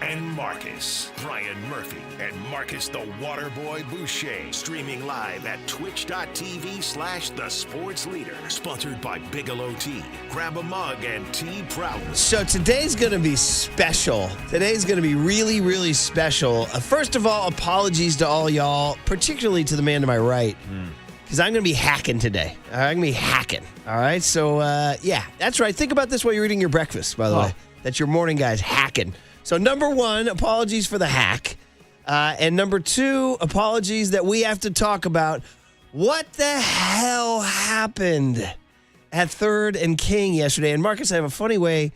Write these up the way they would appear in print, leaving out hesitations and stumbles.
and Marcus. Brian Murphy and Marcus the Waterboy Boucher. Streaming live at twitch.tv/The Sports Leader. Sponsored by Bigelow Tea. Grab a mug and tea proudly. So today's going to be special. Today's going to be really, really special. First of all, apologies to all y'all, particularly to the man to my right. Because I'm going to be hacking today. I'm going to be hacking. All right? So, yeah, that's right. Think about this while you're eating your breakfast, by the way. That's your morning, guys, hacking. So, number one, apologies for the hack. And number two, apologies that we have to talk about what the hell happened at 3rd and King yesterday. And, Marcus, I have a funny way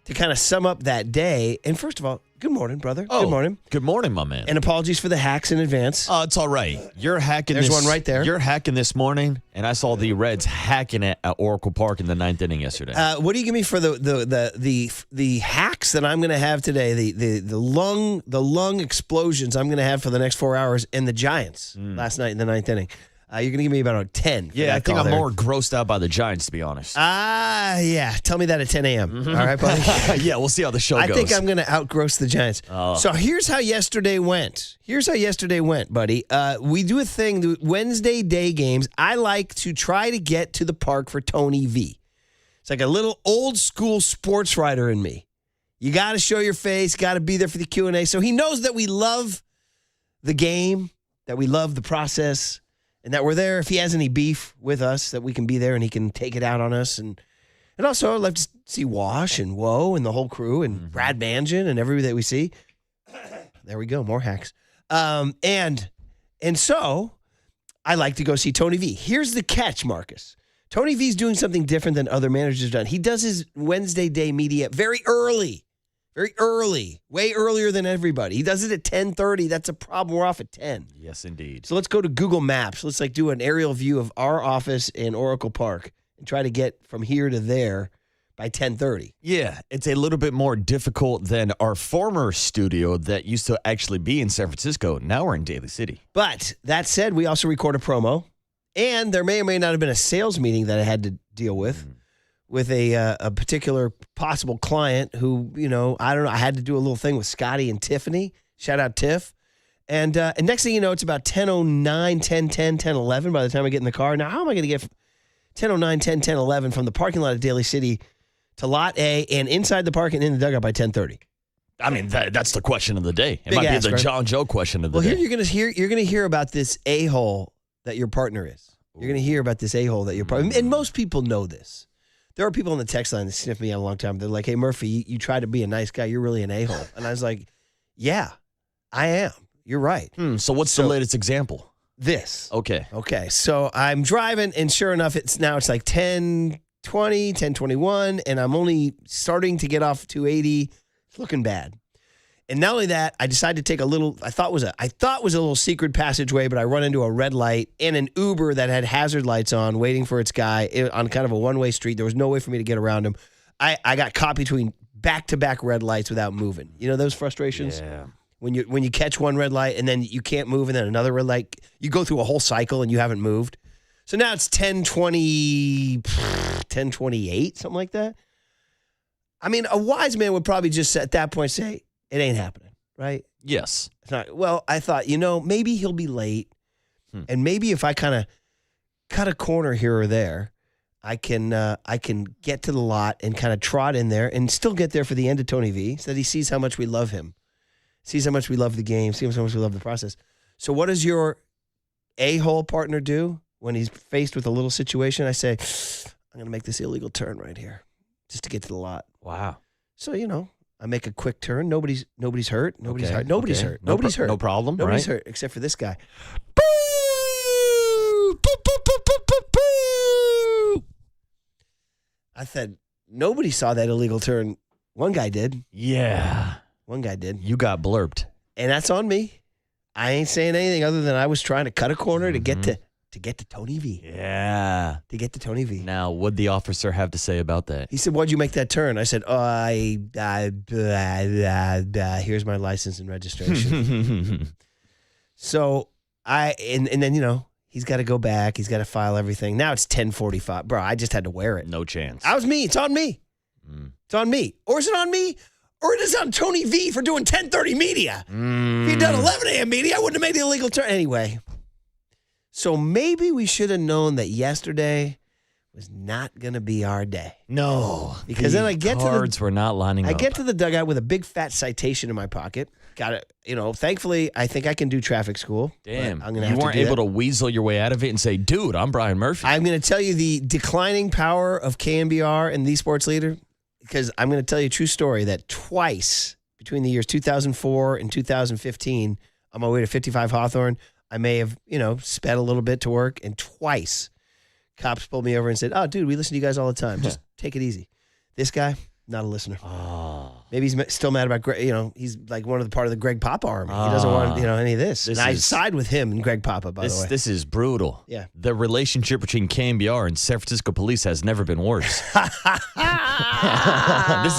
to kind of sum up that day. And first of all, good morning, brother. Oh, good morning. Good morning, my man. And apologies for the hacks in advance. Oh, it's all right. You're hacking There's one right there. You're hacking this morning, and I saw the Reds hacking it at Oracle Park in the 9th inning yesterday. What do you give me for the hacks that I'm going to have today? The lung explosions I'm going to have for the next 4 hours in the Giants last night in the 9th inning. You're going to give me about a 10. Yeah, I think I'm more grossed out by the Giants, to be honest. Yeah. Tell me that at 10 a.m. All right, buddy? Yeah, we''ll see how the show goes. I think I'm going to outgross the Giants. Oh. So here's how yesterday went. Buddy. We do a thing, the Wednesday day games. I like to try to get to the park for Tony V. It's like a little old school sports writer in me. You got to show your face, got to be there for the Q&A. So he knows that we love the game, that we love the process, and that we're there if he has any beef with us, that we can be there and he can take it out on us. And also, I'd love to see Wash and Woe and the whole crew and Brad Mangian and everybody that we see. There we go, more hacks. And so I like to go see Tony V. Here's the catch, Marcus. Tony V's doing something different than other managers have done. He does his Wednesday day media very early, way earlier than everybody. He does it at 10:30. That's a problem. We're off at 10. Yes, indeed. So let's go to Google Maps. Let's do an aerial view of our office in Oracle Park and try to get from here to there by 10:30. Yeah, it's a little bit more difficult than our former studio that used to actually be in San Francisco. Now we're in Daly City. But that said, we also record a promo, and there may or may not have been a sales meeting that I had to deal with a particular possible client who, I don't know, I had to do a little thing with Scotty and Tiffany. Shout out Tiff. And next thing you know, it's about 10:09, 10:10, 10:11 by the time I get in the car. Now, how am I going to get 10:09, 10:10, 10:11 from the parking lot of Daly City to Lot A and inside the park and in the dugout by 10:30? I mean, that's the question of the day. It Big might ask, be the right? John Joe question of the Well, day. here you're going to hear about this a-hole that your partner is. You're going to hear about this a-hole that your partner, and most people know this. There are people on the text line that sniffed me out a long time. They're like, "Hey, Murphy, you try to be a nice guy. You're really an a-hole." And I was like, "Yeah, I am. You're right." So what's the latest example? This. Okay. So I'm driving, and sure enough, it's like 10:20, 10:21, and I'm only starting to get off 280. It's looking bad. And not only that, I decided to take a little, I thought was a little secret passageway, but I run into a red light and an Uber that had hazard lights on, waiting for its guy on kind of a one-way street. There was no way for me to get around him. I got caught between back-to-back red lights without moving. You know those frustrations? Yeah. When you catch one red light and then you can't move and then another red light, you go through a whole cycle and you haven't moved. So now it's 10:20, 10:28, something like that. I mean, a wise man would probably just at that point say, it ain't happening, right? Yes. It's not. Well, I thought, maybe he'll be late. And maybe if I kind of cut a corner here or there, I can get to the lot and kind of trot in there and still get there for the end of Tony V, so that he sees how much we love him, sees how much we love the game, sees how much we love the process. So what does your a-hole partner do when he's faced with a little situation? I say, I'm going to make this illegal turn right here just to get to the lot. Wow. So, I make a quick turn. Nobody's hurt. Nobody's Okay, hurt. Nobody's okay. hurt. Nobody's hurt. No problem. Nobody's right? hurt except for this guy. I said, nobody saw that illegal turn. One guy did. Yeah. One guy did. You got blurped. And that's on me. I ain't saying anything other than I was trying to cut a corner to get to Tony V. Yeah. To get to Tony V. Now, what'd the officer have to say about that? He said, "Why'd you make that turn?" I said, here's my license and registration. So and then, he's got to go back. He's got to file everything. Now it's 10:45. Bro, I just had to wear it. No chance. That was me. It's on me. It's on me. Or is it on me? or it is on Tony V for doing 10:30 media. If he'd done 11 a.m. media, I wouldn't have made the illegal turn. Anyway, so maybe we should have known that yesterday was not going to be our day. No. Because then I get to the cards were not lining up. I get to the dugout with a big fat citation in my pocket. Got it. Thankfully, I think I can do traffic school. Damn. I'm gonna you have weren't to do able that. to weasel your way out of it and say, dude, I'm Brian Murphy. I'm going to tell you the declining power of KNBR and the Sports Leader, because I'm going to tell you a true story that twice between the years 2004 and 2015, on my way to 55 Hawthorne, I may have, sped a little bit to work, and twice cops pulled me over and said, "Oh, dude, we listen to you guys all the time. Just take it easy." This guy, not a listener. Oh. Maybe he's still mad about Greg. He's like one of the part of the Greg Papa army. He doesn't want any of this. And I side with him and Greg Papa, by the way. This is brutal. Yeah. The relationship between KNBR and San Francisco police has never been worse. This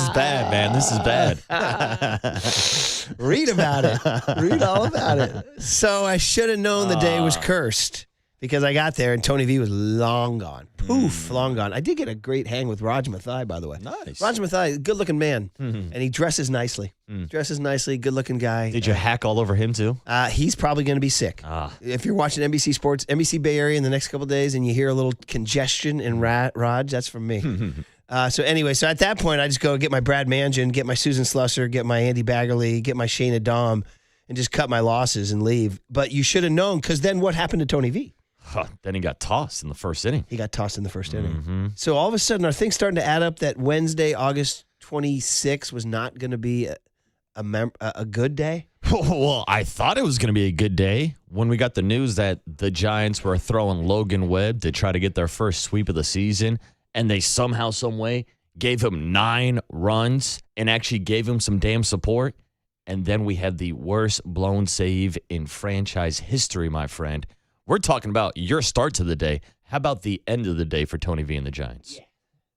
is bad, man. This is bad. Read about it. Read all about it. So I should have known the day was cursed, because I got there and Tony V was long gone. Poof, long gone. I did get a great hang with Raj Mathai, by the way. Nice. Raj Mathai, good-looking man, and he dresses nicely. Good-looking guy. Did you hack all over him, too? He's probably going to be sick. If you're watching NBC Sports, NBC Bay Area in the next couple of days, and you hear a little congestion in Raj, that's from me. So at that point, I just go get my Brad Mangian, get my Susan Slusser, get my Andy Baggerly, get my Shayna Dom, and just cut my losses and leave. But you should have known, because then what happened to Tony V? Then he got tossed in the first inning. He got tossed in the first inning. So all of a sudden, are things starting to add up that Wednesday, August 26th was not going to be a good day? Well, I thought it was going to be a good day when we got the news that the Giants were throwing Logan Webb to try to get their first sweep of the season, and they somehow, some way, gave him 9 runs and actually gave him some damn support. And then we had the worst blown save in franchise history, my friend. We're talking about your start to the day. How about the end of the day for Tony V and the Giants? Yeah.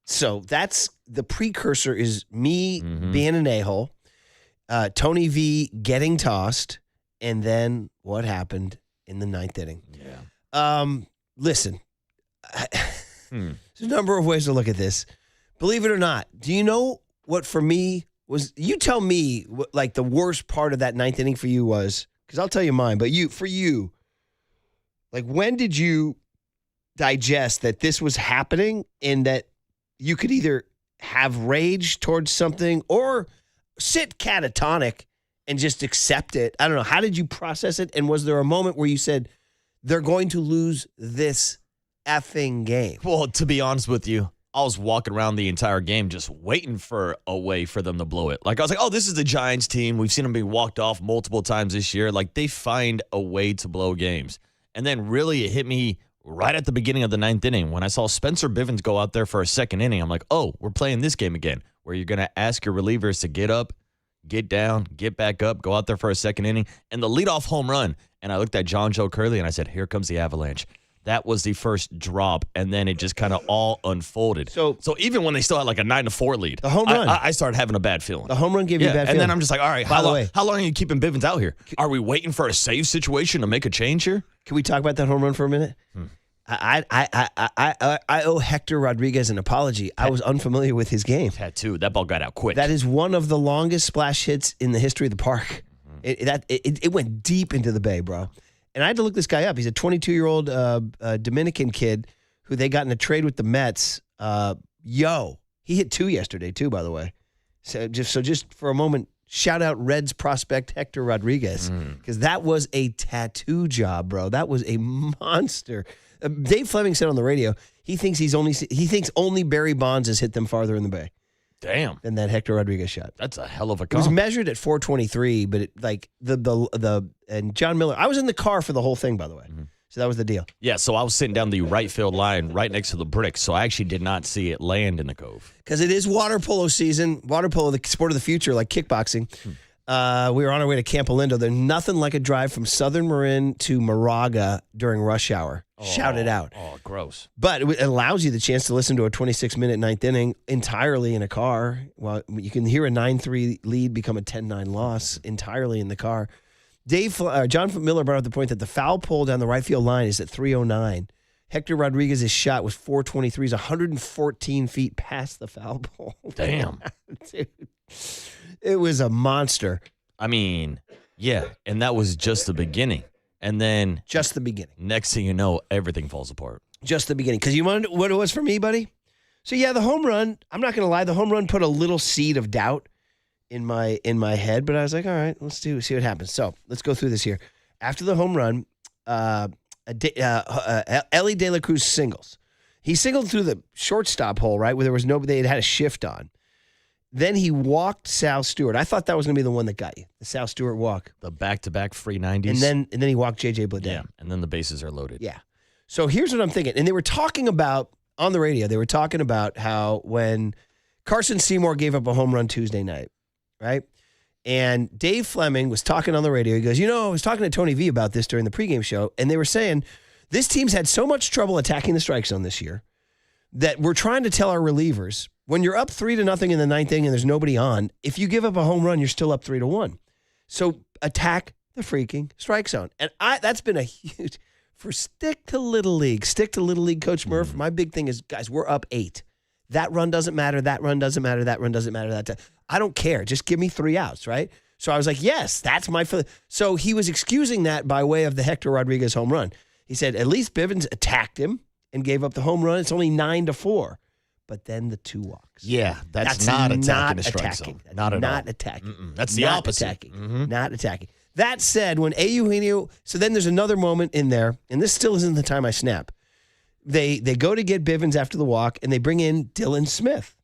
So that's the precursor is me being an a-hole, Tony V getting tossed, and then what happened in the 9th inning. Yeah. Listen, there's a number of ways to look at this. Believe it or not, do you know what for me was, you tell me what, like, the worst part of that 9th inning for you was, because I'll tell you mine, but for you, like, when did you digest that this was happening and that you could either have rage towards something or sit catatonic and just accept it? I don't know. How did you process it? And was there a moment where you said, they're going to lose this effing game? Well, to be honest with you, I was walking around the entire game just waiting for a way for them to blow it. Like, I was like, oh, this is the Giants team. We've seen them be walked off multiple times this year. Like, they find a way to blow games. And then really it hit me right at the beginning of the 9th inning when I saw Spencer Bivens go out there for a second inning. I'm like, oh, we're playing this game again, where you're going to ask your relievers to get up, get down, get back up, go out there for a second inning, and the leadoff home run. And I looked at John Joe Curley and I said, here comes the avalanche. That was the first drop, and then it just kind of all unfolded. So even when they still had like a 9-4 lead, the home run, I started having a bad feeling. The home run gave you a bad feeling. And then I'm just like, all right, how long are you keeping Bivens out here? Are we waiting for a save situation to make a change here? Can we talk about that home run for a minute? I owe Hector Rodriguez an apology. I was unfamiliar with his game. Tattoo. That ball got out quick. That is one of the longest splash hits in the history of the park. It went deep into the bay, bro. And I had to look this guy up. He's a 22-year-old Dominican kid who they got in a trade with the Mets. He hit 2 yesterday too, by the way. So just for a moment, shout out Reds prospect Hector Rodriguez, because that was a tattoo job, bro. That was a monster. Dave Fleming said on the radio he thinks only Barry Bonds has hit them farther in the bay. Damn. Than that Hector Rodriguez shot. That's a hell of a It comp. was measured at 423, but and John Miller. I was in the car for the whole thing, by the way. So that was the deal. Yeah, so I was sitting down the right field line right next to the bricks, so I actually did not see it land in the cove. Because it is water polo season. Water polo, the sport of the future, like kickboxing. We were on our way to Camp Alindo. There's nothing like a drive from Southern Marin to Moraga during rush hour. Shout it out. Oh, gross. But it allows you the chance to listen to a 26-minute 9th inning entirely in a car. Well, you can hear a 9-3 lead become a 10-9 loss entirely in the car. John Miller brought up the point that the foul pole down the right field line is at 309. Hector Rodriguez's shot was 423. He's 114 feet past the foul pole. Damn. Dude, it was a monster. I mean, yeah, and that was just the beginning. And then Just the beginning. next thing you know, everything falls apart. Just the beginning. Because you want what it was for me, buddy? So, yeah, the home run, I'm not going to lie, the home run put a little seed of doubt in my head. But I was like, all right, let's see what happens. So, let's go through this here. After the home run, Ellie De La Cruz singles. He singled through the shortstop hole, right, where there was nobody. They had a shift on. Then he walked Sal Stewart. I thought that was going to be the one that got you, the Sal Stewart walk. The back-to-back free 90s. And then he walked J.J. Bleday. Yeah, and then the bases are loaded. Yeah. So here's what I'm thinking. And they were talking about, on the radio, they were talking about how when Carson Seymour gave up a home run Tuesday night, right? And Dave Fleming was talking on the radio. He goes, I was talking to Tony V about this during the pregame show, and they were saying this team's had so much trouble attacking the strike zone this year that we're trying to tell our relievers, when you're up 3-0 in the ninth inning and there's nobody on, if you give up a home run, you're still up 3-1. So attack the freaking strike zone. And that's been a huge, for stick to Little League, Coach Murph, my big thing is, guys, we're up 8. That run doesn't matter. That run doesn't matter. That run doesn't matter. I don't care. Just give me 3 outs, right? So I was like, yes, that's my feeling. So he was excusing that by way of the Hector Rodriguez home run. He said, at least Bivens attacked him and gave up the home run. It's only 9-4. But then the 2 walks. Yeah, that's not attacking the strike zone. Not at all. Not attacking. That's the not opposite. Attacking. Not attacking. That said, when Eugenio, so then there's another moment in there, and this still isn't the time I snap. They go to get Bivens after the walk, and they bring in Dylan Smith.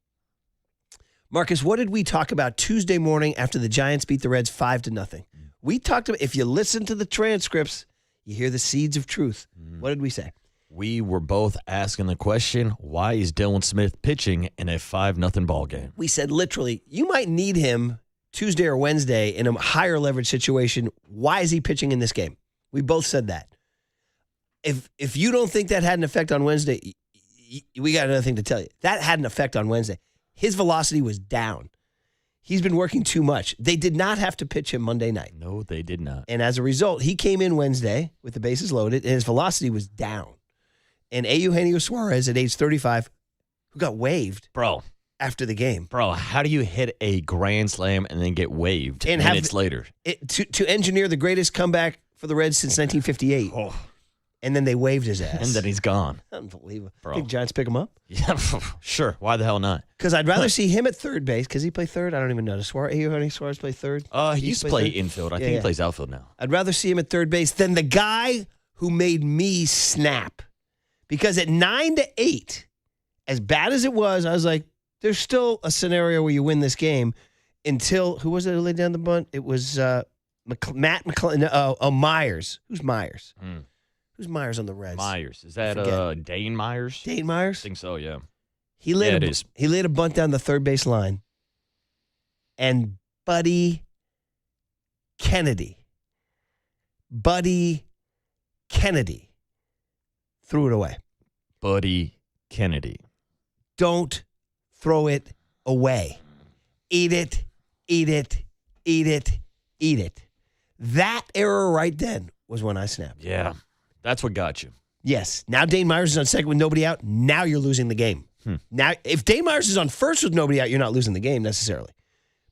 Marcus, what did we talk about Tuesday morning after the Giants beat the Reds 5-0? We talked about, if you listen to the transcripts, you hear the seeds of truth. What did we say? We were both asking the question, why is Dylan Smith pitching in a 5-0 ball game? We said literally, you might need him Tuesday or Wednesday in a higher leverage situation. Why is he pitching in this game? We both said that. If you don't think that had an effect on Wednesday, we got another thing to tell you. That had an effect on Wednesday. His velocity was down. He's been working too much. They did not have to pitch him Monday night. No, they did not. And as a result, he came in Wednesday with the bases loaded, and his velocity was down. And Eugenio Suarez at age 35, who got waived after the game. Bro, how do you hit a grand slam and then get waived minutes later? To engineer the greatest comeback for the Reds since 1958. Oh. And then they waived his ass. And then he's gone. Unbelievable. Bro. Think Giants pick him up? Yeah, sure. Why the hell not? Because I'd rather see him at third base. Because he play third? I don't even know. Does Eugenio Suarez play third? He used to play infield. I think he plays outfield now. I'd rather see him at third base than the guy who made me snap. Because at 9-8, as bad as it was, I was like, there's still a scenario where you win this game until, who was it who laid down the bunt? It was Matt McClellan. Myers. Who's Myers? Who's Myers on the Reds? Myers. Is that Dane Myers? Dane Myers? I think so, yeah. He laid a bunt down the third base line. And Buddy Kennedy threw it away. Buddy Kennedy. Don't throw it away. Eat it, eat it, eat it, eat it. That error right then was when I snapped. Yeah, that's what got you. Yes. Now Dane Myers is on second with nobody out. Now you're losing the game. Now, if Dane Myers is on first with nobody out, you're not losing the game necessarily.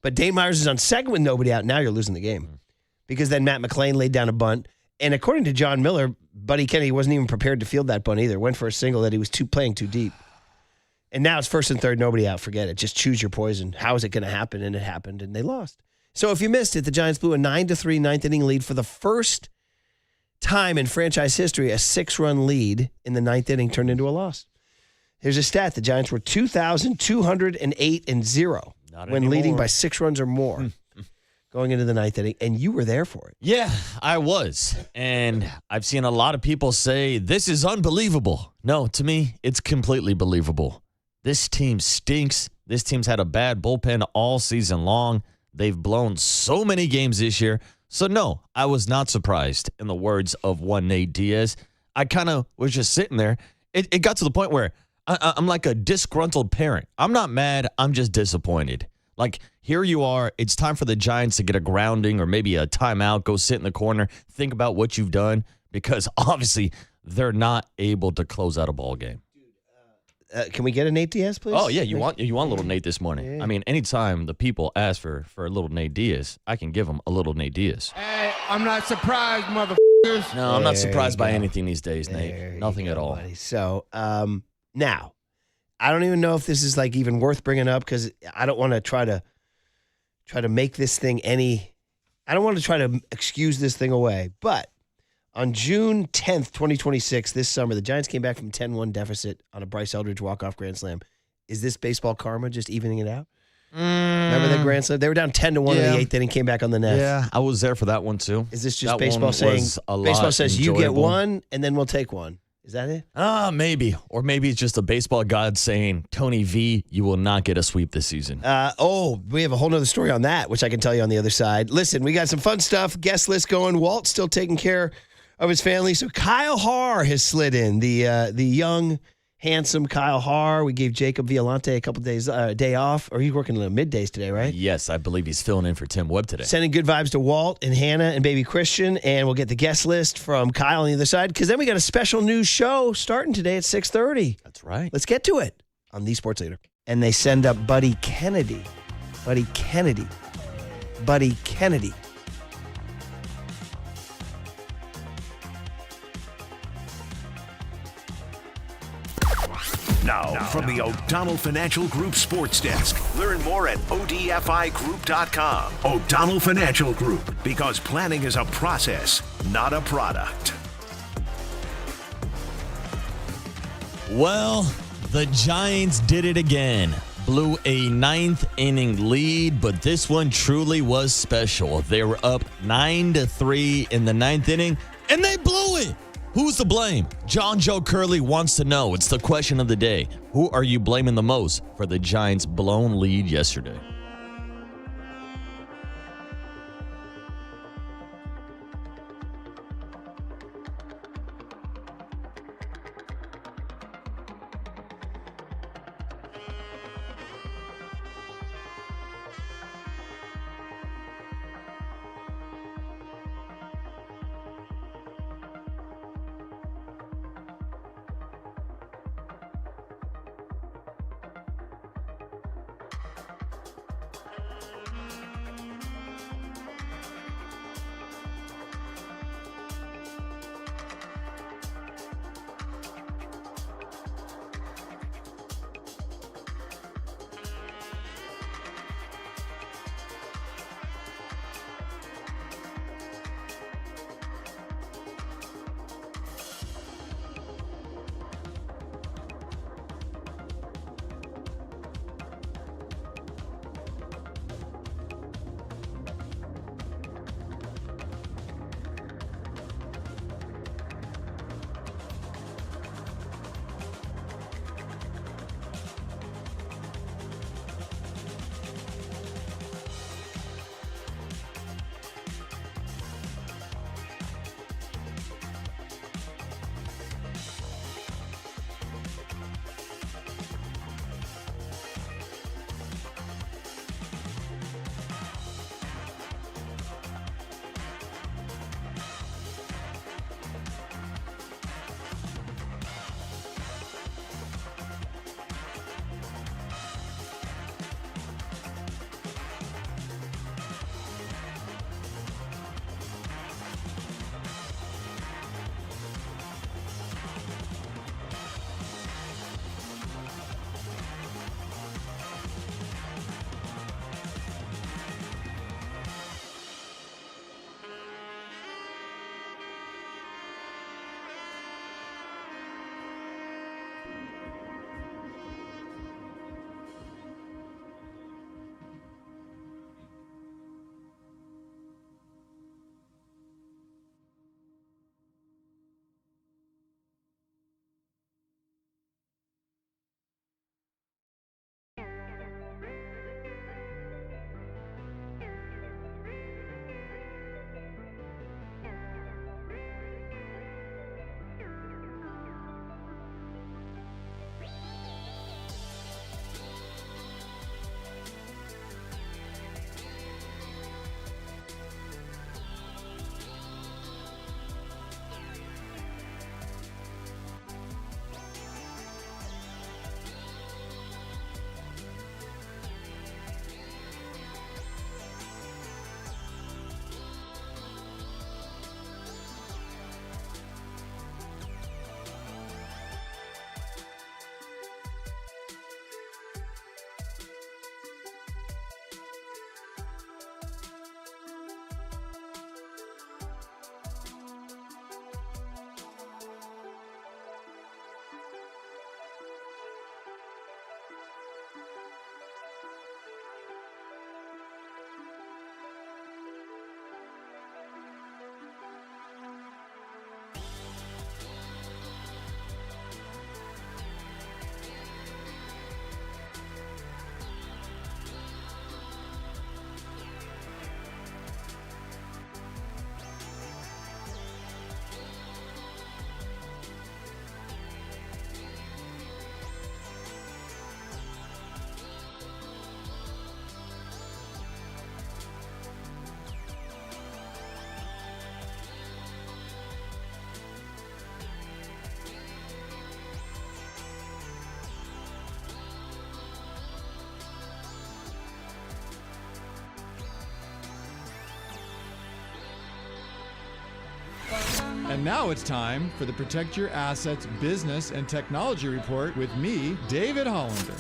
But Dane Myers is on second with nobody out. Now you're losing the game. Because then Matt McClain laid down a bunt. And according to John Miller, Buddy Kennedy wasn't even prepared to field that bunt either. Went for a single that he was playing too deep. And now it's first and third, nobody out. Forget it. Just choose your poison. How is it going to happen? And it happened, and they lost. So if you missed it, the Giants blew a 9-3 ninth inning lead for the first time in franchise history. A 6-run lead in the ninth inning turned into a loss. Here's a stat. The Giants were 2,208-0 when leading by 6 runs or more. Going into the ninth inning, and you were there for it. Yeah, I was. And I've seen a lot of people say, this is unbelievable. No, to me, it's completely believable. This team stinks. This team's had a bad bullpen all season long. They've blown so many games this year. So, no, I was not surprised, in the words of one Nate Diaz. I kind of was just sitting there. It got to the point where I'm like a disgruntled parent. I'm not mad. I'm just disappointed. Like, here you are. It's time for the Giants to get a grounding or maybe a timeout, go sit in the corner, think about what you've done, because obviously they're not able to close out a ball game. Can we get a Nate Diaz, please? Oh, yeah, you want little Nate this morning. Yeah. I mean, anytime the people ask for a little Nate Diaz, I can give them a little Nate Diaz. Hey, I'm not surprised, motherfuckers. No, I'm not There surprised you by go. anything these days, There Nate. you Nothing go, at all. buddy. So, now, I don't even know if this is like even worth bringing up because I don't want to try to make this thing any. I don't want to try to excuse this thing away. But on June 10th, 2026, this summer, the Giants came back from 10-1 deficit on a Bryce Eldridge walk-off grand slam. Is this baseball karma just evening it out? Remember that grand slam? They were down 10-1 in Yeah. the eighth inning, came back on the net. Yeah, I was there for that one too. Is this just That baseball one saying, was a lot baseball says you get enjoyable. one and then we'll take one? Is that it? Maybe. Or maybe it's just a baseball god saying, Tony V, you will not get a sweep this season. We have a whole nother story on that, which I can tell you on the other side. Listen, we got some fun stuff. Guest list going. Walt's still taking care of his family. So Kyle Haar has slid in. The young, handsome Kyle Haar. We gave Jacob Violante a couple days day off. Or he's working the middays today, right? Yes, I believe he's filling in for Tim Webb today. Sending good vibes to Walt and Hannah and baby Christian. And we'll get the guest list from Kyle on the other side. Because then we got a special news show starting today at 6:30. That's right. Let's get to it on The Sports Leader. And they send up Buddy Kennedy. Buddy Kennedy. Buddy Kennedy. Now, from the O'Donnell Financial Group Sports Desk. Learn more at odfigroup.com. O'Donnell Financial Group, because planning is a process, not a product. Well, the Giants did it again. Blew a ninth inning lead, but this one truly was special. They were up 9-3 in the ninth inning, and they blew it. Who's to blame? John Joe Curley wants to know. It's the question of the day. Who are you blaming the most for the Giants' blown lead yesterday? And now it's time for the Protect Your Assets Business and Technology Report with me, David Hollander.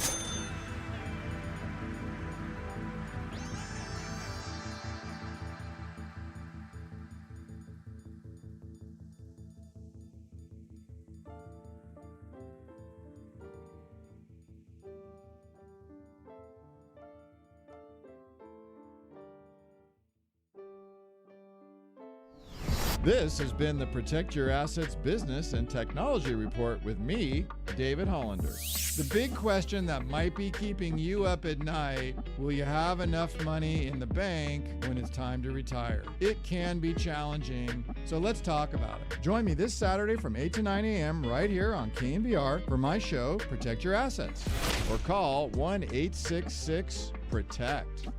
This has been the Protect Your Assets Business and Technology Report with me, David Hollander. The big question that might be keeping you up at night, will you have enough money in the bank when it's time to retire? It can be challenging, so let's talk about it. Join me this Saturday from 8 to 9 a.m. right here on KNBR for my show, Protect Your Assets, or call 1-866-PROTECT.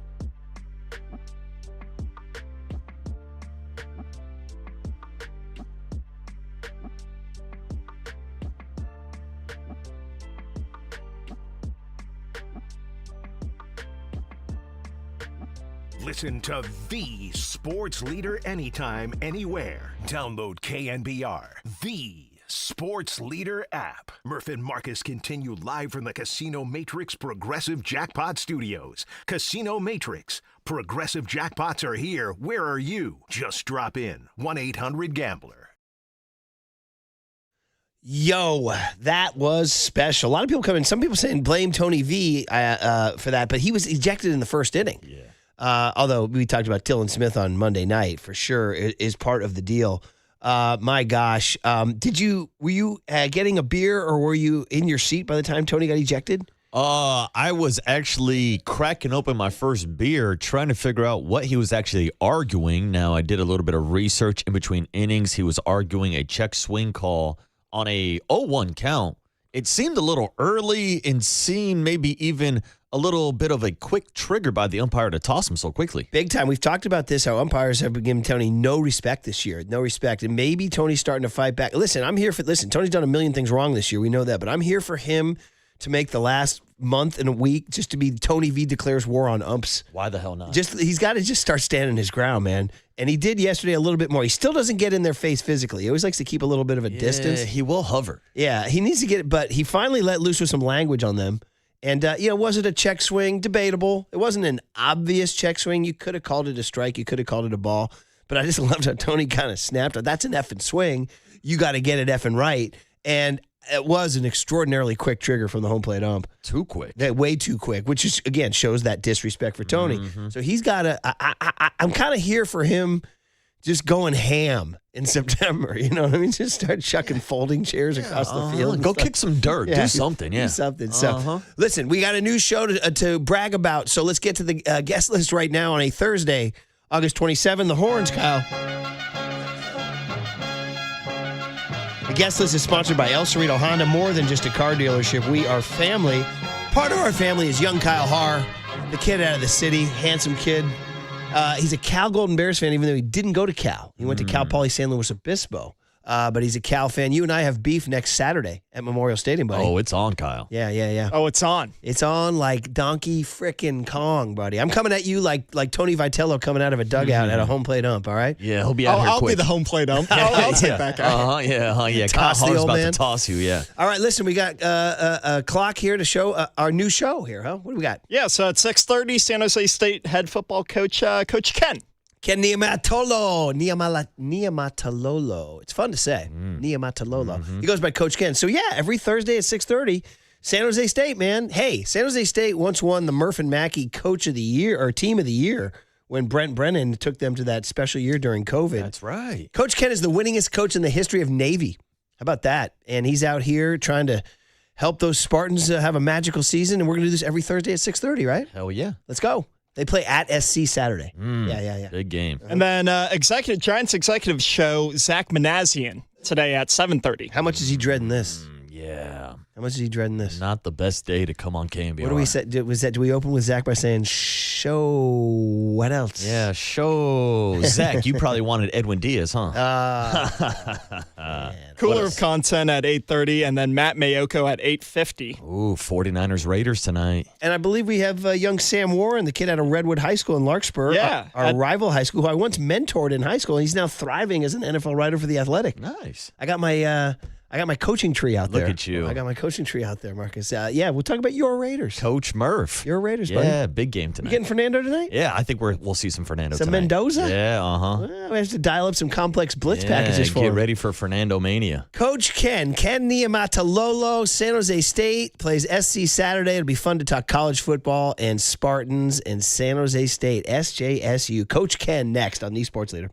Listen to the sports leader anytime, anywhere. Download KNBR, the sports leader app. Murph and Marcus continue live from the Casino Matrix Progressive Jackpot Studios. Casino Matrix. Progressive jackpots are here. Where are you? Just drop in. 1-800-GAMBLER. Yo, that was special. A lot of people coming. Some people saying blame Tony V for that, but he was ejected in the first inning. Yeah. Although we talked about Dylan Smith on Monday night, for sure is part of the deal. My gosh, were you getting a beer or were you in your seat by the time Tony got ejected? I was actually cracking open my first beer, trying to figure out what he was actually arguing. Now, I did a little bit of research in between innings. He was arguing a check swing call on a 0-1 count. It seemed a little early and seemed maybe even a little bit of a quick trigger by the umpire to toss him so quickly. Big time. We've talked about this, how umpires have been giving Tony no respect this year. No respect. And maybe Tony's starting to fight back. Listen, Tony's done a million things wrong this year. We know that. But I'm here for him to make the last month and a week just to be Tony V declares war on umps. Why the hell not? He's got to just start standing his ground, man. And he did yesterday a little bit more. He still doesn't get in their face physically. He always likes to keep a little bit of a distance. He will hover. Yeah, he needs to get it. But he finally let loose with some language on them. And, was it a check swing? Debatable. It wasn't an obvious check swing. You could have called it a strike. You could have called it a ball. But I just loved how Tony kind of snapped. That's an effing swing. You got to get it effing right. And it was an extraordinarily quick trigger from the home plate ump. Too quick. Way too quick, which is, again, shows that disrespect for Tony. Mm-hmm. So he's got to I'm kind of here for him just going ham in September. You know what I mean? Just start chucking folding chairs across the field. Go kick some dirt. Do something. Yeah. Do something. So, listen, we got a new show to brag about. So let's get to the guest list right now on a Thursday, August 27. The Horns, Kyle. The guest list is sponsored by El Cerrito Honda. More than just a car dealership, we are family. Part of our family is young Kyle Haar, the kid out of the city, handsome kid. He's a Cal Golden Bears fan, even though he didn't go to Cal. He went to Cal Poly San Luis Obispo. But he's a Cal fan. You and I have beef next Saturday at Memorial Stadium, buddy. Oh, it's on, Kyle. Yeah. Oh, it's on. It's on like Donkey frickin' Kong, buddy. I'm coming at you like Tony Vitello coming out of a dugout at a home plate ump, all right? Yeah, he'll be out here I'll quick. be the home plate ump. I'll take that guy. Yeah. Toss Kyle the Haar's old about man. to toss you, yeah. All right, listen, we got a clock here to show our new show here, huh? What do we got? Yeah, so at 6:30, San Jose State head football coach, Coach Ken. Ken Niumatalolo. It's fun to say. Niumatalolo. Mm-hmm. He goes by Coach Ken. So, yeah, every Thursday at 6:30, San Jose State, man. Hey, San Jose State once won the Murph and Mackey Coach of the Year or Team of the Year when Brent Brennan took them to that special year during COVID. That's right. Coach Ken is the winningest coach in the history of Navy. How about that? And he's out here trying to help those Spartans have a magical season, and we're going to do this every Thursday at 6:30, right? Hell yeah. Let's go. They play at SC Saturday. Yeah. Big game. And then Giants executive show, Zach Manassian, today at 7:30. How much is he dreading this? Yeah. How much is he dreading this? Not the best day to come on KNBR. What do we say? Do we open with Zach by saying, show what else? Yeah, show. Zach, you probably wanted Edwin Diaz, huh? Man, Cooler of content at 8:30, and then Matt Mayoko at 8:50. Ooh, 49ers Raiders tonight. And I believe we have young Sam Warren, the kid out of Redwood High School in Larkspur, Yeah. our rival high school, who I once mentored in high school, and he's now thriving as an NFL writer for The Athletic. Nice. I got my coaching tree out there. Look at you. I got my coaching tree out there, Marcus. Yeah, we'll talk about your Raiders. Coach Murph. Your Raiders, buddy. Yeah, big game You tonight. getting Fernando tonight? Yeah, I think we'll see some Fernando Some tonight. Mendoza? Yeah, Well, we have to dial up some complex blitz packages for get him. ready for Fernando Mania. Coach Ken Niamatalolo, San Jose State, plays SC Saturday. It'll be fun to talk college football and Spartans and San Jose State, SJSU. Coach Ken next on the Sports Leader.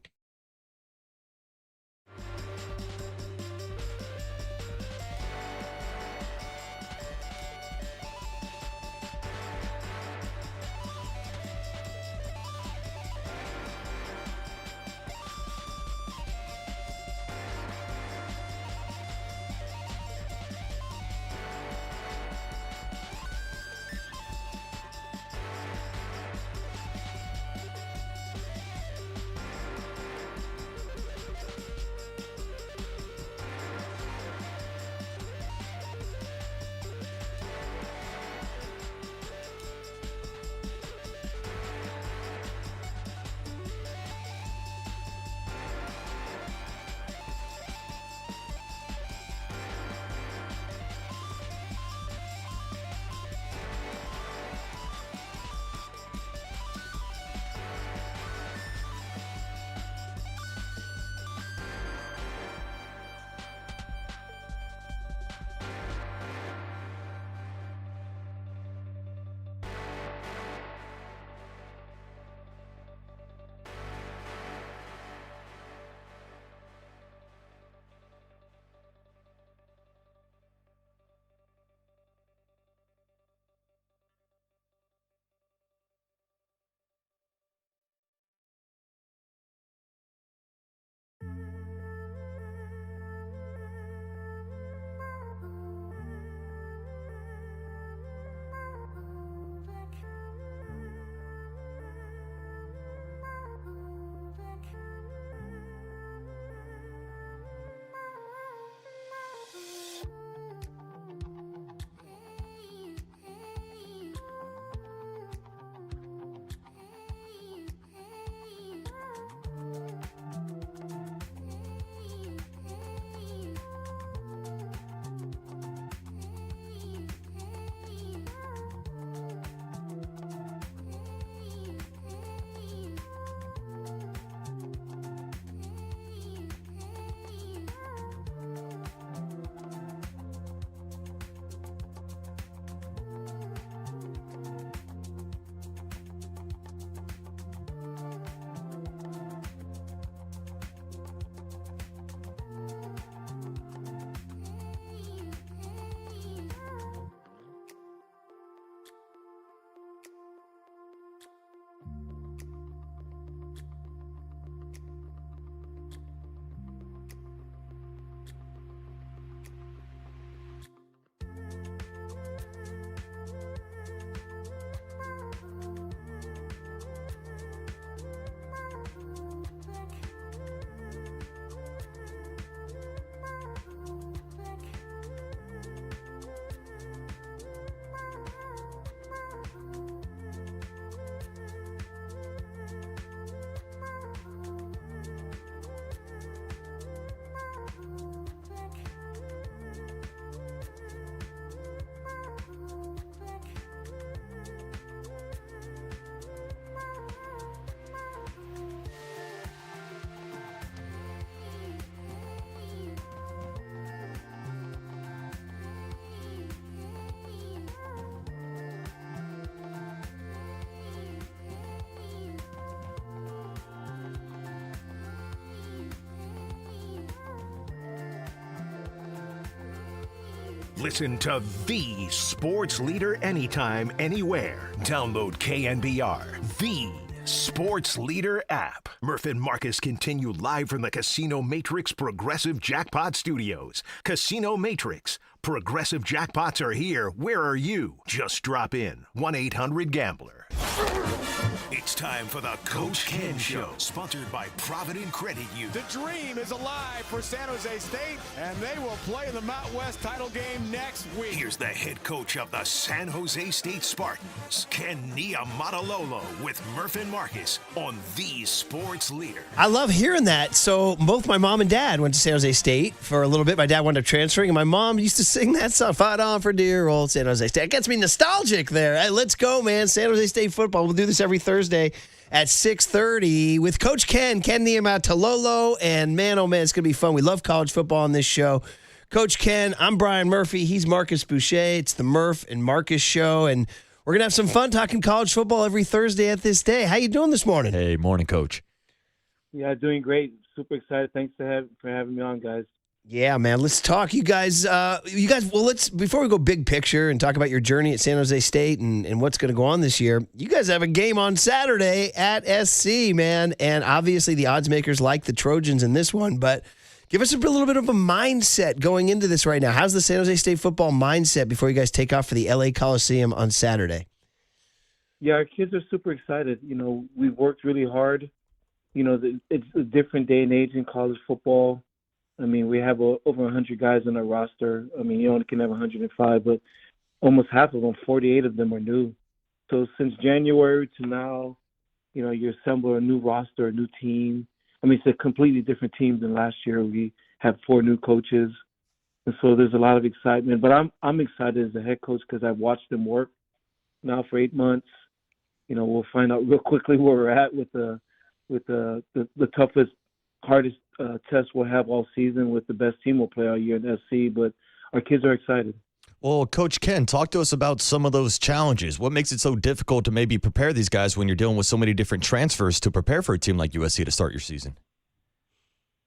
Listen to the sports leader anytime, anywhere. Download KNBR, the sports leader app. Murph and Marcus continue live from the Casino Matrix Progressive Jackpot Studios. Casino Matrix. Progressive jackpots are here. Where are you? Just drop in. 1-800-GAMBLER. It's time for the Coach Ken Show, sponsored by Provident Credit Union. The dream is alive for San Jose State, and they will play in the Mountain West title game next week. Here's the head coach of the San Jose State Spartans, Ken Niumatalolo, with Murph and Marcus on the Sports Leader. I love hearing that. So both my mom and dad went to San Jose State for a little bit. My dad wound up transferring, and my mom used to sing that song, "Fight On for Dear Old San Jose State." It gets me nostalgic there. Hey, let's go, man. San Jose State football. We'll do this every Thursday at 6:30 with Coach Ken Niumatalolo. And man, oh man, it's going to be fun. We love college football on this show. Coach Ken, I'm Brian Murphy. He's Marcus Boucher. It's the Murph and Marcus show. And we're going to have some fun talking college football every Thursday at this day. How you doing this morning? Hey, morning, Coach. Yeah, doing great. Super excited. Thanks for having me on, guys. Yeah, man. Let's talk. You guys, well, let's, before we go big picture and talk about your journey at San Jose State and what's going to go on this year, you guys have a game on Saturday at SC, man. And obviously the odds makers like the Trojans in this one, but give us a little bit of a mindset going into this right now. How's the San Jose State football mindset before you guys take off for the LA Coliseum on Saturday? Yeah, our kids are super excited. You know, we've worked really hard. You know, it's a different day and age in college football. I mean, we have over 100 guys on our roster. I mean, you only can have 105, but almost half of them, 48 of them are new. So since January to now, you know, you assemble a new roster, a new team. I mean, it's a completely different team than last year. We have 4 new coaches. And so there's a lot of excitement. But I'm excited as a head coach because I've watched them work now for 8 months. You know, we'll find out real quickly where we're at with the toughest, hardest test we'll have all season with the best team we'll play all year in SC, but our kids are excited. Well, Coach Ken, talk to us about some of those challenges. What makes it so difficult to maybe prepare these guys when you're dealing with so many different transfers to prepare for a team like USC to start your season?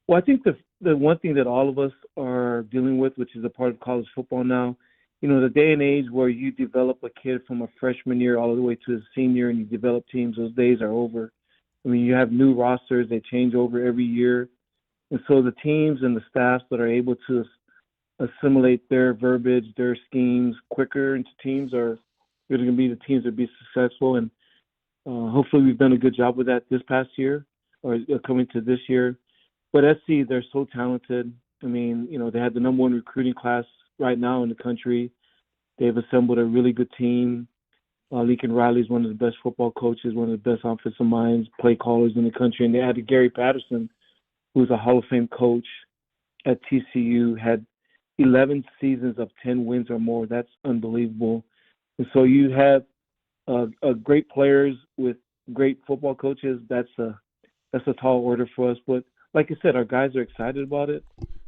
Well, I think the one thing that all of us are dealing with, which is a part of college football now, you know, the day and age where you develop a kid from a freshman year all the way to a senior and you develop teams, those days are over. I mean, you have new rosters. They change over every year. And so the teams and the staffs that are able to assimilate their verbiage, their schemes quicker into teams are going to be the teams that be successful. And hopefully we've done a good job with that this past year or coming to this year. But SC, they're so talented. I mean, you know, they had the number 1 recruiting class right now in the country. They've assembled a really good team. Lincoln Riley is one of the best football coaches, one of the best offensive minds, play callers in the country. And they added Gary Patterson, who's a Hall of Fame coach at TCU, had 11 seasons of 10 wins or more. That's unbelievable. And so you have great players with great football coaches. That's a tall order for us. But like I said, our guys are excited about it.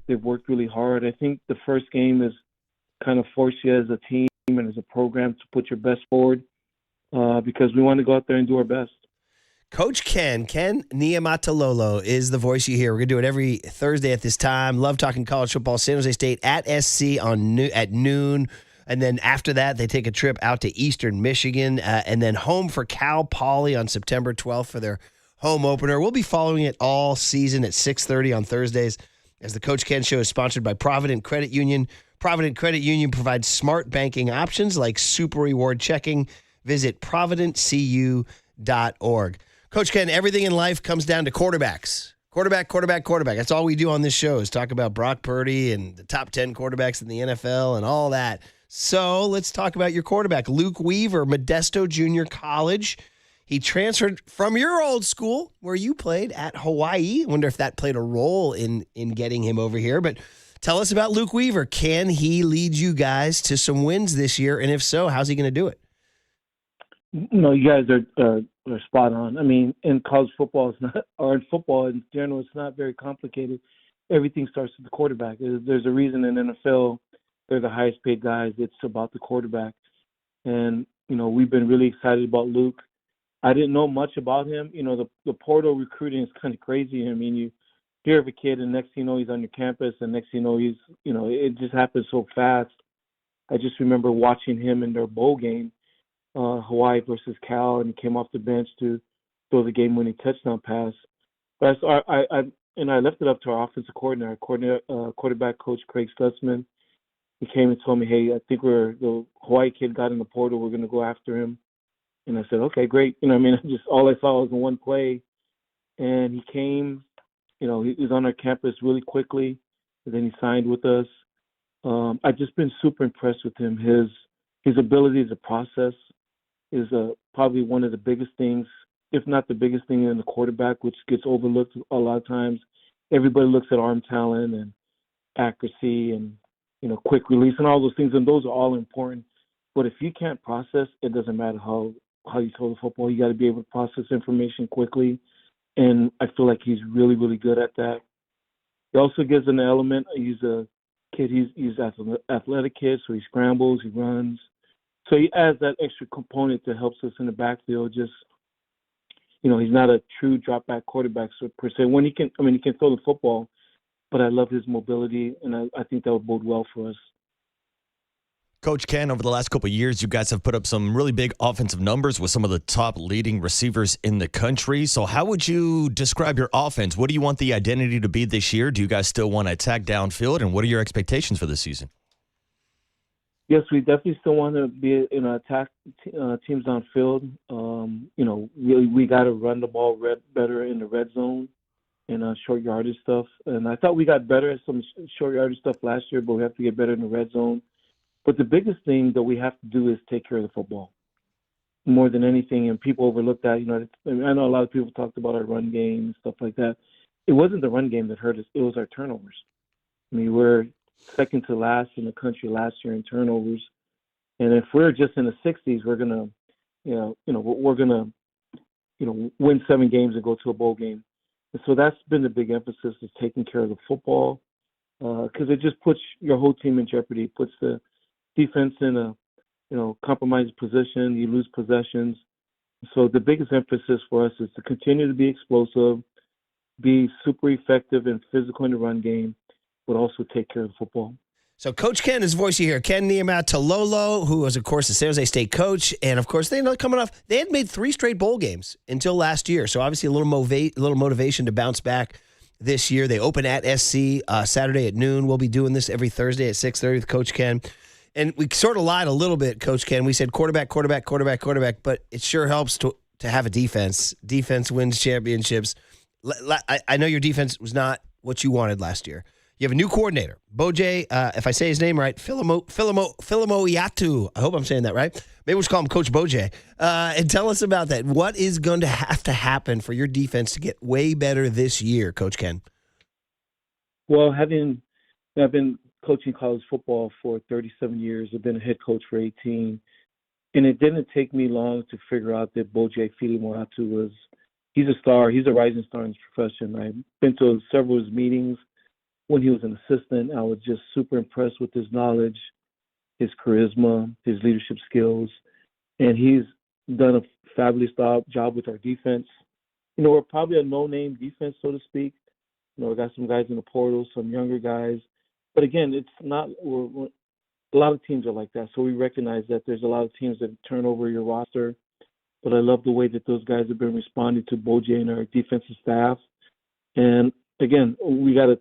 They've worked really hard. I think the first game is kind of force you as a team and as a program to put your best forward because we want to go out there and do our best. Coach Ken Niumatalolo is the voice you hear. We're going to do it every Thursday at this time. Love talking college football. San Jose State at SC at noon. And then after that, they take a trip out to Eastern Michigan and then home for Cal Poly on September 12th for their home opener. We'll be following it all season at 6:30 on Thursdays as the Coach Ken Show is sponsored by Provident Credit Union. Provident Credit Union provides smart banking options like Super Reward Checking. Visit providentcu.org. Coach Ken, everything in life comes down to quarterbacks. Quarterback. That's all we do on this show is talk about Brock Purdy and the top 10 quarterbacks in the NFL and all that. So let's talk about your quarterback, Luke Weaver, Modesto Junior College. He transferred from your old school where you played at Hawaii. I wonder if that played a role in getting him over here. But tell us about Luke Weaver. Can he lead you guys to some wins this year? And if so, how's he going to do it? No, you guys are spot on. I mean, in college football, it's not, or in football in general, it's not very complicated. Everything starts with the quarterback. There's a reason in NFL they're the highest paid guys. It's about the quarterback. And, you know, we've been really excited about Luke. I didn't know much about him. You know, the portal recruiting is kind of crazy. I mean, you hear of a kid and next thing you know, he's on your campus and next thing you know, it just happens so fast. I just remember watching him in their bowl game, Hawaii versus Cal, and he came off the bench to throw the game-winning touchdown pass. But I left it up to our offensive coordinator, quarterback coach Craig Stutzman. He came and told me, hey, I think the Hawaii kid got in the portal. We're going to go after him. And I said, okay, great. You know, what I mean, just all I saw was in one play, and he came. You know, he was on our campus really quickly, and then he signed with us. I've just been super impressed with him. His ability to process is probably one of the biggest things, if not the biggest thing in the quarterback, which gets overlooked a lot of times. Everybody looks at arm talent and accuracy and, you know, quick release and all those things, and those are all important. But if you can't process, it doesn't matter how you throw the football. You got to be able to process information quickly, and I feel like he's really, really good at that. He also gives an element. He's a kid. He's an athletic kid, so he scrambles, he runs. So he adds that extra component that helps us in the backfield. Just, you know, he's not a true drop back quarterback per se. When he can throw the football, but I love his mobility, and I think that would bode well for us. Coach Ken, over the last couple of years, you guys have put up some really big offensive numbers with some of the top leading receivers in the country. So how would you describe your offense? What do you want the identity to be this year? Do you guys still want to attack downfield? And what are your expectations for this season? Yes, we definitely still want to be attack teams downfield. You know, we got to run the ball better in the red zone and short yardage stuff. And I thought we got better at some short yardage stuff last year, but we have to get better in the red zone. But the biggest thing that we have to do is take care of the football more than anything. And people overlook that. You know, I know a lot of people talked about our run game and stuff like that. It wasn't the run game that hurt us. It was our turnovers. I mean, we're second to last in the country last year in turnovers. And if we're just in the 60s, we're gonna, we're gonna, win 7 games and go to a bowl game. And so that's been the big emphasis, is taking care of the football, because it just puts your whole team in jeopardy. It puts the defense in a, compromised position. You lose possessions. So the biggest emphasis for us is to continue to be explosive, be super effective and physical in the run game, but also take care of the football. So Coach Ken is voice you hear. Ken Niumatalolo, who was, of course, the San Jose State coach. And, of course, they had made 3 straight bowl games until last year. So, obviously, a little motivation to bounce back this year. They open at SC Saturday at noon. We'll be doing this every Thursday at 6:30 with Coach Ken. And we sort of lied a little bit, Coach Ken. We said quarterback, but it sure helps to have a defense. Defense wins championships. I know your defense was not what you wanted last year. You have a new coordinator, Boj, if I say his name right, Filimoiatu. I hope I'm saying that right. Maybe we'll just call him Coach Boj. And tell us about that. What is going to have to happen for your defense to get way better this year, Coach Ken? Well, I've been coaching college football for 37 years. I've been a head coach for 18. And it didn't take me long to figure out that Boj Filimoiatu he's a star. He's a rising star in his profession. I've been to several of his meetings. When he was an assistant, I was just super impressed with his knowledge, his charisma, his leadership skills, and he's done a fabulous job with our defense. We're probably a no-name defense, so to speak. We got some guys in the portal, some younger guys, but again, it's not. A lot of teams are like that, so we recognize that there's a lot of teams that turn over your roster. But I love the way that those guys have been responding to Boj and our defensive staff. And again, we got a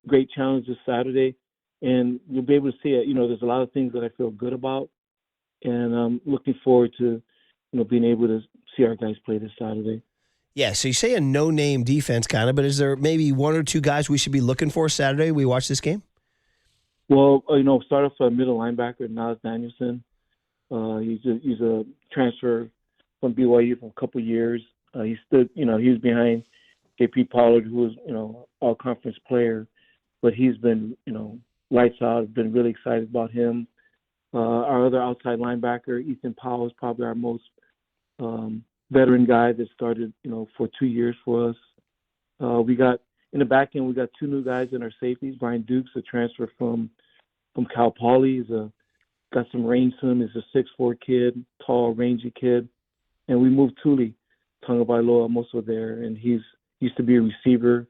great challenge this Saturday, and you'll be able to see it. There's a lot of things that I feel good about, and I'm looking forward to, being able to see our guys play this Saturday. Yeah, so you say a no-name defense kind of, but is there maybe 1 or 2 guys we should be looking for Saturday we watch this game? Well, start off a middle linebacker, Nas Danielson. He's a transfer from BYU for a couple of years. He was behind JP Pollard, who was, all-conference player. But he's been, lights out. I've been really excited about him. Our other outside linebacker, Ethan Powell, is probably our most veteran guy that started, for 2 years for us. We got in the back end, we got 2 new guys in our safeties. Brian Dukes, a transfer from Cal Poly. He's got some range to him. He's a 6'4" kid, tall, rangy kid. And we moved Tuli Tagovailoa also there, and he's used to be a receiver.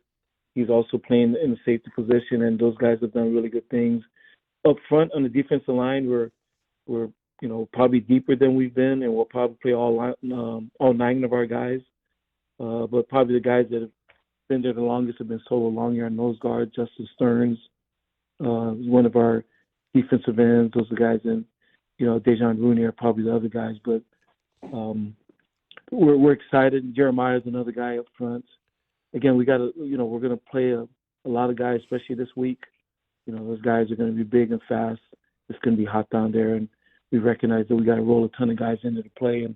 He's also playing in the safety position, and those guys have done really good things. Up front on the defensive line, we're probably deeper than we've been, and we'll probably play all 9 of our guys. But probably the guys that have been there the longest have been solo long year on nose guard. Justice Stearns is one of our defensive ends. Those are guys, and Dejan Rooney are probably the other guys. But We're excited. Jeremiah's another guy up front. Again, we're going to play a lot of guys, especially this week. Those guys are going to be big and fast. It's going to be hot down there, and we recognize that we got to roll a ton of guys into the play.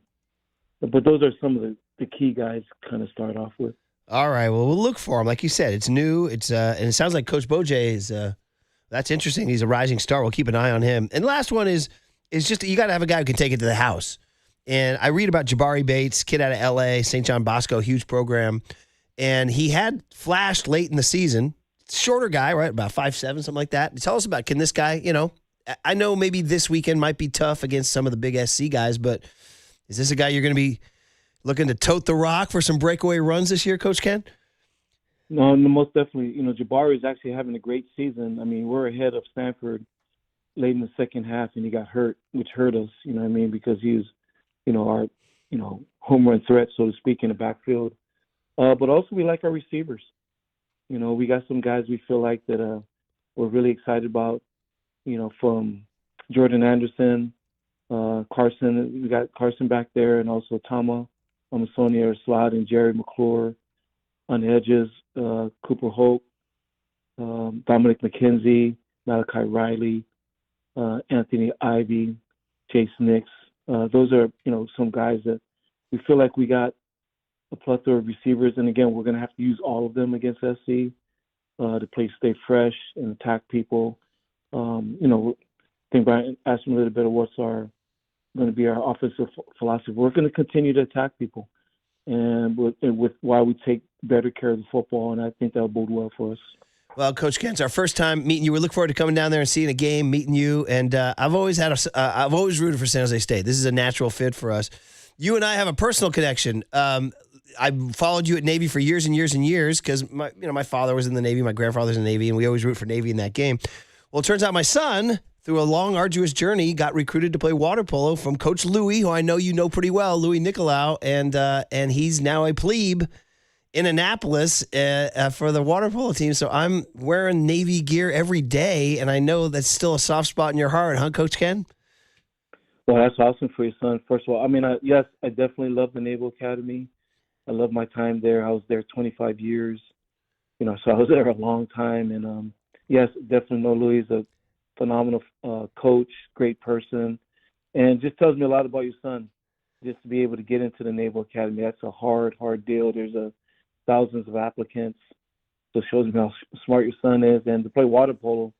But those are some of the key guys to kind of start off with. All right. Well, we'll look for him. Like you said, it's new. It's and it sounds like Coach Boj is that's interesting. He's a rising star. We'll keep an eye on him. And last one is just you got to have a guy who can take it to the house. And I read about Jabari Bates, kid out of L.A., St. John Bosco, huge program. And he had flashed late in the season. Shorter guy, right? About 5'7", something like that. Tell us about, can this guy, I know maybe this weekend might be tough against some of the big SC guys, but is this a guy you're going to be looking to tote the rock for some breakaway runs this year, Coach Ken? No, most definitely. Jabari is actually having a great season. I mean, we're ahead of Stanford late in the second half, and he got hurt, which hurt us, because he was, our, home run threat, so to speak, in the backfield. But also we like our receivers. We got some guys we feel like that we're really excited about, from Jordan Anderson, Carson. We got Carson back there, and also Tama Amasonia Slot and Jerry McClure on the edges, Cooper Hope, Dominic McKenzie, Malachi Riley, Anthony Ivy, Chase Nix. Those are, some guys that we feel like we got a plethora of receivers. And again, we're going to have to use all of them against SC to stay fresh and attack people. I think Brian asked me a little bit of what's going to be our offensive philosophy. We're going to continue to attack people and with while we take better care of the football. And I think that'll bode well for us. Well, Coach Ken, it's our first time meeting you. We look forward to coming down there and seeing a game, meeting you. And I've always rooted for San Jose State. This is a natural fit for us. You and I have a personal connection. I followed you at Navy for years and years and years because my father was in the Navy, my grandfather's in the Navy, and we always root for Navy in that game. Well, it turns out my son, through a long, arduous journey, got recruited to play water polo from Coach Louis, who I know you know pretty well, Louis Nicolau, and he's now a plebe in Annapolis for the water polo team. So I'm wearing Navy gear every day, and I know that's still a soft spot in your heart, huh, Coach Ken? Well, that's awesome for your son. First of all, yes, I definitely love the Naval Academy. I love my time there. I was there 25 years, so I was there a long time. And yes, definitely know Louis is a phenomenal coach, great person, and just tells me a lot about your son. Just to be able to get into the Naval Academy, that's a hard deal. There's thousands of applicants, so it shows me how smart your son is. And to play water polo,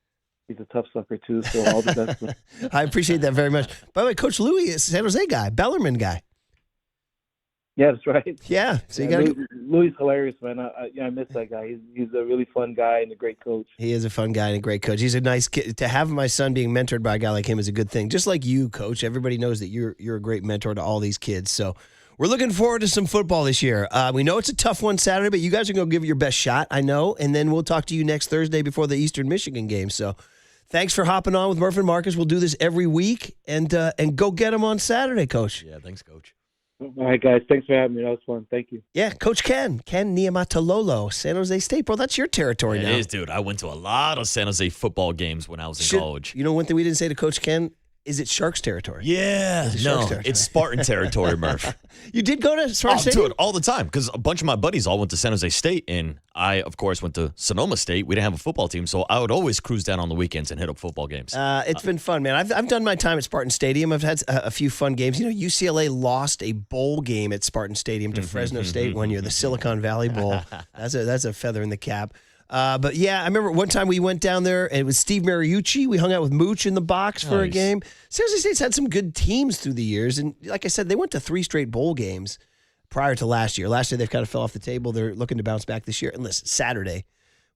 he's a tough sucker too. So all the best. I appreciate that very much. By the way, Coach Louis is a San Jose guy, Bellarmine guy. Yeah, that's right. Yeah, so you got Louis hilarious, man. I miss that guy. He's a really fun guy and a great coach. He is a fun guy and a great coach. He's a nice kid. To have my son being mentored by a guy like him is a good thing. Just like you, Coach. Everybody knows that you're a great mentor to all these kids. So we're looking forward to some football this year. We know it's a tough one Saturday, but you guys are going to give it your best shot, I know. And then we'll talk to you next Thursday before the Eastern Michigan game. So thanks for hopping on with Murph and Marcus. We'll do this every week and go get them on Saturday, Coach. Yeah, thanks, Coach. All right, guys. Thanks for having me. That was fun. Thank you. Yeah, Coach Ken Niumatalolo, San Jose State. Bro, that's your territory now. It is, dude. I went to a lot of San Jose football games when I was in college. You know one thing we didn't say to Coach Ken? Is it Sharks territory? Yeah. It's Spartan territory, Murph. You did go to Spartan State? Dude, all the time because a bunch of my buddies all went to San Jose State, and I, of course, went to Sonoma State. We didn't have a football team, so I would always cruise down on the weekends and hit up football games. It's been fun, man. I've done my time at Spartan Stadium. I've had a few fun games. UCLA lost a bowl game at Spartan Stadium to Fresno State one year, the Silicon Valley Bowl. That's a feather in the cap. But yeah, I remember one time we went down there and it was Steve Mariucci. We hung out with Mooch in the box for a game. San Jose State's had some good teams through the years. And like I said, they went to 3 straight bowl games prior to last year. Last year, they've kind of fell off the table. They're looking to bounce back this year. And listen, Saturday,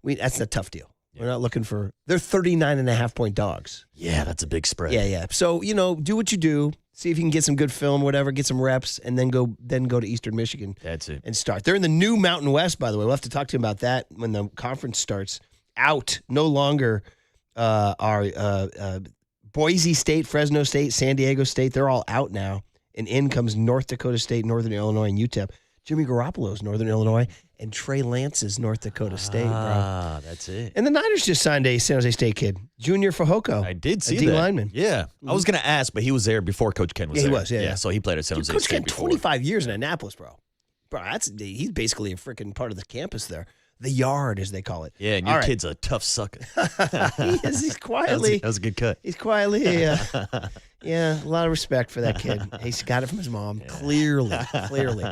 that's a tough deal. We're not looking for – they're 39.5-point dogs. Yeah, that's a big spread. Yeah. So, do what you do. See if you can get some good film, whatever, get some reps, and then go to Eastern Michigan. That's it. And start. They're in the new Mountain West, by the way. We'll have to talk to him about that when the conference starts. Out. No longer are Boise State, Fresno State, San Diego State. They're all out now. And in comes North Dakota State, Northern Illinois, and UTEP. Jimmy Garoppolo's Northern Illinois, and Trey Lance's North Dakota State, bro. Ah, that's it. And the Niners just signed a San Jose State kid, Junior Fajoko. I did see a D that. lineman. Yeah. I was going to ask, but he was there before Coach Ken was Yeah, there. he was, yeah. So he played at San Jose Coach State Ken, before. 25 years in Annapolis, bro. Bro, he's basically a freaking part of the campus there. The yard, as they call it. Yeah, and your kid's a tough sucker. He is. He's quietly. That was a good cut. He's quietly. Yeah, a lot of respect for that kid. He's got it from his mom. Yeah. Clearly.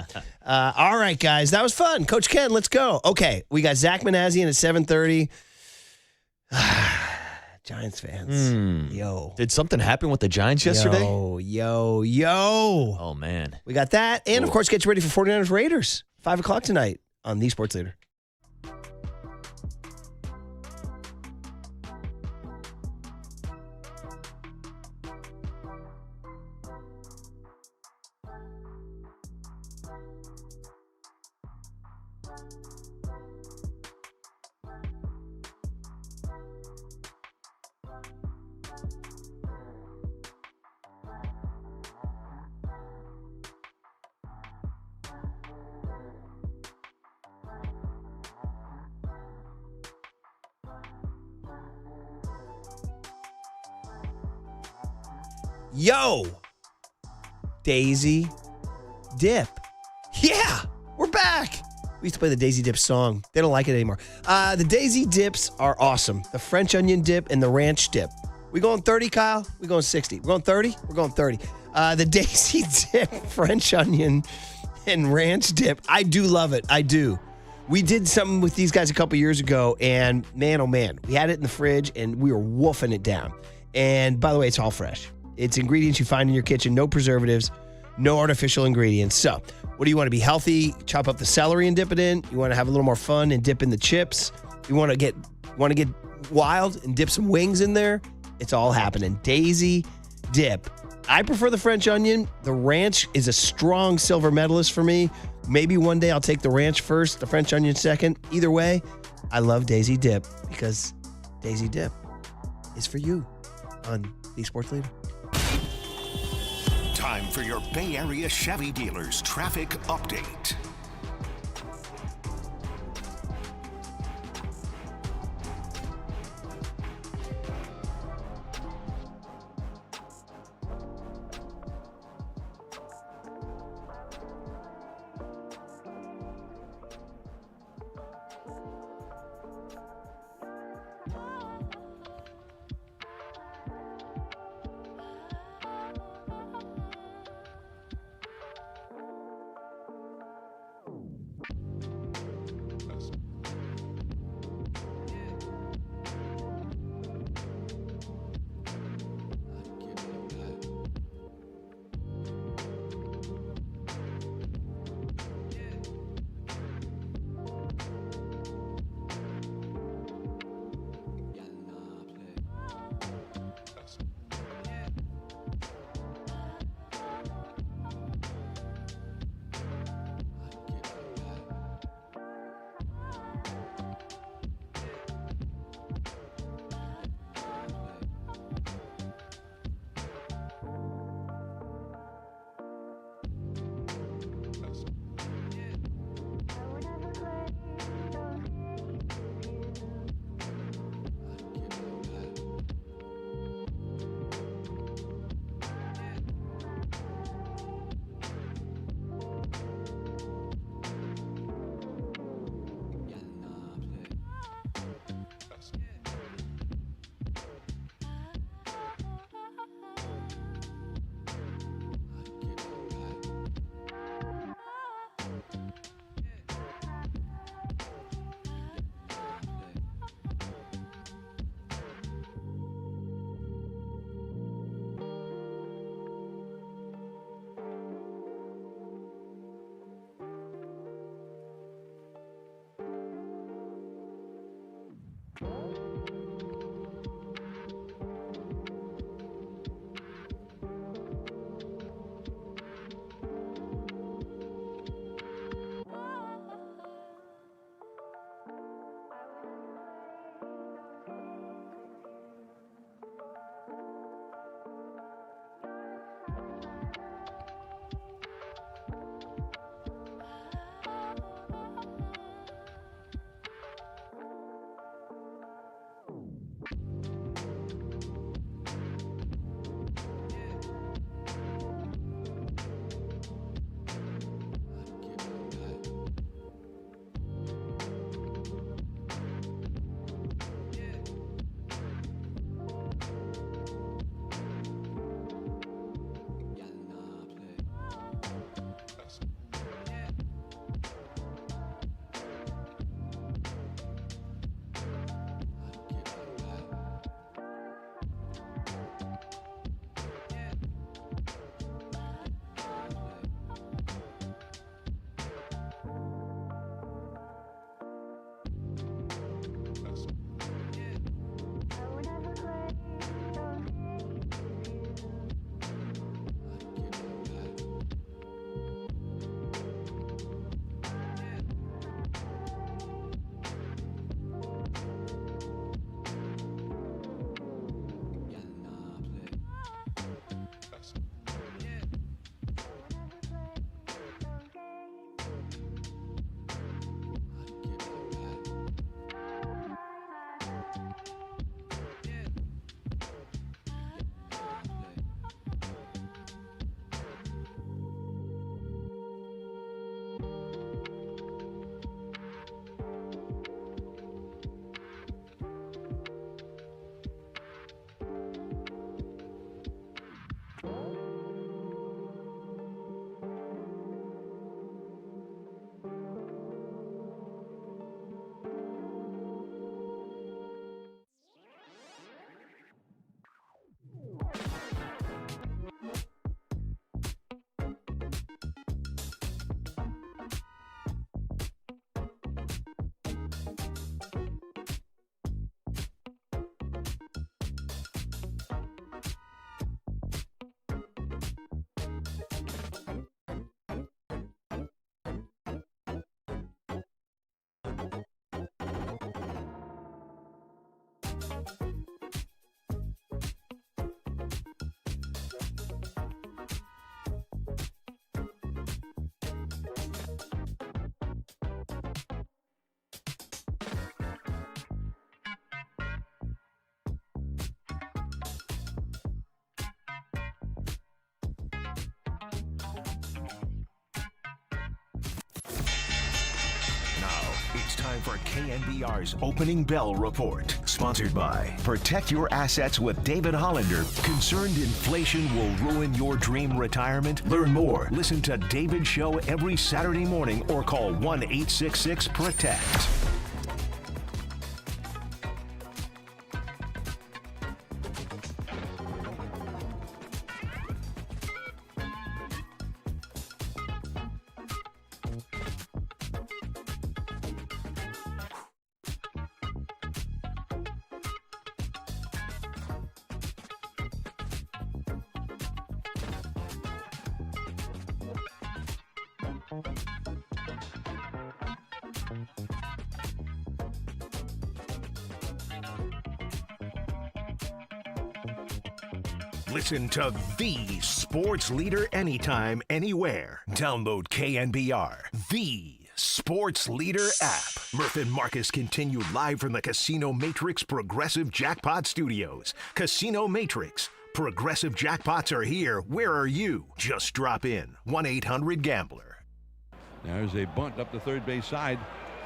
All right, guys, that was fun. Coach Ken, let's go. Okay, we got Zach Manassian at 7:30. Giants fans. Yo. Did something happen with the Giants yesterday? Yo. Oh, man. We got that. And, of course, get you ready for 49ers Raiders. 5 o'clock tonight on The Sports Leader. Yo, Daisy Dip. Yeah, we're back. We used to play the Daisy Dip song. They don't like it anymore. The Daisy Dips are awesome. The French onion dip and the ranch dip. We going 30, Kyle? We going 60? We're going 30? We're going 30. The Daisy Dip, French onion, and ranch dip. I do love it. I do. We did something with these guys a couple years ago, and man, oh man, we had it in the fridge, and we were wolfing it down. And by the way, it's all fresh. It's ingredients you find in your kitchen, no preservatives, no artificial ingredients. So, what do you want to be healthy? Chop up the celery and dip it in. You want to have a little more fun and dip in the chips. You want to get wild and dip some wings in there. It's all happening. Daisy Dip. I prefer the French onion. The ranch is a strong silver medalist for me. Maybe one day I'll take the ranch first, the French onion second. Either way, I love Daisy Dip because Daisy Dip is for you on The Sports Leader. Time for your Bay Area Chevy dealers traffic update. time for KNBR's Opening Bell Report. Sponsored by Protect Your Assets with David Hollander. Concerned inflation will ruin your dream retirement? Learn more. Listen to David's show every Saturday morning or call 1-866-PROTECT. Listen to the sports leader anytime, anywhere. Download KNBR, the sports leader app. Murph and Marcus continue live from the Casino Matrix Progressive Jackpot Studios. Casino Matrix. Progressive jackpots are here. Where are you? Just drop in. 1-800-GAMBLER. There's a bunt up the third base side.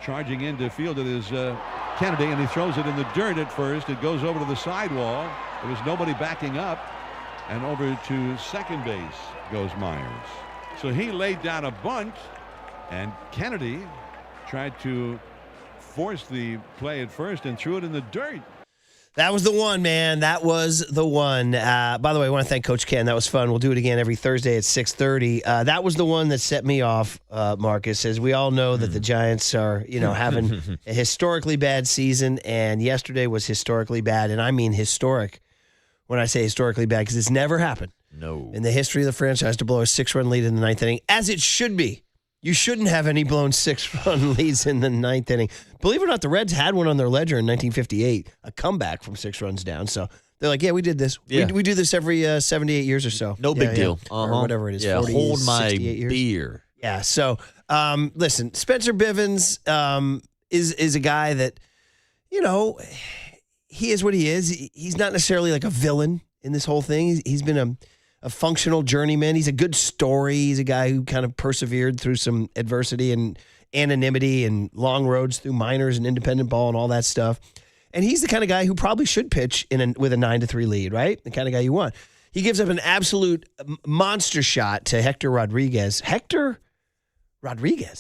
Charging into field it is Kennedy, and he throws it in the dirt at first. It goes over to the sidewall. There was nobody backing up. And over to second base goes Myers. So he laid down a bunt, and Kennedy tried to force the play at first and threw it in the dirt. That was the one, man. That was the one. By the way, I want to thank Coach Ken. That was fun. We'll do it again every Thursday at 6:30. That was the one that set me off, Marcus, as we all know that the Giants are, having a historically bad season, and yesterday was historically bad, and I mean historic. When I say historically bad, because it's never happened in the history of the franchise to blow a 6-run lead in the ninth inning, as it should be. You shouldn't have any blown 6-run leads in the ninth inning. Believe it or not, the Reds had one on their ledger in 1958, a comeback from 6 runs down. So they're like, yeah, we did this. Yeah. We do this every 78 years or so. No big deal. Or whatever it is. Yeah, 40, hold my 68 years. beer. Yeah, so listen, Spencer Bivens is a guy that, he is what he is. He's not necessarily like a villain in this whole thing. He's been a functional journeyman. He's a good story. He's a guy who kind of persevered through some adversity and anonymity and long roads through minors and independent ball and all that stuff. And he's the kind of guy who probably should pitch with a 9-3 lead, right? The kind of guy you want. He gives up an absolute monster shot to Hector Rodriguez. Hector Rodriguez.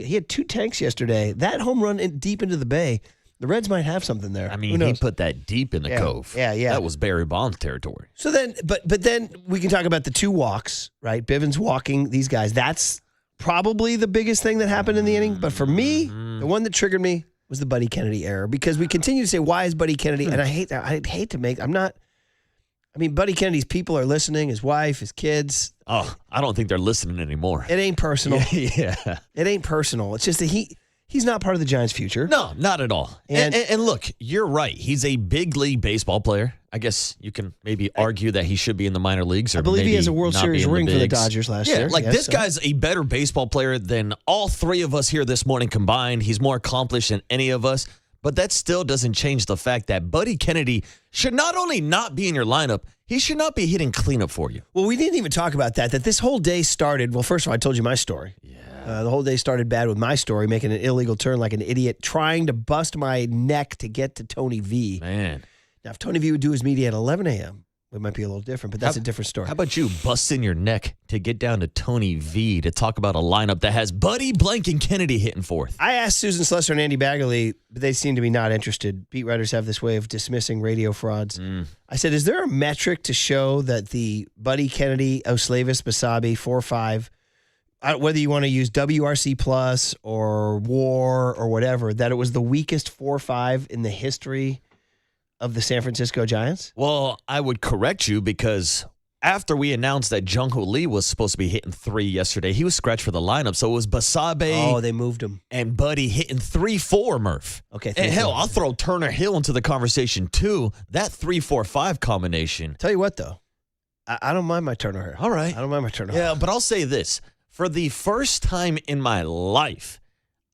He had 2 tanks yesterday. That home run deep into the bay. The Reds might have something there. I mean, he put that deep in the cove. Yeah. That was Barry Bonds territory. So then, but then we can talk about the 2 walks, right? Bivens walking these guys. That's probably the biggest thing that happened in the inning. But for me, the one that triggered me was the Buddy Kennedy error, because we continue to say, why is Buddy Kennedy? And I'd hate to make, Buddy Kennedy's people are listening, his wife, his kids. Oh, I don't think they're listening anymore. It ain't personal. Yeah. It ain't personal. It's just that he's not part of the Giants' future. No, not at all. And look, you're right. He's a big league baseball player. I guess you can maybe argue that he should be in the minor leagues. Or I believe maybe he has a World not Series be in ring the for the bigs. Dodgers last year. Yeah, this guy's a better baseball player than all 3 of us here this morning combined. He's more accomplished than any of us. But that still doesn't change the fact that Buddy Kennedy should not only not be in your lineup, he should not be hitting cleanup for you. Well, we didn't even talk about that this whole day started. Well, first of all, I told you my story. Yeah. The whole day started bad with my story, making an illegal turn like an idiot, trying to bust my neck to get to Tony V. Man. Now, if Tony V would do his media at 11 a.m., it might be a little different, but that's a different story. How about you busting your neck to get down to Tony V to talk about a lineup that has Buddy, Blank, and Kennedy hitting fourth? I asked Susan Slessor and Andy Baggerly, but they seem to be not interested. Beat writers have this way of dismissing radio frauds. I said, is there a metric to show that the Buddy, Kennedy, O'Slavis, Basabe, 4-5, whether you want to use WRC Plus or WAR or whatever, that it was the weakest 4-5 in the history of the San Francisco Giants? Well, I would correct you, because after we announced that Jung-Ho Lee was supposed to be hitting 3 yesterday, he was scratched for the lineup. So it was Basabe. Oh, they moved him. And Buddy hitting 3-4, Murph. Okay. And hell, I'll throw Turner Hill into the conversation too. That 3-4-5 combination. Tell you what, though, I don't mind my Turner Hill. All right. I don't mind my Turner Hill. Yeah, but I'll say this. For the first time in my life,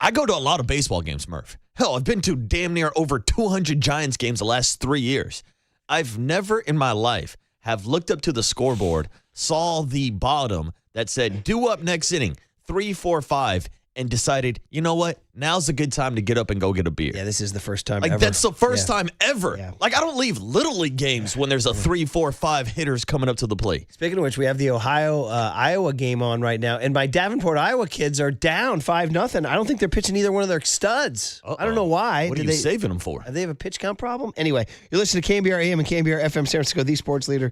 I go to a lot of baseball games, Murph. Hell, I've been to damn near over 200 Giants games the last 3 years. I've never in my life have looked up to the scoreboard, saw the bottom that said, due up next inning, 3-4-5, and decided, you know what? Now's a good time to get up and go get a beer. Yeah, this is the first time Like, ever. that's the first time ever. Yeah. Like, I don't leave Little League games when there's a 3, 4, 5 hitters coming up to the plate. Speaking of which, we have the Ohio-Iowa game on right now, and my Davenport, Iowa kids are down 5-0. I don't think they're pitching either one of their studs. I don't know why. What are you saving them for? Do they have a pitch count problem? Anyway, you're listening to KNBR AM and KNBR FM San Francisco, the sports leader,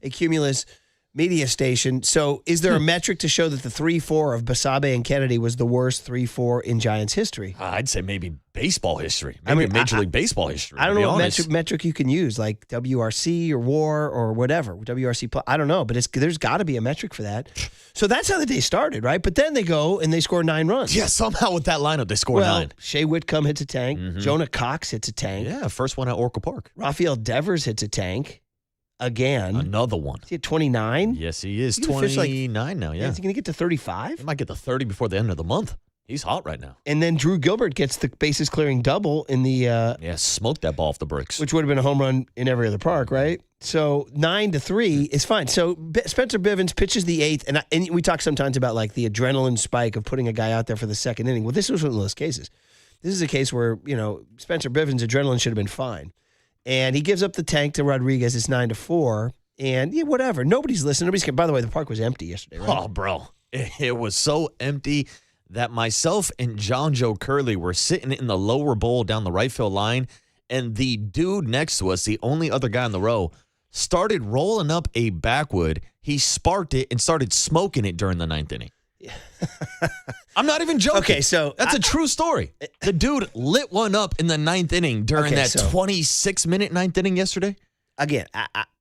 a Cumulus media station. So is there a metric to show that the 3-4 of Basabe and Kennedy was the worst 3-4 in Giants history? I'd say maybe baseball history. Maybe Major League Baseball history. I don't know what metric you can use, like WRC or WAR or whatever. WRC plus. I don't know, but there's got to be a metric for that. So that's how the day started, right? But then they go and they score 9 runs. Yeah, somehow with that lineup, they score 9. Shea Whitcomb hits a tank. Jonah Cox hits a tank. Yeah, first one at Oracle Park. Rafael Devers hits a tank. Again. Another one. Is he at 29? Yes, he is. He's gonna finish 29 now, yeah. Is he going to get to 35? He might get to 30 before the end of the month. He's hot right now. And then Drew Gilbert gets the bases clearing double in the yeah, smoked that ball off the bricks. which would have been a home run in every other park, right? So 9-3 is fine. So Spencer Bivens pitches the 8th, and we talk sometimes about like the adrenaline spike of putting a guy out there for the second inning. Well, this was one of those cases. This is a case where, Spencer Bivens' adrenaline should have been fine. And he gives up the tank to Rodriguez. It's 9-4. And yeah, whatever. Nobody's listening. By the way, the park was empty yesterday, right? Oh, bro. It was so empty that myself and John Joe Curley were sitting in the lower bowl down the right field line, and the dude next to us, the only other guy in the row, started rolling up a backwood. He sparked it and started smoking it during the 9th inning. I'm not even joking. Okay, so that's a true story. The dude lit one up in the 9th inning during that 26-minute 9th inning yesterday. Again,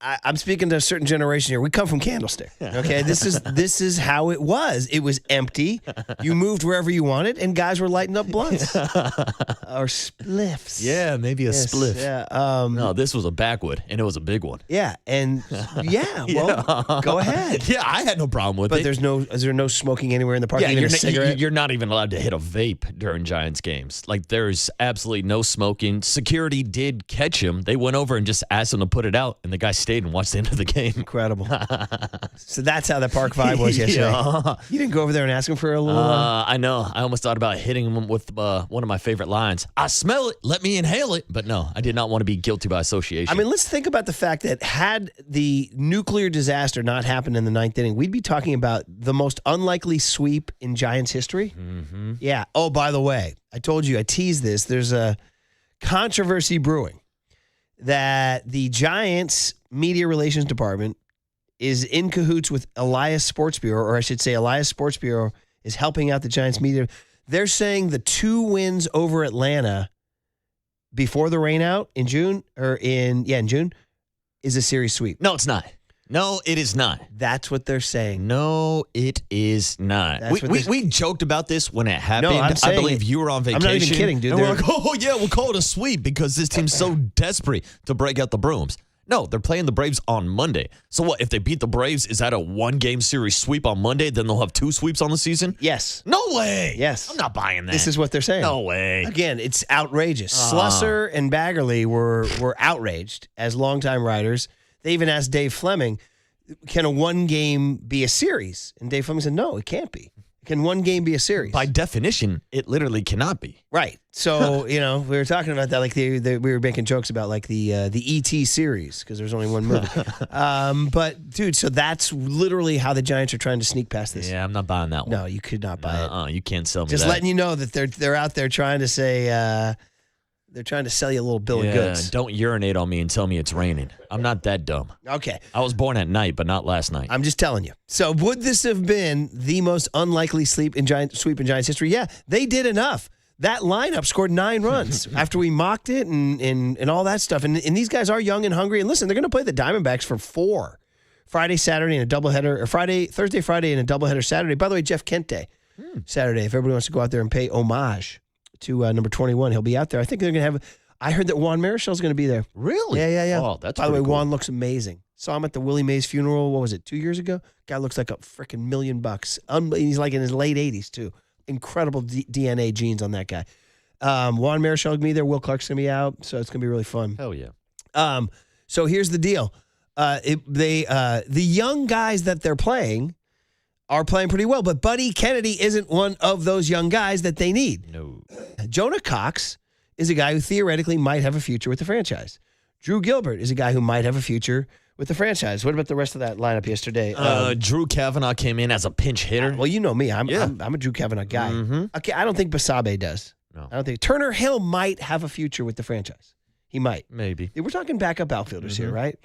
I'm speaking to a certain generation here. We come from Candlestick. Okay, this is how it was. It was empty. You moved wherever you wanted, and guys were lighting up blunts or spliffs. Yeah, maybe a spliff. Yeah. No, this was a backwood, and it was a big one. Yeah, and well, go ahead. Yeah, I had no problem with it. But is there no smoking anywhere in the park? Yeah, even a cigarette? you're not even allowed to hit a vape during Giants games. Like, there's absolutely no smoking. Security did catch him. They went over and just asked him to put it out, and the guy stayed and watched the end of the game. Incredible. So that's how the park vibe was yesterday. Yeah. You didn't go over there and ask him for a little... I know. I almost thought about hitting him with one of my favorite lines. I smell it. Let me inhale it. But no, I did not want to be guilty by association. I mean, let's think about the fact that had the nuclear disaster not happened in the 9th inning, we'd be talking about the most unlikely sweep in Giants history. Mm-hmm. Yeah. Oh, by the way, I told you, I teased this. There's a controversy brewing that the Giants media relations department is in cahoots with Elias Sports Bureau, or I should say Elias Sports Bureau is helping out the Giants media. They're saying the 2 wins over Atlanta before the rain out in June, in June, is a series sweep. No, it's not. No, it is not. That's what they're saying. No, it is not. We joked about this when it happened. No, I'm saying I believe you were on vacation. I'm not even kidding, dude. And we're like, oh, yeah, we'll call it a sweep because this team's so desperate to break out the brooms. No, they're playing the Braves on Monday. So what, if they beat the Braves, is that a 1-game series sweep on Monday? Then they'll have 2 sweeps on the season? Yes. No way. Yes. I'm not buying that. This is what they're saying. No way. Again, it's outrageous. Slusser and Baggerly were outraged as longtime writers. They even asked Dave Fleming, can a 1-game be a series? And Dave Fleming said, no, it can't be. Can 1 game be a series? By definition, it literally cannot be. Right. So, we were talking about that, like we were making jokes about like the E.T. series because there's only 1 movie. But, dude, so that's literally how the Giants are trying to sneak past this. Yeah, I'm not buying that one. No, you could not buy it. You can't sell me Just that. letting you know that they're out there trying to say they're trying to sell you a little bill of goods. Don't urinate on me and tell me it's raining. I'm not that dumb. Okay. I was born at night, but not last night. I'm just telling you. So would this have been the most unlikely sweep in Giants history? Yeah, they did enough. That lineup scored 9 runs after we mocked it and all that stuff. And these guys are young and hungry. And listen, they're going to play the Diamondbacks for 4. Friday, Saturday, and a doubleheader. Or Thursday, Friday, and a doubleheader Saturday. By the way, Jeff Kent Day Saturday. If everybody wants to go out there and pay homage to number 21, he'll be out there. I think they're going to have... I heard that Juan Marichal going to be there. Really? Yeah. Oh, that's By the way, cool. Juan looks amazing. Saw him at the Willie Mays funeral. What was it, 2 years ago? Guy looks like a freaking $1 million. He's like in his late 80s, too. Incredible DNA genes on that guy. Juan Marichal going to be there. Will Clark's going to be out, so it's going to be really fun. Hell yeah. So here's the deal. The young guys that they're playing are playing pretty well. But Buddy Kennedy isn't one of those young guys that they need. No. Jonah Cox is a guy who theoretically might have a future with the franchise. Drew Gilbert is a guy who might have a future with the franchise. What about the rest of that lineup yesterday? Drew Kavanaugh came in as a pinch hitter. Well, you know me. I'm a Drew Kavanaugh guy. Mm-hmm. Okay, I don't think Basabe does. No. I don't think Turner Hill might have a future with the franchise. He might. Maybe. We're talking backup outfielders here, right?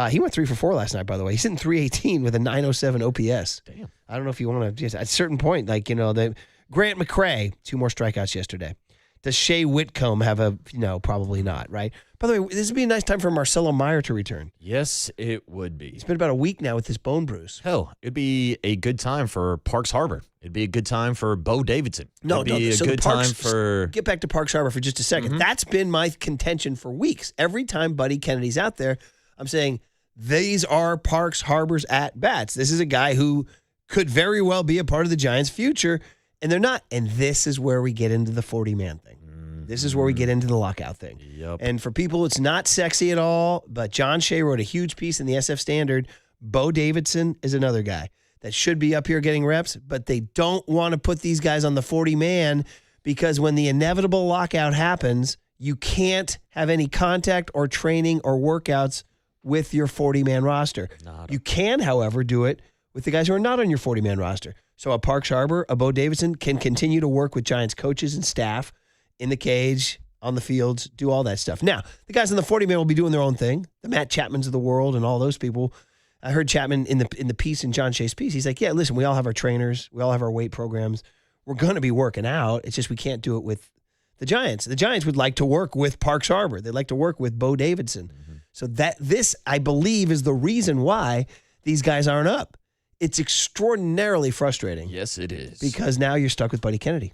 He went 3 for 4 last night, by the way. He's hitting .318 with a .907 OPS. Damn. I don't know if you want to, at a certain point, Grant McCray, 2 more strikeouts yesterday. Does Shea Whitcomb have probably not, right? By the way, this would be a nice time for Marcelo Meyer to return. Yes, it would be. It's been about a week now with this bone bruise. Hell, it'd be a good time for Parks Harbor. It'd be a good time for Bo Davidson. It'd be a good time for... Get back to Parks Harbor for just a second. That's been my contention for weeks. Every time Buddy Kennedy's out there, I'm saying these are Parks Harbor's at-bats. This is a guy who could very well be a part of the Giants' future, and they're not. And this is where we get into the 40-man thing. This is where we get into the lockout thing. Yep. And for people, it's not sexy at all, but John Shea wrote a huge piece in the SF Standard. Bo Davidson is another guy that should be up here getting reps, but they don't want to put these guys on the 40-man because when the inevitable lockout happens, you can't have any contact or training or workouts with your 40-man roster. You can, however, do it with the guys who are not on your 40-man roster. So a Parks Harbor, a Bo Davidson can continue to work with Giants coaches and staff in the cage, on the fields, do all that stuff. Now, the guys on the 40-man will be doing their own thing. The Matt Chapmans of the world and all those people. I heard Chapman in the piece, in John Shea's piece, he's like, yeah, listen, we all have our trainers. We all have our weight programs. We're going to be working out. It's just we can't do it with the Giants. The Giants would like to work with Parks Harbor. They'd like to work with Bo Davidson. So this, I believe, is the reason why these guys aren't up. It's extraordinarily frustrating. Yes, it is. Because now you're stuck with Buddy Kennedy.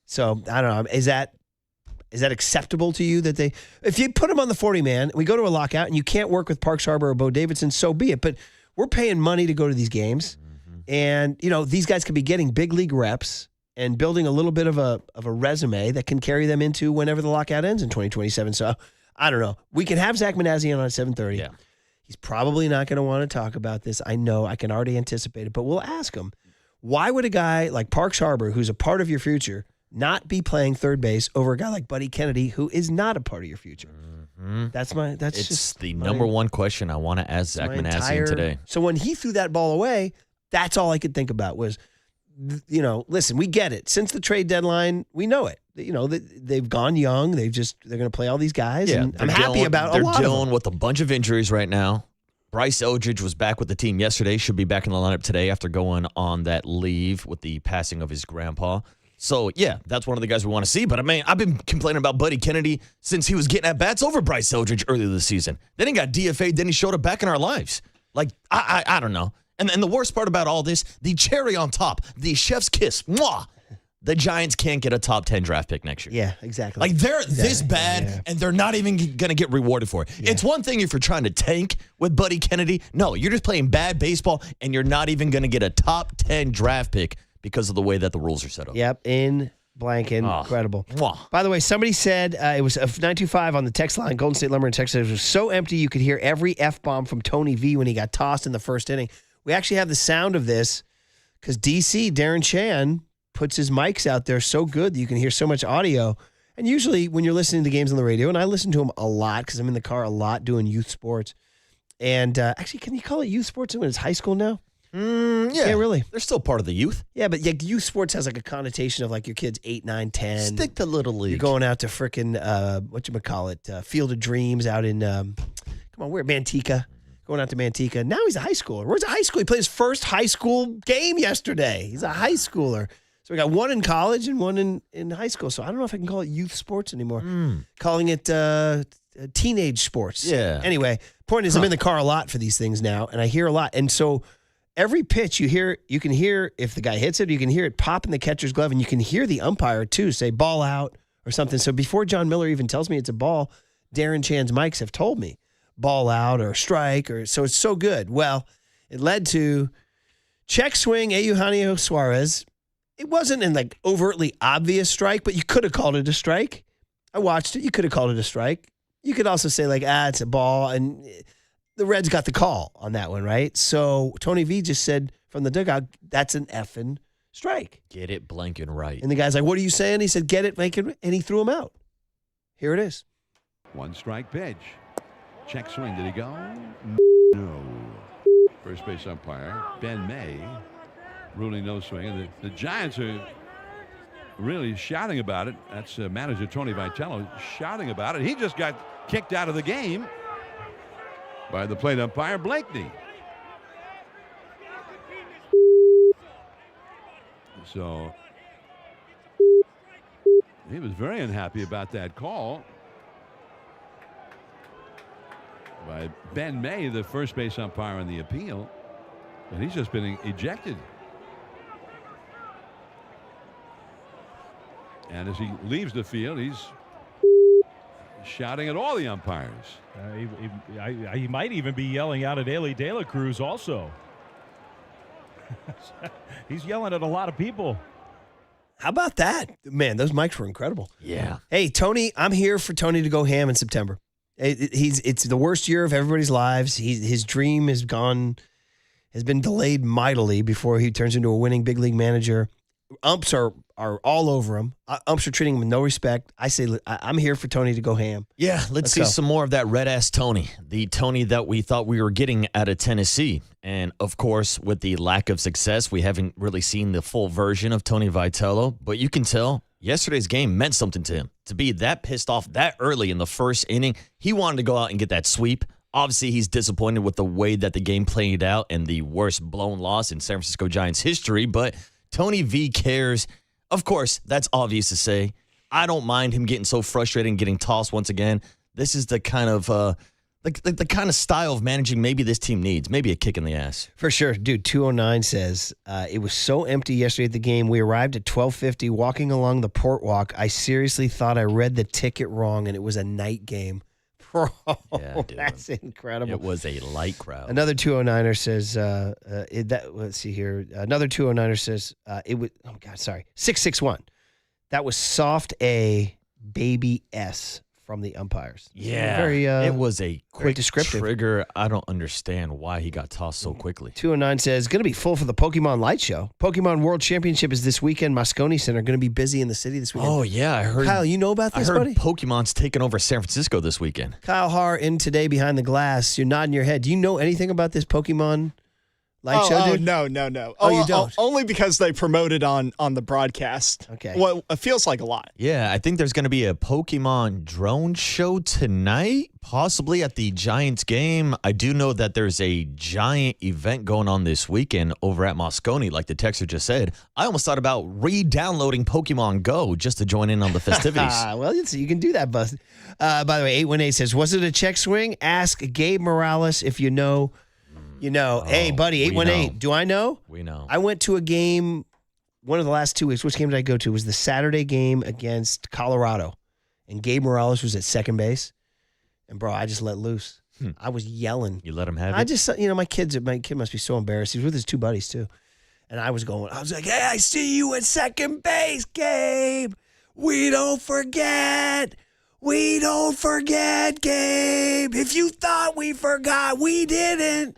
So, I don't know. Is that acceptable to you that if you put him on the 40-man, we go to a lockout and you can't work with Parks Harbor or Bo Davidson, so be it. But we're paying money to go to these games. And, these guys could be getting big league reps and building a little bit of a resume that can carry them into whenever the lockout ends in 2027. So, I don't know. We can have Zach Manassian on at 7:30. Yeah. He's probably not going to want to talk about this. I know. I can already anticipate it. But we'll ask him, why would a guy like Parks Harbor, who's a part of your future, not be playing third base over a guy like Buddy Kennedy, who is not a part of your future? It's the number one question I want to ask Zach Manassian today. So when he threw that ball away, that's all I could think about was, listen, we get it. Since the trade deadline, we know it. They've gone young. They're going to play all these guys. Yeah, and I'm happy about a lot of them. They're dealing with a bunch of injuries right now. Bryce Eldridge was back with the team yesterday. Should be back in the lineup today after going on that leave with the passing of his grandpa. So, yeah, that's one of the guys we want to see. But, I've been complaining about Buddy Kennedy since he was getting at-bats over Bryce Eldridge earlier this season. Then he got DFA'd. Then he showed up back in our lives. Like, I don't know. And the worst part about all this, the cherry on top, the chef's kiss, mwah, the Giants can't get a top 10 draft pick next year. Yeah, exactly. Like, they're this bad, and they're not even going to get rewarded for it. Yeah. It's one thing if you're trying to tank with Buddy Kennedy. No, you're just playing bad baseball, and you're not even going to get a top 10 draft pick because of the way that the rules are set up. Yep, incredible. By the way, somebody said it was 925 on the text line, Golden State Lumber in Texas. It was so empty you could hear every F-bomb from Tony V when he got tossed in the first inning. We actually have the sound of this because DC, Darren Chan, puts his mics out there so good that you can hear so much audio. And usually when you're listening to games on the radio, and I listen to them a lot because I'm in the car a lot doing youth sports. And actually, can you call it youth sports when it's high school now? Yeah, really. They're still part of the youth. Yeah, but youth sports has like a connotation of like your kids 8, 9, 10. Stick to Little League. You're going out to frickin' Field of Dreams out in Manteca. Going out to Manteca. Now he's a high schooler. Where's a high school? He played his first high school game yesterday. He's a high schooler. So we got one in college and one in high school. So I don't know if I can call it youth sports anymore. Calling it teenage sports. Yeah. Anyway, point is I'm in the car a lot for these things now, and I hear a lot. And so every pitch you can hear if the guy hits it, you can hear it pop in the catcher's glove, and you can hear the umpire too say ball out or something. So before John Miller even tells me it's a ball, Darren Chan's mics have told me ball out or strike, so it's so good. Well, it led to check swing Eugenio Suarez. It wasn't an like overtly obvious strike, but you could have called it a strike. I watched it. You could have called it a strike. You could also say like, it's a ball, and the Reds got the call on that one, right? So Tony V just said, from the dugout, that's an effing strike. Get it blank and right. And the guy's like, what are you saying? He said, get it, make it, and he threw him out. Here it is. 1 strike pitch. Check swing. Did he go? No. First base umpire, Ben May, ruling no swing. And the Giants are really shouting about it. That's manager Tony Vitello shouting about it. He just got kicked out of the game by the plate umpire, Blakeney. So he was very unhappy about that call by Ben May, the first base umpire in the appeal. And he's just been ejected. And as he leaves the field, he's shouting at all the umpires. He might even be yelling out at Eli De La Cruz also. He's yelling at a lot of people. How about that? Man, those mics were incredible. Yeah. Hey, Tony, I'm here for Tony to go ham in September. It's the worst year of everybody's lives. His dream has been delayed mightily before he turns into a winning big league manager. Umps are all over him. Umps are treating him with no respect. I say I'm here for Tony to go ham. Yeah, let's see some more of that red-ass Tony, the Tony that we thought we were getting out of Tennessee. And, of course, with the lack of success, we haven't really seen the full version of Tony Vitello. But you can tell yesterday's game meant something to him. To be that pissed off that early in the first inning, he wanted to go out and get that sweep. Obviously, he's disappointed with the way that the game played out and the worst blown loss in San Francisco Giants history. But Tony V cares. Of course, that's obvious to say. I don't mind him getting so frustrated and getting tossed once again. This is the kind of the kind of style of managing maybe this team needs. Maybe a kick in the ass. For sure. Dude, 209 says, it was so empty yesterday at the game. We arrived at 12:50 walking along the port walk. I seriously thought I read the ticket wrong and it was a night game. Bro, Yeah, dude. that's incredible. It was a light crowd. Another 209er says, let's see here. Another 209er says, it was, 661. That was soft A, baby S from the umpires. Yeah, Very, it was a quick descriptive trigger. I don't understand why he got tossed so quickly. 209 says, going to be full for the Pokemon Light Show. Pokemon World Championship is this weekend. Moscone Center going to be busy in the city this weekend. Oh, yeah, I heard. Kyle, you know about this, I heard buddy? Pokemon's taking over San Francisco this weekend. Kyle Haar in Today Behind the Glass. You're nodding your head. Do you know anything about this Pokemon Light Show, dude? No. Oh, you don't? Only because they promote it on the broadcast. Okay. Well, it feels like a lot. Yeah, I think there's going to be a Pokemon drone show tonight, possibly at the Giants game. I do know that there's a giant event going on this weekend over at Moscone, like the texter just said. I almost thought about re-downloading Pokemon Go just to join in on the festivities. Well, you can do that, Buzz. By the way, 818 says, was it a check swing? Ask Gabe Morales if you know. You know. Hey, buddy, 818. Do I know? We know. I went to a game one of the last 2 weeks. Which game did I go to? It was the Saturday game against Colorado. And Gabe Morales was at second base. And, bro, I just let loose. I was yelling. You let him have it? I just, my kid must be so embarrassed. He was with his 2 buddies, too. And I was like, hey, I see you at second base, Gabe. We don't forget. We don't forget, Gabe. If you thought we forgot, we didn't.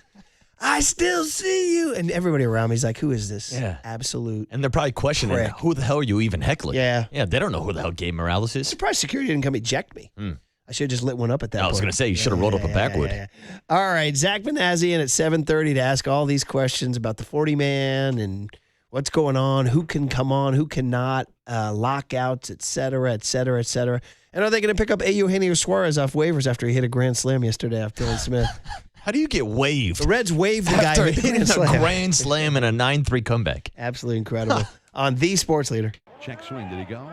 I still see you. And everybody around me is like, who is this? Yeah. Absolute. And they're probably questioning, prick. who the hell are you even heckling? Yeah. Yeah, they don't know who the hell Gabe Morales is. Surprised security didn't come eject me. I should have just lit one up at that point. I was going to say, you should have rolled up a backwood. Yeah. All right, Zach Manazian at 7:30 to ask all these questions about the 40-man and what's going on, who can come on, who cannot, lockouts, et cetera, et cetera, et cetera. And are they going to pick up Eugenio Suarez off waivers after he hit a grand slam yesterday off Dylan Smith? How do you get waived? The Reds waived the guy after who hit hitting a a slam. grand slam and a 9-3 comeback? Absolutely incredible. On the Sports Leader. Check swing. Did he go?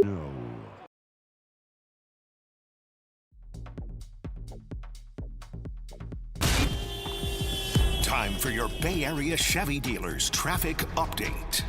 No. Time for your Bay Area Chevy dealers traffic update.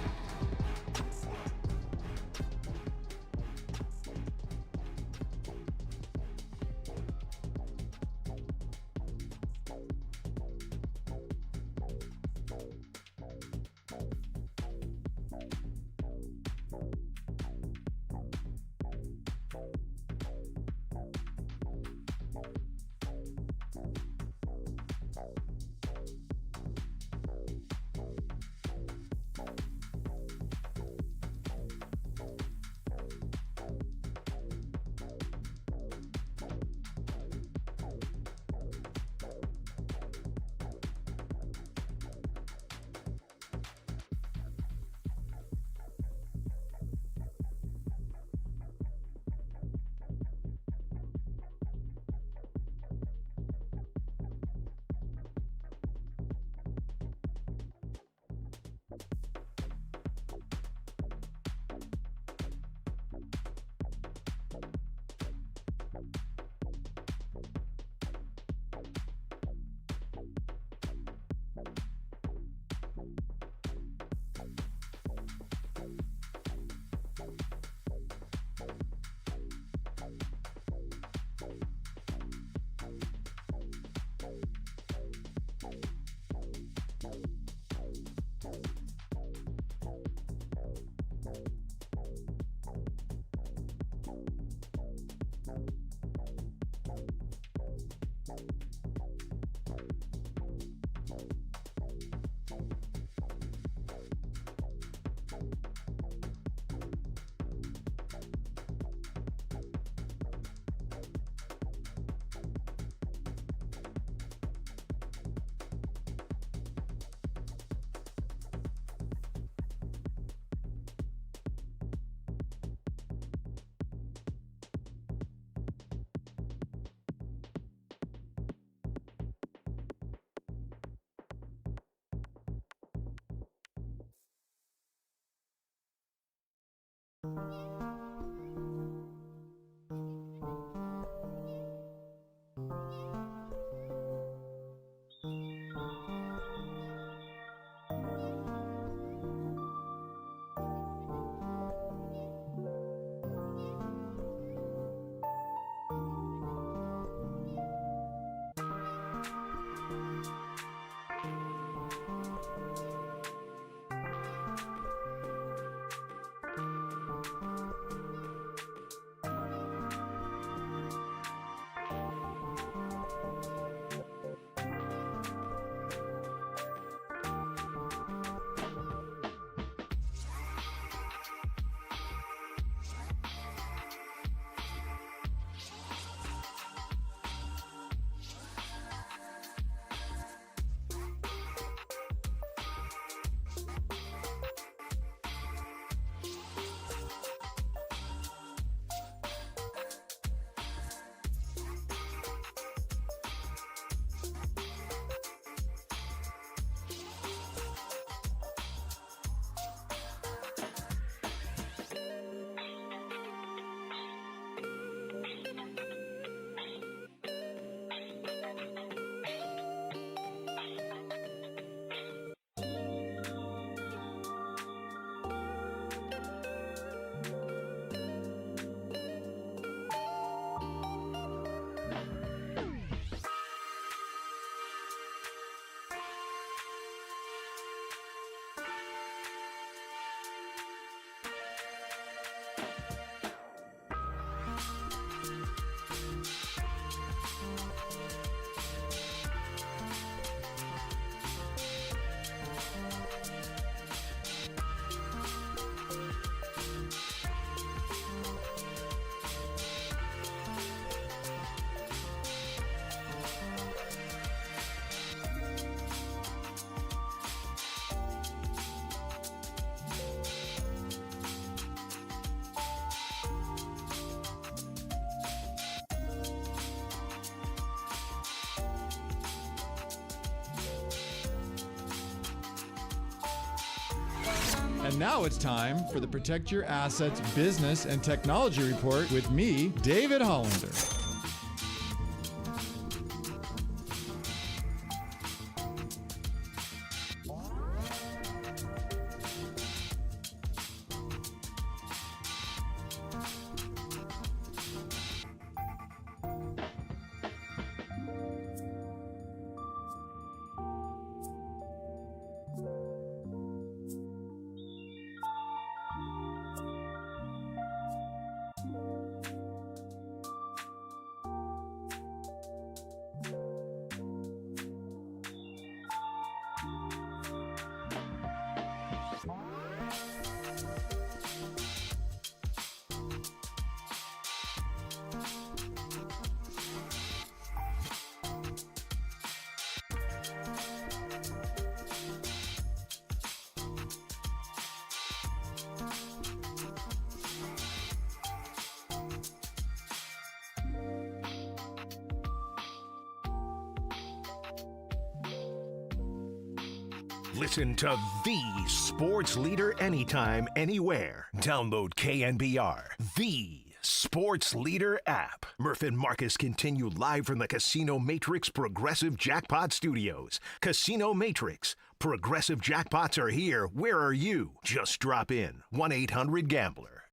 And now it's time for the Protect Your Assets Business and Technology Report with me, David Hollander. Listen to the sports leader anytime, anywhere. Download KNBR, the sports leader app. Murph and Marcus continue live from the Casino Matrix Progressive Jackpot Studios. Casino Matrix. Progressive jackpots are here. Where are you? Just drop in. 1-800-GAMBLER.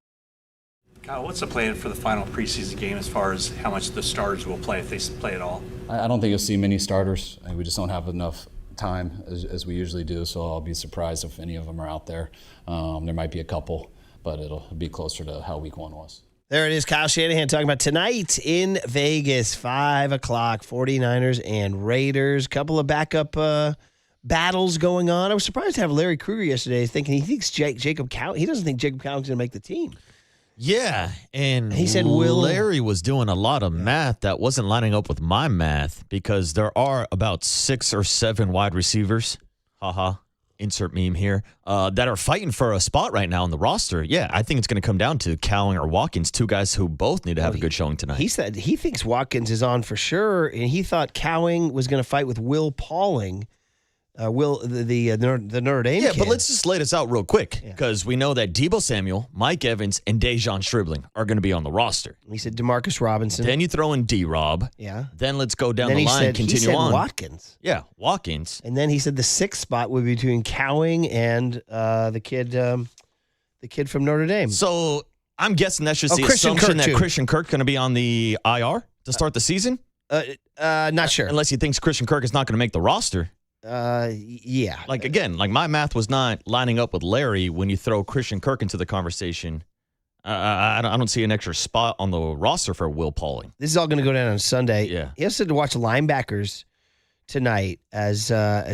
Kyle, what's the plan for the final preseason game as far as how much the starters will play if they play at all? I don't think you'll see many starters. We just don't have enough time as we usually do, so I'll be surprised if any of them are out there. There might be a couple, but it'll be closer to how week one was. There it is, Kyle Shanahan talking about tonight in Vegas, 5 o'clock, 49ers and Raiders. Couple of backup battles going on. I was surprised to have Larry Krueger yesterday thinking he thinks Jacob Cowing, he doesn't think Jacob Cowing's going to make the team. Yeah, and he said Larry was doing a lot of math that wasn't lining up with my math because there are about 6 or 7 wide receivers, insert meme here, that are fighting for a spot right now on the roster. Yeah, I think it's going to come down to Cowing or Watkins, 2 guys who both need to have a good showing tonight. He said he thinks Watkins is on for sure, and he thought Cowing was going to fight with Will Pauling the Notre Dame Yeah, kid. but let's just lay this out real quick because we know that Deebo Samuel, Mike Evans, and Dejon Stribling are going to be on the roster. He said DeMarcus Robinson. Then you throw in D-Rob. Yeah. Then let's go down then the line, he continue said on. Watkins. Yeah, Watkins. And then he said the 6th spot would be between Cowing and the kid from Notre Dame. So I'm guessing that's just the Christian assumption Kirk, that too. Christian Kirk going to be on the IR to start the season? Not sure. Unless he thinks Christian Kirk is not going to make the roster. Yeah. Like, again, like my math was not lining up with Larry when you throw Christian Kirk into the conversation. I don't see an extra spot on the roster for Will Pauling. This is all going to go down on Sunday. Yeah. He has to watch linebackers tonight as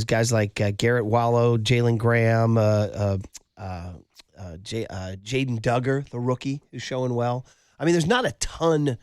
guys like Garrett Wallow, Jalen Graham, Jaden Duggar, the rookie, who's showing well. I mean, there's not a ton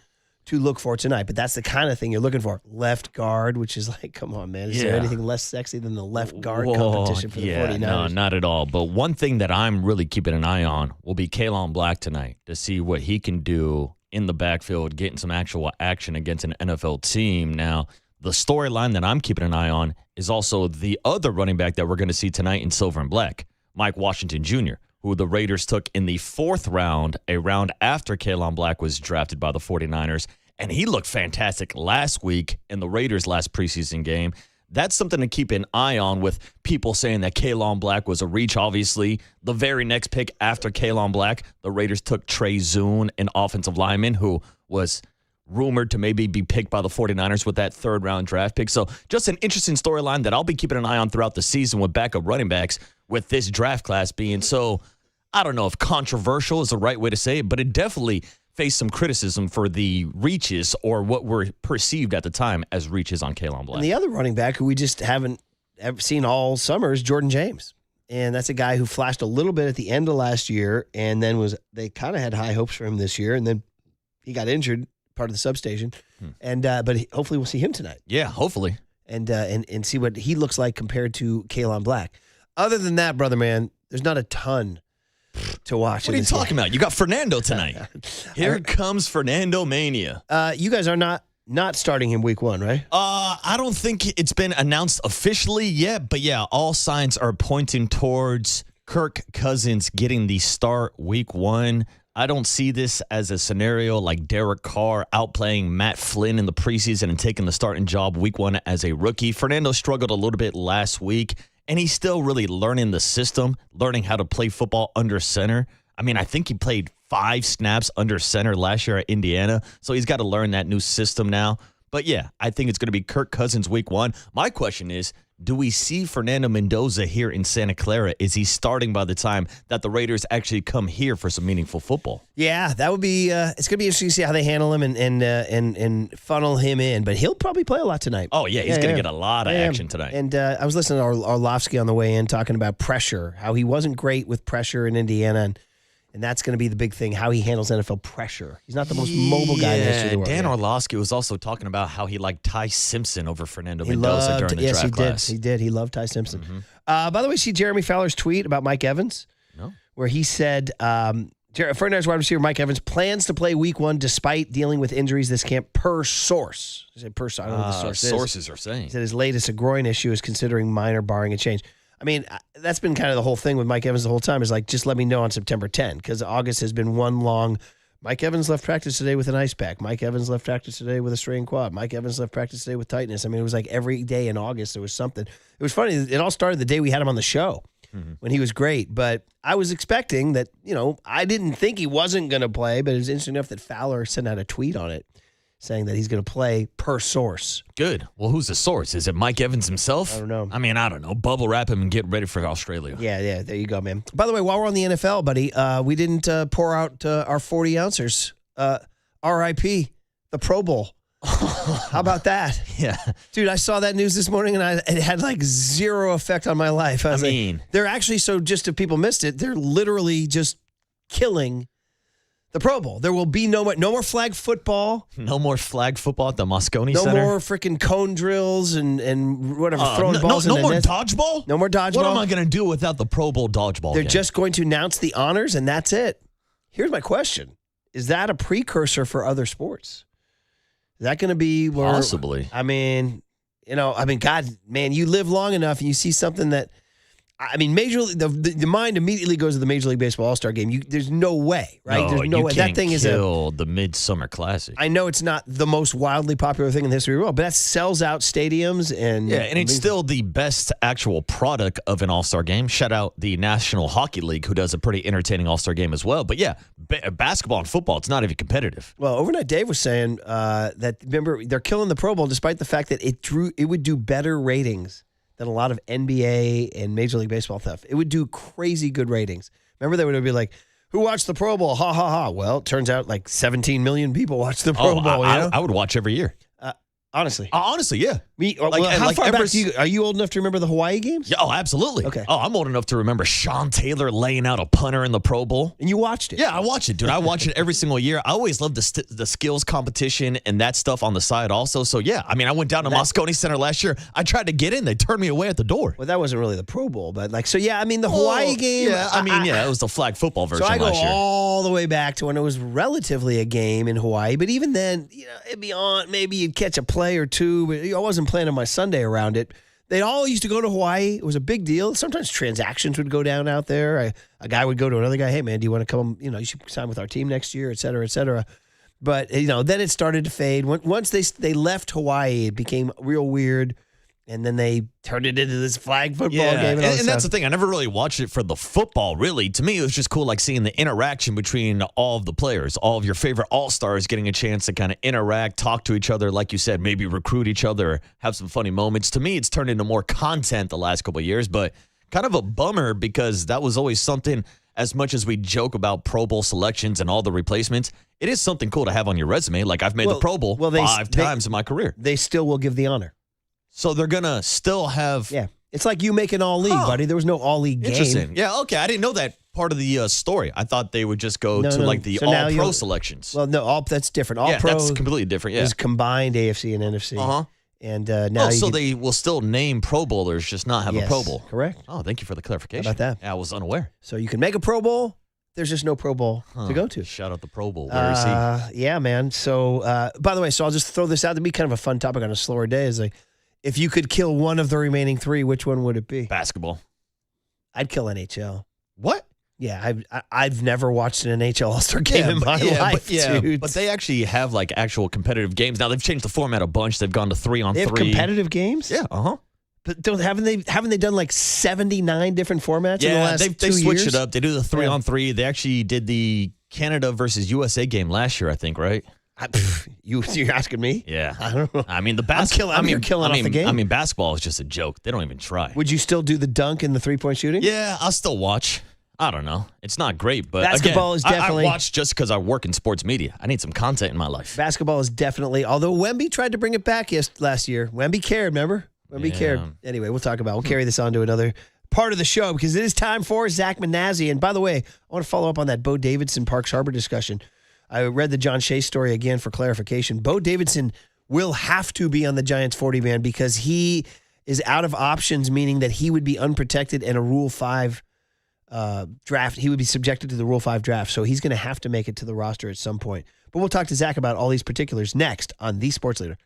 to look for tonight, but that's the kind of thing you're looking for. Left guard, which is like, come on, man. Is there anything less sexy than the left guard competition for the 49ers? No, not at all. But one thing that I'm really keeping an eye on will be Kalon Black tonight to see what he can do in the backfield, getting some actual action against an NFL team. Now, the storyline that I'm keeping an eye on is also the other running back that we're going to see tonight in silver and black, Mike Washington Jr., who the Raiders took in the 4th round, a round after Kalon Black was drafted by the 49ers. And he looked fantastic last week in the Raiders' last preseason game. That's something to keep an eye on with people saying that Kalon Black was a reach. Obviously, the very next pick after Kalon Black, the Raiders took Trey Zune, an offensive lineman who was rumored to maybe be picked by the 49ers with that 3rd-round draft pick. So just an interesting storyline that I'll be keeping an eye on throughout the season with backup running backs with this draft class being so, I don't know if controversial is the right way to say it, but it definitely faced some criticism for the reaches or what were perceived at the time as reaches on Kalon Black. And the other running back who we just haven't ever seen all summer is Jordan James. And that's a guy who flashed a little bit at the end of last year, and then they kind of had high hopes for him this year, and then he got injured, part of the substation. And but hopefully we'll see him tonight. Yeah, hopefully. And see what he looks like compared to Kalon Black. Other than that, brother man, there's not a ton to watch. What are you talking about? You got Fernando tonight. Here comes Fernando Mania. You guys are not starting him week 1, right? I don't think it's been announced officially yet, but yeah, all signs are pointing towards Kirk Cousins getting the start week 1. I don't see this as a scenario like Derek Carr outplaying Matt Flynn in the preseason and taking the starting job week 1 as a rookie. Fernando struggled a little bit last week, and he's still really learning the system, learning how to play football under center. I mean, I think he played 5 snaps under center last year at Indiana, so he's got to learn that new system now. But yeah, I think it's going to be Kirk Cousins week 1. My question is, do we see Fernando Mendoza here in Santa Clara? Is he starting by the time that the Raiders actually come here for some meaningful football? Yeah, that would be. It's going to be interesting to see how they handle him and funnel him in. But he'll probably play a lot tonight. Oh yeah, he's going to get a lot of action tonight. And I was listening to Orlovsky on the way in talking about pressure, how he wasn't great with pressure in Indiana, and that's going to be the big thing, how he handles NFL pressure. He's not the most mobile guy in the history of the world. Dan Orlovsky was also talking about how he liked Ty Simpson over Fernando Mendoza during the draft class. He did. He loved Ty Simpson. By the way, see Jeremy Fowler's tweet about Mike Evans? No. Where he said, 49ers wide receiver Mike Evans plans to play week 1 despite dealing with injuries this camp per source. I said per source. I don't know what the source is. Sources are saying. He said his latest, a groin issue, is considering minor barring a change. I mean, that's been kind of the whole thing with Mike Evans the whole time is like, just let me know on September 10, because August has been one long, Mike Evans left practice today with an ice pack. Mike Evans left practice today with a strained quad. Mike Evans left practice today with tightness. I mean, it was like every day in August there was something. It was funny. It all started the day we had him on the show when he was great. But I was expecting that, I didn't think he wasn't going to play, but it was interesting enough that Fowler sent out a tweet on it saying that he's going to play per source. Good. Well, who's the source? Is it Mike Evans himself? I don't know. I mean, I don't know. Bubble wrap him and get ready for Australia. Yeah. There you go, man. By the way, while we're on the NFL, buddy, we didn't pour out our 40 ounces. R.I.P. the Pro Bowl. How about that? Yeah. Dude, I saw that news this morning, and it had like zero effect on my life. I mean, they're actually, so just if people missed it, they're literally just killing the Pro Bowl. There will be no more flag football. No more flag football at the Moscone No Center. more freaking cone drills and whatever, throwing balls in no the more net. dodgeball? No more dodgeball. What am I going to do without the Pro Bowl dodgeball They're game? just going to announce the honors, and that's it. Here's my question. Is that a precursor for other sports? Is that going to be where... Possibly. I mean, I mean, God, man, you live long enough and you see something that, I mean, the mind immediately goes to the Major League Baseball All-Star Game. There's no way, right? No, There's no way. Can't that thing kill the Midsummer Classic. I know it's not the most wildly popular thing in the history of the world, but that sells out stadiums and it's still the best actual product of an All-Star game. Shout out the National Hockey League, who does a pretty entertaining All-Star game as well. But yeah, basketball and football, it's not even competitive. Well, Overnight Dave was saying that, remember, they're killing the Pro Bowl despite the fact that it would do better ratings than a lot of NBA and Major League Baseball stuff. It would do crazy good ratings. Remember, they would be like, who watched the Pro Bowl? Ha, ha, ha. Well, it turns out like 17 million people watched the Pro Bowl. I would watch every year. Honestly. Honestly, yeah. How far back are you old enough to remember the Hawaii games? Yeah, absolutely. Okay. I'm old enough to remember Sean Taylor laying out a punter in the Pro Bowl. And you watched it? Yeah, I watch it, dude. I watch it every single year. I always loved the skills competition and that stuff on the side also. So, yeah, I mean, I went down to Moscone Center last year. I tried to get in. They turned me away at the door. Well, that wasn't really the Pro Bowl, but I mean, the Hawaii game. Yeah, it was the flag football version last year. So I go last year. all the way back to when it was relatively a game in Hawaii. But even then, it'd be on. Maybe you'd catch a play or two, but I wasn't planning my Sunday around it. They all used to go to Hawaii. It was a big deal. Sometimes transactions would go down out there. A guy would go to another guy. Hey, man, do you want to come? You should sign with our team next year, et cetera, et cetera. But, then it started to fade. Once they left Hawaii, it became real weird. And then they turned it into this flag football game. And that's the thing. I never really watched it for the football, really. To me, it was just cool, like seeing the interaction between all of the players, all of your favorite all-stars getting a chance to kind of interact, talk to each other, like you said, maybe recruit each other, have some funny moments. To me, it's turned into more content the last couple of years, but kind of a bummer because that was always something, as much as we joke about Pro Bowl selections and all the replacements, it is something cool to have on your resume. Like, I've made the Pro Bowl 5 times in my career. They still will give the honor. So they're going to still have... Yeah. It's like you make an all-league, buddy. There was no all-league game. Interesting. Yeah, okay. I didn't know that part of the story. I thought they would just go like the all-pro selections. Well, no, that's different. All-pro that's completely different, is combined AFC and NFC. Uh-huh. And now they will still name Pro Bowlers, just not have a Pro Bowl. Correct. Oh, thank you for the clarification. How about that? Yeah, I was unaware. So you can make a Pro Bowl. There's just no Pro Bowl to go to. Shout out the Pro Bowl. Where is he? Yeah, man. So, by the way, I'll just throw this out to be kind of a fun topic on a slower day. Is like, if you could kill one of the remaining 3, which one would it be? Basketball. I'd kill NHL. What? Yeah, I've never watched an NHL All-Star game in my life, dude. But they actually have like actual competitive games. Now they've changed the format a bunch. They've gone to 3-on-3. They have competitive games? Yeah, But haven't they done like 79 different formats in the last 2 years? They switched it up. They do the 3-on-3. They actually did the Canada versus USA game last year, I think, right? You're asking me? Yeah. I don't know. I mean, the basketball. I'm killing off the game. I mean, basketball is just a joke. They don't even try. Would you still do the dunk and the 3-point shooting? Yeah, I'll still watch. I don't know. It's not great, but basketball again, is definitely. I watch just because I work in sports media. I need some content in my life. Basketball is definitely. Although Wemby tried to bring it back last year. Wemby cared, remember? Wemby cared. Anyway, we'll carry this on to another part of the show because it is time for Zach Manassian. And by the way, I want to follow up on that Bo Davidson Parks Harbor discussion. I read the John Shea story again for clarification. Bo Davidson will have to be on the Giants 40-man because he is out of options, meaning that he would be unprotected in a Rule 5 draft. He would be subjected to the Rule 5 draft, so he's going to have to make it to the roster at some point. But we'll talk to Zach about all these particulars next on The Sports Leader.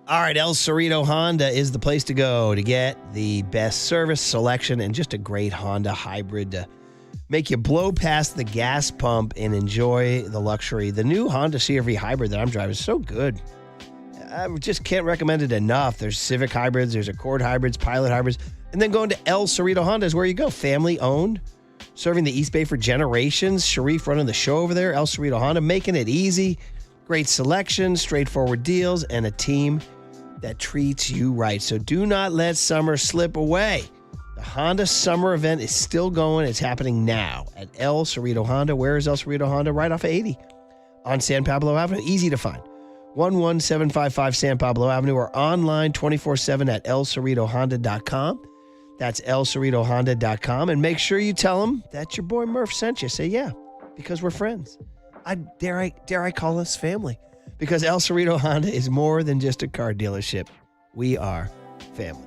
All right, El Cerrito Honda is the place to go to get the best service, selection, and just a great Honda hybrid to make you blow past the gas pump and enjoy the luxury. The new Honda CR-V hybrid that I'm driving is so good. I just can't recommend it enough. There's Civic hybrids, there's Accord hybrids, Pilot hybrids, and then going to El Cerrito Honda is where you go. Family owned, serving the East Bay for generations. Sharif running the show over there. El Cerrito Honda, making it easy. Great selection, straightforward deals, and a team that treats you right. So do not let summer slip away. The Honda summer event is still going. It's happening now at El Cerrito Honda. Where is El Cerrito Honda? Right off of 80 on San Pablo Avenue. Easy to find. 11755 San Pablo Avenue or online 24/7 at elcerritohonda.com. That's elcerritohonda.com. And make sure you tell them that your boy Murph sent you. Say, yeah, because we're friends. Dare I call us family? Because El Cerrito Honda is more than just a car dealership. We are family.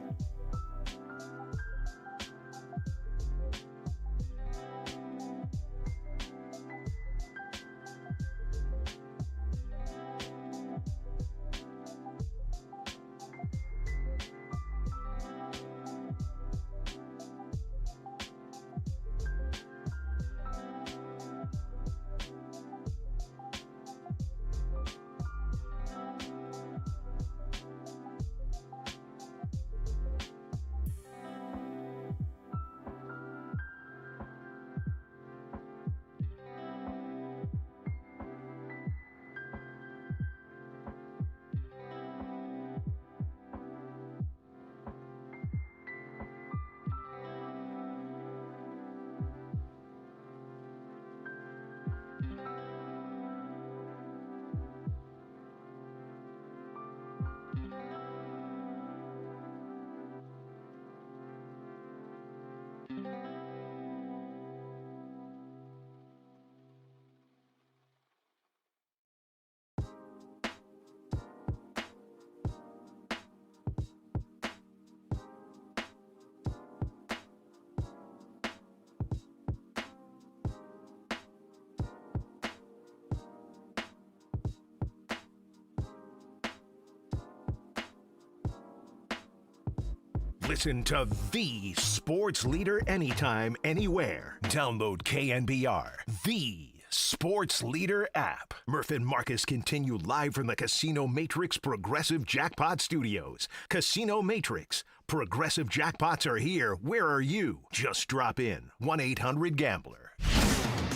Listen to the sports leader anytime, anywhere. Download KNBR, the sports leader app. Murph and Marcus continue live from the Casino Matrix Progressive Jackpot Studios. Casino Matrix. Progressive jackpots are here. Where are you? Just drop in. 1-800-GAMBLER.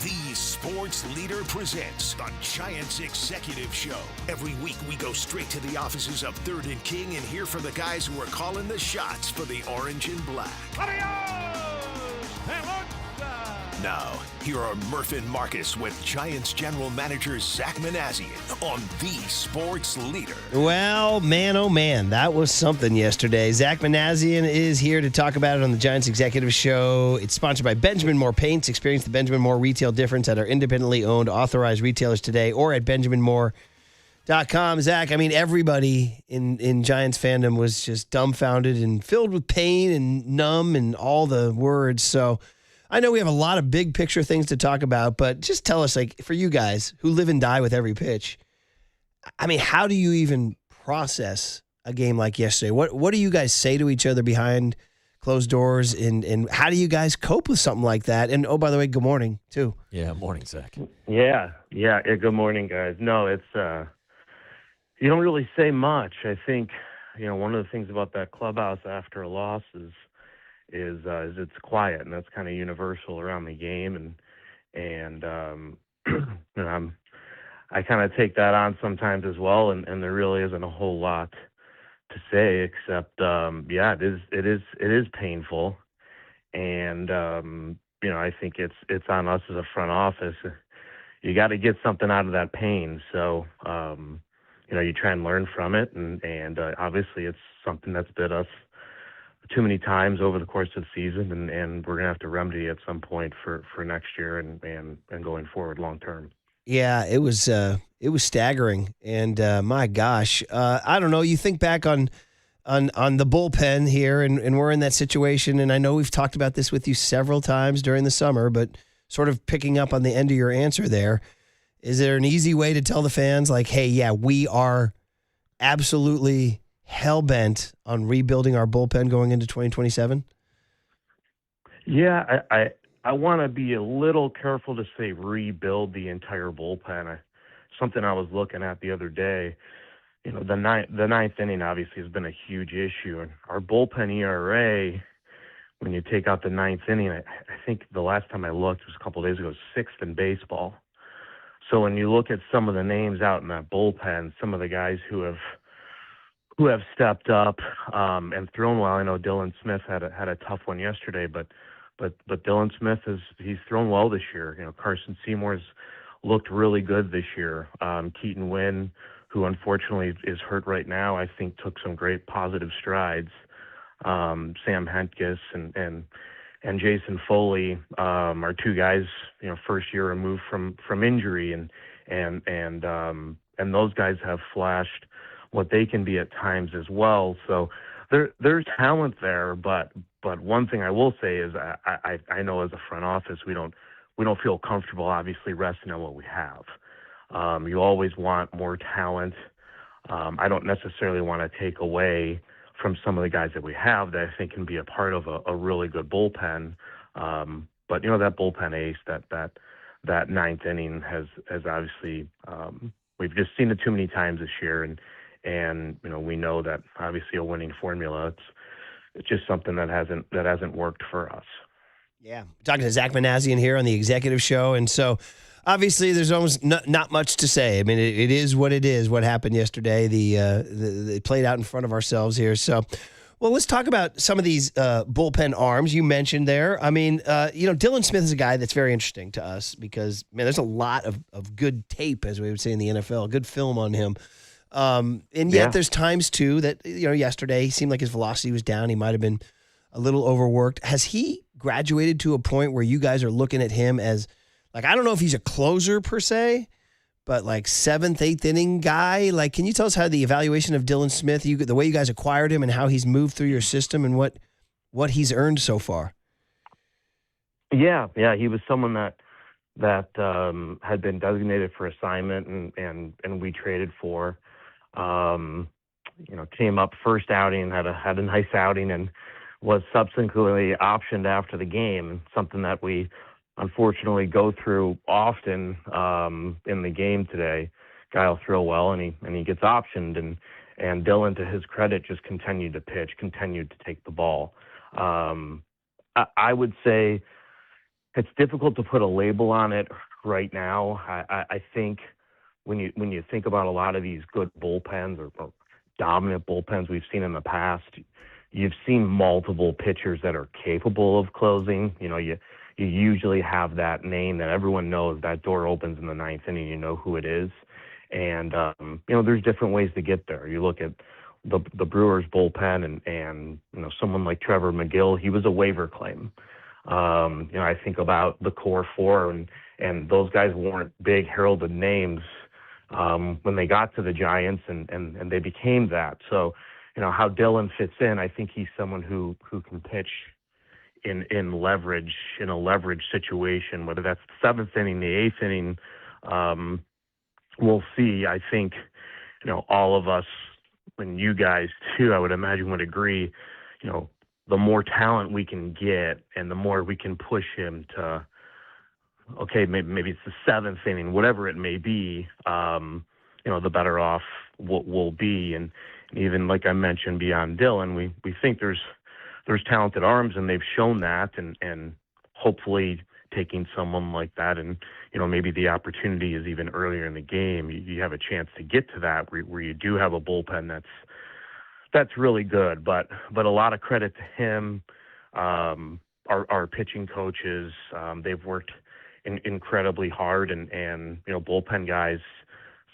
The Sports Leader presents the Giants Executive Show. Every week we go straight to the offices of 3rd and King and hear from the guys who are calling the shots for the orange and black. Now, here are Murph and Marcus with Giants General Manager Zach Manassian on the Sports Leader. Well, man, oh man, that was something yesterday. Zach Manassian is here to talk about it on the Giants Executive Show. It's sponsored by Benjamin Moore Paints. Experience the Benjamin Moore retail difference at our independently owned authorized retailers today or at benjaminmoore.com. Zach, I mean, everybody in Giants fandom was just dumbfounded and filled with pain and numb and all the words. So I know we have a lot of big picture things to talk about, but just tell us, like, for you guys who live and die with every pitch, I mean, how do you even process a game like yesterday? What do you guys say to each other behind closed doors, and how do you guys cope with something like that? And, oh, by the way, good morning, too. Yeah, morning, Zach. Yeah, good morning, guys. No, it's you don't really say much. I think, one of the things about that clubhouse after a loss is it's quiet, and that's kind of universal around the game, and I kind of take that on sometimes as well, and there really isn't a whole lot to say except it is painful, and I think it's on us as a front office. You got to get something out of that pain, so you try and learn from it, and obviously it's something that's bit us too many times over the course of the season, and we're gonna have to remedy at some point for next year and going forward long term. Yeah, it was staggering, and my gosh, I don't know. You think back on the bullpen here, and we're in that situation, and I know we've talked about this with you several times during the summer, but sort of picking up on the end of your answer there, is there an easy way to tell the fans, like, hey, yeah, we are absolutely hell-bent on rebuilding our bullpen going into 2027? Yeah, I want to be a little careful to say rebuild the entire bullpen. Something I was looking at the other day, the ninth inning obviously has been a huge issue. And our bullpen ERA, when you take out the ninth inning, I think the last time I looked, it was a couple of days ago, 6th in baseball. So when you look at some of the names out in that bullpen, some of the guys who stepped up and thrown well. I know Dylan Smith had a tough one yesterday, but Dylan Smith he's thrown well this year. You know, Carson Seymour's looked really good this year. Keaton Wynn, who unfortunately is hurt right now, I think took some great positive strides. Sam Hentges and Jason Foley are two guys, you know, first year removed from injury, and those guys have flashed what they can be at times as well. So there's talent there, but one thing I will say is I know as a front office we don't feel comfortable obviously resting on what we have. You always want more talent. I don't necessarily want to take away from some of the guys that we have that I think can be a part of a really good bullpen. But you know, that bullpen ace, that ninth inning has obviously we've just seen it too many times this year, and you know, we know that obviously a winning formula, it's just something that hasn't worked for us. Yeah, talking to Zach Manassian here on the Executive Show, and so obviously there's almost not much to say. I mean, it is what it is. What happened yesterday, the played out in front of ourselves here. So, well, let's talk about some of these bullpen arms you mentioned there. I mean, you know, Dylan Smith is a guy that's very interesting to us because, man, there's a lot of good tape, as we would say in the NFL, good film on him. And yet there's times, too, that, you know, yesterday he seemed like his velocity was down. He might have been a little overworked. Has he graduated to a point where you guys are looking at him as, like, I don't know if he's a closer per se, but like 7th, 8th inning guy? Like, can you tell us how the evaluation of Dylan Smith, the way you guys acquired him and how he's moved through your system and what he's earned so far? Yeah, he was someone that had been designated for assignment and we traded for. You know, came up first outing, had a nice outing, and was subsequently optioned after the game. Something that we unfortunately go through often in the game today. Guy will throw well, and he gets optioned, and Dylan, to his credit, just continued to pitch, continued to take the ball. I would say it's difficult to put a label on it right now. I think when you think about a lot of these good bullpens or dominant bullpens we've seen in the past, you've seen multiple pitchers that are capable of closing. You know, you usually have that name that everyone knows. That door opens in the 9th inning, you know who it is. And, you know, there's different ways to get there. You look at the Brewers bullpen and, you know, someone like Trevor McGill, he was a waiver claim. You know, I think about the core four and those guys weren't big heralded names when they got to the Giants and they became that. So, you know, how Dylan fits in, I think he's someone who can pitch in leverage, in a leverage situation, whether that's the 7th inning, the 8th inning. We'll see. I think, you know, all of us, and you guys too, I would imagine would agree, you know, the more talent we can get and the more we can push him to, okay, maybe it's the 7th inning, whatever it may be, you know, the better off we'll be. And even like I mentioned, beyond Dylan, we think there's talented arms, and they've shown that, and hopefully taking someone like that, and you know, maybe the opportunity is even earlier in the game. You have a chance to get to that where you do have a bullpen that's really good. But a lot of credit to him, our pitching coaches. They've worked incredibly hard, and you know, bullpen guys,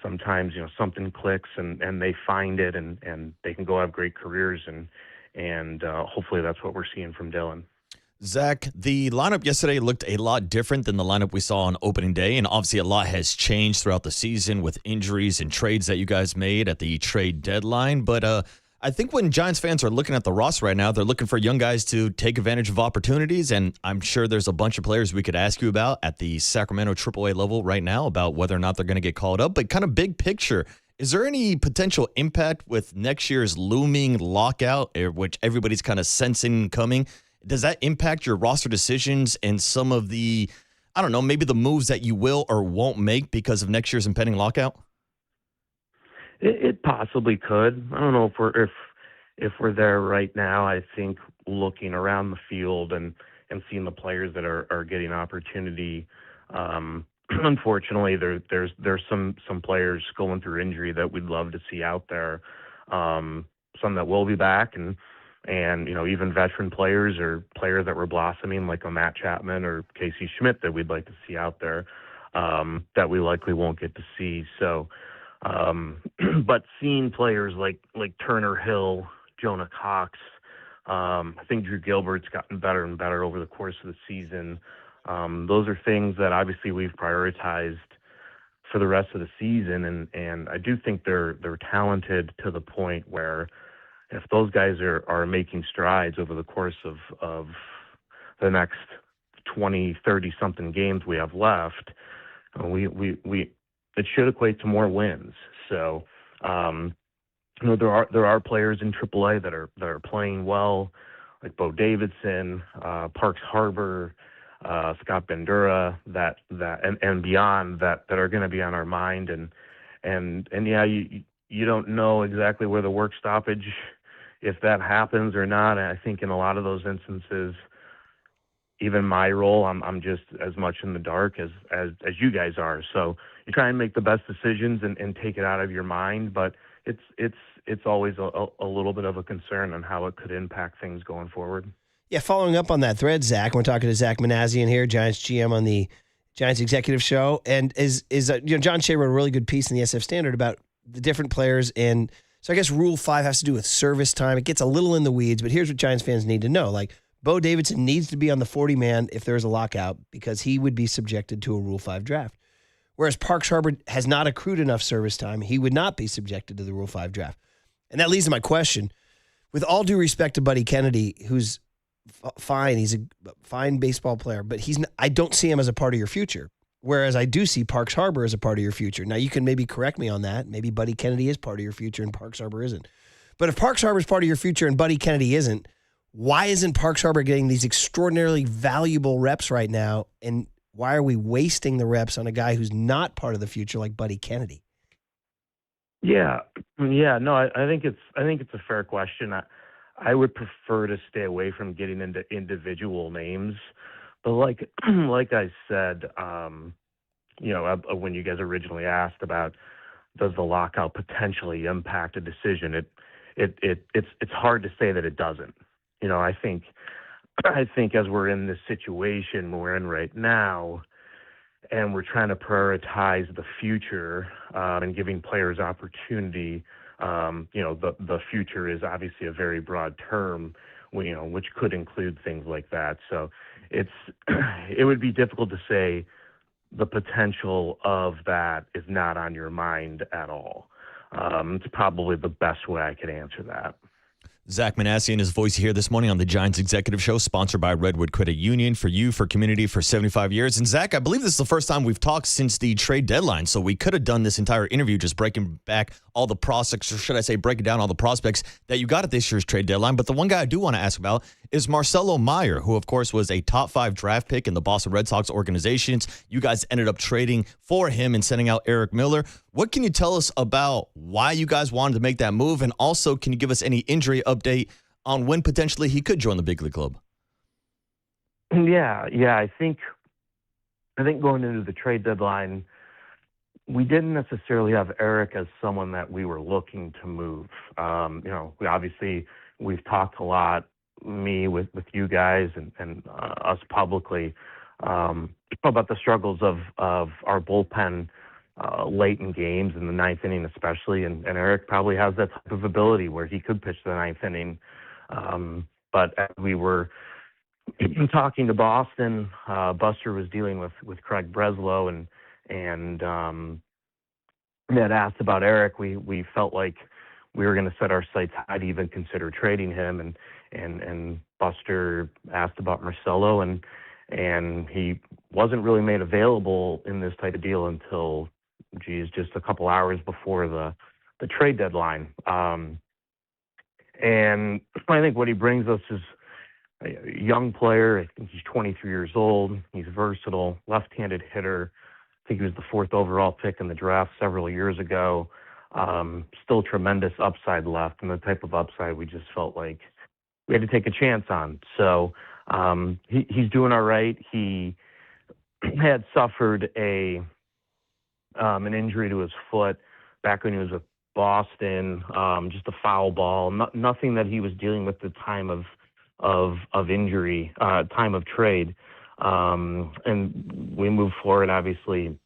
sometimes, you know, something clicks and they find it and they can go have great careers, and hopefully that's what we're seeing from Dylan. Zach, the lineup yesterday looked a lot different than the lineup we saw on opening day, and obviously a lot has changed throughout the season with injuries and trades that you guys made at the trade deadline. But I think when Giants fans are looking at the roster right now, they're looking for young guys to take advantage of opportunities, and I'm sure there's a bunch of players we could ask you about at the Sacramento AAA level right now about whether or not they're going to get called up. But kind of big picture, is there any potential impact with next year's looming lockout, which everybody's kind of sensing coming? Does that impact your roster decisions and some of the, I don't know, maybe the moves that you will or won't make because of next year's impending lockout? It possibly could. I don't know if we're there right now. I think looking around the field and seeing the players that are getting opportunity, unfortunately, there's some players going through injury that we'd love to see out there. some that will be back, and even veteran players or players that were blossoming like a Matt Chapman or Casey Schmidt that we'd like to see out there that we likely won't get to see. So, but seeing players like Turner Hill, Jonah Cox, I think Drew Gilbert's gotten better and better over the course of the season. Those are things that obviously we've prioritized for the rest of the season, and I do think they're talented to the point where if those guys are making strides over the course of the next 20, 30 something games we have left, it should equate to more wins. So, there are players in AAA that are playing well, like Bo Davidson, Parks Harbor, Scott Bandura, that and beyond that are going to be on our mind, and yeah, you don't know exactly where the work stoppage, if that happens or not. And I think in a lot of those instances, even my role, I'm just as much in the dark as you guys are. So you try and make the best decisions and take it out of your mind, but it's always a little bit of a concern on how it could impact things going forward. Yeah, following up on that thread, Zach, we're talking to Zach Manassian here, Giants GM on the Giants Executive Show, and John Shea wrote a really good piece in the SF Standard about the different players, and so I guess Rule 5 has to do with service time. It gets a little in the weeds, but here's what Giants fans need to know. Like, Bo Davidson needs to be on the 40-man if there's a lockout because he would be subjected to a Rule 5 draft. Whereas Parks Harbor has not accrued enough service time, he would not be subjected to the Rule 5 draft. And that leads to my question. With all due respect to Buddy Kennedy, who's fine, he's a fine baseball player, but I don't see him as a part of your future. Whereas I do see Parks Harbor as a part of your future. Now, you can maybe correct me on that. Maybe Buddy Kennedy is part of your future and Parks Harbor isn't. But if Parks Harbor is part of your future and Buddy Kennedy isn't, why isn't Parks Harbor getting these extraordinarily valuable reps right now? And why are we wasting the reps on a guy who's not part of the future like Buddy Kennedy? Yeah. No, I think it's a fair question. I would prefer to stay away from getting into individual names, but like I said, when you guys originally asked about does the lockout potentially impact a decision, it's hard to say that it doesn't. I think as we're in this situation we're in right now, and we're trying to prioritize the future and giving players opportunity. The future is obviously a very broad term, which could include things like that. So it would be difficult to say the potential of that is not on your mind at all. It's probably the best way I could answer that. Zach Manassian, his voice here this morning on the Giants Executive Show, sponsored by Redwood Credit Union, for you, for community, for 75 years. And Zach, I believe this is the first time we've talked since the trade deadline, so we could have done this entire interview just breaking back all the prospects, or should I say breaking down all the prospects that you got at this year's trade deadline. But the one guy I do want to ask about is Marcelo Meyer, who, of course, was a top 5 draft pick in the Boston Red Sox organizations. You guys ended up trading for him and sending out Eric Miller. What can you tell us about why you guys wanted to make that move? And also, can you give us any injury update on when potentially he could join the big league club? Yeah. I think going into the trade deadline, we didn't necessarily have Eric as someone that we were looking to move. We've talked a lot, me with you guys and us publicly, about the struggles of our bullpen late in games, in the ninth inning especially, and Eric probably has that type of ability where he could pitch the ninth inning. But as we were talking to Boston, Buster was dealing with Craig Breslow and had asked about Eric. We felt like we were going to set our sights high to even consider trading him, and Buster asked about Marcelo, and he wasn't really made available in this type of deal until just a couple hours before the trade deadline. And I think what he brings us is a young player. I think he's 23 years old. He's versatile, left-handed hitter. I think he was the 4th overall pick in the draft several years ago. Still tremendous upside left, and the type of upside we just felt like we had to take a chance on. So he's doing all right. He had suffered an injury to his foot back when he was with Boston, just a foul ball, nothing that he was dealing with at the time of injury, time of trade. And we moved forward, obviously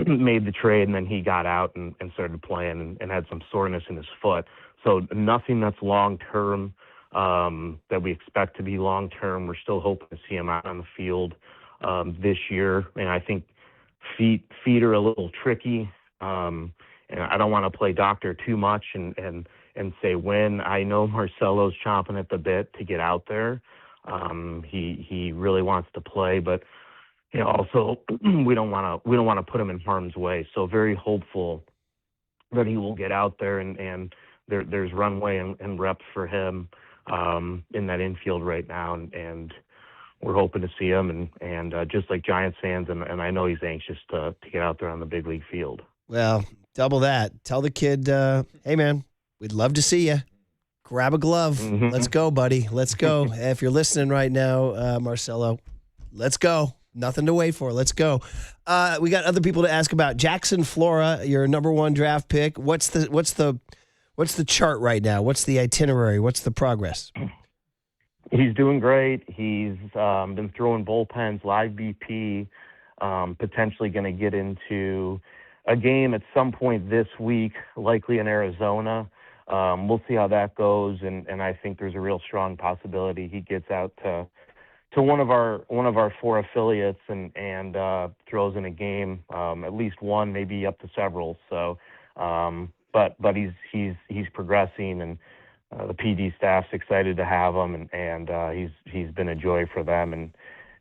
made the trade, and then he got out and started playing and had some soreness in his foot. So nothing that's long-term, that we expect to be long-term. We're still hoping to see him out on the field this year. And I think feet are a little tricky. And I don't want to play doctor too much and say when. I know Marcelo's chomping at the bit to get out there. He really wants to play, but also we don't want to put him in harm's way. So very hopeful that he will get out there and there's runway and reps for him in that infield right now, and we're hoping to see him and just like Giants fans, and I know he's anxious to get out there on the big league field. Well, double that. Tell the kid, hey man, we'd love to see you. Grab a glove. Mm-hmm. Let's go, buddy. Let's go. If you're listening right now, Marcelo, let's go. Nothing to wait for. Let's go. We got other people to ask about. Jackson Flora, your number 1 draft pick. What's the chart right now? What's the itinerary? What's the progress? He's doing great. He's been throwing bullpens, live BP, potentially going to get into a game at some point this week, likely in Arizona. We'll see how that goes, and I think there's a real strong possibility he gets out to one of our 4 affiliates and throws in a game, at least one, maybe up to several. So, but he's progressing, and the PD staff's excited to have him, and he's been a joy for them, and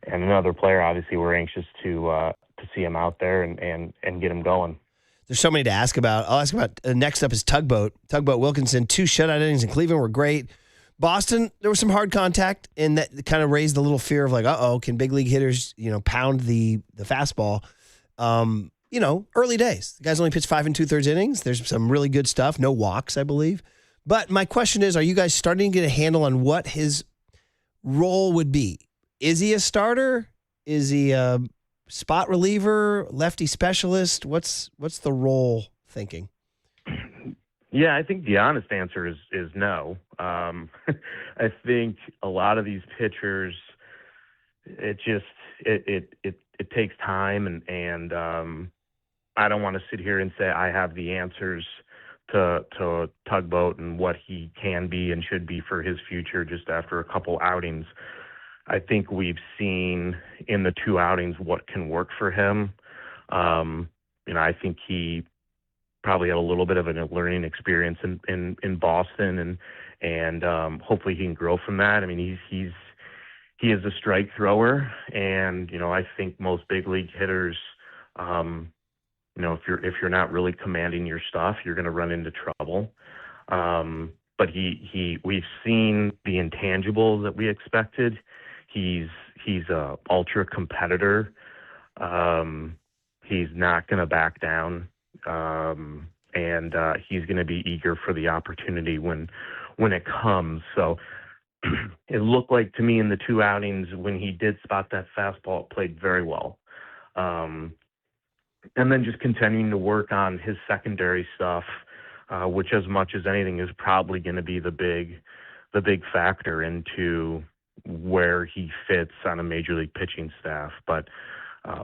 another player. Obviously, we're anxious to see him out there and get him going. There's so many to ask about. I'll ask about next up is Tugboat. Tugboat Wilkinson, 2 shutout innings in Cleveland were great. Boston, there was some hard contact, and that kind of raised a little fear of like, can big league hitters, pound the fastball? Early days. The guy's only pitched 5 2/3 innings. There's some really good stuff. No walks, I believe. But my question is, are you guys starting to get a handle on what his role would be? Is he a starter? Is he a spot reliever, lefty specialist? What's the role thinking? Yeah, I think the honest answer is no. I think a lot of these pitchers, it takes time, and I don't want to sit here and say I have the answers to Tugboat and what he can be and should be for his future just after a couple outings. I think we've seen in the 2 outings what can work for him. I think he probably had a little bit of a learning experience in Boston, and hopefully he can grow from that. I mean, he is a strike thrower, and I think most big league hitters, if you're not really commanding your stuff, you're going to run into trouble. But we've seen the intangibles that we expected. He's a ultra competitor. He's not going to back down. And he's going to be eager for the opportunity when it comes. So it looked like to me in the 2 outings when he did spot that fastball, it played very well. And then just continuing to work on his secondary stuff, which as much as anything is probably going to be the big factor into where he fits on a major league pitching staff. But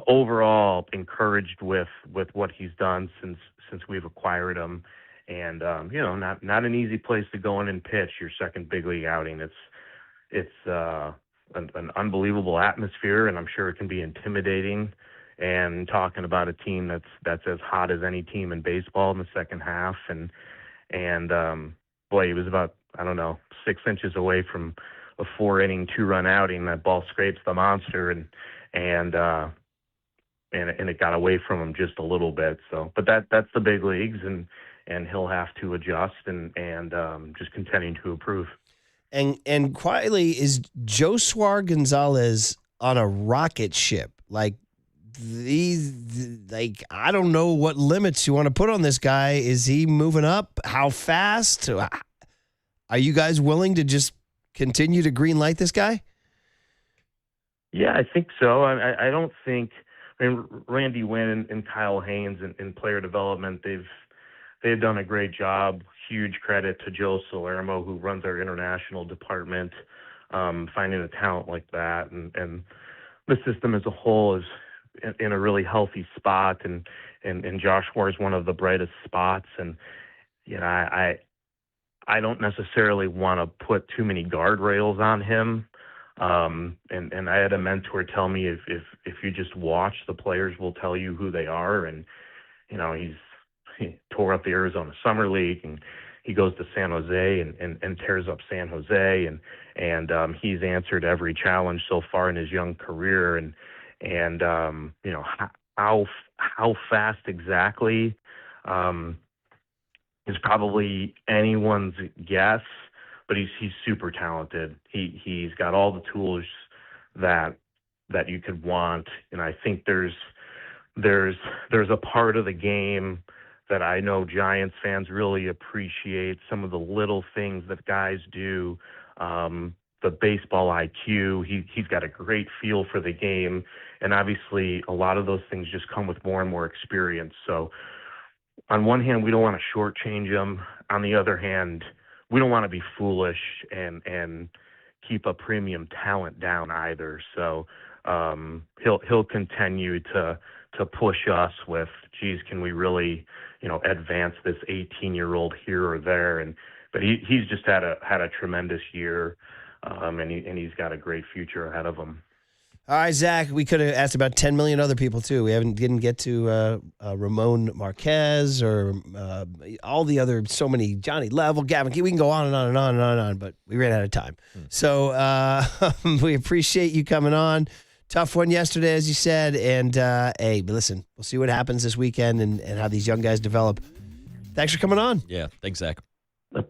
overall, encouraged with what he's done since we've acquired him, and not an easy place to go in and pitch your second big league outing. It's an unbelievable atmosphere, and I'm sure it can be intimidating. And talking about a team that's as hot as any team in baseball in the second half, and boy, he was about 6 inches away from a 4-inning 2-run outing. That ball scrapes the monster, and it got away from him just a little bit. So, but that's the big leagues, and he'll have to adjust and just continuing to improve. And quietly, is Josuar Gonzalez on a rocket ship? I don't know what limits you want to put on this guy. Is he moving up? How fast? Are you guys willing to just continue to green light this guy? Yeah, I think so. I don't think. Randy Wynn and Kyle Haynes in player development, they've done a great job. Huge credit to Joe Salermo, who runs our international department, finding a talent like that. And the system as a whole is in a really healthy spot. And Josh Moore is one of the brightest spots. And, I don't necessarily want to put too many guardrails on him. And I had a mentor tell me if you just watch, the players will tell you who they are. And, he tore up the Arizona Summer League, and he goes to San Jose and tears up San Jose. And he's answered every challenge so far in his young career. And how fast exactly, is probably anyone's guess, but he's super talented. He's got all the tools that you could want, and I think there's a part of the game that I know Giants fans really appreciate. Some of the little things that guys do, the baseball IQ. He's got a great feel for the game, and obviously a lot of those things just come with more and more experience. So on one hand, we don't want to shortchange him. On the other hand, we don't want to be foolish and keep a premium talent down either. So he'll continue to push us with, geez, can we really advance this 18-year-old here or there? But he's just had a tremendous year, and he's got a great future ahead of him. All right, Zach, we could have asked about 10 million other people, too. We didn't get to Ramon Marquez or all the other, so many, Johnny Level, Gavin Key. We can go on and on and on and on and on, but we ran out of time. So we appreciate you coming on. Tough one yesterday, as you said. And, hey, but listen, we'll see what happens this weekend and how these young guys develop. Thanks for coming on. Yeah, thanks, Zach. I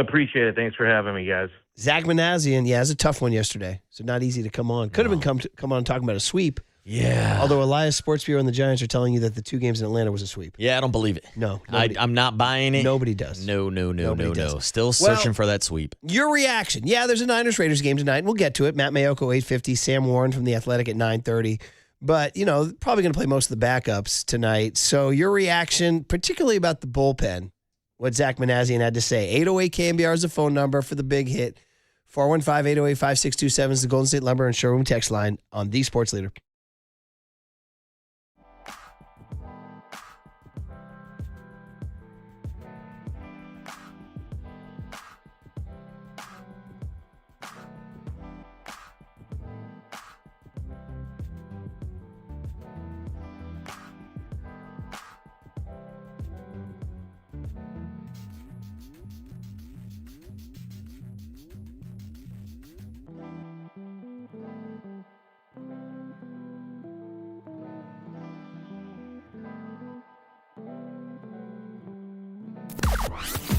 appreciate it. Thanks for having me, guys. Zach Manassian, it was a tough one yesterday, so not easy to come on. Could have been come on talking about a sweep. Yeah. Although Elias Sports Bureau and the Giants are telling you that the 2 games in Atlanta was a sweep. Yeah, I don't believe it. No. I'm not buying it. Nobody does. No. Nobody does. Still searching for that sweep. Your reaction. Yeah, there's a Niners-Raiders game tonight, and we'll get to it. Matt Mayoko, 8:50, Sam Warren from The Athletic at 9:30. But, probably going to play most of the backups tonight. So your reaction, particularly about the bullpen, what Zach Manassian had to say. 808-KMBR is the phone number for the big hit. 415-808-5627 is the Golden State Lumber and Showroom text line on The Sports Leader.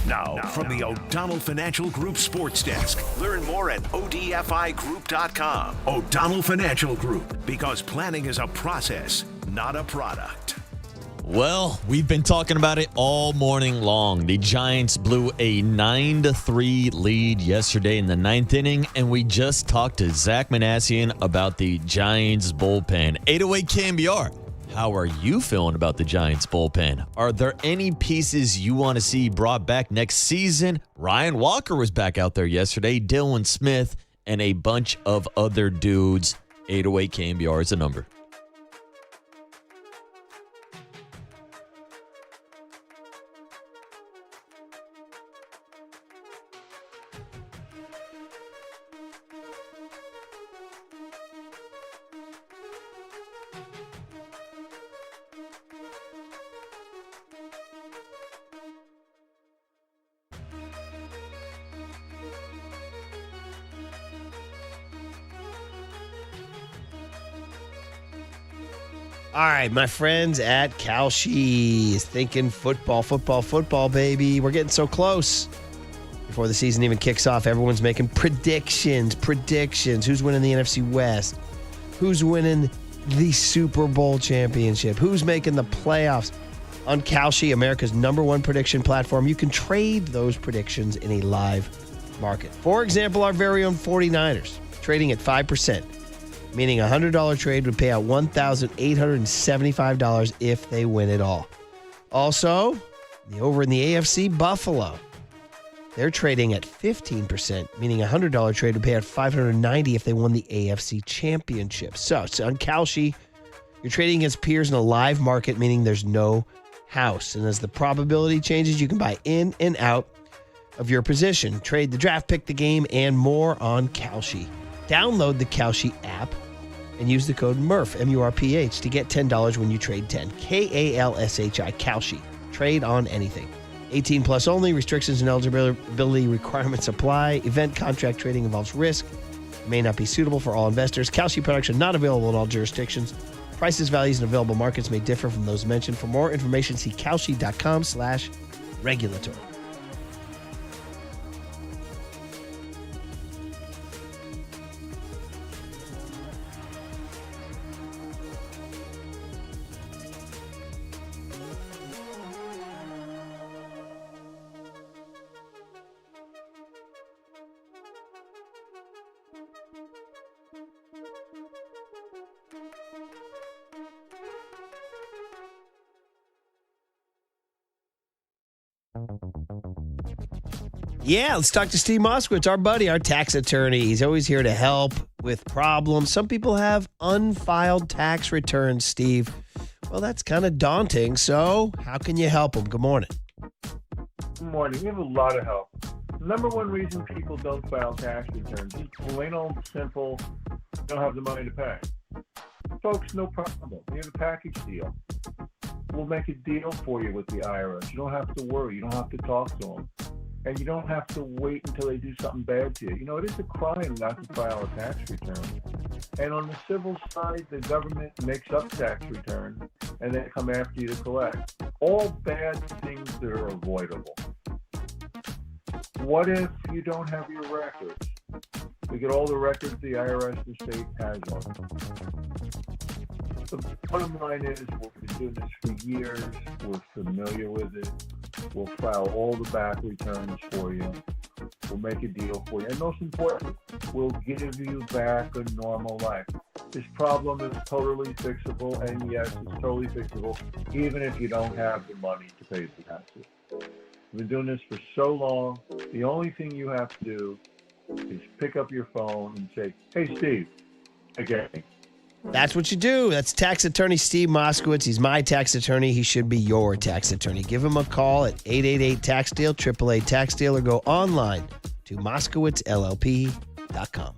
Now, from the O'Donnell Financial Group Sports Desk. Learn more at odfigroup.com. O'Donnell Financial Group, because planning is a process, not a product. Well, we've been talking about it all morning long. The Giants blew a 9-3 lead yesterday in the 9th inning, and we just talked to Zach Manassian about the Giants bullpen. 808 KMBR. How are you feeling about the Giants bullpen? Are there any pieces you want to see brought back next season? Ryan Walker was back out there yesterday, Dylan Smith, and a bunch of other dudes. 808 KMBR is the number. All right, my friends at Kalshi is thinking football, baby. We're getting so close. Before the season even kicks off, everyone's making predictions. Who's winning the NFC West? Who's winning the Super Bowl championship? Who's making the playoffs? On Kalshi, America's #1 prediction platform, you can trade those predictions in a live market. For example, our very own 49ers, trading at 5%. Meaning a $100 trade would pay out $1,875 if they win it all. Also, Over in the AFC, Buffalo. They're trading at 15%, meaning a $100 trade would pay out $590 if they won the AFC Championship. So, it's on Kalshi. You're trading against peers in a live market, meaning there's no house. And as the probability changes, you can buy in and out of your position. Trade the draft, pick the game, and more on Kalshi. Download the Kalshi app and use the code MURPH, M-U-R-P-H, to get $10 when you trade 10. K-A-L-S-H-I, Kalshi. Trade on anything. 18 plus only. Restrictions and eligibility requirements apply. Event contract trading involves risk. May not be suitable for all investors. Kalshi products are not available in all jurisdictions. Prices, values, and available markets may differ from those mentioned. For more information, see kalshi.com/regulatory. Yeah, let's talk to Steve Moskowitz, our buddy, our tax attorney. He's always here to help with problems. Some people have unfiled tax returns, Steve. Well, that's kind of daunting. So how can you help them? Good morning. Good morning. We have a lot of help. The number one reason people don't file tax returns is plain old simple, don't have the money to pay. Folks, no problem. We have a package deal. We'll make a deal for you with the IRS. You don't have to worry. You don't have to talk to them. And you don't have to wait until they do something bad to you. You know, it is a crime not to file a tax return. And on the civil side, the government makes up tax returns and they come after you to collect. All bad things that are avoidable. What if you don't have your records? We get all the records the IRS, the state has on them. The bottom line is we've been doing this for years. We're familiar with it. We'll file all the back returns for you. We'll make a deal for you. And most important, we'll give you back a normal life. This problem is totally fixable, and yes, it's totally fixable, even if you don't have the money to pay the taxes. We've been doing this for so long. The only thing you have to do is pick up your phone and say, "Hey, Steve, again." That's what you do. That's tax attorney Steve Moskowitz. He's my tax attorney. He should be your tax attorney. Give him a call at 888-TAX-DEAL, 888-TAX-DEAL, or go online to moskowitzllp.com.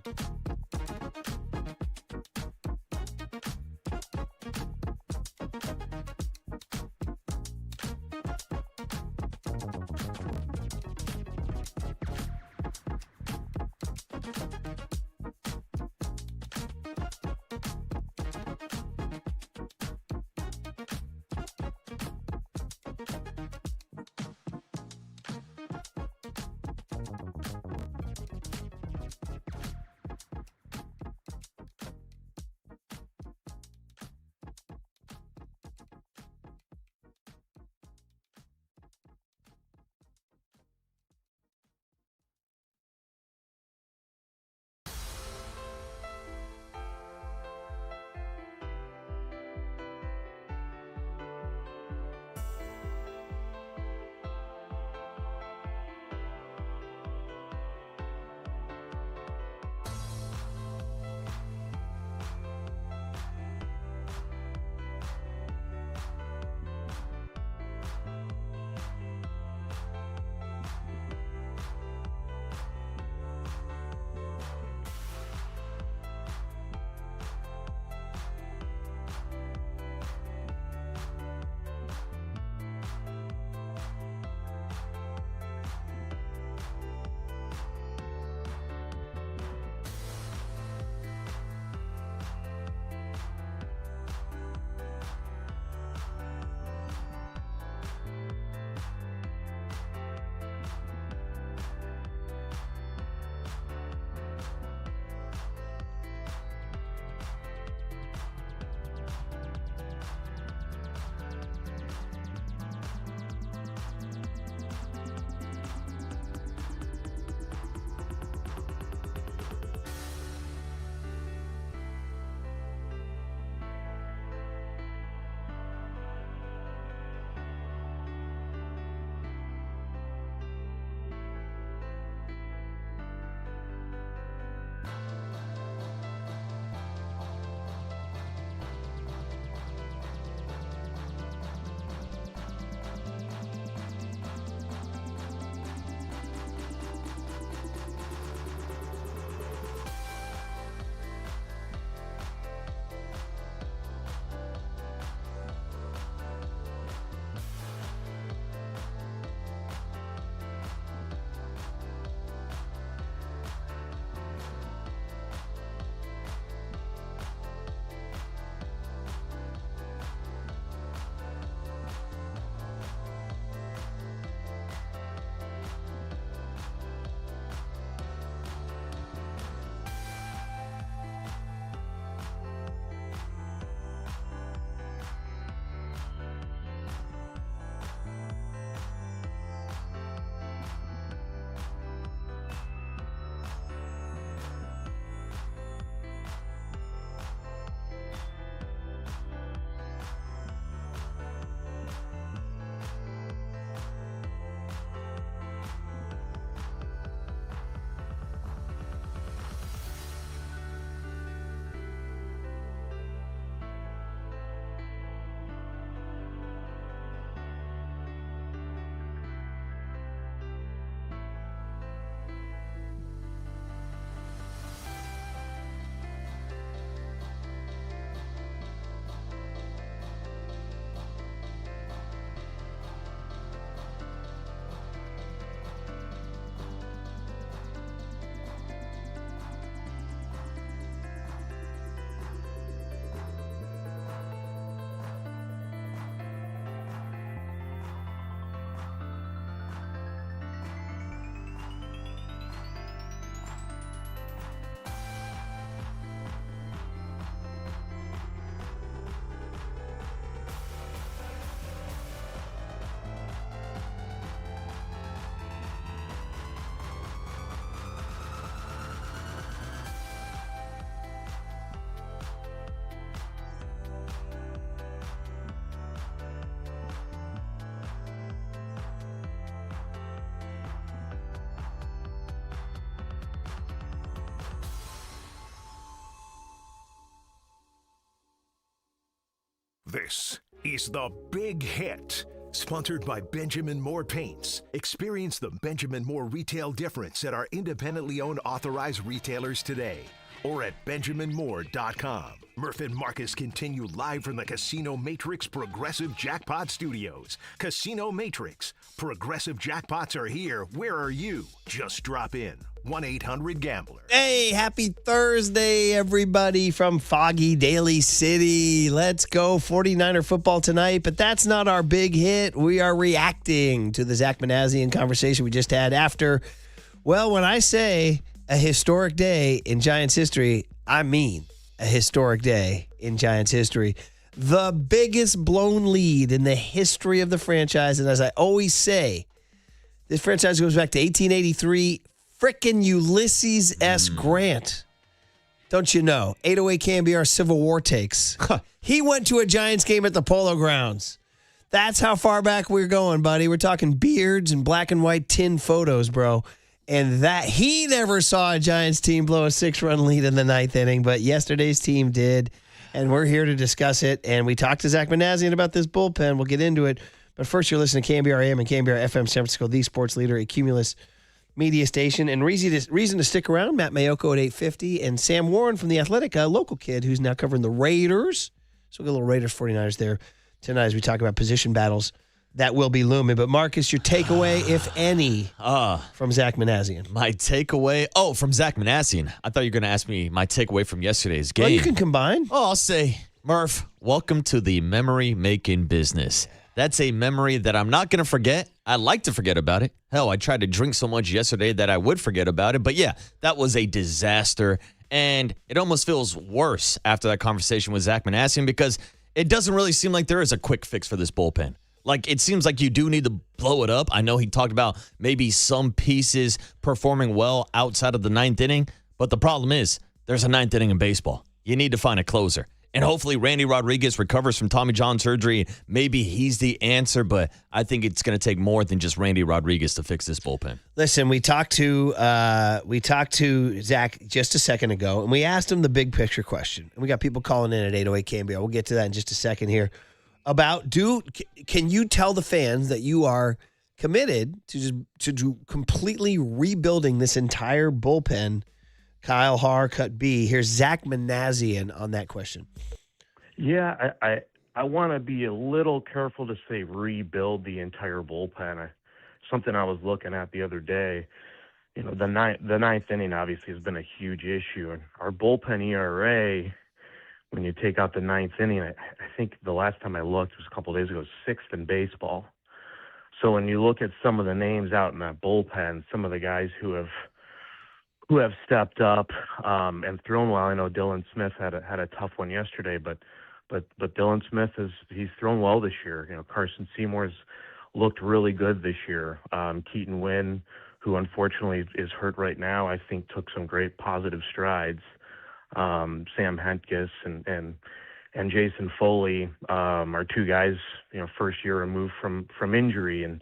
This is The Big Hit, sponsored by Benjamin Moore Paints. Experience the Benjamin Moore retail difference at our independently owned authorized retailers today or at benjaminmoore.com. Murph and Marcus continue live from the Casino Matrix Progressive Jackpot Studios. Casino Matrix. Progressive jackpots are here. Where are you? Just drop in. 1-800-GAMBLER. Hey, happy Thursday, everybody from foggy Daly City. Let's go 49er football tonight, but that's not our big hit. We are reacting to the Zach Manassian conversation we just had after, well, when I say a historic day in Giants history, I mean a historic day in Giants history. The biggest blown lead in the history of the franchise, and as I always say, this franchise goes back to 1883. Frickin' Ulysses S. Grant. Don't you know? 808 can be our Civil War takes. He went to a Giants game at the Polo Grounds. That's how far back we're going, buddy. We're talking beards and black and white tin photos, bro. And that he never saw a Giants team blow a 6-run lead in the 9th inning, but yesterday's team did. And we're here to discuss it. And we talked to Zach Manassian about this bullpen. We'll get into it. But first, you're listening to KNBR AM and KNBR FM San Francisco, the sports leader, a Cumulus media station. And reason to stick around, Matt Mayoko at 8:50 and Sam Warren from The Athletic, a local kid who's now covering the Raiders. So we'll get a little Raiders 49ers there tonight as we talk about position battles that will be looming. But Marcus, your takeaway, if any, from Zach Manassian. My takeaway? Oh, from Zach Manassian. I thought you were going to ask me my takeaway from yesterday's game. Well, you can combine. Oh, I'll say, Murph, welcome to the memory-making business. That's a memory that I'm not going to forget. I like to forget about it. Hell, I tried to drink so much yesterday that I would forget about it. But yeah, that was a disaster. And it almost feels worse after that conversation with Zach Manassian because it doesn't really seem like there is a quick fix for this bullpen. Like, it seems like you do need to blow it up. I know he talked about maybe some pieces performing well outside of the 9th inning. But the problem is there's a 9th inning in baseball. You need to find a closer. And hopefully Randy Rodriguez recovers from Tommy John surgery. Maybe he's the answer, but I think it's going to take more than just Randy Rodriguez to fix this bullpen. Listen, we talked to Zach just a second ago, and we asked him the big picture question. And we got people calling in at 808 KNBR. We'll get to that in just a second here. About can you tell the fans that you are committed to completely rebuilding this entire bullpen? Kyle Haar, cut B. Here's Zach Manassian on that question. Yeah, I want to be a little careful to say rebuild the entire bullpen. Something I was looking at the other day, you know, the ninth inning obviously has been a huge issue. And our bullpen ERA, when you take out the 9th inning, I think the last time I looked was a couple of days ago, 6th in baseball. So when you look at some of the names out in that bullpen, some of the guys who have stepped up and thrown well. I know Dylan Smith had a tough one yesterday, but Dylan Smith he's thrown well this year. You know, Carson Seymour's looked really good this year. Keaton Wynn, who unfortunately is hurt right now, I think took some great positive strides. Sam Hentges and Jason Foley are two guys, you know, first year removed from injury, and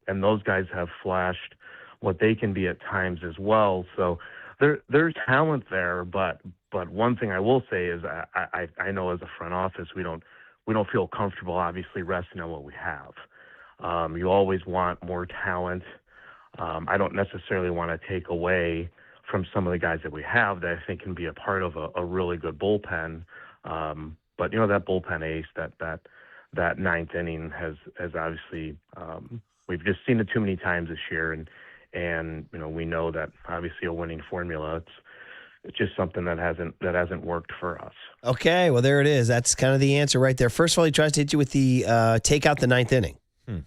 those guys have flashed what they can be at times as well. So there's talent there, but one thing I will say is I know as a front office we don't feel comfortable obviously resting on what we have. You always want more talent. I don't necessarily want to take away from some of the guys that we have that I think can be a part of a really good bullpen. But you know, that bullpen ace, that 9th inning has obviously we've just seen it too many times this year, and you know, we know that obviously a winning formula, it's just something that hasn't worked for us. Okay, well, there it is. That's kind of the answer right there. First of all, he tries to hit you with the take out the 9th inning.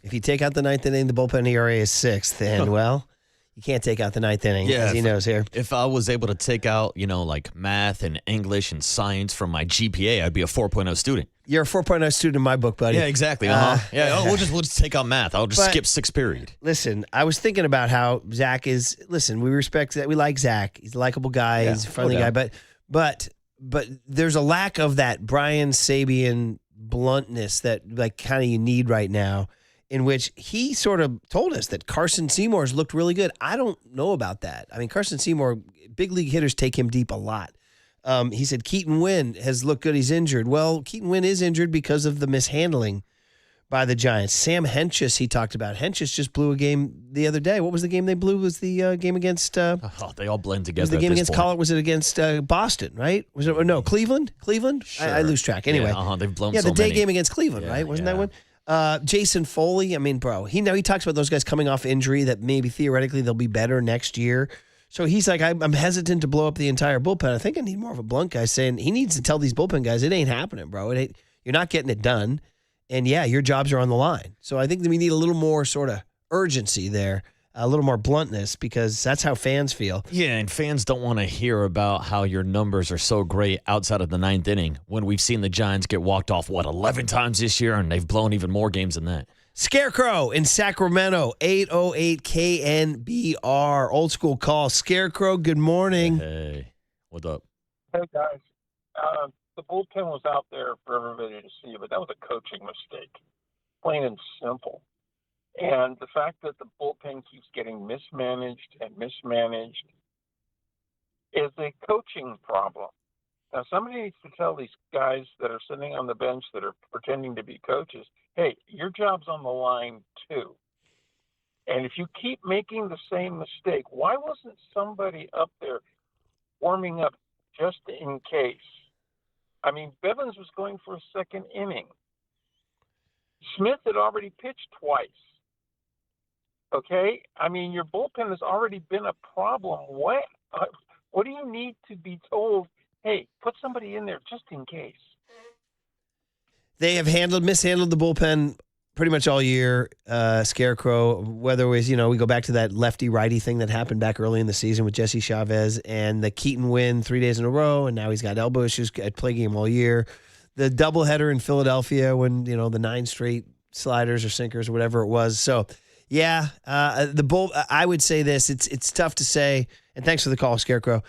If you take out the 9th inning, the bullpen ERA is 6th, and well, you can't take out the 9th inning, as he knows here. If I was able to take out, you know, like math and English and science from my GPA, I'd be a 4.0 student. You're a 4.0 student in my book, buddy. Yeah, exactly. We'll just take out math. I'll just skip 6th period. Listen, I was thinking about how Zach is. Listen, we respect that. We like Zach. He's a likable guy. He's a friendly guy. But there's a lack of that Brian Sabian bluntness that like kind of you need right now, in which he sort of told us that Carson Seymour's looked really good. I don't know about that. I mean, Carson Seymour, big league hitters take him deep a lot. He said Keaton Wynn has looked good. He's injured. Well, Keaton Wynn is injured because of the mishandling by the Giants. Sam Hentges, he talked about. Hentges just blew a game the other day. What was the game they blew? Was the game against? They all blend together. Was the game against Colorado? Was it against Boston? Right? Was it? Or no, Cleveland. Cleveland. Sure. I lose track. Anyway, they've blown. Yeah, so the day many. game against Cleveland, right? Wasn't that one? Jason Foley. I mean, bro, he talks about those guys coming off injury that maybe theoretically they'll be better next year. So he's like, I'm hesitant to blow up the entire bullpen. I think I need more of a blunt guy saying he needs to tell these bullpen guys it ain't happening, bro. You're not getting it done. And, yeah, your jobs are on the line. So I think that we need a little more sort of urgency there, a little more bluntness, because that's how fans feel. Yeah, and fans don't want to hear about how your numbers are so great outside of the ninth inning when we've seen the Giants get walked off, 11 times this year, and they've blown even more games than that. Scarecrow in Sacramento, 808 KNBR. Old school call. Scarecrow, good morning. Hey, what's up? Hey, guys. The bullpen was out there for everybody to see, but that was a coaching mistake, plain and simple. And the fact that the bullpen keeps getting mismanaged is a coaching problem. Now, somebody needs to tell these guys that are sitting on the bench that are pretending to be coaches, hey, your job's on the line too. And if you keep making the same mistake, why wasn't somebody up there warming up just in case? I mean, Bevins was going for a second inning. Smith had already pitched twice. Okay? I mean, your bullpen has already been a problem. What do you need to be told, hey, put somebody in there just in case? They have mishandled the bullpen pretty much all year, Scarecrow, whether it was, we go back to that lefty-righty thing that happened back early in the season with Jesse Chavez and the Keaton win 3 days in a row, and now he's got elbow issues at play game all year. The doubleheader in Philadelphia when, the 9 straight sliders or sinkers or whatever it was. So, yeah, I would say this. It's tough to say, and thanks for the call, Scarecrow,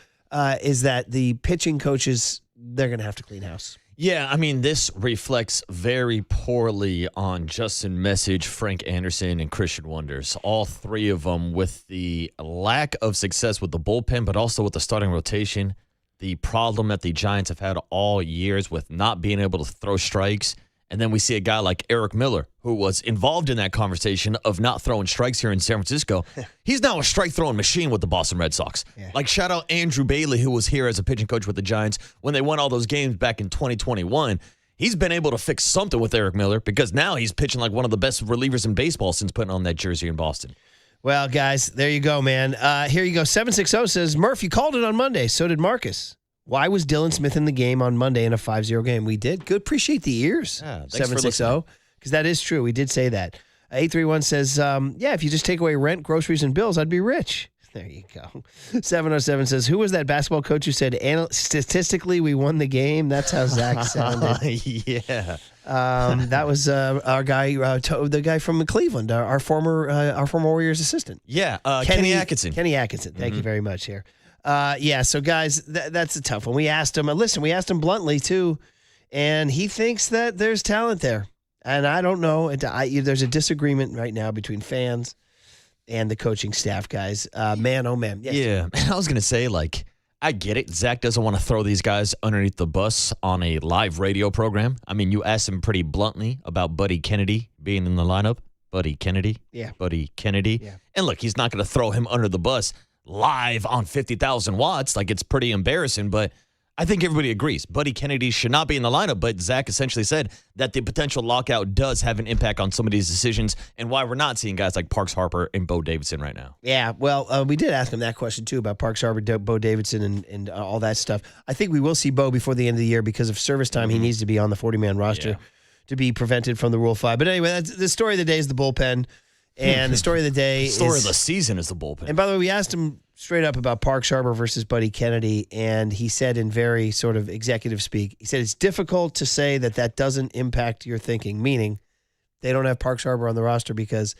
is that the pitching coaches, they're going to have to clean house. Yeah, I mean, this reflects very poorly on Justin Message, Frank Anderson, and Christian Wonders. All three of them with the lack of success with the bullpen, but also with the starting rotation. The problem that the Giants have had all years with not being able to throw strikes. And then we see a guy like Eric Miller, who was involved in that conversation of not throwing strikes here in San Francisco. He's now a strike-throwing machine with the Boston Red Sox. Yeah. Like, shout out Andrew Bailey, who was here as a pitching coach with the Giants when they won all those games back in 2021. He's been able to fix something with Eric Miller because now he's pitching like one of the best relievers in baseball since putting on that jersey in Boston. Well, guys, there you go, man. Here you go. 760 says, Murph, you called it on Monday. So did Marcus. Why was Dylan Smith in the game on Monday in a 5-0 game? We did. Good. Appreciate the ears. Yeah, 760. Because that is true. We did say that. 831 says, if you just take away rent, groceries, and bills, I'd be rich. There you go. 707 says, who was that basketball coach who said, statistically, we won the game? That's how Zach sounded. Yeah. That was our guy, the guy from Cleveland, our former Warriors assistant. Yeah, Kenny Atkinson. Kenny Atkinson. Thank you very much here. So guys, that's a tough one. We asked him, we asked him bluntly too, and he thinks that there's talent there. And I don't know. There's a disagreement right now between fans and the coaching staff, guys. Man, oh man. Yes. Yeah. And I was going to say, I get it. Zach doesn't want to throw these guys underneath the bus on a live radio program. I mean, you asked him pretty bluntly about Buddy Kennedy being in the lineup. Buddy Kennedy. Yeah. Buddy Kennedy. Yeah. And look, he's not going to throw him under the bus live on 50,000 watts. It's pretty embarrassing, but I think everybody agrees. Buddy Kennedy should not be in the lineup, but Zach essentially said that the potential lockout does have an impact on some of these decisions and why we're not seeing guys like Parks Harper and Bo Davidson right now. Yeah, well, we did ask him that question too about Parks Harper, Bo Davidson, and all that stuff. I think we will see Bo before the end of the year because of service time. He needs to be on the 40-man roster to be prevented from the Rule 5. But anyway, the story of the day is the bullpen. And the story of the day of the season is the bullpen. And by the way, we asked him straight up about Parks Harper versus Buddy Kennedy, and he said in very sort of executive speak, he said it's difficult to say that doesn't impact your thinking, meaning they don't have Parks Harper on the roster because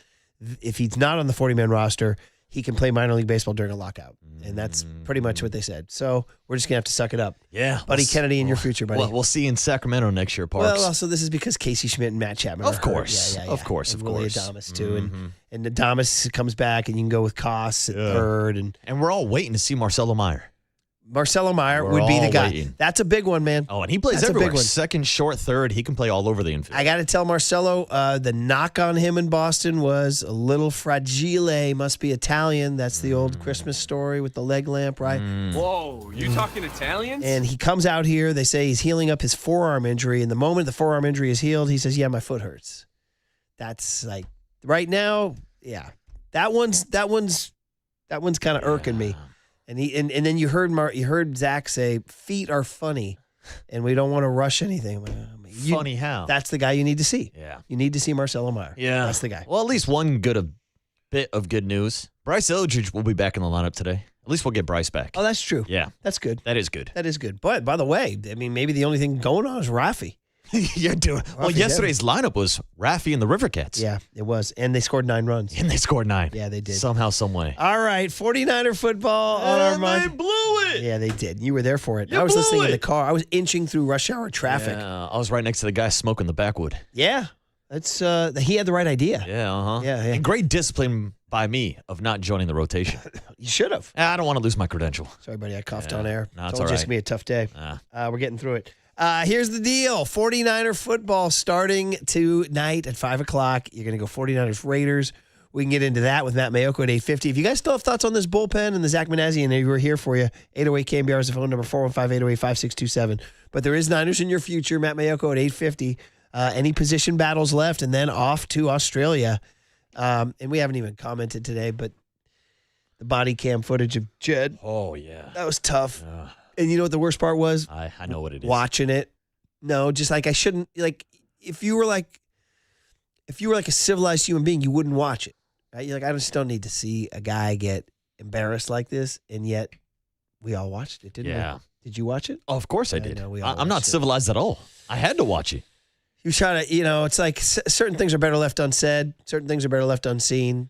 if he's not on the 40-man roster, he can play minor league baseball during a lockout. And that's pretty much what they said. So we're just going to have to suck it up. Yeah. Buddy Kennedy in your future, buddy. Well, we'll see you in Sacramento next year, Parks. Well, also, this is because Casey Schmidt and Matt Chapman Of course. Of course. And Willie Adames, too. And Adames comes back, and you can go with Koss at third. And we're all waiting to see Marcelo Meyer. Marcelo Meyer We're would be the all guy. waiting. That's a big one, man. Oh, and he plays That's a big everywhere. one. Second, short, third. He can play all over the infield. I got to tell Marcelo, the knock on him in Boston was a little fragile. Must be Italian. That's the old Christmas story with the leg lamp, right? Whoa, you talking Italians? And he comes out here. They say he's healing up his forearm injury. And the moment the forearm injury is healed, he says, yeah, my foot hurts. That's like right now. Yeah, that one's kind of irking me. And then you heard Zach say feet are funny, and we don't want to rush anything. Funny how? That's the guy you need to see. Yeah, you need to see Marcelo Meyer. Yeah, that's the guy. Well, at least one bit of good news. Bryce Eldridge will be back in the lineup today. At least we'll get Bryce back. Oh, that's true. Yeah, that's good. That is good. That is good. But by the way, I mean, maybe the only thing going on is Rafi. Yeah, dude. Well, yesterday's lineup was Rafi and the River Cats. Yeah, it was. And they scored 9 runs. And they scored 9. Yeah, they did. Somehow, some way. All right, 49er football on our mind. They blew it. Yeah, they did. You were there for it. I was listening in the car. I was inching through rush hour traffic. Yeah, I was right next to the guy smoking the backwood. Yeah. That's he had the right idea. Yeah, uh-huh. Yeah. And great discipline by me of not joining the rotation. You should have. I don't want to lose my credential. Sorry, buddy. I coughed on air. No, it's Told all you it's right. going to be a tough day. We're getting through it. Here's the deal. 49er football starting tonight at 5 o'clock. You're going to go 49ers Raiders. We can get into that with Matt Mayoko at 8:50. If you guys still have thoughts on this bullpen and the Zach Manassian, we're here for you. 808-KMBR is the phone number, 415-808-5627. But there is Niners in your future. Matt Mayoko at 8:50. Any position battles left, and then off to Australia. And we haven't even commented today, but the body cam footage of Jed. Oh, yeah. That was tough. And you know what the worst part was? I know what it is. Watching it. No, just like I shouldn't, like, if you were like a civilized human being, you wouldn't watch it. Right? You're like, I just don't need to see a guy get embarrassed like this. And yet we all watched it, didn't we? Did you watch it? Oh, of course I did. know, we all I'm not watched it. civilized at all. I had to watch it. You try to, it's like certain things are better left unsaid. Certain things are better left unseen.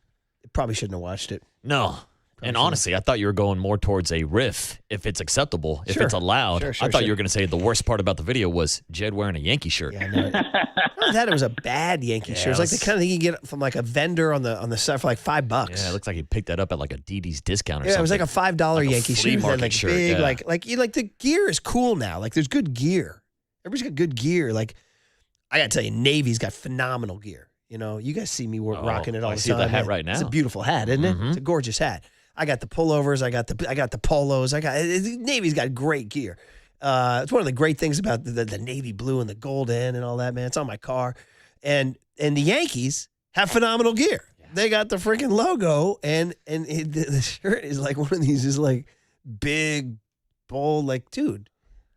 Probably shouldn't have watched it. No. And honestly, I thought you were going more towards a riff, if it's acceptable, if Sure. it's allowed. Sure, I thought you were going to say the worst part about the video was Jed wearing a Yankee shirt. Yeah, no. I thought it was a bad Yankee shirt. It was like the kind of thing you get from like a vendor on the side for like $5. Yeah, it looks like he picked that up at like a DD's discount or Yeah, something. it was like a $5 Like a Yankee flea shirt. market Like shirt, big, yeah. like the gear is cool now. Like there's good gear. Everybody's got good gear. Like I gotta tell you, Navy's got phenomenal gear. You know, you guys see me rocking it all I the see time. the hat man. right now. It's a beautiful hat, isn't it? Mhm. It's a gorgeous hat. I got the pullovers. I got the polos. Navy's got great gear. It's one of the great things about the navy blue and the gold end and all that, man. It's on my car. And the Yankees have phenomenal gear. Yeah. They got the freaking logo, and the shirt is like one of these is like big, bold, like, dude,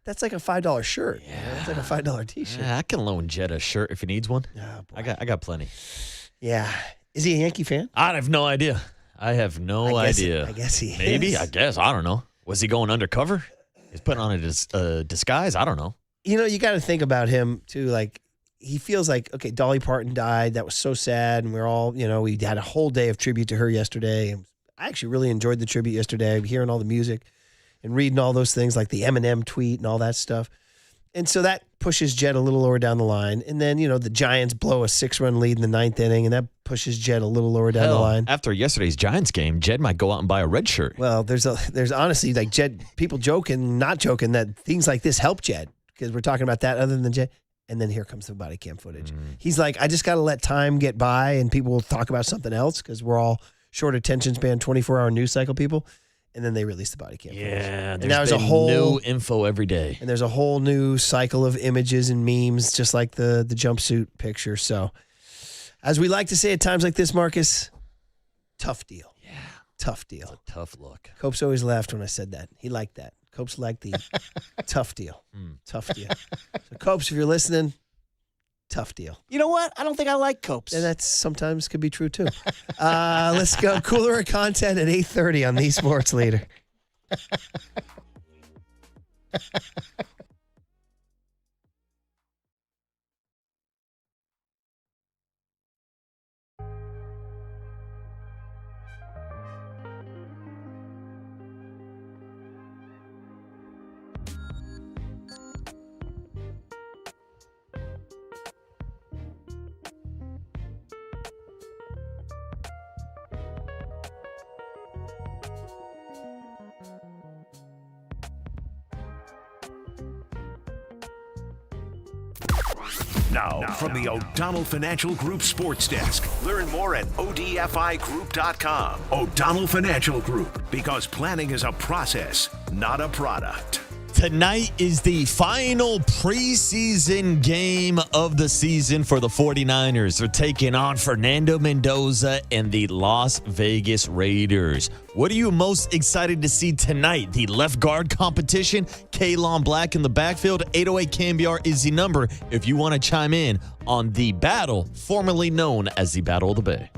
that's like a $5 shirt. Yeah. That's like a $5 T-shirt. Yeah, I can loan Jed a shirt if he needs one. Oh, boy. I got plenty. Yeah. Is he a Yankee fan? I have no idea. I have no idea. I guess he Maybe. is. I guess. I don't know. Was he going undercover? He's putting on a disguise? I don't know. You know, you got to think about him, too. Like, he feels like, okay, Dolly Parton died. That was so sad. And we're all, we had a whole day of tribute to her yesterday. And I actually really enjoyed the tribute yesterday, hearing all the music and reading all those things like the Eminem tweet and all that stuff. And so that pushes Jed a little lower down the line. And then, the Giants blow a 6-run lead in the 9th inning, and that pushes Jed a little lower down the line. After yesterday's Giants game, Jed might go out and buy a red shirt. Well, there's honestly, like, Jed, people joking, not joking, that things like this help Jed, because we're talking about that other than Jed. And then here comes the body cam footage. He's like, I just got to let time get by and people will talk about something else because we're all short attention span, 24-hour news cycle people. And then they release the body cam footage. Yeah, and now there's a whole new info every day. And there's a whole new cycle of images and memes, just like the jumpsuit picture. So, as we like to say at times like this, Marcus, tough deal. Yeah. Tough deal. It's a tough look. Copes always laughed when I said that. He liked that. Copes liked the tough deal. Tough deal. So, Copes, if you're listening, tough deal. You know what? I don't think I like Copes. And that sometimes could be true, too. Let's go. Cooler content at 8:30 on the Sports Leader. Now, from the O'Donnell Financial Group Sports Desk. Learn more at odfigroup.com. O'Donnell Financial Group, because planning is a process, not a product. Tonight is the final preseason game of the season for the 49ers. They're taking on Fernando Mendoza and the Las Vegas Raiders. What are you most excited to see tonight? The left guard competition? Kaylon Black in the backfield? 808 Cambiar is the number if you want to chime in on the battle formerly known as the Battle of the Bay.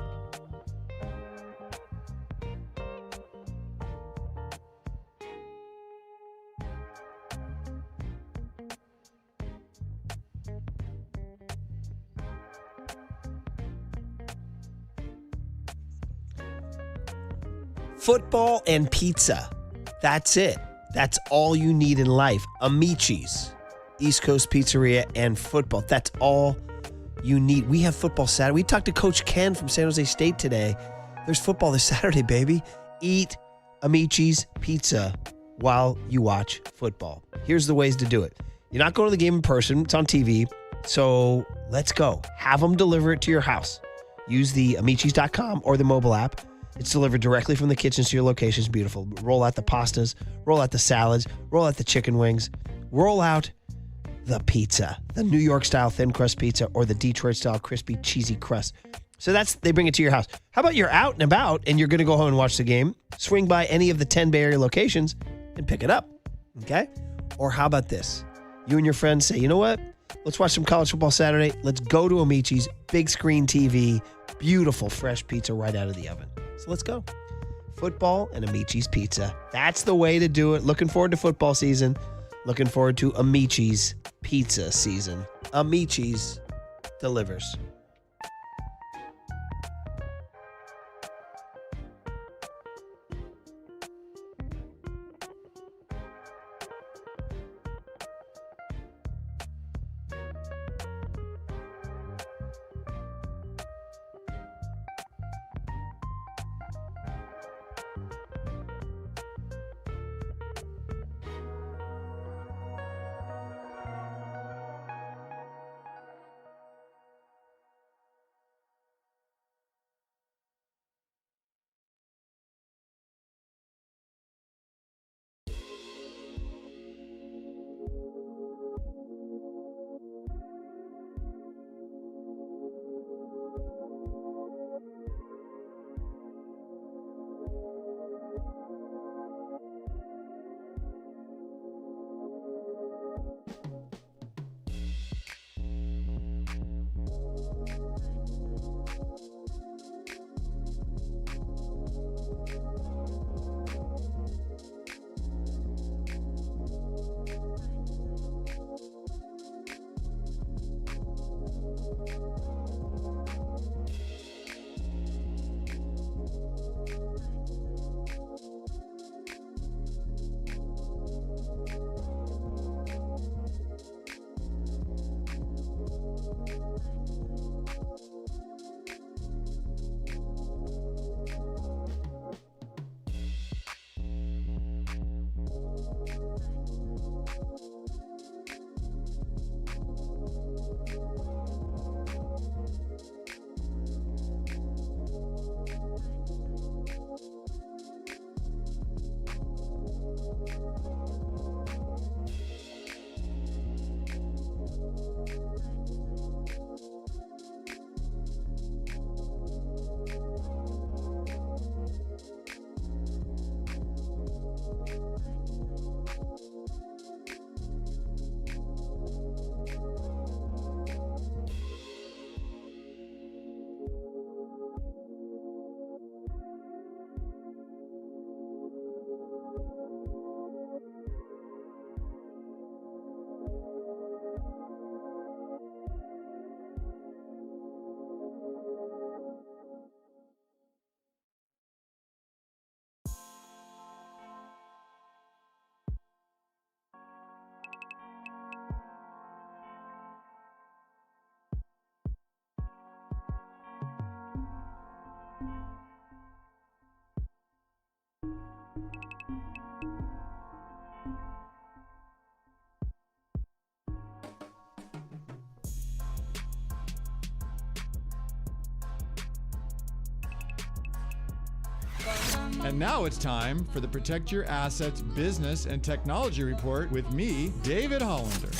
Football and pizza. That's it. That's all you need in life. Amici's, East Coast Pizzeria, and football. That's all you need. We have football Saturday. We talked to Coach Ken from San Jose State today. There's football this Saturday, baby. Eat Amici's pizza while you watch football. Here's the ways to do it. You're not going to the game in person. It's on TV. So let's go. Have them deliver it to your house. Use the amicis.com or the mobile app. It's delivered directly from the kitchens to your location. It's beautiful. Roll out the pastas, roll out the salads, roll out the chicken wings, roll out the pizza, the New York style thin crust pizza or the Detroit style crispy cheesy crust. So they bring it to your house. How about you're out and about and you're going to go home and watch the game? Swing by any of the 10 Bay Area locations and pick it up. Okay? Or how about this? You and your friends say, you know what? Let's watch some college football Saturday. Let's go to Amici's, big screen TV, beautiful fresh pizza right out of the oven. So let's go. Football and Amici's pizza. That's the way to do it. Looking forward to football season. Looking forward to Amici's pizza season. Amici's delivers. And now it's time for the Protect Your Assets Business and Technology Report with me, David Hollander.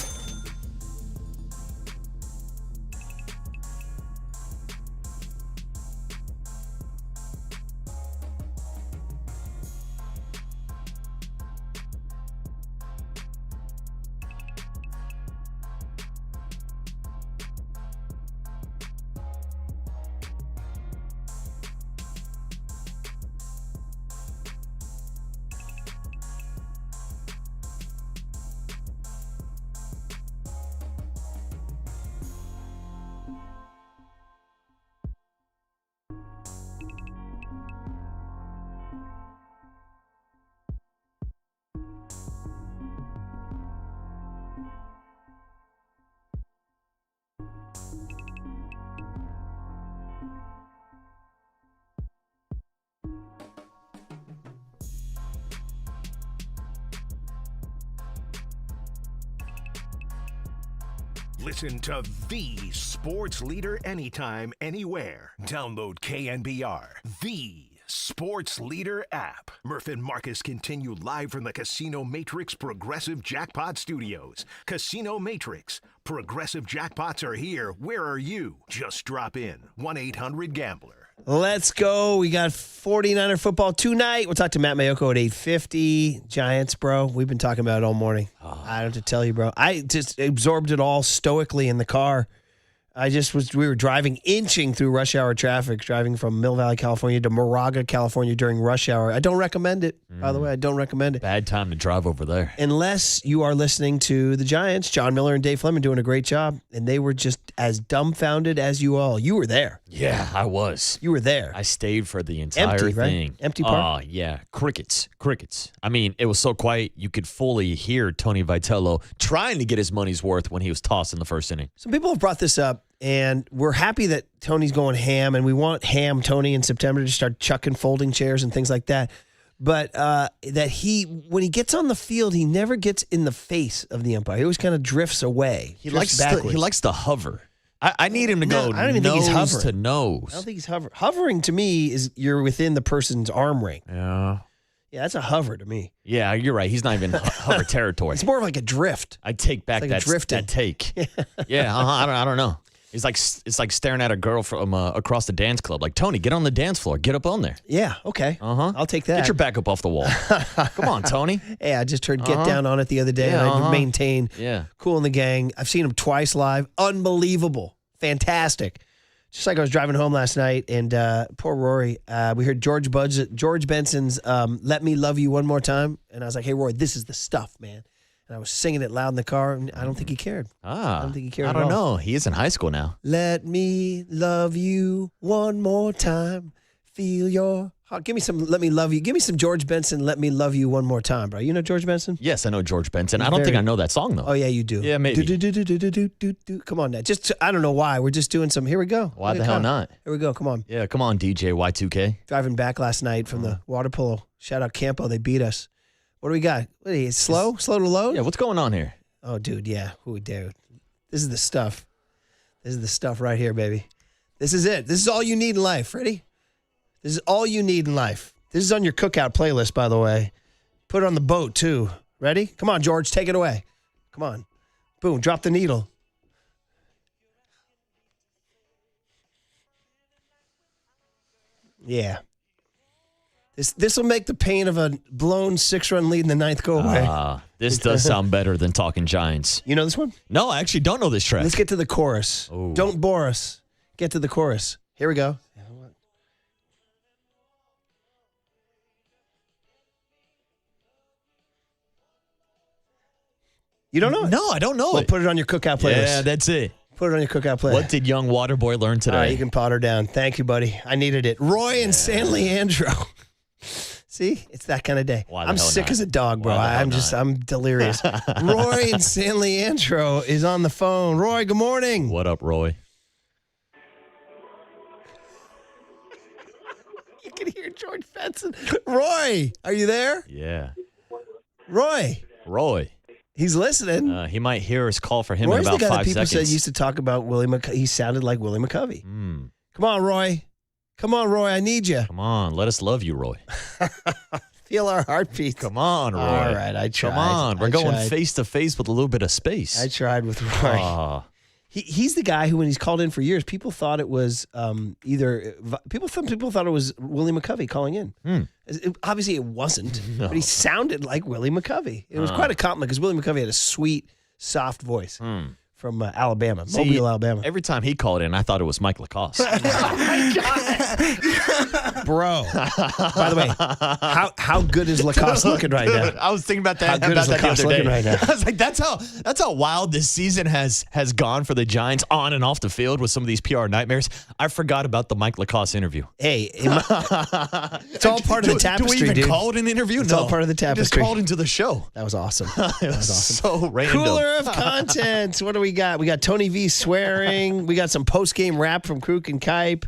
Listen to the sports leader anytime, anywhere. Download KNBR, the sports leader app. Murph and Marcus continue live from the Casino Matrix Progressive Jackpot Studios. Casino Matrix. Progressive jackpots are here. Where are you? Just drop in. 1-800-GAMBLER. Let's go. We got 49er football tonight. We'll talk to Matt Mayoko at 8:50. Giants, bro. We've been talking about it all morning. I don't have to tell you, bro. I just absorbed it all stoically in the car. We were driving, inching through rush hour traffic, driving from Mill Valley, California to Moraga, California during rush hour. I don't recommend it, by the way. I don't recommend it. Bad time to drive over there. Unless you are listening to the Giants. John Miller and Dave Fleming doing a great job, and they were just as dumbfounded as you all. You were there. Yeah, I was. You were there. I stayed for the entire Empty, right? thing. Empty park? Oh, yeah. Crickets. I mean, it was so quiet, you could fully hear Tony Vitello trying to get his money's worth when he was tossed in the first inning. Some people have brought this up, and we're happy that Tony's going ham, and we want ham Tony in September to start chucking folding chairs and things like that. But when he gets on the field, he never gets in the face of the umpire. He always kind of drifts away. He likes to hover. I need him to go I don't even think he's nose hovering. to nose. I don't think he's hovering. Hovering to me is you're within the person's arm ring. Yeah. Yeah, that's a hover to me. Yeah, you're right. He's not even hover territory. It's more of like a drift. I take back that take. Yeah, I don't know. It's like staring at a girl from across the dance club. Like, Tony, get on the dance floor. Get up on there. Yeah, okay. I'll take that. Get your back up off the wall. Come on, Tony. Hey, I just heard Get Down on it the other day, and I maintain Cool in the Gang. I've seen him twice live. Unbelievable. Fantastic. Just like I was driving home last night, and poor Rory, we heard George Benson's Let Me Love You One More Time, and I was like, hey, Rory, this is the stuff, man. And I was singing it loud in the car, and I don't think he cared. I don't think he cared I don't know. He is in high school now. Let me love you one more time. Feel your heart. Give me some Let Me Love You. Give me some George Benson, Let Me Love You One More Time, bro. You know George Benson? Yes, I know George Benson. I don't think I know that song, though. Oh, yeah, you do. Yeah, maybe. Come on now. I don't know why. We're just doing some. Here we go. Why the hell not? Here we go. Come on. Yeah, come on, DJ Y2K. Driving back last night from the water polo. Shout out Campo. They beat us. What do we got? What are you, slow to load? Yeah, what's going on here? Oh, dude, yeah. Ooh, dude. This is the stuff. This is the stuff right here, baby. This is it. This is all you need in life. Ready? This is all you need in life. This is on your cookout playlist, by the way. Put it on the boat, too. Ready? Come on, George. Take it away. Come on. Boom. Drop the needle. Yeah. This will make the pain of a blown 6-run lead in the ninth go away. This does sound better than Talking Giants. You know this one? No, I actually don't know this track. Let's get to the chorus. Ooh. Don't bore us. Get to the chorus. Here we go. You don't know it? No, I don't know it. Put it on your cookout playlist. Yeah, that's it. Put it on your cookout playlist. What did young Waterboy learn today? You can potter down. Thank you, buddy. I needed it. Roy and San Leandro. See, it's that kind of day. I'm sick as a dog, bro. I'm delirious. Roy and San Leandro is on the phone. Roy, good morning. What up, Roy? You can hear George Benson. Roy, are you there? Yeah. Roy. He's listening. He might hear us call for him Roy's in about the guy 5 that people seconds. said used to talk about Willie McCovey. He sounded like Willie McCovey. Come on, Roy. Come on, Roy, I need you. Come on, let us love you, Roy. Feel our heartbeats. Come on, Roy. All right, I tried. Come on, we're going tried. face to face with a little bit of space. I tried with Roy. He's the guy who, when he's called in for years, people thought it was some people thought it was Willie McCovey calling in. Obviously, it wasn't, but he sounded like Willie McCovey. It was quite a compliment because Willie McCovey had a sweet, soft voice from Alabama, Mobile, Alabama. Every time he called in, I thought it was Mike Lacoste. Bro, by the way, how good is Lacoste looking right now? I was thinking about that. How good is Lacoste looking right now? I was like, that's how wild this season has gone for the Giants on and off the field with some of these PR nightmares. I forgot about the Mike Lacoste interview. Hey, it's all part of the tapestry, do we even dude. call it an interview? It's No. all part of the tapestry. He just called into the show. That was awesome. It was so random. Cooler of content. What do we got? We got Tony V swearing. We got some post-game rap from Kruk and Kipe.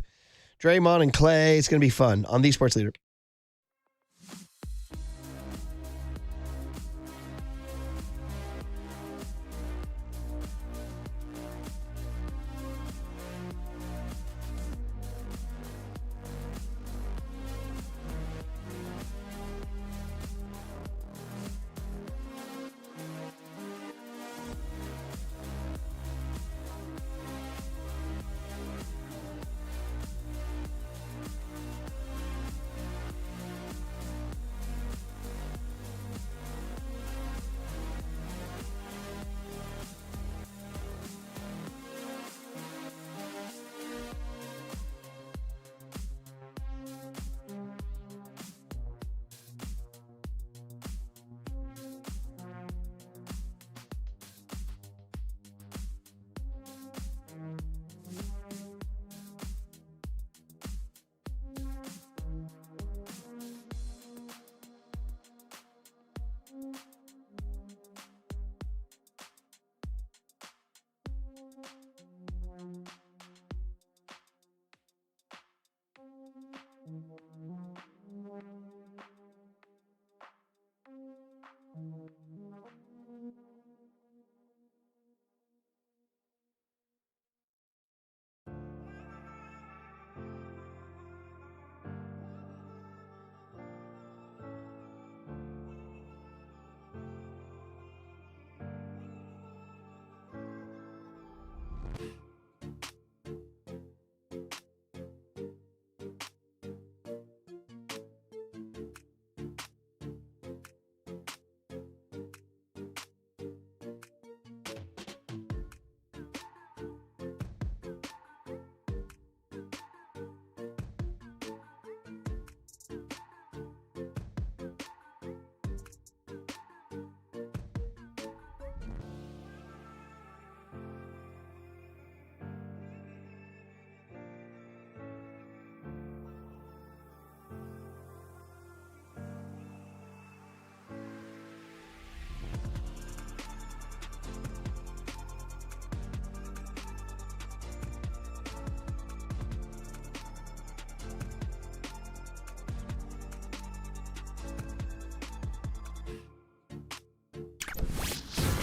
Draymond and Clay. It's going to be fun on the Sports Leader.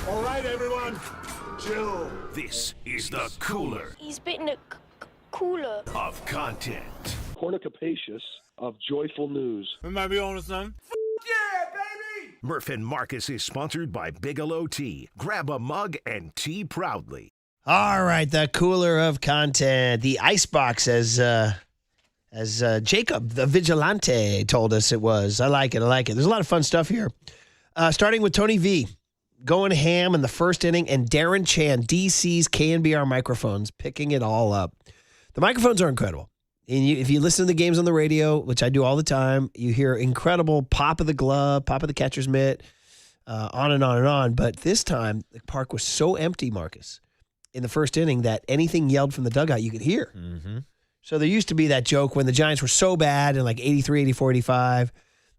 All right, everyone, chill. This is the cooler He's bitten a cooler of content. Cornucapacious of joyful news. We might be on to something. Murph and Marcus is sponsored by Bigelow Tea. Grab a mug and tea proudly. All right, the cooler of content. The icebox, as Jacob, the vigilante, told us it was. I like it. There's a lot of fun stuff here. Starting with Tony V, going ham in the first inning, and Darren Chan, DC's KNBR microphones, picking it all up. The microphones are incredible. And if you listen to the games on the radio, which I do all the time, you hear incredible pop of the glove, pop of the catcher's mitt, on and on and on. But this time, the park was so empty, Marcus, in the first inning that anything yelled from the dugout you could hear. Mm-hmm. So there used to be that joke when the Giants were so bad in like 83, 84, 85.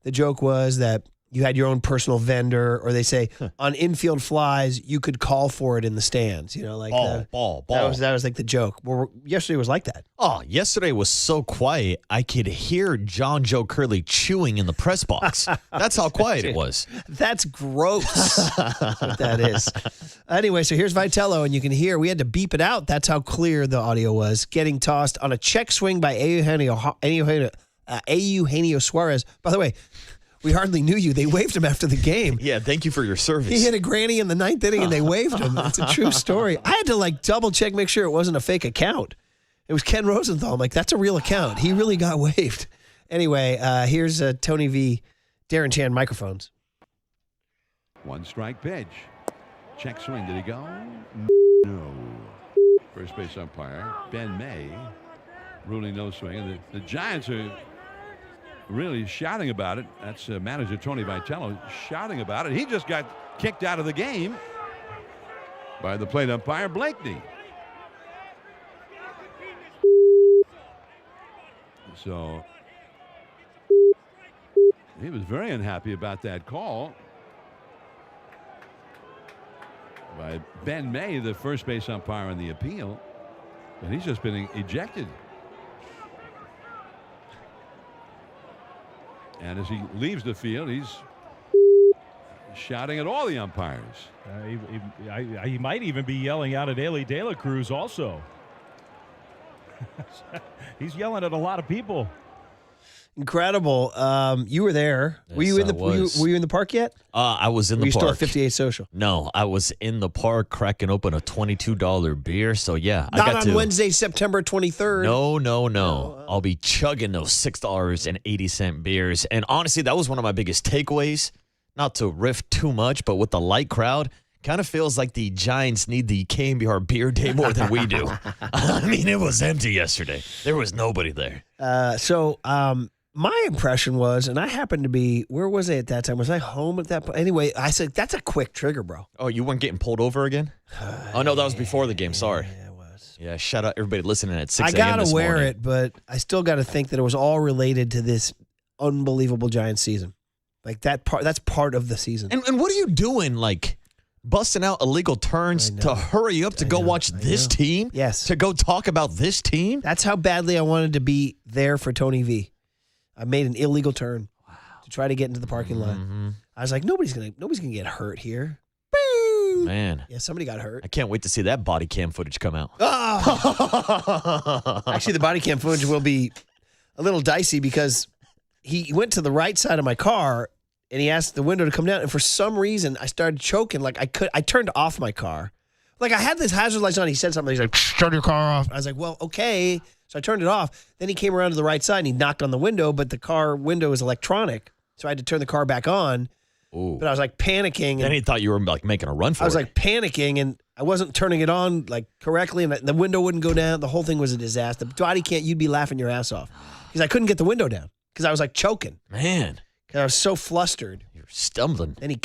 The joke was that you had your own personal vendor, or they say on infield flies, you could call for it in the stands. You know, like ball. That was like the joke. Well, yesterday was like that. Oh, yesterday was so quiet, I could hear John Joe Curley chewing in the press box. That's how quiet it was. That's gross. That's what that is. Anyway, so here's Vitello, and you can hear, we had to beep it out. That's how clear the audio was. Getting tossed on a check swing by Eugenio Suarez. By the way, we hardly knew you. They waved him after the game. Yeah, thank you for your service. He hit a granny in the 9th inning, and they waved him. It's a true story. I had to like double check, make sure it wasn't a fake account. It was Ken Rosenthal. I'm like, that's a real account. He really got waved. Anyway, here's Tony V, Darren Chan microphones. 1 strike pitch. Check swing. Did he go? No. First base umpire Ben May ruling no swing. And the Giants are really shouting about it. That's manager Tony Vitello shouting about it. He just got kicked out of the game by the plate umpire Blakeney. So he was very unhappy about that call by Ben May, the first base umpire in the appeal. And he's just been ejected. And as he leaves the field, he's shouting at all the umpires. He might even be yelling out at Ailey De La Cruz also. He's yelling at a lot of people. Incredible. You were there. Yes, were you in the were you in the park yet? I was in were the you park. Still at 58 Social? No, I was in the park cracking open a $22 beer. So yeah, Not I got on to. Wednesday, September 23rd. No. I'll be chugging those $6.80 beers. And honestly, that was one of my biggest takeaways. Not to riff too much, but with the light crowd, kind of feels like the Giants need the KMBR beer day more than we do. I mean, it was empty yesterday. There was nobody there. My impression was, and I happened to be, where was I at that time? Was I home at that point? Anyway, I said, that's a quick trigger, bro. Oh, you weren't getting pulled over again? Oh, no, that was before the game. Sorry. Yeah, it was. Yeah, shout out everybody listening at 6 a.m. I got this to wear morning. it, but I still got to think that it was all related to this unbelievable Giants season. Like that's part of the season. And what are you doing, like, busting out illegal turns to hurry up to go watch this team? Yes. To go talk about this team? That's how badly I wanted to be there for Tony V. I made an illegal turn to try to get into the parking lot. I was like, nobody's gonna get hurt here. Boo! Man. Yeah, somebody got hurt. I can't wait to see that body cam footage come out. Oh. Actually, the body cam footage will be a little dicey because he went to the right side of my car and he asked the window to come down. And for some reason, I started choking. Like I turned off my car. Like I had this hazard lights on. He said something. He's like, turn your car off. I was like, well, okay. So I turned it off. Then he came around to the right side and he knocked on the window, but the car window is electronic. So I had to turn the car back on. Ooh. But I was like panicking. Then he thought you were like making a run for it. I was like panicking and I wasn't turning it on like correctly and the window wouldn't go down. The whole thing was a disaster. Body can't, you'd be laughing your ass off because I couldn't get the window down because I was like choking. Man. Because I was so flustered. You're stumbling. Then he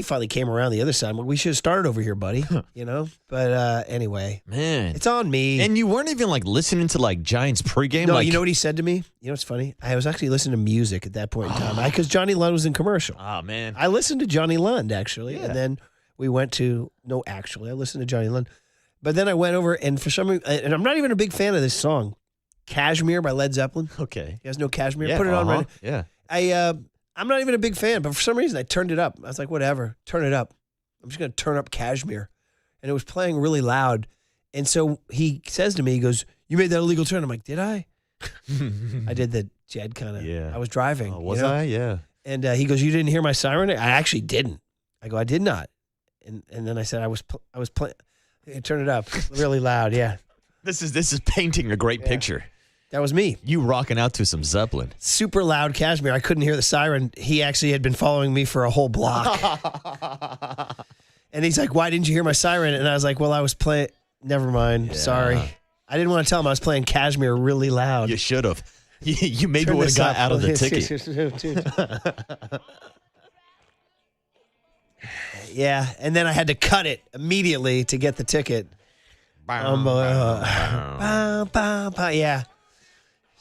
finally came around the other side. I'm like, we should have started over here, buddy. You know? But anyway. Man. It's on me. And you weren't even like listening to like Giants pregame? No, like, you know what he said to me? You know what's funny? I was actually listening to music at that point in time. Because Johnny Lund was in commercial. Oh, man. I listened to Johnny Lund, actually. Yeah. And then we went to, no, actually, I listened to Johnny Lund. But then I went over, and for some reason, and I'm not even a big fan of this song, Kashmir by Led Zeppelin. Okay. You guys know Kashmir? Yeah, Put it on right Yeah. I'm not even a big fan, but for some reason I turned it up. I was like, whatever, turn it up. I'm just going to turn up Kashmir. And it was playing really loud. And so he says to me, he goes, you made that illegal turn. I'm like, did I? I did the Jed kind of. Yeah. I was driving. Was I? Yeah. And he goes, you didn't hear my siren? I actually didn't. I go, I did not. And then I said, I was playing. Turn it up really loud. Yeah. This is painting a great picture. That was me. You rocking out to some Zeppelin. Super loud Kashmir. I couldn't hear the siren. He actually had been following me for a whole block. And he's like, why didn't you hear my siren? And I was like, well, I was playing. Never mind. Yeah. Sorry. I didn't want to tell him I was playing Kashmir really loud. You should have. You maybe would have got out of the ticket. Yeah. And then I had to cut it immediately to get the ticket. Yeah.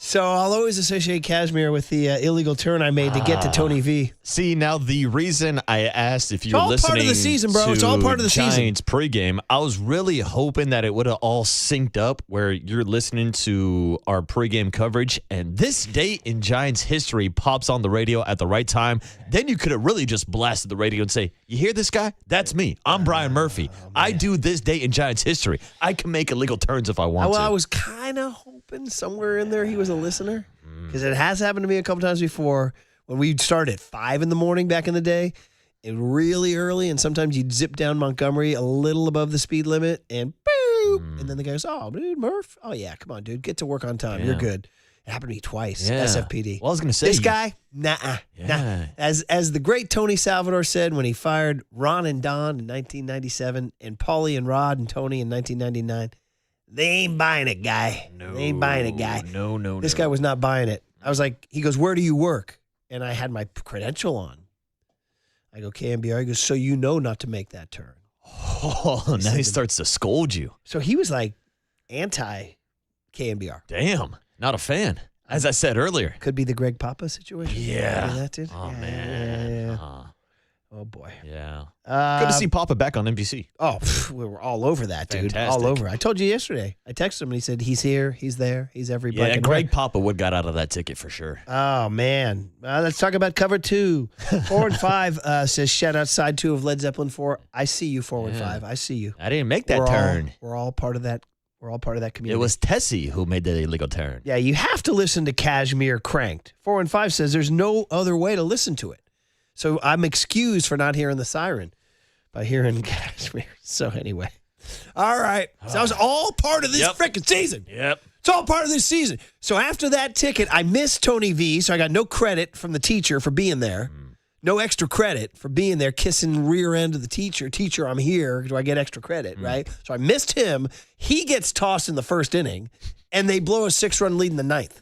So I'll always associate Kashmir with the illegal turn I made to get to Tony V. See, now the reason I asked if you It's were all listening part of the season, bro. It's all part of the Giants pregame, I was really hoping that it would have all synced up where you're listening to our pregame coverage and this date in Giants history pops on the radio at the right time. Then you could have really just blasted the radio and say, you hear this guy? That's me. I'm Brian Murphy. I do this date in Giants history. I can make illegal turns if I want to. I was kind of hoping somewhere in there he was a listener because it has happened to me a couple times before when we started at 5 in the morning back in the day and really early, and sometimes you'd zip down Montgomery a little above the speed limit and boop, and then the guy goes, oh, dude, Murph, oh yeah, come on, dude, get to work on time. You're good. It happened to me twice, SFPD. Well, I was going to say. This guy, nah. As the great Tony Salvador said when he fired Ron and Don in 1997 and Paulie and Rod and Tony in 1999, they ain't buying it, guy. No, they ain't buying it, guy. No. This guy was not buying it. I was like, he goes, where do you work? And I had my credential on. I go, KMBR. He goes, so you know not to make that turn. Oh, now he starts to scold you. So he was like anti-KMBR. Damn, not a fan. As I said earlier. Could be the Greg Papa situation. Yeah. That did? Oh, man. Yeah. Oh, boy. Yeah. Good to see Papa back on NBC. Oh, we were all over that, dude. Fantastic. All over. I told you yesterday. I texted him and he said, he's here, he's there, he's every black Yeah, and Greg white. Papa would got out of that ticket for sure. Oh, man. Let's talk about cover 2. 4 and 5 says, shout out side 2 of Led Zeppelin 4. I see you, 4 and 5. I see you. I didn't make that turn. We're all part of that. We're all part of that community. It was Tessie who made the illegal turn. Yeah, you have to listen to Kashmir Cranked. 4 and 5 says there's no other way to listen to it. So I'm excused for not hearing the siren by hearing Kashmir. So anyway. All right. So that was all part of this freaking season. Yep. It's all part of this season. So after that ticket, I missed Tony V, so I got no credit from the teacher for being there. No extra credit for being there, kissing rear end of the teacher. Teacher, I'm here. Do I get extra credit, right? So I missed him. He gets tossed in the first inning, and they blow a 6-run lead in the 9th.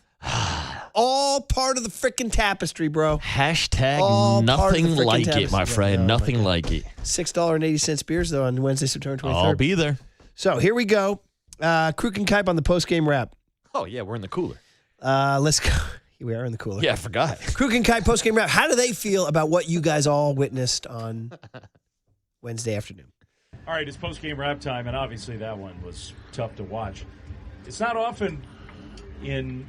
All part of the freaking tapestry, bro. Hashtag all nothing like tapestry. it, my friend. Nothing like it. $6.80 beers, though, on Wednesday, September 23rd. I'll be there. So here we go. Kruk and Kipe on the post-game wrap. Oh, yeah, we're in the cooler. Let's go. Here we are in the cooler. Yeah, I forgot. Kruk and Kipe post-game wrap. How do they feel about what you guys all witnessed on Wednesday afternoon? All right, it's post-game wrap time, and obviously that one was tough to watch. It's not often in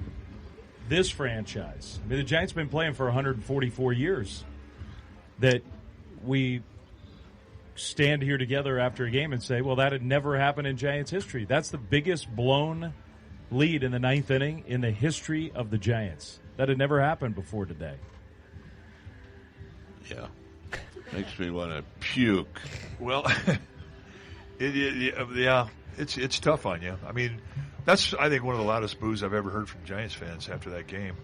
this franchise. I mean, the Giants have been playing for 144 years that we stand here together after a game and say, well, that had never happened in Giants history. That's the biggest blown lead in the 9th inning in the history of the Giants. That had never happened before today. Yeah. Makes me want to puke. Well, it's tough on you. I mean, that's, I think, one of the loudest boos I've ever heard from Giants fans after that game.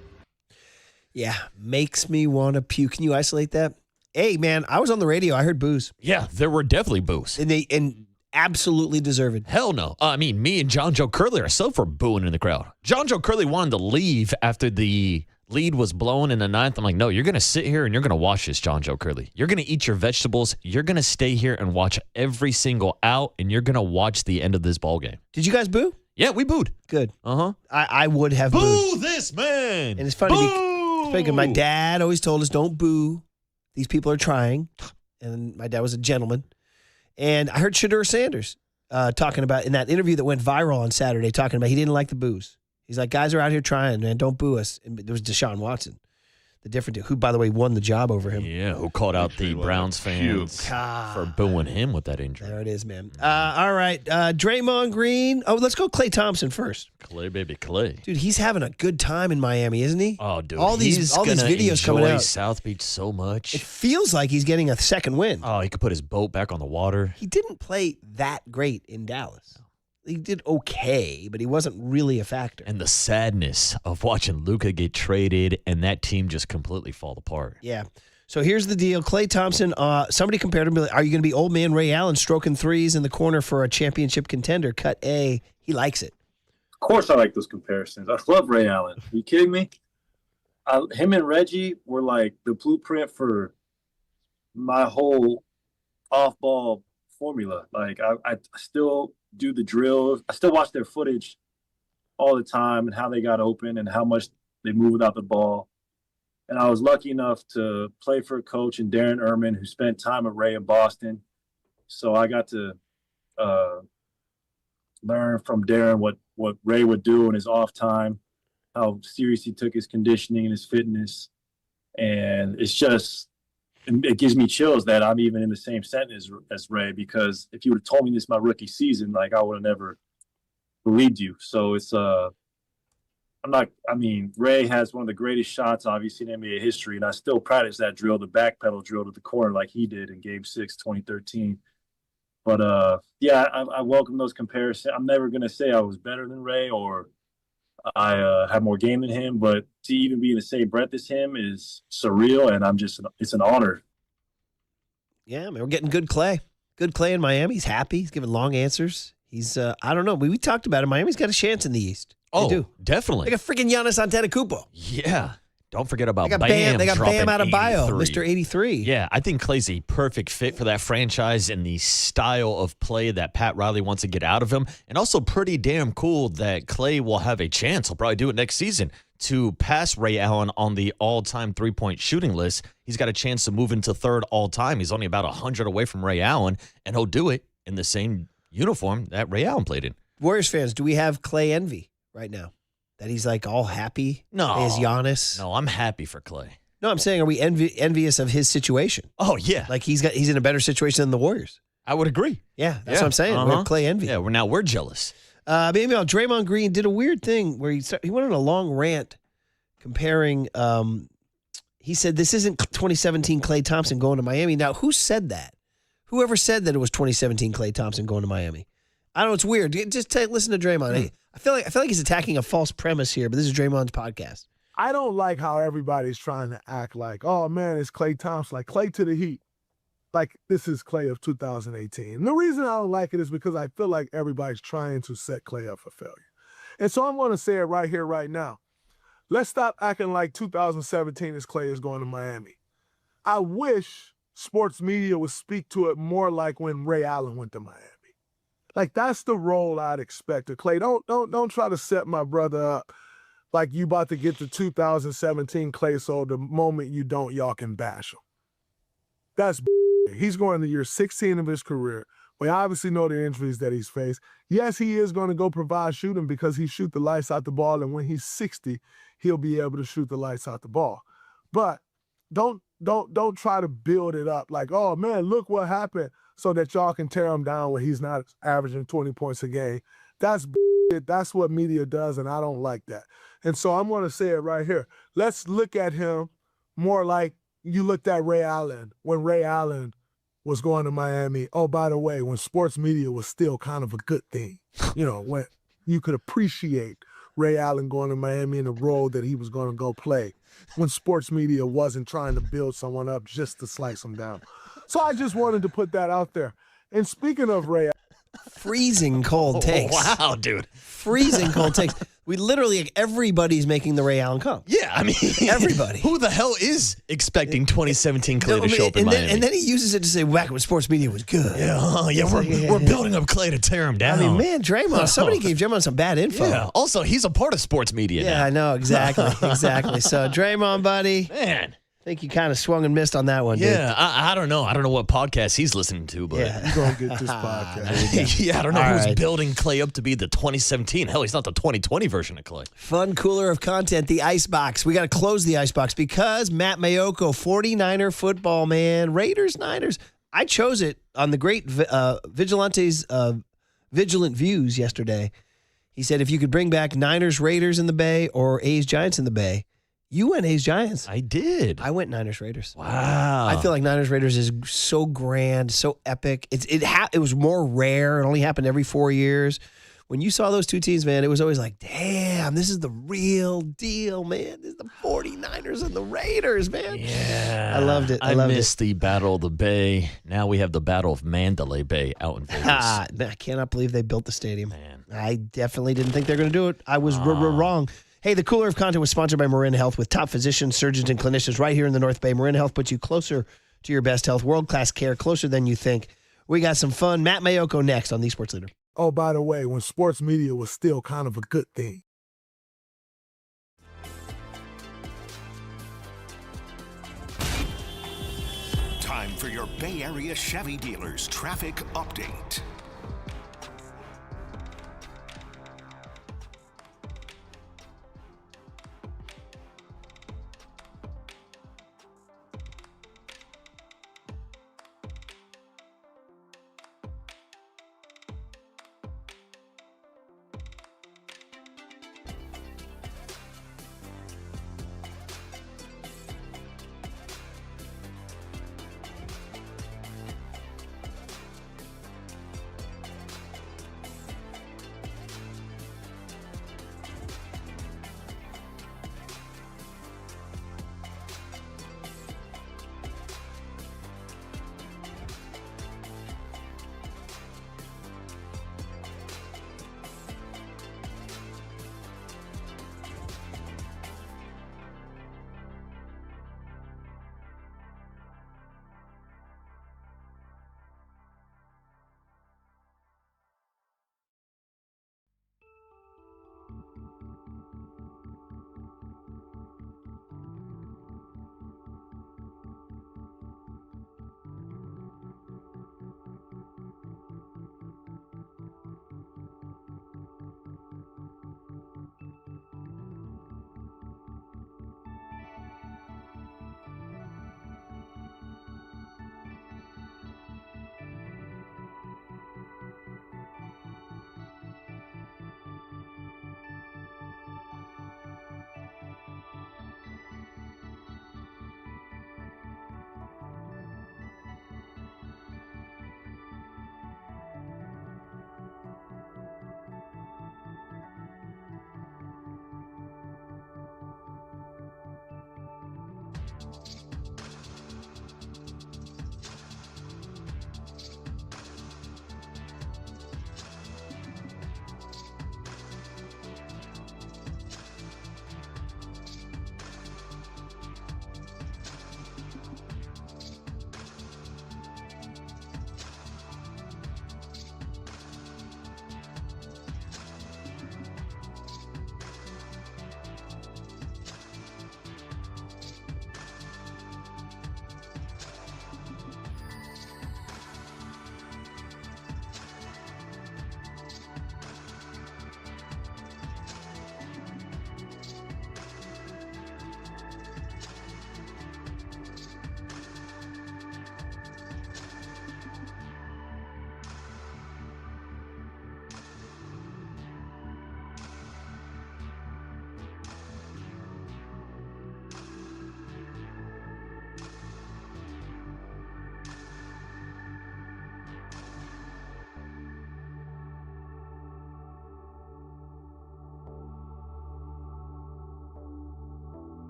Yeah, makes me want to puke. Can you isolate that? Hey, man, I was on the radio. I heard boos. Yeah, there were definitely boos. And absolutely deserved. Hell no. I mean, me and John Joe Curley ourselves were booing in the crowd. John Joe Curley wanted to leave after the lead was blown in the 9th. I'm like, no, you're going to sit here and you're going to watch this, John Joe Curley. You're going to eat your vegetables. You're going to stay here and watch every single out, and you're going to watch the end of this ball game. Did you guys boo? Yeah, we booed. Good. Uh-huh. I would have boo booed. This man. And it's funny because my dad always told us, don't boo. These people are trying. And my dad was a gentleman. And I heard Shadur Sanders talking about, in that interview that went viral on Saturday, talking about he didn't like the boos. He's like, guys are out here trying, man. Don't boo us. And there was Deshaun Watson, the different dude, who, by the way, won the job over him. Yeah, who called out the Browns fans for booing him with that injury. There it is, man. All right, Draymond Green. Oh, let's go Klay Thompson first. Clay, baby, Clay. Dude, he's having a good time in Miami, isn't he? Oh, dude. All these videos coming out. South Beach so much. It feels like he's getting a second win. Oh, he could put his boat back on the water. He didn't play that great in Dallas. He did okay, but he wasn't really a factor. And the sadness of watching Luka get traded and that team just completely fall apart. Yeah. So here's the deal. Klay Thompson, somebody compared him to, are you going to be old man Ray Allen stroking threes in the corner for a championship contender? Cut A. He likes it. Of course I like those comparisons. I love Ray Allen. Are you kidding me? Him and Reggie were like the blueprint for my whole off-ball formula. Like, I still do the drills. I still watch their footage all the time and how they got open and how much they move without the ball. And I was lucky enough to play for a coach in Darren Ehrman, who spent time with Ray in Boston. So I got to learn from Darren what Ray would do in his off time, how serious he took his conditioning and his fitness. And it gives me chills that I'm even in the same sentence as Ray, because if you would have told me this my rookie season, like, I would have never believed you. So it's Ray has one of the greatest shots, obviously, in NBA history, and I still practice that drill, the back pedal drill to the corner, like he did in Game 6, 2013. But, I welcome those comparisons. I'm never going to say I was better than Ray or I have more game than him, but to even be in the same breath as him is surreal, and it's an honor. Yeah, man, we're getting good Clay. Good Clay in Miami. He's happy. He's giving long answers. He's, I don't know. We talked about it. Miami's got a chance in the East. Oh, they do. Definitely. They got freaking Giannis Antetokounmpo. Yeah. Don't forget about They got Bam. They got Bam out of bio, 83. Mr. 83. Yeah, I think Clay's a perfect fit for that franchise and the style of play that Pat Riley wants to get out of him. And also pretty damn cool that Clay will have a chance, he'll probably do it next season, to pass Ray Allen on the all-time three-point shooting list. He's got a chance to move into third all-time. He's only about 100 away from Ray Allen, and he'll do it in the same uniform that Ray Allen played in. Warriors fans, do we have Clay envy right now? That he's like all happy? No. As Giannis? No, I'm happy for Clay. No, I'm saying, are we envious of his situation? Oh, yeah. Like he's in a better situation than the Warriors. I would agree. Yeah, that's what I'm saying. We have Clay envy. Yeah, we're jealous. Meanwhile, Draymond Green did a weird thing where he went on a long rant comparing. He said this isn't 2017 Klay Thompson going to Miami. Now, who said that? Whoever said that it was 2017 Klay Thompson going to Miami? I don't know. It's weird. Just listen to Draymond. Hey, I feel like he's attacking a false premise here, but this is Draymond's podcast. I don't like how everybody's trying to act like, oh man, it's Klay Thompson, like Klay to the Heat. Like this is Klay of 2018. And the reason I don't like it is because I feel like everybody's trying to set Klay up for failure. And so I'm going to say it right here, right now. Let's stop acting like 2017 is Klay is going to Miami. I wish sports media would speak to it more like when Ray Allen went to Miami. Like that's the role I'd expect of Klay. Don't try to set my brother up like you about to get the 2017 Klay, so the moment you don't, y'all can bash him. That's he's going to year 16 of his career. We obviously know the injuries that he's faced. Yes, he is going to go provide shooting because he shoot the lights out the ball, and when he's 60, he'll be able to shoot the lights out the ball. But don't try to build it up like, oh man, look what happened, so that y'all can tear him down when he's not averaging 20 points a game. That's what media does, and I don't like that. And so I'm going to say it right here. Let's look at him more like you looked at Ray Allen when Ray Allen was going to Miami. Oh, by the way, when sports media was still kind of a good thing, when you could appreciate Ray Allen going to Miami in the role that he was going to go play, when sports media wasn't trying to build someone up just to slice him down. So I just wanted to put that out there. And speaking of Ray, freezing cold takes. Wow, dude. Freezing cold takes. We literally, everybody's making the Ray Allen comp. Yeah, I mean, everybody. Who the hell is expecting 2017 Klay to show up in Miami? And then he uses it to say back when sports media was good. Yeah, we're building up Klay to tear him down. I mean, man, Draymond, somebody gave Draymond some bad info. Yeah, also, he's a part of sports media now. I know, exactly. So, Draymond, buddy. Man. I think you kind of swung and missed on that one, dude. Yeah, I don't know. I don't know what podcast he's listening to, but you're going to get this podcast. Yeah, I don't know who's building Klay up to be the 2017. Hell, he's not the 2020 version of Klay. Fun cooler of content, the Icebox. We got to close the Icebox because Matt Mayoko, 49er football, man. Raiders, Niners. I chose it on the great Vigilante's Vigilant Views yesterday. He said if you could bring back Niners, Raiders in the Bay or A's, Giants in the Bay, you went A's Giants. I did. I went Niners Raiders. Wow. I feel like Niners Raiders is so grand, so epic. It was more rare. It only happened every 4 years. When you saw those two teams, man, it was always like, damn, this is the real deal, man. This is the 49ers and the Raiders, man. Yeah. I loved it. I missed the Battle of the Bay. Now we have the Battle of Mandalay Bay out in Vegas. I cannot believe they built the stadium. Man. I definitely didn't think they were going to do it. I was wrong. Hey, the Cooler of Content was sponsored by Marin Health with top physicians, surgeons, and clinicians right here in the North Bay. Marin Health puts you closer to your best health. World-class care, closer than you think. We got some fun. Matt Mayoko next on The Sports Leader. Oh, by the way, when sports media was still kind of a good thing. Time for your Bay Area Chevy dealers traffic update.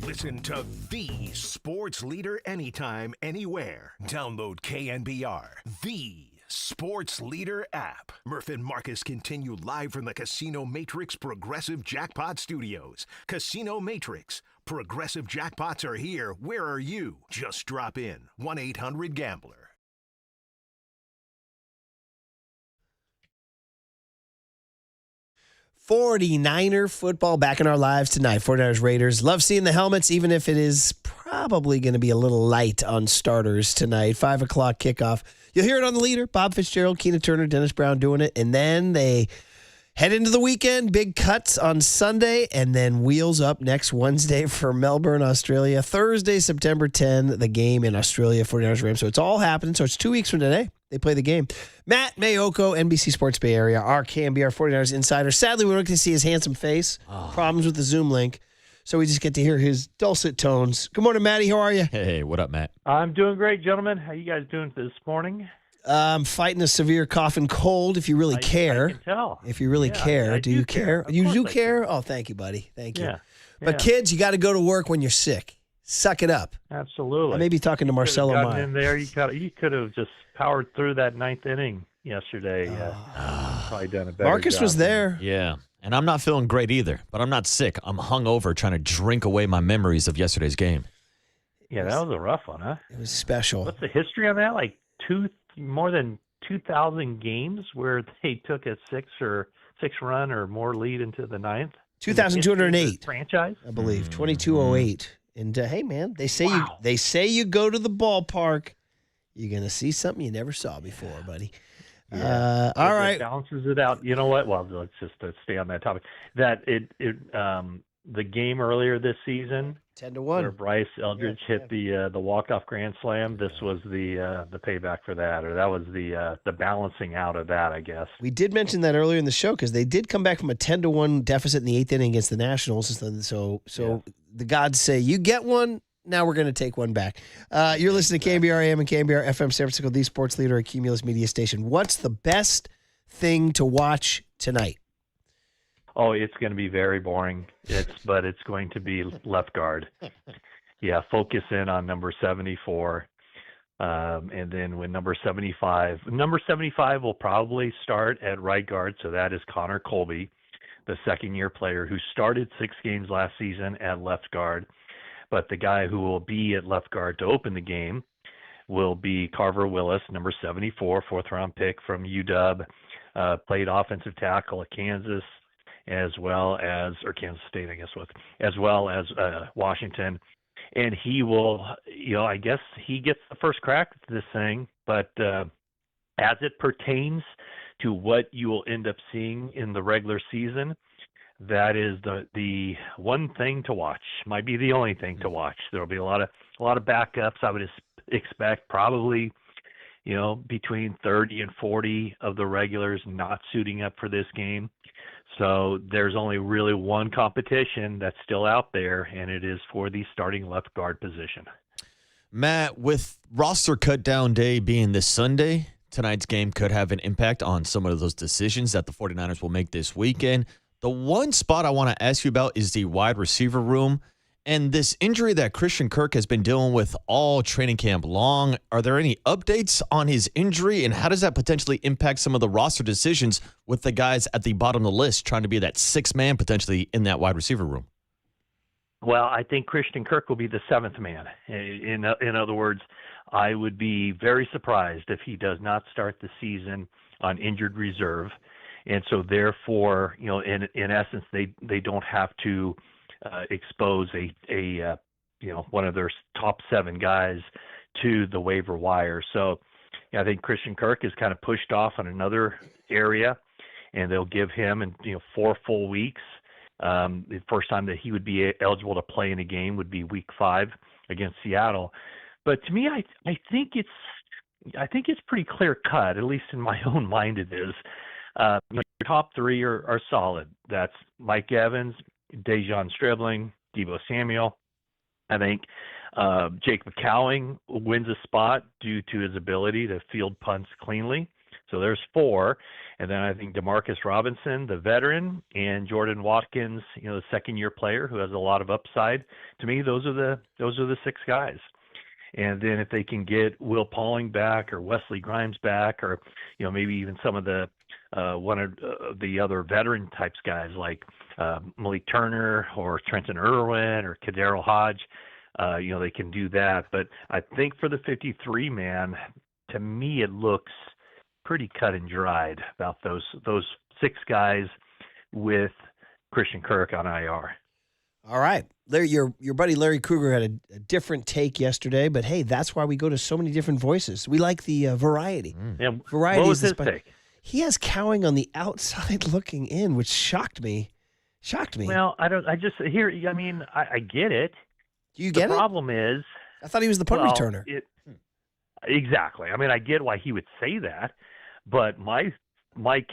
Listen to the sports leader anytime, anywhere. Download KNBR, the sports leader app. Murph and Marcus continue live from the Casino Matrix Progressive Jackpot Studios. Casino Matrix. Progressive jackpots are here. Where are you? Just drop in. 1-800-GAMBLER. 49er football back in our lives tonight. 49ers Raiders. Love seeing the helmets, even if it is probably going to be a little light on starters tonight. 5 o'clock kickoff. You'll hear it on the leader. Bob Fitzgerald, Keena Turner, Dennis Brown doing it. And then they head into the weekend. Big cuts on Sunday. And then wheels up next Wednesday for Melbourne, Australia. Thursday, September 10, the game in Australia, 49ers Rams. So it's all happening. So it's 2 weeks from today. They play the game. Matt Mayoko, NBC Sports Bay Area, our KNBR 49ers insider. Sadly, we don't get to see his handsome face. Problems with the Zoom link. So we just get to hear his dulcet tones. Good morning, Matty. How are you? Hey, what up, Matt? I'm doing great, gentlemen. How you guys doing this morning? I'm fighting a severe cough and cold, if you really care. I can tell. If you really care. I do you care? You do care? Oh, thank you, buddy. Thank you. But kids, you got to go to work when you're sick. Suck it up. Absolutely. I may be talking to Marcelo Gotten Meyer. in there. You could have just powered through that ninth inning yesterday. Probably done a better Marcus job. was there. Yeah. And I'm not feeling great either, but I'm not sick. I'm hungover trying to drink away my memories of yesterday's game. Yeah, that was a rough one, huh? It was special. What's the history on that? Like more than 2,000 games where they took a six-run or more lead into the ninth? 2,208. Franchise? I believe. 2208. And hey, man, they say you go to the ballpark, you're going to see something you never saw before, buddy. Yeah. All right. It balances it out. You know what? Well, let's just stay on that topic. That the game earlier this season, 10-1, where Bryce Eldridge hit the walk-off grand slam. This was the payback for that, or that was the balancing out of that, I guess. We did mention that earlier in the show because they did come back from a 10-1 deficit in the 8th inning against the Nationals. So the gods say, you get one. Now we're going to take one back. You're listening to KNBR AM and KNBR FM San Francisco, the sports leader, a Cumulus Media station. What's the best thing to watch tonight? Oh, it's going to be very boring. But it's going to be left guard. Yeah, focus in on number 74. And then when number 75 will probably start at right guard. So that is Connor Colby, the second-year player who started 6 games last season at left guard. But the guy who will be at left guard to open the game will be Carver Willis, number 74, fourth-round pick from UW, played offensive tackle at Kansas, Kansas State, I guess, as well as Washington. And he will, I guess he gets the first crack at this thing. But as it pertains to what you will end up seeing in the regular season, that is the one thing to watch. Might be the only thing to watch. There'll be a lot of backups. I would expect probably, between 30 and 40 of the regulars not suiting up for this game. So there's only really one competition that's still out there, and it is for the starting left guard position. Matt, with roster cut down day being this Sunday, tonight's game could have an impact on some of those decisions that the 49ers will make this weekend. The one spot I want to ask you about is the wide receiver room and this injury that Christian Kirk has been dealing with all training camp long. Are there any updates on his injury, and how does that potentially impact some of the roster decisions with the guys at the bottom of the list trying to be that 6th man potentially in that wide receiver room? Well, I think Christian Kirk will be the 7th man. In other words, I would be very surprised if he does not start the season on injured reserve. And so therefore, in essence, they don't have to expose a one of their top 7 guys to the waiver wire. So I think Christian Kirk is kind of pushed off on another area, and they'll give him 4 full weeks. The first time that he would be eligible to play in a game would be week 5 against Seattle. But to me, I think it's pretty clear cut, at least in my own mind it is. Your top 3 are solid. That's Mike Evans, Dejon Stribling, Deebo Samuel. I think Jake McCowing wins a spot due to his ability to field punts cleanly. So there's 4. And then I think Demarcus Robinson, the veteran, and Jordan Watkins, the second-year player who has a lot of upside. To me, those are the 6 guys. And then if they can get Will Pauling back or Wesley Grimes back, or maybe even some of the one of the other veteran types guys like Malik Turner or Trenton Irwin or Kadero Hodge, they can do that. But I think for the 53 man, to me it looks pretty cut and dried about those 6 guys with Christian Kirk on IR. All right. Larry, your buddy Larry Krueger had a different take yesterday, but hey, that's why we go to so many different voices. We like the variety. Yeah, Variety what was is his take? He has Cowing on the outside looking in, which shocked me. Well, I get it. Do you get it? The problem is, I thought he was the punt returner. Exactly. I mean, I get why he would say that, but my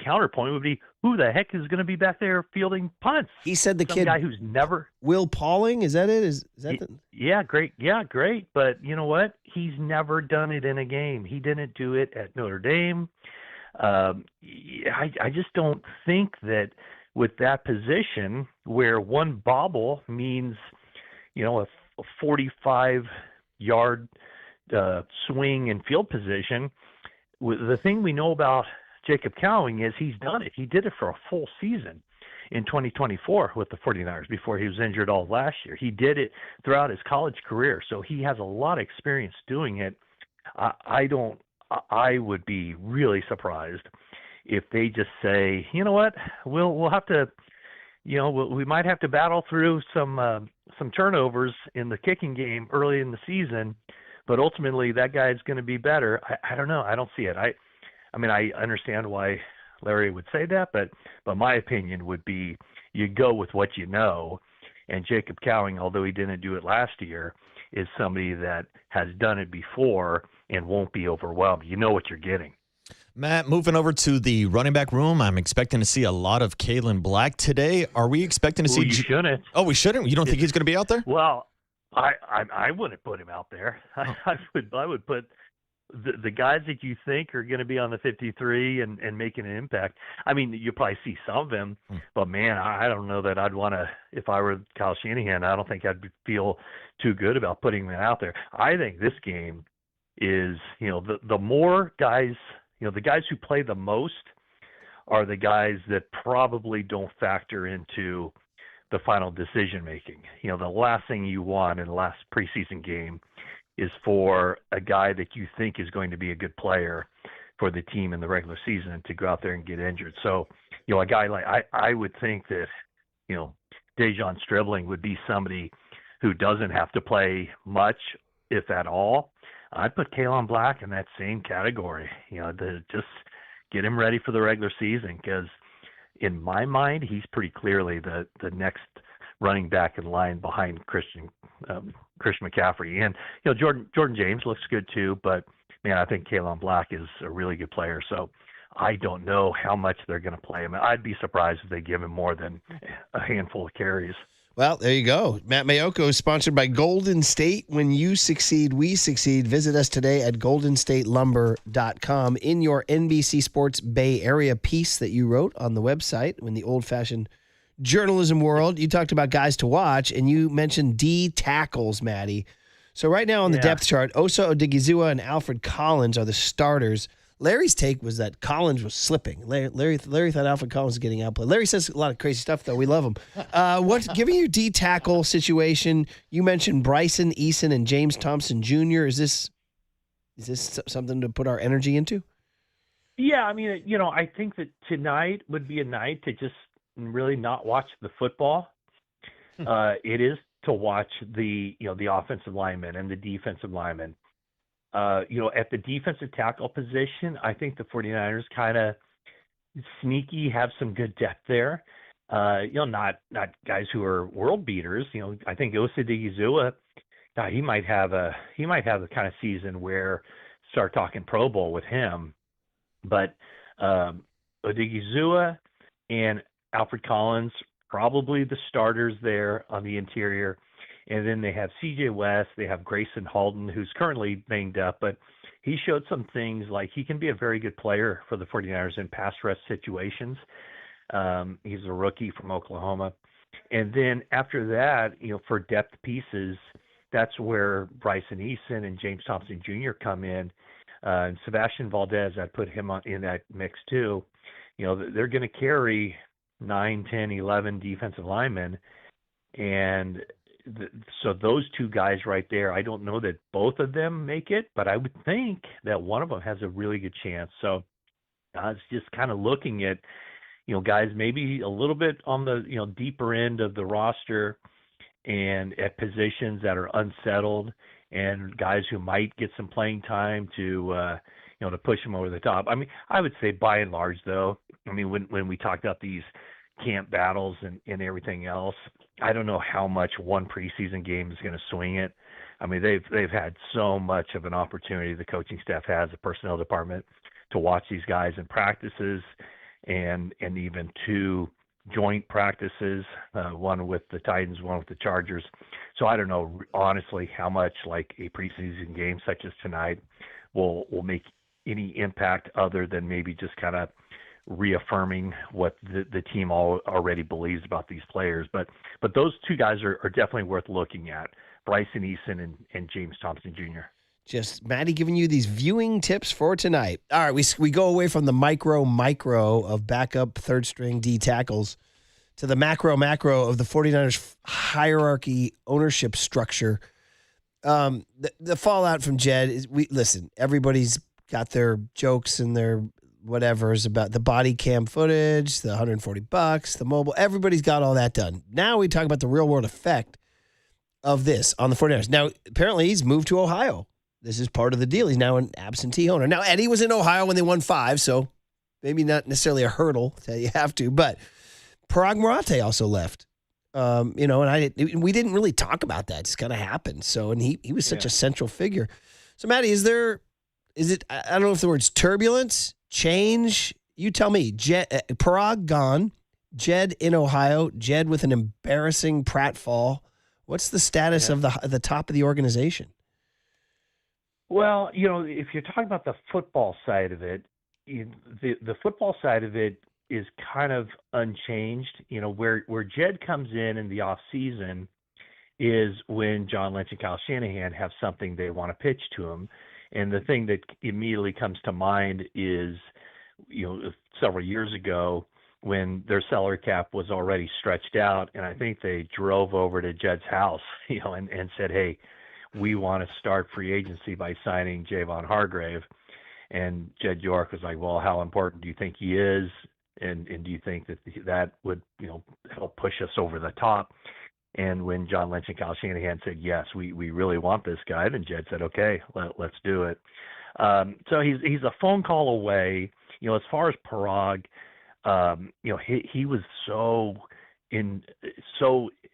counterpoint would be, who the heck is going to be back there fielding punts? He said the kid guy who's never Will Pauling. Is that it? Is that Yeah, great. Yeah, great. But you know what? He's never done it in a game. He didn't do it at Notre Dame. I just don't think that with that position where one bobble means, a 45-yard swing and field position. The thing we know about Jacob Cowing is he's done it. He did it for a full season in 2024 with the 49ers before he was injured all last year. He did it throughout his college career, so he has a lot of experience doing it. I would be really surprised if they just say, you know what, we'll have to, we might have to battle through some turnovers in the kicking game early in the season, but ultimately that guy's going to be better. I don't know. I don't see it. I mean, I understand why Larry would say that, but my opinion would be you go with what you know. And Jacob Cowing, although he didn't do it last year, is somebody that has done it before and won't be overwhelmed. You know what you're getting. Matt, moving over to the running back room, I'm expecting to see a lot of Kalen Black today. Are we expecting to see? You shouldn't. Oh, we shouldn't? You don't think he's going to be out there? Well, I wouldn't put him out there. I would put the guys that you think are going to be on the 53 and making an impact. I mean, you'll probably see some of them, but man, I don't know that I'd want to. If I were Kyle Shanahan, I don't think I'd feel too good about putting them out there. I think this game is, the more guys, the guys who play the most are the guys that probably don't factor into the final decision making. The last thing you want in the last preseason game is for a guy that you think is going to be a good player for the team in the regular season to go out there and get injured. So, a guy like I would think that, Dejon Stribling would be somebody who doesn't have to play much, if at all. I'd put Kalen Black in that same category, to just get him ready for the regular season, because in my mind, he's pretty clearly the next running back in line behind Christian McCaffrey. And, Jordan James looks good too, but man, I think Kalen Black is a really good player. So I don't know how much they're going to play him. I'd be surprised if they give him more than a handful of carries. Well, there you go. Matt Mayoko is sponsored by Golden State. When you succeed, we succeed. Visit us today at goldenstatelumber.com. In your NBC Sports Bay Area piece that you wrote on the website, in the old-fashioned journalism world, you talked about guys to watch, and you mentioned D tackles, Maddie. So right now on the depth chart, Osa Odigizua and Alfred Collins are the starters. Larry's take was that Collins was slipping. Larry thought Alfred Collins was getting outplayed. Larry says a lot of crazy stuff, though. We love him. Giving you D tackle situation, you mentioned Bryson Eason and James Thompson Jr. Is this something to put our energy into? Yeah, I mean, I think that tonight would be a night to just really not watch the football. It is to watch the offensive linemen and the defensive linemen. At the defensive tackle position, I think the 49ers kind of sneaky have some good depth there. Not guys who are world beaters. I think Osa Odigizua, he might have the kind of season where start talking Pro Bowl with him. But Odigizua and Alfred Collins, probably the starters there on the interior. And then they have C.J. West. They have Grayson Halton, who's currently banged up, but he showed some things like he can be a very good player for the 49ers in pass rush situations. He's a rookie from Oklahoma. And then after that, for depth pieces, that's where Bryson Eason and James Thompson Jr. come in. And Sebastian Valdez, I'd put him in that mix too. They're going to carry 9, 10, 11 defensive linemen. And so those two guys right there, I don't know that both of them make it, but I would think that one of them has a really good chance. So I was just kind of looking at, guys maybe a little bit on the, deeper end of the roster and at positions that are unsettled, and guys who might get some playing time to push them over the top. I mean, I would say by and large, though, when we talked about these camp battles and everything else, I don't know how much one preseason game is going to swing it. I mean, they've had so much of an opportunity, the coaching staff has, the personnel department, to watch these guys in practices and even two joint practices, one with the Titans, one with the Chargers. So I don't know, honestly, how much like a preseason game such as tonight will make any impact other than maybe just kind of reaffirming what the team already believes about these players. But those two guys are definitely worth looking at, Bryson Eason and James Thompson Jr. Just Maddie giving you these viewing tips for tonight. All right, we go away from the micro of backup third string D tackles to the macro of the 49ers hierarchy ownership structure. The fallout from Jed is, listen, everybody's got their jokes and their whatever's about the body cam footage, the $140, the mobile. Everybody's got all that done. Now we talk about the real world effect of this on the 49ers. Now, apparently he's moved to Ohio. This is part of the deal. He's now an absentee owner. Now, Eddie was in Ohio when they won 5, so maybe not necessarily a hurdle that you have to, but Parag Marate also left. And we didn't really talk about that. It just kind of happened. So, and he was such a central figure. So, Maddie, is it, I don't know if the word's turbulence, change? You tell me. Parag gone, Jed in Ohio, Jed with an embarrassing pratfall. What's the status of the top of the organization? Well, if you're talking about the football side of it, the football side of it is kind of unchanged. Where Jed comes in the off season is when John Lynch and Kyle Shanahan have something they want to pitch to him. And the thing that immediately comes to mind is, several years ago when their salary cap was already stretched out, and I think they drove over to Jed's house, and said, "Hey, we want to start free agency by signing Javon Hargrave." And Jed York was like, "Well, how important do you think he is? And do you think that would, help push us over the top?" And when John Lynch and Kyle Shanahan said, "Yes, we really want this guy," then Jed said, "Okay, let's do it." So he's a phone call away. As far as Parag, he was so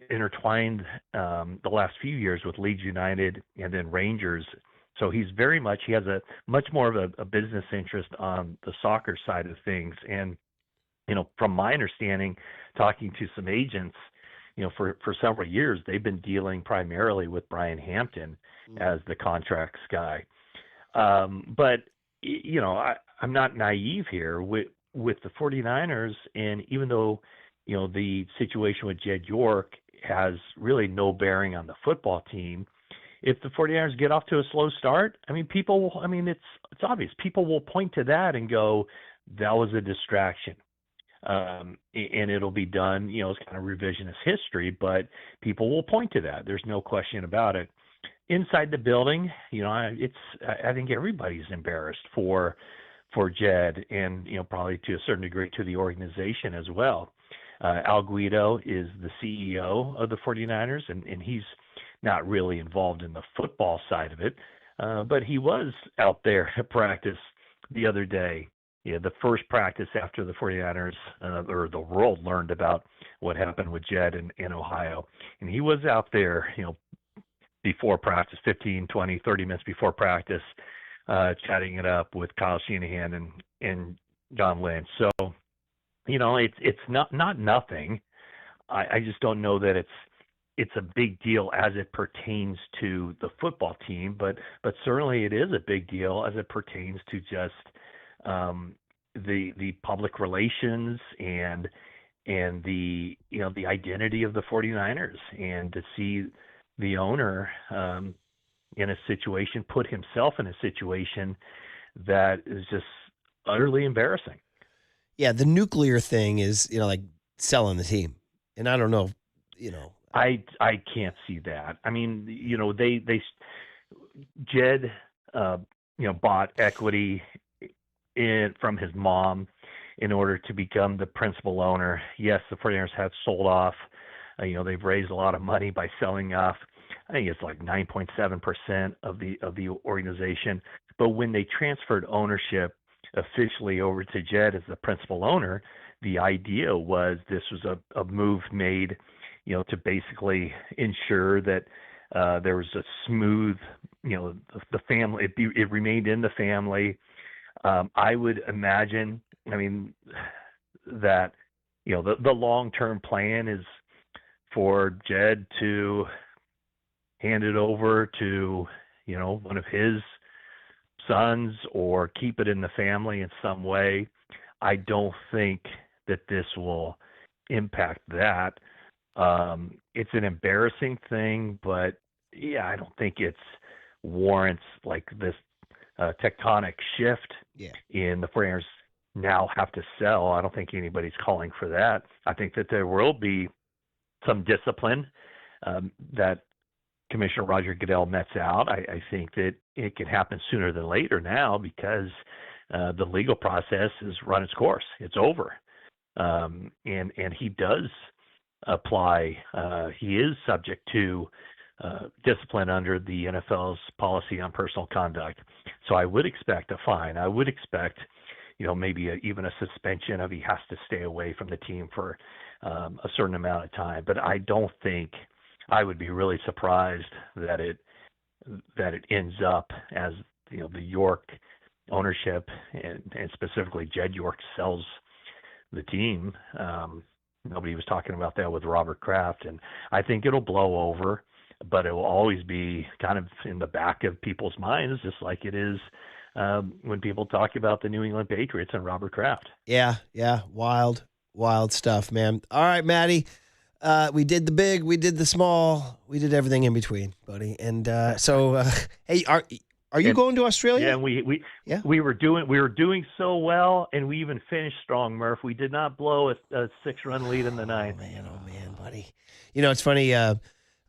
intertwined the last few years with Leeds United and then Rangers. So he has a much more of a business interest on the soccer side of things. And, from my understanding, talking to some agents, for several years, they've been dealing primarily with Brian Hampton as the contracts guy. But, I'm not naive here with the 49ers. And even though, the situation with Jed York has really no bearing on the football team, if the 49ers get off to a slow start, it's obvious. People will point to that and go, that was a distraction. And it'll be done, it's kind of revisionist history, but people will point to that. There's no question about it. Inside the building, I think everybody's embarrassed for Jed and, probably to a certain degree to the organization as well. Al Guido is the CEO of the 49ers, and he's not really involved in the football side of it, but he was out there at practice the other day. The first practice after the 49ers or the world learned about what happened with Jed in Ohio. And he was out there, before practice, 15, 20, 30 minutes before practice, chatting it up with Kyle Shanahan and John Lynch. So, it's not nothing. I just don't know that it's it's a big deal as it pertains to the football team, but certainly it is a big deal as it pertains to just the public relations and the the identity of the 49ers, and to see the owner in a situation, put himself in a situation that is just utterly embarrassing. Yeah, the nuclear thing is, like selling the team. And I don't know, I can't see that. I mean, they Jed bought equity from his mom in order to become the principal owner. Yes, the 49ers have sold off. They've raised a lot of money by selling off. I think it's like 9.7% of the organization. But when they transferred ownership officially over to Jed as the principal owner, the idea was this was a move made, to basically ensure that there was a smooth, the family, it remained in the family. I would imagine, that, the long-term plan is for Jed to hand it over to, one of his sons or keep it in the family in some way. I don't think that this will impact that. It's an embarrassing thing, but yeah, I don't think it's warrants like this tectonic shift in the 49ers now have to sell. I don't think anybody's calling for that. I think that there will be some discipline that Commissioner Roger Goodell mets out. I think that it can happen sooner than later now because the legal process has run its course. It's over. And he does apply. He is subject to discipline under the NFL's policy on personal conduct. So I would expect a fine. I would expect, maybe even a suspension of he has to stay away from the team for a certain amount of time. But I don't think, I would be really surprised that it ends up as the York ownership and specifically Jed York sells the team. Nobody was talking about that with Robert Kraft, and I think it'll blow over, but it will always be kind of in the back of people's minds, just like it is when people talk about the New England Patriots and Robert Kraft. Yeah, wild stuff, man. All right, Maddie. We did the big, we did the small, we did everything in between, buddy. And hey, are you going to Australia? Yeah, we were doing so well, and we even finished strong, Murph. We did not blow a 6-run lead in the ninth. Oh man, buddy. It's funny. I'm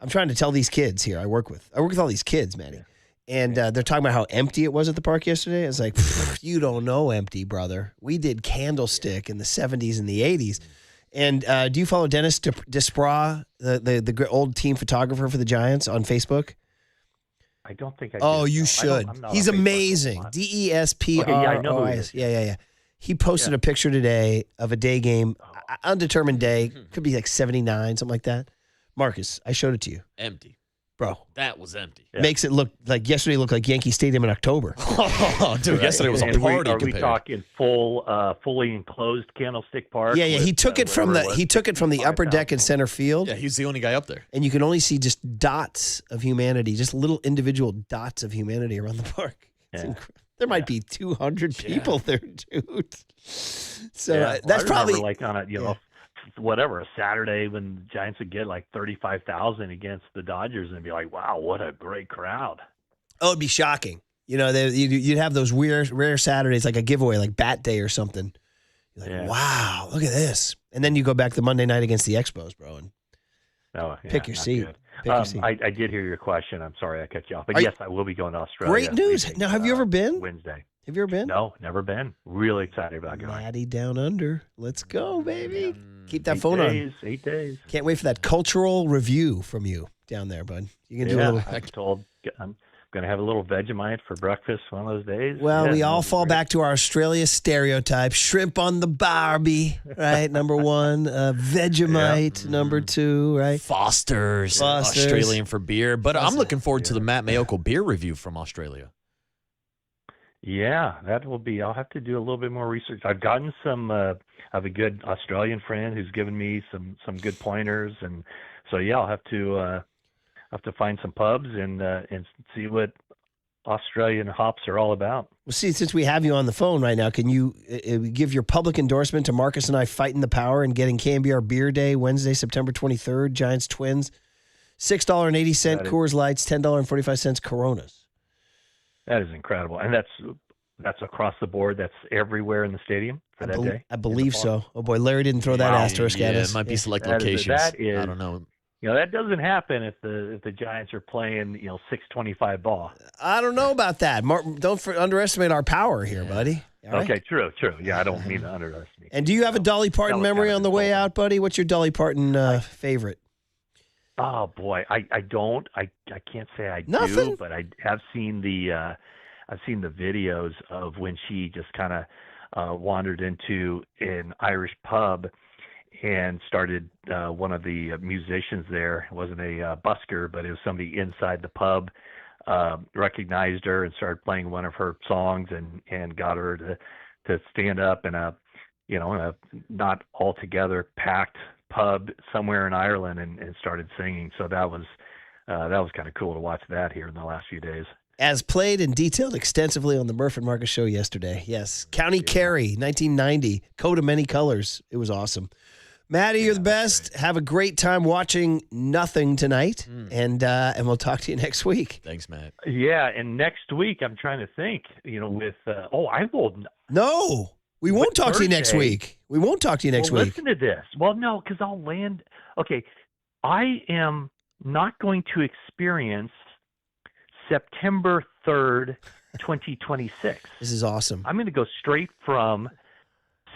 trying to tell these kids here. I work with all these kids, Maddie, and they're talking about how empty it was at the park yesterday. I was like, you don't know empty, brother. We did Candlestick in the 70s and the 80s. And do you follow Dennis Desprez, the old team photographer for the Giants, on Facebook? I don't think I do. Oh, you should. He's amazing. Desprois. Okay, yeah, I know who he is. Yeah. He posted a picture today of a day game, undetermined day, could be like 79, something like that. Marcus, I showed it to you. Empty. Bro. That was empty. Makes it look like yesterday looked like Yankee Stadium in October. Oh, dude, yesterday was a party. Are we talking fully enclosed Candlestick Park? Yeah. He took it from the upper deck in center field. Yeah, he's the only guy up there. And you can only see just dots of humanity, just little individual dots of humanity around the park. There might be 200 people there, dude. So that's probably like on a whatever, a Saturday when the Giants would get like 35,000 against the Dodgers and be like, wow, what a great crowd. Oh, it'd be shocking. You'd have those rare Saturdays, like a giveaway, like Bat Day or something. You're like, wow, look at this. And then you go back the Monday night against the Expos, bro, and pick your seat. I did hear your question. I'm sorry I cut you off. But yes, I will be going to Australia. Great news. Now, have you ever been? Wednesday. Have you ever been? No, never been. Really excited about going. Maddie down under. Let's go, baby. Keep that phone on. 8 days. Can't wait for that cultural review from you down there, bud. You can do a little. I'm going to have a little Vegemite for breakfast one of those days. Well, we all fall back to our Australia stereotype. Shrimp on the barbie, right? Number one. Vegemite, number two, right? Foster's. Australian for beer. But I'm looking forward to the Matt Mayoko beer review from Australia. Yeah, that will be. I'll have to do a little bit more research. I've gotten some. I have a good Australian friend who's given me some good pointers and So yeah, I'll have to find some pubs and see what Australian hops are all about. Well, see, since we have you on the phone right now, can you give your public endorsement to Marcus and I fighting the power and getting KMBR Beer Day Wednesday, September 23rd, Giants Twins, $6.80 Coors Lights, $10.45 Coronas. That is incredible, and that's across the board. That's everywhere in the stadium for that day. I believe so. Oh boy, Larry didn't throw that asterisk at us. It might be select That locations. is, I don't know. That doesn't happen if the Giants are playing 6:25 ball. I don't know about that. Don't underestimate our power here, buddy. All right? Okay, true. Yeah, I don't mean to underestimate. And do you have a Dolly Parton memory on the way out, buddy? What's your Dolly Parton favorite? Oh boy, I don't. I can't say I Nothing? do, but I have seen the videos of when she just kind of wandered into an Irish pub and started one of the musicians there. It wasn't a busker, but it was somebody inside the pub, recognized her and started playing one of her songs and got her to stand up in a not altogether packed pub somewhere in Ireland and started singing. So that was kind of cool to watch that here in the last few days. As played and detailed extensively on the Murph and Marcus show yesterday. Yes. County Kerry, 1990, coat of many colors. It was awesome. Maddie, you're the best. Right. Have a great time watching nothing tonight, and we'll talk to you next week. Thanks, Matt. Yeah, and next week I'm trying to think. With I will. No, we won't talk to you next week. We won't talk to you next week. Listen to this. Well, no, because I'll land. Okay, I am not going to experience September 3rd, 2026. This is awesome. I'm going to go straight from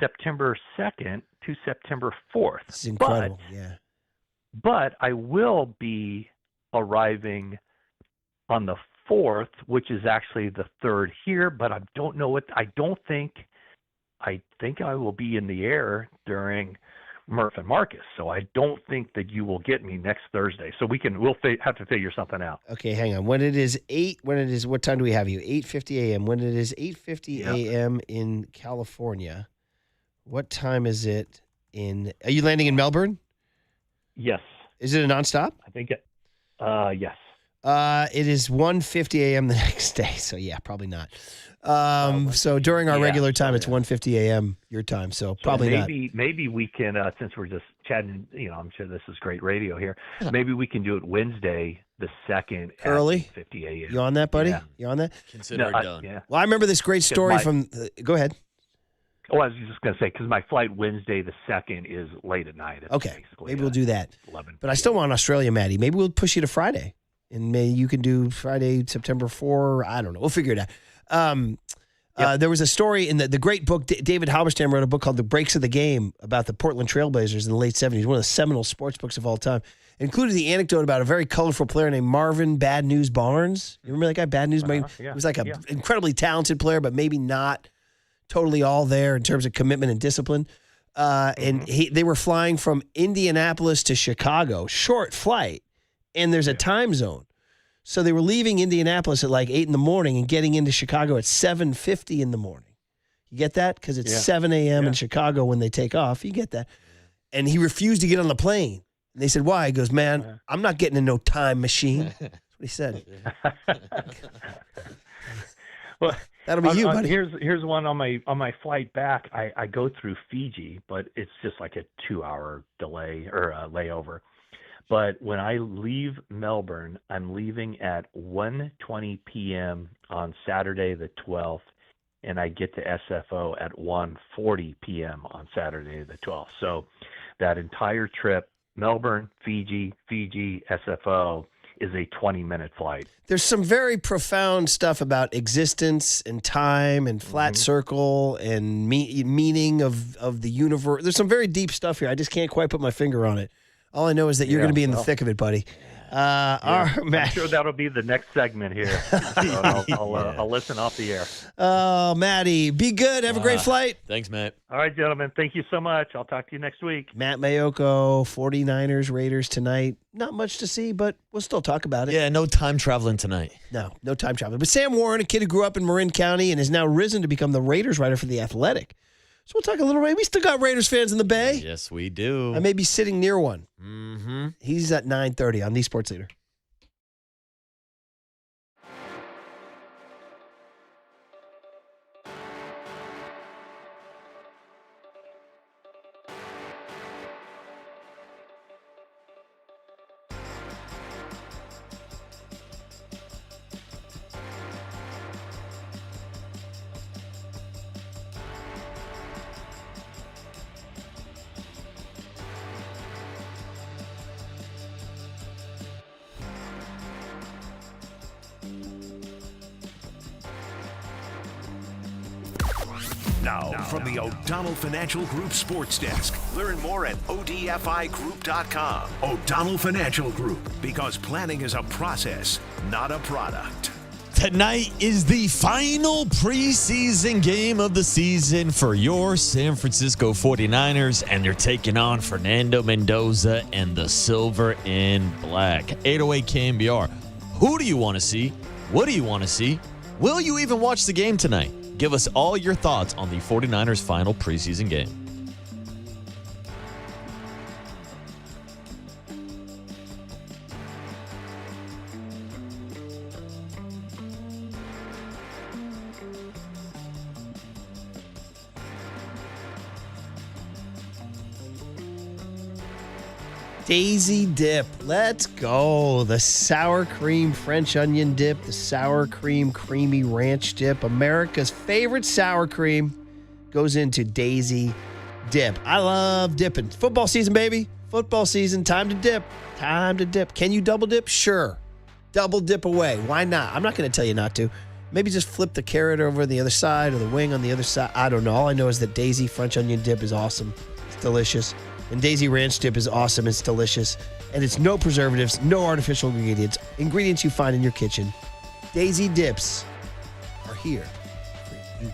September 2nd to September 4th. This is incredible. But I will be arriving on the 4th, which is actually the 3rd here, but I don't know what. I think I will be in the air during Murph and Marcus, so I don't think that you will get me next Thursday. So we'll have to figure something out. Okay, hang on. What time do we have you? 8:50 a.m. When it is 8:50 a.m. in California, what time is it are you landing in Melbourne? Yes. Is it a nonstop? I think it, yes. It is 1:50 a.m. the next day, so yeah, probably not. So during our regular time, it's 1:50 a.m. your time, so probably not. Maybe we can, since we're just chatting, I'm sure this is great radio here. Maybe we can do it Wednesday, the 2nd, early. At 8:50 a.m. You on that, buddy? Yeah. You on that? Consider it done. Yeah. Well, I remember this great story from. Go ahead. Oh, I was just going to say, because my flight Wednesday the 2nd is late at night. It's okay, maybe we'll do that. 11. But I still want Australia, Maddie. Maybe we'll push you to Friday. And maybe you can do Friday, September 4. I don't know. We'll figure it out. There was a story in the great book. David Halberstam wrote a book called The Breaks of the Game about the Portland Trailblazers in the late 70s, one of the seminal sports books of all time. It included the anecdote about a very colorful player named Marvin Bad News Barnes. You remember that guy, Bad News? He was like an incredibly talented player, but maybe not totally all there in terms of commitment and discipline. And they were flying from Indianapolis to Chicago, short flight. And there's a time zone. So they were leaving Indianapolis at like 8 in the morning and getting into Chicago at 7:50 in the morning. You get that? Because it's 7 a.m. in Chicago when they take off. You get that? And he refused to get on the plane. And they said, why? He goes, man, I'm not getting in no time machine. That's what he said. Well, that'll be you, buddy. Here's one on my flight back. I go through Fiji, but it's just like a 2-hour delay or layover. But when I leave Melbourne, I'm leaving at 1:20 p.m. on Saturday the 12th, and I get to SFO at 1:40 p.m. on Saturday the 12th. So that entire trip, Melbourne, Fiji, SFO, is a 20-minute flight. There's some very profound stuff about existence and time and flat circle and meaning of the universe. There's some very deep stuff here. I just can't quite put my finger on it. All I know is that you're going to be in the thick of it, buddy. I'm sure that'll be the next segment here. So I'll listen off the air. Oh, Matty, be good. Have a great flight. Thanks, Matt. All right, gentlemen. Thank you so much. I'll talk to you next week. Matt Mayoko, 49ers, Raiders tonight. Not much to see, but we'll still talk about it. Yeah, no time traveling tonight. No time traveling. But Sam Warren, a kid who grew up in Marin County and has now risen to become the Raiders writer for The Athletic. So we'll talk a little. We still got Raiders fans in the Bay. Yes, we do. I may be sitting near one. Mm-hmm. He's at 9:30 on the Sports Leader. Now, from the O'Donnell Financial Group Sports Desk. Learn more at odfigroup.com. O'Donnell Financial Group, because planning is a process, not a product. Tonight is the final preseason game of the season for your San Francisco 49ers, and they're taking on Fernando Mendoza and the Silver and Black. 808 KMBR. Who do you want to see? What do you want to see? Will you even watch the game tonight? Give us all your thoughts on the 49ers' final preseason game. Daisy dip. Let's go. The sour cream French onion dip, the sour cream creamy ranch dip. America's favorite sour cream goes into Daisy dip. I love dipping. Football season, baby. Football season. Time to dip. Time to dip. Can you double dip? Sure. Double dip away. Why not? I'm not going to tell you not to. Maybe just flip the carrot over the other side or the wing on the other side. I don't know. All I know is that Daisy French onion dip is awesome. It's delicious. And Daisy Ranch dip is awesome. It's delicious. And it's no preservatives, no artificial ingredients. Ingredients you find in your kitchen. Daisy dips are here for you.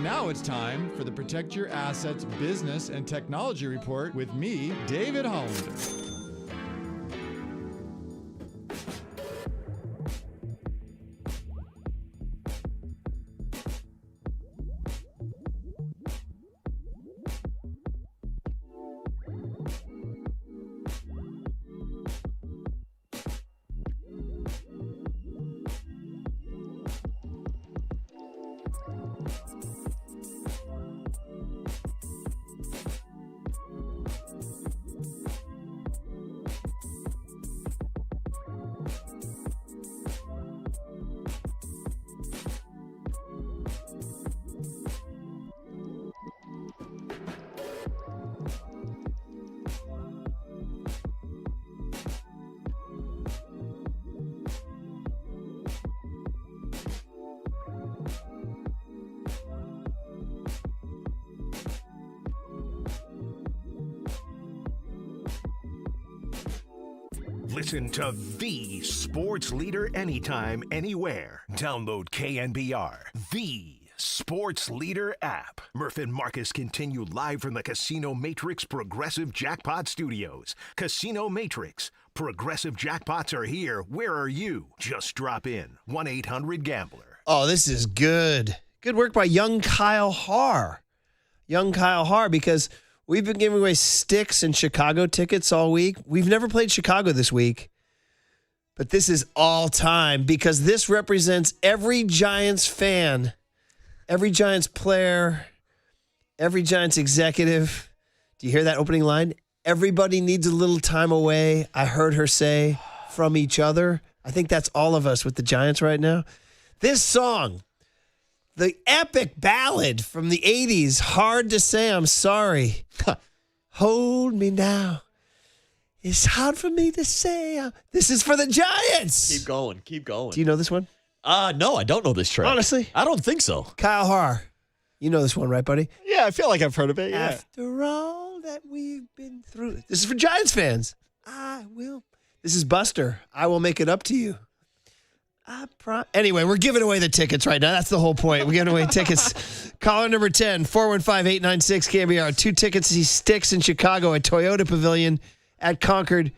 And now it's time for the Protect Your Assets Business and Technology Report with me, David Hollander. Listen to the sports leader anytime, anywhere. Download KNBR, the sports leader app. Murph and Marcus continue live from the Casino Matrix Progressive Jackpot Studios. Casino Matrix. Progressive jackpots are here. Where are you? Just drop in. 1-800-GAMBLER. Oh, this is good. Good work by young Kyle Haar. Young Kyle Haar, because we've been giving away Sticks and Chicago tickets all week. We've never played Chicago this week, but this is all time because this represents every Giants fan, every Giants player, every Giants executive. Do you hear that opening line? Everybody needs a little time away, I heard her say, from each other. I think that's all of us with the Giants right now. This song, the epic ballad from the 80s, Hard to Say I'm Sorry. Hold me now. It's hard for me to say. This is for the Giants. Keep going. Keep going. Do you know this one? No, I don't know this track. Honestly? I don't think so. Kyle Haar. You know this one, right, buddy? Yeah, I feel like I've heard of it. Yeah. After all that we've been through. This is for Giants fans. I will. This is Buster. I will make it up to you. Anyway, we're giving away the tickets right now. That's the whole point. We're giving away tickets. Caller number 10, 415-896-KBR. 2 tickets to see Sticks in Chicago at Toyota Pavilion at Concord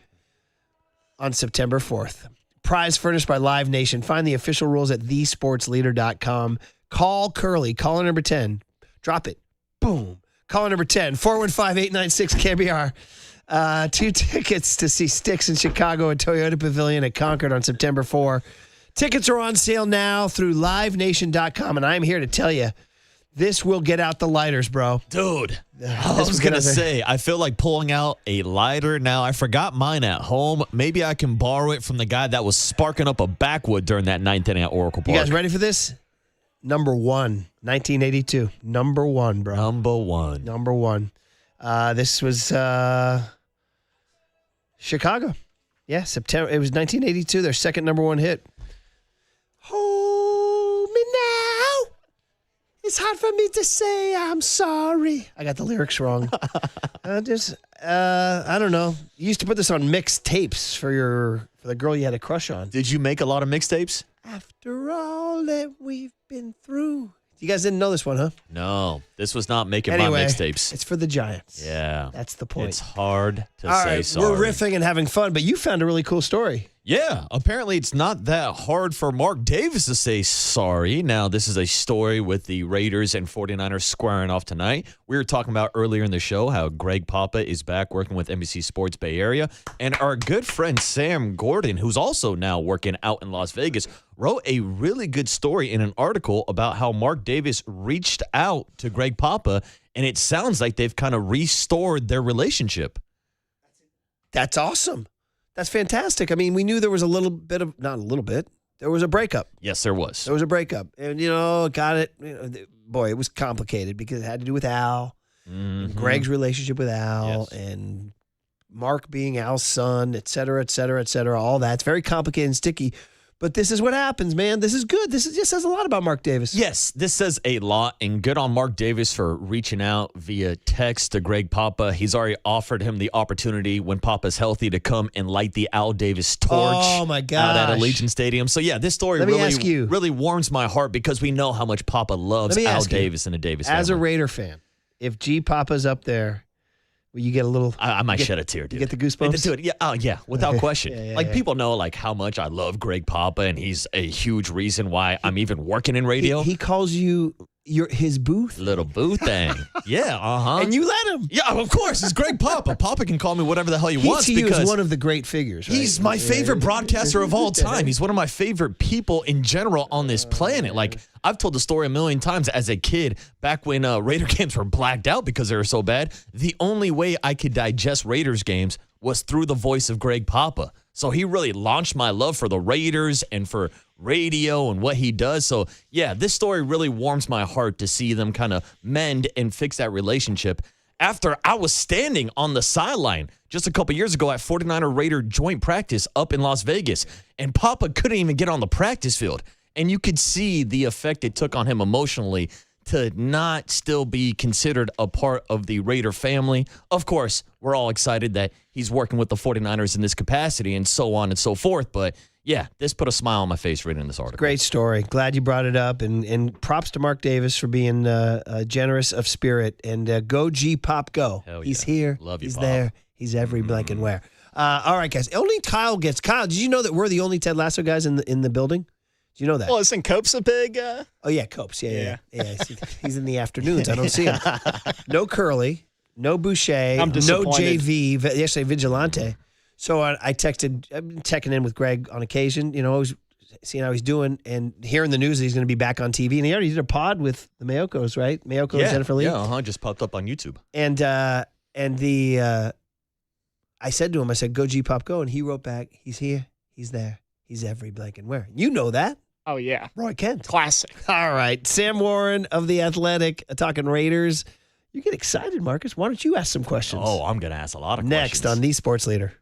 on September 4th. Prize furnished by Live Nation. Find the official rules at thesportsleader.com. Call Curly. Caller number 10. Drop it. Boom. Caller number 10, 415-896-KBR. 2 tickets to see Sticks in Chicago at Toyota Pavilion at Concord on September 4th. Tickets are on sale now through livenation.com, and I'm here to tell you, this will get out the lighters, bro. Dude, I was going to say, I feel like pulling out a lighter now. I forgot mine at home. Maybe I can borrow it from the guy that was sparking up a backwood during that 9th inning at Oracle Park. You guys ready for this? Number 1, 1982. Number 1, bro. Number 1. This was Chicago. Yeah, September. It was 1982, their second number 1 hit. Hold me now. It's hard for me to say I'm sorry. I got the lyrics wrong. I don't know. You used to put this on mixed tapes for the girl you had a crush on. Did you make a lot of mixtapes? After all that we've been through. You guys didn't know this one, huh? No, this was not making my Anyway, mixtapes. it's for the Giants. Yeah. That's the point. It's hard to All say right, sorry. we're riffing and having fun, but you found a really cool story. Yeah, apparently it's not that hard for Mark Davis to say sorry. Now, this is a story with the Raiders and 49ers squaring off tonight. We were talking about earlier in the show how Greg Papa is back working with NBC Sports Bay Area. And our good friend Sam Gordon, who's also now working out in Las Vegas, wrote a really good story in an article about how Mark Davis reached out to Greg Papa, and it sounds like they've kind of restored their relationship. That's awesome. That's fantastic. I mean, we knew there was a little bit of, not a little bit, there was a breakup. Yes, there was. There was a breakup. And, got it. Boy, it was complicated because it had to do with Al, and Greg's relationship with Al, and Mark being Al's son, et cetera, et cetera, et cetera. All that. It's very complicated and sticky. But this is what happens, man. This is good. This just says a lot about Mark Davis. Yes, this says a lot, and good on Mark Davis for reaching out via text to Greg Papa. He's already offered him the opportunity when Papa's healthy to come and light the Al Davis torch Oh, my out gosh. at Allegiant Stadium. So, yeah, this story Let me ask you. really warms my heart because we know how much Papa loves Let me Al ask you, Davis and the Davis As a family. Raider fan, if G Papa's up there, will you get a little? I might shed a tear, dude. You get the goosebumps? Dude, yeah, without question. Yeah, like yeah. people know like how much I love Greg Papa, and he's a huge reason why I'm even working in radio. He calls you his booth. Little booth thing. Yeah, And you let him. Yeah, of course. It's Greg Papa. Papa can call me whatever the hell he wants To you because is one of the great figures. Right? he's my favorite broadcaster of all time. He's one of my favorite people in general on this planet. Like, I've told the story a million times as a kid, back when Raider games were blacked out because they were so bad. The only way I could digest Raiders games was through the voice of Greg Papa. So he really launched my love for the Raiders and for radio and what he does. So, yeah, this story really warms my heart to see them kind of mend and fix that relationship after I was standing on the sideline just a couple years ago at 49er Raider joint practice up in Las Vegas, and Papa couldn't even get on the practice field. And you could see the effect it took on him emotionally to not still be considered a part of the Raider family. Of course, we're all excited that he's working with the 49ers in this capacity and so on and so forth. But, yeah, this put a smile on my face reading this article. Great story. Glad you brought it up. And props to Mark Davis for being generous of spirit. And go G Pop go. Hell yeah. He's here. Love you, He's Pop. there. He's every blank and where. All right, guys. Only Kyle gets. Kyle, did you know that we're the only Ted Lasso guys in the building? Do you know that? Well, isn't Copes a big? Oh, yeah, Copes. Yeah. He's in the afternoons. I don't see him. No Curly, no Boucher, I'm no disappointed. JV, yesterday Vigilante. So I've been checking in with Greg on occasion, always seeing how he's doing and hearing the news that he's going to be back on TV. And he already did a pod with the Mayokos, right? Mayoko and Jennifer Lee. Yeah, just popped up on YouTube. And I said to him, I said, go G-Pop, go. And he wrote back, he's here, he's there, he's every blank and where. You know that. Oh, yeah. Roy Kent. Classic. All right. Sam Warren of The Athletic talking Raiders. You get excited, Marcus. Why don't you ask some questions? Oh, I'm going to ask a lot of Next questions. on The Sports Leader.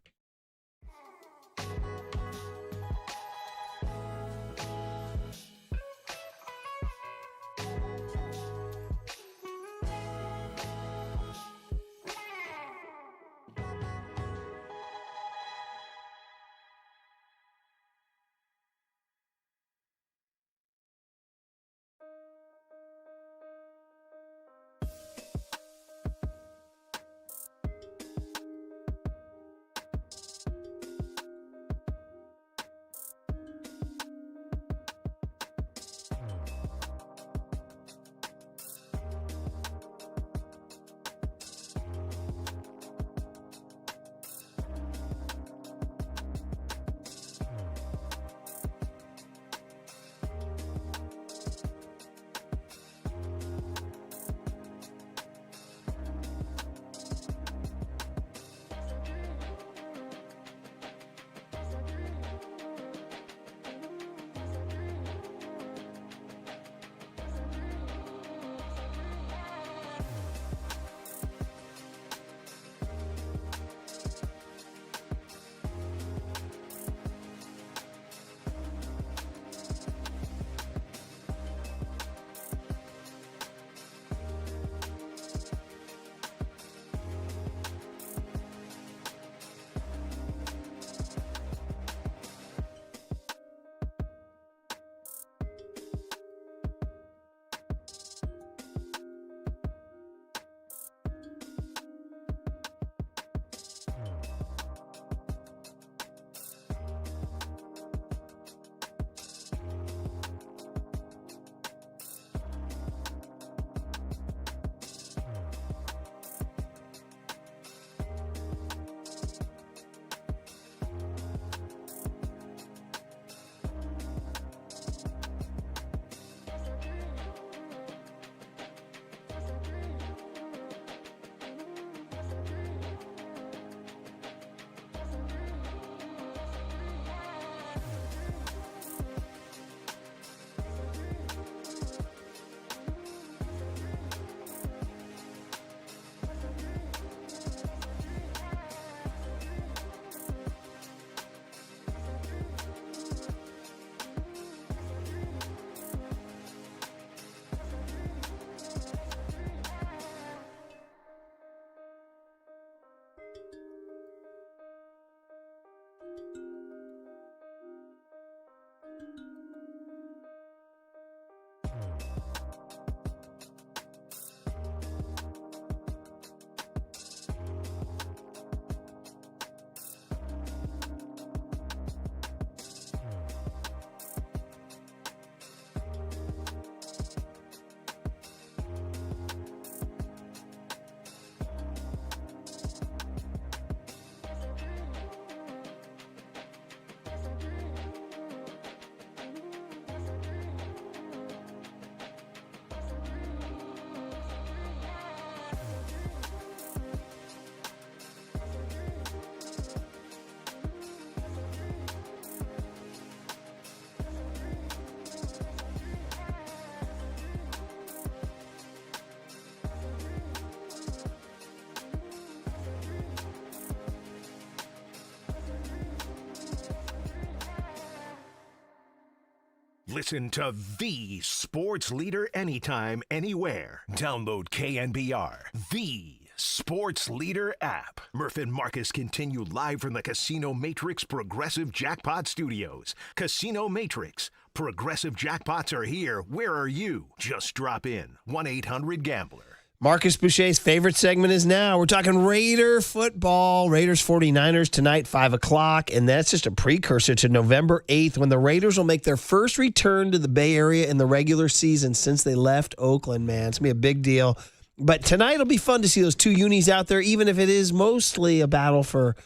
Listen to the sports leader anytime, anywhere. Download KNBR, the sports leader app. Murph and Marcus continue live from the Casino Matrix Progressive Jackpot Studios. Casino Matrix. Progressive jackpots are here. Where are you? Just drop in. 1-800-GAMBLER. Marcus Boucher's favorite segment is now. We're talking Raider football. Raiders 49ers tonight, 5 o'clock. And that's just a precursor to November 8th when the Raiders will make their first return to the Bay Area in the regular season since they left Oakland, man. It's going to be a big deal. But tonight it'll be fun to see those two unis out there, even if it is mostly a battle for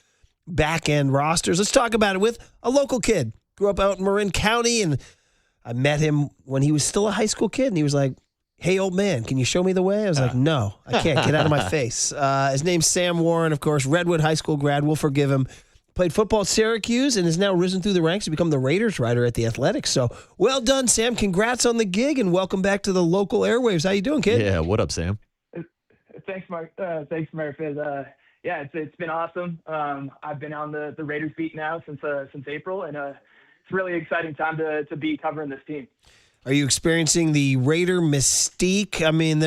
back-end rosters. Let's talk about it with a local kid. Grew up out in Marin County, and I met him when he was still a high school kid, and he was like, "Hey, old man, can you show me the way?" I was like, "No, I can't. Get out of my face." His name's Sam Warren, of course, Redwood High School grad. We'll forgive him. Played football at Syracuse and has now risen through the ranks to become the Raiders writer at The Athletic. So, well done, Sam. Congrats on the gig, and welcome back to the local airwaves. How you doing, kid? Yeah, what up, Sam? Thanks, Mark. Thanks, Murphy. Yeah, it's been awesome. I've been on the Raiders beat now since April, and it's a really exciting time to be covering this team. Are you experiencing the Raider mystique? I mean,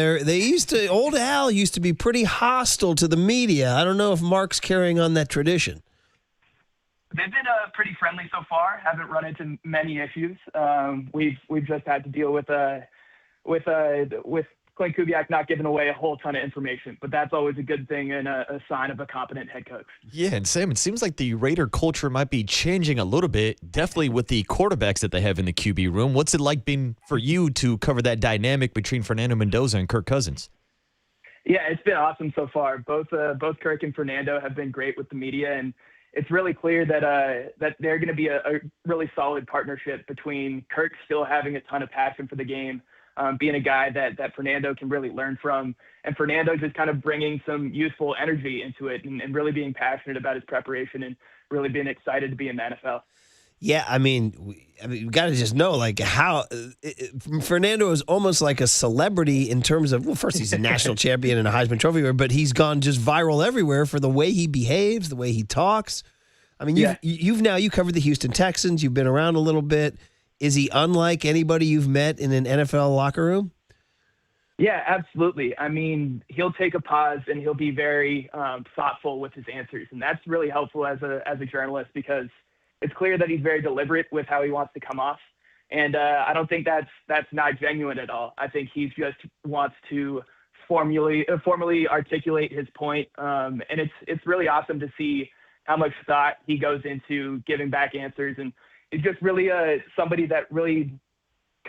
old Al used to be pretty hostile to the media. I don't know if Mark's carrying on that tradition. They've been pretty friendly so far. Haven't run into many issues. We've just had to deal with Clint Kubiak not giving away a whole ton of information, but that's always a good thing and a sign of a competent head coach. Yeah, and Sam, it seems like the Raider culture might be changing a little bit, definitely with the quarterbacks that they have in the QB room. What's it like being for you to cover that dynamic between Fernando Mendoza and Kirk Cousins? Yeah, it's been awesome so far. Both Kirk and Fernando have been great with the media, and it's really clear that they're going to be a really solid partnership between Kirk still having a ton of passion for the game, being a guy that Fernando can really learn from, and Fernando just kind of bringing some youthful energy into it and really being passionate about his preparation and really being excited to be in the NFL. Yeah, I mean, we got to just know, like, how Fernando is almost like a celebrity in terms of, well, first, he's a national champion and a Heisman Trophy winner, but he's gone just viral everywhere for the way he behaves, the way he talks. I mean, you covered the Houston Texans. You've been around a little bit. Is he unlike anybody you've met in an NFL locker room? Yeah, absolutely. I mean, he'll take a pause and he'll be very thoughtful with his answers, and that's really helpful as a journalist because it's clear that he's very deliberate with how he wants to come off, and I don't think that's not genuine at all. I think he just wants to formally articulate his point, and it's really awesome to see how much thought he goes into giving back answers, and he's just really somebody that really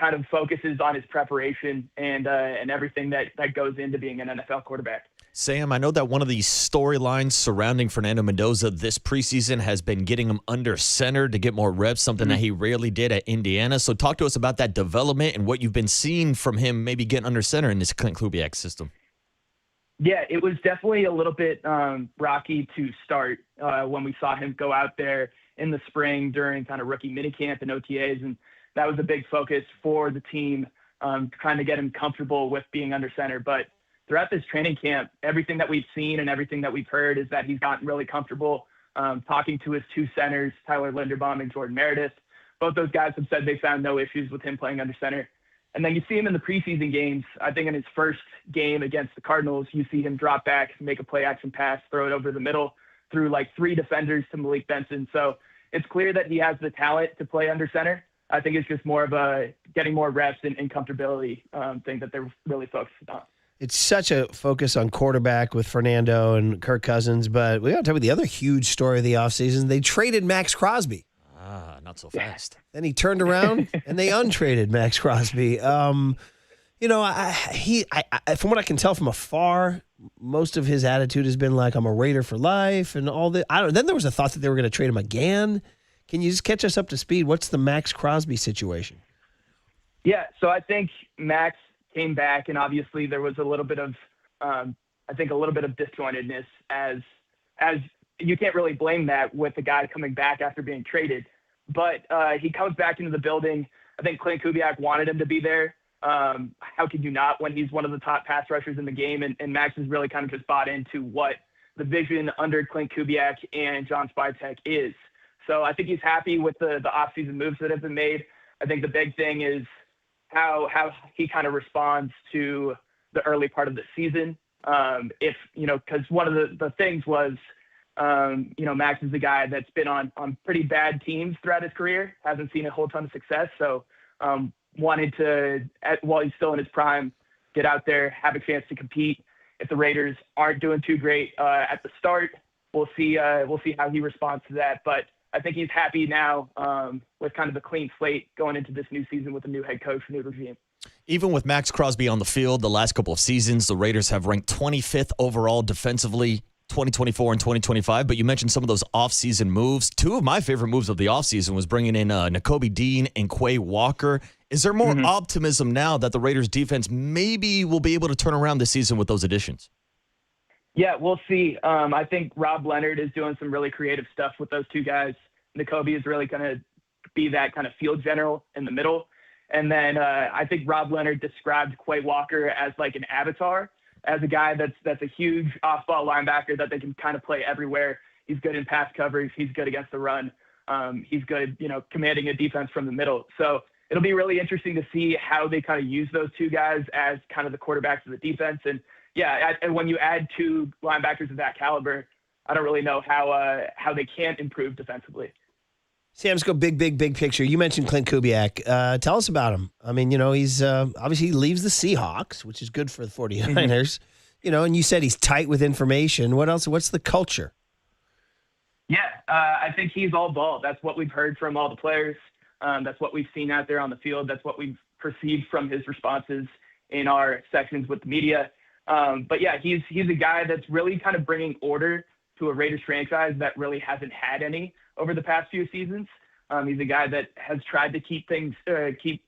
kind of focuses on his preparation and everything that goes into being an NFL quarterback. Sam, I know that one of the storylines surrounding Fernando Mendoza this preseason has been getting him under center to get more reps, something that he rarely did at Indiana. So talk to us about that development and what you've been seeing from him maybe getting under center in this Clint Kubiak system. Yeah, it was definitely a little bit rocky to start when we saw him go out there in the spring during kind of rookie minicamp and OTAs, and that was a big focus for the team, trying to get him comfortable with being under center. But throughout this training camp, everything that we've seen and everything that we've heard is that he's gotten really comfortable talking to his two centers, Tyler Linderbaum and Jordan Meredith. Both those guys have said they found no issues with him playing under center. And then you see him in the preseason games. I think in his first game against the Cardinals, you see him drop back, make a play action pass, throw it over the middle through like three defenders to Malik Benson. So it's clear that he has the talent to play under center. I think it's just more of a getting more reps and comfortability thing that they're really focused on. It's such a focus on quarterback with Fernando and Kirk Cousins, but we got to talk about the other huge story of the offseason. They traded Max Crosby. Not so fast. Then he turned around and they untraded Max Crosby. From what I can tell from afar, most of his attitude has been like, I'm a Raider for life and all that. Then there was a thought that they were going to trade him again. Can you just catch us up to speed? What's the Max Crosby situation? Yeah, so I think Max came back, and obviously there was a little bit of, disjointedness as you can't really blame that with the guy coming back after being traded. But he comes back into the building. I think Clint Kubiak wanted him to be there. How could you not when he's one of the top pass rushers in the game? And Max has really kind of just bought into what the vision under Clint Kubiak and John Spytek is. So I think he's happy with the offseason moves that have been made. I think the big thing is how he kind of responds to the early part of the season. Because one of the things was, Max is a guy that's been on pretty bad teams throughout his career, hasn't seen a whole ton of success. So wanted to, while he's still in his prime, get out there, have a chance to compete. If the Raiders aren't doing too great at the start, we'll see how he responds to that. But I think he's happy now with kind of a clean slate going into this new season with a new head coach, new regime. Even with Max Crosby on the field the last couple of seasons, the Raiders have ranked 25th overall defensively 2024 and 2025. But you mentioned some of those offseason moves. Two of my favorite moves of the offseason was bringing in Nakobe Dean and Quay Walker. Is there more optimism now that the Raiders defense maybe will be able to turn around this season with those additions? Yeah, we'll see. I think Rob Leonard is doing some really creative stuff with those two guys. Nakobe is really going to be that kind of field general in the middle. And then I think Rob Leonard described Quay Walker as like an avatar, as a guy that's a huge off-ball linebacker that they can kind of play everywhere. He's good in pass coverage. He's good against the run. He's good, commanding a defense from the middle. So it'll be really interesting to see how they kind of use those two guys as kind of the quarterbacks of the defense. And yeah, and when you add two linebackers of that caliber, I don't really know how they can't improve defensively. Sam, let's go big picture. You mentioned Clint Kubiak. Tell us about him. I mean, he's obviously he leaves the Seahawks, which is good for the 49ers. And you said he's tight with information. What else? What's the culture? Yeah, I think he's all ball. That's what we've heard from all the players. That's what we've seen out there on the field. That's what we've perceived from his responses in our sections with the media. But yeah, he's a guy that's really kind of bringing order to a Raiders franchise that really hasn't had any over the past few seasons. He's a guy that has tried to keep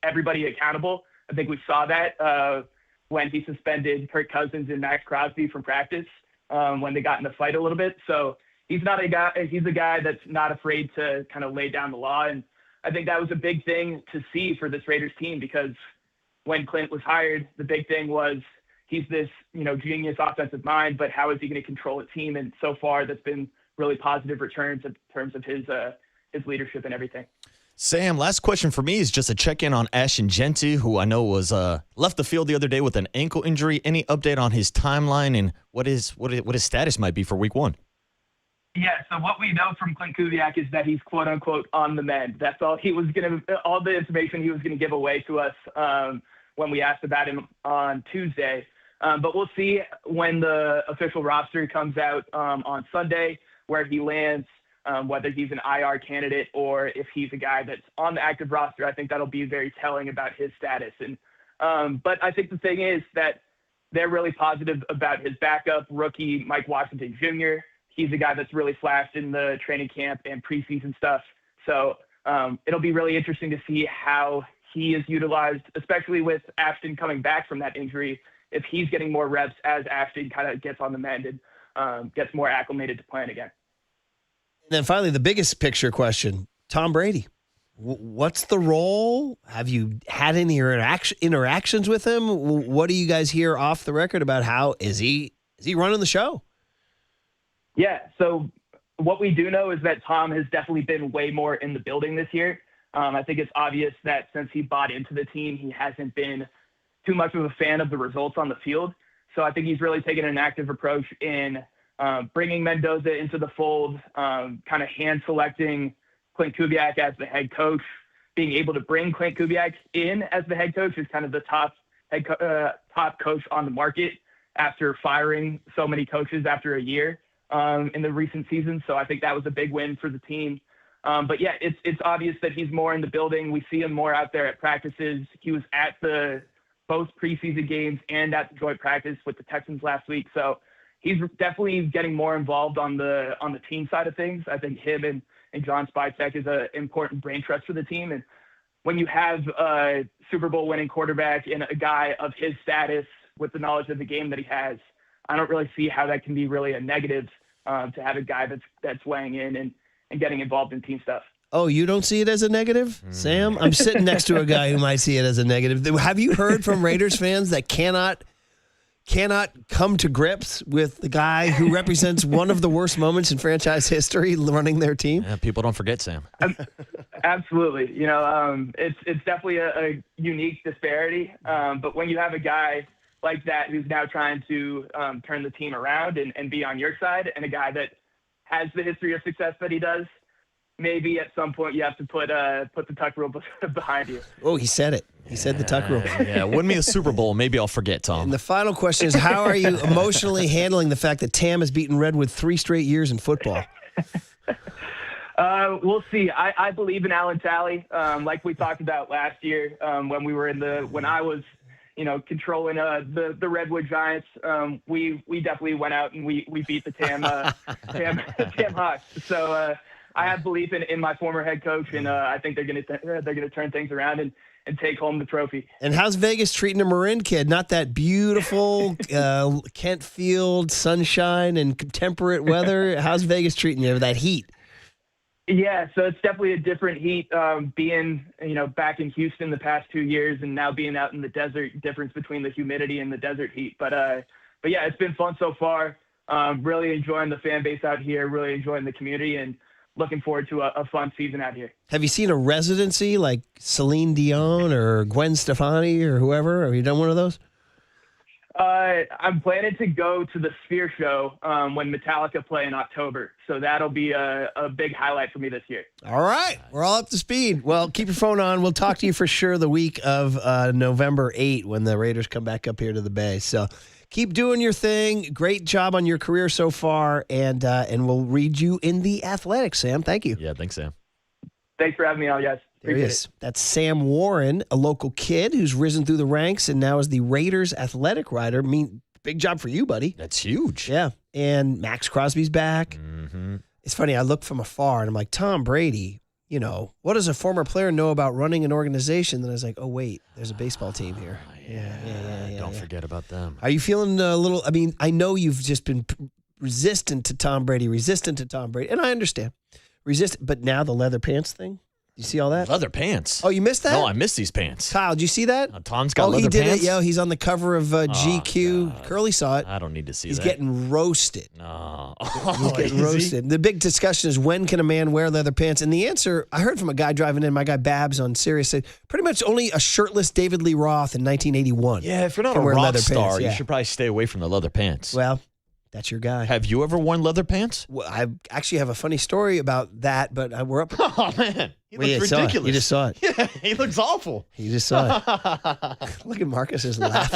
everybody accountable. I think we saw that when he suspended Kirk Cousins and Max Crosby from practice when they got in a fight a little bit. So he's a guy that's not afraid to kind of lay down the law. And I think that was a big thing to see for this Raiders team, because when Clint was hired, the big thing was he's this, genius offensive mind, but how is he going to control a team? And so far that's been really positive returns in terms of his leadership and everything. Sam, last question for me is just a check-in on Ashton Jeanty, who I know was left the field the other day with an ankle injury. Any update on his timeline and what his status might be for Week 1? Yeah, so what we know from Clint Kubiak is that he's quote unquote on the mend. That's all all the information he was gonna give away to us when we asked about him on Tuesday. But we'll see when the official roster comes out on Sunday where he lands, whether he's an IR candidate or if he's a guy that's on the active roster. I think that'll be very telling about his status. And but I think the thing is that they're really positive about his backup, rookie Mike Washington Jr. He's a guy that's really flashed in the training camp and preseason stuff. So it'll be really interesting to see how he is utilized, especially with Ashton coming back from that injury, if he's getting more reps as Ashton kind of gets on the mend and gets more acclimated to playing again. And then finally, the biggest picture question, Tom Brady. What's the role? Have you had any interactions with him? What do you guys hear off the record about how is he running the show? Yeah, so what we do know is that Tom has definitely been way more in the building this year. I think it's obvious that since he bought into the team, he hasn't been too much of a fan of the results on the field. So I think he's really taken an active approach in bringing Mendoza into the fold, kind of hand-selecting Clint Kubiak as the head coach. Being able to bring Clint Kubiak in as the head coach is kind of the top coach on the market after firing so many coaches after a year in the recent season. So I think that was a big win for the team. But yeah, it's obvious that he's more in the building. We see him more out there at practices. He was at both preseason games and at the joint practice with the Texans last week. So he's definitely getting more involved on the team side of things. I think him and John Spytek is an important brain trust for the team. And when you have a Super Bowl winning quarterback and a guy of his status with the knowledge of the game that he has, I don't really see how that can be really a negative to have a guy that's weighing in and getting involved in team stuff. Oh, you don't see it as a negative, Sam? I'm sitting next to a guy who might see it as a negative. Have you heard from Raiders fans that cannot cannot come to grips with the guy who represents one of the worst moments in franchise history running their team? Yeah, people don't forget, Sam. Absolutely. It's definitely a unique disparity. But when you have a guy like that who's now trying to turn the team around and be on your side, and a guy that has the history of success that he does, maybe at some point you have to put the tuck rule behind you. Oh, he said it. He said the tuck rule. Yeah, win me a Super Bowl. Maybe I'll forget, Tom. And the final question is, how are you emotionally handling the fact that Tam has beaten Redwood 3 straight years in football? We'll see. I believe in Alan Talley. Like we talked about last year when I was controlling the Redwood Giants. We definitely went out and we beat the Tam Hawks. So I have belief in my former head coach, and I think they're gonna turn things around and take home the trophy. And how's Vegas treating a Marin kid? Not that beautiful Kent Field sunshine and temperate weather. How's Vegas treating you with that heat? Yeah, so it's definitely a different heat. Being back in Houston the past 2 years, and now being out in the desert. Difference between the humidity and the desert heat. But yeah, it's been fun so far. Really enjoying the fan base out here. Really enjoying the community, and looking forward to a fun season out here. Have you seen a residency like Celine Dion or Gwen Stefani or whoever? Have you done one of those? I'm planning to go to the Sphere show when Metallica play in October. So that'll be a big highlight for me this year. All right. We're all up to speed. Well, keep your phone on. We'll talk to you for sure the week of November 8 when the Raiders come back up here to the Bay. So keep doing your thing. Great job on your career so far. And we'll read you in The Athletic, Sam. Thank you. Yeah, thanks, Sam. Thanks for having me on, guys. There he is. That's Sam Warren, a local kid who's risen through the ranks and now is the Raiders athletic writer. I mean, big job for you, buddy. That's huge. Yeah. And Max Crosby's back. Mm-hmm. It's funny. I look from afar and I'm like, Tom Brady, what does a former player know about running an organization? Then I was like, oh, wait, there's a baseball team here. Yeah. Don't forget about them. Are you feeling a little, I know you've just been resistant to Tom Brady, and I understand. But now the leather pants thing? You see all that? Leather pants. Oh, you missed that? No, I missed these pants. Kyle, did you see that? Tom's got leather he did pants? it. Yo, he's on the cover of GQ. God. Curly saw it. I don't need to see he's that. He's getting roasted. No. He's getting roasted. The big discussion is, when can a man wear leather pants? And the answer, I heard from a guy driving in, my guy Babs on Sirius, said pretty much only a shirtless David Lee Roth in 1981. Yeah, if you're not a rock star, you should probably stay away from the leather pants. Well, that's your guy. Have you ever worn leather pants? Well, I actually have a funny story about that, but we're up. Oh, man. He looks ridiculous. You just saw it. Yeah, he looks awful. You just saw it. Look at Marcus's laugh.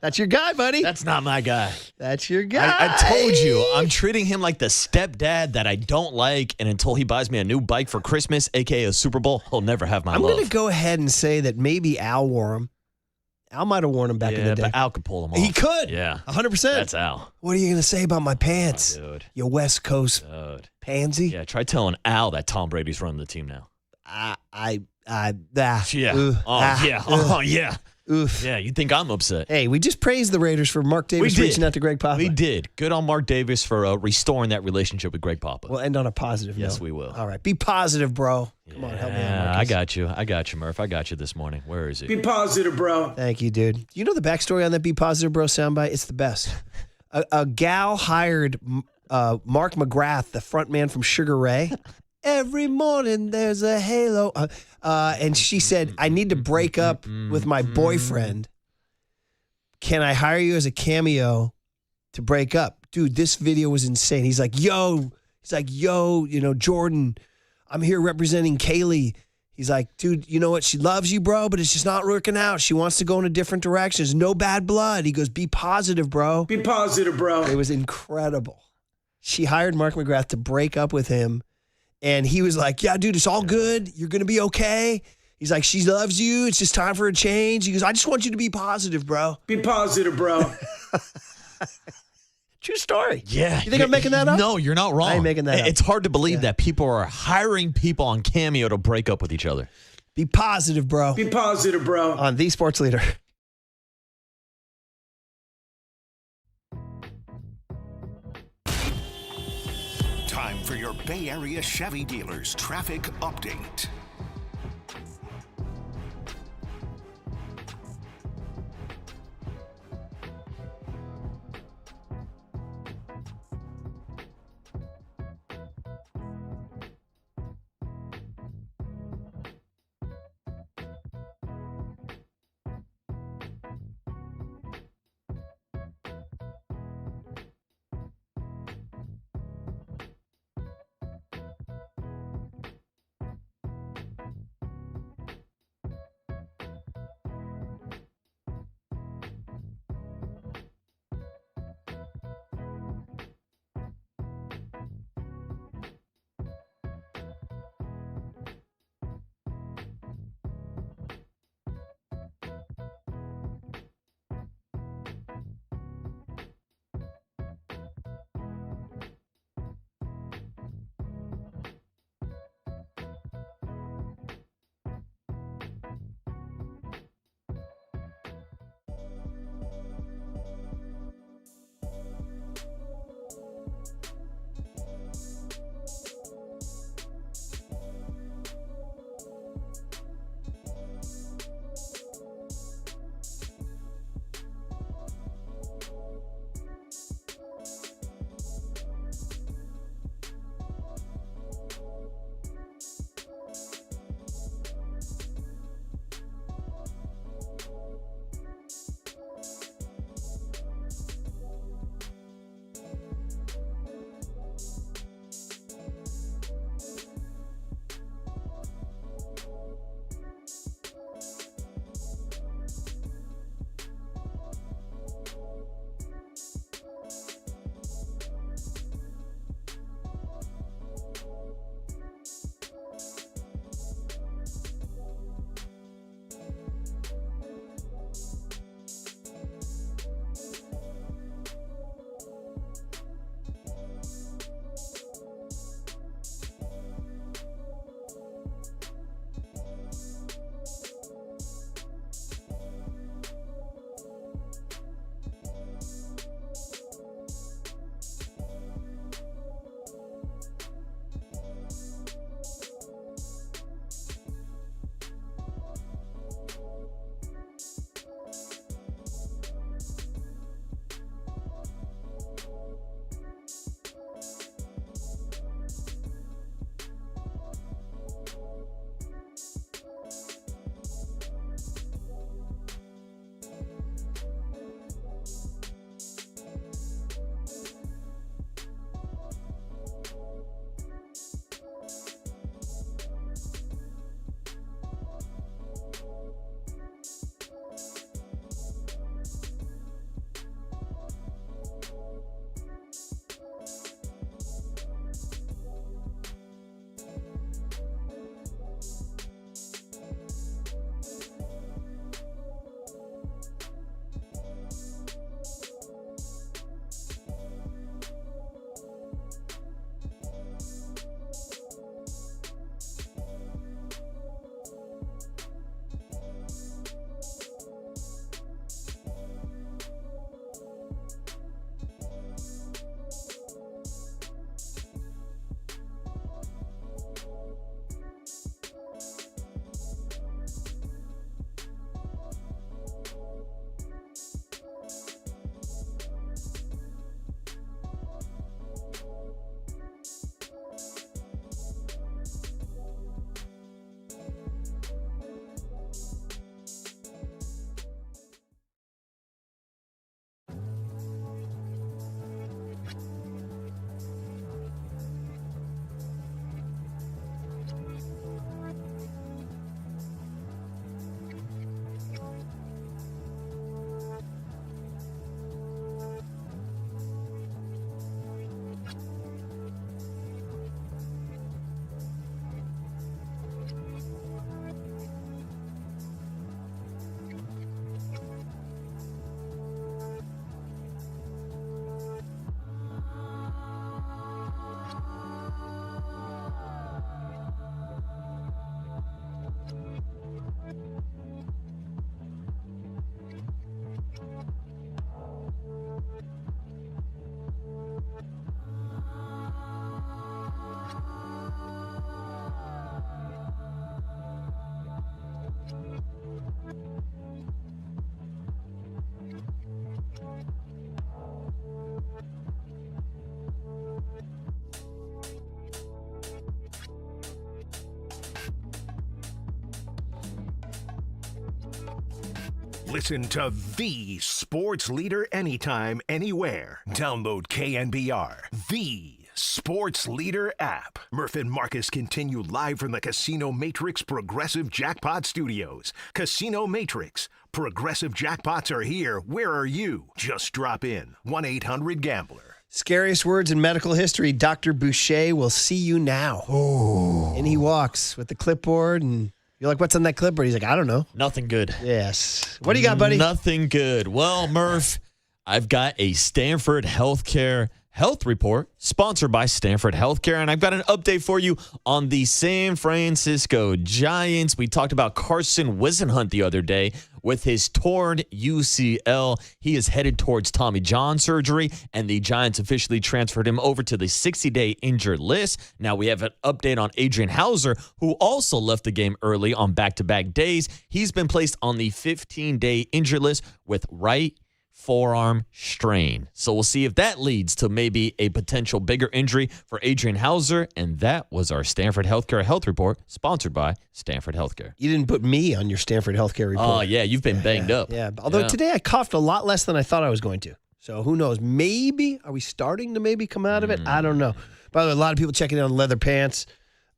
That's your guy, buddy. That's not my guy. That's your guy. I told you, I'm treating him like the stepdad that I don't like, and until he buys me a new bike for Christmas, a.k.a. a Super Bowl, he'll never have my love. I'm going to go ahead and say that maybe Al wore him. Al might have worn him back in the day. But Al could pull them off. He could. Yeah. 100%. That's Al. What are you going to say about my pants? Oh, dude. You West Coast pansy? Yeah, try telling Al that Tom Brady's running the team now. Yeah. Oof. Yeah, you think I'm upset. Hey, we just praised the Raiders for Mark Davis reaching out to Greg Papa. We did. Good on Mark Davis for restoring that relationship with Greg Papa. We'll end on a positive note. Yes, we will. All right. Be positive, bro. Come on, help me out, Marcus. I got you, Murph. I got you this morning. Where is it? Be positive, bro. Thank you, dude. You know the backstory on that Be Positive, Bro soundbite? It's the best. A gal hired Mark McGrath, the front man from Sugar Ray. Every morning there's a halo. And she said, I need to break up with my boyfriend. Can I hire you as a cameo to break up? Dude, this video was insane. He's like, yo, Jordan, I'm here representing Kaylee. He's like, dude, you know what? She loves you, bro, but it's just not working out. She wants to go in a different direction. There's no bad blood. He goes, be positive, bro. Be positive, bro. It was incredible. She hired Mark McGrath to break up with him. And he was like, yeah, dude, it's all good. You're going to be okay. He's like, she loves you. It's just time for a change. He goes, I just want you to be positive, bro. Be positive, bro. True story. Yeah. You think I'm making that up? No, you're not wrong. I ain't making that up. It's hard to believe that people are hiring people on Cameo to break up with each other. Be positive, bro. Be positive, bro. On The Sports Leader. Time for your Bay Area Chevy dealers traffic update. Listen to the sports leader anytime, anywhere. Download KNBR, the sports leader app. Murph and Marcus continue live from the Casino Matrix Progressive Jackpot Studios. Casino Matrix. Progressive jackpots are here. Where are you? Just drop in. 1-800-GAMBLER. Scariest words in medical history. Dr. Boucher will see you now. Oh. And he walks with the clipboard, and you're like, what's on that clipboard? He's like, I don't know. Nothing good. Yes. What do you got, buddy? Nothing good. Well, Murph, I've got a Stanford Healthcare Health Report sponsored by Stanford Healthcare, and I've got an update for you on the San Francisco Giants. We talked about Carson Whisenhunt the other day with his torn UCL. He is headed towards Tommy John surgery, and the Giants officially transferred him over to the 60-day injured list. Now we have an update on Adrian Hauser, who also left the game early on back-to-back days. He's been placed on the 15-day injured list with right forearm strain. So we'll see if that leads to maybe a potential bigger injury for Adrian Hauser. And that was our Stanford Healthcare Health Report, sponsored by Stanford Healthcare. You didn't put me on your Stanford Healthcare report. Oh, yeah. You've been banged up. Yeah. Although today I coughed a lot less than I thought I was going to. So who knows? Maybe, are we starting to maybe come out of it? I don't know. By the way, a lot of people checking in on leather pants.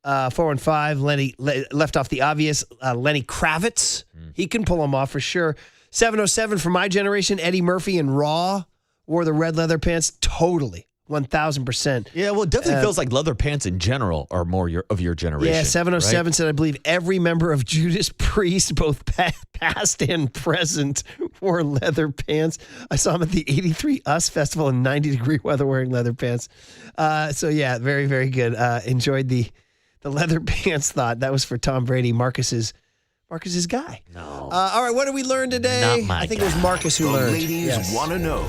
415, Lenny left off the obvious. Lenny Kravitz. He can pull them off for sure. 707 for my generation, Eddie Murphy and Raw wore the red leather pants. Totally. 1,000%. Yeah, well, it definitely feels like leather pants in general are more of your generation. Yeah, 707 right? said, I believe every member of Judas Priest, both past and present, wore leather pants. I saw him at the 83 US Festival in 90-degree weather wearing leather pants. So, yeah, very, very good. Enjoyed the leather pants thought. That was for Tom Brady, Marcus's guy. No. All right, what did we learn today? I think it was Marcus who learned. Ladies want to know.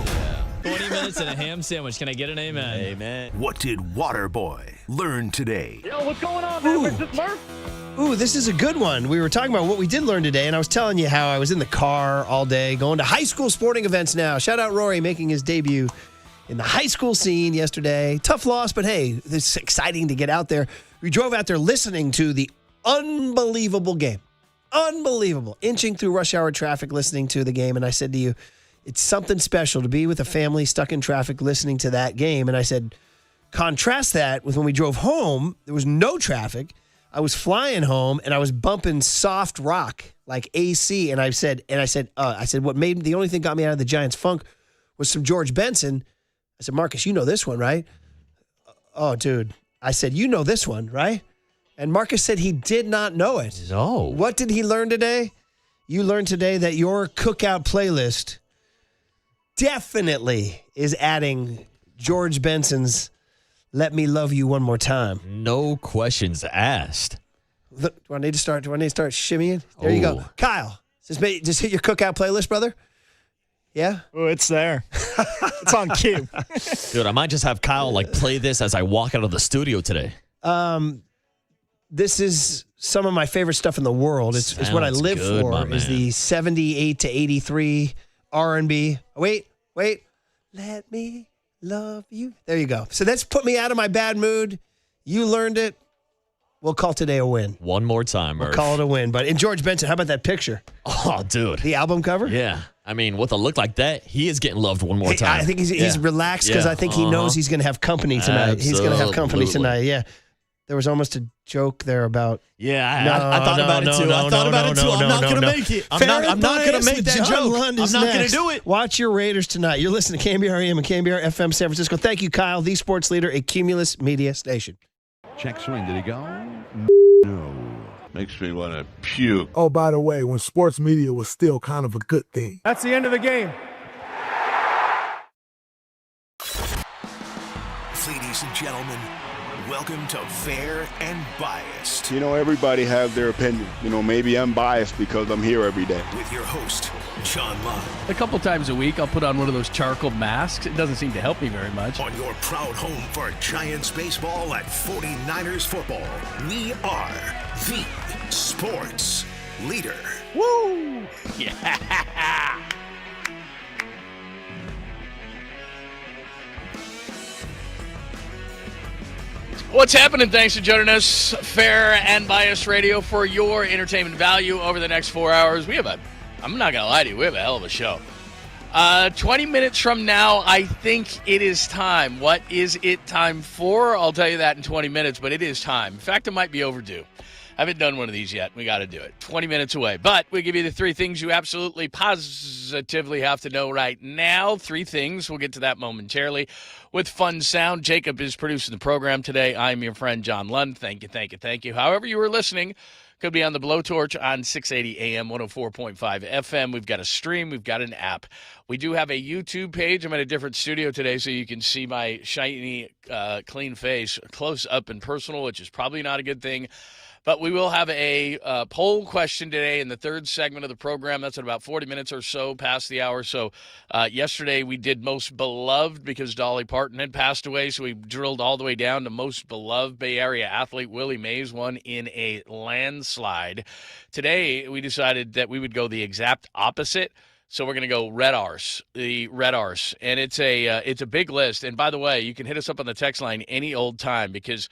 20 minutes and a ham sandwich. Can I get an amen? Amen. What did Waterboy learn today? Yo, what's going on, man? This is Murph. Ooh, this is a good one. We were talking about what we did learn today, and I was telling you how I was in the car all day going to high school sporting events now. Shout out Rory making his debut in the high school scene yesterday. Tough loss, but hey, it's exciting to get out there. We drove out there listening to the unbelievable game. Unbelievable. Inching through rush hour traffic, listening to the game. And I said to you, it's something special to be with a family stuck in traffic listening to that game. And I said, contrast that with when we drove home, there was no traffic. I was flying home and I was bumping soft rock like AC. And I said, what made the only thing got me out of the Giants funk was some George Benson. I said, Marcus, you know this one, right? Oh, dude. I said, you know this one, right? And Marcus said he did not know it. No. What did he learn today? You learned today that your cookout playlist definitely is adding George Benson's Let Me Love You One More Time. No questions asked. Look, do I need to start shimmying? There you go. Kyle, just hit your cookout playlist, brother. Yeah? Oh, it's there. It's on cue. Dude, I might just have Kyle play this as I walk out of the studio today. This is some of my favorite stuff in the world. It's what I live good, for. Is the 78 to 83 R&B. Wait. Let me love you. There you go. So that's put me out of my bad mood. You learned it. We'll call today a win. One more time, Murph. We'll call it a win. But in George Benson, how about that picture? Oh, dude. The album cover? Yeah. I mean, with a look like that, he is getting loved one more time. I think he's relaxed because I think he knows he's going to have company tonight. Absolutely. He's going to have company tonight. Yeah. There was almost a joke there about. Yeah, I thought about it too. I thought about it too. I'm not going to make it. I'm not going to make that joke. I'm not going to do it. Watch your Raiders tonight. You're listening to KNBR AM and KNBR FM San Francisco. Thank you, Kyle, the sports leader, a Cumulus Media station. Check swing. Did he go? No. Makes me want to puke. Oh, by the way, when sports media was still kind of a good thing. That's the end of the game. Ladies and gentlemen, welcome to Fair and Biased. You know, everybody has their opinion. You know, maybe I'm biased because I'm here every day. With your host, John Lund. A couple times a week, I'll put on one of those charcoal masks. It doesn't seem to help me very much. On your proud home for Giants baseball and 49ers football, we are the sports leader. Woo! Yeah! What's happening? Thanks for joining us, Fair and Biased Radio, for your entertainment value over the next 4 hours. We have a I'm not going to lie to you. We have a hell of a show. 20 minutes from now, I think it is time. What is it time for? I'll tell you that in 20 minutes, but it is time. In fact, it might be overdue. I haven't done one of these yet. We got to do it. 20 minutes away. But we give you the 3 things you absolutely positively have to know right now. 3 things. We'll get to that momentarily. With fun sound, Jacob is producing the program today. I'm your friend, John Lund. Thank you. However you were listening, could be on the Blowtorch on 680 AM, 104.5 FM. We've got a stream. We've got an app. We do have a YouTube page. I'm in a different studio today, so you can see my shiny, clean face close up and personal, which is probably not a good thing. But we will have a poll question today in the 3rd segment of the program. That's in about 40 minutes or so past the hour. So yesterday we did Most Beloved because Dolly Parton had passed away. So we drilled all the way down to Most Beloved. Bay Area athlete Willie Mays won in a landslide. Today we decided that we would go the exact opposite. So we're going to go Red Arse, the Red Arse. And it's a big list. And by the way, you can hit us up on the text line any old time because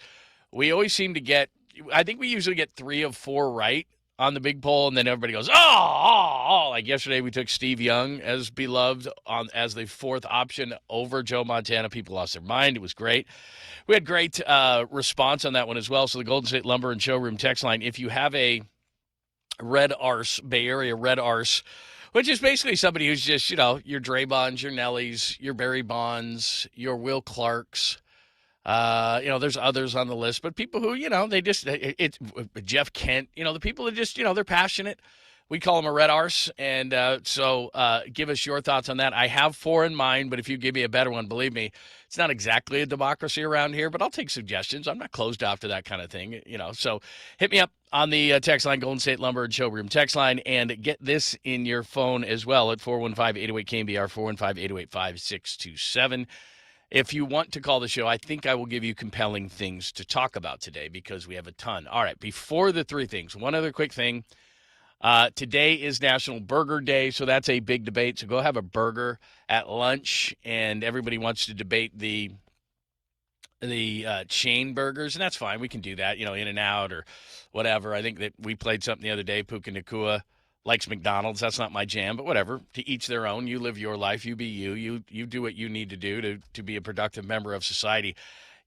we always seem to get, I think we usually get 3 of 4 right on the big poll, and then everybody goes, oh. Like yesterday we took Steve Young as beloved as the 4th option over Joe Montana. People lost their mind. It was great. We had great response on that one as well. So the Golden State Lumber and Showroom text line, if you have a Red Arse, Bay Area Red Arse, which is basically somebody who's just, your Draybonds, your Nellies, your Barry Bonds, your Will Clarks, there's others on the list, but people who, they just, it's Jeff Kent, the people that just, they're passionate. We call them a Red Arse. And so give us your thoughts on that. I have 4 in mind, but if you give me a better one, believe me, it's not exactly a democracy around here, but I'll take suggestions. I'm not closed off to that kind of thing, So hit me up on the text line, Golden State Lumber and Showroom text line, and get this in your phone as well at 415-808-KMBR, 415-808-5627. If you want to call the show, I think I will give you compelling things to talk about today because we have a ton. All right, before the 3 things, one other quick thing. Today is National Burger Day, so that's a big debate. So go have a burger at lunch, and everybody wants to debate the chain burgers, and that's fine. We can do that, In-N-Out or whatever. I think that we played something the other day, Puka Nakua likes McDonald's. That's not my jam, but whatever. To each their own. You live your life. You be you. You do what you need to do to be a productive member of society.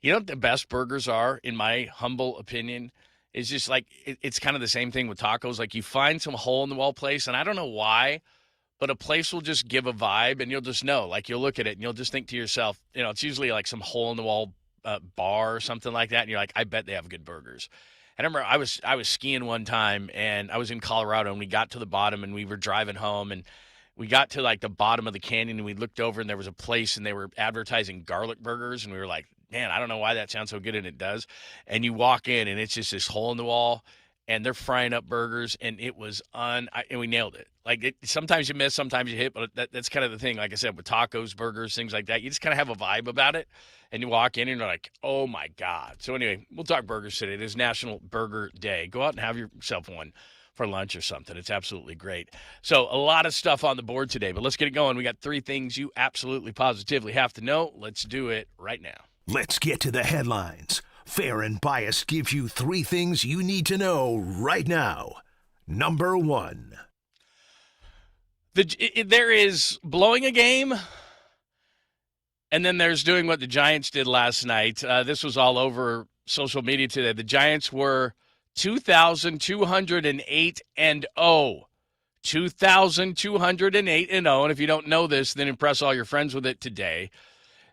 You know what the best burgers are, in my humble opinion, is just like it's kind of the same thing with tacos. Like you find some hole-in-the-wall place, and I don't know why, but a place will just give a vibe, and you'll just know. Like you'll look at it, and you'll just think to yourself, it's usually like some hole-in-the-wall bar or something like that, and you're like, I bet they have good burgers. I remember I was skiing one time, and I was in Colorado, and we got to the bottom, and we were driving home, and we got to like the bottom of the canyon, and we looked over, and there was a place, and they were advertising garlic burgers, and we were like, man, I don't know why that sounds so good, and it does. And you walk in, and it's just this hole in the wall, and they're frying up burgers, and it was and we nailed it. Like sometimes you miss, sometimes you hit, but that's kind of the thing. Like I said, with tacos, burgers, things like that, you just kind of have a vibe about it. And you walk in and you're like, oh, my God. So anyway, we'll talk burgers today. It is National Burger Day. Go out and have yourself one for lunch or something. It's absolutely great. So a lot of stuff on the board today, but let's get it going. We got 3 things you absolutely positively have to know. Let's do it right now. Let's get to the headlines. Fair and Biased gives you 3 things you need to know right now. Number 1. There is blowing a game. And then there's doing what the Giants did last night. This was all over social media today. The Giants were 2,208-0. 2,208-0. And if you don't know this, then impress all your friends with it today.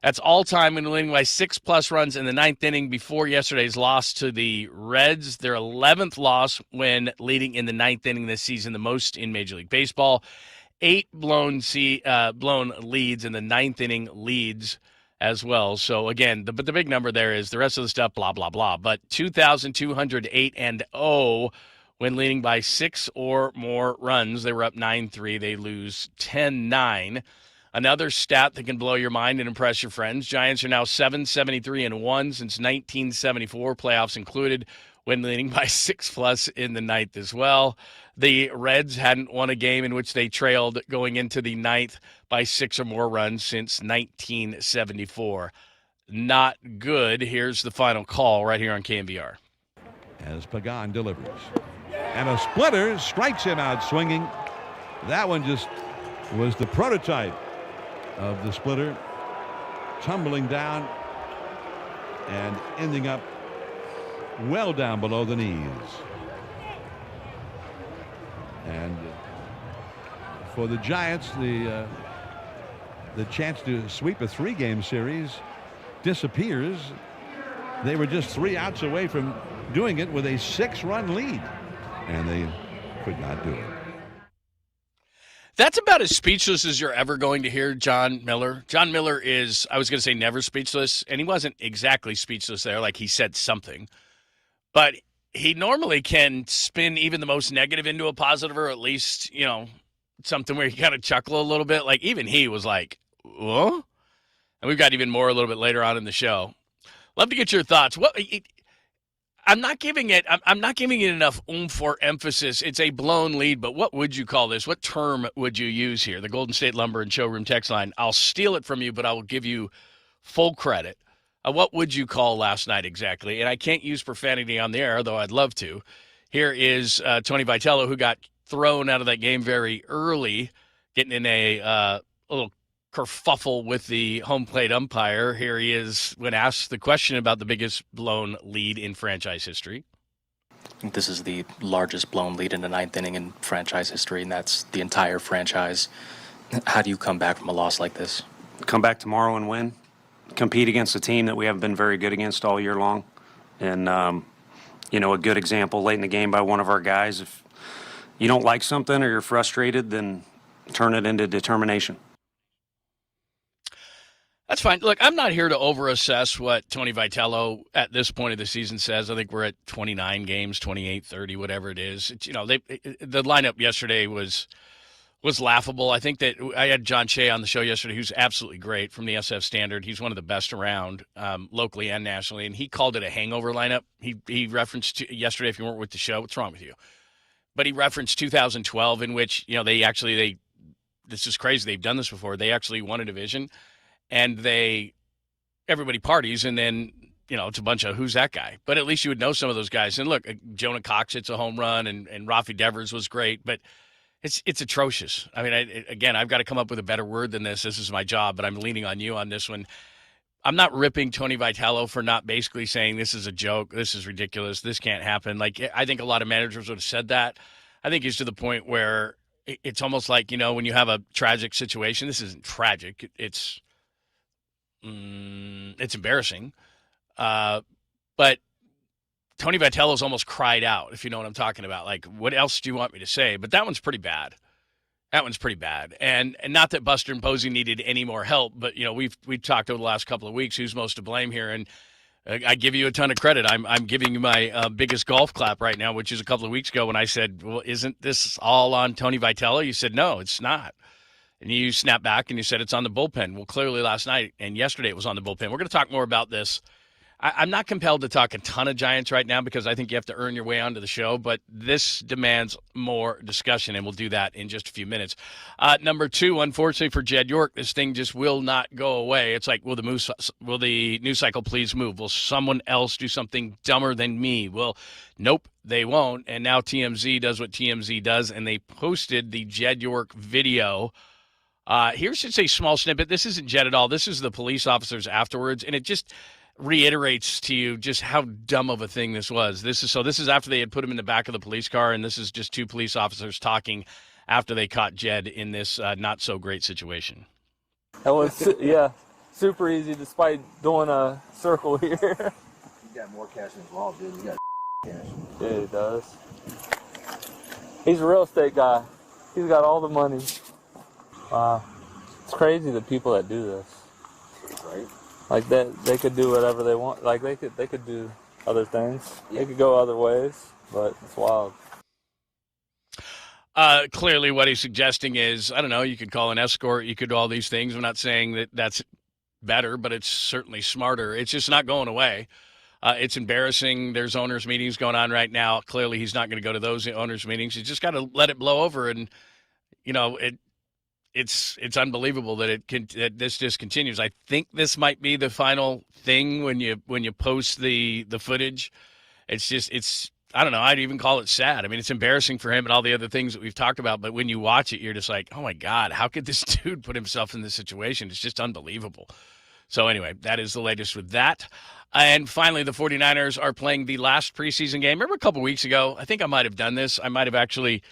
That's all-time when leading by 6+ runs in the 9th inning before yesterday's loss to the Reds. Their 11th loss when leading in the 9th inning this season, the most in Major League Baseball. 8 blown leads in the 9th inning leads as well. So, again, but the big number there is the rest of the stuff, blah, blah, blah. But 2,208-0 when leading by 6 or more runs. They were up 9-3. They lose 10-9. Another stat that can blow your mind and impress your friends. Giants are now 773-1 since 1974, playoffs included, when leading by 6+ in the 9th as well. The Reds hadn't won a game in which they trailed going into the 9th by 6 or more runs since 1974. Not good. Here's the final call right here on KMBR. As Pagan delivers. And a splitter strikes him out swinging. That one just was the prototype of the splitter, tumbling down and ending up well down below the knees. And for the Giants, the chance to sweep a 3-game series disappears. They were just 3 outs away from doing it with a 6-run lead, and they could not do it. That's about as speechless as you're ever going to hear John Miller. John Miller is, I was going to say never speechless, and he wasn't exactly speechless there, like he said something. But he normally can spin even the most negative into a positive, or at least, something where you kind of chuckle a little bit. Like even he was like, "What?" And we've got even more a little bit later on in the show. Love to get your thoughts. I'm not giving it enough oomph or emphasis. It's a blown lead, but what would you call this? What term would you use here? The Golden State Lumber and Showroom text line. I'll steal it from you, but I will give you full credit. What would you call last night exactly? And I can't use profanity on the air, though I'd love to. Here is Tony Vitello, who got thrown out of that game very early, getting in a little kerfuffle with the home plate umpire. Here he is when asked the question about the biggest blown lead in franchise history. I think this is the largest blown lead in the 9th inning in franchise history, and that's the entire franchise. How do you come back from a loss like this? Come back tomorrow and win. Compete against a team that we haven't been very good against all year long. And, a good example late in the game by one of our guys. If you don't like something or you're frustrated, then turn it into determination. That's fine. Look, I'm not here to overassess what Tony Vitello at this point of the season says. I think we're at 29 games, 28, 30, whatever it is. The lineup yesterday was laughable. I think that I had John Shea on the show yesterday, who's absolutely great from the SF Standard. He's one of the best around locally and nationally, and he called it a hangover lineup. He referenced yesterday, if you weren't with the show, what's wrong with you? But he referenced 2012, in which this is crazy. They've done this before. They actually won a division. And everybody parties, and then, it's a bunch of who's that guy. But at least you would know some of those guys. And look, Jonah Cox hits a home run, and Rafi Devers was great, but it's atrocious. I mean, I've got to come up with a better word than this. This is my job, but I'm leaning on you on this one. I'm not ripping Tony Vitello for not basically saying this is a joke, this is ridiculous, this can't happen. Like, I think a lot of managers would have said that. I think he's to the point where it's almost like, when you have a tragic situation, this isn't tragic. It's embarrassing. But Tony Vitello's almost cried out, if you know what I'm talking about. Like, what else do you want me to say? But that one's pretty bad. And not that Buster and Posey needed any more help, but, we've talked over the last couple of weeks who's most to blame here. And I give you a ton of credit. I'm giving you my biggest golf clap right now, which is a couple of weeks ago when I said, well, isn't this all on Tony Vitello? You said, no, it's not. And you snapped back and you said it's on the bullpen. Well, clearly last night and yesterday it was on the bullpen. We're going to talk more about this. I'm not compelled to talk a ton of Giants right now because I think you have to earn your way onto the show, but this demands more discussion, and we'll do that in just a few minutes. Number 2, unfortunately for Jed York, this thing just will not go away. It's like, will the news cycle please move? Will someone else do something dumber than me? Well, nope, they won't. And now TMZ does what TMZ does, and they posted the Jed York video. Here's just a small snippet. This isn't Jed at all. This is the police officers afterwards, and it just reiterates to you just how dumb of a thing this was. This is after they had put him in the back of the police car, and this is just 2 police officers talking after they caught Jed in this not so great situation. That was super easy despite doing a circle here. You got more cash in his wallet, dude. You got cash. Yeah, he does. He's a real estate guy. He's got all the money. Wow. It's crazy the people that do this. Right. Like that, they could do whatever they want. Like they could do other things. Yeah. They could go other ways, but it's wild. Clearly what he's suggesting is, I don't know, you could call an escort, you could do all these things. I'm not saying that that's better, but it's certainly smarter. It's just not going away. It's embarrassing. There's owners' meetings going on right now. Clearly he's not going to go to those owners' meetings. He's just got to let it blow over. And, it's unbelievable that that this just continues. I think this might be the final thing when you post the footage. It's I don't know, I'd even call it sad. I mean, it's embarrassing for him and all the other things that we've talked about, but when you watch it, you're just like, oh my God, how could this dude put himself in this situation? It's just unbelievable. So anyway, that is the latest with that. And finally, the 49ers are playing the last preseason game. Remember a couple weeks ago, I think I might have done this. I might have actually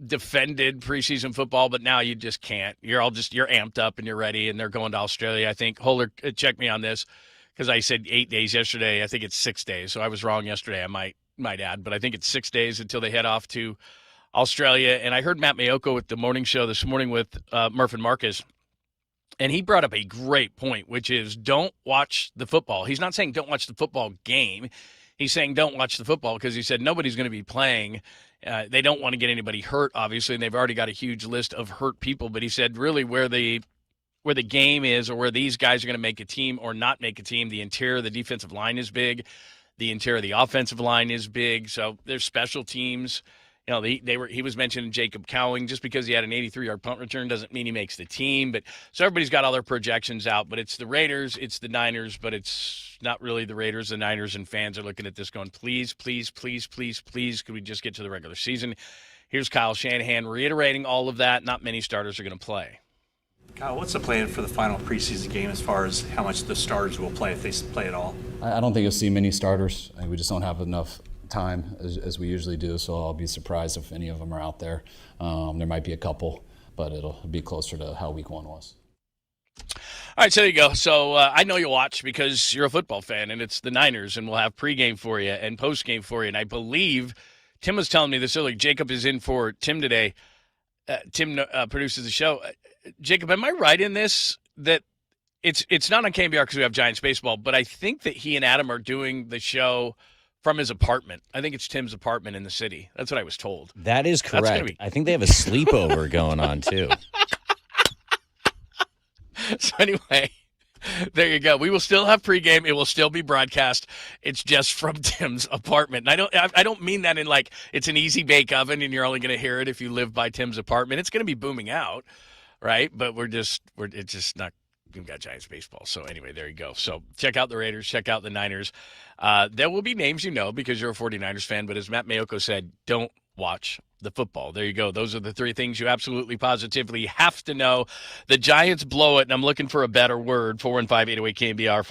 defended preseason football, but now you just can't. You're amped up and you're ready, and they're going to Australia. I think Holler checked me on this because I said 8 days yesterday. I think it's 6 days, so I was wrong yesterday. I might add, but I think it's 6 days until they head off to Australia. And I heard Matt Mayoko with the morning show this morning with Murph and Marcus, and he brought up a great point, which is don't watch the football. He's not saying don't watch the football game. He's saying don't watch the football because he said nobody's going to be playing. They don't want to get anybody hurt, obviously, and they've already got a huge list of hurt people. But he said really where the game is, or where these guys are going to make a team or not make a team, the interior of the defensive line is big. The interior of the offensive line is big. So there's special teams. You know, he was mentioning Jacob Cowing. Just because he had an 83-yard punt return doesn't mean he makes the team. But so everybody's got all their projections out. But it's the Raiders, it's the Niners, but it's not really the Raiders. The Niners and fans are looking at this going, please, please, please, please, please, could we just get to the regular season? Here's Kyle Shanahan reiterating all of that. Not many starters are going to play. Kyle, what's the plan for the final preseason game as far as how much the starters will play, if they play at all? I don't think you'll see many starters. We just don't have enough time as we usually do, so I'll be surprised if any of them are out there. There might be a couple, but it'll be closer to how week one was. All right, so there you go. So I know you'll watch because you're a football fan, and it's the Niners, and we'll have pregame for you and postgame for you. And I believe Tim was telling me this earlier. Jacob is in for Tim today. Tim produces the show. Jacob, am I right in this that it's not on KMBR because we have Giants baseball, but I think that he and Adam are doing the show from his apartment. I think it's Tim's apartment in the city. That's what I was told. That is correct. I think they have a sleepover going on, too. So anyway, there you go. We will still have pregame. It will still be broadcast. It's just from Tim's apartment. And I don't mean that in like it's an easy bake oven and you're only going to hear it if you live by Tim's apartment. It's going to be booming out, right? But it's just not. We've got Giants baseball. So anyway, there you go. So check out the Raiders, check out the Niners. There will be names you know because you're a 49ers fan, but as Matt Mayoko said, don't watch the football. There you go. Those are the three things you absolutely positively have to know. The Giants blow it, and I'm looking for a better word. 415-808-KMBR,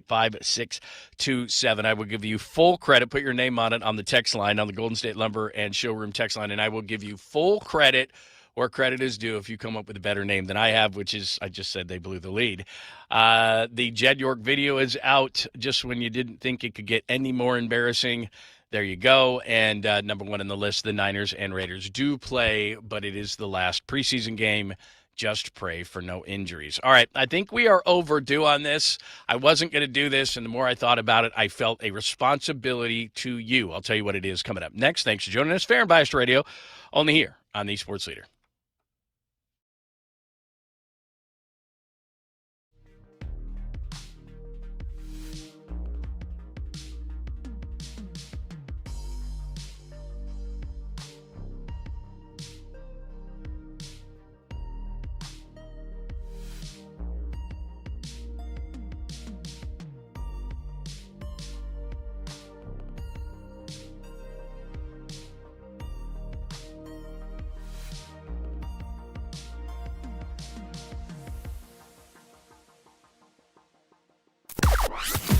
415-808-5627. I will give you full credit. Put your name on it on the text line, on the Golden State Lumber and Showroom text line, and I will give you full credit where credit is due if you come up with a better name than I have, which is, I just said they blew the lead. The Jed York video is out just when you didn't think it could get any more embarrassing. There you go. And number one on the list, the Niners and Raiders do play, but it is the last preseason game. Just pray for no injuries. All right, I think we are overdue on this. I wasn't going to do this, and the more I thought about it, I felt a responsibility to you. I'll tell you what it is coming up next. Thanks for joining us. Fair and Biased Radio, only here on the Sports Leader.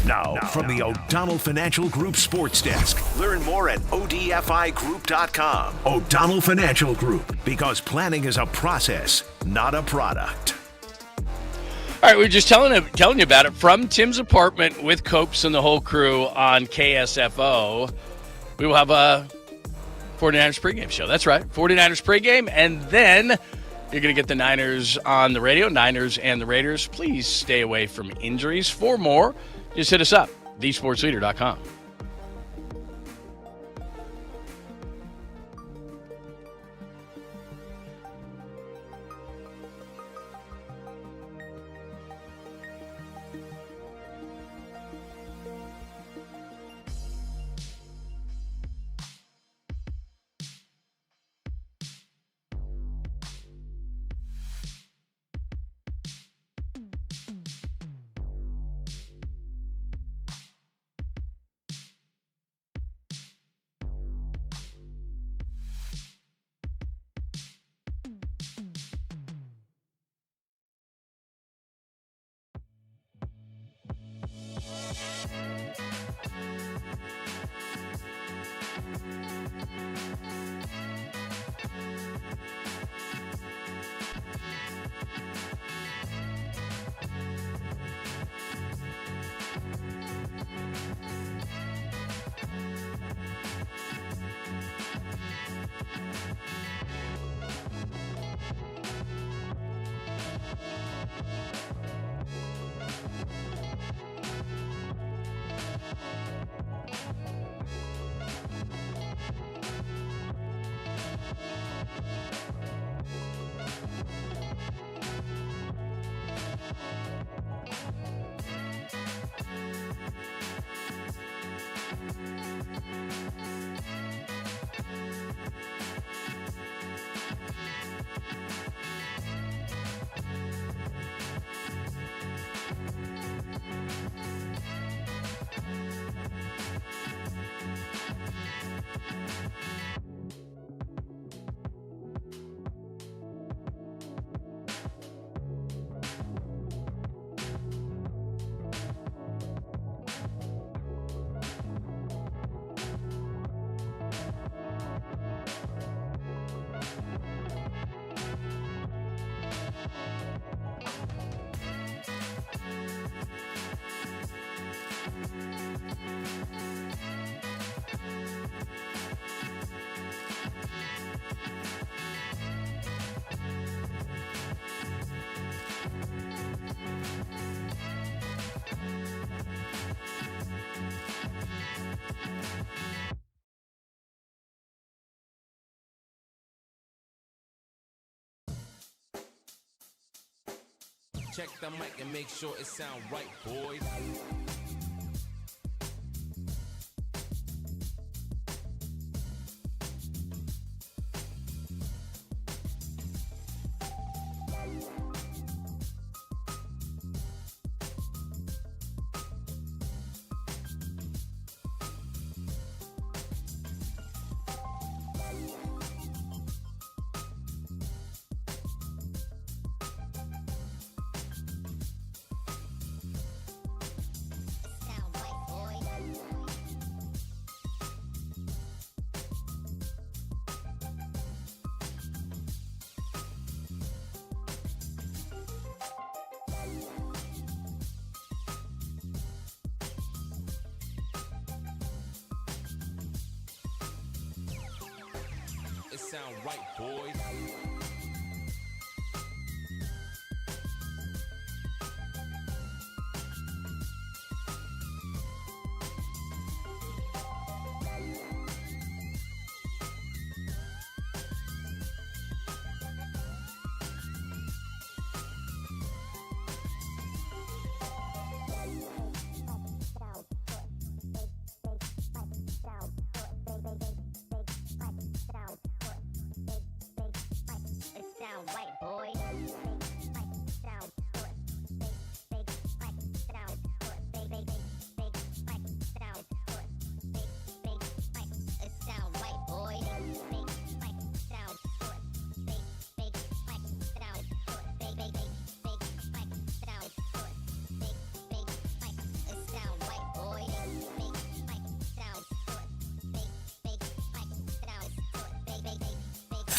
Now, from the O'Donnell Financial Group Sports Desk. Learn more at odfigroup.com. O'Donnell Financial Group, because planning is a process, not a product. All right, we were just telling you about it from Tim's apartment with Copes and the whole crew on KSFO. We will have a 49ers pregame show. That's right, 49ers pregame, and then you're going to get the Niners on the radio, Niners and the Raiders. Please stay away from injuries. For more, just hit us up, thesportsleader.com. Check the mic and make sure it sound right, boys. It sound right, boys. Right, boy.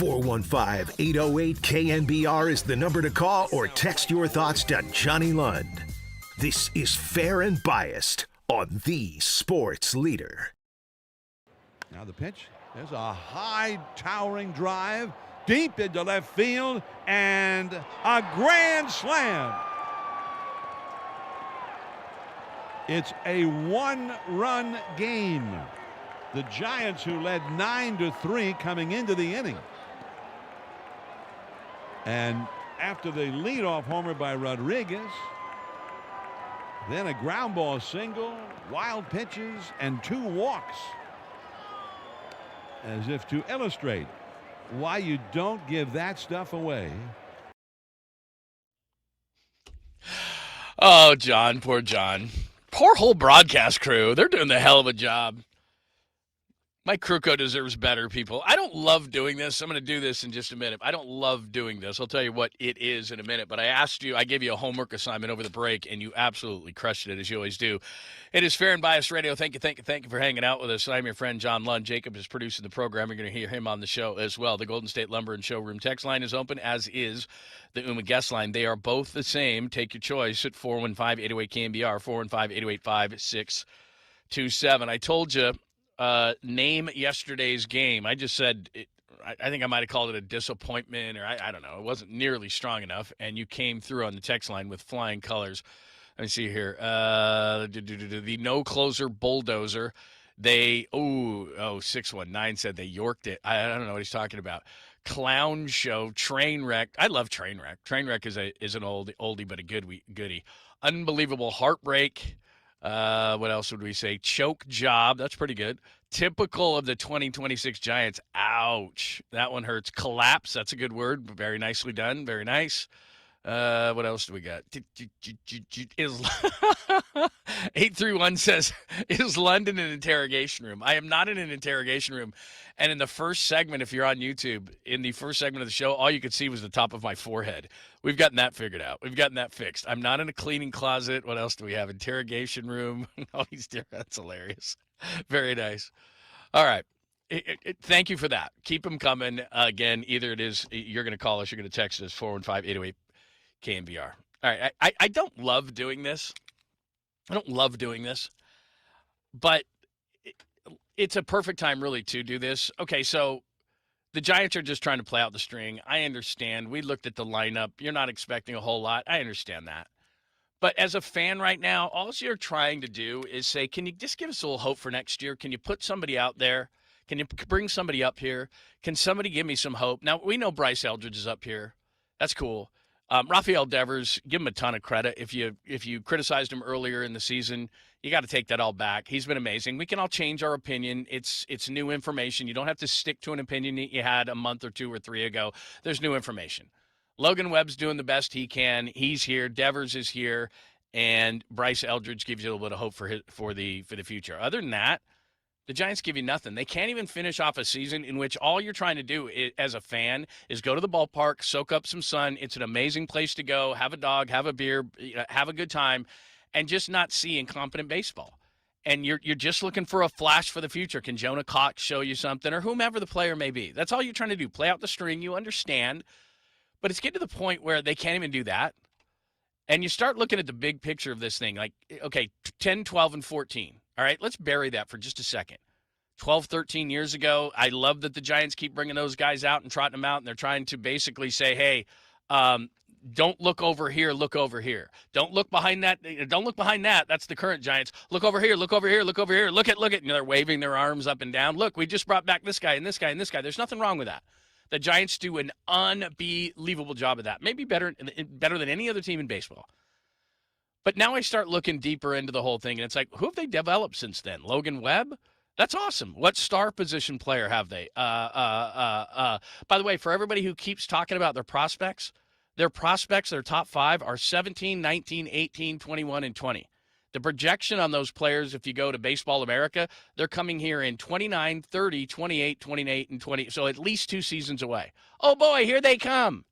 415-808-KNBR is the number to call or text your thoughts to Johnny Lund. This is Fair and Biased on the Sports Leader. Now the pitch. There's a high towering drive deep into left field and a grand slam. It's a one-run game. The Giants, who led 9-3 coming into the inning. And after the leadoff homer by Rodriguez, then a ground ball single, wild pitches, and 2 walks. As if to illustrate why you don't give that stuff away. Oh, John, poor John. Poor whole broadcast crew. They're doing the hell of a job. Mike Krukow deserves better, people. I don't love doing this. I'm going to do this in just a minute. I don't love doing this. I'll tell you what it is in a minute. But I gave you a homework assignment over the break, and you absolutely crushed it, as you always do. It is Fair and Biased Radio. Thank you for hanging out with us. I'm your friend, John Lund. Jacob is producing the program. You're going to hear him on the show as well. The Golden State Lumber and Showroom text line is open, as is the UMA guest line. They are both the same. Take your choice at 415-808-KNBR, 415-808-5627. I told you, name yesterday's game. I just said, I think I might have called it a disappointment, or I don't know. It wasn't nearly strong enough, and you came through on the text line with flying colors. Let me see here. The no-closer bulldozer. They, 619 said they yorked it. I don't know what he's talking about. Clown show, train wreck. I love train wreck. Train wreck is an oldie but a goodie. Unbelievable heartbreak. What else would we say? Choke job. That's pretty good. Typical of the 2026 Giants. Ouch. That one hurts. Collapse. That's a good word. Very nicely done. Very nice. What else do we got? 831 says, is London an interrogation room? I am not in an interrogation room. And in the first segment, if you're on YouTube, in the first segment of the show, all you could see was the top of my forehead. We've gotten that figured out. We've gotten that fixed. I'm not in a cleaning closet. What else do we have? Interrogation room. Oh, that's hilarious. Very nice. All right. Thank you for that. Keep them coming. Again, either it is you're going to call us, you're going to text us, 415-808-KNBR. All right. I don't love doing this. But it's a perfect time, really, to do this. Okay, so the Giants are just trying to play out the string. I understand. We looked at the lineup. You're not expecting a whole lot. I understand that. But as a fan right now, all you're trying to do is say, can you just give us a little hope for next year? Can you put somebody out there? Can you bring somebody up here? Can somebody give me some hope? Now, we know Bryce Eldridge is up here. That's cool. Rafael Devers, give him a ton of credit. If you criticized him earlier in the season, you got to take that all back. He's been amazing. We can all change our opinion. It's new information. You don't have to stick to an opinion that you had a month or 2 or 3 ago. There's new information. Logan Webb's doing the best he can. He's here. Devers is here, and Bryce Eldridge gives you a little bit of hope for the future. Other than that, the Giants give you nothing. They can't even finish off a season in which all you're trying to do as a fan is go to the ballpark, soak up some sun. It's an amazing place to go, have a dog, have a beer, have a good time, and just not see incompetent baseball. And you're just looking for a flash for the future. Can Jonah Cox show you something, or whomever the player may be? That's all you're trying to do. Play out the string. You understand. But it's getting to the point where they can't even do that. And you start looking at the big picture of this thing, like, okay, 10, 12, and 14. All right, let's bury that for just a second. 12, 13 years ago, I love that the Giants keep bringing those guys out and trotting them out, and they're trying to basically say, hey, don't look over here, look over here. Don't look behind that. Don't look behind that. That's the current Giants. Look over here, look over here, look over here. Look at. And they're waving their arms up and down. Look, we just brought back this guy and this guy and this guy. There's nothing wrong with that. The Giants do an unbelievable job of that. Maybe better than any other team in baseball. But now I start looking deeper into the whole thing, and it's like, who have they developed since then? Logan Webb? That's awesome. What star position player have they? By the way, for everybody who keeps talking about their prospects, their top 5 are 17, 19, 18, 21, and 20. The projection on those players, if you go to Baseball America, they're coming here in 29, 30, 28, 28, and 20. So at least 2 seasons away. Oh, boy, here they come.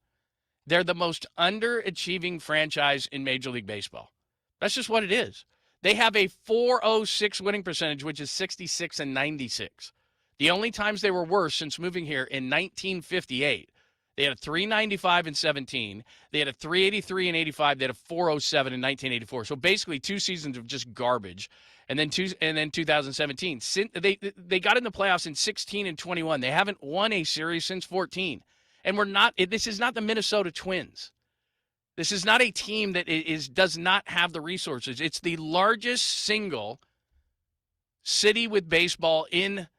They're the most underachieving franchise in Major League Baseball. That's just what it is. They have a .406 winning percentage, which is 66 and 96. The only times they were worse since moving here in 1958, they had a .395 in 17. They had a .383 in 85. They had a .407 in 1984. So basically 2 seasons of just garbage. And then 2017. They got in the playoffs in 16 and 21. They haven't won a series since 14. And this is not the Minnesota Twins. This is not a team that does not have the resources. It's the largest single city with baseball in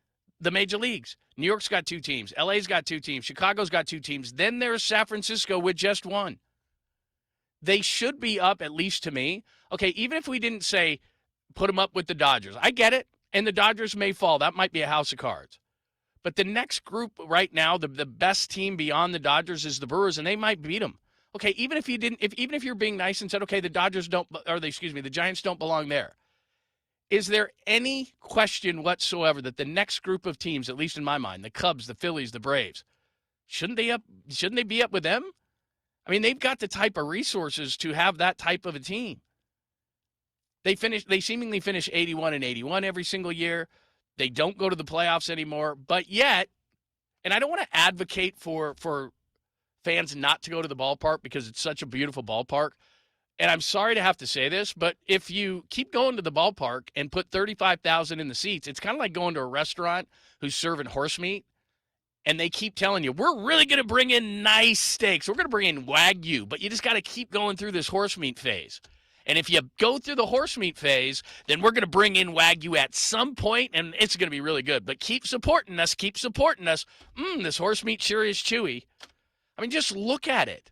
the major leagues. New York's got 2 teams. LA's got 2 teams. Chicago's got 2 teams. Then there's San Francisco with just 1. They should be up, at least to me. Okay, even if we didn't say put them up with the Dodgers. I get it. And the Dodgers may fall. That might be a house of cards. But the next group right now, the best team beyond the Dodgers is the Brewers, and they might beat them. Okay, even if you're being nice and said, okay, the Giants don't belong there. Is there any question whatsoever that the next group of teams, at least in my mind, the Cubs, the Phillies, the Braves, shouldn't they be up with them? I mean, they've got the type of resources to have that type of a team. They seemingly finish 81 and 81 every single year. They don't go to the playoffs anymore, but yet, and I don't want to advocate for fans not to go to the ballpark because it's such a beautiful ballpark. And I'm sorry to have to say this, but if you keep going to the ballpark and put 35,000 in the seats, it's kind of like going to a restaurant who's serving horse meat, and they keep telling you, we're really going to bring in nice steaks. We're going to bring in Wagyu, but you just got to keep going through this horse meat phase. And if you go through the horse meat phase, then we're going to bring in Wagyu at some point, and it's going to be really good. But keep supporting us. Keep supporting us. This horse meat sure is chewy. I mean, just look at it.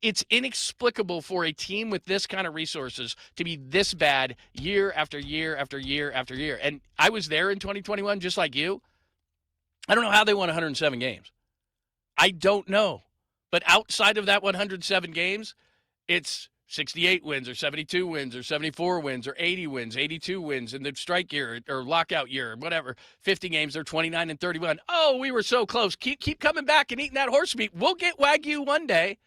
It's inexplicable for a team with this kind of resources to be this bad year after year after year after year. And I was there in 2021, just like you. I don't know how they won 107 games. I don't know. But outside of that 107 games, it's 68 wins or 72 wins or 74 wins or 80 wins, 82 wins in the strike year or lockout year or whatever. 50 games, they're 29 and 31. Oh, we were so close. Keep coming back and eating that horse meat. We'll get Wagyu one day.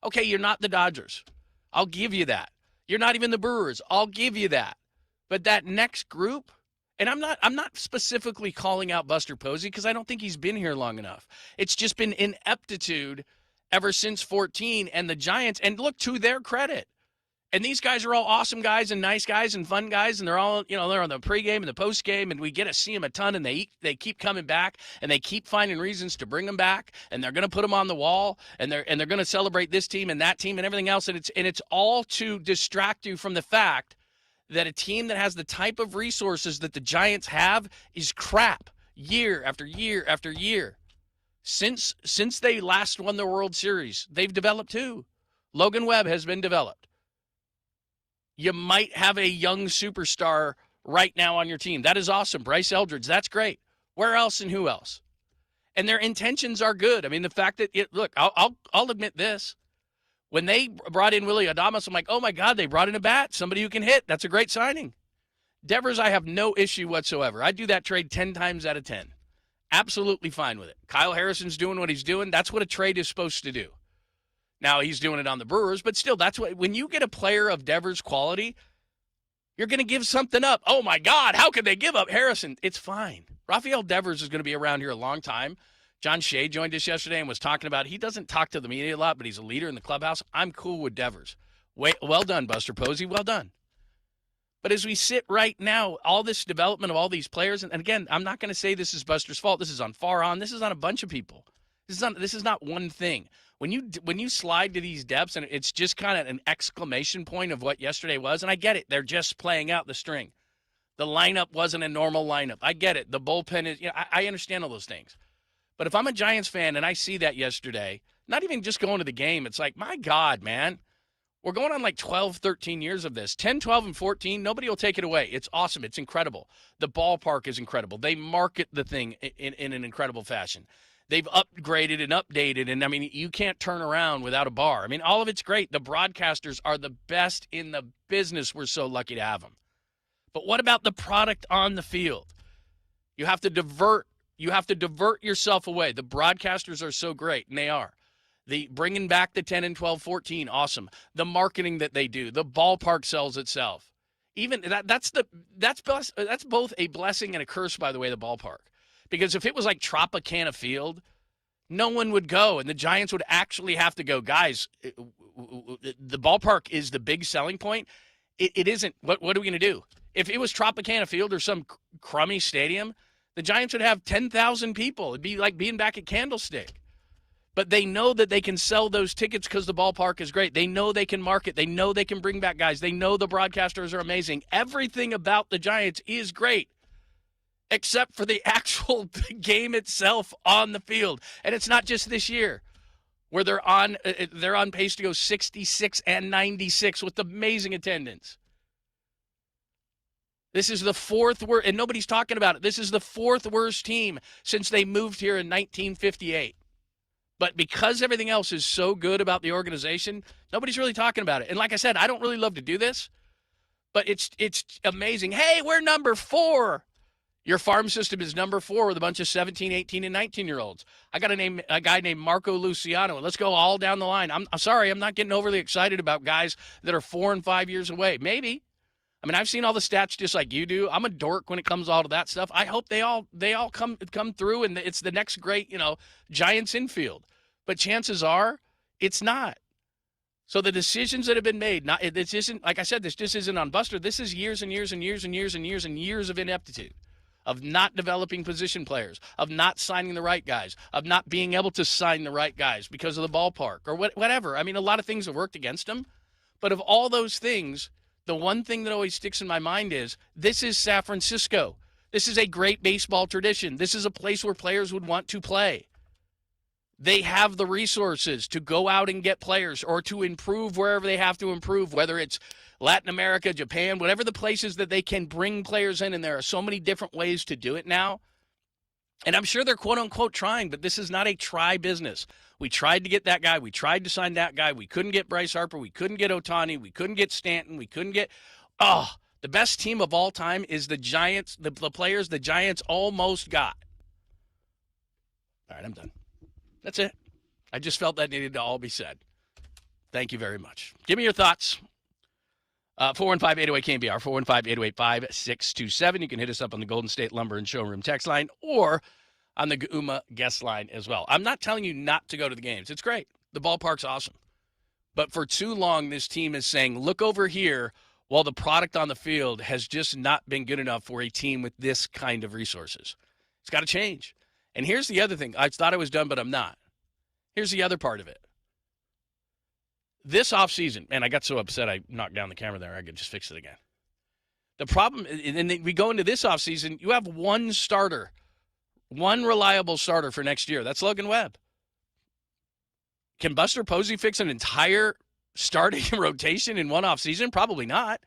Okay, you're not the Dodgers. I'll give you that. You're not even the Brewers. I'll give you that. But that next group, and I'm not specifically calling out Buster Posey because I don't think he's been here long enough. It's just been ineptitude ever since 14, and the Giants, and look, to their credit, and these guys are all awesome guys and nice guys and fun guys, and they're all, they're on the pregame and the postgame, and we get to see them a ton, and they keep coming back, and they keep finding reasons to bring them back, and they're going to put them on the wall, and they're going to celebrate this team and that team and everything else, and it's all to distract you from the fact that a team that has the type of resources that the Giants have is crap year after year after year. Since they last won the World Series, they've developed two. Logan Webb has been developed. You might have a young superstar right now on your team. That is awesome. Bryce Eldridge, that's great. Where else and who else? And their intentions are good. I mean, the fact that look, I'll admit this. When they brought in Willie Adames, I'm like, oh my God, they brought in a bat, somebody who can hit. That's a great signing. Devers, I have no issue whatsoever. I'd do that trade 10 times out of 10. Absolutely fine with it. Kyle Harrison's doing what he's doing. That's what a trade is supposed to do. Now he's doing it on the Brewers, but still, that's what, when you get a player of Devers' quality, you're going to give something up. Oh my God, how could they give up Harrison? It's fine. Rafael Devers is going to be around here a long time. John Shea joined us yesterday and was talking about, he doesn't talk to the media a lot, but he's a leader in the clubhouse. I'm cool with Devers. Well done, Buster Posey. Well done. But as we sit right now, all this development of all these players, and again, I'm not going to say this is Buster's fault. This is on Farhan. This is on a bunch of people. This is not one thing. When you slide to these depths, and it's just kind of an exclamation point of what yesterday was, and I get it. They're just playing out the string. The lineup wasn't a normal lineup. I get it. The bullpen is, I understand all those things. But if I'm a Giants fan and I see that yesterday, not even just going to the game, it's like, my God, man. We're going on like 12, 13 years of this. 10, 12, and 14, nobody will take it away. It's awesome. It's incredible. The ballpark is incredible. They market the thing in an incredible fashion. They've upgraded and updated, and, I mean, you can't turn around without a bar. I mean, all of it's great. The broadcasters are the best in the business. We're so lucky to have them. But what about the product on the field? You have to divert yourself away. The broadcasters are so great, and they are. The bringing back the 10 and 12, 14, awesome. The marketing that they do, the ballpark sells itself. Even that's both a blessing and a curse, by the way, the ballpark. Because if it was like Tropicana Field, no one would go, and the Giants would actually have to go, guys, the ballpark is the big selling point. It isn't. What are we going to do? If it was Tropicana Field or some crummy stadium, the Giants would have 10,000 people. It'd be like being back at Candlestick. But they know that they can sell those tickets because the ballpark is great. They know they can market. They know they can bring back guys. They know the broadcasters are amazing. Everything about the Giants is great, except for the actual game itself on the field. And it's not just this year, where they're on pace to go 66 and 96 with amazing attendance. This is the fourth worst, and nobody's talking about it. This is the fourth worst team since they moved here in 1958. But because everything else is so good about the organization, nobody's really talking about it. And like I said, I don't really love to do this, but it's amazing. Hey, we're number 4. Your farm system is number 4 with a bunch of 17, 18, and 19-year-olds. I got a guy named Marco Luciano. Let's go all down the line. I'm sorry, I'm not getting overly excited about guys that are 4 and 5 years away. Maybe. I mean, I've seen all the stats just like you do. I'm a dork when it comes to all of that stuff. I hope they all come through, and it's the next great, Giants infield. But chances are, it's not. So the decisions that have been made, this isn't, like I said, this just isn't on Buster. This is years and years and years and years and years and years of ineptitude, of not developing position players, of not signing the right guys, of not being able to sign the right guys because of the ballpark or whatever. I mean, a lot of things have worked against them. But of all those things, the one thing that always sticks in my mind is this is San Francisco. This is a great baseball tradition. This is a place where players would want to play. They have the resources to go out and get players or to improve wherever they have to improve, whether it's Latin America, Japan, whatever the places that they can bring players in. And there are so many different ways to do it now. And I'm sure they're quote-unquote trying, but this is not a try business. We tried to get that guy. We tried to sign that guy. We couldn't get Bryce Harper. We couldn't get Ohtani. We couldn't get Stanton. We couldn't get the best team of all time is the Giants, the players the Giants almost got. All right, I'm done. That's it. I just felt that needed to all be said. Thank you very much. Give me your thoughts. 415-808-KNBR, 415-808-5627. You can hit us up on the Golden State Lumber and Showroom text line or on the GUMA guest line as well. I'm not telling you not to go to the games. It's great. The ballpark's awesome. But for too long, this team is saying, look over here, while the product on the field has just not been good enough for a team with this kind of resources. It's got to change. And here's the other thing. I thought I was done, but I'm not. Here's the other part of it. This offseason, man, I got so upset I knocked down the camera there. I could just fix it again. The problem, and then we go into this offseason, you have one starter One reliable starter for next year. That's Logan Webb. Can Buster Posey fix an entire starting rotation in one offseason? Probably not.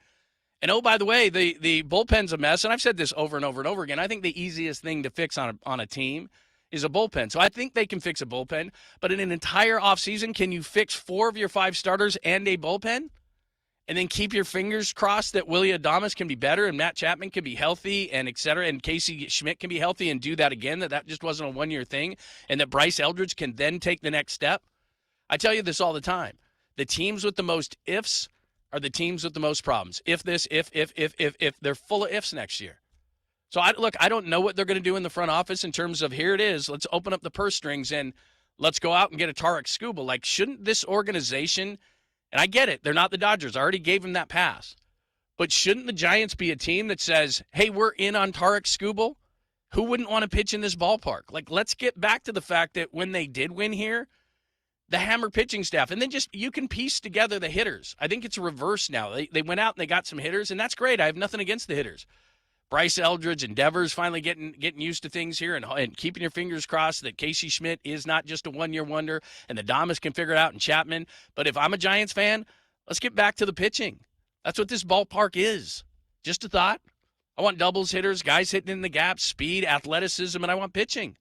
And oh, by the way, the bullpen's a mess. And I've said this over and over and over again. I think the easiest thing to fix on a team is a bullpen. So I think they can fix a bullpen. But in an entire offseason, can you fix 4 of your 5 starters and a bullpen? And then keep your fingers crossed that Willie Adames can be better and Matt Chapman can be healthy and et cetera, and Casey Schmidt can be healthy and do that again, that just wasn't a one-year thing, and that Bryce Eldridge can then take the next step? I tell you this all the time. The teams with the most ifs are the teams with the most problems. If this, if. They're full of ifs next year. So, I don't know what they're going to do in the front office in terms of, here it is, let's open up the purse strings and let's go out and get a Tarek Skubal. Like, shouldn't this organization, and I get it, they're not the Dodgers. I already gave them that pass. But shouldn't the Giants be a team that says, hey, we're in on Tarek Skubal? Who wouldn't want to pitch in this ballpark? Like, let's get back to the fact that when they did win here, the hammer pitching staff, and then just you can piece together the hitters. I think it's reversed now. They went out and they got some hitters, and that's great. I have nothing against the hitters. Bryce Eldridge and Devers finally getting used to things here and keeping your fingers crossed that Casey Schmidt is not just a one-year wonder and the Adames can figure it out and Chapman. But if I'm a Giants fan, let's get back to the pitching. That's what this ballpark is. Just a thought. I want doubles hitters, guys hitting in the gap, speed, athleticism, and I want pitching.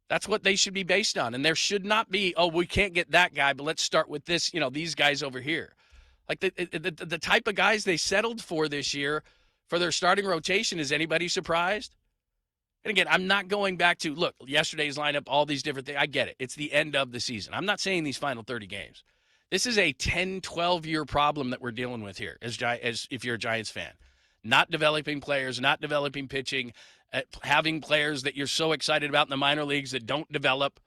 That's what they should be based on. And there should not be, oh, we can't get that guy, but let's start with this, these guys over here. Like the type of guys they settled for this year for their starting rotation, is anybody surprised? And again, I'm not going back to, look, yesterday's lineup, all these different things. I get it. It's the end of the season. I'm not saying these final 30 games. This is a 10, 12-year problem that we're dealing with here as if you're a Giants fan. Not developing players, not developing pitching, having players that you're so excited about in the minor leagues that don't develop.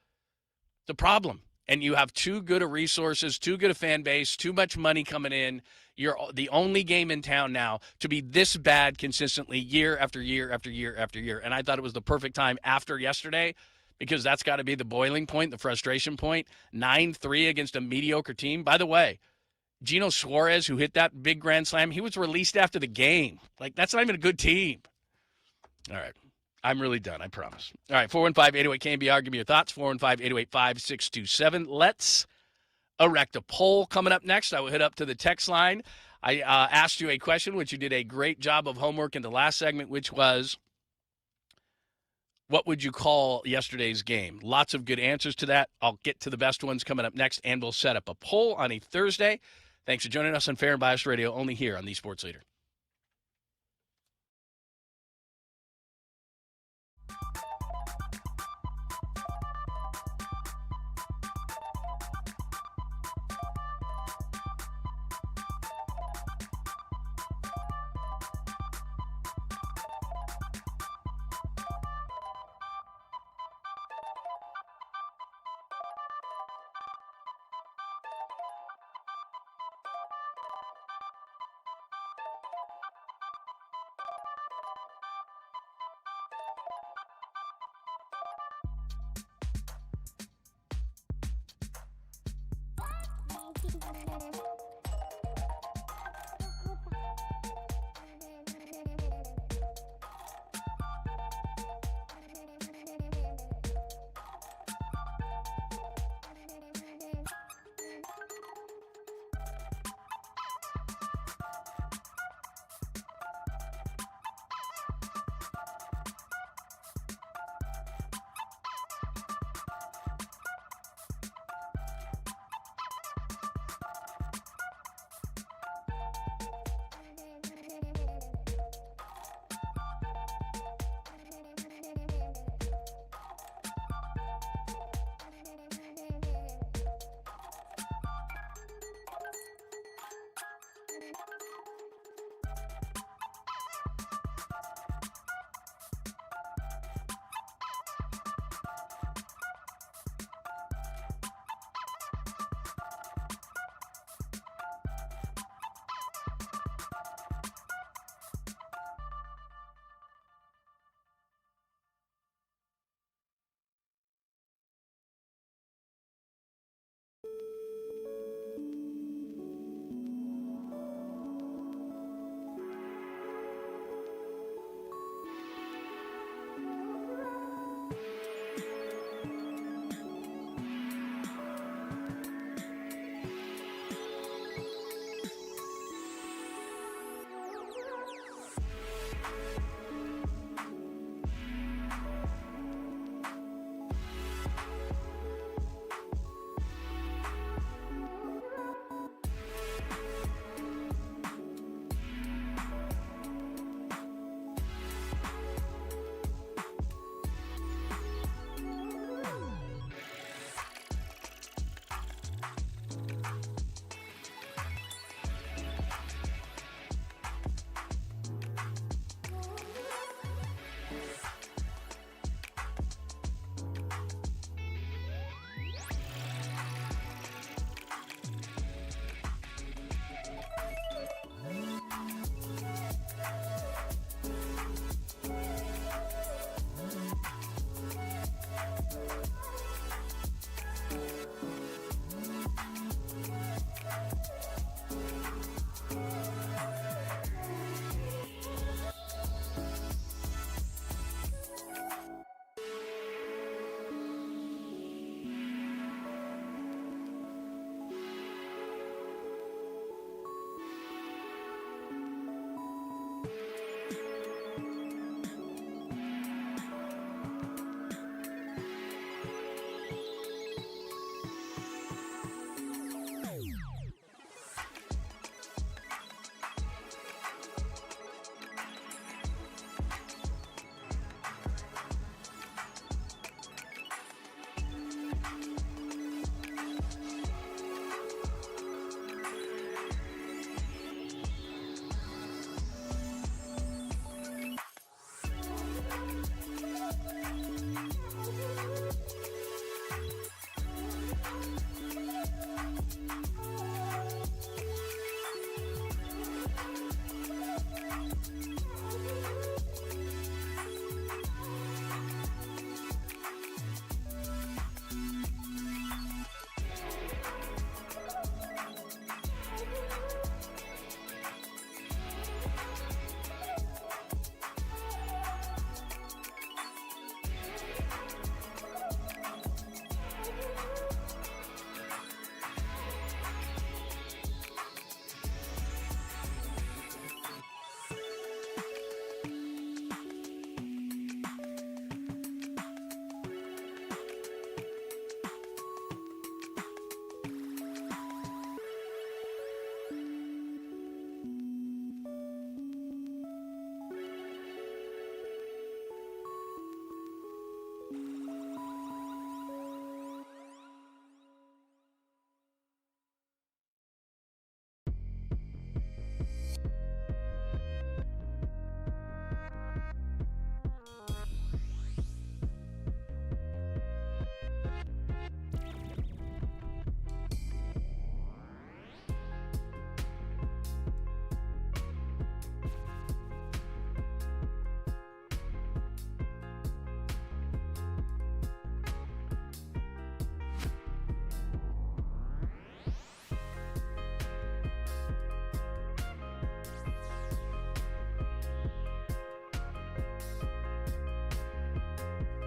It's a problem. And you have too good of resources, too good a fan base, too much money coming in. You're the only game in town now to be this bad consistently year after year after year after year. And I thought it was the perfect time after yesterday, because that's got to be the boiling point, the frustration point. 9-3 against a mediocre team. By the way, Gino Suarez, who hit that big grand slam, he was released after the game. Like, that's not even a good team. All right. I'm really done, I promise. All right, 415-808-KNBR. Give me your thoughts, 415-808-5627. Let's erect a poll coming up next. I will hit up to the text line. I asked you a question, which you did a great job of homework in the last segment, which was, what would you call yesterday's game? Lots of good answers to that. I'll get to the best ones coming up next, and we'll set up a poll on a Thursday. Thanks for joining us on Fair and Biased Radio, only here on the Sports Leader.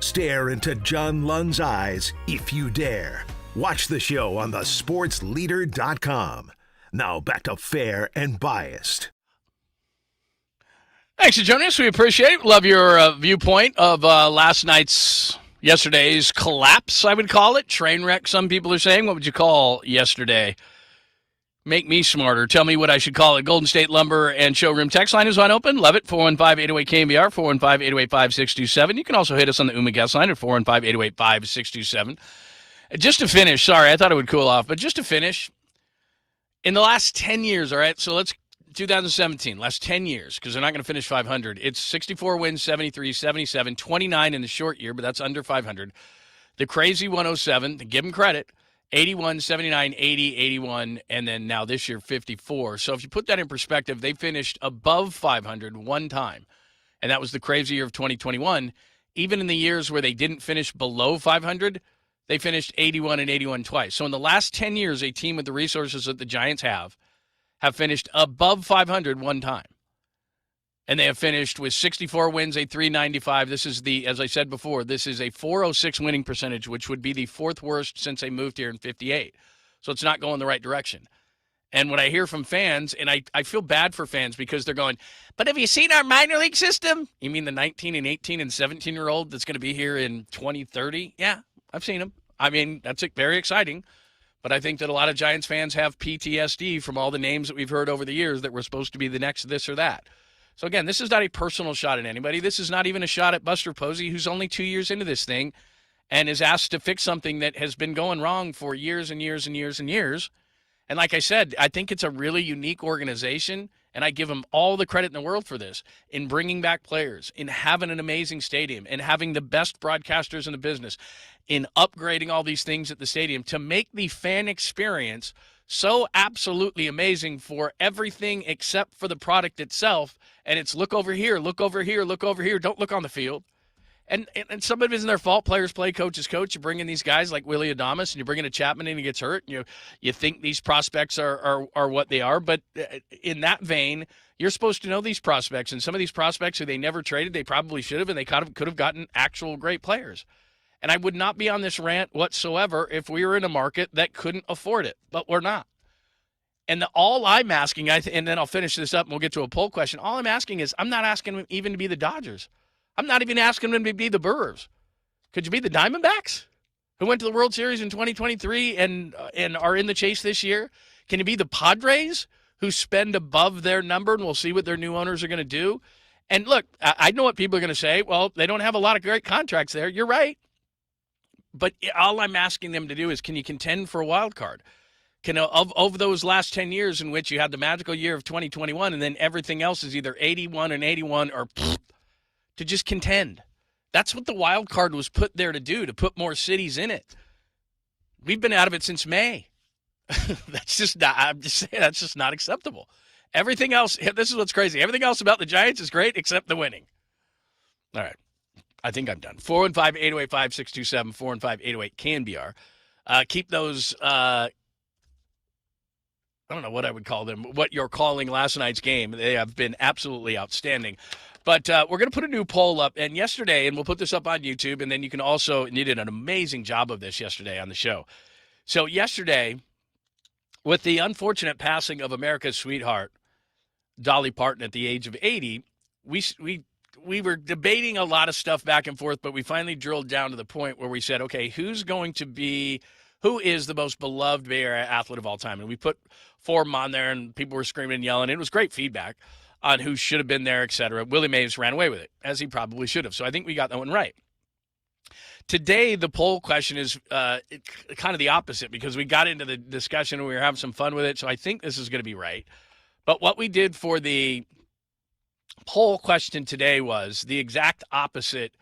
Stare into John Lund's eyes if you dare. Watch the show on thesportsleader.com. Now back to Fair and Biased. Thanks for joining us. We appreciate it. Love your viewpoint of yesterday's collapse, I would call it. Train wreck, some people are saying. What would you call yesterday? Make me smarter. Tell me what I should call it. Golden State Lumber and Showroom text line is wide open. Love it. 415-808-KMBR, 415-808-5627. You can also hit us on the UMA guest line at 415-808-5627. Just to finish, sorry, I thought it would cool off, but just to finish, in the last 10 years, all right, so let's 2017, last 10 years, because they're not going to finish 500. It's 64 wins, 73, 77, 29 in the short year, but that's under 500. The crazy 107, to give them credit, 81, 79, 80, 81, and then now this year 54. So if you put that in perspective, they finished above 500 one time, and that was the crazy year of 2021. Even in the years where they didn't finish below 500, they finished 81 and 81 twice. So in the last 10 years, a team with the resources that the Giants have finished above 500 one time. And they have finished with 64 wins, a 395. This is as I said before, this is a 406 winning percentage, which would be the fourth worst since they moved here in 58. So it's not going the right direction. And what I hear from fans, and I feel bad for fans because they're going, but have you seen our minor league system? You mean the 19 and 18 and 17-year-old that's going to be here in 2030? Yeah, I've seen them. I mean, that's very exciting. But I think that a lot of Giants fans have PTSD from all the names that we've heard over the years that were supposed to be the next this or that. So, again, this is not a personal shot at anybody. This is not even a shot at Buster Posey, who's only 2 years into this thing and is asked to fix something that has been going wrong for years and years and years and years. And like I said, I think it's a really unique organization, and I give them all the credit in the world for this, in bringing back players, in having an amazing stadium, in having the best broadcasters in the business, in upgrading all these things at the stadium to make the fan experience so absolutely amazing for everything except for the product itself. And it's look over here, look over here, look over here. Don't look on the field. And some of it isn't their fault. Players play, coaches coach. You bring in these guys like Willie Adames, and you bring in a Chapman, and he gets hurt. And you think these prospects are what they are. But in that vein, you're supposed to know these prospects. And some of these prospects who they never traded, they probably should have, and they could have gotten actual great players. And I would not be on this rant whatsoever if we were in a market that couldn't afford it. But we're not. And all I'm asking, and then I'll finish this up and we'll get to a poll question. All I'm asking is, I'm not asking them even to be the Dodgers. I'm not even asking them to be the Brewers. Could you be the Diamondbacks, who went to the World Series in 2023 and are in the chase this year? Can you be the Padres, who spend above their number, and we'll see what their new owners are going to do? And look, I know what people are going to say. Well, they don't have a lot of great contracts there. You're right. But all I'm asking them to do is, can you contend for a wild card? Can of those last 10 years in which you had the magical year of 2021 and then everything else is either 81 and 81 or to just contend. That's what the wild card was put there to do, to put more cities in it. We've been out of it since May. That's just not, I'm just saying, that's just not acceptable. Everything else, this is what's crazy. Everything else about the Giants is great except the winning. All right. I think I'm done. 415-808-5627, 415-808-CANBR. Keep those, I don't know what I would call them, what you're calling last night's game. They have been absolutely outstanding. But we're going to put a new poll up. And yesterday, and we'll put this up on YouTube, and then you can also, you did an amazing job of this yesterday on the show. So yesterday, with the unfortunate passing of America's sweetheart, Dolly Parton, at the age of 80, we were debating a lot of stuff back and forth, but we finally drilled down to the point where we said, okay, who is the most beloved Bay Area athlete of all time? And we put 4 of them on there, and people were screaming and yelling. It was great feedback on who should have been there, et cetera. Willie Mays ran away with it, as he probably should have. So I think we got that one right. Today, the poll question is kind of the opposite, because we got into the discussion and we were having some fun with it. So I think this is going to be right. But what we did for the poll question today was the exact opposite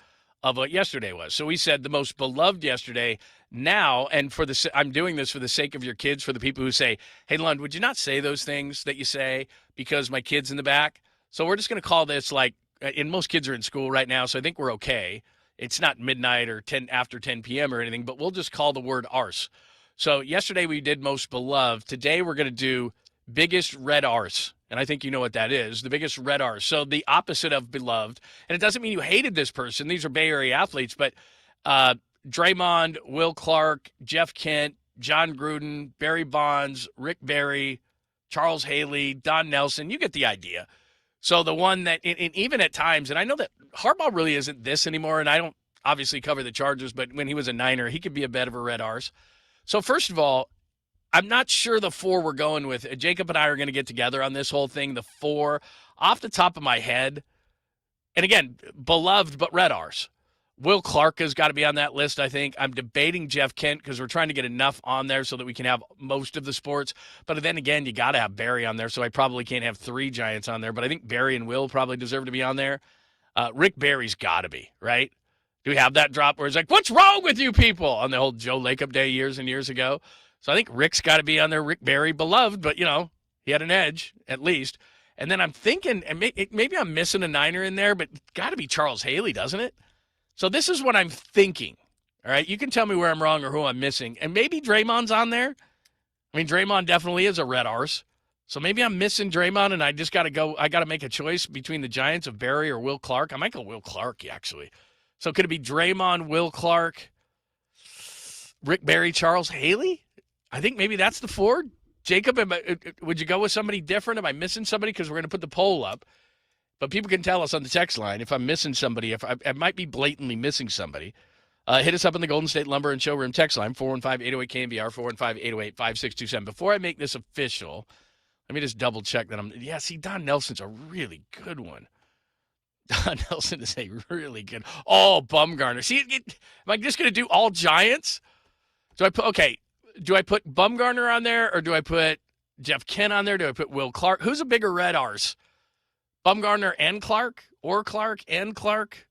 of what yesterday was. So we said the most beloved yesterday. Now, and I'm doing this for the sake of your kids, for the people who say, hey, Lund, would you not say those things that you say because my kid's in the back? So we're just going to call this, like, and most kids are in school right now, so I think we're okay. It's not midnight or after 10 p.m. or anything, but we'll just call the word arse. So yesterday we did most beloved. Today we're going to do biggest red arse. And I think you know what that is, the biggest red arse. So the opposite of beloved. And it doesn't mean you hated this person. These are Bay Area athletes, but Draymond, Will Clark, Jeff Kent, John Gruden, Barry Bonds, Rick Barry, Charles Haley, Don Nelson. You get the idea. So the one that, and even at times, and I know that Harbaugh really isn't this anymore, and I don't obviously cover the Chargers, but when he was a Niner, he could be a bit of a red arse. So first of all, I'm not sure the 4 we're going with. Jacob and I are going to get together on this whole thing. The 4, off the top of my head, and again, beloved but red arse. Will Clark has got to be on that list, I think. I'm debating Jeff Kent because we're trying to get enough on there so that we can have most of the sports. But then again, you got to have Barry on there, so I probably can't have 3 Giants on there. But I think Barry and Will probably deserve to be on there. Rick Barry's got to be, right? Do we have that drop where it's like, what's wrong with you people? On the whole Joe Lacob day years and years ago. So I think Rick's got to be on there. Rick Barry, beloved, but, he had an edge at least. And then I'm thinking, and maybe I'm missing a Niner in there, but it's got to be Charles Haley, doesn't it? So this is what I'm thinking, all right? You can tell me where I'm wrong or who I'm missing. And maybe Draymond's on there. I mean, Draymond definitely is a red arse. So maybe I'm missing Draymond, and I just got to go. I got to make a choice between the Giants of Barry or Will Clark. I might go Will Clark, actually. So could it be Draymond, Will Clark, Rick Barry, Charles Haley? I think maybe that's the 4. Jacob, would you go with somebody different? Am I missing somebody? Because we're going to put the poll up. But people can tell us on the text line if I'm missing somebody, if I might be blatantly missing somebody. Hit us up on the Golden State Lumber and Showroom text line, 415-808-KNBR, 415-808-5627. Before I make this official, let me just double check that Don Nelson's a really good one. Don Nelson is a really good. Oh, Bumgarner. See, am I just going to do all Giants? Do I put Bumgarner on there, or do I put Jeff Kent on there? Do I put Will Clark? Who's a bigger red arse? Bumgarner and Clark, or Clark and Clark?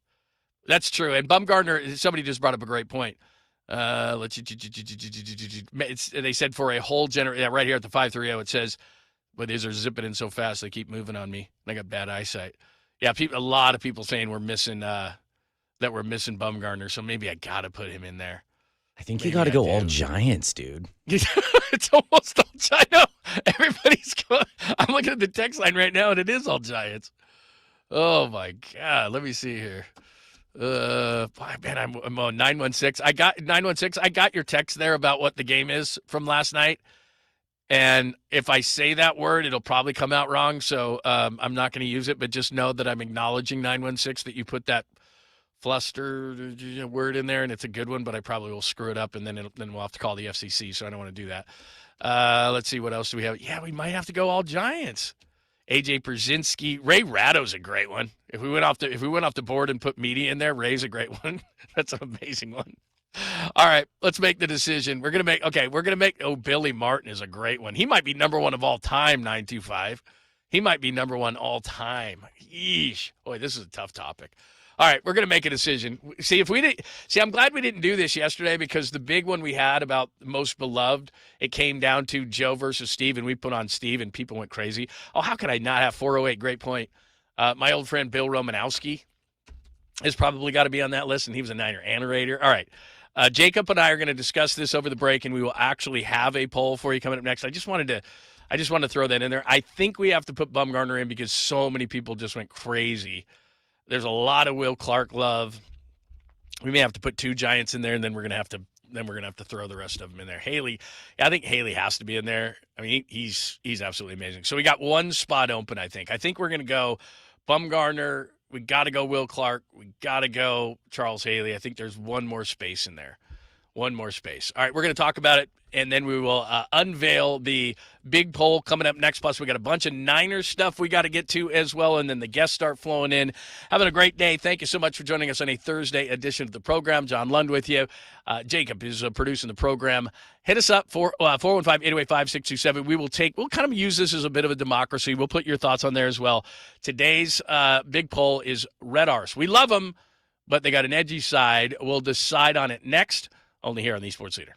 That's true. And Bumgarner, somebody just brought up a great point. They said for a whole generation, right here at the 530, it says, but these are zipping in so fast, they keep moving on me. I got bad eyesight. Yeah, a lot of people saying we're missing Bumgarner, so maybe I got to put him in there. I think you got to go all Giants, dude. It's almost all Giants. I know. Everybody's going. I'm looking at the text line right now, and it is all Giants. Oh, my God. Let me see here. Man, I'm on 916. I got your text there about what the game is from last night. And if I say that word, it'll probably come out wrong. So I'm not going to use it, but just know that I'm acknowledging 916 that you put that fluster word in there, and it's a good one, but I probably will screw it up, and then we'll have to call the FCC, so I don't want to do that. Let's see, what else do we have? Yeah, we might have to go all Giants. AJ Brzezinski, Ray Ratto's a great one. If we went off the board and put media in there, Ray's a great one. That's an amazing one. All right, let's make the decision. Billy Martin is a great one. He might be number 1 of all time, 925. He might be number 1 all time. Yeesh. Boy, this is a tough topic. All right, we're going to make a decision. I'm glad we didn't do this yesterday because the big one we had about most beloved, it came down to Joe versus Steve, and we put on Steve, and people went crazy. Oh, how could I not have 408? Great point. My old friend Bill Romanowski has probably got to be on that list, and he was a Niner and a Raider. All right, Jacob and I are going to discuss this over the break, and we will actually have a poll for you coming up next. I just wanted to throw that in there. I think we have to put Bumgarner in because so many people just went crazy. There's a lot of Will Clark love. We may have to put 2 Giants in there, and then we're gonna have to throw the rest of them in there. Haley, I think Haley has to be in there. I mean, he's absolutely amazing. So we got one spot open. I think we're gonna go Bumgarner. We got to go Will Clark. We got to go Charles Haley. I think there's one more space in there. One more space. All right, we're going to talk about it, and then we will unveil the big poll coming up next. Plus, we got a bunch of Niners stuff we got to get to as well, and then the guests start flowing in. Having a great day. Thank you so much for joining us on a Thursday edition of the program. John Lund with you. Jacob is producing the program. Hit us up for 415-808-5627. We'll kind of use this as a bit of a democracy. We'll put your thoughts on there as well. Today's big poll is Red Arse. We love them, but they got an edgy side. We'll decide on it next. Only here on the Sports Leader.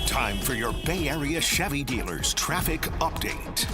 Time for your Bay Area Chevy dealers traffic update.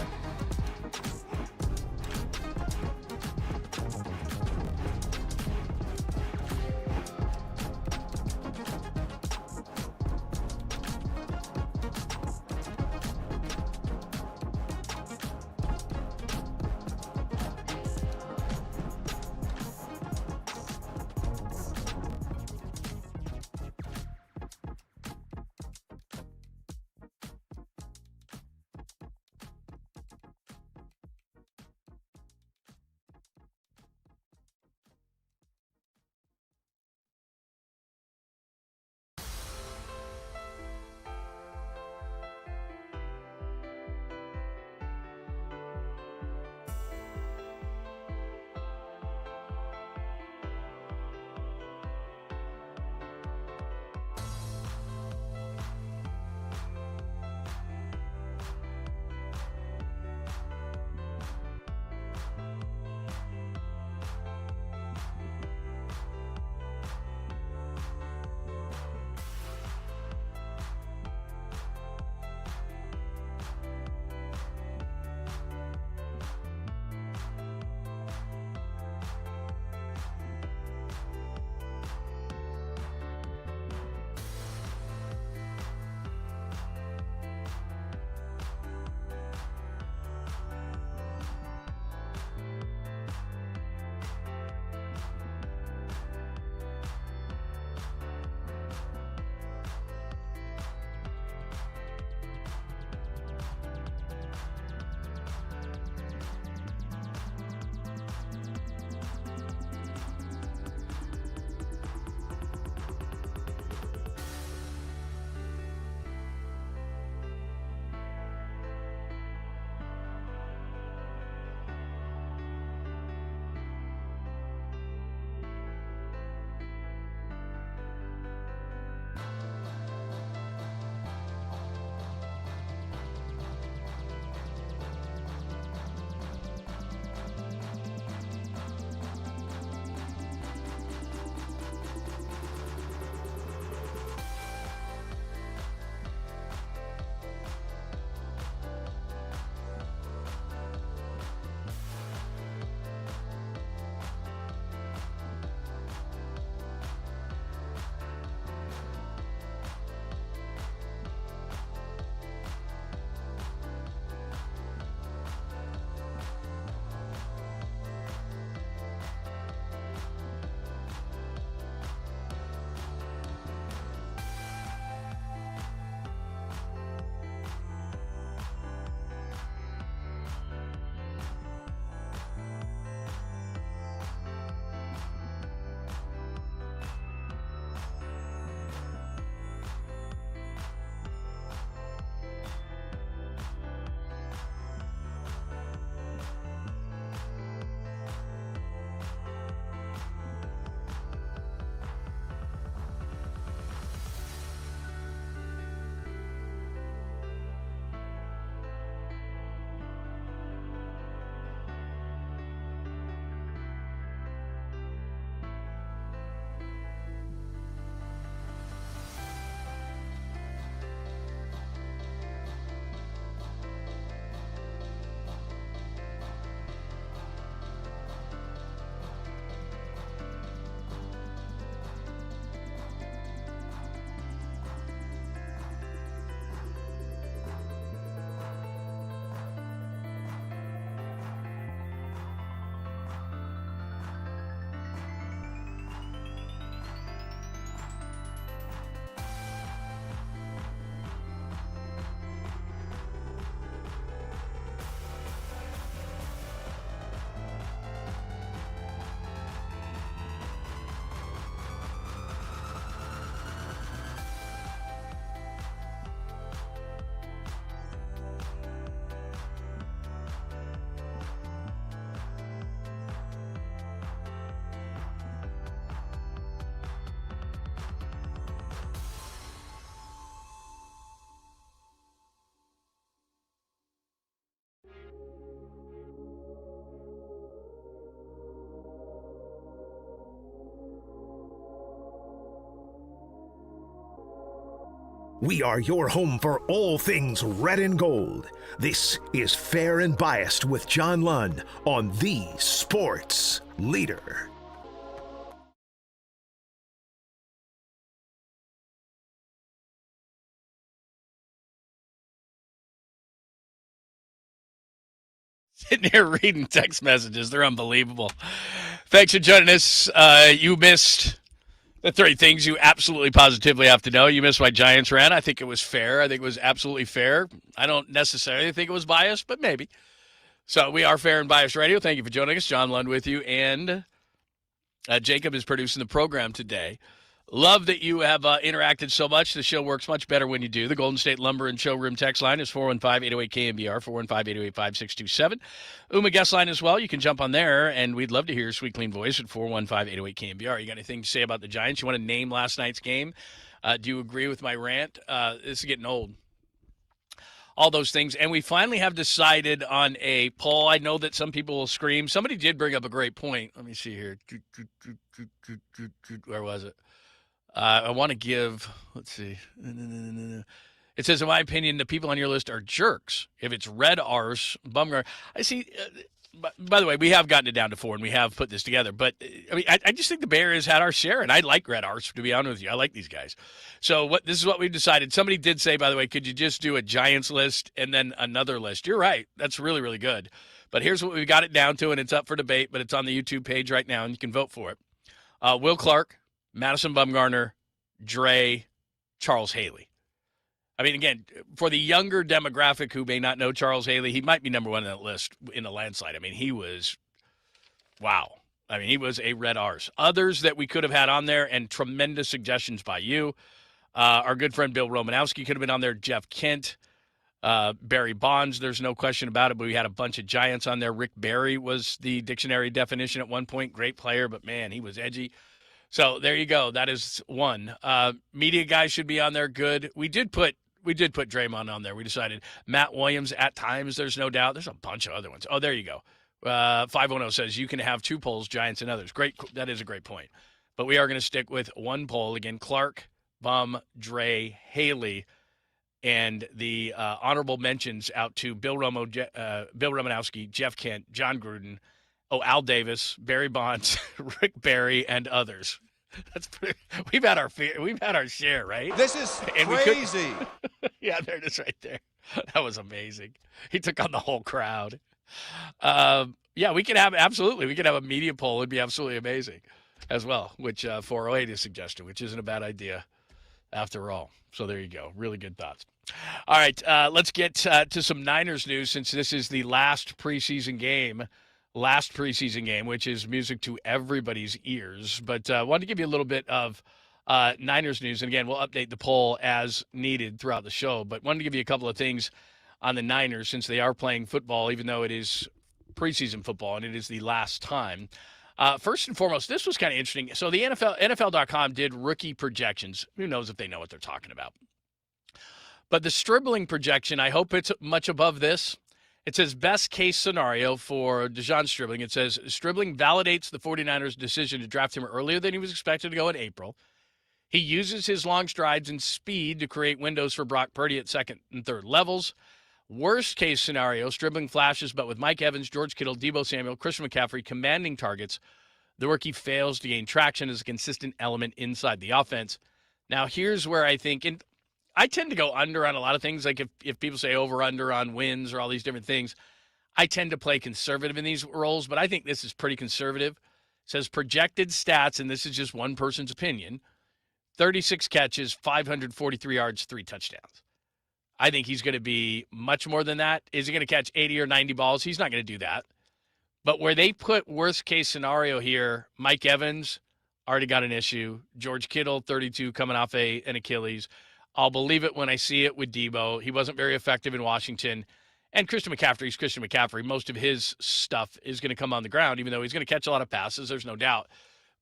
We are your home for all things red and gold. This is Fair and Biased with John Lund on the Sports Leader. Sitting here reading text messages. They're unbelievable. Thanks for joining us. You missed the 3 things you absolutely positively have to know. You missed why Giants ran. I think it was fair. I think it was absolutely fair. I don't necessarily think it was biased, but maybe. So we are Fair and Biased Radio. Thank you for joining us. John Lund with you, and Jacob is producing the program today. Love that you have interacted so much. The show works much better when you do. The Golden State Lumber and Showroom text line is 415-808-KMBR, 415-808-5627. Uma guest line as well. You can jump on there, and we'd love to hear your sweet, clean voice at 415-808-KMBR. You got anything to say about the Giants? You want to name last night's game? Do you agree with my rant? This is getting old. All those things. And we finally have decided on a poll. I know that some people will scream. Somebody did bring up a great point. Let me see here. Where was it? I want to give, let's see. It says, in my opinion, the people on your list are jerks. If it's red arse, Bumgar. I see. By the way, we have gotten it down to 4, and we have put this together. But I mean, I just think the Bay Area's had our share, and I like red arse, to be honest with you. I like these guys. So this is what we've decided. Somebody did say, by the way, could you just do a Giants list and then another list? You're right. That's really, really good. But here's what we've got it down to, and it's up for debate, but it's on the YouTube page right now, and you can vote for it. Will Clark, Madison Bumgarner, Dre, Charles Haley. I mean, again, for the younger demographic who may not know Charles Haley, he might be number 1 on that list in a landslide. I mean, he was, wow. I mean, he was a red arse. Others that we could have had on there, and tremendous suggestions by you. Our good friend Bill Romanowski could have been on there. Jeff Kent, Barry Bonds, there's no question about it, but we had a bunch of Giants on there. Rick Barry was the dictionary definition at one point. Great player, but man, he was edgy. So there you go. That is one. Media guys should be on there. Good. We did put Draymond on there. We decided Matt Williams at times. There's no doubt. There's a bunch of other ones. Oh, there you go. 510 says you can have 2 polls, Giants and others. Great. That is a great point. But we are going to stick with 1 poll again. Clark, Bum, Dre, Haley, and the honorable mentions out to Bill Romanowski, Jeff Kent, John Gruden. Al Davis, Barry Bonds, Rick Barry, and others. That's pretty. We've had our share, right? This is crazy. Yeah, there it is, right there. That was amazing. He took on the whole crowd. Yeah, we could have a media poll. It'd be absolutely amazing, as well. Which 408 is suggesting, which isn't a bad idea, after all. So there you go. Really good thoughts. All right, let's get to some Niners news since this is the last preseason game, which is music to everybody's ears. But I wanted to give you a little bit of Niners news. And again, we'll update the poll as needed throughout the show. But wanted to give you a couple of things on the Niners since they are playing football, even though it is preseason football and it is the last time. First and foremost, this was kind of interesting. So the NFL.com did rookie projections. Who knows if they know what they're talking about. But the Stribling projection, I hope it's much above this. It says best case scenario for DeJon Stribling. It says Stribling validates the 49ers' decision to draft him earlier than he was expected to go in April. He uses his long strides and speed to create windows for Brock Purdy at second and third levels. Worst case scenario, Stribling flashes, but with Mike Evans, George Kittle, Deebo Samuel, Christian McCaffrey commanding targets, the rookie fails to gain traction as a consistent element inside the offense. Now, here's where I think, and I tend to go under on a lot of things. Like if people say over-under on wins or all these different things, I tend to play conservative in these roles, but I think this is pretty conservative. It says projected stats, and this is just one person's opinion, 36 catches, 543 yards, 3 touchdowns. I think he's going to be much more than that. Is he going to catch 80 or 90 balls? He's not going to do that. But where they put worst case scenario here, Mike Evans already got an issue. George Kittle, 32, coming off an Achilles. I'll believe it when I see it with Deebo. He wasn't very effective in Washington. And Christian McCaffrey's Christian McCaffrey. Most of his stuff is going to come on the ground, even though he's going to catch a lot of passes. There's no doubt.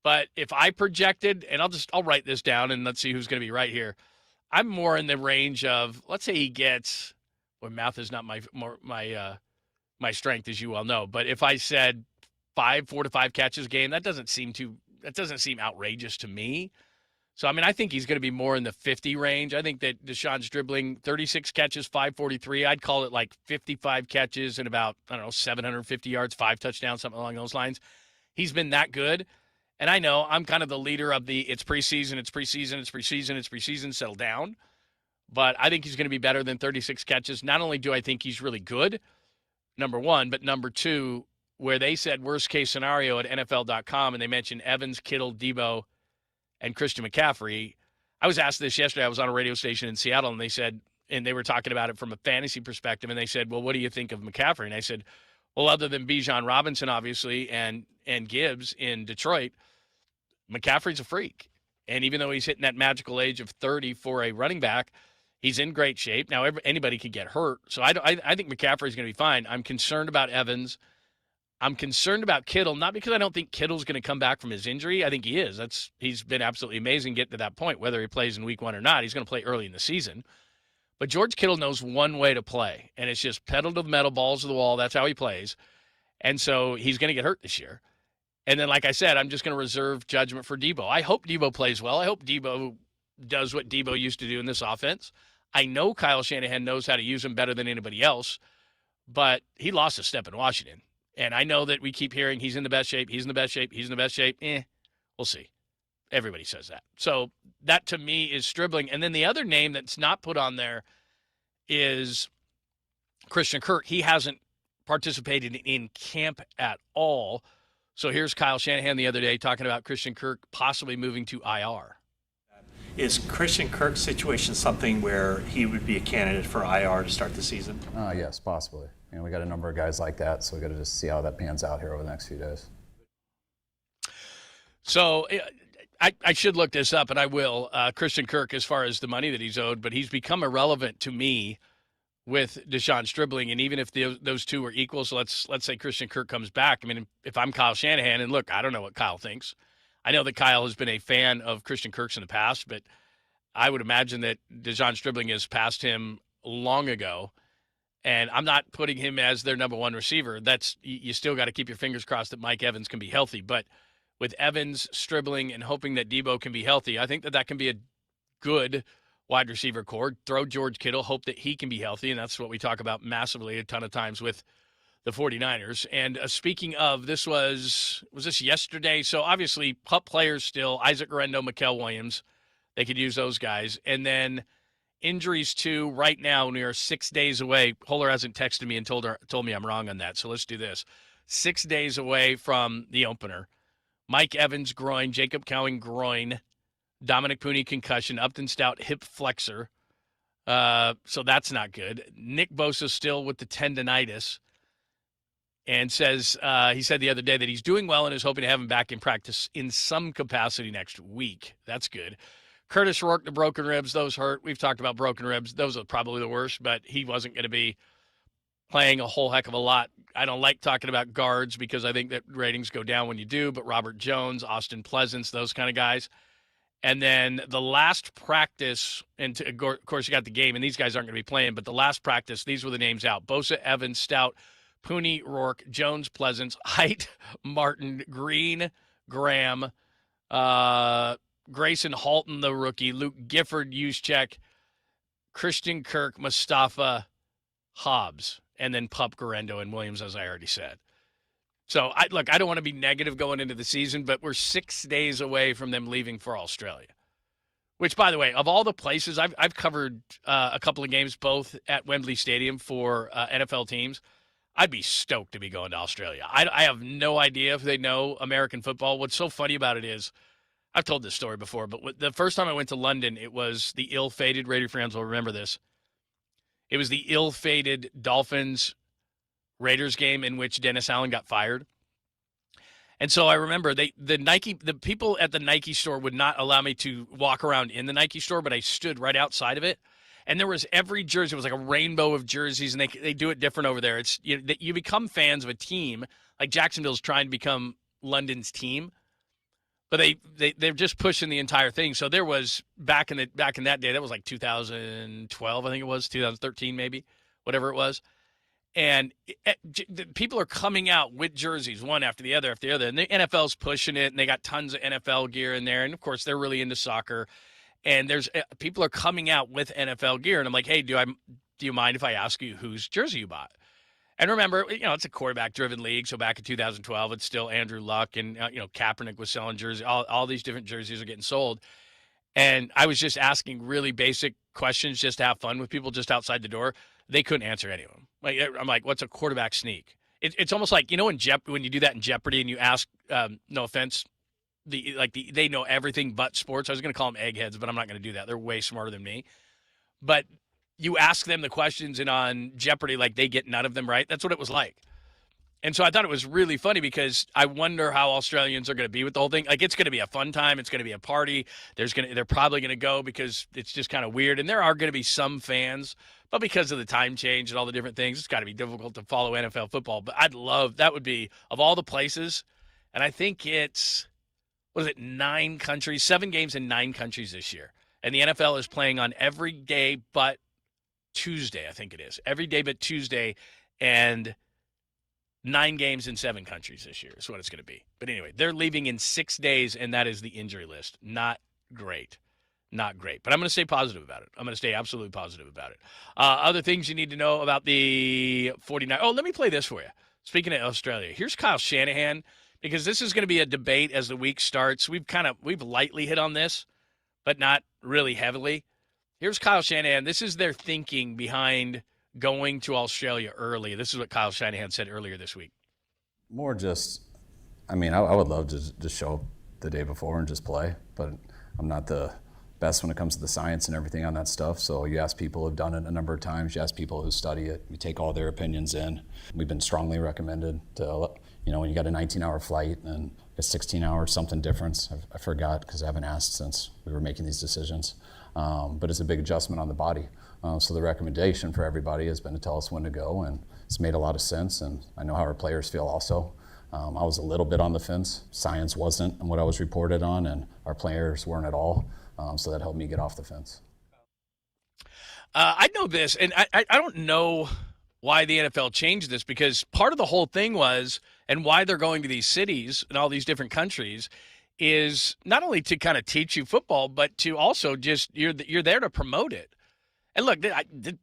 But if I projected, and I'll write this down and let's see who's going to be right here. I'm more in the range of, let's say he gets, well, math is not my strength, as you well know. But if I said 4 to 5 catches a game, that doesn't seem outrageous to me. So, I mean, I think he's going to be more in the 50 range. I think that Deshaun's dribbling 36 catches, 543. I'd call it like 55 catches and about, 750 yards, 5 touchdowns, something along those lines. He's been that good. And I know I'm kind of the leader of the it's preseason, settle down. But I think he's going to be better than 36 catches. Not only do I think he's really good, number one, but number two, where they said worst case scenario at NFL.com, and they mentioned Evans, Kittle, Debo, and Christian McCaffrey. I was asked this yesterday. I was on a radio station in Seattle, and they were talking about it from a fantasy perspective, and they said, well, what do you think of McCaffrey? And I said, well, other than Bijan Robinson, obviously, and Gibbs in Detroit, McCaffrey's a freak. And even though he's hitting that magical age of 30 for a running back, he's in great shape. Now, anybody could get hurt, so I think McCaffrey's going to be fine. I'm concerned about Evans. I'm concerned about Kittle, not because I don't think Kittle's going to come back from his injury. I think he is. He's been absolutely amazing getting to that point. Whether he plays in week 1 or not, he's going to play early in the season. But George Kittle knows one way to play, and it's just pedal to the metal, balls to the wall. That's how he plays. And so he's going to get hurt this year. And then, like I said, I'm just going to reserve judgment for Debo. I hope Debo plays well. I hope Debo does what Debo used to do in this offense. I know Kyle Shanahan knows how to use him better than anybody else, but he lost a step in Washington. And I know that we keep hearing he's in the best shape, he's in the best shape, he's in the best shape. We'll see. Everybody says that. So that, to me, is Stribling. And then the other name that's not put on there is Christian Kirk. He hasn't participated in camp at all. So here's Kyle Shanahan the other day talking about Christian Kirk possibly moving to IR. Is Christian Kirk's situation something where he would be a candidate for IR to start the season? Yes, possibly. We got a number of guys like that, so we got to just see how that pans out here over the next few days. So I should look this up, and I will. Christian Kirk, as far as the money that he's owed, but he's become irrelevant to me with Deshaun Stribling, and even if those two were equal, so let's say Christian Kirk comes back. I mean, if I'm Kyle Shanahan, and look, I don't know what Kyle thinks. I know that Kyle has been a fan of Christian Kirk's in the past, but I would imagine that Deshaun Stribling has passed him long ago. And I'm not putting him as their number one receiver. You still got to keep your fingers crossed that Mike Evans can be healthy. But with Evans, Stribling, and hoping that Debo can be healthy, I think that can be a good wide receiver core. Throw George Kittle, hope that he can be healthy, and that's what we talk about massively a ton of times with the 49ers. And speaking of, was this yesterday? So obviously, PUP players still, Isaac Guerrero, Mikael Williams. They could use those guys. And then injuries too. Right now, we are 6 days away. Holler hasn't texted me and told me I'm wrong on that. So let's do this. 6 days away from the opener. Mike Evans groin, Jacob Cowing groin, Dominic Pooney concussion, Upton Stout hip flexor. So that's not good. Nick Bosa still with the tendonitis, and he said the other day that he's doing well and is hoping to have him back in practice in some capacity next week. That's good. Curtis Rourke, the broken ribs, those hurt. We've talked about broken ribs. Those are probably the worst, but he wasn't going to be playing a whole heck of a lot. I don't like talking about guards because I think that ratings go down when you do, but Robert Jones, Austin Pleasance, those kind of guys. And then the last practice, and of course you got the game, and these guys aren't going to be playing, but the last practice, these were the names out. Bosa, Evans, Stout, Pooney, Rourke, Jones, Pleasance, Height, Martin, Green, Graham, Grayson Halton, the rookie, Luke Gifford, Juszczyk, Christian Kirk, Mustafa, Hobbs, and then Pup, Guerrero, and Williams, as I already said. So, I don't want to be negative going into the season, but we're 6 days away from them leaving for Australia. Which, by the way, of all the places, I've covered a couple of games, both at Wembley Stadium for NFL teams. I'd be stoked to be going to Australia. I have no idea if they know American football. What's so funny about it is, I've told this story before, but the first time I went to London, it was the ill-fated, Raider fans will remember this. It was the ill-fated Dolphins-Raiders game in which Dennis Allen got fired. And so I remember the people at the Nike store would not allow me to walk around in the Nike store, but I stood right outside of it. And there was every jersey. It was like a rainbow of jerseys, and they do it different over there. It's you become fans of a team. Like Jacksonville's trying to become London's team. But they're just pushing the entire thing. So there was back in that day, that was like 2012, I think it was 2013 maybe, whatever it was. And people are coming out with jerseys, one after the other, and the NFL's pushing it, and they got tons of NFL gear in there. And, of course, they're really into soccer. And there's people are coming out with NFL gear. And I'm like, hey, do you mind if I ask you whose jersey you bought? And remember, it's a quarterback-driven league. So back in 2012, it's still Andrew Luck, and, Kaepernick was selling jerseys. All these different jerseys are getting sold. And I was just asking really basic questions just to have fun with people just outside the door. They couldn't answer any of them. I'm like, what's a quarterback sneak? It's almost like, when you do that in Jeopardy and you ask, no offense, they know everything but sports. I was going to call them eggheads, but I'm not going to do that. They're way smarter than me. But you ask them the questions, and on Jeopardy, they get none of them right. That's what it was like. And so I thought it was really funny because I wonder how Australians are going to be with the whole thing. It's going to be a fun time. It's going to be a party. They're probably going to go because it's just kind of weird. And there are going to be some fans, but because of the time change and all the different things, it's got to be difficult to follow NFL football. But that would be, of all the places, and I think it's, 9 countries, 7 games in 9 countries this year. And the NFL is playing on every day but Tuesday, I think it is. Every day but Tuesday, and 9 games in 7 countries this year is what it's going to be. But anyway, they're leaving in 6 days, and that is the injury list. Not great. Not great. But I'm going to stay positive about it. I'm going to stay absolutely positive about it. Other things you need to know about the 49. Oh, let me play this for you. Speaking of Australia, here's Kyle Shanahan, because this is going to be a debate as the week starts. We've lightly hit on this, but not really heavily. Here's Kyle Shanahan. This is their thinking behind going to Australia early. This is what Kyle Shanahan said earlier this week. More just, I would love to just show up the day before and just play, but I'm not the best when it comes to the science and everything on that stuff. So you ask people who've done it a number of times, you ask people who study it, you take all their opinions in. We've been strongly recommended to, when you got a 19-hour flight and a 16-hour something difference. I forgot because I haven't asked since we were making these decisions. But it's a big adjustment on the body. So the recommendation for everybody has been to tell us when to go, and it's made a lot of sense, and I know how our players feel also. I was a little bit on the fence. Science wasn't what I was reported on, and our players weren't at all, so that helped me get off the fence. I know this, and I don't know why the NFL changed this, because part of the whole thing was, and why they're going to these cities and all these different countries, is not only to kind of teach you football, but to also just, you're there to promote it. And look,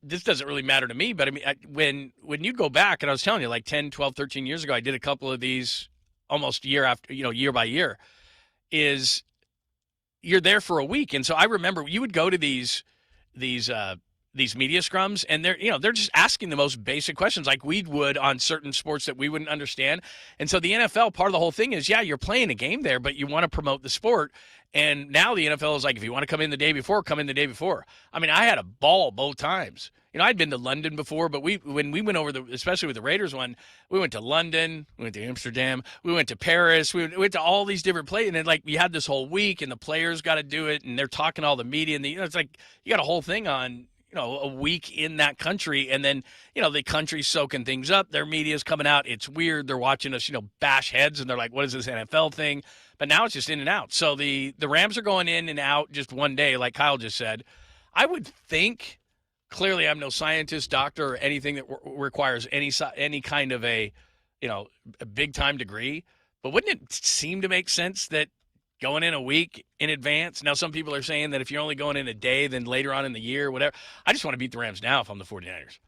this doesn't really matter to me, but when you go back, and I was telling you, 10, 12, 13 years ago, I did a couple of these almost year by year, is you're there for a week. And so I remember you would go to these media scrums, and they're just asking the most basic questions like we would on certain sports that we wouldn't understand. And so the NFL, part of the whole thing is, yeah, you're playing a game there, but you want to promote the sport. And now the NFL is like, if you want to come in the day before, come in the day before. I had a ball both times. I'd been to London before, but when we went over especially with the Raiders one, we went to London, we went to Amsterdam, we went to Paris, we went to all these different places. And then we had this whole week, and the players got to do it, and they're talking to all the media, and it's like you got a whole thing on, a week in that country, and then, the country's soaking things up. Their media's coming out. It's weird. They're watching us, bash heads, and they're like, what is this NFL thing? But now it's just in and out. So the Rams are going in and out just one day, like Kyle just said. I would think, clearly I'm no scientist, doctor, or anything that requires any kind of a big-time degree, but wouldn't it seem to make sense that going in a week in advance? Now, some people are saying that if you're only going in a day, then later on in the year, whatever. I just want to beat the Rams now if I'm the 49ers.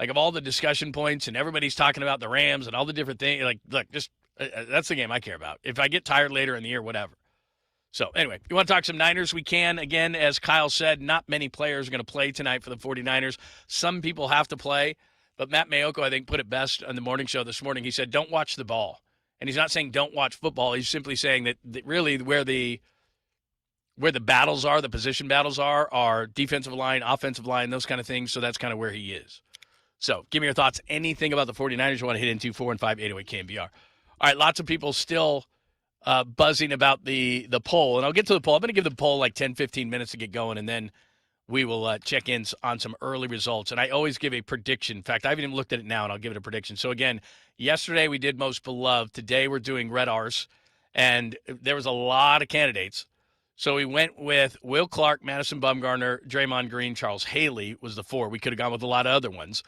Of all the discussion points, and everybody's talking about the Rams and all the different things, look, just that's the game I care about. If I get tired later in the year, whatever. So, anyway, you want to talk some Niners? We can. Again, as Kyle said, not many players are going to play tonight for the 49ers. Some people have to play, but Matt Mayoko, I think, put it best on the morning show this morning. He said, don't watch the ball. And he's not saying don't watch football. He's simply saying that really where the battles are, the position battles are defensive line, offensive line, those kind of things. So that's kind of where he is. So give me your thoughts. Anything about the 49ers you want to hit into 415-808-KMBR. All right, lots of people still buzzing about the poll. And I'll get to the poll. I'm going to give the poll 10, 15 minutes to get going, and then we will check in on some early results. And I always give a prediction. In fact, I haven't even looked at it now, and I'll give it a prediction. So, again, yesterday we did most beloved. Today we're doing red arse, and there was a lot of candidates. So we went with Will Clark, Madison Bumgarner, Draymond Green, Charles Haley was the 4. We could have gone with a lot of other ones.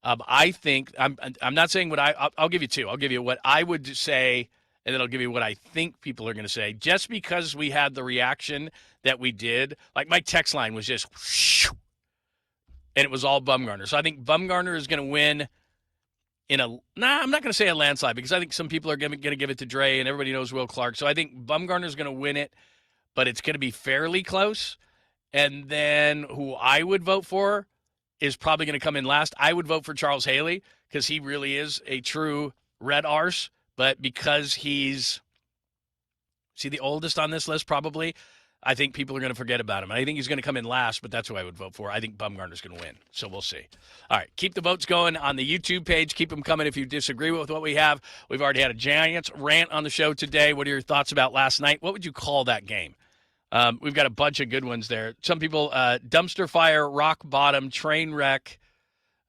I think I'm not saying what I'll give you two. I'll give you what I would say, and then I'll give you what I think people are going to say. Just because we had the reaction that we did, like my text line was just, whoosh, and it was all Bumgarner. So I think Bumgarner is going to win I'm not going to say a landslide because I think some people are going to give it to Dre, and everybody knows Will Clark. So I think Bumgarner is going to win it, but it's going to be fairly close. And then who I would vote for is probably going to come in last. I would vote for Charles Haley because he really is a true red arse, but because he's the oldest on this list probably, I think people are going to forget about him. I think he's going to come in last, but that's who I would vote for. I think Bumgarner's going to win, so we'll see. All right, keep the votes going on the YouTube page. Keep them coming if you disagree with what we have. We've already had a Giants rant on the show today. What are your thoughts about last night? What would you call that game? We've got a bunch of good ones there. Some people, dumpster fire, rock bottom, train wreck.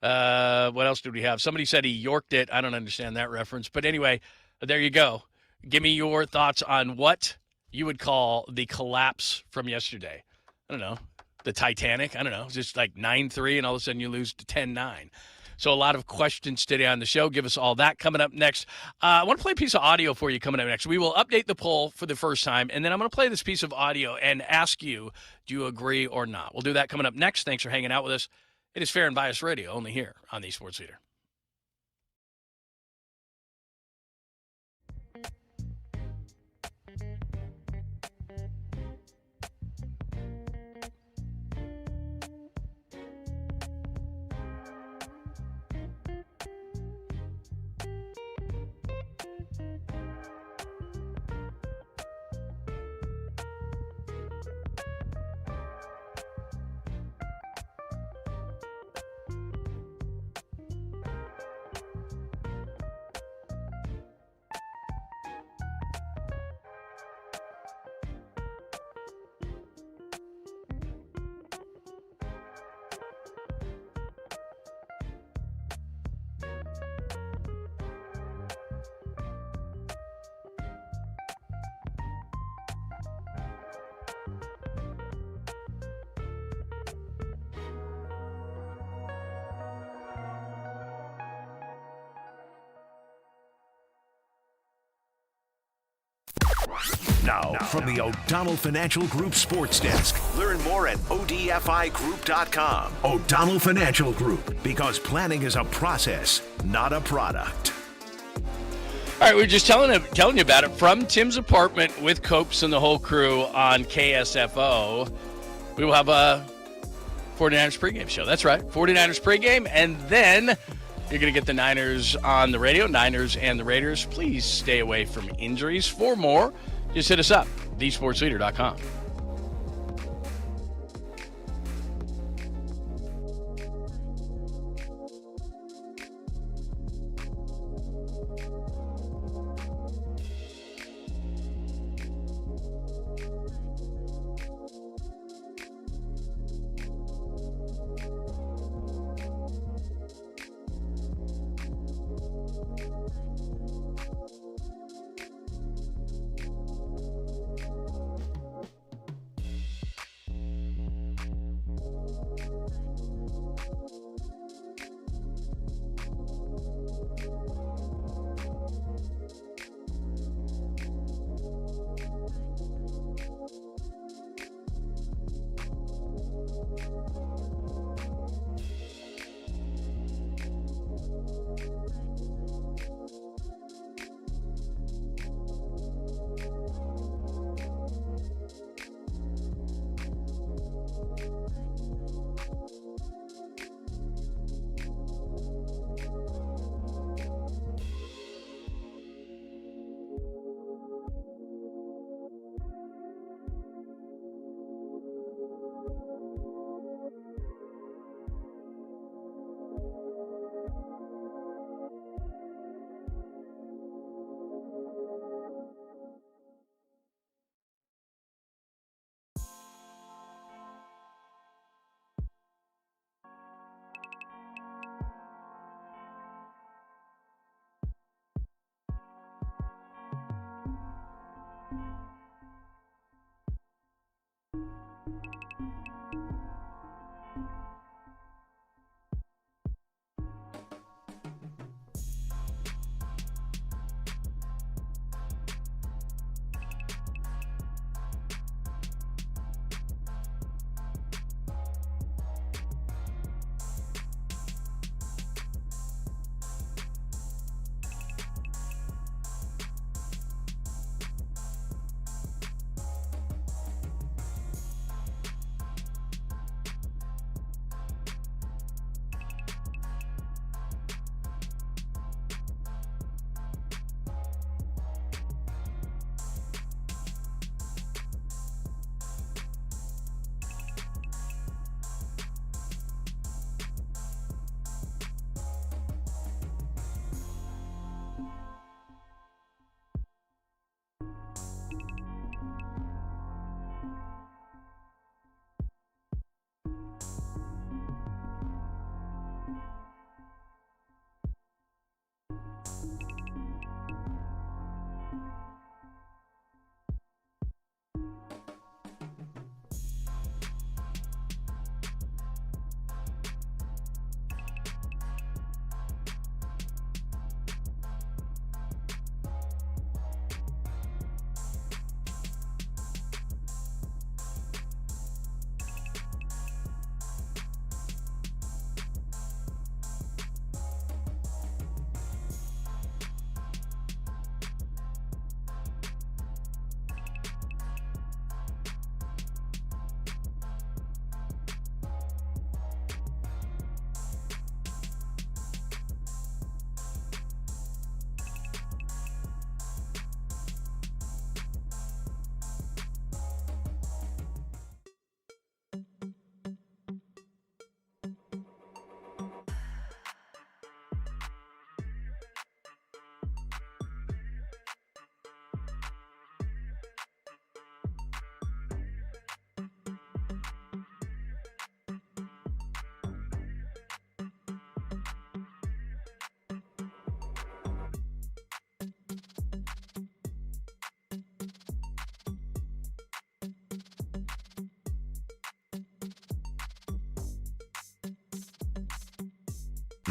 What else did we have? Somebody said he yorked it. I don't understand that reference. But anyway, there you go. Give me your thoughts on what you would call the collapse from yesterday. I don't know. The Titanic? I don't know. It's just like 9-3, and all of a sudden you lose to 10-9. So a lot of questions today on the show. Give us all that coming up next. I want to play a piece of audio for you coming up next. We will update the poll for the first time, and then I'm going to play this piece of audio and ask you, do you agree or not? We'll do that coming up next. Thanks for hanging out with us. It is Fair and Biased Radio, only here on the Sports Leader. Now, from the O'Donnell Financial Group Sports Desk. Learn more at odfigroup.com. O'Donnell Financial Group, because planning is a process, not a product. All right, we were just telling you about it from Tim's apartment with Copes and the whole crew on KSFO. We will have a 49ers pregame show. That's right, 49ers pregame, and then you're going to get the Niners on the radio, Niners and the Raiders. Please stay away from injuries. For more, just hit us up, thesportsleader.com.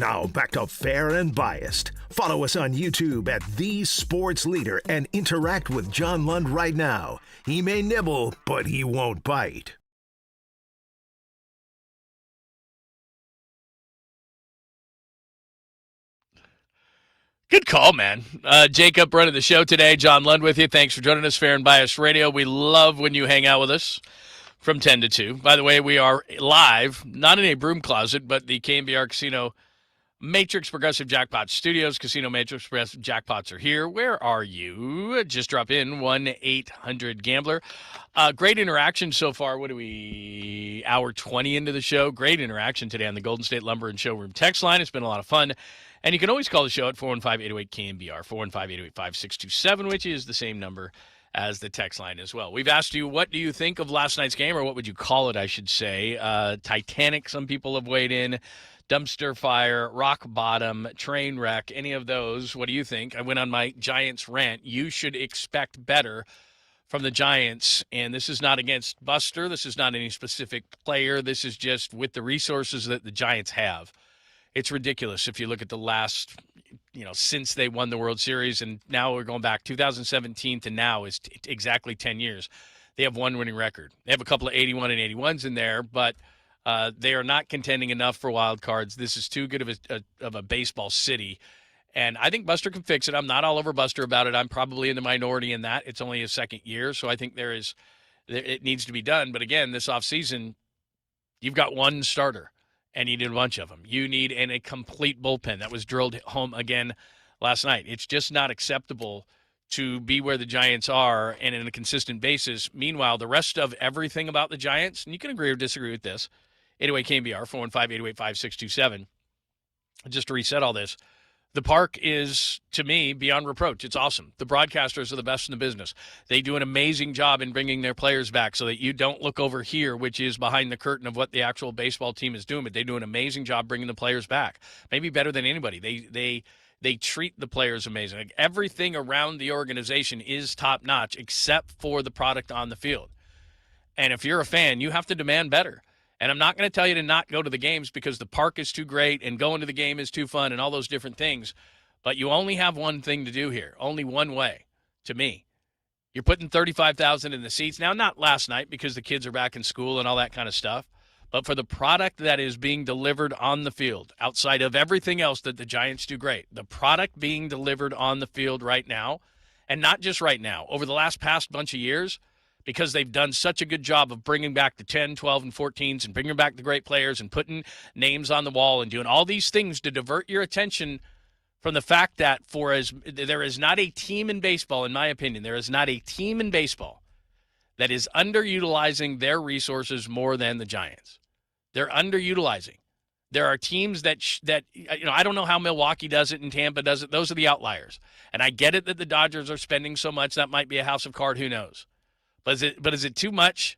Now back to Fair and Biased. Follow us on YouTube at The Sports Leader and interact with John Lund right now. He may nibble, but he won't bite. Good call, man. Jacob running the show today. John Lund with you. Thanks for joining us, Fair and Biased Radio. We love when you hang out with us from 10 to 2. By the way, we are live, not in a broom closet, but the KMBR Casino Matrix Progressive Jackpot Studios. Casino Matrix Progressive Jackpots are here. Where are you? Just drop in 1-800-GAMBLER. Great interaction so far. What are we, hour 20 into the show? Great interaction today on the Golden State Lumber and Showroom text line. It's been a lot of fun. And you can always call the show at 415-808-KMBR, 415-808-5627, which is the same number as the text line as well. We've asked you, what do you think of last night's game, or what would you call it, I should say? Titanic, some people have weighed in. Dumpster fire, rock bottom, train wreck, any of those. What do you think? I went on my Giants rant. You should expect better from the Giants. And this is not against Buster. This is not any specific player. This is just with the resources that the Giants have. It's ridiculous if you look at the last, since they won the World Series, and now we're going back 2017 to now is exactly 10 years. They have one winning record. They have a couple of 81 and 81s in there, but they are not contending enough for wild cards. This is too good of a baseball city, and I think Buster can fix it. I'm not all over Buster about it. I'm probably in the minority in that. It's only his second year, so I think it needs to be done. But again, this offseason, you've got one starter. And you need a bunch of them. You need a complete bullpen. That was drilled home again last night. It's just not acceptable to be where the Giants are and in a consistent basis. Meanwhile, the rest of everything about the Giants, and you can agree or disagree with this, 808 KMBR, 415-808-5627. Just to reset all this, the park is, to me, beyond reproach. It's awesome. The broadcasters are the best in the business. They do an amazing job in bringing their players back so that you don't look over here, which is behind the curtain of what the actual baseball team is doing. But they do an amazing job bringing the players back, maybe better than anybody. They treat the players amazing. Like, everything around the organization is top-notch except for the product on the field. And if you're a fan, you have to demand better. And I'm not going to tell you to not go to the games because the park is too great and going to the game is too fun and all those different things. But you only have one thing to do here, only one way, to me. You're putting 35,000 in the seats. Now, not last night because the kids are back in school and all that kind of stuff, but for the product that is being delivered on the field, outside of everything else that the Giants do great, the product being delivered on the field right now, and not just right now, over the past bunch of years, because they've done such a good job of bringing back the 10, 12, and 14s and bringing back the great players and putting names on the wall and doing all these things to divert your attention from the fact that there is not a team in baseball, in my opinion, there is not a team in baseball that is underutilizing their resources more than the Giants. They're underutilizing. There are teams that I don't know how Milwaukee does it and Tampa does it. Those are the outliers. And I get it that the Dodgers are spending so much. That might be a house of cards. Who knows? But is it too much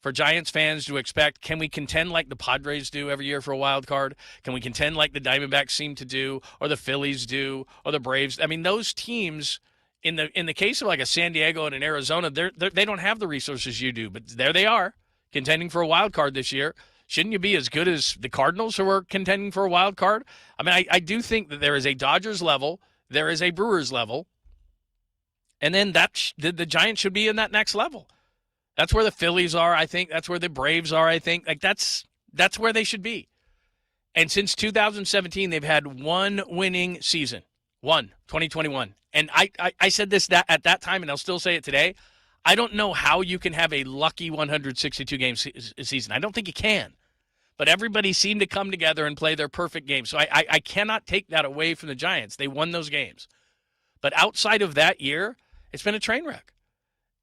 for Giants fans to expect? Can we contend like the Padres do every year for a wild card? Can we contend like the Diamondbacks seem to do, or the Phillies do, or the Braves? I mean, those teams, in the case of like a San Diego and an Arizona, they don't have the resources you do, but there they are contending for a wild card this year. Shouldn't you be as good as the Cardinals, who are contending for a wild card? I mean, I do think that there is a Dodgers level, there is a Brewers level. And then the Giants should be in that next level. That's where the Phillies are, I think. That's where the Braves are, I think. Like, that's where they should be. And since 2017, they've had one winning season. 2021. And I said this at that time, and I'll still say it today. I don't know how you can have a lucky 162-game season. I don't think you can. But everybody seemed to come together and play their perfect game. So I cannot take that away from the Giants. They won those games. But outside of that year, it's been a train wreck.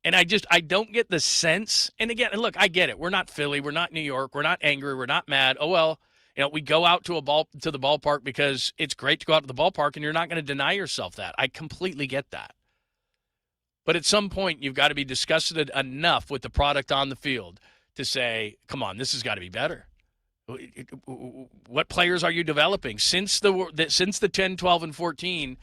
And I don't get the sense. And again, and look, I get it. We're not Philly. We're not New York. We're not angry. We're not mad. Oh, well, we go out to the ballpark because it's great to go out to the ballpark, and you're not going to deny yourself that. I completely get that. But at some point, you've got to be disgusted enough with the product on the field to say, come on, this has got to be better. What players are you developing? Since the 10, 12, and 14,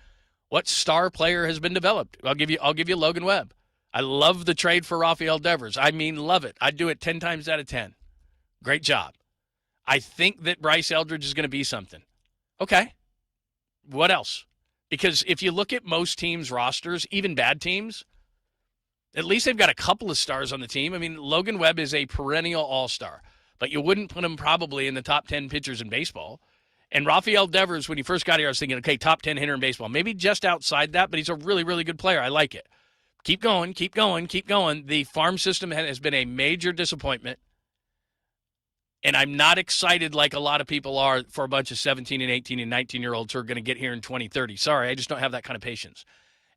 what star player has been developed? I'll give you Logan Webb. I love the trade for Rafael Devers. I mean, love it. I'd do it 10 times out of 10. Great job. I think that Bryce Eldridge is going to be something. Okay. What else? Because if you look at most teams' rosters, even bad teams, at least they've got a couple of stars on the team. I mean, Logan Webb is a perennial all-star, but you wouldn't put him probably in the top 10 pitchers in baseball. And Rafael Devers, when he first got here, I was thinking, okay, top 10 hitter in baseball. Maybe just outside that, but he's a really, really good player. I like it. Keep going, keep going, keep going. The farm system has been a major disappointment, and I'm not excited like a lot of people are for a bunch of 17 and 18 and 19-year-olds who are going to get here in 2030. Sorry, I just don't have that kind of patience.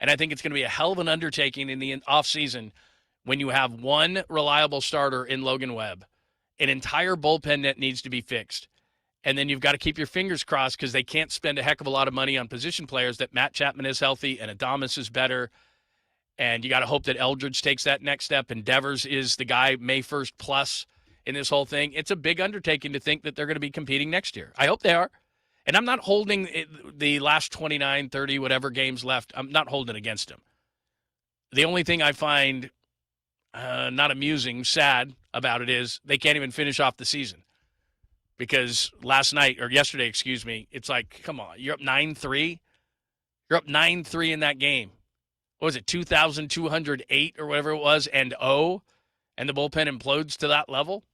And I think it's going to be a hell of an undertaking in the offseason when you have one reliable starter in Logan Webb, an entire bullpen that needs to be fixed. And then you've got to keep your fingers crossed because they can't spend a heck of a lot of money on position players that Matt Chapman is healthy and Adames is better. And you got to hope that Eldridge takes that next step and Devers is the guy May 1st plus in this whole thing. It's a big undertaking to think that they're going to be competing next year. I hope they are. And I'm not holding the last 29, 30, whatever games left. I'm not holding it against them. The only thing I find not amusing, sad about it is they can't even finish off the season. Because yesterday, it's like, come on, you're up 9-3. You're up 9-3 in that game. What was it, 2,208 or whatever it was, and the bullpen implodes to that level?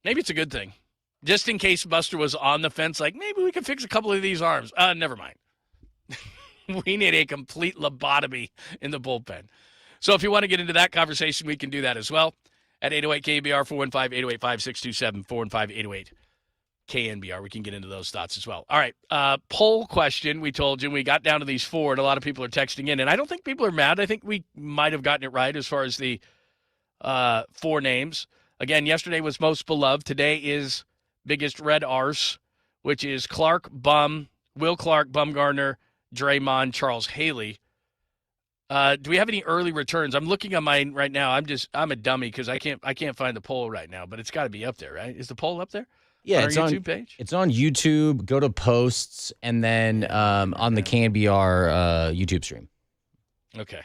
Maybe it's a good thing. Just in case Buster was on the fence, like, maybe we can fix a couple of these arms. Never mind. We need a complete lobotomy in the bullpen. So if you want to get into that conversation, we can do that as well. At 808-KNBR, 415-808-5627, 415-808-KNBR. We can get into those thoughts as well. All right, poll question we told you. We got down to these 4, and a lot of people are texting in. And I don't think people are mad. I think we might have gotten it right as far as the 4 names. Again, yesterday was most beloved. Today is biggest red arse, which is Clark, Bum, Will Clark, Bumgarner, Draymond, Charles Haley. Do we have any early returns? I'm looking on mine right now. I'm a dummy because I can't find the poll right now, but it's got to be up there, right? Is the poll up there? Yeah, on our it's YouTube page. It's on YouTube. Go to posts and then on the KNBR YouTube stream. Okay.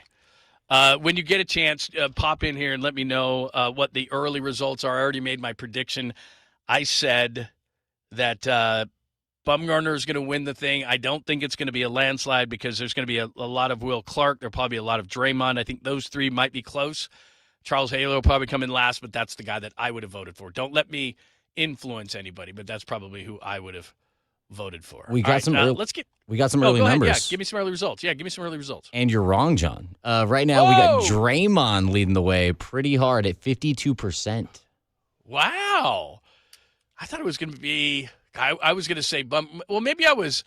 When you get a chance, pop in here and let me know what the early results are. I already made my prediction. I said that Bumgarner is going to win the thing. I don't think it's going to be a landslide because there's going to be a lot of Will Clark. There'll probably be a lot of Draymond. I think those 3 might be close. Charles Haley will probably come in last, but that's the guy that I would have voted for. Don't let me influence anybody, but that's probably who I would have voted for. We got some early numbers. Yeah, give me some early results. And you're wrong, John. Right now we got Draymond leading the way pretty hard at 52%. Wow. I thought it was going to be I was going to say maybe I was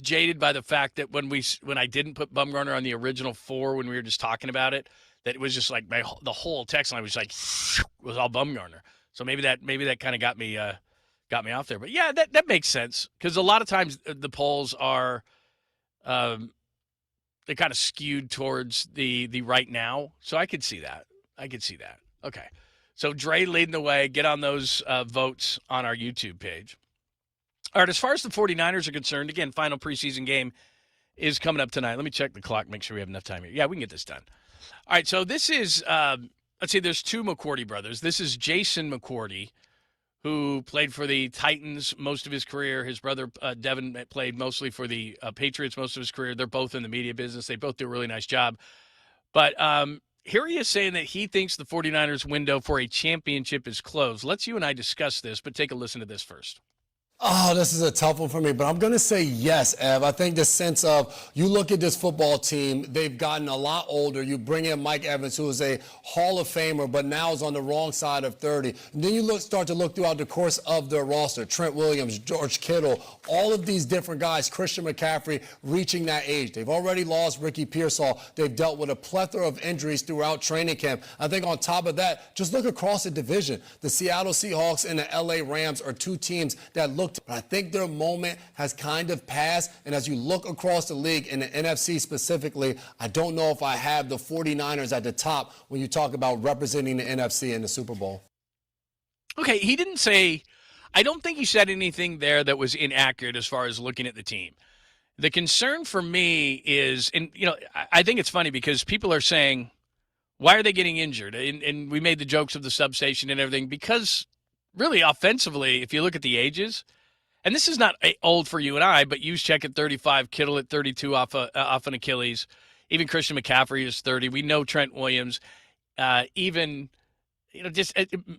jaded by the fact that when I didn't put Bumgarner on the original 4 when we were just talking about it, that it was just like the whole text line was like was all Bumgarner. So maybe that kind of got me off there. But yeah, that makes sense because a lot of times the polls are they're kind of skewed towards the right now. So I could see that. Okay. So Dre leading the way. Get on those votes on our YouTube page. All right, as far as the 49ers are concerned, again, final preseason game is coming up tonight. Let me check the clock, make sure we have enough time here. Yeah, we can get this done. All right, so this is, let's see, there's 2 McCourty brothers. This is Jason McCourty, who played for the Titans most of his career. His brother, Devin, played mostly for the Patriots most of his career. They're both in the media business. They both do a really nice job. But here he is saying that he thinks the 49ers window for a championship is closed. Let's you and I discuss this, but take a listen to this first. Oh, this is a tough one for me, but I'm going to say yes, Ev. I think the sense of you look at this football team, they've gotten a lot older. You bring in Mike Evans, who is a Hall of Famer, but now is on the wrong side of 30. And then you start to look throughout the course of their roster. Trent Williams, George Kittle, all of these different guys, Christian McCaffrey, reaching that age. They've already lost Ricky Pearsall. They've dealt with a plethora of injuries throughout training camp. I think on top of that, just look across the division. The Seattle Seahawks and the LA Rams are 2 teams that look. But I think their moment has kind of passed. And as you look across the league, in the NFC specifically, I don't know if I have the 49ers at the top when you talk about representing the NFC in the Super Bowl. Okay, he didn't say – I don't think he said anything there that was inaccurate as far as looking at the team. The concern for me is – and, you know, I think it's funny because people are saying, why are they getting injured? And we made the jokes of the substation and everything because really offensively, if you look at the ages – and this is not old for you and I, but Juszczyk at 35, Kittle at 32 off an Achilles. Even Christian McCaffrey is 30. We know Trent Williams. Even, just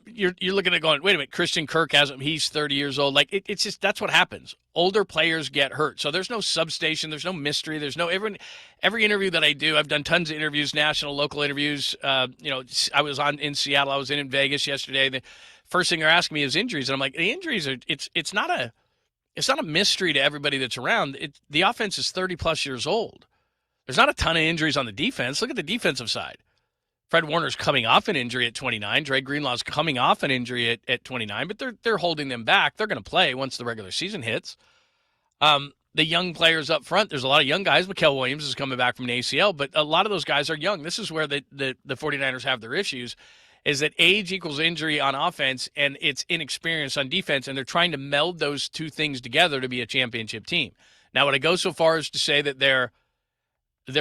you're looking at going, wait a minute, Christian Kirk hasn't. He's 30 years old. Like it's just that's what happens. Older players get hurt. So there's no substation. There's no mystery. There's no every interview that I do. I've done tons of interviews, national, local interviews. I was in Seattle. I was in Vegas yesterday. The first thing they're asking me is injuries, and I'm like, the injuries are. It's not a mystery to everybody that's around. The offense is 30 plus years old. There's not a ton of injuries on the defense. Look at the defensive side. Fred Warner's coming off an injury at 29. Dre Greenlaw's coming off an injury at 29, but they're holding them back. They're going to play once the regular season hits. The young players up front, there's a lot of young guys. Mikael Williams is coming back from an ACL, but a lot of those guys are young. This is where the 49ers have their issues, is that age equals injury on offense, and it's inexperience on defense, and they're trying to meld those two things together to be a championship team. Now, would I go so far as to say that their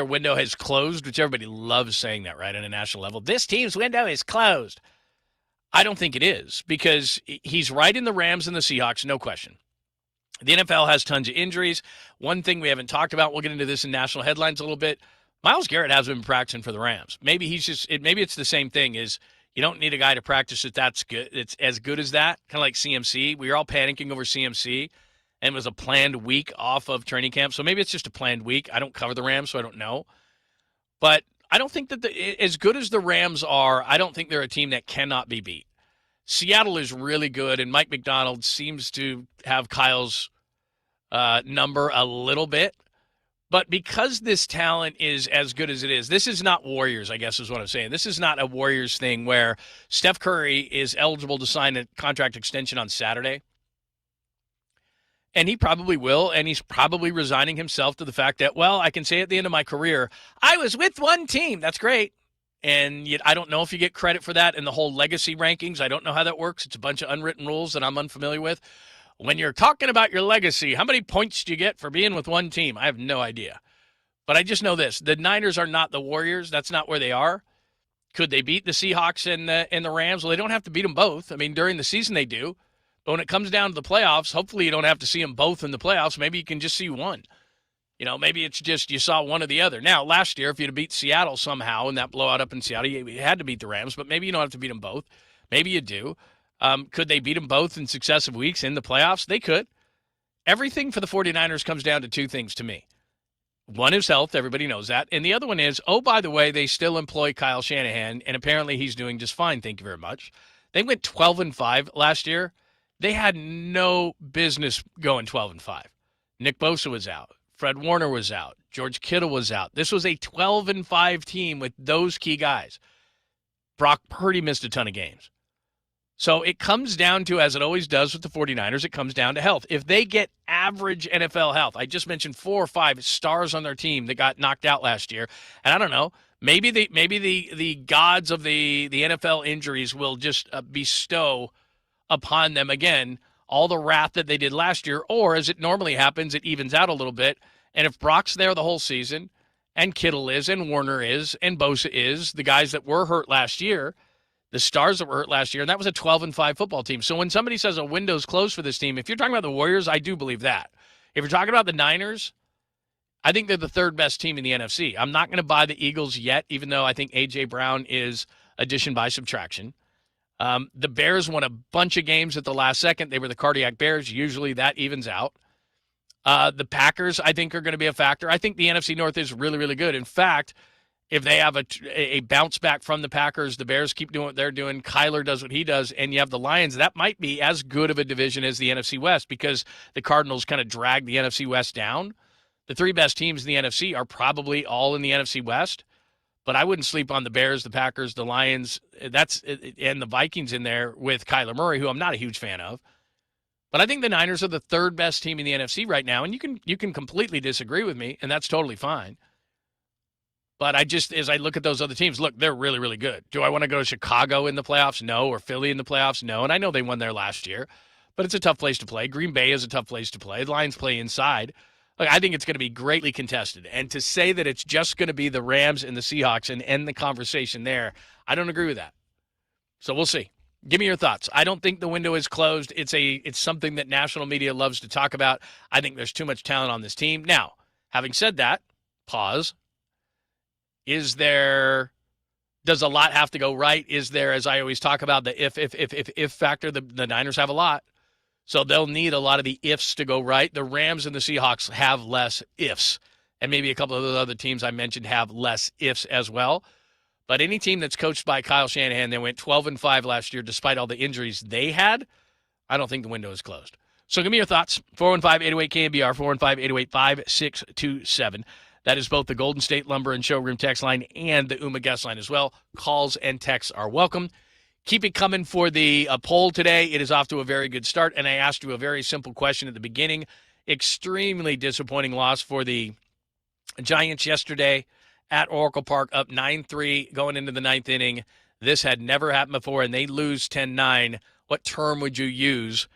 window has closed, which everybody loves saying that, right, on a national level? This team's window is closed. I don't think it is, because he's right in the Rams and the Seahawks, no question. The NFL has tons of injuries. One thing we haven't talked about, we'll get into this in national headlines a little bit, Myles Garrett hasn't been practicing for the Rams. Maybe it's the same thing, is you don't need a guy to practice that's good. It's as good as that, kind of like CMC. We were all panicking over CMC. And it was a planned week off of training camp. So maybe it's just a planned week. I don't cover the Rams, so I don't know. But I don't think that as good as the Rams are, I don't think they're a team that cannot be beat. Seattle is really good, and Mike McDonald seems to have Kyle's number a little bit. But because this talent is as good as it is, this is not Warriors, I guess is what I'm saying. This is not a Warriors thing where Steph Curry is eligible to sign a contract extension on Saturday. And he probably will, and he's probably resigning himself to the fact that, well, I can say at the end of my career, I was with one team. That's great. And yet I don't know if you get credit for that in the whole legacy rankings. I don't know how that works. It's a bunch of unwritten rules that I'm unfamiliar with. When you're talking about your legacy, how many points do you get for being with one team? I have no idea. But I just know this. The Niners are not the Warriors. That's not where they are. Could they beat the Seahawks and the Rams? Well, they don't have to beat them both. I mean, during the season they do. But when it comes down to the playoffs, hopefully you don't have to see them both in the playoffs. Maybe you can just see one. Maybe it's just you saw one or the other. Now, last year, if you'd have beat Seattle somehow in that blowout up in Seattle, you had to beat the Rams, but maybe you don't have to beat them both. Maybe you do. Could they beat them both in successive weeks in the playoffs? They could. Everything for the 49ers comes down to two things to me. One is health. Everybody knows that. And the other one is, oh, by the way, they still employ Kyle Shanahan, and apparently he's doing just fine. Thank you very much. They went 12-5 last year. They had no business going 12-5. Nick Bosa was out. Fred Warner was out. George Kittle was out. This was a 12-5 team with those key guys. Brock Purdy missed a ton of games. So it comes down to, as it always does with the 49ers, it comes down to health. If they get average NFL health, I just mentioned 4 or 5 stars on their team that got knocked out last year. And I don't know, maybe the gods of the NFL injuries will just bestow upon them again all the wrath that they did last year, or as it normally happens, it evens out a little bit. And if Brock's there the whole season, and Kittle is, and Warner is, and Bosa is, the guys that were hurt last year, the stars that were hurt last year, and that was a 12-5 football team. So when somebody says a window's closed for this team, if you're talking about the Warriors, I do believe that. If you're talking about the Niners, I think they're the third best team in the NFC. I'm not going to buy the Eagles yet, even though I think A.J. Brown is addition by subtraction. The Bears won a bunch of games at the last second. They were the cardiac Bears. Usually that evens out. The Packers, I think, are going to be a factor. I think the NFC North is really, really good. In fact, if they have a bounce back from the Packers, the Bears keep doing what they're doing, Kyler does what he does, and you have the Lions, that might be as good of a division as the NFC West because the Cardinals kind of drag the NFC West down. The 3 best teams in the NFC are probably all in the NFC West. But I wouldn't sleep on the Bears, the Packers, the Lions, and the Vikings in there with Kyler Murray, who I'm not a huge fan of. But I think the Niners are the 3rd best team in the NFC right now, and you can completely disagree with me, and that's totally fine. But as I look at those other teams, look, they're really, really good. Do I want to go to Chicago in the playoffs? No. Or Philly in the playoffs? No. And I know they won there last year, but it's a tough place to play. Green Bay is a tough place to play. The Lions play inside. Look, I think it's going to be greatly contested. And to say that it's just going to be the Rams and the Seahawks and end the conversation there, I don't agree with that. So we'll see. Give me your thoughts. I don't think the window is closed. It's something that national media loves to talk about. I think there's too much talent on this team. Now, having said that, pause. Does a lot have to go right? Is there, as I always talk about, the if factor? The Niners have a lot. So they'll need a lot of the ifs to go right. The Rams and the Seahawks have less ifs. And maybe a couple of those other teams I mentioned have less ifs as well. But any team that's coached by Kyle Shanahan, they went 12-5 last year despite all the injuries they had, I don't think the window is closed. So give me your thoughts. 415-808-KNBR, 415-808-5627. That is both the Golden State Lumber and Showroom text line and the UMA guest line as well. Calls and texts are welcome. Keep it coming for the poll today. It is off to a very good start, and I asked you a very simple question at the beginning. Extremely disappointing loss for the Giants yesterday at Oracle Park, up 9-3 going into the ninth inning. This had never happened before, and they lose 10-9. What term would you use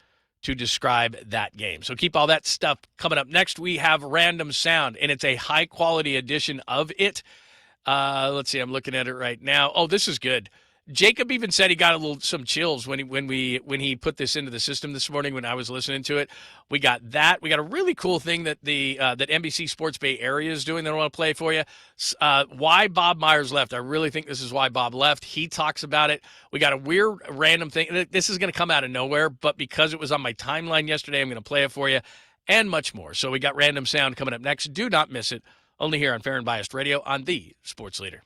to describe that game? So keep all that stuff coming up. Next, we have Random Sound, and it's a high-quality edition of it. Let's see, I'm looking at it right now. Oh, this is good. Jacob even said he got some chills when he put this into the system this morning when I was listening to it. We got that. We got a really cool thing that that NBC Sports Bay Area is doing that I want to play for you. Why Bob Myers left. I really think this is why Bob left. He talks about it. We got a weird random thing. This is going to come out of nowhere, but because it was on my timeline yesterday, I'm going to play it for you and much more. So we got Random Sound coming up next. Do not miss it. Only here on Fair and Biased Radio on the Sports Leader.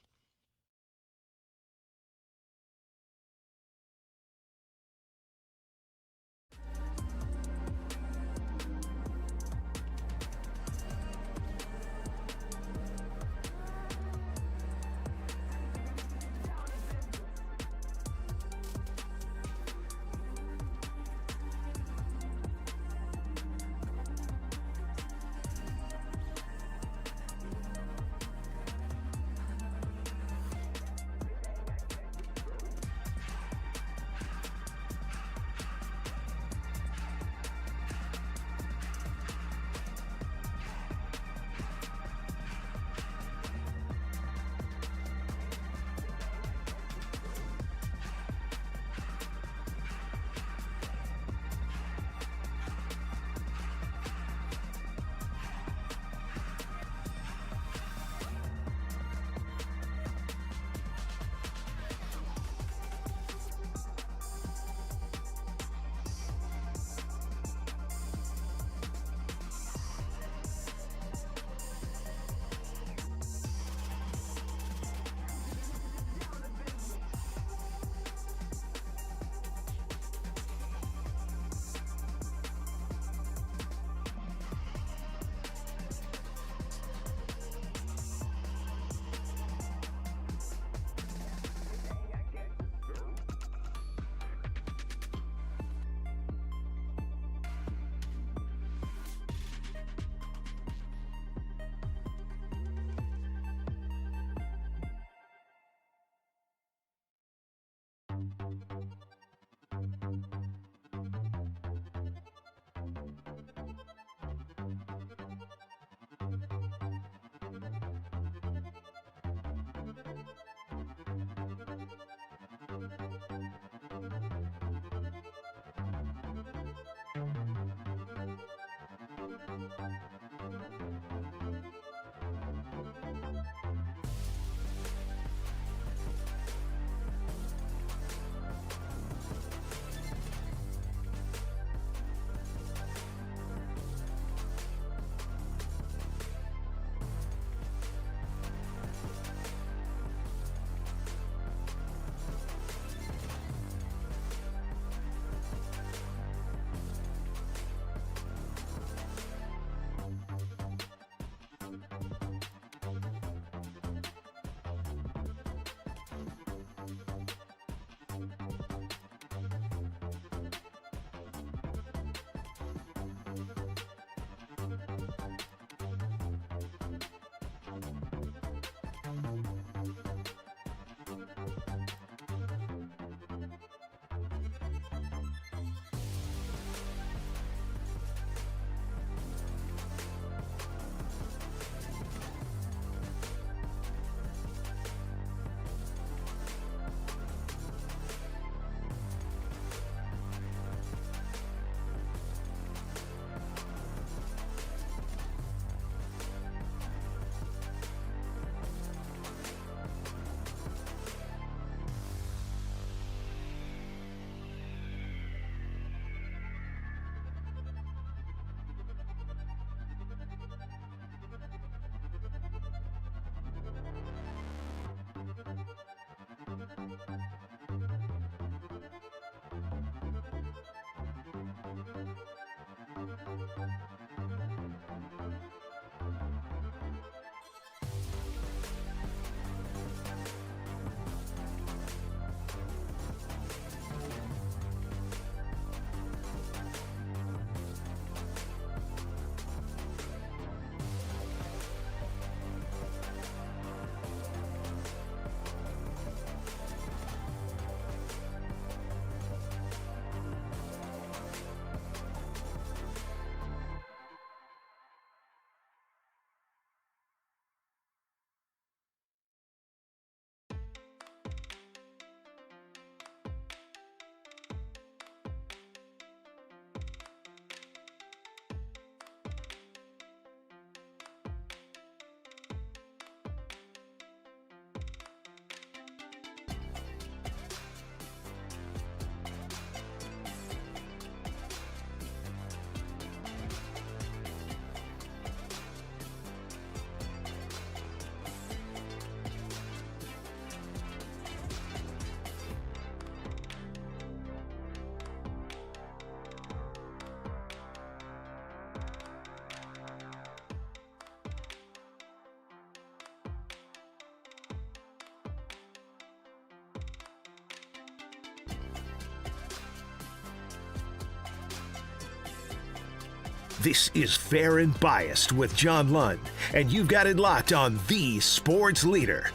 This is Fair and Biased with John Lund, and you've got it locked on the sports leader.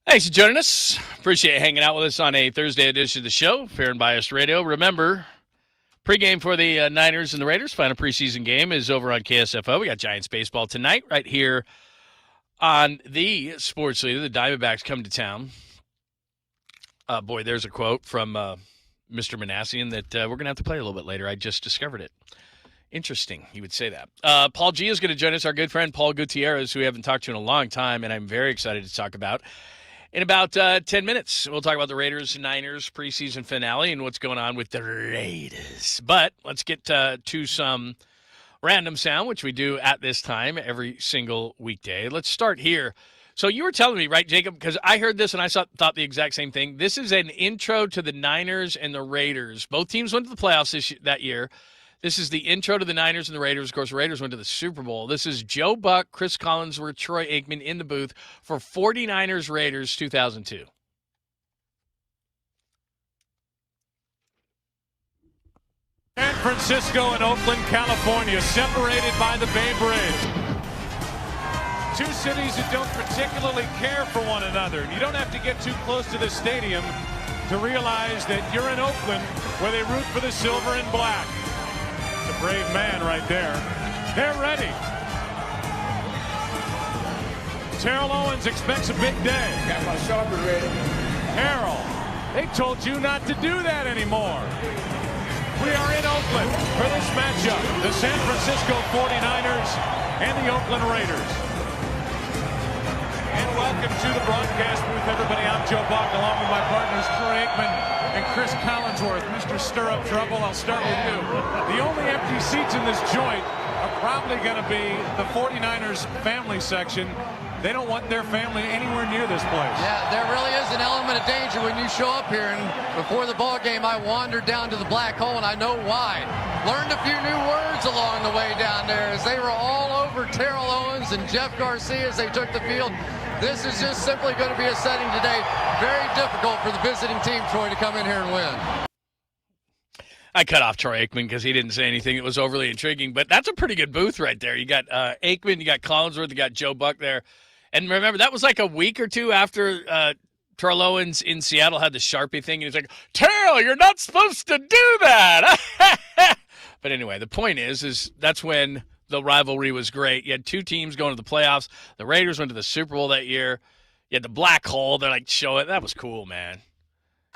Thanks for joining us. Appreciate you hanging out with us on a Thursday edition of the show, Fair and Biased Radio. Remember, pregame for the Niners and the Raiders, final preseason game, is over on KSFO. We got Giants baseball tonight right here on the sports leader. The Diamondbacks come to town. Boy, there's a quote from Mr. Manassian that we're going to have to play a little bit later. I just discovered it. Interesting, he would say that. Paul G is going to join us, our good friend Paul Gutierrez, who we haven't talked to in a long time, and I'm very excited to talk about. In about 10 minutes, we'll talk about the Raiders and Niners preseason finale and what's going on with the Raiders. But let's get to some random sound, which we do at this time every single weekday. Let's start here. So you were telling me, right, Jacob, because I heard this and I thought the exact same thing. This is an intro to the Niners and the Raiders. Both teams went to the playoffs that year. This is the intro to the Niners and the Raiders. Of course, the Raiders went to the Super Bowl. This is Joe Buck, Chris Collinsworth, Troy Aikman in the booth for 49ers Raiders 2002. San Francisco and Oakland, California, separated by the Bay Bridge. Two cities that don't particularly care for one another. And you don't have to get too close to the stadium to realize that you're in Oakland where they root for the silver and black. It's a brave man right there. They're ready. Terrell Owens expects a big day. Got my sharper ready. Terrell, they told you not to do that anymore. We are in Oakland for this matchup. The San Francisco 49ers and the Oakland Raiders. And welcome to the broadcast booth, everybody. I'm Joe Buck, along with my partners, Troy Aikman and Chris Collinsworth. Mr. Stir Up Trouble, I'll start with you. The only empty seats in this joint are probably going to be the 49ers family section. They don't want their family anywhere near this place. Yeah, there really is an element of danger when you show up here. And before the ball game, I wandered down to the black hole, and I know why. Learned a few new words along the way down there as they were all over Terrell Owens and Jeff Garcia as they took the field. This is just simply going to be a setting today. Very difficult for the visiting team, Troy, to come in here and win. I cut off Troy Aikman because he didn't say anything that was overly intriguing, but that's a pretty good booth right there. You got Aikman, you got Collinsworth, you got Joe Buck there. And remember, that was like a week or two after Terrell Owens in Seattle had the Sharpie thing, and he's like, Terrell, you're not supposed to do that. But anyway, the point is that's when the rivalry was great. You had two teams going to the playoffs. The Raiders went to the Super Bowl that year. You had the black hole. They're like, show it. That was cool, man.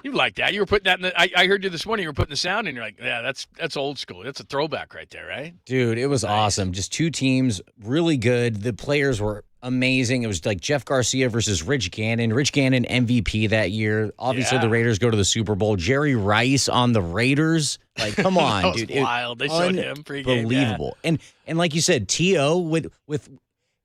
You like that. You were putting that in the, I heard you this morning, you were putting the sound in. You're like, yeah, that's old school. That's a throwback right there, right? Dude, it was awesome. Just two teams, really good. The players were amazing. It was like Jeff Garcia versus Rich Gannon. Rich Gannon MVP that year. Obviously, the Raiders go to the Super Bowl. Jerry Rice on the Raiders. Like, come on, that was dude. wild. They showed him pregame. Unbelievable. Yeah. And like you said, T.O. with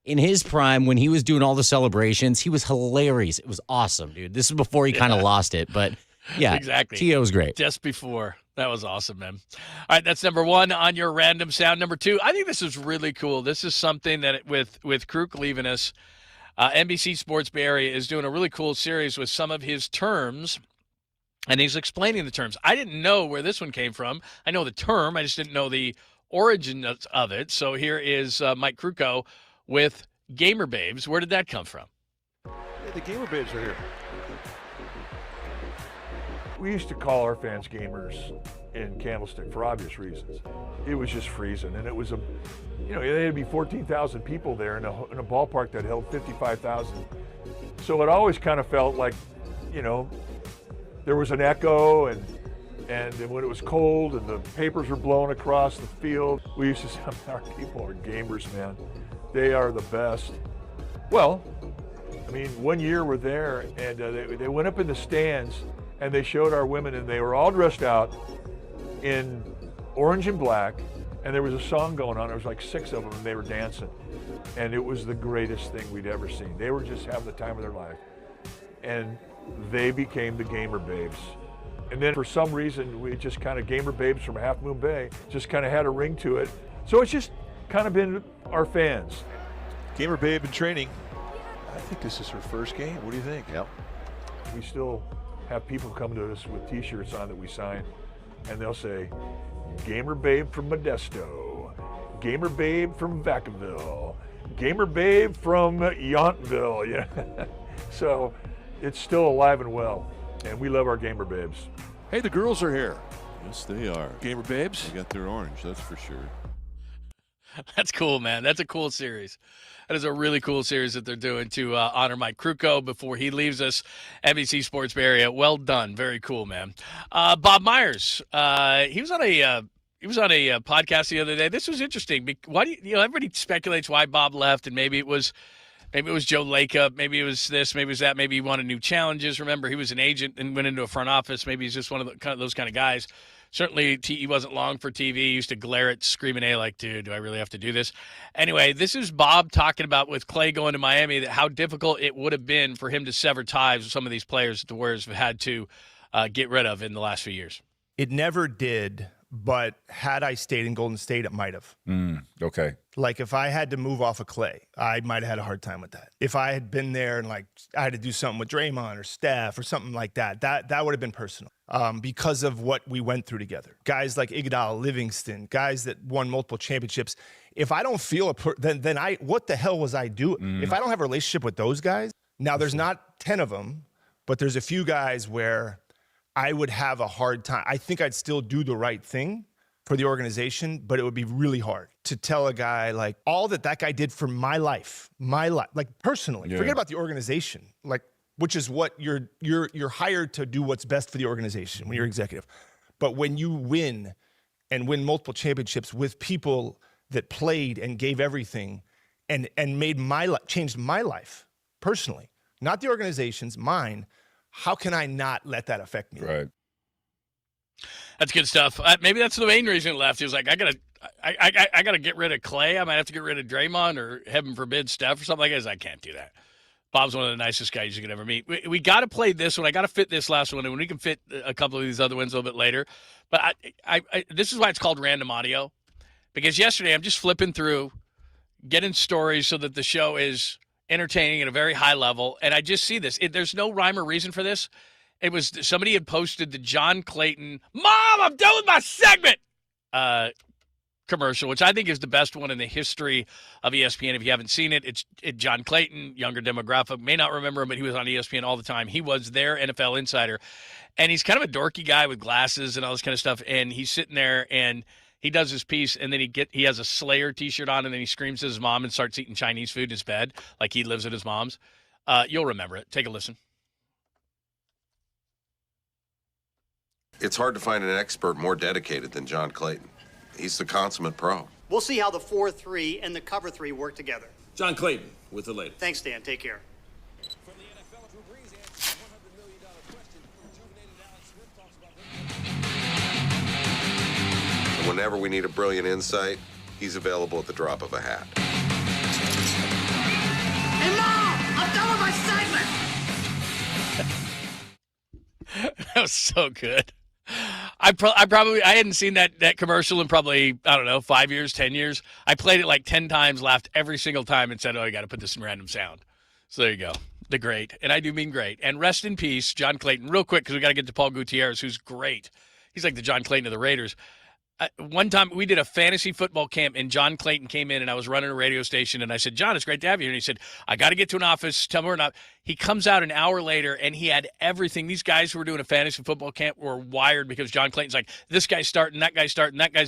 in his prime, when he was doing all the celebrations, he was hilarious. It was awesome, dude. This is before he kind of lost it, but yeah, exactly. T.O. was great. Just before. That was awesome, man. All right, that's number one on your random sound. Number two, I think this is really cool. This is something that with Kruk leaving us, NBC Sports Bay Area is doing a really cool series with some of his terms, and he's explaining the terms. I didn't know where this one came from. I know the term. I just didn't know the origin of it. So here is Mike Krukow with Gamer Babes. Where did that come from? Yeah, the Gamer Babes are here. We used to call our fans gamers in Candlestick for obvious reasons. It was just freezing, and it was there had to be 14,000 people there in a ballpark that held 55,000. So it always kind of felt like, there was an echo, and when it was cold and the papers were blowing across the field, we used to say, our people are gamers, man. They are the best. Well, I mean, one year we're there, and they went up in the stands, and they showed our women, and they were all dressed out in orange and black, and there was a song going on. There was like 6 of them, and they were dancing. And it was the greatest thing we'd ever seen. They were just having the time of their life. And they became the Gamer Babes. And then for some reason, we just kind of, Gamer Babes from Half Moon Bay, just kind of had a ring to it. So it's just kind of been our fans. Gamer Babe in training. I think this is her first game. What do you think? Yep. We still have people come to us with T-shirts on that we sign, and they'll say, "Gamer Babe from Modesto, Gamer Babe from Vacaville, Gamer Babe from Yountville." Yeah, so it's still alive and well, and we love our Gamer Babes. Hey, the girls are here. Yes, they are. Gamer Babes. They got their orange, that's for sure. That's cool, man. That's a cool series. That is a really cool series that they're doing to honor Mike Krukow before he leaves us. NBC Sports Bay Area. Well done. Very cool, man. Bob Myers. He was on a podcast the other day. This was interesting. Why do you know? Everybody speculates why Bob left, and maybe it was Joe Lacob, maybe it was this, maybe it was that, maybe he wanted new challenges. Remember, he was an agent and went into a front office. Maybe he's just one of those kind of guys. Certainly, he wasn't long for TV. He used to glare at Screaming A like, dude, do I really have to do this? Anyway, this is Bob talking about with Clay going to Miami, that how difficult it would have been for him to sever ties with some of these players that the Warriors have had to get rid of in the last few years. It never did, but had I stayed in Golden State, it might have. Okay. Like, if I had to move off of Clay, I might have had a hard time with that. If I had been there and, like, I had to do something with Draymond or Steph or something like that, that would have been personal because of what we went through together. Guys like Iguodala, Livingston, guys that won multiple championships. If I don't feel then what the hell was I doing? If I don't have a relationship with those guys, now there's not 10 of them, but there's a few guys where I would have a hard time. I think I'd still do the right thing for the organization, but it would be really hard to tell a guy like all that guy did for my life, like personally. Yeah. Forget about the organization, like, which is what you're hired to do what's best for the organization when you're executive. But when you win and win multiple championships with people that played and gave everything and made changed my life personally, not the organization's, mine. How can I not let that affect me? Right. That's good stuff. Maybe that's the main reason he left. He was like, I gotta get rid of Clay. I might have to get rid of Draymond or, heaven forbid, Steph or something like that. I can't do that. Bob's one of the nicest guys you could ever meet. We got to play this one. I got to fit this last one, and we can fit a couple of these other ones a little bit later. But this is why it's called random audio, because yesterday I'm just flipping through, getting stories so that the show is entertaining at a very high level, and I just see this. There's no rhyme or reason for this. It was somebody had posted the John Clayton, "Mom, I'm done with my segment," commercial, which I think is the best one in the history of ESPN. If you haven't seen it, it's John Clayton, younger demographic, may not remember him, but he was on ESPN all the time. He was their NFL insider, and he's kind of a dorky guy with glasses and all this kind of stuff, and he's sitting there, and he does his piece, and then he has a Slayer T-shirt on, and then he screams at his mom and starts eating Chinese food in his bed like he lives at his mom's. You'll remember it. Take a listen. It's hard to find an expert more dedicated than John Clayton. He's the consummate pro. We'll see how the 4-3 and the cover 3 work together. John Clayton with the latest. Thanks, Dan. Take care. And whenever we need a brilliant insight, he's available at the drop of a hat. Hey, Mom! I'm done with my segment! That was so good. I hadn't seen that commercial in probably, I don't know, 5 years, 10 years. I played it like 10 times, laughed every single time, and said, oh, you got to put this in random sound. So there you go. The great. And I do mean great. And rest in peace, John Clayton. Real quick, because we got to get to Paul Gutierrez, who's great. He's like the John Clayton of the Raiders. One time we did a fantasy football camp, and John Clayton came in, and I was running a radio station, and I said, John, it's great to have you here. And he said, I got to get to an office. Tell me where not. He comes out an hour later, and he had everything. These guys who were doing a fantasy football camp were wired because John Clayton's like, this guy's starting, that guy's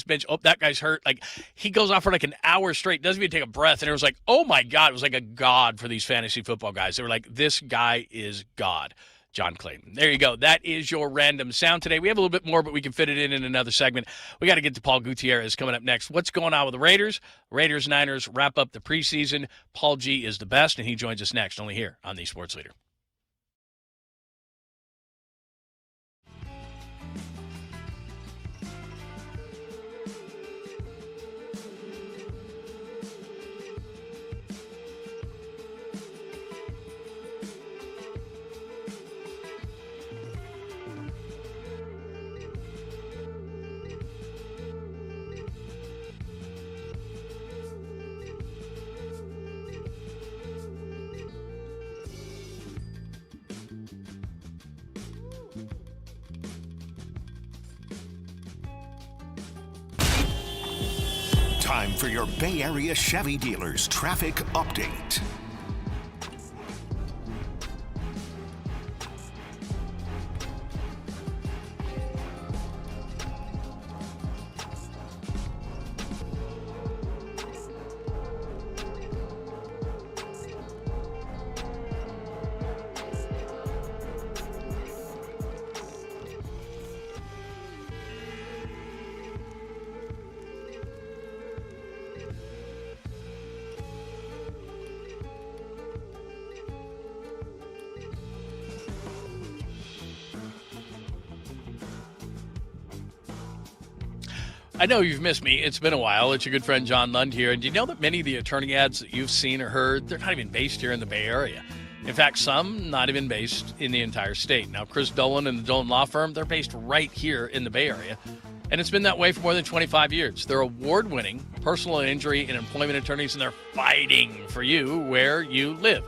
bench. Oh, that guy's hurt. Like, he goes off for like an hour straight, doesn't even take a breath. And it was like, oh, my God. It was like a god for these fantasy football guys. They were like, this guy is God. John Clayton. There you go. That is your random sound today. We have a little bit more, but we can fit it in another segment. We got to get to Paul Gutierrez coming up next. What's going on with the Raiders? Raiders-Niners wrap up the preseason. Paul G is the best, and he joins us next, only here on the Sports Leader. Time for your Bay Area Chevy dealers traffic update. I know you've missed me. It's been a while. It's your good friend John Lund here. And do you know that many of the attorney ads that you've seen or heard, they're not even based here in the Bay Area. In fact, some not even based in the entire state. Now, Chris Dolan and the Dolan Law Firm, they're based right here in the Bay Area. And it's been that way for more than 25 years. They're award-winning personal injury and employment attorneys, and they're fighting for you where you live.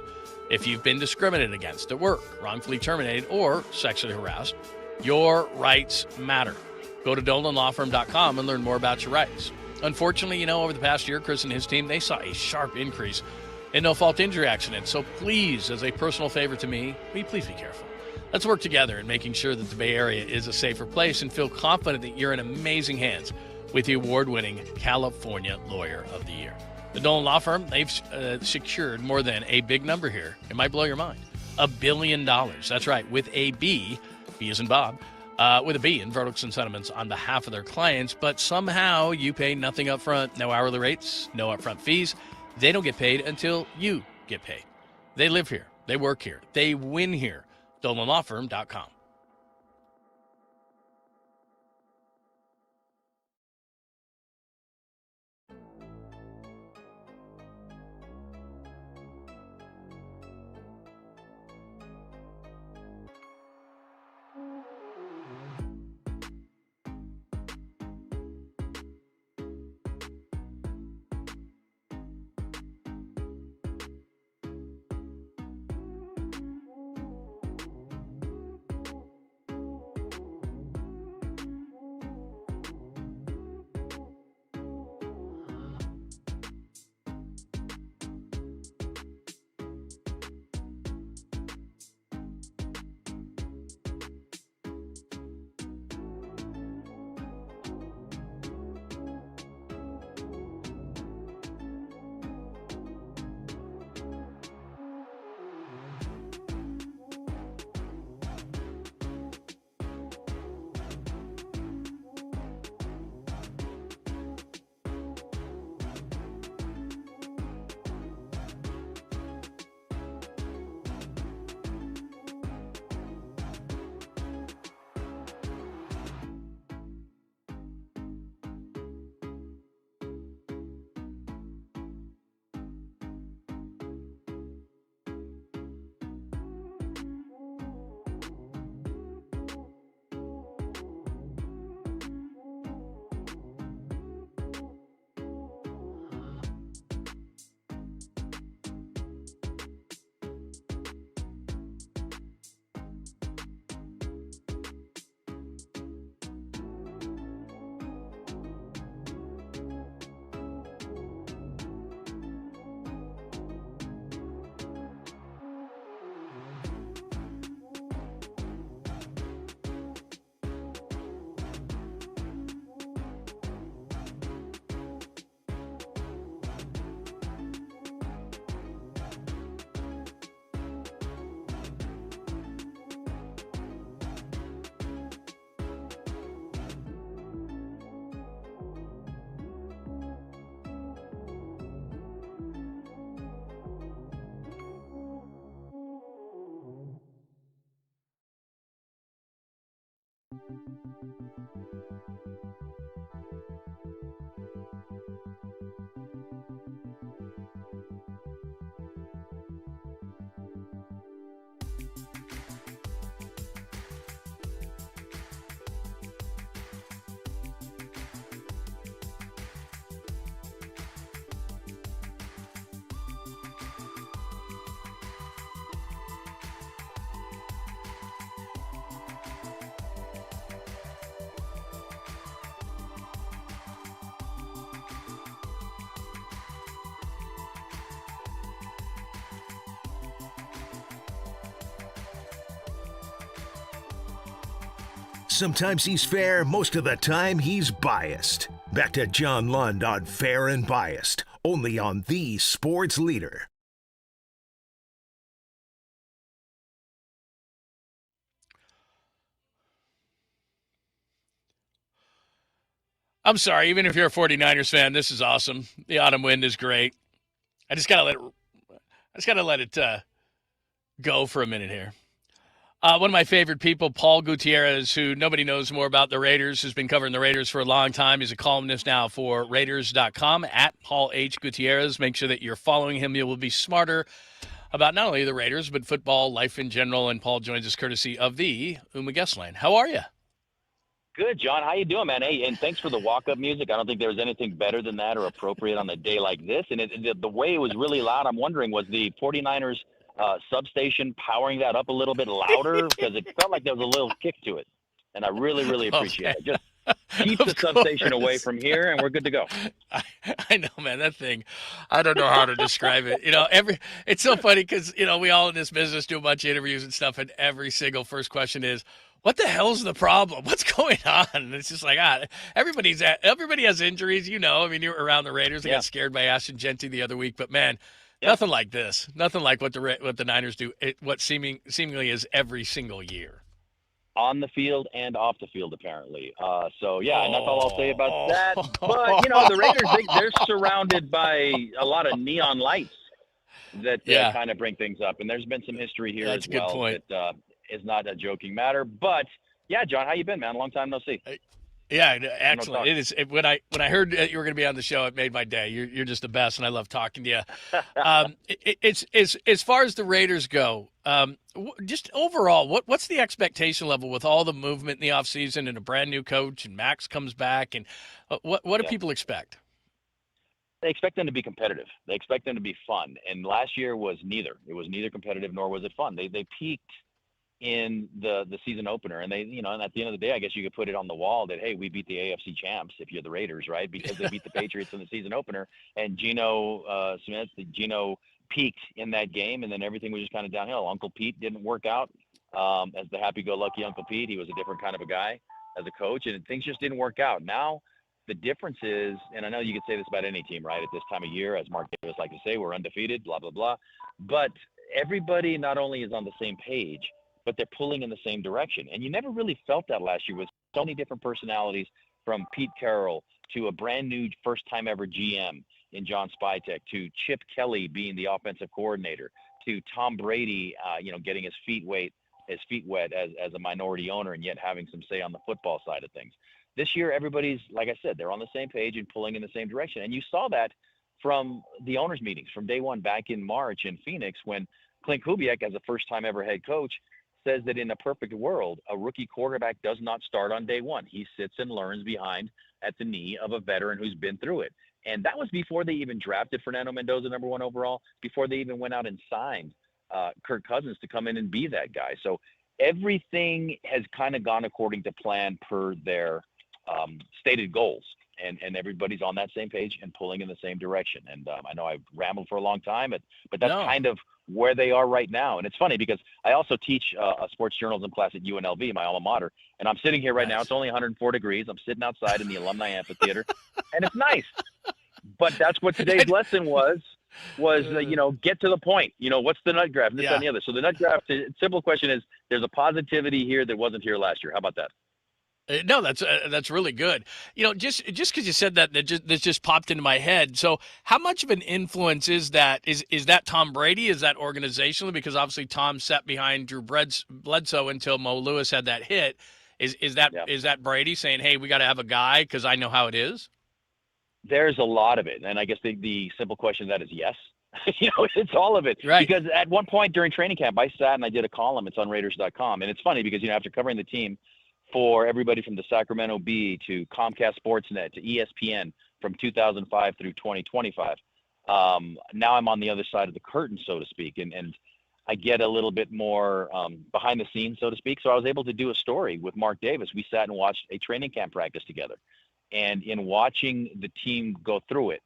If you've been discriminated against at work, wrongfully terminated, or sexually harassed, your rights matter. Go to DolanLawFirm.com and learn more about your rights. Unfortunately, over the past year, Chris and his team, they saw a sharp increase in no-fault injury accidents. So please, as a personal favor to me, will you please be careful? Let's work together in making sure that the Bay Area is a safer place and feel confident that you're in amazing hands with the award-winning California Lawyer of the Year. The Dolan Law Firm, they've secured more than a big number here. It might blow your mind. $1 billion. That's right, with a B as in Bob, with a B in verdicts and settlements on behalf of their clients, but somehow you pay nothing up front, no hourly rates, no upfront fees. They don't get paid until you get paid. They live here. They work here. They win here. DolanLawFirm.com. Sometimes he's fair, most of the time he's biased. Back to John Lund on Fair and Biased, only on the Sports Leader. I'm sorry, even if you're a 49ers fan, this is awesome. The autumn wind is great. I just gotta let it go for a minute here. One of my favorite people, Paul Gutierrez, who nobody knows more about the Raiders, who's been covering the Raiders for a long time. He's a columnist now for Raiders.com, at Paul H. Gutierrez. Make sure that you're following him. You will be smarter about not only the Raiders, but football, life in general. And Paul joins us courtesy of the Uma Guestland. How are you? Good, John. How you doing, man? Hey, and thanks for the walk-up music. I don't think there was anything better than that or appropriate on a day like this. And the way it was really loud, I'm wondering, was the 49ers substation powering that up a little bit louder? Because it felt like there was a little kick to it. And I really, really appreciate it. Just keep the substation away from here, and we're good to go. I know, man. That thing, I don't know how to describe it. It's so funny because, we all in this business do a bunch of interviews and stuff, and every single first question is, what the hell's the problem? What's going on? And it's just like, everybody has injuries, you were around the Raiders. They got scared by Ashton Genty the other week, but man, nothing like this. Nothing like what the Niners do. What seemingly is every single year. On the field and off the field, apparently. And that's all I'll say about that. But, the Raiders, they're surrounded by a lot of neon lights that kind of bring things up. And there's been some history here as well. That's a good point. That is not a joking matter. But, John, how you been, man? Long time no see. Yeah, excellent. It is. When I heard that you were going to be on the show, it made my day. You're just the best, and I love talking to you. It's as far as the Raiders go, just overall, what's the expectation level with all the movement in the offseason and a brand new coach and Max comes back, and what do people expect? They expect them to be competitive. They expect them to be fun. And last year was neither. It was neither competitive nor was it fun. They peaked in the season opener, and they, and at the end of the day, I guess you could put it on the wall that, hey, we beat the AFC champs if you're the Raiders, right? Because they beat the Patriots in the season opener, and Geno peaked in that game, and then everything was just kind of downhill. Uncle Pete didn't work out as the happy-go-lucky Uncle Pete. He was a different kind of a guy as a coach, and things just didn't work out. Now the difference is, and I know you could say this about any team, right, at this time of year, as Mark Davis like to say, we're undefeated, blah, blah, blah. But everybody not only is on the same page, but they're pulling in the same direction. And you never really felt that last year with so many different personalities, from Pete Carroll to a brand new first-time ever GM in John Spytek, to Chip Kelly being the offensive coordinator, to Tom Brady, getting his feet wet as a minority owner and yet having some say on the football side of things. This year, everybody's, like I said, they're on the same page and pulling in the same direction. And you saw that from the owners' meetings from day one back in March in Phoenix, when Clint Kubiak, as a first-time ever head coach, says that in a perfect world, a rookie quarterback does not start on day one. He sits and learns behind at the knee of a veteran who's been through it. And that was before they even drafted Fernando Mendoza number 1 overall, before they even went out and signed Kirk Cousins to come in and be that guy. So everything has kind of gone according to plan per their stated goals. And everybody's on that same page and pulling in the same direction. And I know I've rambled for a long time, but that's kind of where they are right now. And it's funny because I also teach a sports journalism class at UNLV, my alma mater, and I'm sitting here right now. It's only 104 degrees. I'm sitting outside in the alumni amphitheater, and it's nice. But that's what today's lesson was get to the point. What's the nut graph? This, that, and the other. So the nut graph, the simple question is, there's a positivity here that wasn't here last year. How about that? No, that's really good. Just because you said that just popped into my head. So how much of an influence is that? Is that Tom Brady? Is that organizationally? Because obviously Tom sat behind Drew Bledsoe until Mo Lewis had that hit. Is that Brady saying, hey, we got to have a guy because I know how it is? There's a lot of it. And I guess the simple question to that is yes. It's all of it. Right. Because at one point during training camp, I sat and I did a column. It's on Raiders.com. And it's funny because, after covering the team for everybody from the Sacramento Bee to Comcast Sportsnet to ESPN from 2005 through 2025. Now I'm on the other side of the curtain, so to speak, and I get a little bit more behind the scenes, so to speak. So I was able to do a story with Mark Davis. We sat and watched a training camp practice together. And in watching the team go through it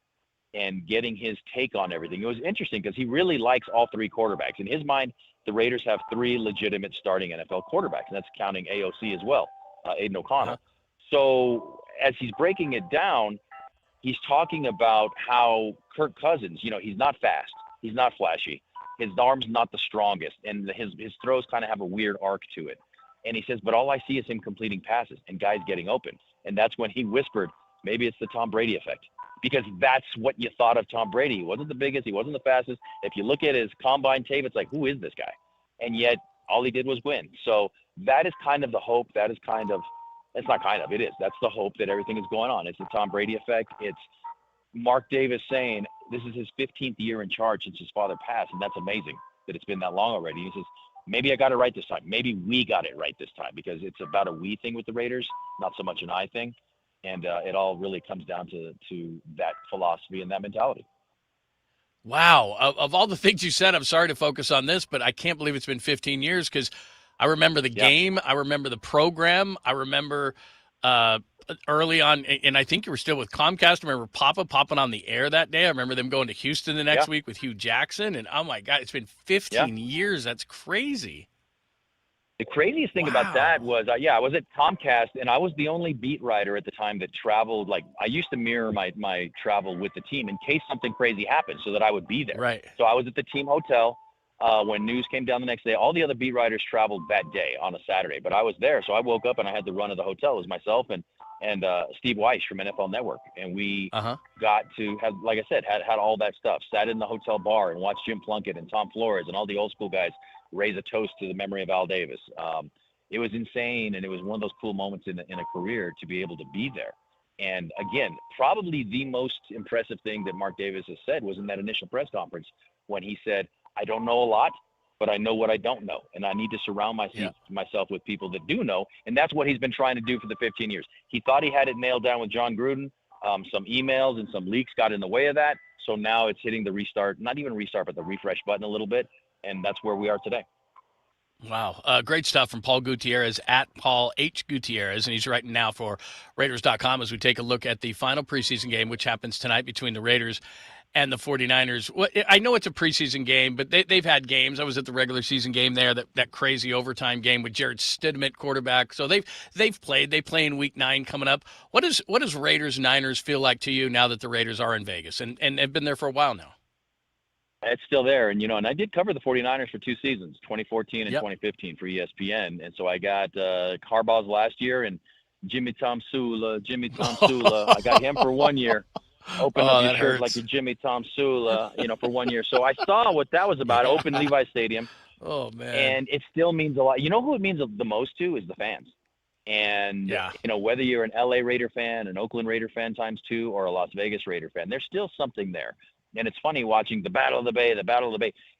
and getting his take on everything, it was interesting because he really likes all three quarterbacks. In his mind, the Raiders have three legitimate starting NFL quarterbacks, and that's counting AOC as well. Aiden O'Connell. So as he's breaking it down, he's talking about how Kirk Cousins, he's not fast. He's not flashy. His arm's not the strongest, and his throws kind of have a weird arc to it. And he says, but all I see is him completing passes and guys getting open. And that's when he whispered, maybe it's the Tom Brady effect, because that's what you thought of Tom Brady. He wasn't the biggest. He wasn't the fastest. If you look at his combine tape, it's like, who is this guy? And yet all he did was win. So that is kind of the hope. That is kind of, it's not kind of, it is. That's the hope that everything is going on. It's the Tom Brady effect. It's Mark Davis saying this is his 15th year in charge since his father passed. And that's amazing that it's been that long already. He says, maybe I got it right this time. Maybe we got it right this time, because it's about a we thing with the Raiders, not so much an I thing. And it all really comes down to that philosophy and that mentality. Wow. Of all the things you said, I'm sorry to focus on this, but I can't believe it's been 15 years, because I remember the game. I remember the program. I remember early on, and I think you were still with Comcast. I remember Papa popping on the air that day. I remember them going to Houston the next week with Hugh Jackson. And, oh, my God, it's been 15 years. That's crazy. The craziest thing about that was, I was at Comcast, and I was the only beat writer at the time that traveled. Like, I used to mirror my travel with the team in case something crazy happened so that I would be there. Right. So I was at the team hotel when news came down the next day. All the other beat writers traveled that day on a Saturday, but I was there. So I woke up and I had the run of the hotel. It was myself and Steve Weiss from NFL Network. And we got to have, like I said, had all that stuff. Sat in the hotel bar and watched Jim Plunkett and Tom Flores and all the old school guys raise a toast to the memory of Al Davis. It was insane, and it was one of those cool moments in a career to be able to be there. And again, probably the most impressive thing that Mark Davis has said was in that initial press conference when he said, I don't know a lot, but I know what I don't know, and I need to surround myself with people that do know. And that's what he's been trying to do for the 15 years. He thought he had it nailed down with John Gruden. Some emails and some leaks got in the way of that. So now it's hitting the restart, not even restart, but the refresh button a little bit. And that's where we are today. Wow. Great stuff from Paul Gutierrez at Paul H. Gutierrez. And he's writing now for Raiders.com as we take a look at the final preseason game, which happens tonight between the Raiders and the 49ers. Well, I know it's a preseason game, but they've had games. I was at the regular season game there, that crazy overtime game with Jared Stidham at quarterback. So they've played. They play in week 9 coming up. What does Raiders-Niners feel like to you now that the Raiders are in Vegas and have been there for a while now? It's still there. And, and I did cover the 49ers for 2 seasons, 2014 and 2015 for ESPN. And so I got Harbaugh's last year and Jimmy Tomsula. I got him for 1 year. Open up your shirt like a Jimmy Tomsula, for 1 year. So I saw what that was about. Open Levi Stadium. Oh, man. And it still means a lot. You know who it means the most to is the fans. And, whether you're an LA Raider fan, an Oakland Raider fan times 2, or a Las Vegas Raider fan, there's still something there. And it's funny watching the Battle of the Bay.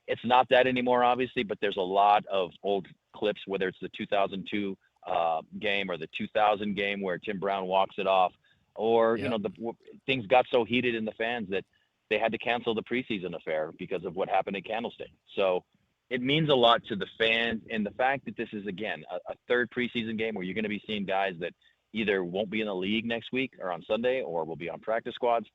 It's not that anymore, obviously, but there's a lot of old clips, whether it's the 2002 game or the 2000 game where Tim Brown walks it off, or, things got so heated in the fans that they had to cancel the preseason affair because of what happened at Candlestick. So it means a lot to the fans. And the fact that this is, again, a third preseason game where you're going to be seeing guys that either won't be in the league next week or on Sunday or will be on practice squads.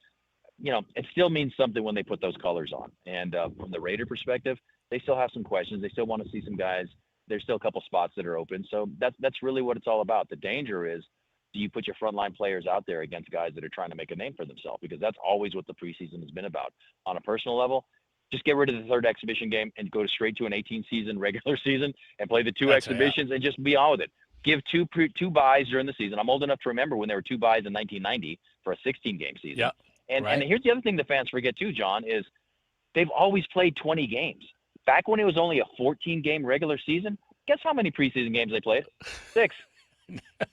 It still means something when they put those colors on. And from the Raider perspective, they still have some questions. They still want to see some guys. There's still a couple spots that are open. So that's really what it's all about. The danger is, do you put your frontline players out there against guys that are trying to make a name for themselves? Because that's always what the preseason has been about. On a personal level, just get rid of the third exhibition game and go straight to an 18-season regular season and play the 2 exhibitions and just be on with it. Give two buys during the season. I'm old enough to remember when there were 2 buys in 1990 for a 16-game season. Yeah. And here's the other thing the fans forget too, John, is they've always played 20 games. Back when it was only a 14-game regular season, guess how many preseason games they played? 6.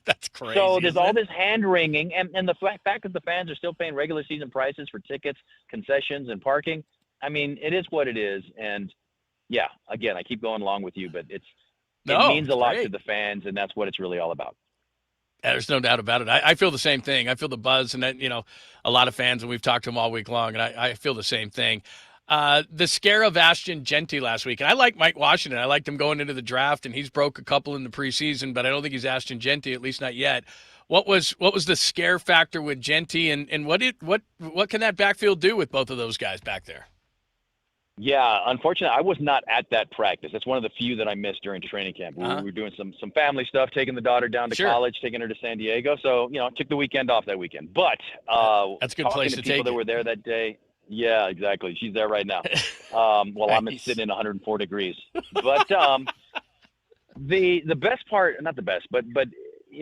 That's crazy. So there's all this hand-wringing, and the fact that the fans are still paying regular season prices for tickets, concessions, and parking, I mean, it is what it is. And, yeah, again, I keep going along with you, but it means a lot to the fans, and that's what it's really all about. Yeah, there's no doubt about it. I feel the same thing. I feel the buzz, and that, a lot of fans, and we've talked to them all week long, and I feel the same thing. The scare of Ashton Jeanty last week, and I like Mike Washington. I liked him going into the draft, and he's broke a couple in the preseason, but I don't think he's Ashton Jeanty, at least not yet. What was the scare factor with Jeanty, and what can that backfield do with both of those guys back there? Yeah, unfortunately, I was not at that practice. That's one of the few that I missed during training camp. We were doing some family stuff, taking the daughter down to college, taking her to San Diego. So, took the weekend off that weekend. But that's a good talking place to to people take that it. were there that day, yeah, exactly. She's there right now. While I'm sitting in 104 degrees. But the best part, not the best, but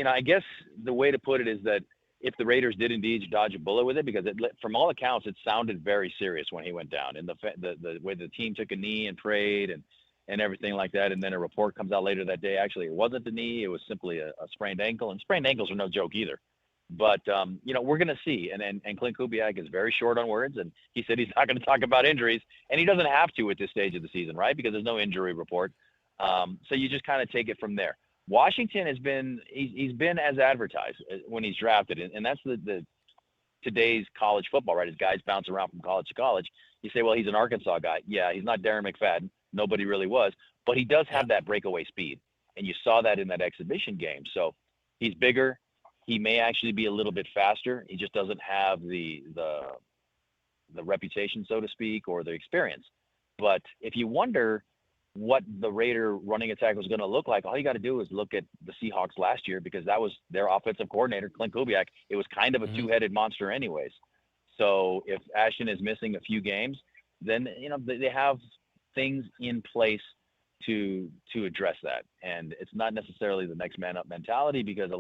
I guess the way to put it is that if the Raiders did indeed dodge a bullet with it, because from all accounts, it sounded very serious when he went down, and the way the team took a knee and prayed and everything like that. And then a report comes out later that day. Actually, it wasn't the knee. It was simply a sprained ankle, and sprained ankles are no joke either. But, we're going to see. And Clint Kubiak is very short on words, and he said he's not going to talk about injuries, and he doesn't have to at this stage of the season, right? Because there's no injury report. So you just kind of take it from there. Washington has been he's been as advertised when he's drafted, and that's the today's college football, right? As guys bounce around from college to college, you say, well, he's an Arkansas guy. Yeah, he's not Darren McFadden. Nobody really was, but he does have that breakaway speed, and you saw that in that exhibition game. So he's bigger. He may actually be a little bit faster. He just doesn't have the reputation, so to speak, or the experience. But if you wonder what the Raider running attack was going to look like, all you got to do is look at the Seahawks last year, because that was their offensive coordinator, Clint Kubiak. It was kind of a two-headed monster anyways. So if Ashton is missing a few games, then, they have things in place to address that. And it's not necessarily the next man up mentality, because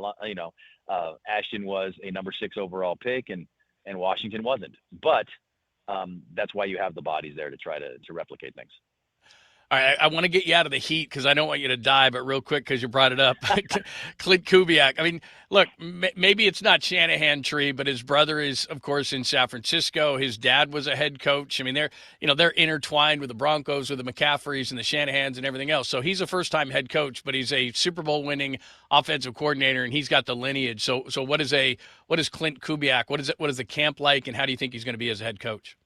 Ashton was a number 6 overall pick and Washington wasn't. But that's why you have the bodies there to try to replicate things. All right, I want to get you out of the heat because I don't want you to die, but real quick, because you brought it up, Clint Kubiak. I mean, look, maybe it's not Shanahan tree, but his brother is, of course, in San Francisco. His dad was a head coach. I mean, they're intertwined with the Broncos, with the McCaffreys and the Shanahans and everything else. So he's a first-time head coach, but he's a Super Bowl-winning offensive coordinator, and he's got the lineage. So what is Clint Kubiak? What is the camp like, and how do you think he's going to be as a head coach?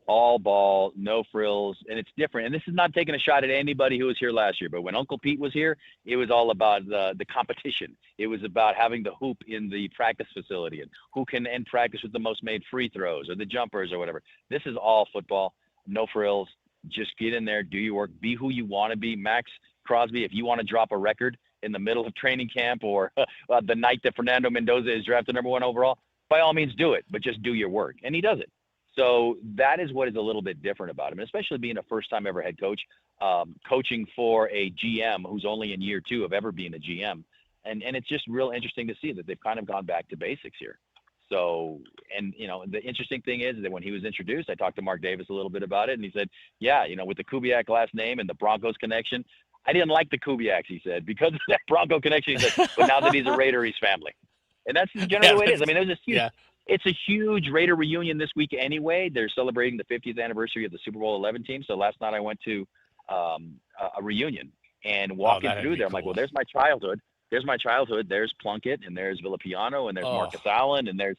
All ball, no frills, and it's different. And this is not taking a shot at anybody who was here last year, but when Uncle Pete was here, it was all about the competition. It was about having the hoop in the practice facility and who can end practice with the most made free throws or the jumpers or whatever. This is all football, no frills. Just get in there, do your work, be who you want to be. Max Crosby, if you want to drop a record in the middle of training camp or the night that Fernando Mendoza is drafted number 1 overall, by all means do it, but just do your work. And he does it. So that is what is a little bit different about him, especially being a first-time ever head coach, coaching for a GM who's only in year 2 of ever being a GM. And it's just real interesting to see that they've kind of gone back to basics here. So, and, the interesting thing is that when he was introduced, I talked to Mark Davis a little bit about it, and he said, yeah, with the Kubiak last name and the Broncos connection, I didn't like the Kubiaks, he said, because of that Bronco connection. He said, but now that he's a Raider, he's family. And that's generally the way it is. I mean, there's this huge It's a huge Raider reunion this week anyway. They're celebrating the 50th anniversary of the Super Bowl 11 team. So last night I went to a reunion and walking through there. I'm like, well, there's my childhood. There's Plunkett and there's Villapiano and there's Marcus Allen and there's,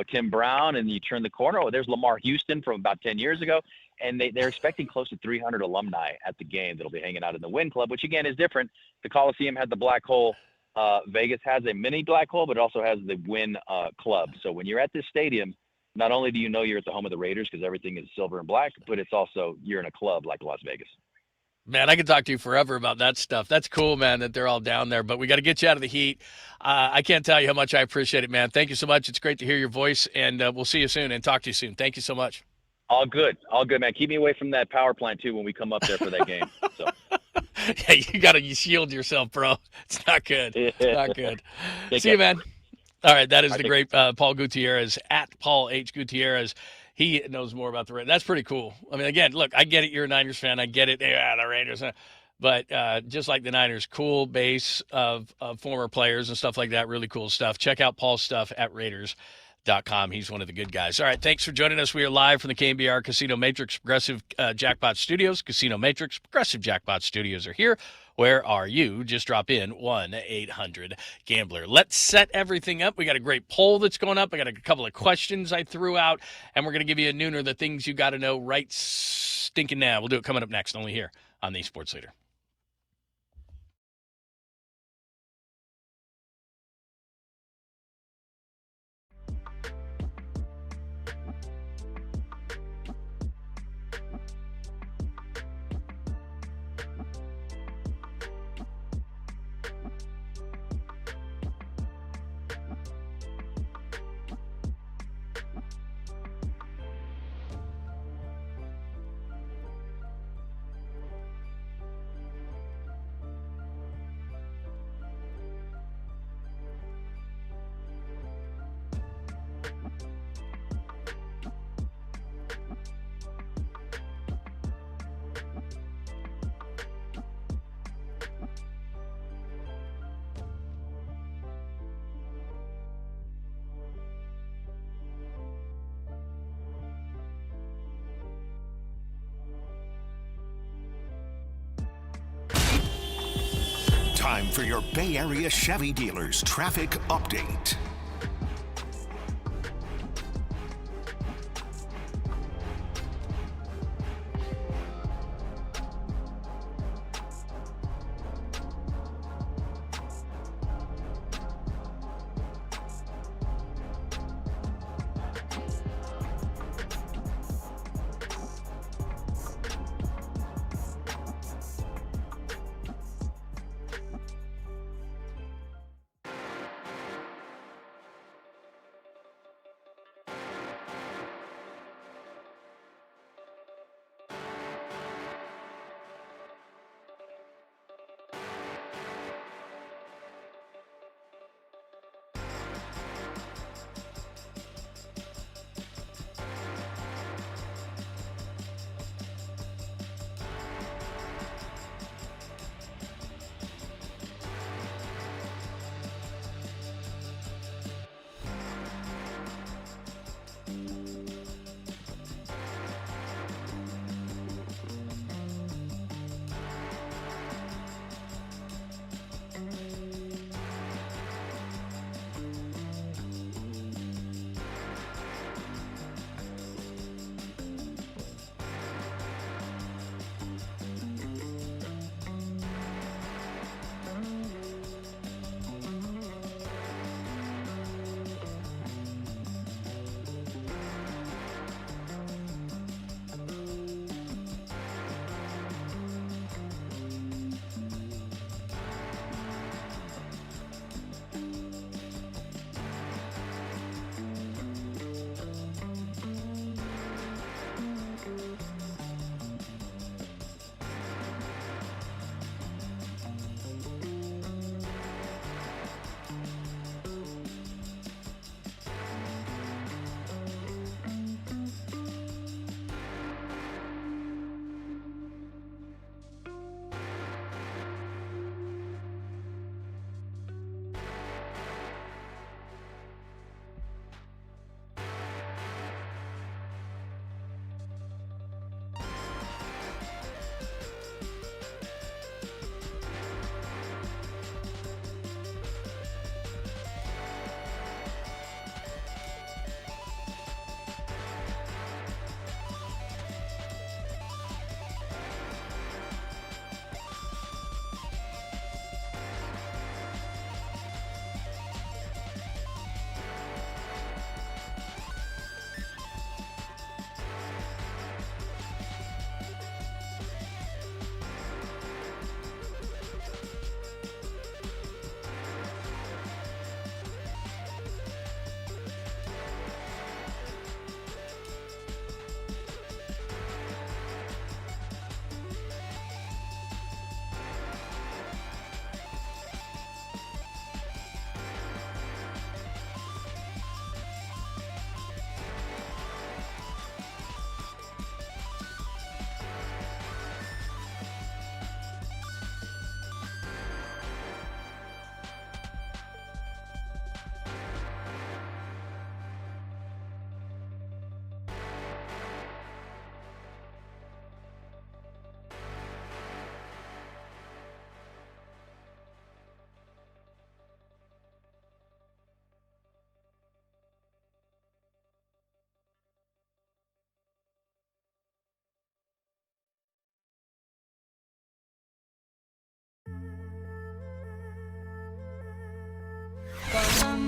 Tim Brown. And you turn the corner. Oh, there's Lamar Houston from about 10 years ago. And they're expecting close to 300 alumni at the game that'll be hanging out in the Wynn Club, which again is different. The Coliseum had the black hole. Vegas has a mini black hole, but it also has the Wynn Club. So when you're at this stadium, not only do you know you're at the home of the Raiders because everything is silver and black, but it's also you're in a club like Las Vegas. Man, I could talk to you forever about that stuff. That's cool, man, that they're all down there. But we got to get you out of the heat. I can't tell you how much I appreciate it, man. Thank you so much. It's great to hear your voice, and we'll see you soon and talk to you soon. Thank you so much. All good, man. Keep me away from that power plant, too, when we come up there for that game. So. Yeah, you got to shield yourself, bro. It's not good. It's not good. See you, man. All right, that is the great Paul Gutierrez, at Paul H. Gutierrez. He knows more about the Raiders. That's pretty cool. I mean, again, look, I get it. You're a Niners fan. I get it. Yeah, the Raiders. But just like the Niners, cool base of former players and stuff like that. Really cool stuff. Check out Paul's stuff at Raiders.com. He's one of the good guys. All right, thanks for joining us. We are live from the KNBR Casino Matrix Progressive Jackpot Studios. Casino Matrix Progressive Jackpot Studios are here. Where are you? Just drop in 1-800-GAMBLER. Let's set everything up. We got a great poll that's going up. I got a couple of questions I threw out, and we're going to give you a nooner, the things you got to know right stinking now. We'll do it coming up next, only here on The Sports Leader. Time for your Bay Area Chevy dealers traffic update.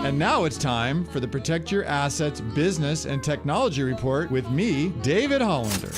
And now it's time for the Protect Your Assets Business and Technology Report with me, David Hollander.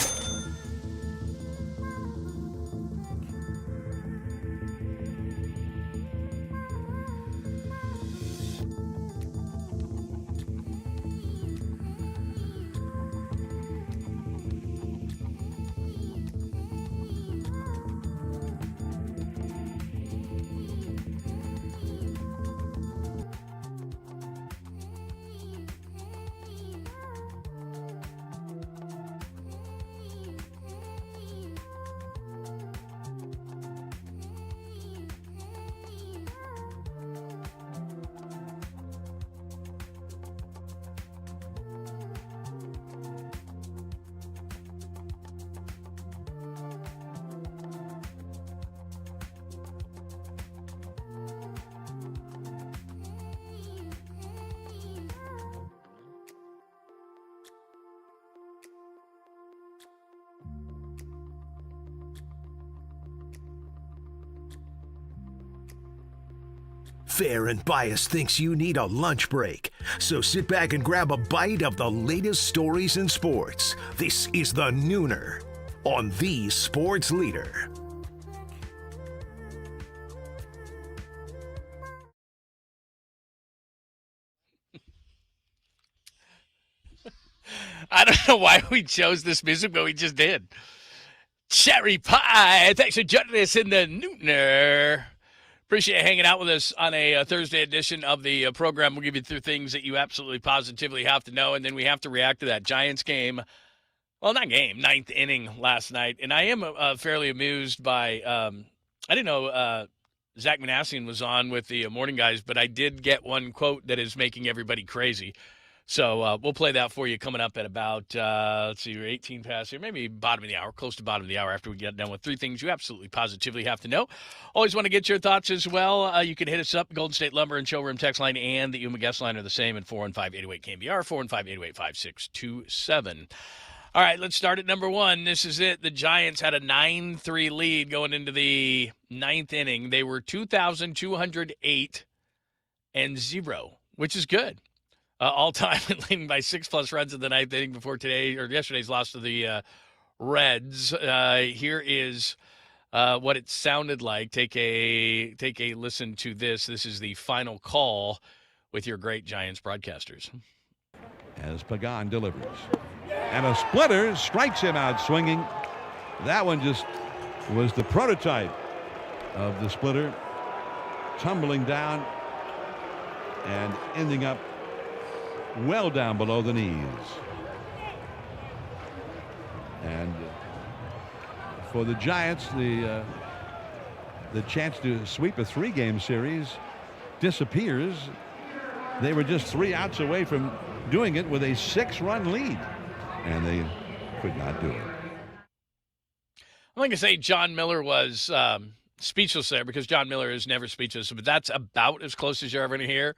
Fair and Biased thinks you need a lunch break. So sit back and grab a bite of the latest stories in sports. This is The Nooner on the Sports Leader. I don't know why we chose this music, but we just did. Cherry Pie, thanks for joining us in the Nooner. Appreciate you hanging out with us on a Thursday edition of the program. We'll give you through things that you absolutely positively have to know, and then we have to react to that Giants game. Well, not game, ninth inning last night. And I am fairly amused by I didn't know Zach Manassian was on with the morning guys, but I did get one quote that is making everybody crazy. So we'll play that for you coming up at about, let's see, 18 past here, maybe bottom of the hour, close to bottom of the hour after we get done with three things you absolutely positively have to know. Always want to get your thoughts as well. You can hit us up, Golden State Lumber and Showroom text line and the Yuma guest line are the same at 415-808-KMBR, 415-808-5627. All right, let's start at number one. This is it. The Giants had a 9-3 lead going into the ninth inning. They were 2,208 and 0, which is good. All-time leading by 6+ runs in the ninth inning before today or yesterday's loss to the Reds. Here is what it sounded like. Take a listen to this. This is the final call with your great Giants broadcasters. As Pagan delivers. And a splitter strikes him out swinging. That one just was the prototype of the splitter. Tumbling down and ending up well down below the knees. And for the Giants, the chance to sweep a 3-game series disappears. They were just 3 outs away from doing it with a 6-run lead, and they could not do it. I'm going to say John Miller was speechless there because John Miller is never speechless, but that's about as close as you're ever going to hear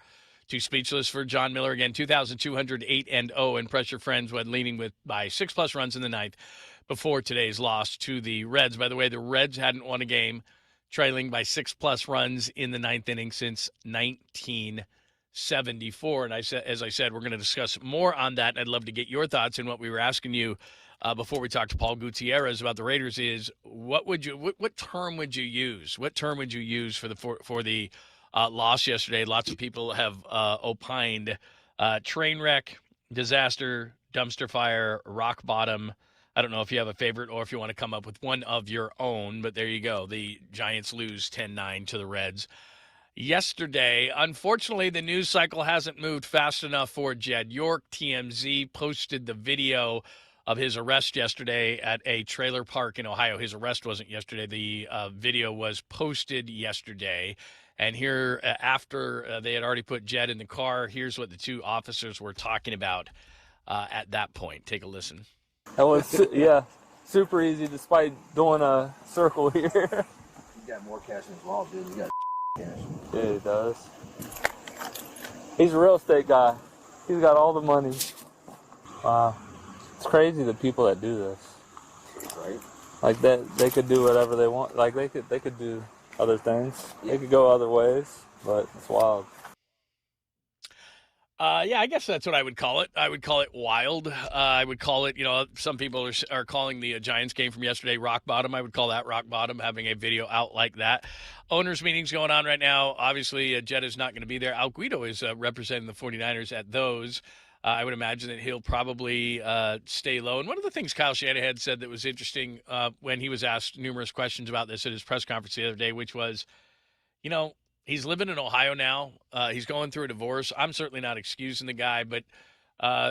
to speechless for John Miller. Again, 2,208 and 0, and pressure friends when leading by 6+ runs in the ninth before today's loss to the Reds. By the way, the Reds hadn't won a game trailing by 6+ runs in the ninth inning since 1974. And as I said, we're going to discuss more on that. I'd love to get your thoughts. And what we were asking you before we talked to Paul Gutierrez about the Raiders is what term would you use? What term would you use for the loss yesterday? Lots of people have opined train wreck, disaster, dumpster fire, rock bottom. I don't know if you have a favorite or if you want to come up with one of your own, but there you go. The Giants lose 10-9 to the Reds yesterday. Unfortunately, the news cycle hasn't moved fast enough for Jed York. TMZ posted the video of his arrest yesterday at a trailer park in Ohio. His arrest wasn't yesterday. The video was posted yesterday. And here, after they had already put Jed in the car, here's what the two officers were talking about at that point. Take a listen. That was, super easy despite doing a circle here. You got more cash in his wallet, dude. You got cash. Yeah, he does. He's a real estate guy. He's got all the money. Wow. It's crazy the people that do this. Right. Like that, they could do whatever they want. Like they could do other things. They could go other ways, but it's wild. Yeah, I guess that's what I would call it. I would call it wild. I would call it, some people are calling the Giants game from yesterday rock bottom. I would call that rock bottom, having a video out like that. Owners meetings going on right now. Obviously, Jed is not going to be there. Al Guido is representing the 49ers at those. I would imagine that he'll probably stay low. And one of the things Kyle Shanahan said that was interesting when he was asked numerous questions about this at his press conference the other day, which was, he's living in Ohio now. He's going through a divorce. I'm certainly not excusing the guy, but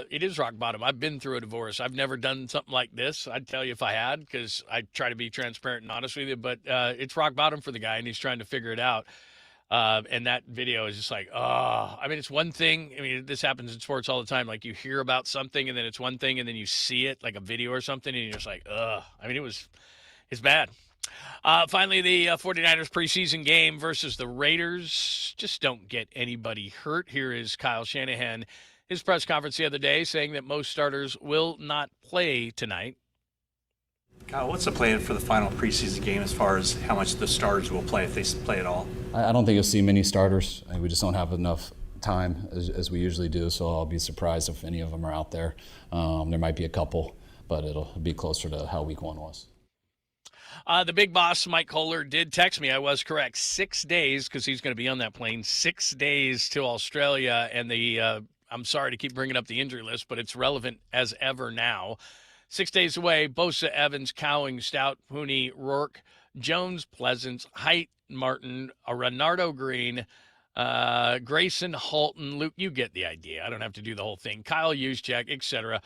it is rock bottom. I've been through a divorce. I've never done something like this. I'd tell you if I had, because I try to be transparent and honest with you, but it's rock bottom for the guy, and he's trying to figure it out. And that video is just like, it's one thing. This happens in sports all the time. Like, you hear about something, and then it's one thing, and then you see it, like a video or something, and you're just like, it's bad. Finally, the 49ers preseason game versus the Raiders. Just don't get anybody hurt. Here is Kyle Shanahan, his press conference the other day, saying that most starters will not play tonight. Kyle, what's the plan for the final preseason game as far as how much the starters will play if they play at all? I don't think you'll see many starters. We just don't have enough time as we usually do, so I'll be surprised if any of them are out there. There might be a couple, but it'll be closer to how week 1 was. The big boss, Mike Kohler, did text me. I was correct. 6 days, because he's going to be on that plane, 6 days to Australia. And I'm sorry to keep bringing up the injury list, but it's relevant as ever now. 6 days away, Bosa, Evans, Cowing, Stout, Pooney, Rourke, Jones, Pleasance, Height, Martin, Renardo Green, Grayson, Halton, Luke, you get the idea. I don't have to do the whole thing. Kyle Juszczyk, etc.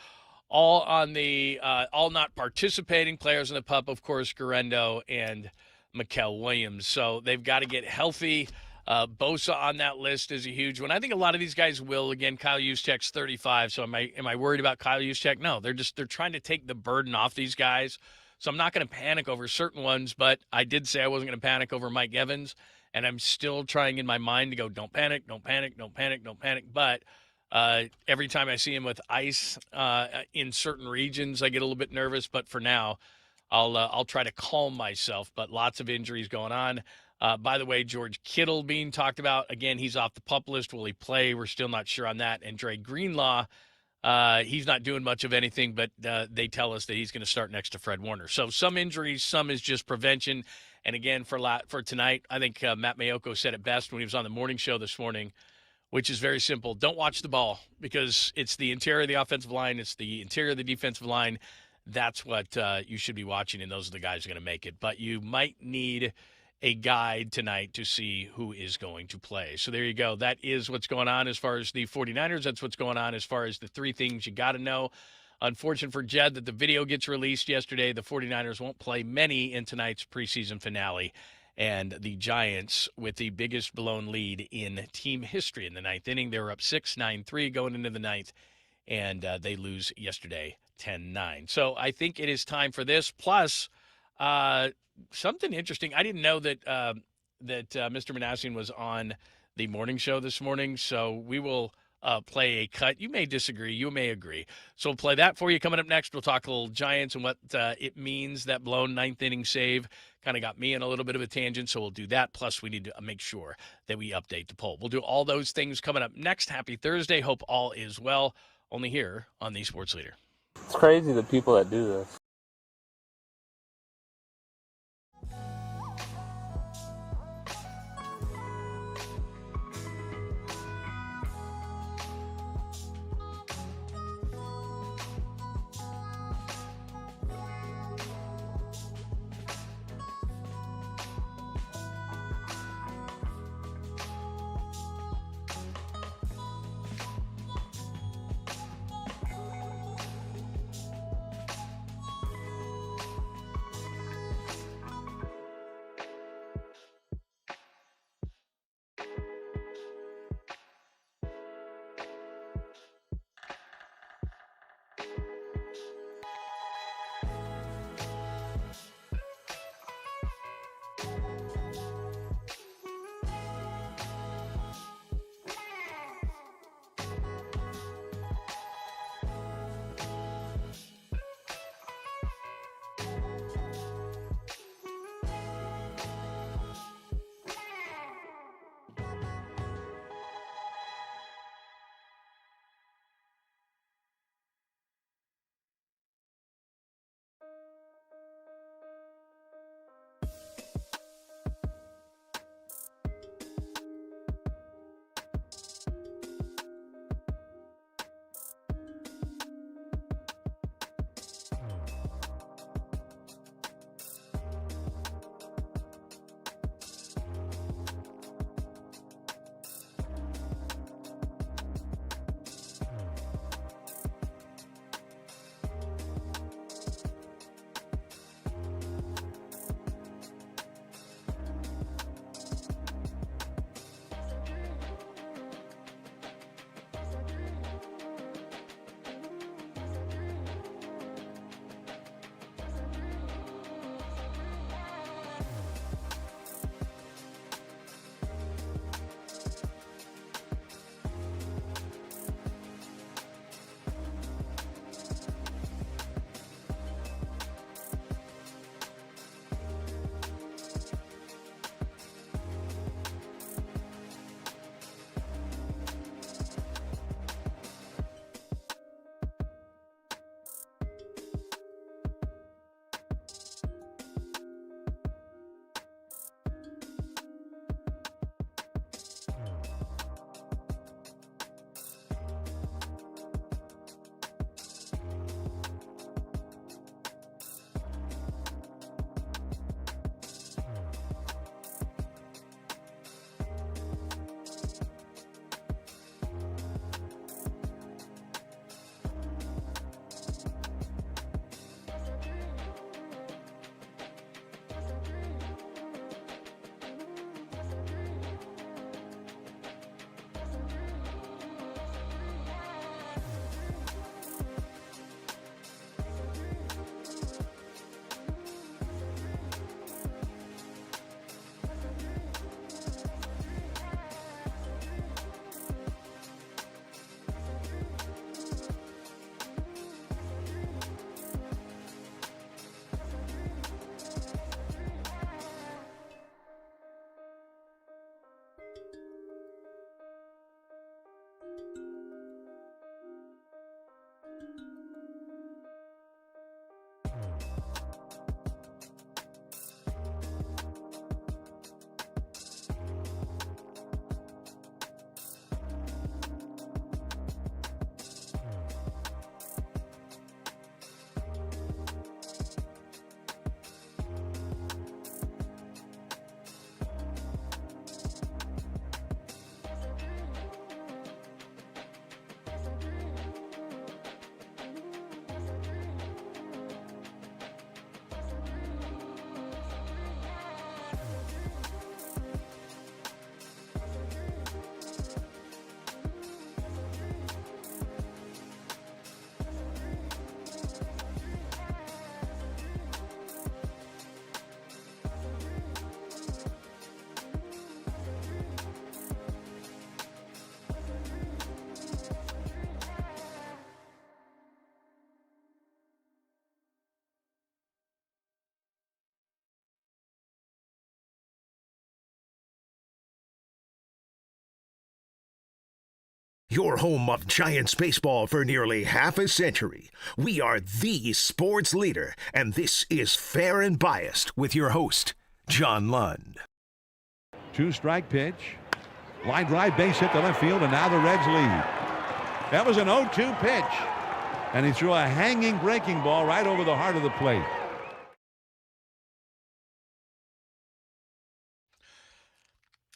All on the all not participating players in the pup, of course, Garendo and Mikael Williams. So they've got to get healthy. Bosa on that list is a huge one. I think a lot of these guys will. Again, Kyle Juszczyk's 35. So am I worried about Kyle Juszczyk? No, they're trying to take the burden off these guys. So I'm not going to panic over certain ones, but I did say I wasn't going to panic over Mike Evans, and I'm still trying in my mind to go, don't panic, don't panic, don't panic, don't panic. But every time I see him with ice in certain regions, I get a little bit nervous. But for now, I'll try to calm myself. But lots of injuries going on. By the way, George Kittle being talked about. Again, he's off the PUP list. Will he play? We're still not sure on that. And Dre Greenlaw, he's not doing much of anything, but they tell us that he's going to start next to Fred Warner. So some injuries, some is just prevention. And again, for tonight, I think Matt Mayoko said it best when he was on the morning show this morning, which is very simple. Don't watch the ball, because it's the interior of the offensive line. It's the interior of the defensive line. That's what you should be watching, and those are the guys who are going to make it. But you might need a guide tonight to see who is going to play. So there you go. That is what's going on as far as the 49ers. That's what's going on as far as the 3 things you got to know. Unfortunate for Jed that the video gets released yesterday. The 49ers won't play many in tonight's preseason finale. And the Giants with the biggest blown lead in team history in the 9th inning. They were up 6-9-3 going into the 9th, and they lose yesterday 10-9. So I think it is time for this. Plus, something interesting. I didn't know that Mr. Manassian was on the morning show this morning, so we will play a cut. You may disagree. You may agree. So we'll play that for you. Coming up next, we'll talk a little Giants and what it means, that blown 9th inning save. Kind of got me in a little bit of a tangent, so we'll do that. Plus, we need to make sure that we update the poll. We'll do all those things coming up next. Happy Thursday. Hope all is well. Only here on The Sports Leader. It's crazy the people that do this. Your home of Giants baseball for nearly half a century. We are the sports leader, and this is Fair and Biased with your host, John Lund. 2-strike pitch. Line drive, base hit to left field, and now the Reds lead. That was an 0-2 pitch. And he threw a hanging breaking ball right over the heart of the plate.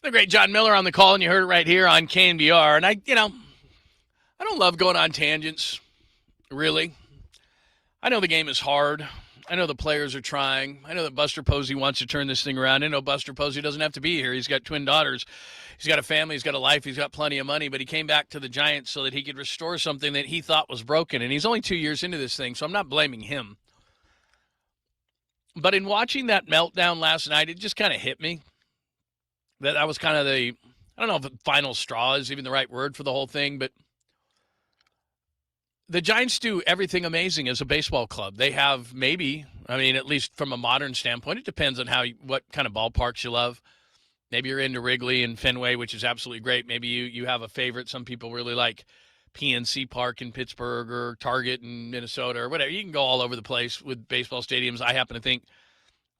The great John Miller on the call, and you heard it right here on KNBR. And I don't love going on tangents, really. I know the game is hard. I know the players are trying. I know that Buster Posey wants to turn this thing around. I know Buster Posey doesn't have to be here. He's got twin daughters. He's got a family. He's got a life. He's got plenty of money. But he came back to the Giants so that he could restore something that he thought was broken. And he's only 2 years into this thing, so I'm not blaming him. But in watching that meltdown last night, it just kind of hit me. That was kind of I don't know if the final straw is even the right word for the whole thing, but the Giants do everything amazing as a baseball club. They have at least from a modern standpoint, it depends on what kind of ballparks you love. Maybe you're into Wrigley and Fenway, which is absolutely great. Maybe you have a favorite. Some people really like PNC Park in Pittsburgh or Target in Minnesota or whatever. You can go all over the place with baseball stadiums. I happen to think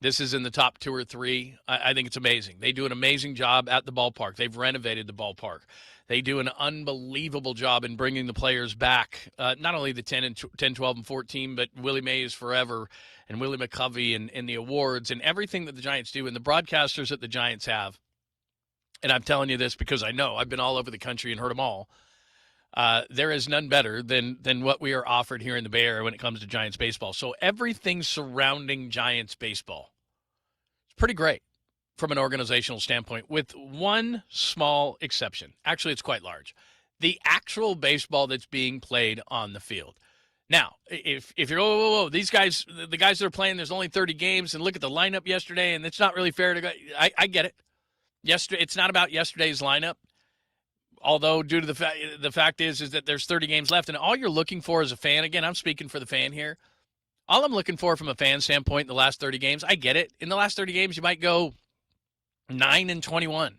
this is in the top 2 or 3. I think it's amazing. They do an amazing job at the ballpark. They've renovated the ballpark. They do an unbelievable job in bringing the players back, not only the 10, 12, and 14, but Willie Mays Forever and Willie McCovey and the awards and everything that the Giants do and the broadcasters that the Giants have. And I'm telling you this because I know I've been all over the country and heard them all. There is none better than what we are offered here in the Bay Area when it comes to Giants baseball. So everything surrounding Giants baseball is pretty great from an organizational standpoint, with one small exception. Actually, it's quite large. The actual baseball that's being played on the field. Now, if you're, these guys, the guys that are playing, there's only 30 games, and look at the lineup yesterday, and it's not really fair to go. I get it. Yesterday, it's not about yesterday's lineup. Although, due to the fact is that there's 30 games left, and all you're looking for as a fan, again, I'm speaking for the fan here. All I'm looking for from a fan standpoint in the last 30 games, I get it. In the last 30 games, you might go 9-21.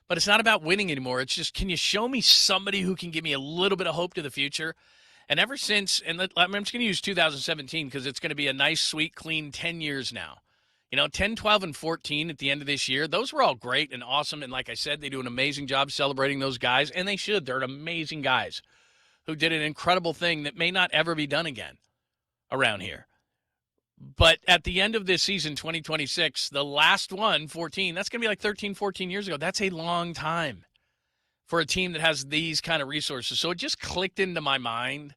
But it's not about winning anymore. It's just, can you show me somebody who can give me a little bit of hope to the future? And ever since, I'm just going to use 2017 because it's going to be a nice, sweet, clean 10 years now. 10, 12, and 14 at the end of this year, those were all great and awesome. And like I said, they do an amazing job celebrating those guys, and they should. They're amazing guys who did an incredible thing that may not ever be done again around here. But at the end of this season, 2026, the last one, 14, that's going to be like 13, 14 years ago. That's a long time for a team that has these kind of resources. So it just clicked into my mind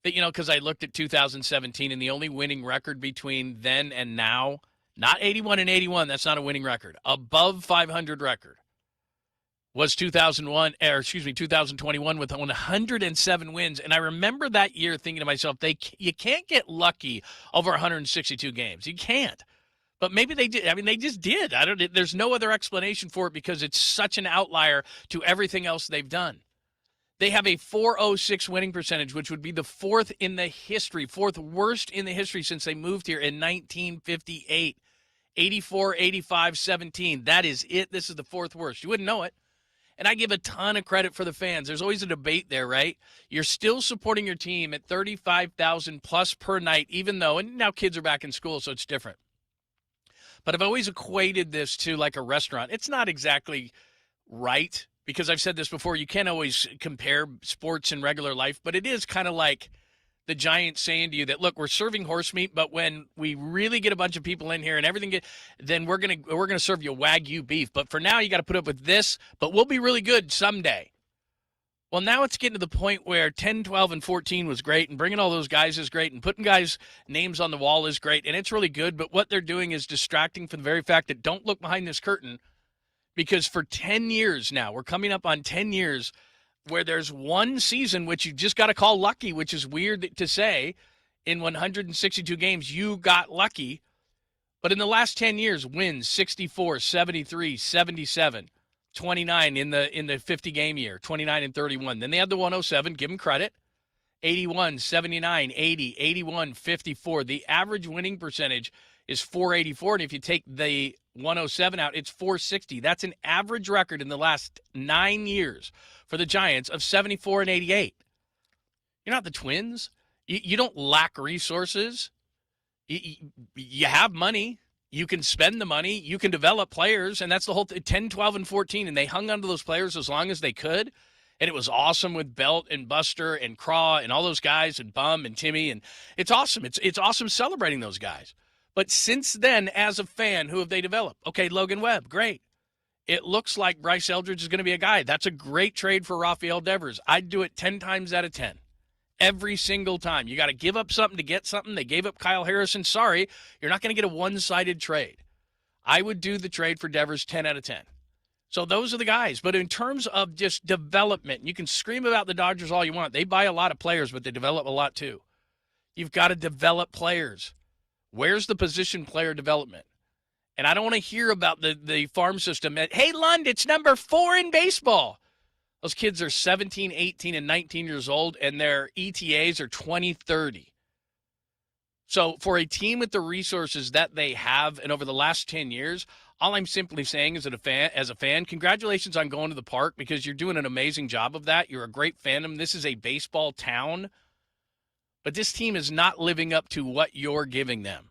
that, because I looked at 2017 and the only winning record between then and now, not 81 and 81, that's not a winning record, above 500 record, was 2021 with 107 wins. And I remember that year thinking to myself, you can't get lucky over 162 games. You can't. But maybe they did. They just did. There's no other explanation for it because it's such an outlier to everything else they've done. They have a .406 winning percentage, which would be the fourth worst in the history since they moved here in 1958. 84, 85, 17. That is it. This is the fourth worst. You wouldn't know it. And I give a ton of credit for the fans. There's always a debate there, right? You're still supporting your team at $35,000 plus per night, even though, and now kids are back in school, so it's different. But I've always equated this to like a restaurant. It's not exactly right because I've said this before. You can't always compare sports and regular life, but it is kind of like the Giants saying to you that, look, we're serving horse meat, but when we really get a bunch of people in here and everything then we're gonna serve you Wagyu beef. But for now, you got to put up with this, but we'll be really good someday. Well, now it's getting to the point where 10, 12, and 14 was great, and bringing all those guys is great, and putting guys' names on the wall is great, and it's really good, but what they're doing is distracting from the very fact that don't look behind this curtain, because for 10 years now, we're coming up on 10 years where there's one season, which you just got to call lucky, which is weird to say, in 162 games, you got lucky. But in the last 10 years, wins 64, 73, 77, 29 in the 50-game year, 29 and 31. Then they had the 107, give them credit, 81, 79, 80, 81, 54. The average winning percentage is .484, and if you take the 107 out. It's 460. That's an average record in the last 9 years for the Giants of 74 and 88. You're not the Twins. You don't lack resources. You have money. You can spend the money. You can develop players, and that's the whole 10, 12, and 14, and they hung onto those players as long as they could, and it was awesome with Belt and Buster and Craw and all those guys and Bum and Timmy, and it's awesome. It's awesome celebrating those guys. But since then, as a fan, who have they developed? Okay, Logan Webb, great. It looks like Bryce Eldridge is going to be a guy. That's a great trade for Rafael Devers. I'd do it 10 times out of 10. Every single time. You got to give up something to get something. They gave up Kyle Harrison. Sorry, you're not going to get a one-sided trade. I would do the trade for Devers 10 out of 10. So those are the guys. But in terms of just development, you can scream about the Dodgers all you want. They buy a lot of players, but they develop a lot too. You've got to develop players. Where's the position player development? And I don't want to hear about the farm system. Hey, Lund, it's number 4 in baseball. Those kids are 17, 18, and 19 years old, and their ETAs are 20, 30. So for a team with the resources that they have, and over the last 10 years, all I'm simply saying is that as a fan, congratulations on going to the park because you're doing an amazing job of that. You're a great fandom. This is a baseball town. But this team is not living up to what you're giving them.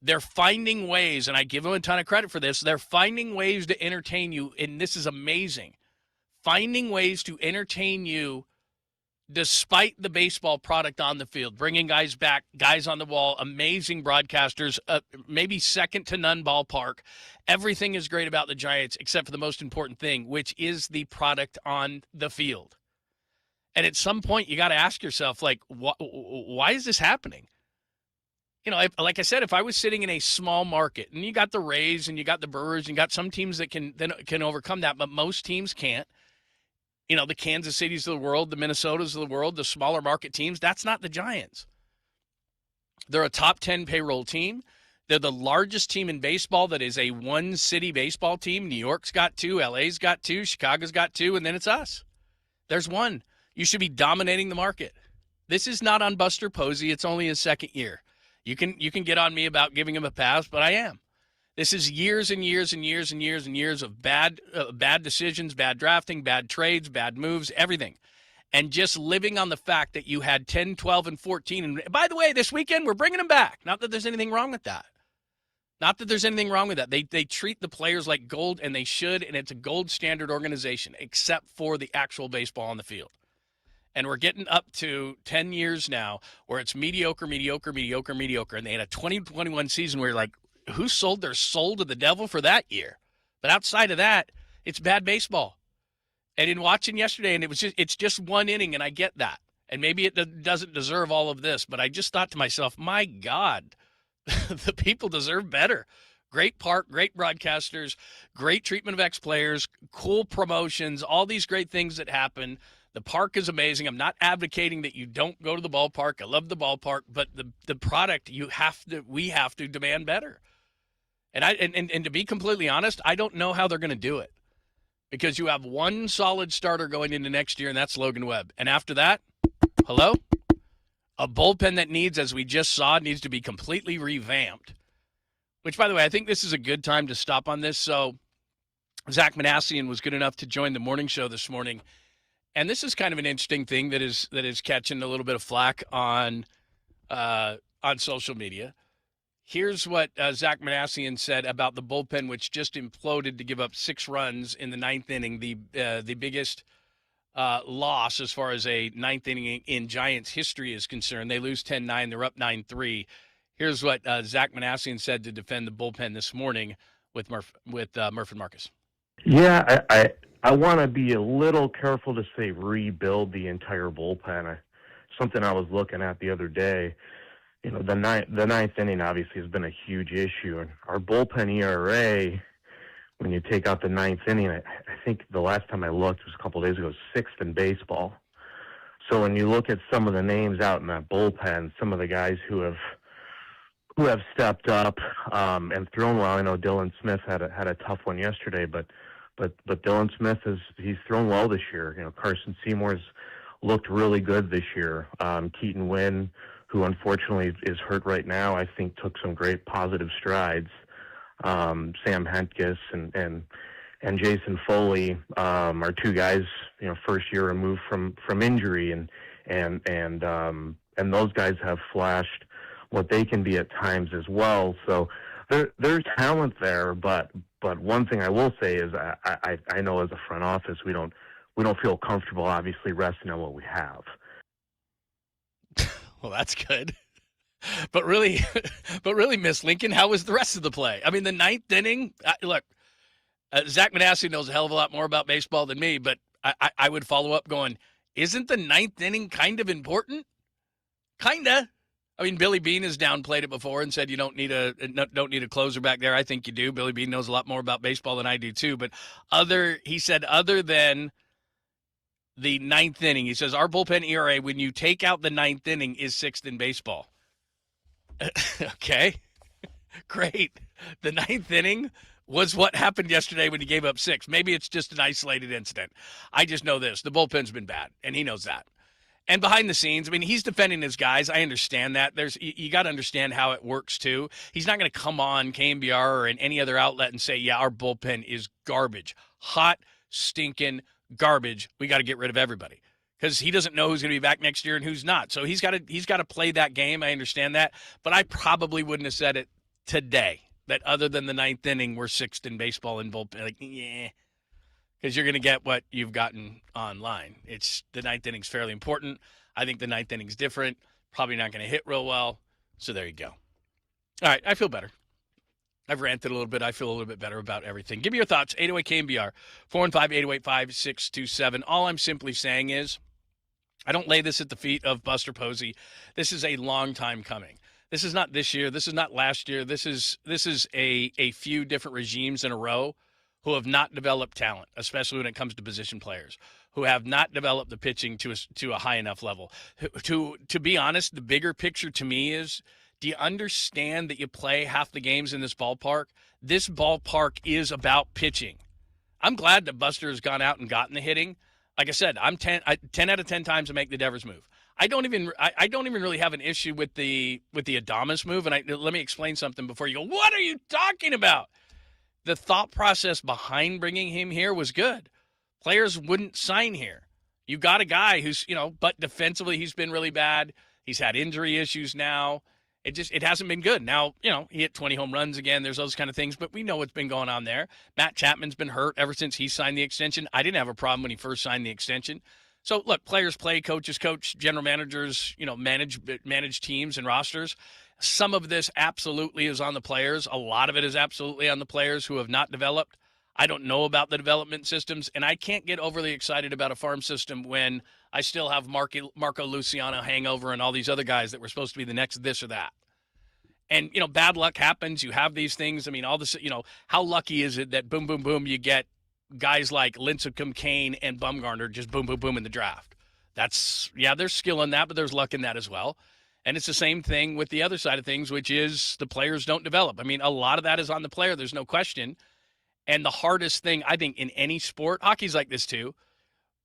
They're finding ways, and I give them a ton of credit for this, they're finding ways to entertain you, and this is amazing. Finding ways to entertain you despite the baseball product on the field, bringing guys back, guys on the wall, amazing broadcasters, maybe second to none ballpark. Everything is great about the Giants except for the most important thing, which is the product on the field. And at some point, you got to ask yourself, like, why is this happening? You know, like I said, if I was sitting in a small market, and you got the Rays and you got the Brewers, and you got some teams that can overcome that, but most teams can't. You know, the Kansas Cities of the world, the Minnesotas of the world, the smaller market teams, that's not the Giants. They're a top 10 payroll team. They're the largest team in baseball that is a one-city baseball team. New York's got 2, LA's got 2, Chicago's got 2, and then it's us. There's 1. You should be dominating the market. This is not on Buster Posey. It's only his second year. You can get on me about giving him a pass, but I am. This is years and years and years and years and years of bad decisions, bad drafting, bad trades, bad moves, everything. And just living on the fact that you had 10, 12, and 14. And by the way, this weekend, we're bringing them back. Not that there's anything wrong with that. Not that there's anything wrong with that. They treat the players like gold, and they should, and it's a gold standard organization, except for the actual baseball on the field. And we're getting up to 10 years now where it's mediocre, mediocre, mediocre, mediocre. And they had a 2021 season where you're like, who sold their soul to the devil for that year? But outside of that, it's bad baseball. And in watching yesterday, and it's just 1 inning, and I get that. And maybe it doesn't deserve all of this, but I just thought to myself, my God, the people deserve better. Great park, great broadcasters, great treatment of ex-players, cool promotions, all these great things that happen. The park is amazing. I'm not advocating that you don't go to the ballpark. I love the ballpark, but the product we have to demand better. And to be completely honest, I don't know how they're going to do it because you have 1 solid starter going into next year, and that's Logan Webb. And after that, hello? A bullpen that as we just saw, needs to be completely revamped. Which, by the way, I think this is a good time to stop on this. So Zach Manassian was good enough to join the morning show this morning. And this is kind of an interesting thing that is catching a little bit of flack on social media. Here's what Zach Manassian said about the bullpen, which just imploded to give up 6 runs in the 9th inning, the biggest loss as far as a 9th inning in Giants history is concerned. They lose 10-9. They're up 9-3. Here's what Zach Manassian said to defend the bullpen this morning with Murph and Marcus. Yeah, I want to be a little careful to say rebuild the entire bullpen. Something I was looking at the other day. You know, the ninth inning obviously has been a huge issue. And our bullpen ERA, when you take out the 9th inning, I think the last time I looked was a couple of days ago, 6th in baseball. So when you look at some of the names out in that bullpen, some of the guys who have stepped up and thrown well. I know Dylan Smith had a tough one yesterday, but Dylan Smith he's thrown well this year. You know, Carson Seymour's looked really good this year. Keaton Wynn, who unfortunately is hurt right now, I think took some great positive strides. Sam Hentges and Jason Foley are two guys, first year removed from injury, and those guys have flashed what they can be at times as well. So there's talent there, but one thing I will say is I know as a front office we don't feel comfortable obviously resting on what we have. Well, that's good. But really, Miss Lincoln, how was the rest of the play? I mean, the ninth inning, look, Zach Manasseh knows a hell of a lot more about baseball than me, but I would follow up going, isn't the ninth inning kind of important? Kinda. I mean, Billy Beane has downplayed it before and said you don't need a closer back there. I think you do. Billy Beane knows a lot more about baseball than I do too. But he said other than the ninth inning, he says our bullpen ERA when you take out the ninth inning is sixth in baseball. Okay, great. The ninth inning was what happened yesterday when he gave up 6. Maybe it's just an isolated incident. I just know this. The bullpen's been bad, and he knows that. And behind the scenes, I mean, he's defending his guys. I understand that. You got to understand how it works, too. He's not going to come on KMBR or in any other outlet and say, yeah, our bullpen is garbage. Hot, stinking garbage. We got to get rid of everybody. Because he doesn't know who's going to be back next year and who's not. So he's got to play that game. I understand that. But I probably wouldn't have said it today, that other than the ninth inning, we're sixth in baseball in bullpen. Like, yeah. Because you're going to get what you've gotten online. The ninth inning's fairly important. I think the ninth inning's different. Probably not going to hit real well. So there you go. All right, I feel better. I've ranted a little bit. I feel a little bit better about everything. Give me your thoughts. 808-KMBR, 415-808-5627. All I'm simply saying is I don't lay this at the feet of Buster Posey. This is a long time coming. This is not this year. This is not last year. This is a few different regimes in a row who have not developed talent, especially when it comes to position players, who have not developed the pitching to a high enough level. To be honest, the bigger picture to me is, do you understand that you play half the games in this ballpark? This ballpark is about pitching. I'm glad that Buster has gone out and gotten the hitting. Like I said, I'm 10 out of 10 times to make the Devers move. I don't even really have an issue with the Adames move. And let me explain something before you go, what are you talking about? The thought process behind bringing him here was good. Players wouldn't sign here. You got a guy who's, but defensively he's been really bad. He's had injury issues now. It hasn't been good. Now, he hit 20 home runs again. There's those kind of things, but we know what's been going on there. Matt Chapman's been hurt ever since he signed the extension. I didn't have a problem when he first signed the extension. So, look, players play, coaches coach, general managers, manage teams and rosters. Some of this absolutely is on the players. A lot of it is absolutely on the players who have not developed. I don't know about the development systems, and I can't get overly excited about a farm system when I still have Marco Luciano hangover and all these other guys that were supposed to be the next this or that. And, bad luck happens. You have these things. I mean, all this, how lucky is it that boom, boom, boom, you get guys like Lincecum, Kane, and Bumgarner just boom, boom, boom in the draft. There's skill in that, but there's luck in that as well. And it's the same thing with the other side of things, which is the players don't develop. I mean, a lot of that is on the player. There's no question. And the hardest thing, I think, in any sport, hockey's like this too,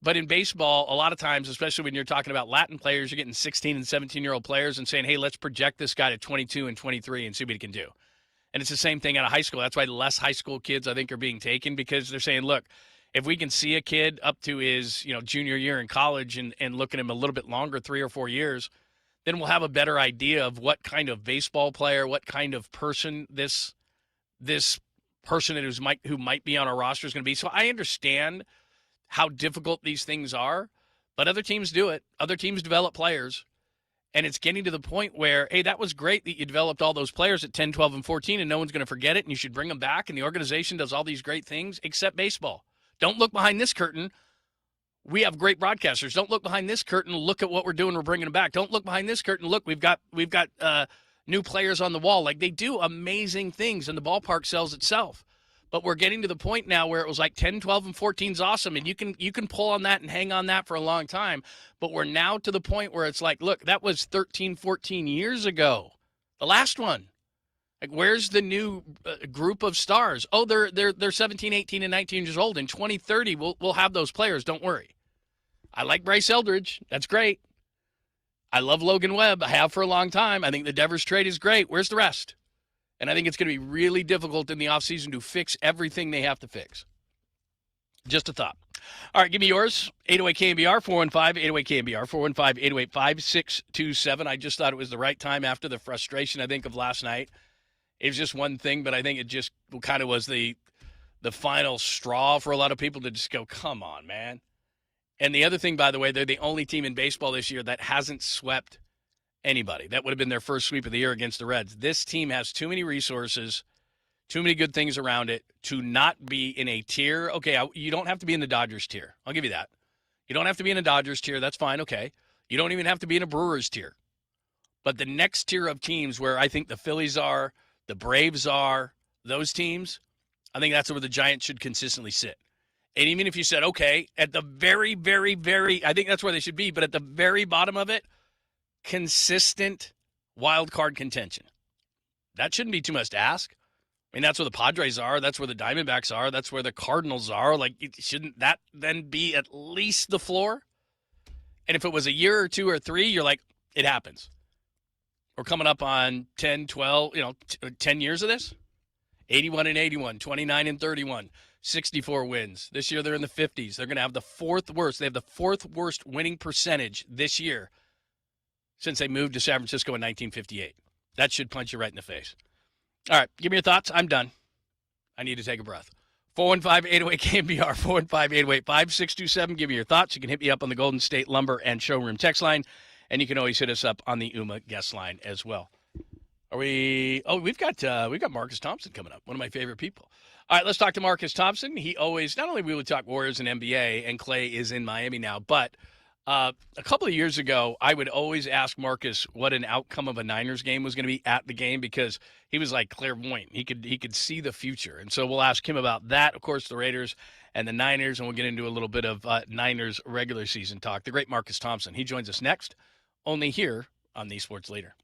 but in baseball, a lot of times, especially when you're talking about Latin players, you're getting 16 and 17-year-old players and saying, hey, let's project this guy to 22 and 23 and see what he can do. And it's the same thing out of high school. That's why less high school kids, I think, are being taken, because they're saying, look, if we can see a kid up to his junior year in college and look at him a little bit longer, 3 or 4 years, then we'll have a better idea of what kind of baseball player, what kind of person this person who might be on our roster is going to be. So I understand how difficult these things are, but other teams do it. Other teams develop players, and it's getting to the point where, hey, that was great that you developed all those players at 10, 12, and 14, and no one's going to forget it, and you should bring them back, and the organization does all these great things except baseball. Don't look behind this curtain. We have great broadcasters. Don't look behind this curtain. Look at what we're doing. We're bringing them back. Don't look behind this curtain. Look, we've got new players on the wall. Like, they do amazing things, and the ballpark sells itself. But we're getting to the point now where it was like 10, 12, and 14 is awesome, and you can pull on that and hang on that for a long time. But we're now to the point where it's like, look, that was 13, 14 years ago, the last one. Like, where's the new group of stars? Oh, they're 17, 18, and 19 years old. In 2030, we'll have those players. Don't worry. I like Bryce Eldridge. That's great. I love Logan Webb. I have for a long time. I think the Devers trade is great. Where's the rest? And I think it's going to be really difficult in the offseason to fix everything they have to fix. Just a thought. All right, give me yours. 808-KNBR, 415-808-KNBR, 415-808-5627. I just thought it was the right time after the frustration, I think, of last night. It was just one thing, but I think it just kind of was the final straw for a lot of people to just go, come on, man. And the other thing, by the way, they're the only team in baseball this year that hasn't swept anybody. That would have been their first sweep of the year against the Reds. This team has too many resources, too many good things around it to not be in a tier. Okay, you don't have to be in the Dodgers tier. I'll give you that. You don't have to be in a Dodgers tier. That's fine. Okay. You don't even have to be in a Brewers tier. But the next tier of teams where I think the Phillies are, the Braves are, those teams, I think that's where the Giants should consistently sit. And even if you said, okay, at the very, very, very, I think that's where they should be, but at the very bottom of it, consistent wild card contention. That shouldn't be too much to ask. I mean, that's where the Padres are. That's where the Diamondbacks are. That's where the Cardinals are. Like, shouldn't that then be at least the floor? And if it was a year or two or three, you're like, it happens. We're coming up on 10, 12, 10 years of this. 81-81, 29-31, 64 wins. This year they're in the 50s. They're going to have the fourth worst. They have the fourth worst winning percentage this year since they moved to San Francisco in 1958. That should punch you right in the face. All right, give me your thoughts. I'm done. I need to take a breath. 415-808-KNBR, 415-808-5627. Give me your thoughts. You can hit me up on the Golden State Lumber and Showroom text line, and you can always hit us up on the UMA guest line as well. We've got Marcus Thompson coming up, one of my favorite people. All right, let's talk to Marcus Thompson. He always, not only we would talk Warriors and NBA, and Clay is in Miami now, but a couple of years ago, I would always ask Marcus what an outcome of a Niners game was going to be at the game because he was like clairvoyant. He could see the future. And so we'll ask him about that, of course, the Raiders and the Niners, and we'll get into a little bit of Niners regular season talk. The great Marcus Thompson. He joins us next, only here on The Sports Leader.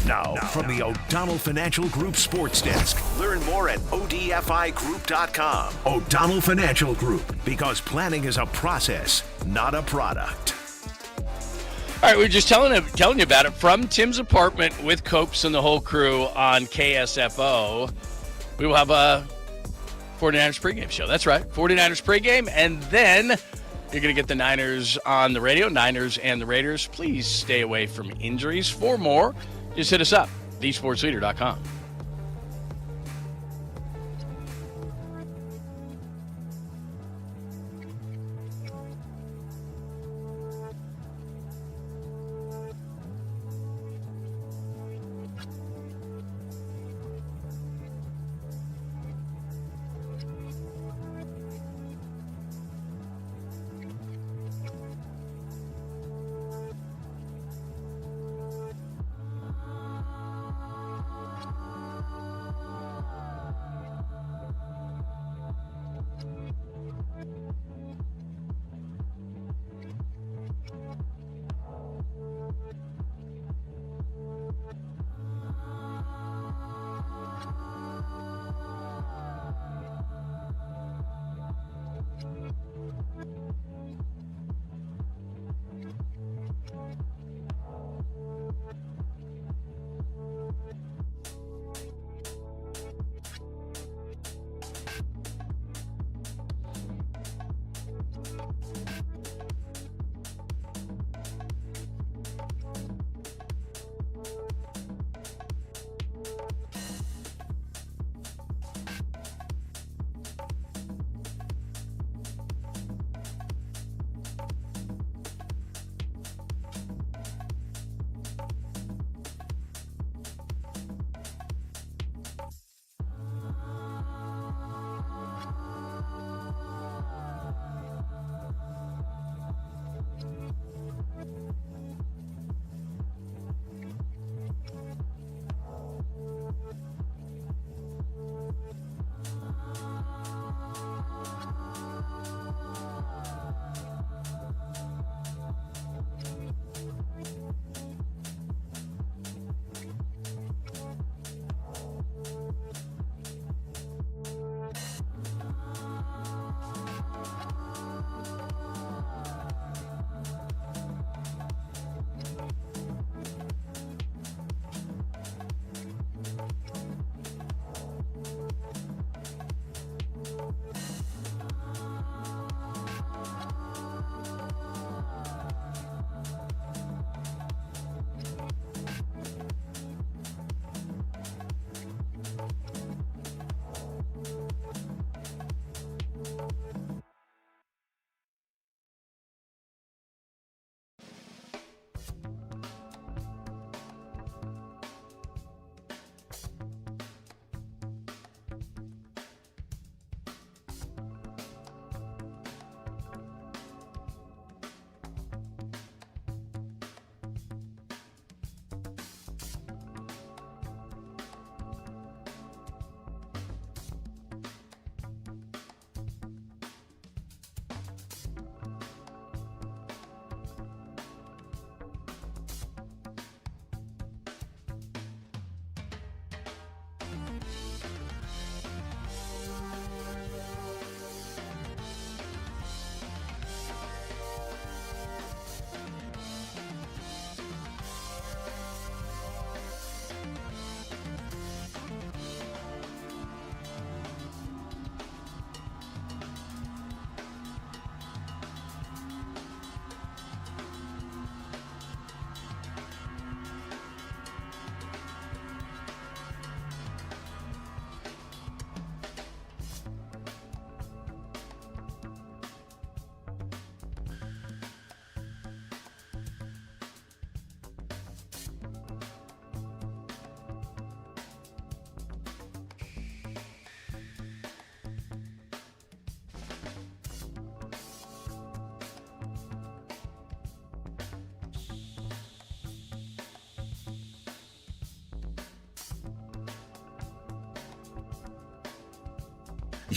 Now, from the O'Donnell Financial Group Sports Desk. Learn more at odfigroup.com. O'Donnell Financial Group, because planning is a process, not a product. All right, we were just telling you about it from Tim's apartment with Copes and the whole crew on KSFO. We will have a 49ers pregame show. That's right, 49ers pregame, and then you're going to get the Niners on the radio, Niners and the Raiders. Please stay away from injuries. For more, just hit us up, thesportsleader.com.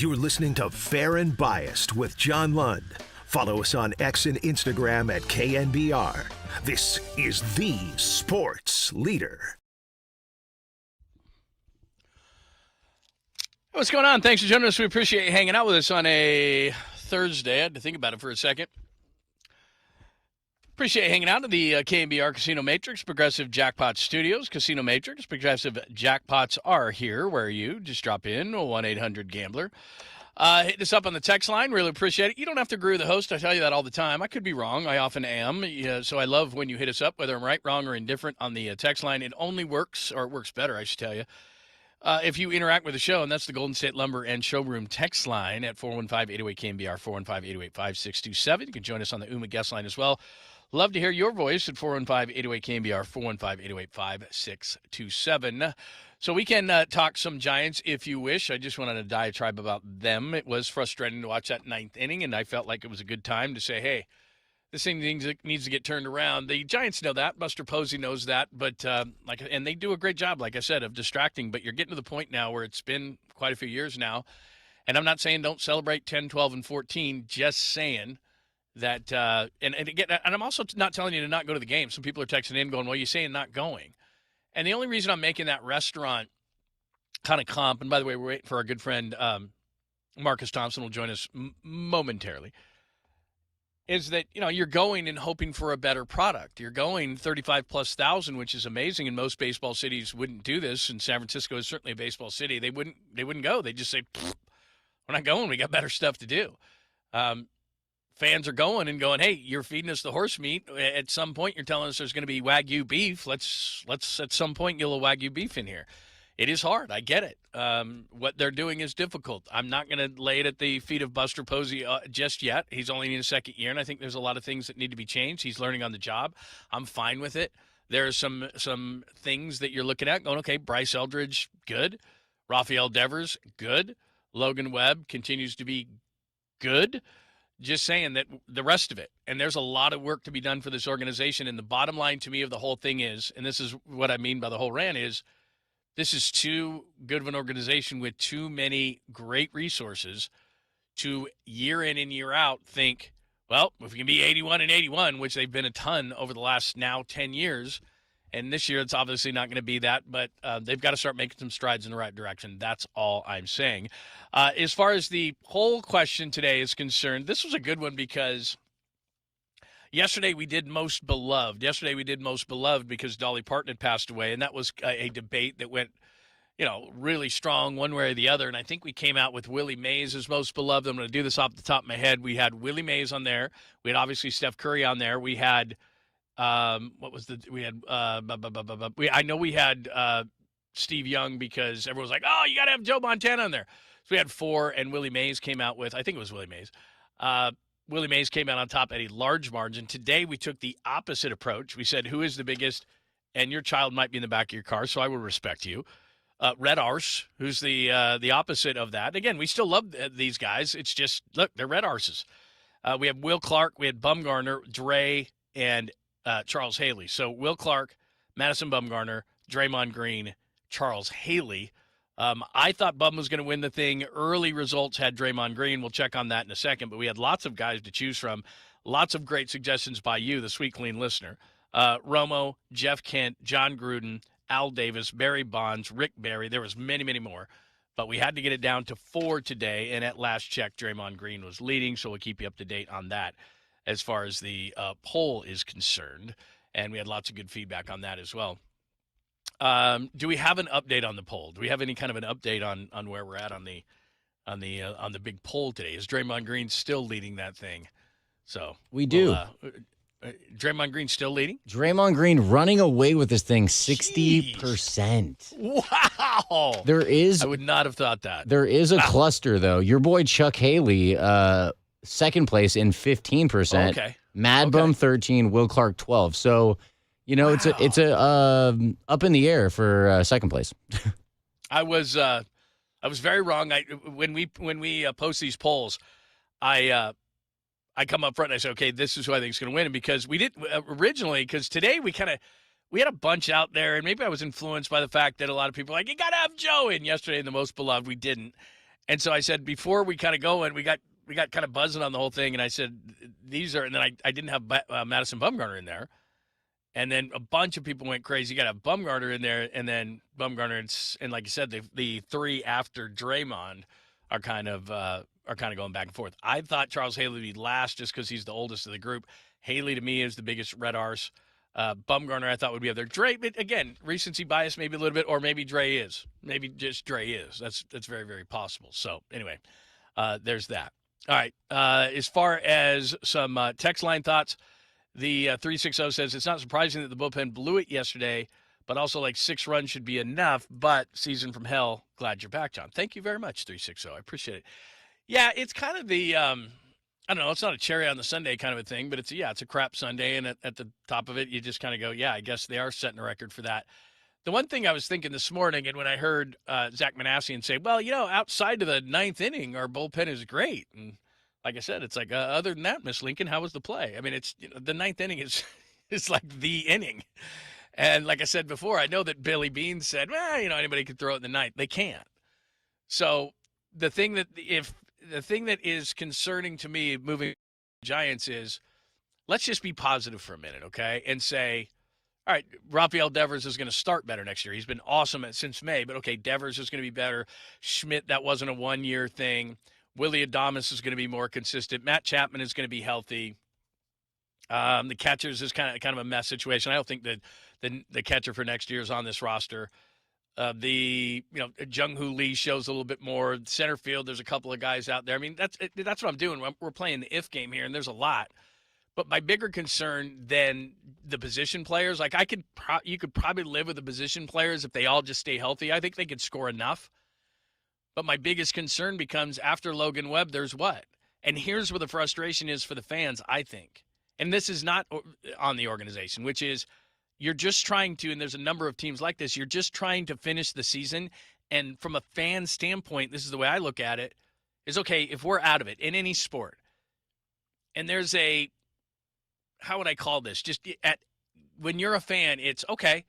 You're listening to Fair and Biased with John Lund. Follow us on X and Instagram at KNBR. This is the sports leader. What's going on? Thanks for joining us. We appreciate you hanging out with us on a Thursday. I had to think about it for a second. Appreciate you hanging out at the KNBR Casino Matrix Progressive Jackpot Studios. Casino Matrix Progressive Jackpots are here where you just drop in 1-800-GAMBLER. Hit us up on the text line. Really appreciate it. You don't have to agree with the host. I tell you that all the time. I could be wrong. I often am. Yeah, so I love when you hit us up, whether I'm right, wrong, or indifferent on the text line. It only works, or it works better, I should tell you, if you interact with the show, and that's the Golden State Lumber and Showroom text line at 415-808-KNBR, 415-808-5627. You can join us on the UMA guest line as well. Love to hear your voice at 415-808-KNBR, 415-808-5627. So we can talk some Giants if you wish. I just wanted a diatribe about them. It was frustrating to watch that ninth inning, and I felt like it was a good time to say, hey, this thing needs to get turned around. The Giants know that. Buster Posey knows that. But and they do a great job, like I said, of distracting. But you're getting to the point now where it's been quite a few years now. And I'm not saying don't celebrate 10, 12, and 14. Just saying that and again, and I'm also not telling you to not go to the game. Some people are texting in going, well, you're saying not going. And the only reason I'm making that restaurant kind of comp, and by the way, we're waiting for our good friend Marcus Thompson will join us momentarily, is that, you're going and hoping for a better product. You're going 35,000+, which is amazing, and most baseball cities wouldn't do this, and San Francisco is certainly a baseball city. They wouldn't go. They just say, we're not going. We got better stuff to do. Fans are going, hey, you're feeding us the horse meat. At some point, you're telling us there's going to be Wagyu beef. Let's at some point get a little Wagyu beef in here. It is hard. I get it. What they're doing is difficult. I'm not going to lay it at the feet of Buster Posey just yet. He's only in his second year, and I think there's a lot of things that need to be changed. He's learning on the job. I'm fine with it. There are some things that you're looking at going, okay, Bryce Eldridge, good. Rafael Devers, good. Logan Webb continues to be good. Just saying that the rest of it, and there's a lot of work to be done for this organization, and the bottom line to me of the whole thing is, and this is what I mean by the whole rant is, this is too good of an organization with too many great resources to year in and year out think, well, if we can be 81-81, which they've been a ton over the last now 10 years, and this year it's obviously not going to be that, but they've got to start making some strides in the right direction. That's all I'm saying. As far as the poll question today is concerned, this was a good one because yesterday we did most beloved. Yesterday we did most beloved because Dolly Parton had passed away, and that was a debate that went, really strong one way or the other. And I think we came out with Willie Mays as most beloved. I'm going to do this off the top of my head. We had Willie Mays on there. We had obviously Steph Curry on there. We had I know we had Steve Young because everyone was like, oh, you got to have Joe Montana on there. So we had 4, and Willie Mays came out with, I think it was Willie Mays. Willie Mays came out on top at a large margin. Today we took the opposite approach. We said, who is the biggest? And your child might be in the back of your car, so I will respect you. Red Arse, who's the opposite of that. Again, we still love these guys. It's just, look, they're Red Arses. We have Will Clark, we had Bumgarner, Dre, and Charles Haley. So Will Clark, Madison Bumgarner, Draymond Green, Charles Haley. I thought Bum was going to win the thing. Early results had Draymond Green. We'll check on that in a second. But we had lots of guys to choose from. Lots of great suggestions by you, the sweet, clean listener. Romo, Jeff Kent, John Gruden, Al Davis, Barry Bonds, Rick Barry. There was many, many more. But we had to get it down to 4 today. And at last check, Draymond Green was leading. So we'll keep you up to date on that as far as the poll is concerned. And we had lots of good feedback on that as well. Do we have an update on the poll? Do we have any kind of an update on where we're at on the big poll today? Is Draymond Green still leading that thing? So we do. Draymond Green still leading? Draymond Green running away with this thing 60%. Wow. I would not have thought that. There is a cluster, though. Your boy Chuck Haley, second place in 15%. Okay. Mad Bum 13, Will Clark 12. So, it's a up in the air for second place. I was very wrong. When we post these polls, I come up front and I say, okay, this is who I think is going to win. And because we did originally, because today we had a bunch out there, and maybe I was influenced by the fact that a lot of people were like, you got to have Joe in yesterday in the most beloved. We didn't. And so I said, before we kind of go in, we got kind of buzzing on the whole thing. And I said, these are, and then I didn't have Madison Bumgarner in there. And then a bunch of people went crazy. You got to have Bumgarner in there. And then Bumgarner, and like you said, the three after Draymond are kind of going back and forth. I thought Charles Haley would be last just because he's the oldest of the group. Haley, to me, is the biggest red arse. Bumgarner, I thought, would be up there. Dre, but again, recency bias maybe a little bit, or maybe Dre is. Maybe just Dre is. That's very, very possible. So anyway, there's that. All right. As far as some text line thoughts, the 360 says, it's not surprising that the bullpen blew it yesterday, but also like 6 runs should be enough. But season from hell, glad you're back, John. Thank you very much, 360. I appreciate it. Yeah, it's kind of the I don't know, it's not a cherry on the Sunday kind of a thing, but it's a crap Sunday, and at the top of it, you just kind of go, yeah, I guess they are setting a record for that. The one thing I was thinking this morning, and when I heard Zach Manassian say, well, outside of the 9th inning, our bullpen is great. And like I said, it's like, other than that, Miss Lincoln, how was the play? I mean, it's the 9th inning is like the inning. And like I said before, I know that Billy Beane said, well, anybody can throw it in the 9th. They can't. So the thing that is concerning to me moving Giants is, let's just be positive for a minute, okay? And say, all right, Rafael Devers is going to start better next year. He's been awesome since May, but okay, Devers is going to be better. Schmidt, that wasn't a one-year thing. Willie Adames is going to be more consistent. Matt Chapman is going to be healthy. The catchers is kind of a mess situation. I don't think that the catcher for next year is on this roster. Jung-Hoo Lee shows a little bit more. Center field, there's a couple of guys out there. I mean, that's what I'm doing. We're playing the if game here, and there's a lot. But my bigger concern than the position players, like you could probably live with the position players if they all just stay healthy. I think they could score enough. But my biggest concern becomes after Logan Webb, there's what? And here's where the frustration is for the fans, I think. And this is not on the organization, which is, you're just trying to, and there's a number of teams like this, you're just trying to finish the season. And from a fan standpoint, this is the way I look at it, is okay, if we're out of it in any sport, and there's how would I call this? When you're a fan, it's okay,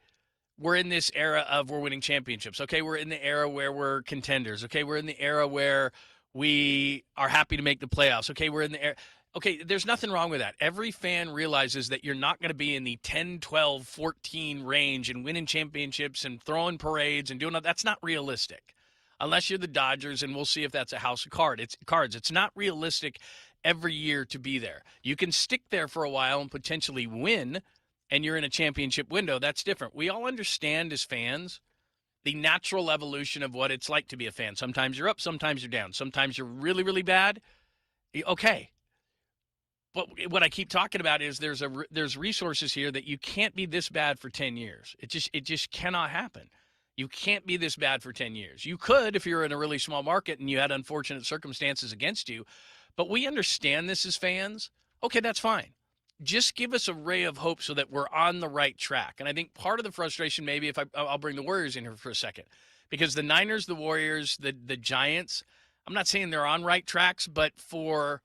we're in this era of we're winning championships. Okay, we're in the era where we're contenders. Okay, we're in the era where we are happy to make the playoffs. Okay, we're in the era. Okay, there's nothing wrong with that. Every fan realizes that you're not going to be in the 10, 12, 14 range and winning championships and throwing parades and doing that. That's not realistic unless you're the Dodgers, and we'll see if that's a house of cards. It's not realistic every year to be there. You can stick there for a while and potentially win, and you're in a championship window. That's different. We all understand as fans the natural evolution of what it's like to be a fan. Sometimes you're up, sometimes you're down. Sometimes you're really, really bad. Okay. But what I keep talking about is there's resources here that you can't be this bad for 10 years. It just cannot happen. You can't be this bad for 10 years. You could if you're in a really small market and you had unfortunate circumstances against you. But we understand this as fans. Okay, that's fine. Just give us a ray of hope so that we're on the right track. And I think part of the frustration, maybe if I'll bring the Warriors in here for a second, because the Niners, the Warriors, the Giants, I'm not saying they're on right tracks, but for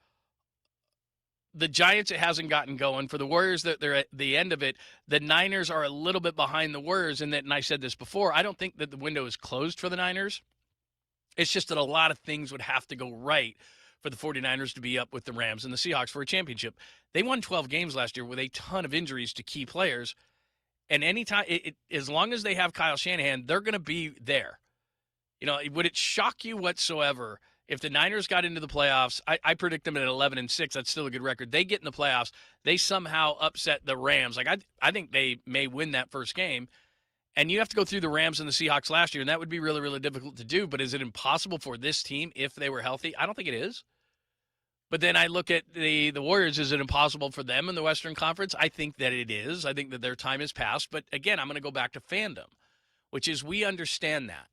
the Giants, it hasn't gotten going. For the Warriors, they're at the end of it. The Niners are a little bit behind the Warriors in that, and I said this before, I don't think that the window is closed for the Niners. It's just that a lot of things would have to go right for the 49ers to be up with the Rams and the Seahawks for a championship. They won 12 games last year with a ton of injuries to key players. And anytime, as long as they have Kyle Shanahan, they're going to be there. Would it shock you whatsoever if the Niners got into the playoffs? I predict them at 11-6. That's still a good record. They get in the playoffs. They somehow upset the Rams. I think they may win that first game. And you have to go through the Rams and the Seahawks last year, and that would be really, really difficult to do. But is it impossible for this team if they were healthy? I don't think it is. But then I look at the Warriors. Is it impossible for them in the Western Conference? I think that it is. I think that their time has passed. But again, I'm going to go back to fandom, which is we understand that.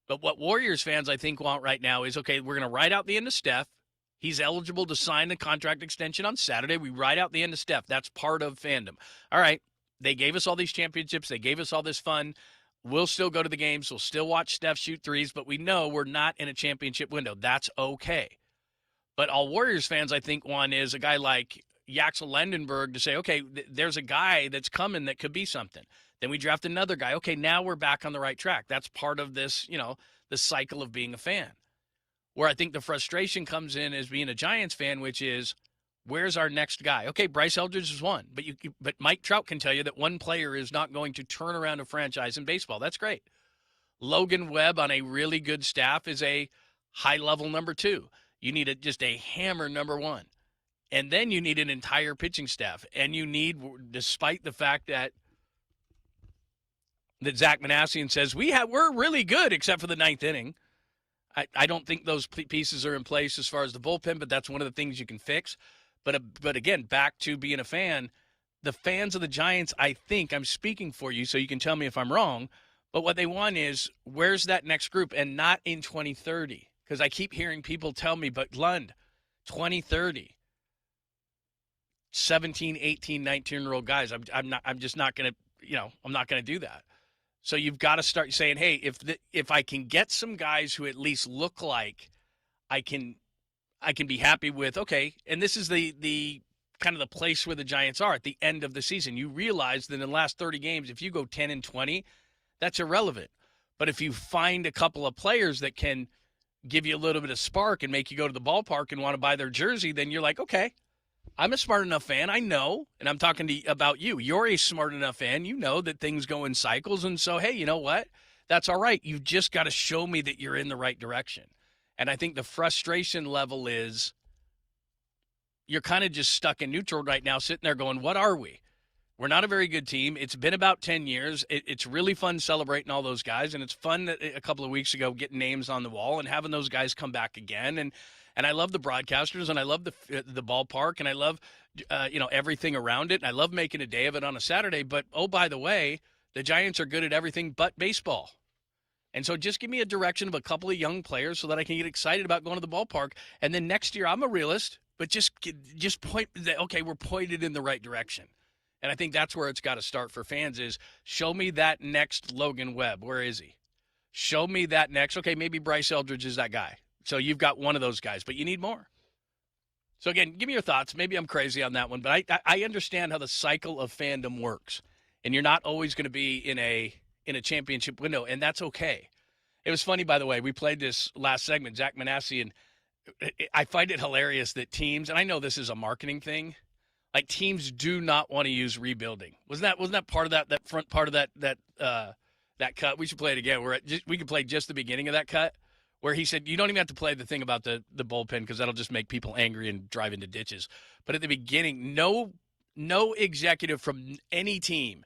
But what Warriors fans, I think, want right now is, okay, we're going to ride out the end of Steph. He's eligible to sign the contract extension on Saturday. We ride out the end of Steph. That's part of fandom. All right, they gave us all these championships. They gave us all this fun. We'll still go to the games. We'll still watch Steph shoot threes, but we know we're not in a championship window. That's okay. But all Warriors fans, I think, want is a guy like Yaxel Lendenberg to say, okay, there's a guy that's coming that could be something. Then we draft another guy. Okay, now we're back on the right track. That's part of this, the cycle of being a fan. Where I think the frustration comes in as being a Giants fan, which is, where's our next guy? Okay, Bryce Eldridge is one, but Mike Trout can tell you that one player is not going to turn around a franchise in baseball. That's great. Logan Webb on a really good staff is a high-level number 2. You need just a hammer number 1. And then you need an entire pitching staff. And you need, despite the fact that Zach Manassian says, we're really good except for the 9th inning. I don't think those pieces are in place as far as the bullpen, but that's one of the things you can fix. But again, back to being a fan, the fans of the Giants, I think, I'm speaking for you, so you can tell me if I'm wrong, but what they want is, where's that next group? And not in 2030. Because I keep hearing people tell me, but Lund, 2030, 17, 18, 19-year-old guys, I'm just not going to, I'm not going to do that. So you've got to start saying, hey, if I can get some guys who at least look like I can be happy with, okay, and this is the kind of the place where the Giants are at the end of the season. You realize that in the last 30 games, if you go 10-20, that's irrelevant. But if you find a couple of players that can give you a little bit of spark and make you go to the ballpark and want to buy their jersey, then you're like, okay, I'm a smart enough fan. I know, and I'm talking about you. You're a smart enough fan. You know that things go in cycles, and so, hey, you know what? That's all right. You've just got to show me that you're in the right direction. And I think the frustration level is you're kind of just stuck in neutral right now, sitting there going, what are we? We're not a very good team. It's been about 10 years. It's really fun celebrating all those guys, and it's fun that a couple of weeks ago getting names on the wall and having those guys come back again. And I love the broadcasters, and I love the ballpark, and I love everything around it, and I love making a day of it on a Saturday. But, oh, by the way, the Giants are good at everything but baseball. And so just give me a direction of a couple of young players so that I can get excited about going to the ballpark. And then next year, I'm a realist, but just point that, okay, we're pointed in the right direction. And I think that's where it's got to start for fans is show me that next Logan Webb. Where is he? Show me that next. Okay, maybe Bryce Eldridge is that guy. So you've got one of those guys, but you need more. So, again, give me your thoughts. Maybe I'm crazy on that one, but I understand how the cycle of fandom works. And you're not always going to be in a championship window, and that's okay. It was funny, by the way. We played this last segment, Zach Manassian. I find it hilarious that teams, and I know this is a marketing thing, like teams do not want to use rebuilding. Wasn't that part of that front part of that cut? We should play it again. We could play just the beginning of that cut where he said, you don't even have to play the thing about the bullpen because that'll just make people angry and drive into ditches. But at the beginning, no executive from any team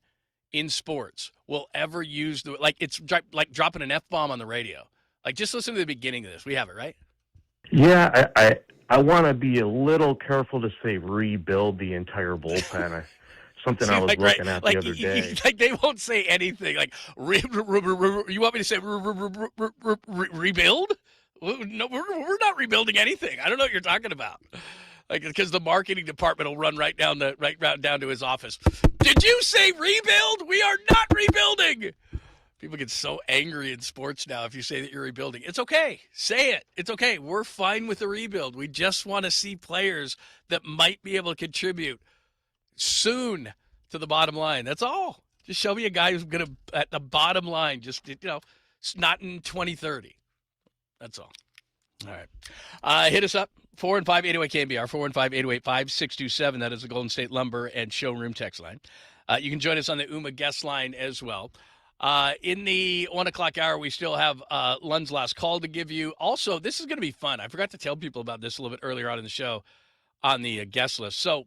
in sports will ever use it's like dropping an F-bomb on the radio. Like, just listen to the beginning of this. We have it, right? Yeah, I want to be a little careful to say rebuild the entire bullpen. Something I was looking at the other day. Like, they won't say anything. Like, you want me to say rebuild? No, we're not rebuilding anything. I don't know what you're talking about. Like, because the marketing department will run right down to his office. Did you say rebuild? We are not rebuilding. People get so angry in sports now if you say that you're rebuilding. It's okay. Say it. It's okay. We're fine with the rebuild. We just want to see players that might be able to contribute soon to the bottom line. That's all. Just show me a guy who's going to, at the bottom line, just, not in 2030. That's all. All right. Hit us up. 415-808-KNBR, 415-808-5627. That is the Golden State Lumber and Showroom text line. You can join us on the UMA guest line as well. In the 1 o'clock hour, we still have Lund's last call to give you. Also, this is going to be fun. I forgot to tell people about this a little bit earlier on in the show on the guest list. So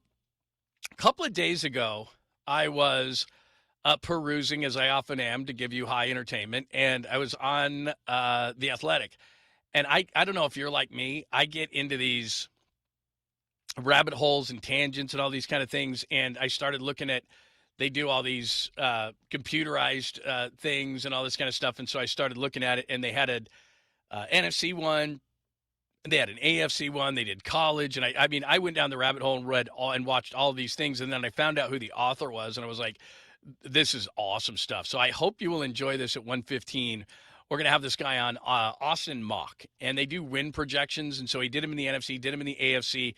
a couple of days ago, I was perusing, as I often am, to give you high entertainment, and I was on The Athletic. And I don't know if you're like me. I get into these rabbit holes and tangents and all these kind of things, and I started looking at they do all these computerized things and all this kind of stuff. And so I started looking at it, and they had an NFC one. They had an AFC one. They did college. And I went down the rabbit hole and read and watched all of these things. And then I found out who the author was, and I was like, this is awesome stuff. So I hope you will enjoy this at 1:15. We're going to have this guy on, Austin Mock, and they do win projections. And so he did them in the NFC, did them in the AFC.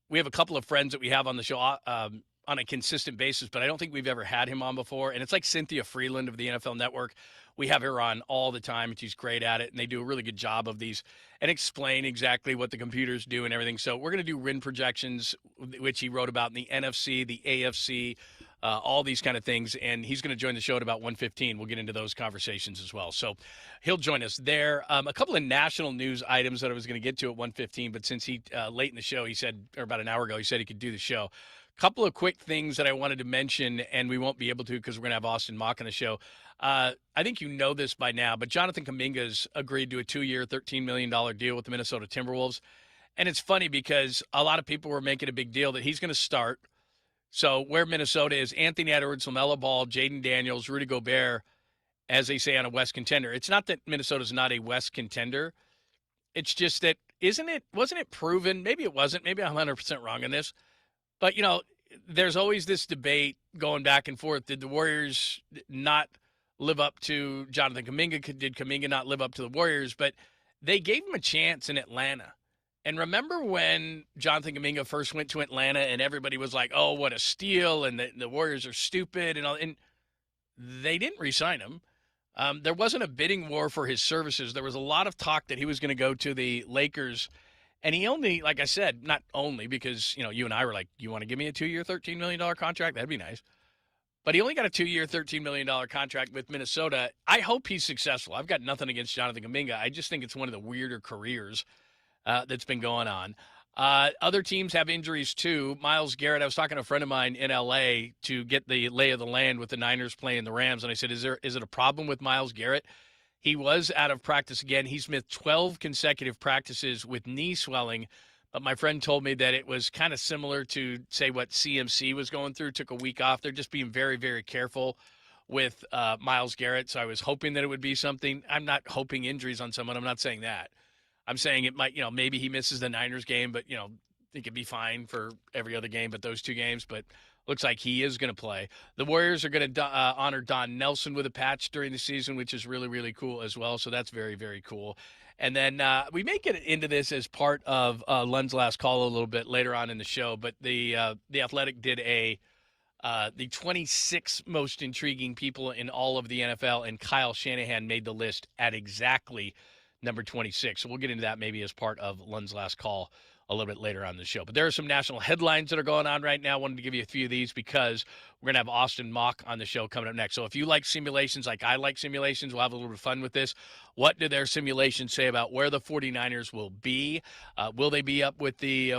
We have a couple of friends that we have on the show on a consistent basis, but I don't think we've ever had him on before. And it's like Cynthia Freeland of the NFL Network, We have her on all the time, and she's great at it, and they do a really good job of these and explain exactly what the computers do and everything. So we're going to do win projections, which he wrote about in the NFC, the AFC, all these kind of things, and he's going to join the show at about 1:15. We'll get into those conversations as well. So he'll join us there. A couple of national news items that I was going to get to at 1:15, but since he late in the show, he said, or about an hour ago, he said he could do the show. Couple of quick things that I wanted to mention, and we won't be able to because we're going to have Austin Mock on the show. I think you know this by now, but Jonathan Kuminga's agreed to a 2-year, $13 million deal with the Minnesota Timberwolves. And it's funny because a lot of people were making a big deal that he's going to start. So where Minnesota is, Anthony Edwards, LaMelo Ball, Jaden Daniels, Rudy Gobert, as they say on a West contender. It's not that Minnesota's not a West contender. It's just that, wasn't it proven? Maybe it wasn't. Maybe I'm 100% wrong on this. But, there's always this debate going back and forth. Did the Warriors not live up to Jonathan Kuminga? Did Kuminga not live up to the Warriors? But they gave him a chance in Atlanta. And remember when Jonathan Kuminga first went to Atlanta and everybody was like, oh, what a steal, and the Warriors are stupid, and all, and they didn't re-sign him. There wasn't a bidding war for his services. There was a lot of talk that he was going to go to the Lakers. And he only, like I said, not only because, you and I were like, you want to give me a 2-year, $13 million contract? That'd be nice. But he only got a 2-year, $13 million contract with Minnesota. I hope he's successful. I've got nothing against Jonathan Kuminga. I just think it's one of the weirder careers that's been going on. Other teams have injuries too. Myles Garrett, I was talking to a friend of mine in L.A. to get the lay of the land with the Niners playing the Rams. And I said, is it a problem with Myles Garrett? He was out of practice again. He's missed 12 consecutive practices with knee swelling. But my friend told me that it was kind of similar to, say, what CMC was going through. Took a week off. They're just being very, very careful with Myles Garrett. So I was hoping that it would be something. I'm not hoping injuries on someone. I'm not saying that. I'm saying it might, maybe he misses the Niners game, but, it could be fine for every other game but those 2 games. But looks like he is going to play. The Warriors are going to honor Don Nelson with a patch during the season, which is really, really cool as well. So that's very, very cool. And then we may get into this as part of Lund's last call a little bit later on in the show. But the Athletic did the 26 most intriguing people in all of the NFL, and Kyle Shanahan made the list at exactly number 26. So we'll get into that maybe as part of Lund's last call a little bit later on the show. But there are some national headlines that are going on right now. I wanted to give you a few of these because we're going to have Austin Mock on the show coming up next. So if you like simulations like I like simulations, we'll have a little bit of fun with this. What do their simulations say about where the 49ers will be? Will they be up with the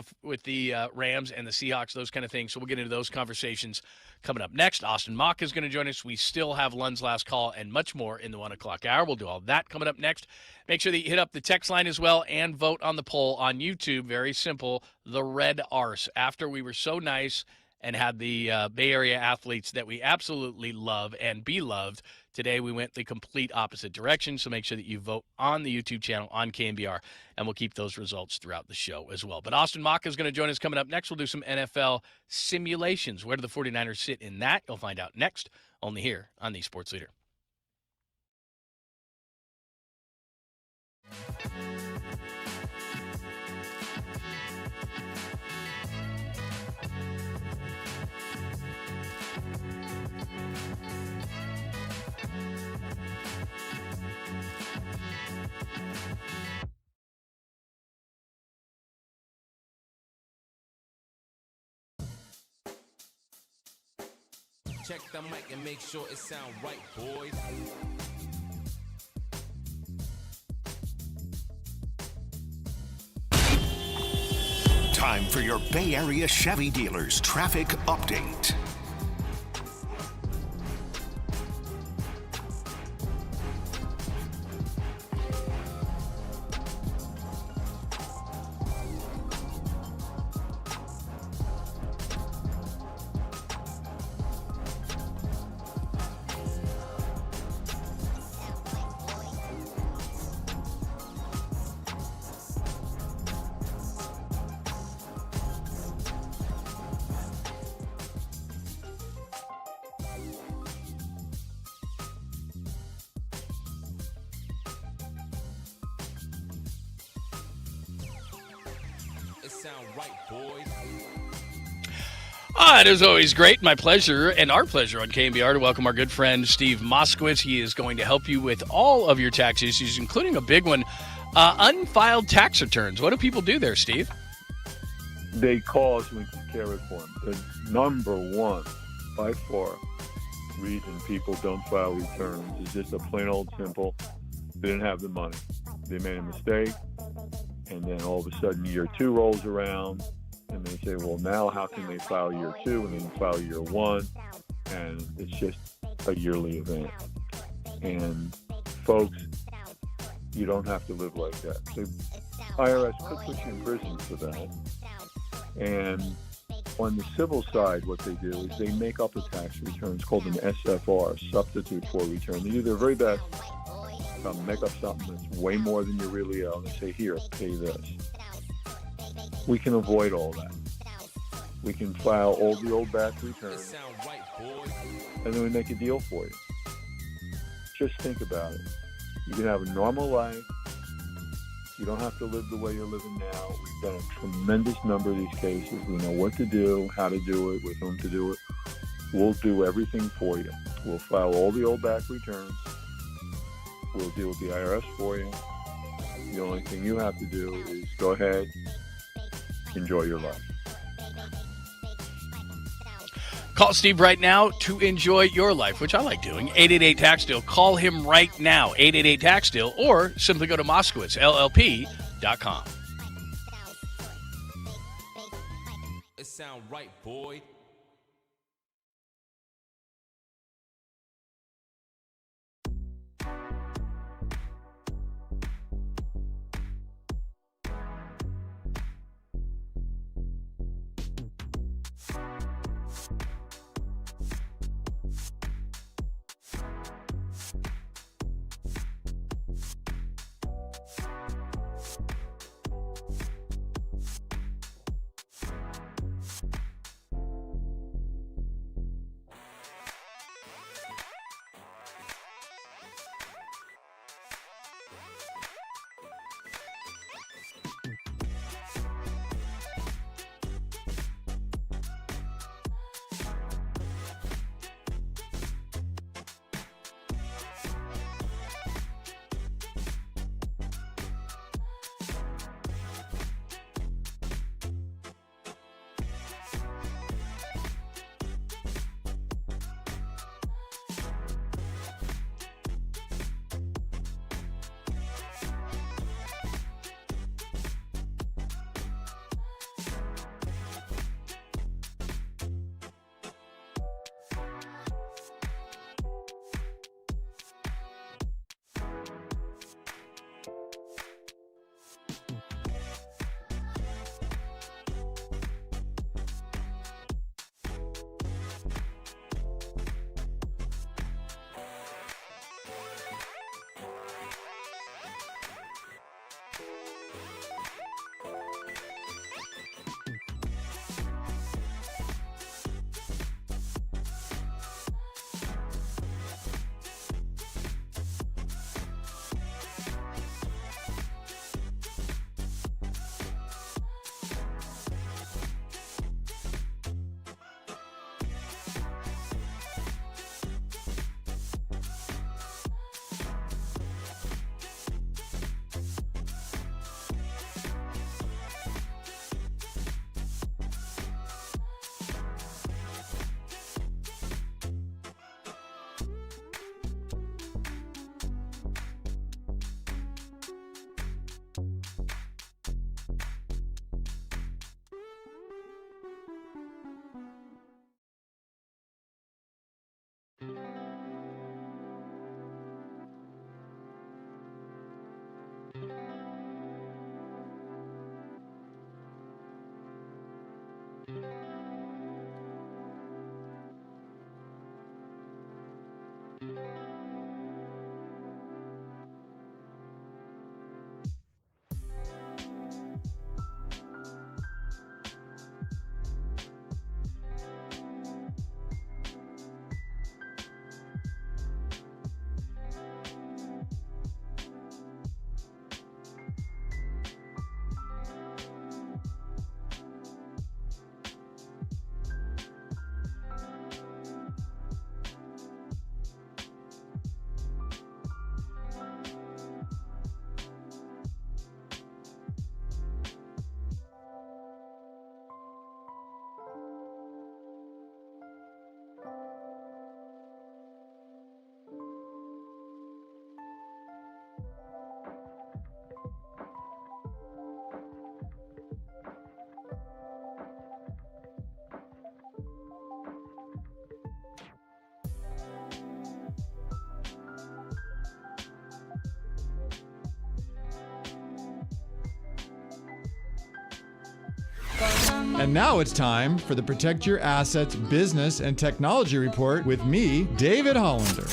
Rams and the Seahawks, those kind of things? So we'll get into those conversations coming up next. Austin Mock is going to join us. We still have Lund's last call and much more in the 1 o'clock hour. We'll do all that coming up next. Make sure that you hit up the text line as well and vote on the poll on YouTube. Very simple. The Red Arse. After we were so nice and had the Bay Area athletes that we absolutely love and be loved, today we went the complete opposite direction. So make sure that you vote on the YouTube channel on KNBR, and we'll keep those results throughout the show as well. But Austin Mock is going to join us coming up next. We'll do some NFL simulations. Where do the 49ers sit in that? You'll find out next, only here on the Sports Leader. Check the mic and make sure it sound right, boys. Time for your Bay Area Chevy dealers traffic update. It is always great, my pleasure, and our pleasure on KMBR to welcome our good friend Steve Moskowitz. He is going to help you with all of your tax issues, including a big one, unfiled tax returns. What do people do there, Steve? They call us, we can care it for them. The number one, by far, reason people don't file returns is just a plain old simple, they didn't have the money. They made a mistake, and then all of a sudden year 2 rolls around, and they say, well, now how can they file year 2 and then file year 1? And it's just a yearly event. And folks, you don't have to live like that. The IRS could put you in prison for that. And on the civil side, what they do is they make up a tax return. It's called an SFR, substitute for return. They do their very best to make up something that's way more than you really owe. They say, here, pay this. We can avoid all that. We can file all the old back returns, and then we make a deal for you. Just think about it. You can have a normal life. You don't have to live the way you're living now. We've done a tremendous number of these cases. We know what to do, how to do it, with whom to do it. We'll do everything for you. We'll file all the old back returns. We'll deal with the IRS for you. The only thing you have to do is go ahead, enjoy your life. Call Steve right now to enjoy your life, which I like doing. 888-TAX-DEAL. Call him right now, 888-TAX-DEAL, or simply go to MoskowitzLLP.com. It sound right, boy. And now it's time for the Protect Your Assets Business and Technology Report with me, David Hollander.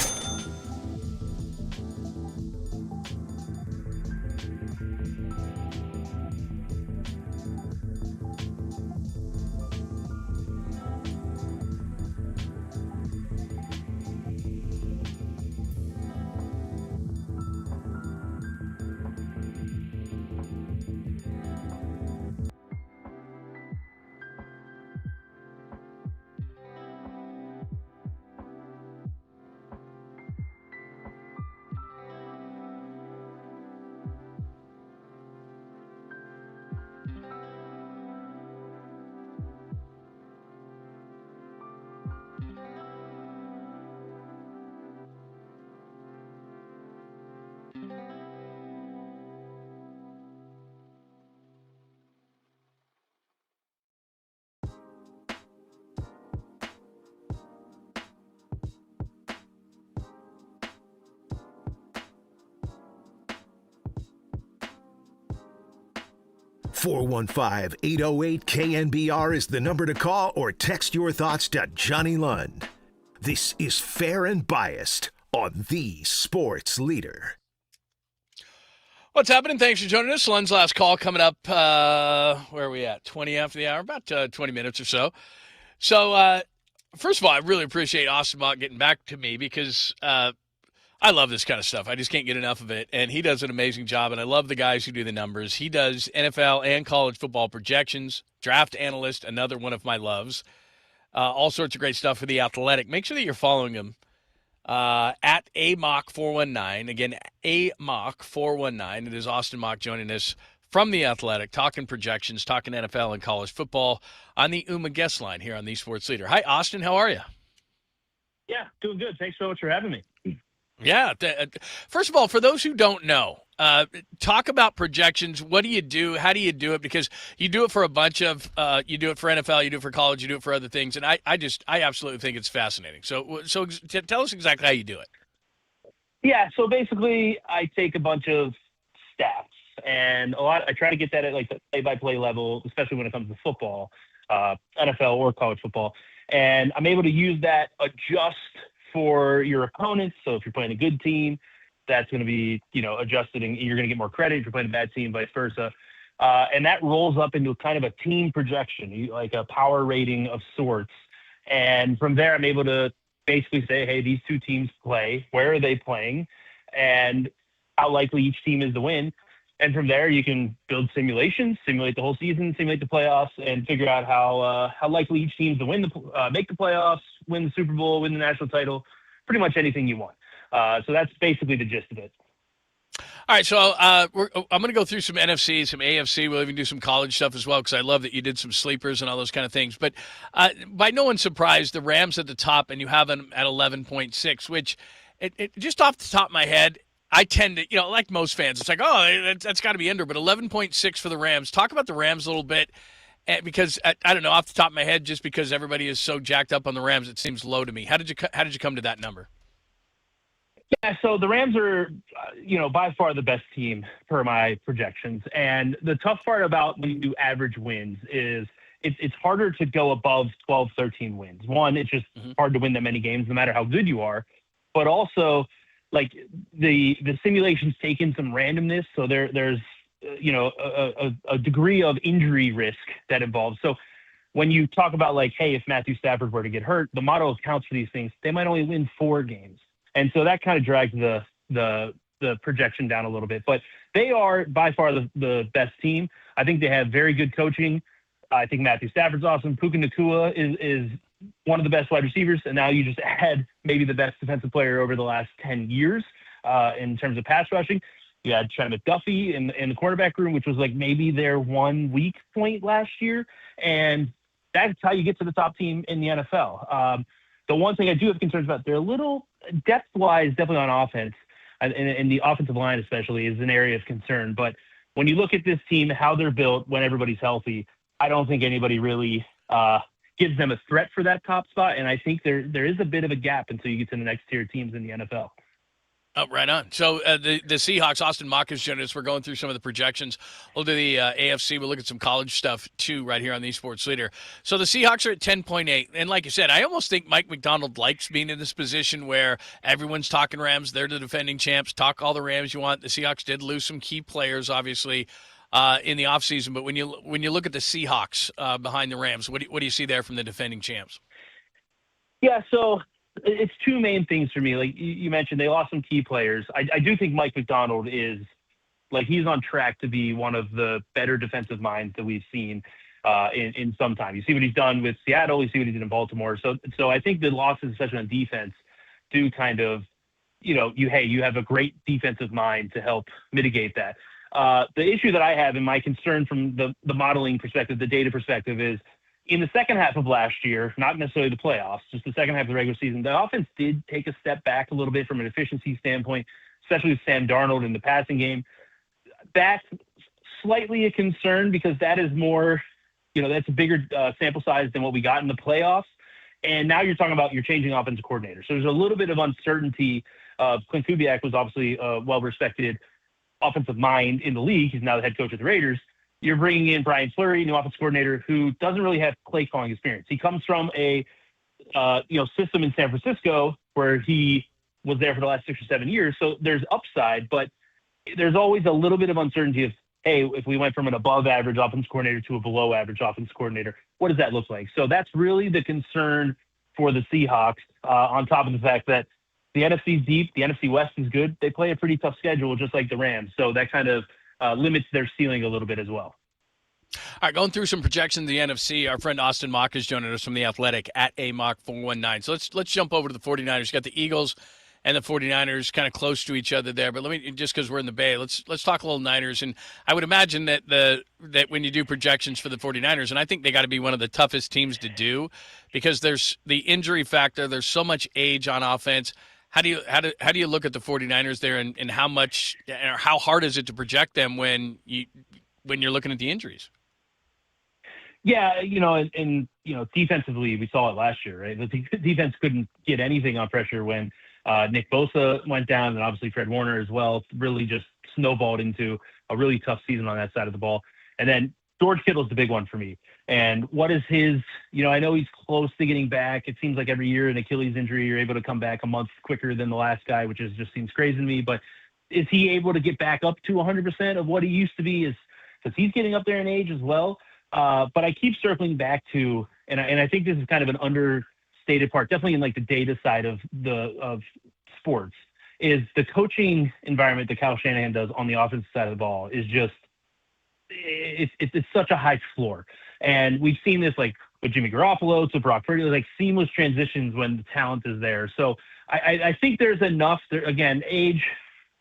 (415-808-KNBR) is the number to call, or text your thoughts to Johnny Lund. This is Fair and Biased on the Sports Leader. What's happening? Thanks for joining us. Lund's last call coming up, where are we at? 20 after the hour, about 20 minutes or so. So, first of all, I really appreciate Austin Mock getting back to me because I love this kind of stuff. I just can't get enough of it. And he does an amazing job, and I love the guys who do the numbers. He does NFL and college football projections, draft analyst, another one of my loves. All sorts of great stuff for The Athletic. Make sure that you're following him at AMock419. Again, AMock419. It is Austin Mock joining us from The Athletic, talking projections, talking NFL and college football on the UMA guest line here on The Sports Leader. Hi, Austin. How are you? Yeah, doing good. Thanks so much for having me. Yeah. First of all, for those who don't know, talk about projections. What do you do? How do you do it? Because you do it for a bunch of, you do it for NFL, you do it for college, you do it for other things. And I absolutely think it's fascinating. So tell us exactly how you do it. Yeah. So basically I take a bunch of stats and I try to get that at like the play-by-play level, especially when it comes to football, NFL or college football. And I'm able to use that, adjust for your opponents. So if you're playing a good team, that's going to be, adjusted, and you're going to get more credit. If you're playing a bad team, vice versa. And that rolls up into kind of a team projection, like a power rating of sorts. And from there, I'm able to basically say, hey, these two teams play, where are they playing, and how likely each team is to win. And from there, you can build simulations, simulate the whole season, simulate the playoffs, and figure out how likely each team is to win make the playoffs, win the Super Bowl, win the national title, pretty much anything you want. So that's basically the gist of it. All right, so I'm going to go through some NFC, some AFC. We'll even do some college stuff as well, because I love that you did some sleepers and all those kind of things. But by no one's surprise, the Rams at the top, and you have them at 11.6, which it just off the top of my head, I tend to, like most fans, it's like, oh, that's got to be under. But 11.6 for the Rams. Talk about the Rams a little bit, because I don't know, off the top of my head, just because everybody is so jacked up on the Rams, it seems low to me. How did you come to that number? Yeah, so the Rams are, by far the best team per my projections. And the tough part about when you do average wins is it's harder to go above 12, 13 wins. One, it's just hard to win that many games, no matter how good you are. But also, like the simulations take in some randomness, so there's a degree of injury risk that involves. So when you talk about like, hey, if Matthew Stafford were to get hurt, the model accounts for these things. They might only win 4 games, and so that kind of drags the projection down a little bit. But they are by far the best team. I think they have very good coaching. I think Matthew Stafford's awesome. Puka Nacua is one of the best wide receivers, and now you just add maybe the best defensive player over the last 10 years in terms of pass rushing. You had Trent McDuffie in the quarterback room, which was like maybe their one weak point last year, and that's how you get to the top team in the NFL. The one thing I do have concerns about, they're a little depth-wise, definitely on offense, and the offensive line especially is an area of concern. But when you look at this team, how they're built when everybody's healthy, I don't think anybody really gives them a threat for that top spot. And I think there is a bit of a gap until you get to the next tier teams in the NFL. Oh, right on. So the Seahawks, Austin Mock has joined us. We're going through some of the projections. We'll do the AFC. We'll look at some college stuff, too, right here on the Sports Leader. So the Seahawks are at 10.8. And like you said, I almost think Mike McDonald likes being in this position where everyone's talking Rams. They're the defending champs. Talk all the Rams you want. The Seahawks did lose some key players, obviously, in the offseason. But when you look at the Seahawks behind the Rams, what do you see there from the defending champs? Yeah, so it's two main things for me. Like you mentioned, they lost some key players. I do think Mike McDonald is, like, he's on track to be one of the better defensive minds that we've seen in some time. You see what he's done with Seattle. You see what he did in Baltimore. So I think the losses, especially on defense, do kind of, you have a great defensive mind to help mitigate that. The issue that I have and my concern from the modeling perspective, the data perspective, is in the second half of last year, not necessarily the playoffs, just the second half of the regular season, the offense did take a step back a little bit from an efficiency standpoint, especially with Sam Darnold in the passing game. That's slightly a concern because that is more, that's a bigger sample size than what we got in the playoffs. And now you're talking about you're changing offensive coordinator. So there's a little bit of uncertainty. Clint Kubiak was obviously a well-respected offensive mind in the league. He's now the head coach of the Raiders. You're bringing in Brian Fleury, new offensive coordinator, who doesn't really have play calling experience. He comes from a system in San Francisco where he was there for the last 6 or 7 years. So there's upside, but there's always a little bit of uncertainty of, hey, if we went from an above average offensive coordinator to a below average offensive coordinator, what does that look like? So that's really the concern for the Seahawks, on top of the fact that the NFC is deep, the NFC West is good. They play a pretty tough schedule, just like the Rams. So that kind of limits their ceiling a little bit as well. All right, going through some projections in the NFC, our friend Austin Mock is joining us from The Athletic at AMock419. So let's jump over to the 49ers. You got the Eagles and the 49ers kind of close to each other there. But let me, just because we're in the Bay, let's talk a little Niners. And I would imagine that that when you do projections for the 49ers, and I think they got to be one of the toughest teams to do because there's the injury factor. There's so much age on offense. How do you look at the 49ers there and how much or how hard is it to project them when you're looking at the injuries? Yeah, defensively, we saw it last year, right? The defense couldn't get anything on pressure when Nick Bosa went down, and obviously Fred Warner as well, really just snowballed into a really tough season on that side of the ball. And then George Kittle's the big one for me. And what is his, I know he's close to getting back. It seems like every year an Achilles injury, you're able to come back a month quicker than the last guy, which just seems crazy to me. But is he able to get back up to 100% of what he used to be? Because he's getting up there in age as well. But I keep circling back to, and I think this is kind of an understated part, definitely in like the data side of sports, is the coaching environment that Kyle Shanahan does on the offensive side of the ball is just, it's such a high floor. And we've seen this like with Jimmy Garoppolo to Brock Purdy, like seamless transitions when the talent is there. So I think there's enough there. Again, age,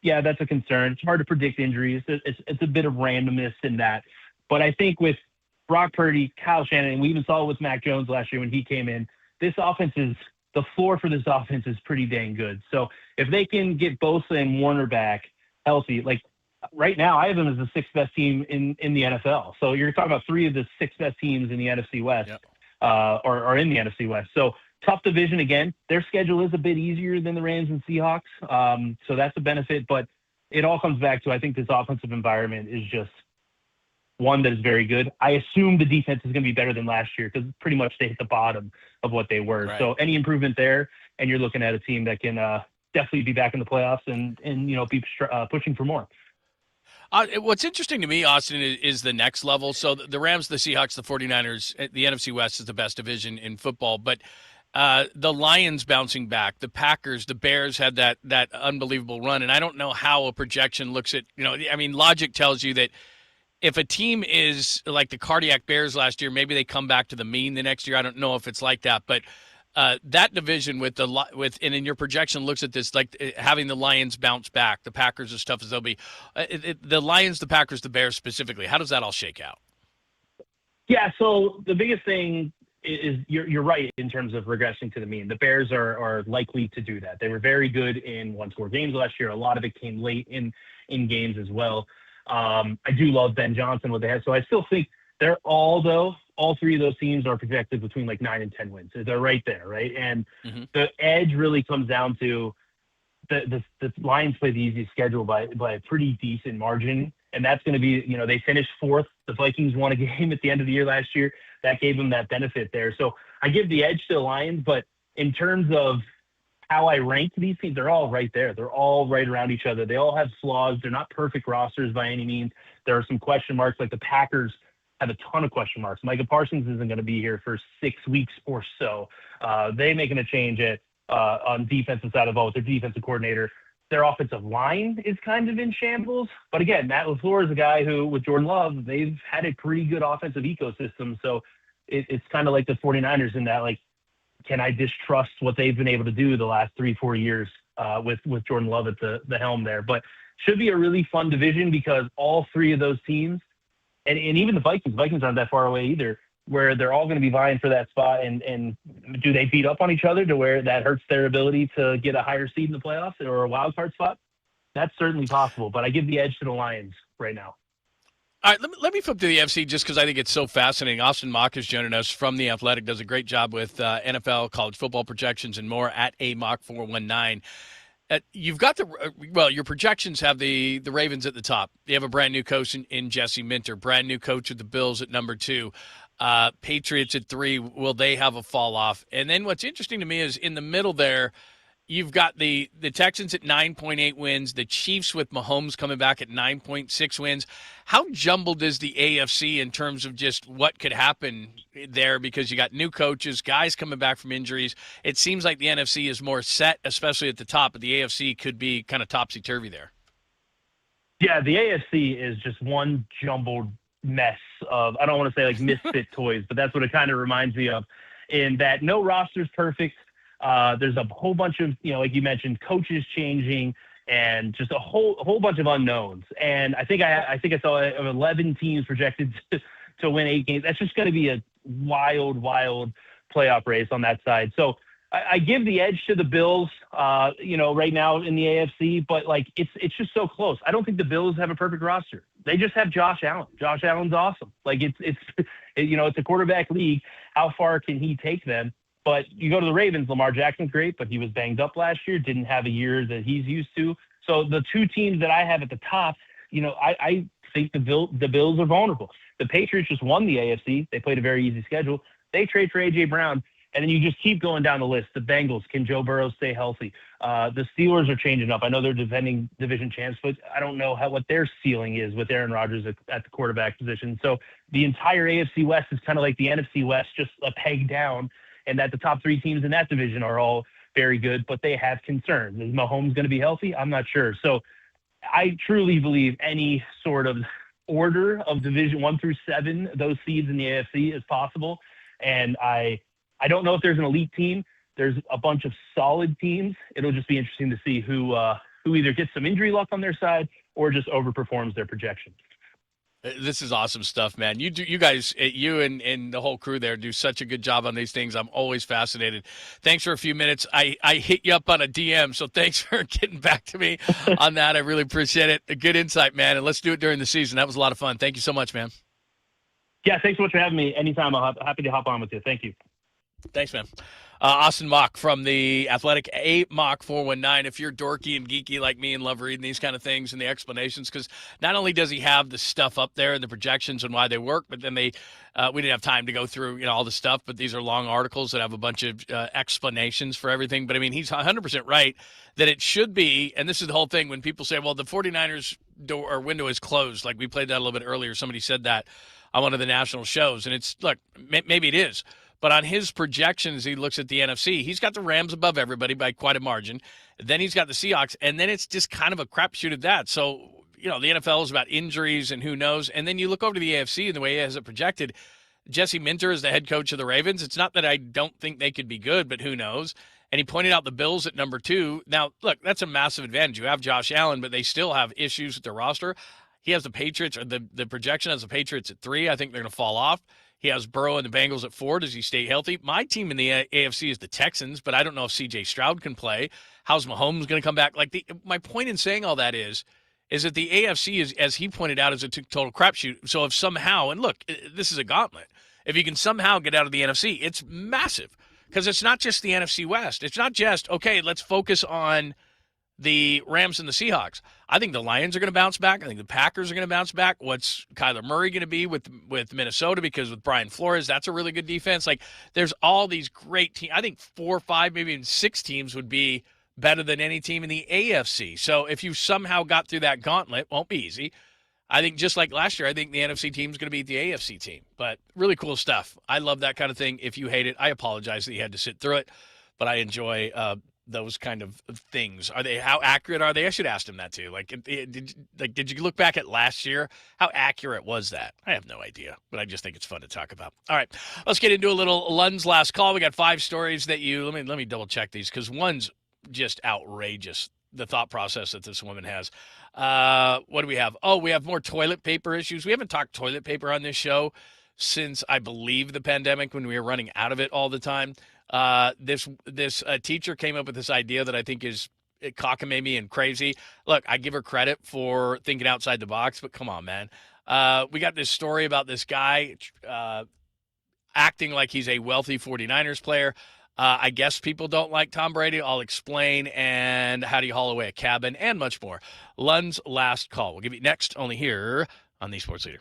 yeah, that's a concern. It's hard to predict injuries. It's a bit of randomness in that. But I think with Brock Purdy, Kyle Shanahan, we even saw it with Mac Jones last year when he came in, the floor for this offense is pretty dang good. So if they can get Bosa and Warner back healthy, like right now I have them as the sixth best team in the NFL. So you're talking about three of the six best teams in the NFC West, or in the NFC West. So tough division again. Their schedule is a bit easier than the Rams and Seahawks. So that's a benefit, but it all comes back to, I think this offensive environment is just one that is very good. I assume the defense is going to be better than last year because pretty much they hit the bottom of what they were. Right. So any improvement there, and you're looking at a team that can definitely be back in the playoffs and be pushing for more. What's interesting to me, Austin, is the next level. So the Rams, the Seahawks, the 49ers, the NFC West is the best division in football. But the Lions bouncing back, the Packers, the Bears had that unbelievable run. And I don't know how a projection looks at, logic tells you that if a team is like the Cardiac Bears last year, maybe they come back to the mean the next year. I don't know if it's like that, but that division and in your projection looks at this like having the Lions bounce back, the Packers as tough as they'll be. The Lions, the Packers, the Bears specifically. How does that all shake out? Yeah, so the biggest thing is you're right in terms of regressing to the mean. The Bears are likely to do that. They were very good in one-score games last year. A lot of it came late in games as well. I do love Ben Johnson, what they have. So I still think all three of those teams are projected between like 9 and 10 wins. So they're right there, right? And the edge really comes down to the Lions play the easiest schedule by a pretty decent margin, and that's going to be, they finished fourth. The Vikings won a game at the end of the year last year. That gave them that benefit there. So I give the edge to the Lions, but in terms of how I rank these teams, they're all right there. They're all right around each other. They all have flaws. They're not perfect rosters by any means. There are some question marks, like the Packers have a ton of question marks. Micah Parsons isn't going to be here for 6 weeks or so. They making a change on defensive side of the ball with their defensive coordinator. Their offensive line is kind of in shambles. But again, Matt LaFleur is a guy who, with Jordan Love, they've had a pretty good offensive ecosystem. So it's kind of like the 49ers in that, like, can I distrust what they've been able to do the last 3-4 years with Jordan Love at the helm there? But should be a really fun division because all three of those teams, and even the Vikings aren't that far away either, where they're all going to be vying for that spot. And do they beat up on each other to where that hurts their ability to get a higher seed in the playoffs or a wild card spot? That's certainly possible, but I give the edge to the Lions right now. All right, let me flip to the FC just because I think it's so fascinating. Austin Mock is joining us from The Athletic, does a great job with NFL, college football projections, and more at AMock419. You've got your projections have the Ravens at the top. They have a brand new coach in Jesse Minter, brand new coach of the Bills at number 2. Patriots at 3. Will they have a fall off? And then what's interesting to me is in the middle there, you've got the Texans at 9.8 wins, the Chiefs with Mahomes coming back at 9.6 wins. How jumbled is the AFC in terms of just what could happen there? Because you got new coaches, guys coming back from injuries. It seems like the NFC is more set, especially at the top, but the AFC could be kind of topsy-turvy there. Yeah, the AFC is just one jumbled mess of, I don't want to say like misfit toys, but that's what it kind of reminds me of, in that no roster's perfect. There's a whole bunch of, like you mentioned, coaches changing and just a whole bunch of unknowns. And I think I saw 11 teams projected to win 8 games. That's just going to be a wild playoff race on that side. So I give the edge to the Bills, right now in the AFC, but like it's just so close. I don't think the Bills have a perfect roster. They just have Josh Allen. Josh Allen's awesome. Like it's a quarterback league. How far can he take them? But you go to the Ravens, Lamar Jackson's great, but he was banged up last year, didn't have a year that he's used to. So the two teams that I have at the top, I think the Bills are vulnerable. The Patriots just won the AFC. They played a very easy schedule. They trade for A.J. Brown, and then you just keep going down the list. The Bengals, can Joe Burrow stay healthy? The Steelers are changing up. I know they're defending division champs, but I don't know what their ceiling is with Aaron Rodgers at the quarterback position. So the entire AFC West is kind of like the NFC West, just a peg down. And that the top 3 teams in that division are all very good, but they have concerns. Is Mahomes going to be healthy? I'm not sure. So I truly believe any sort of order of division 1 through 7, those seeds in the AFC is possible. And I don't know if there's an elite team. There's a bunch of solid teams. It'll just be interesting to see who either gets some injury luck on their side or just overperforms their projections. This is awesome stuff, man. You guys, you and the whole crew there do such a good job on these things. I'm always fascinated. Thanks for a few minutes. I hit you up on a DM, so thanks for getting back to me on that. I really appreciate it. A good insight, man, and let's do it during the season. That was a lot of fun. Thank you so much, man. Yeah, thanks so much for having me. Anytime, happy to hop on with you. Thank you. Thanks, man. Austin Mock from The Athletic, AMock419. If you're dorky and geeky like me and love reading these kind of things and the explanations, because not only does he have the stuff up there and the projections and why they work, but then we didn't have time to go through all the stuff, but these are long articles that have a bunch of explanations for everything. But, I mean, he's 100% right that it should be, and this is the whole thing, when people say, well, the 49ers door or window is closed, like we played that a little bit earlier. Somebody said that on one of the national shows, and it's, look, maybe it is. But on his projections, he looks at the NFC. He's got the Rams above everybody by quite a margin. Then he's got the Seahawks, and then it's just kind of a crapshoot at that. So, the NFL is about injuries and who knows. And then you look over to the AFC and the way he has it projected. Jesse Minter is the head coach of the Ravens. It's not that I don't think they could be good, but who knows? And he pointed out the Bills at number 2. Now, look, that's a massive advantage. You have Josh Allen, but they still have issues with their roster. He has the Patriots, or the projection has the Patriots at 3. I think they're going to fall off. He has Burrow and the Bengals at 4. Does he stay healthy? My team in the AFC is the Texans, but I don't know if C.J. Stroud can play. How's Mahomes going to come back? My point in saying all that is that the AFC is, as he pointed out, is a total crapshoot. So if somehow, and look, this is a gauntlet. If you can somehow get out of the NFC, it's massive, because it's not just the NFC West. It's not just, okay, let's focus on the Rams and the Seahawks. I think the Lions are going to bounce back. I think the Packers are going to bounce back. What's Kyler Murray going to be with Minnesota? Because with Brian Flores, that's a really good defense. Like, there's all these great teams. I think 4 or 5, maybe even 6 teams would be better than any team in the AFC. So if you somehow got through that gauntlet, won't be easy. I think just like last year, I think the NFC team is going to beat the AFC team. But really cool stuff. I love that kind of thing. If you hate it, I apologize that you had to sit through it. But I enjoy those kind of things. How accurate are they? I should ask him that too. Did you look back at last year? How accurate was that? I have no idea, but I just think it's fun to talk about. All right, let's get into a little Lund's last call. We got 5 stories that let me double check these, because one's just outrageous. The thought process that this woman has. What do we have? Oh, we have more toilet paper issues. We haven't talked toilet paper on this show since, I believe, the pandemic, when we were running out of it all the time. This teacher came up with this idea that I think is cockamamie and crazy. Look, I give her credit for thinking outside the box, but come on, man. We got this story about this guy acting like he's a wealthy 49ers player. I guess people don't like Tom Brady. I'll explain. And how do you haul away a cabin, and much more. Lund's last call. We'll give you next, only here on the Sports Leader.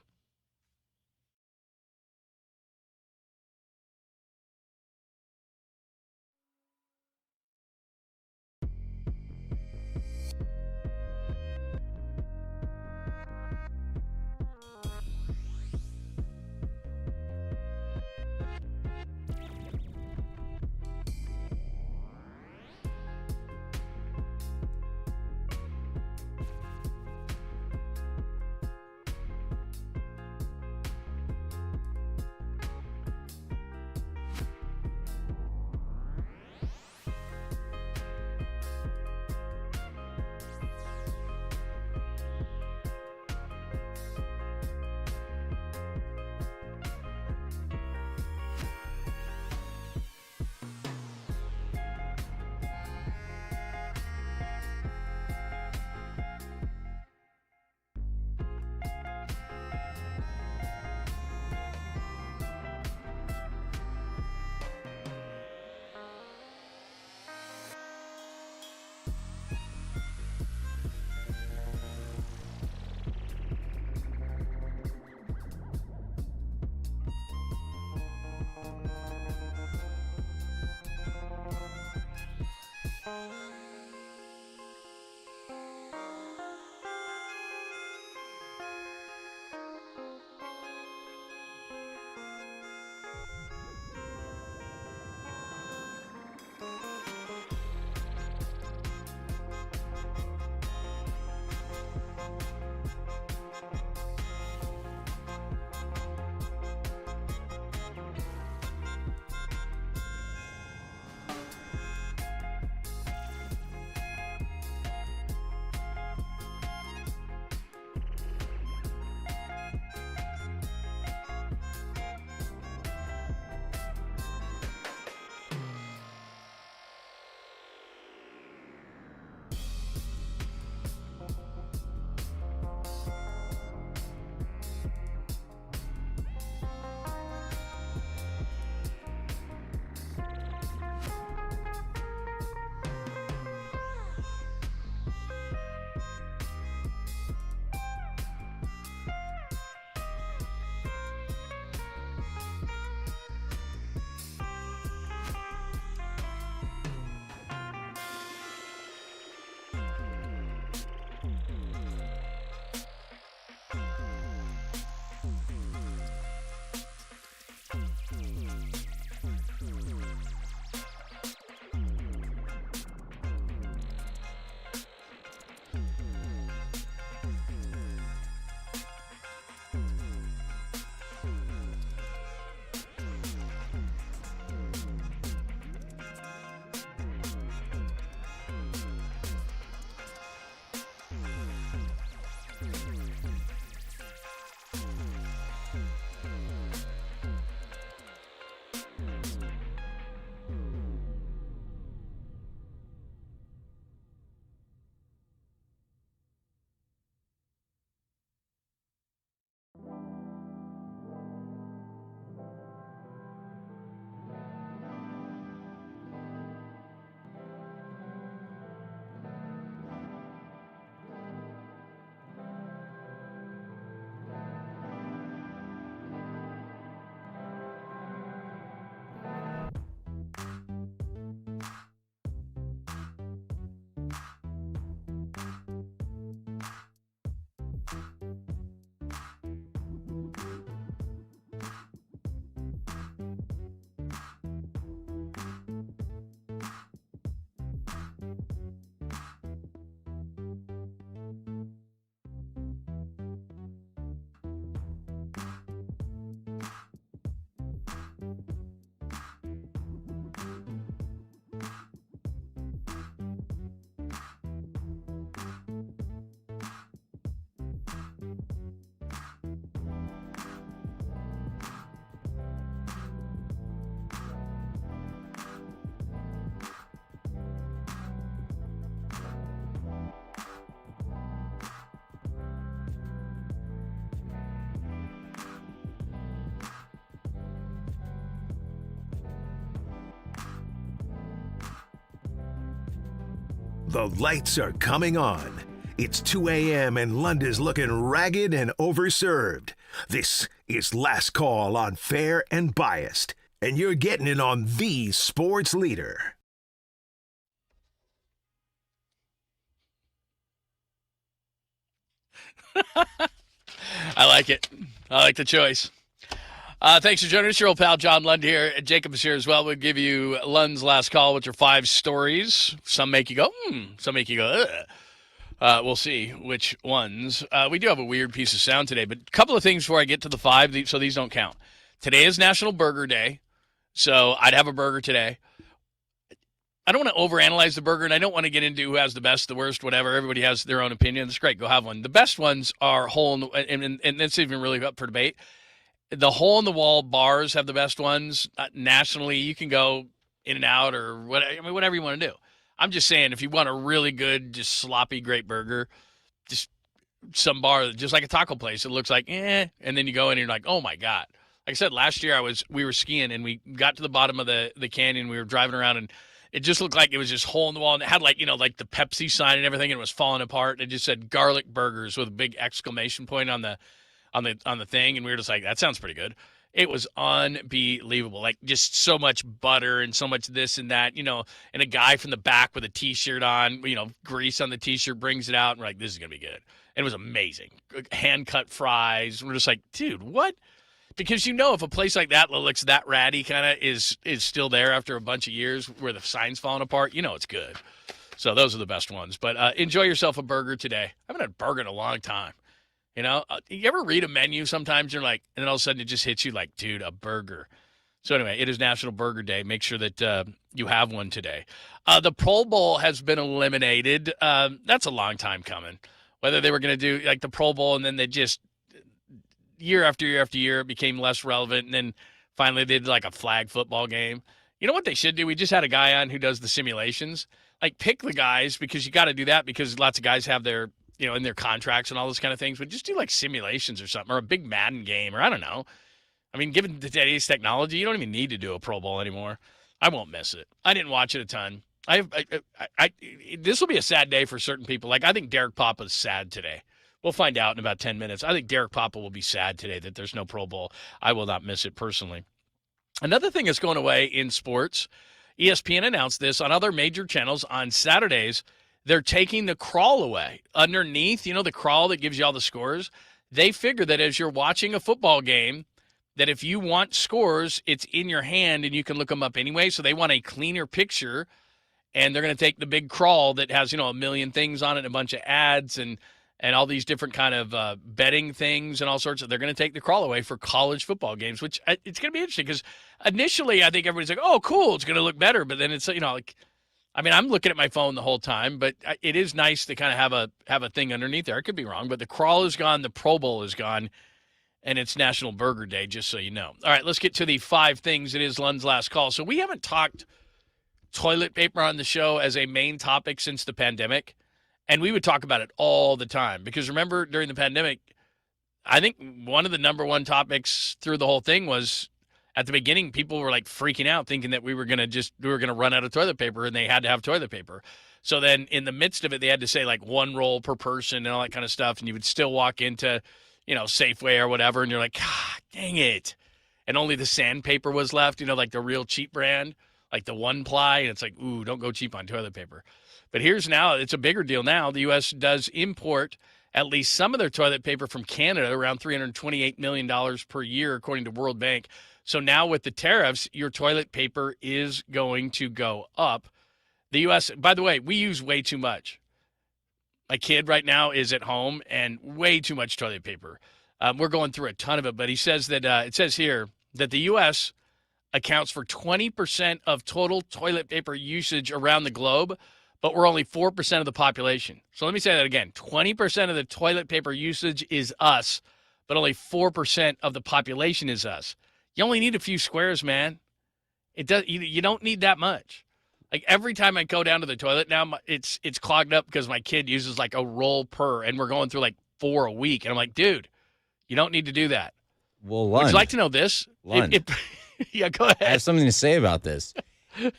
The lights are coming on. It's 2 a.m. and London's looking ragged and overserved. This is Last Call on Fair and Biased, and you're getting it on the sports leader. I like it. I like the choice. Thanks for joining us. Your old pal John Lund here. Jacob is here as well. We'll give you Lund's last call with your 5 stories. Some make you go, some make you go, ugh. We'll see which ones. We do have a weird piece of sound today, but a couple of things before I get to the 5, so these don't count. Today is National Burger Day, so I'd have a burger today. I don't want to overanalyze the burger, and I don't want to get into who has the best, the worst, whatever. Everybody has their own opinion. It's great. Go have one. The best ones are and that's even really up for debate. The hole-in-the-wall bars have the best ones. Nationally, you can go in and out or whatever you want to do. I'm just saying, if you want a really good, just sloppy, great burger, just some bar, just like a taco place, it looks like, and then you go in and you're like, oh, my God. Like I said, last year we were skiing, and we got to the bottom of the canyon. We were driving around, and it just looked like it was just hole in the wall, and it had like the Pepsi sign and everything, and it was falling apart. And it just said garlic burgers with a big exclamation point on the thing, and we were just like, that sounds pretty good. It was unbelievable. Like, just so much butter and so much this and that, and a guy from the back with a T-shirt on, grease on the T-shirt, brings it out, and we're like, this is going to be good. And it was amazing. Hand-cut fries. We're just like, dude, what? Because if a place like that looks that ratty kind of is still there after a bunch of years where the sign's falling apart, it's good. So those are the best ones. But enjoy yourself a burger today. I haven't had a burger in a long time. You ever read a menu sometimes you're like, and then all of a sudden it just hits you like, dude, a burger. So anyway, it is National Burger Day. Make sure that you have one today. The Pro Bowl has been eliminated. That's a long time coming. Whether they were going to do like the Pro Bowl and then they just year after year after year it became less relevant, and then finally they did like a flag football game. You know what they should do? We just had a guy on who does the simulations. Like, pick the guys, because you got to do that because lots of guys have their in their contracts and all those kind of things, but just do like simulations or something, or a big Madden game, or I don't know. I mean, given today's technology, you don't even need to do a Pro Bowl anymore. I won't miss it. I didn't watch it a ton. This will be a sad day for certain people. Like, I think Derek Papa's sad today. We'll find out in about 10 minutes. I think Derek Papa will be sad today that there's no Pro Bowl. I will not miss it personally. Another thing that's going away in sports, ESPN announced this on other major channels on Saturdays. They're taking the crawl away. Underneath, the crawl that gives you all the scores, they figure that as you're watching a football game, that if you want scores, it's in your hand and you can look them up anyway. So they want a cleaner picture, and they're going to take the big crawl that has, a million things on it and a bunch of ads and all these different kind of betting things and all sorts of. They're going to take the crawl away for college football games, which it's going to be interesting because initially I think everybody's like, oh, cool, it's going to look better. But then it's, I'm looking at my phone the whole time, but it is nice to kind of have a thing underneath there. I could be wrong, but the crawl is gone, the Pro Bowl is gone, and it's National Burger Day, just so you know. All right, let's get to the 5 things. It is Lund's last call. So we haven't talked toilet paper on the show as a main topic since the pandemic, and we would talk about it all the time because remember, during the pandemic, I think one of the number one topics through the whole thing was at the beginning, people were like freaking out thinking that we were going to run out of toilet paper and they had to have toilet paper. So then in the midst of it, they had to say like 1 roll per person and all that kind of stuff. And you would still walk into, Safeway or whatever. And you're like, God, dang it. And only the sandpaper was left, like the real cheap brand, like the 1-ply. And it's like, ooh, don't go cheap on toilet paper. But here's now, it's a bigger deal now. The U.S. does import at least some of their toilet paper from Canada, around $328 million per year, according to World Bank. So now with the tariffs, your toilet paper is going to go up. The U.S., by the way, we use way too much. My kid right now is at home and way too much toilet paper. We're going through a ton of it, but he says that it says here that the U.S. accounts for 20% of total toilet paper usage around the globe, but we're only 4% of the population. So let me say that again. 20% of the toilet paper usage is us, but only 4% of the population is us. You only need a few squares, man. You don't need that much. Like every time I go down to the toilet now, it's clogged up because my kid uses like a roll per, and we're going through like 4 a week. And I'm like, dude, you don't need to do that. Well, Lund, would you like to know this? Lund, yeah, go ahead. I have something to say about this.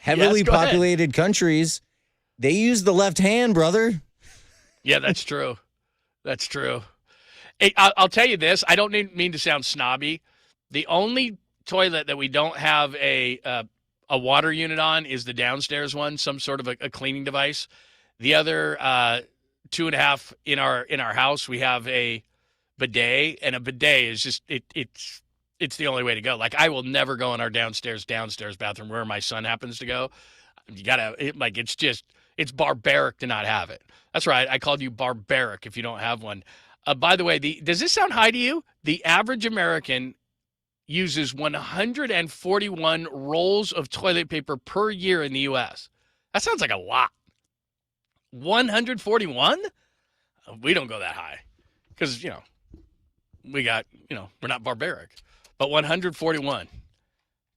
Heavily populated countries, They use the left hand, brother. Yeah, that's true. That's true. Hey, I'll tell you this. I don't mean to sound snobby. The only toilet that we don't have a water unit on is the downstairs one, some sort of a cleaning device. The other 2.5 in our house, we have a bidet, and a bidet is just it's the only way to go. Like, I will never go in our downstairs bathroom where my son happens to go. You gotta it's barbaric to not have it. That's right. I called you barbaric if you don't have one. By the way, does this sound high to you? The average American uses 141 rolls of toilet paper per year in the U.S. That sounds like a lot. 141? We don't go that high because, we're not barbaric. But 141.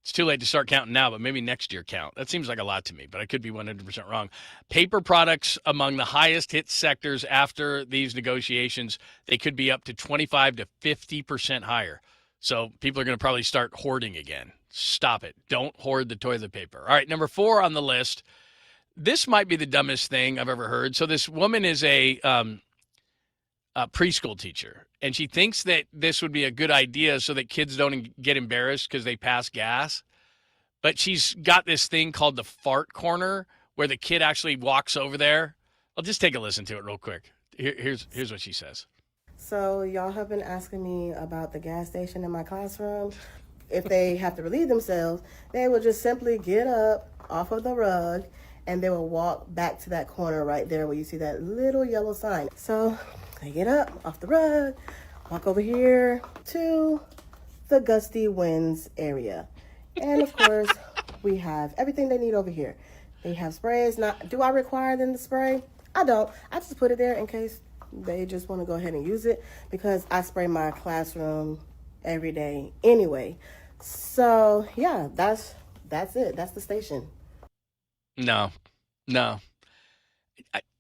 It's too late to start counting now, but maybe next year count. That seems like a lot to me, but I could be 100% wrong. Paper products among the highest hit sectors after these negotiations. They could be up to 25 to 50% higher. So people are going to probably start hoarding again. Stop it. Don't hoard the toilet paper. All right, number 4 on the list. This might be the dumbest thing I've ever heard. So this woman is a preschool teacher, and she thinks that this would be a good idea so that kids don't get embarrassed because they pass gas. But she's got this thing called the fart corner where the kid actually walks over there. I'll just take a listen to it real quick. Here's what she says. So y'all have been asking me about the gas station in my classroom. If they have to relieve themselves, they will just simply get up off of the rug and they will walk back to that corner right there where you see that little yellow sign. So they get up off the rug, walk over here to the gusty winds area. And of course, we have everything they need over here. They have sprays. Do I require them to spray? I don't. I just put it there in case they just want to go ahead and use it because I spray my classroom every day anyway. So yeah, that's it. That's the station. No.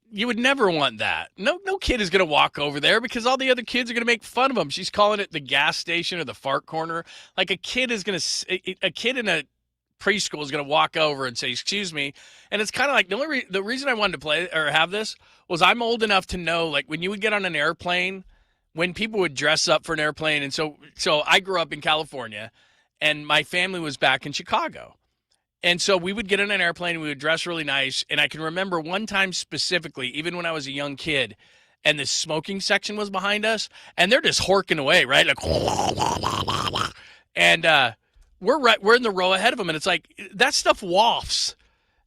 You would never want that. No kid is going to walk over there because all the other kids are going to make fun of them. She's calling it the gas station or the fart corner. Like a kid in a preschool is going to walk over and say, "Excuse me." And it's kind of like the reason I wanted to play or have this was I'm old enough to know, like, when you would get on an airplane, when people would dress up for an airplane. And so I grew up in California and my family was back in Chicago. And so we would get on an airplane and we would dress really nice. And I can remember one time specifically, even when I was a young kid, and the smoking section was behind us, and they're just horking away, right? Like, and we're in the row ahead of them, and it's like, that stuff wafts.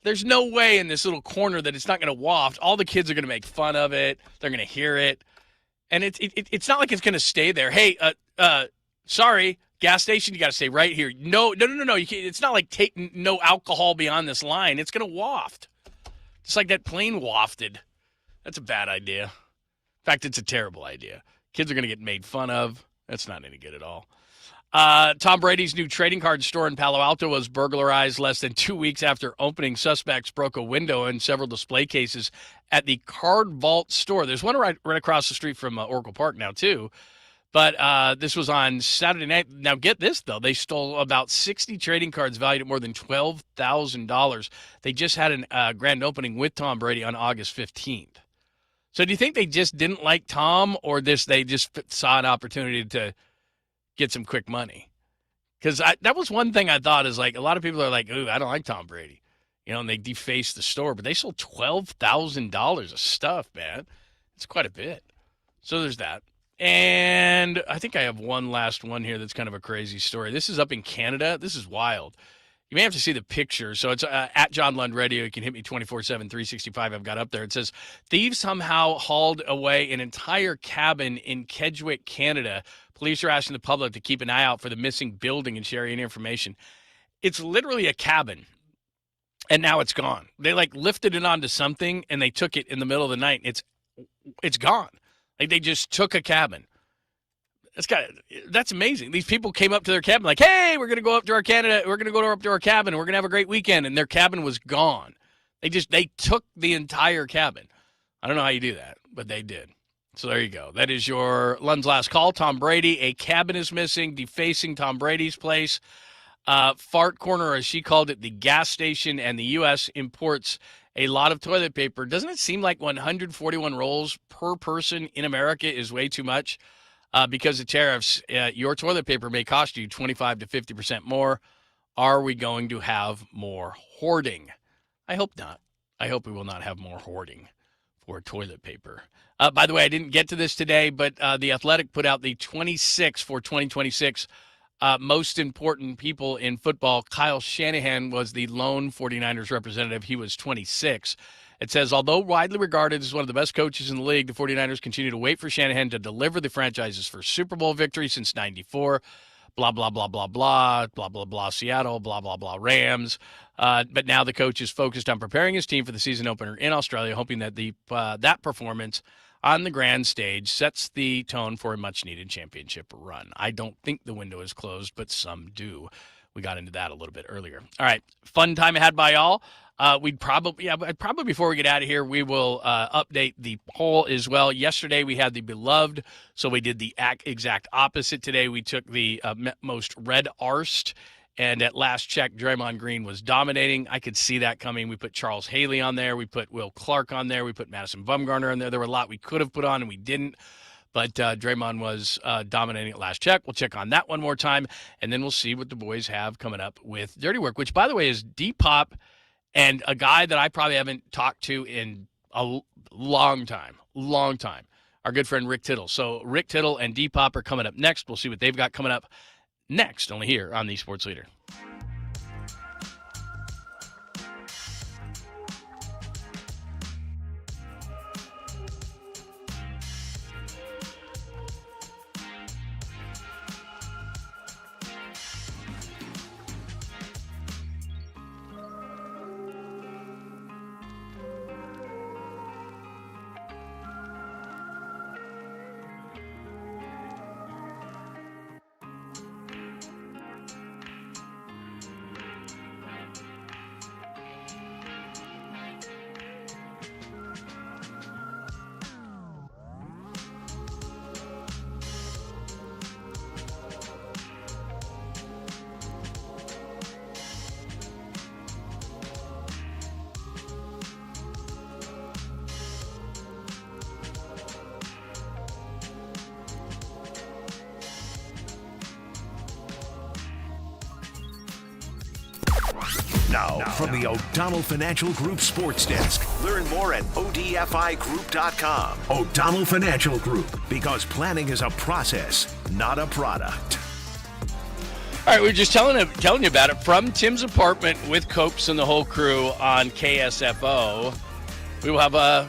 There's no way in this little corner that it's not going to waft. All the kids are going to make fun of it. They're going to hear it. And it's not like it's going to stay there. Hey, sorry. Gas station, you got to stay right here. No. You can't, it's not like take no alcohol beyond this line. It's going to waft. Just like that plane wafted. That's a bad idea. In fact, it's a terrible idea. Kids are going to get made fun of. That's not any good at all. Tom Brady's new trading card store in Palo Alto was burglarized less than 2 weeks after opening. Suspects broke a window in several display cases at the Card Vault store. There's one right across the street from Oracle Park now, too. But this was on Saturday night. Now, get this, though. They stole about 60 trading cards valued at more than $12,000. They just had a grand opening with Tom Brady on August 15th. So do you think they just didn't like Tom, or they just saw an opportunity to get some quick money? Because that was one thing I thought is, like, a lot of people are like, ooh, I don't like Tom Brady. And they defaced the store. But they sold $12,000 of stuff, man. It's quite a bit. So there's that. And I think I have one last one here that's kind of a crazy story. This is up in Canada. This is wild. You may have to see the picture. So it's at John Lund Radio. You can hit me 24/7, 365. I've got up there. It says, thieves somehow hauled away an entire cabin in Kedgewick, Canada. Police are asking the public to keep an eye out for the missing building and share any information. It's literally a cabin, and now it's gone. They, lifted it onto something, and they took it in the middle of the night. It's gone. Like, they just took a cabin. That's amazing. These people came up to their cabin like, hey, we're going to go up to our Canada. We're going to go up to our cabin. And we're going to have a great weekend. And their cabin was gone. They took the entire cabin. I don't know how you do that, but they did. So there you go. That is your Lund's last call. Tom Brady, a cabin is missing, defacing Tom Brady's place. Fart corner, as she called it, the gas station, and the U.S. imports a lot of toilet paper. Doesn't it seem like 141 rolls per person in America is way too much? Because of tariffs, your toilet paper may cost you 25 to 50% more. Are we going to have more hoarding? I hope not. I hope we will not have more hoarding for toilet paper. By the way, I didn't get to this today, but The Athletic put out the 26 for 2026 most important people in football. Kyle Shanahan was the lone 49ers representative. He was 26. It says, although widely regarded as one of the best coaches in the league, the 49ers continue to wait for Shanahan to deliver the franchise's first Super Bowl victory since 94. Blah, blah, blah, blah, blah, blah, blah, blah, Seattle, blah, blah, blah, Rams. But now the coach is focused on preparing his team for the season opener in Australia, hoping that that performance on the grand stage sets the tone for a much-needed championship run. I don't think the window is closed, but some do. We got into that a little bit earlier. All right, fun time had by y'all. Probably before we get out of here, we will update the poll as well. Yesterday we had the beloved, so we did the exact opposite. Today we took the most red arsed, and at last check, Draymond Green was dominating. I could see that coming. We put Charles Haley on there. We put Will Clark on there. We put Madison Bumgarner on there. There were a lot we could have put on and we didn't. But Draymond was dominating at last check. We'll check on that one more time, and then we'll see what the boys have coming up with Dirty Work, which, by the way, is Depop and a guy that I probably haven't talked to in a long time. Our good friend Rick Tittle. So Rick Tittle and Depop are coming up next. We'll see what they've got coming up next, only here on The Sports Leader. Now, from the O'Donnell Financial Group Sports Desk. Learn more at odfigroup.com. O'Donnell Financial Group, because planning is a process, not a product. All right, we were just telling you about it from Tim's apartment with Copes and the whole crew on KSFO. We will have a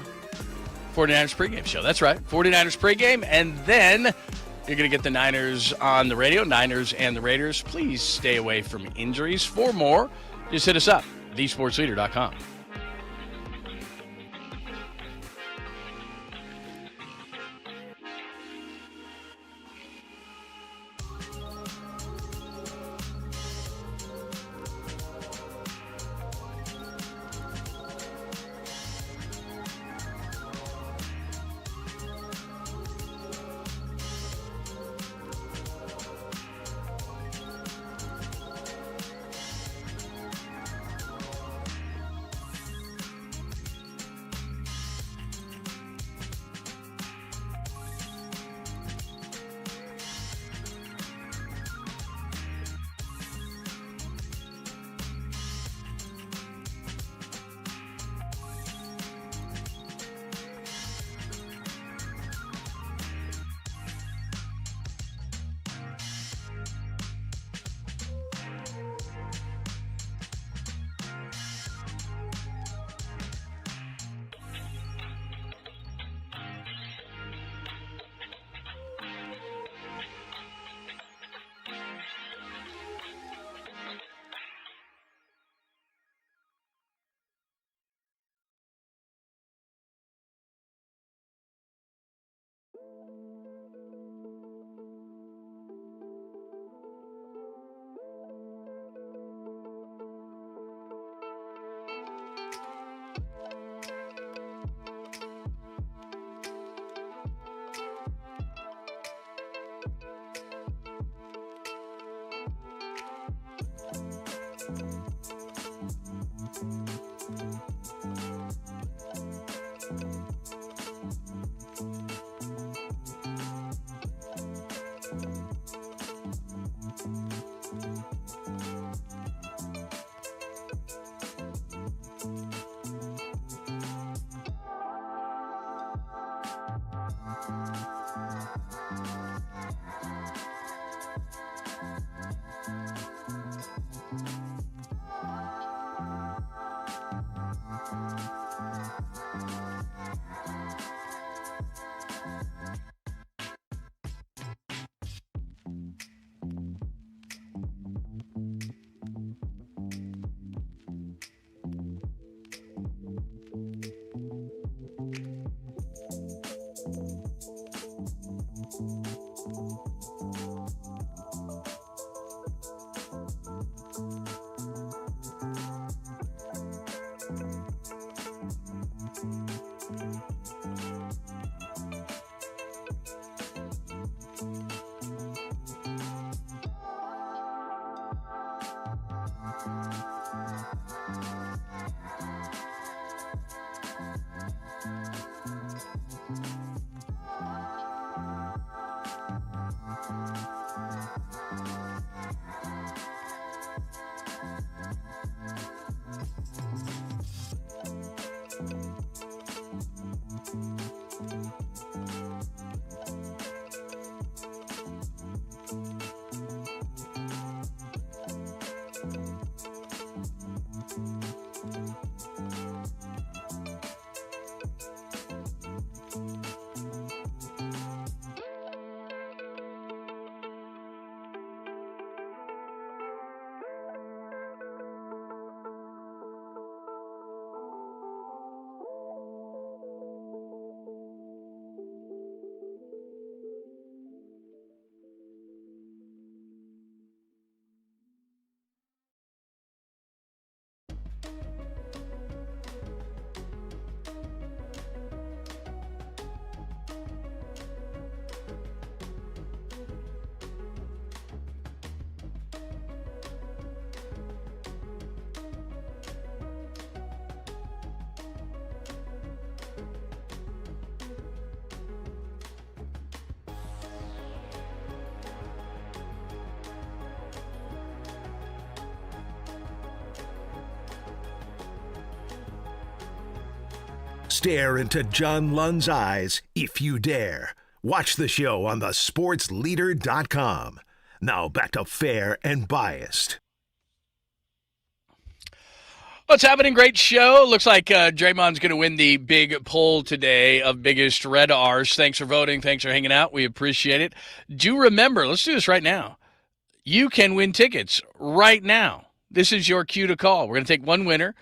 49ers pregame show. That's right, 49ers pregame, and then you're going to get the Niners on the radio, Niners and the Raiders. Please stay away from injuries. For more, just hit us up, thesportsleader.com. Stare into John Lund's eyes if you dare. Watch the show on thesportsleader.com. Now back to Fair and Biased. What's happening? Great show. Looks like Draymond's going to win the big poll today of biggest red R's. Thanks for voting. Thanks for hanging out. We appreciate it. Do remember, let's do this right now. You can win tickets right now. This is your cue to call. We're going to take one winner.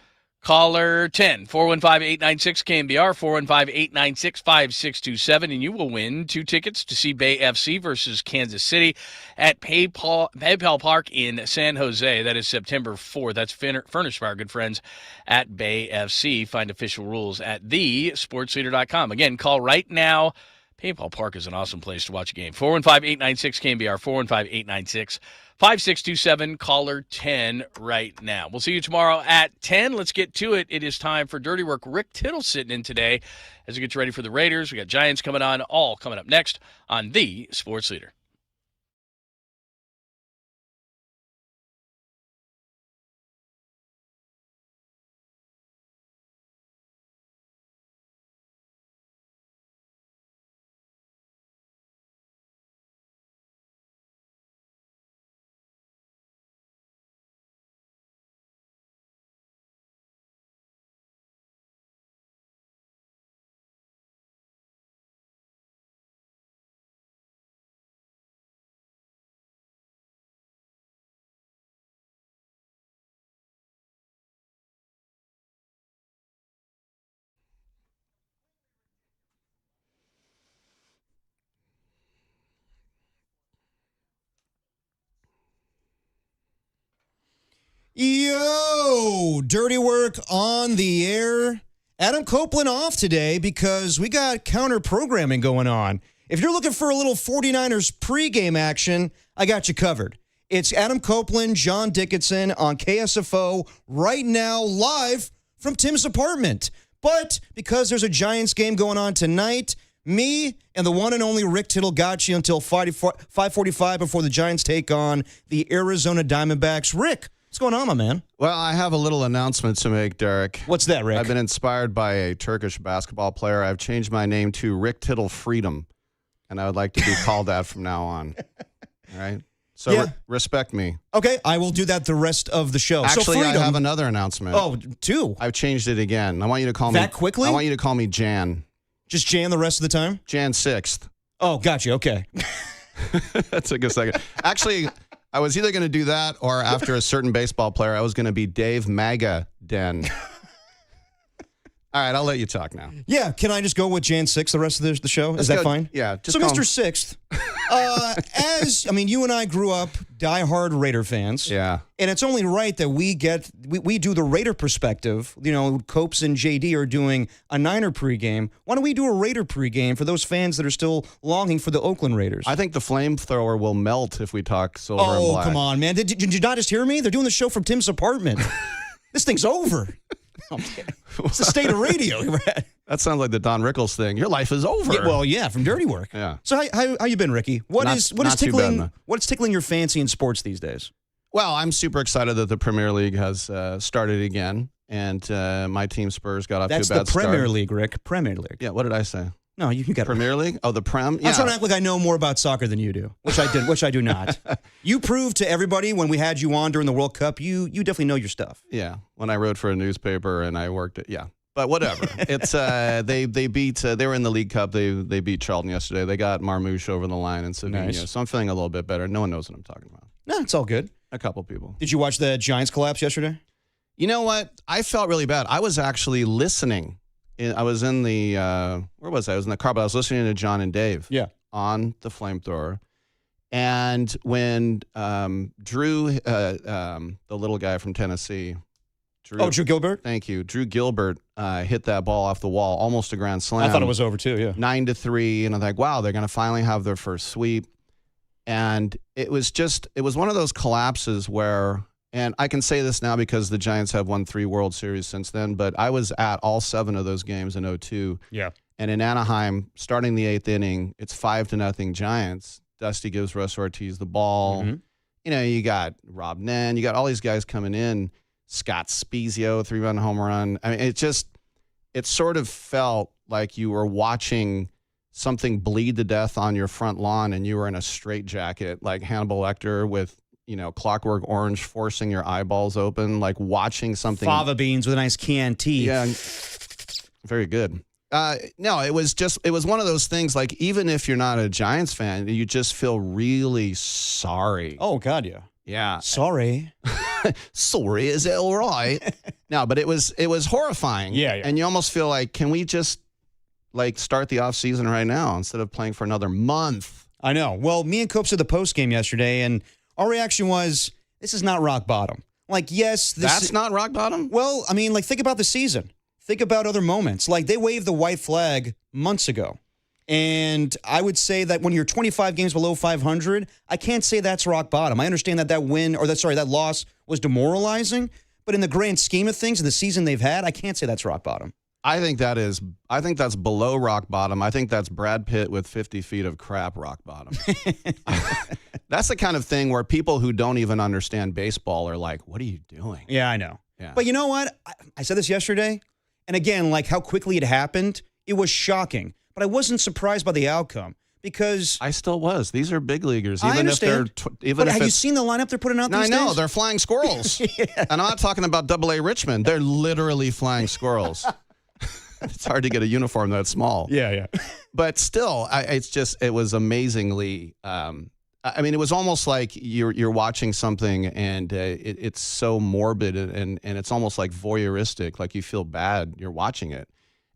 Caller 10, 415-896-KMBR, 415-896-5627, and you will win 2 tickets to see Bay FC versus Kansas City at PayPal Park in San Jose. That is September 4th. That's furnished by our good friends at Bay FC. Find official rules at thesportsleader.com. Again, call right now. PayPal Park is an awesome place to watch a game. 415-896-KMBR, 415-896-5627, caller 10 right now. We'll see you tomorrow at 10. Let's get to it. It is time for Dirty Work. Rick Tittle sitting in today as we get you ready for the Raiders. We got Giants coming on, all coming up next on The Sports Leader. Yo, Dirty Work on the air. Adam Copeland off today because we got counter programming going on. If you're looking for a little 49ers pregame action, I got you covered. It's Adam Copeland, John Dickinson on KSFO right now, live from Tim's apartment. But because there's a Giants game going on tonight, me and the one and only Rick Tittle got you until 5:45 before the Giants take on the Arizona Diamondbacks. Rick, what's going on, my man? Well, I have a little announcement to make, Derek. What's that, Rick? I've been inspired by a Turkish basketball player. I've changed my name to Rick Tittle Freedom, and I would like to be called that from now on. All right? So Yeah. respect me. Okay, I will do that the rest of the show. Actually, so Freedom, I have another announcement. Oh, 2? I've changed it again. I want you to call me That quickly? I want you to call me Jan. Just Jan the rest of the time? Jan 6th. Oh, gotcha. Okay. That took a second. Actually, I was either going to do that or after a certain baseball player, I was going to be Dave Maga Den. All right, I'll let you talk now. Yeah, can I just go with Jan 6th the rest of the show? Is that fine? Yeah. So, Mr. 6th, you and I grew up diehard Raider fans. Yeah. And it's only right that we do the Raider perspective. You know, Copes and JD are doing a Niner pregame. Why don't we do a Raider pregame for those fans that are still longing for the Oakland Raiders? I think the flamethrower will melt if we talk silver and Oh, black. come on, man. Did you not just hear me? They're doing the show from Tim's apartment. This thing's over. I'm kidding. It's the state of radio. That sounds like the Don Rickles thing. Your life is over. Yeah, well, yeah, from Dirty Work. Yeah. So how you been, Ricky? Not too bad. What's tickling your fancy in sports these days? Well, I'm super excited that the Premier League has started again, and my team Spurs got off to a bad start. That's the Premier League, Rick. Premier League. Yeah, what did I say? No, you got Premier League? Oh, the Prem? Yeah. I'm trying to act like I know more about soccer than you do, which I do not. You proved to everybody when we had you on during the World Cup, you definitely know your stuff. Yeah, when I wrote for a newspaper and I worked at, But whatever. It's they beat they were in the League Cup. They beat Charlton yesterday. They got Marmouche over the line in Sevilla. Nice. So I'm feeling a little bit better. No one knows what I'm talking about. No, it's all good. A couple people. Did you watch the Giants collapse yesterday? You know what? I felt really bad. I was actually listening. I was in the where was I? I was in the car, but I was listening to John and Dave. Yeah. On the flamethrower. And when Drew, the little guy from Tennessee, Drew Gilbert? Thank you. Drew Gilbert hit that ball off the wall, almost a grand slam. I thought it was over too, yeah. 9-3, and I'm like, wow, they're going to finally have their first sweep. And it was one of those collapses where, and I can say this now because the Giants have won 3 World Series since then, but I was at all 7 of those games in 2002. Yeah. And in Anaheim, starting the 8th inning, it's 5-0 Giants. Dusty gives Russ Ortiz the ball. Mm-hmm. You know, you got Rob Nen, you got all these guys coming in. Scott Spezio, 3-run home run. I mean, it it sort of felt like you were watching something bleed to death on your front lawn and you were in a straitjacket like Hannibal Lecter with, Clockwork Orange forcing your eyeballs open, like watching something. Fava beans with a nice Chianti. Yeah. Very good. No, it was one of those things, like, even if you're not a Giants fan, you just feel really sorry. Oh, God, yeah. Yeah. Sorry. Sorry, is it all right? No, but it was horrifying. Yeah. And you almost feel like, can we just, start the offseason right now instead of playing for another month? I know. Well, me and Copes did the post game yesterday, and our reaction was, this is not rock bottom. Yes. That's not rock bottom? Well, think about the season. Think about other moments. They waved the white flag months ago. And I would say that when you're 25 games below 500, I can't say that's rock bottom. I understand that that loss was demoralizing, but in the grand scheme of things, in the season they've had, I can't say that's rock bottom. I think that's below rock bottom. I think that's Brad Pitt with 50 feet of crap rock bottom. That's the kind of thing where people who don't even understand baseball are like, what are you doing? Yeah, I know. Yeah. But you know what? I said this yesterday, and again, how quickly it happened, it was shocking. But I wasn't surprised by the outcome because I still was. These are big leaguers. I understand. But have you seen the lineup they're putting out these days? I know. They're flying squirrels. Yeah. And I'm not talking about AA Richmond. They're literally flying squirrels. It's hard to get a uniform that small. Yeah. But still, it was amazingly. It was almost like you're watching something and it's so morbid and it's almost like voyeuristic. Like you feel bad you're watching it.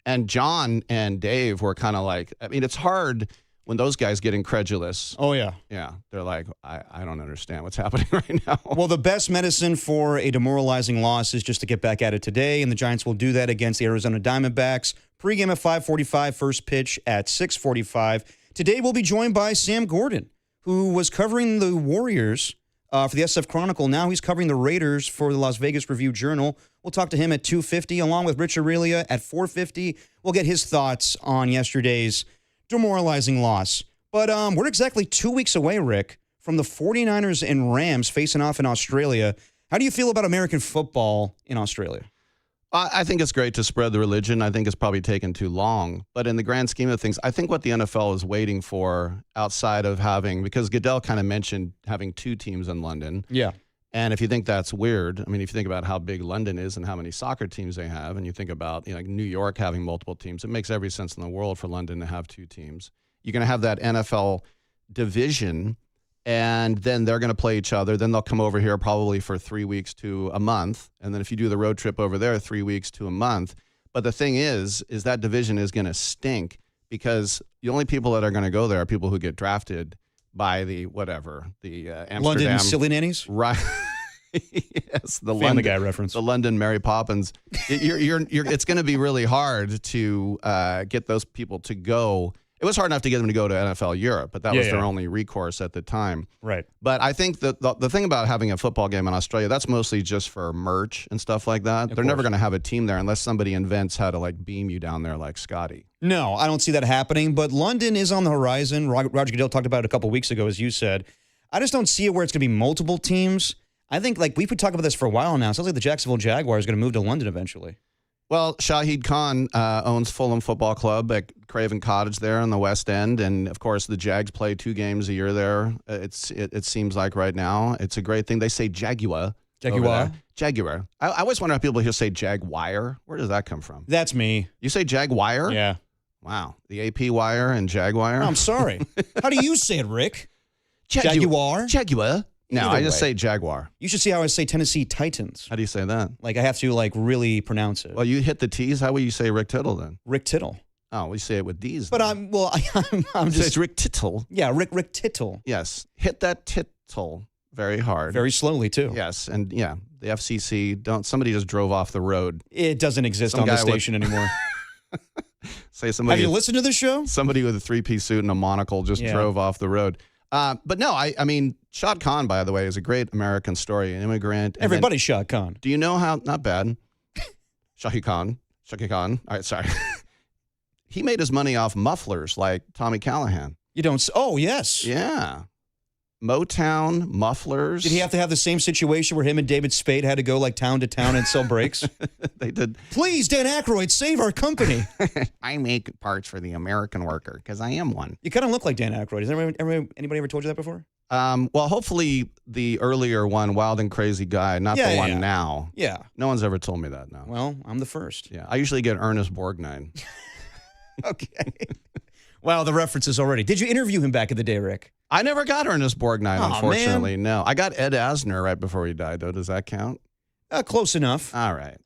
And John and Dave were kind of like, it's hard when those guys get incredulous. Oh, yeah. Yeah. They're like, I don't understand what's happening right now. Well, the best medicine for a demoralizing loss is just to get back at it today, and the Giants will do that against the Arizona Diamondbacks. Pre-game at 5:45, first pitch at 6:45. Today we'll be joined by Sam Gordon, who was covering the Warriors for the SF Chronicle. Now he's covering the Raiders for the Las Vegas Review-Journal. We'll talk to him at 2:50, along with Rich Aurelia at 4:50. We'll get his thoughts on yesterday's demoralizing loss. But we're exactly 2 weeks away, Rick, from the 49ers and Rams facing off in Australia. How do you feel about American football in Australia? I think it's great to spread the religion. I think it's probably taken too long. But in the grand scheme of things, I think what the NFL is waiting for outside of because Goodell kind of mentioned having two teams in London. Yeah. And if you think that's weird, if you think about how big London is and how many soccer teams they have, and you think about New York having multiple teams, it makes every sense in the world for London to have two teams. You're going to have that NFL division, and then they're going to play each other. Then they'll come over here probably for 3 weeks to a month. And then if you do the road trip over there, 3 weeks to a month. But the thing is that division is going to stink because the only people that are going to go there are people who get drafted by the Amsterdam. London Silly Nannies? Right. Yes, the Family Guy reference. The London Mary Poppins. It's going to be really hard to get those people to go. It was hard enough to get them to go to NFL Europe, but that was their only recourse at the time. Right. But I think that the thing about having a football game in Australia, that's mostly just for merch and stuff like that. They're never going to have a team there unless somebody invents how to beam you down there like Scotty. No, I don't see that happening, but London is on the horizon. Roger Goodell talked about it a couple weeks ago, as you said. I just don't see it where it's going to be multiple teams. I think we've been talking about this for a while now. Sounds like the Jacksonville Jaguars are going to move to London eventually. Well, Shahid Khan owns Fulham Football Club at Craven Cottage there in the West End. And, of course, the Jags play 2 games a year there. It seems like right now. It's a great thing. They say Jaguar. Jaguar. I always wonder how people here say Jaguar. Where does that come from? That's me. You say Jaguar? Yeah. Wow. The AP wire and Jaguar? Oh, I'm sorry. How do you say it, Rick? Jaguar? Jaguar. No, I just say Jaguar. You should see how I say Tennessee Titans. How do you say that? I have to really pronounce it. Well, you hit the T's. How will you say Rick Tittle then? Rick Tittle. Oh, we say it with D's. But then. I'm just. It's Rick Tittle. Yeah, Rick Tittle. Yes, hit that tittle very hard, very slowly too. Yes, and the FCC somebody just drove off the road. It doesn't exist on the station anymore. Say somebody. Have you listened to the show? Somebody with a 3-piece suit and a monocle just drove off the road. But no, I mean, Shad Khan, by the way, is a great American story, an immigrant. Everybody's Shad Khan. Do you know how, not bad, Shahid Khan. All right, sorry. He made his money off mufflers like Tommy Callahan. You don't, oh, yes. Yeah. Motown, mufflers. Did he have to have the same situation where him and David Spade had to go like town to town and sell brakes? They did. Please, Dan Aykroyd, save our company. I make parts for the American worker because I am one. You kind of look like Dan Aykroyd. Has anybody ever told you that before? Well, hopefully the earlier one, Wild and Crazy Guy, not the one now. Yeah. No one's ever told me that, no. Well, I'm the first. Yeah, I usually get Ernest Borgnine. Okay. Wow, the references already. Did you interview him back in the day, Rick? I never got Ernest Borgnine, Aw, unfortunately. man. No, I got Ed Asner right before he died, though. Does that count? Close enough. All right.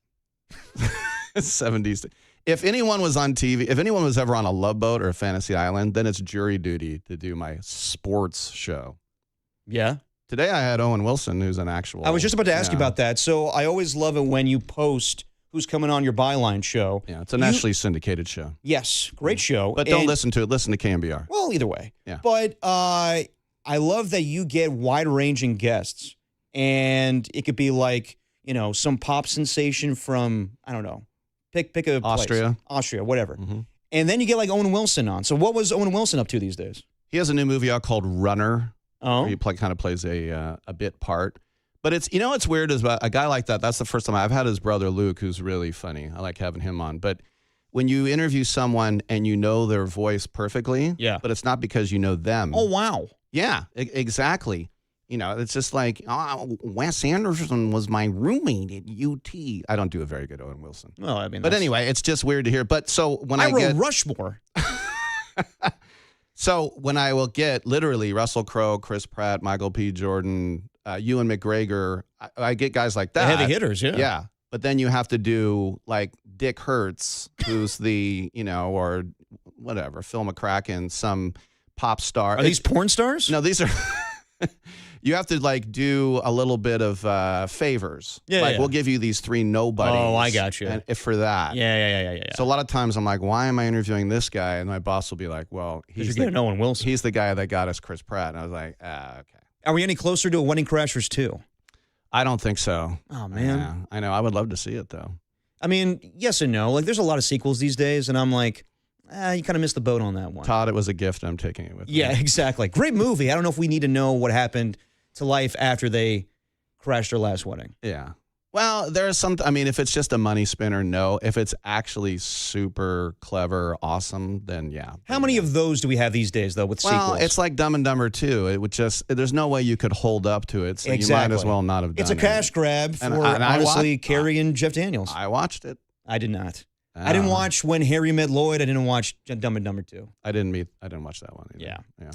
70s. If anyone was on TV, if anyone was ever on a Love Boat or a Fantasy Island, then it's jury duty to do my sports show. Yeah. Today I had Owen Wilson, who's an actual. I was just about to ask you about that. So I always love it when you post who's coming on your Byline show. Yeah, it's a nationally syndicated show. Yes, great show. But don't listen to it. Listen to KMBR. Well, either way. Yeah. But I love that you get wide-ranging guests. And it could be like, some pop sensation from, I don't know, pick a place. Austria, whatever. Mm-hmm. And then you get like Owen Wilson on. So what was Owen Wilson up to these days? He has a new movie out called Runner. Oh. Where he kind of plays a bit part. But it's, what's weird is about a guy like that, that's the first time I've had his brother Luke, who's really funny. I like having him on. But when you interview someone and you know their voice perfectly, but it's not because you know them. Oh, wow. Yeah, exactly. It's just like, Wes Anderson was my roommate at UT. I don't do a very good Owen Wilson. Well, I mean, but anyway, it's just weird to hear. But so when I get wrote Rushmore. So when I will get literally Russell Crowe, Chris Pratt, Michael P. Jordan, Ewan McGregor, I get guys like that. The heavy hitters, yeah. Yeah. But then you have to do like Dick Hertz, who's the, or whatever, Phil McCracken, some pop star. Are these porn stars? No, these are. You have to like do a little bit of favors. Yeah, like yeah. we'll give you these three nobodies. Oh, I got you. And if for that. Yeah. So a lot of times I'm like, why am I interviewing this guy? And my boss will be like, well, he's Owen Wilson. He's the guy that got us Chris Pratt. And I was like, okay. Are we any closer to a Wedding Crashers 2? I don't think so. Oh, man. Yeah, I know. I would love to see it, though. I mean, yes and no. Like, there's a lot of sequels these days, and I'm like, you kind of missed the boat on that one. Todd, it was a gift. I'm taking it with me. Yeah, exactly. Great movie. I don't know if we need to know what happened to life after they crashed their last wedding. Yeah. Well, there's some, if it's just a money spinner, no. If it's actually super clever, awesome, then yeah. How many of those do we have these days, though, with sequels? Well, it's like Dumb and Dumber 2. It would there's no way you could hold up to it, so you might as well not have done it. It's a cash grab for, honestly, Carrie and Jeff Daniels. I watched it. I did not. I didn't watch When Harry Met Lloyd. I didn't watch Dumb and Dumber 2. I didn't watch that one either. Yeah.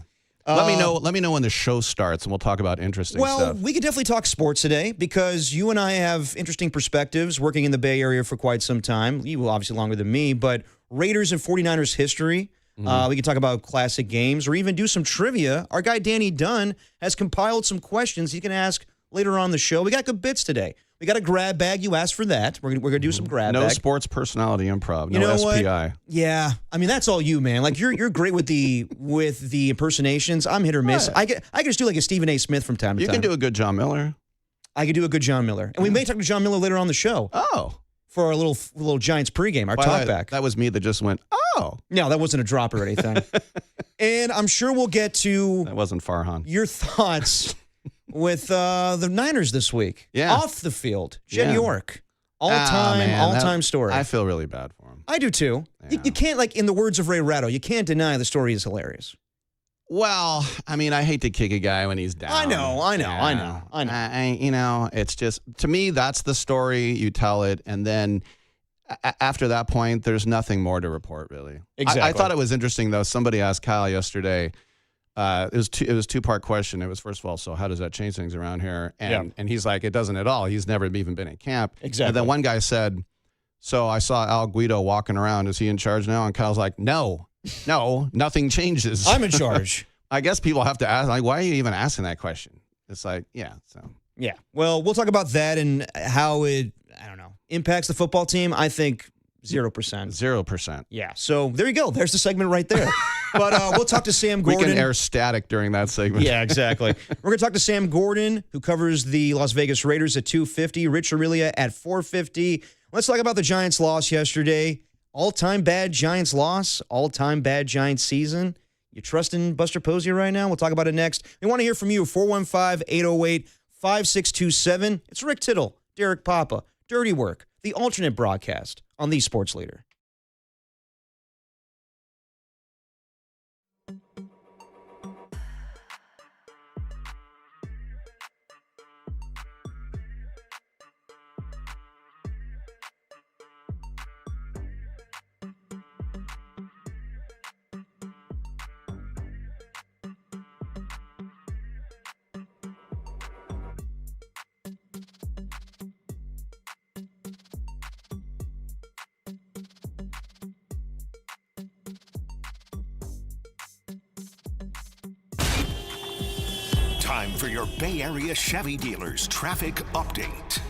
Let me know when the show starts, and we'll talk about interesting stuff. Well, we could definitely talk sports today because you and I have interesting perspectives working in the Bay Area for quite some time. You obviously longer than me, but Raiders and 49ers history. We could talk about classic games or even do some trivia. Our guy Danny Dunn has compiled some questions he can ask later on the show. We got good bits today. We got a grab bag. You asked for that. We're gonna do some grab bag. No sports personality improv. No you know SPI. What? Yeah, I mean that's all you, man. Like you're great with the impersonations. I'm hit or miss. Right. I could just do like a Stephen A. Smith from time to time. You can do a good John Miller. I could do a good John Miller, and we may talk to John Miller later on the show. Oh, for our little Giants pregame, our talk back. That was me that just went. Oh, no, that wasn't a drop or anything. And I'm sure we'll get to that wasn't Farhan. Your thoughts. With the Niners this week. Yeah. Off the field. Jed York. All-time story. I feel really bad for him. I do too. Yeah. You can't, like in the words of Ray Ratto, you can't deny the story is hilarious. Well, I hate to kick a guy when he's down. I know. It's just, to me, that's the story. You tell it, and then after that point, there's nothing more to report, really. Exactly. I thought it was interesting, though. Somebody asked Kyle yesterday, it was a two-part question. It was, first of all, so how does that change things around here? And he's like, it doesn't at all. He's never even been at camp. Exactly. And then one guy said, so I saw Al Guido walking around. Is he in charge now? And Kyle's like, no, nothing changes. I'm in charge. I guess people have to ask, like, why are you even asking that question? It's like, yeah. Well, we'll talk about that and how it, impacts the football team. I think 0%. 0%. Yeah. So there you go. There's the segment right there. But we'll talk to Sam Gordon. We can air static during that segment. Yeah, exactly. We're going to talk to Sam Gordon, who covers the Las Vegas Raiders at 250, Rich Aurelia at 450. Let's talk about the Giants' loss yesterday. All-time bad Giants loss, all-time bad Giants season. You trusting Buster Posey right now? We'll talk about it next. We want to hear from you. 415-808-5627. It's Rick Tittle, Derek Papa, Dirty Work, the alternate broadcast on the Sports Leader. Time for your Bay Area Chevy dealers traffic update.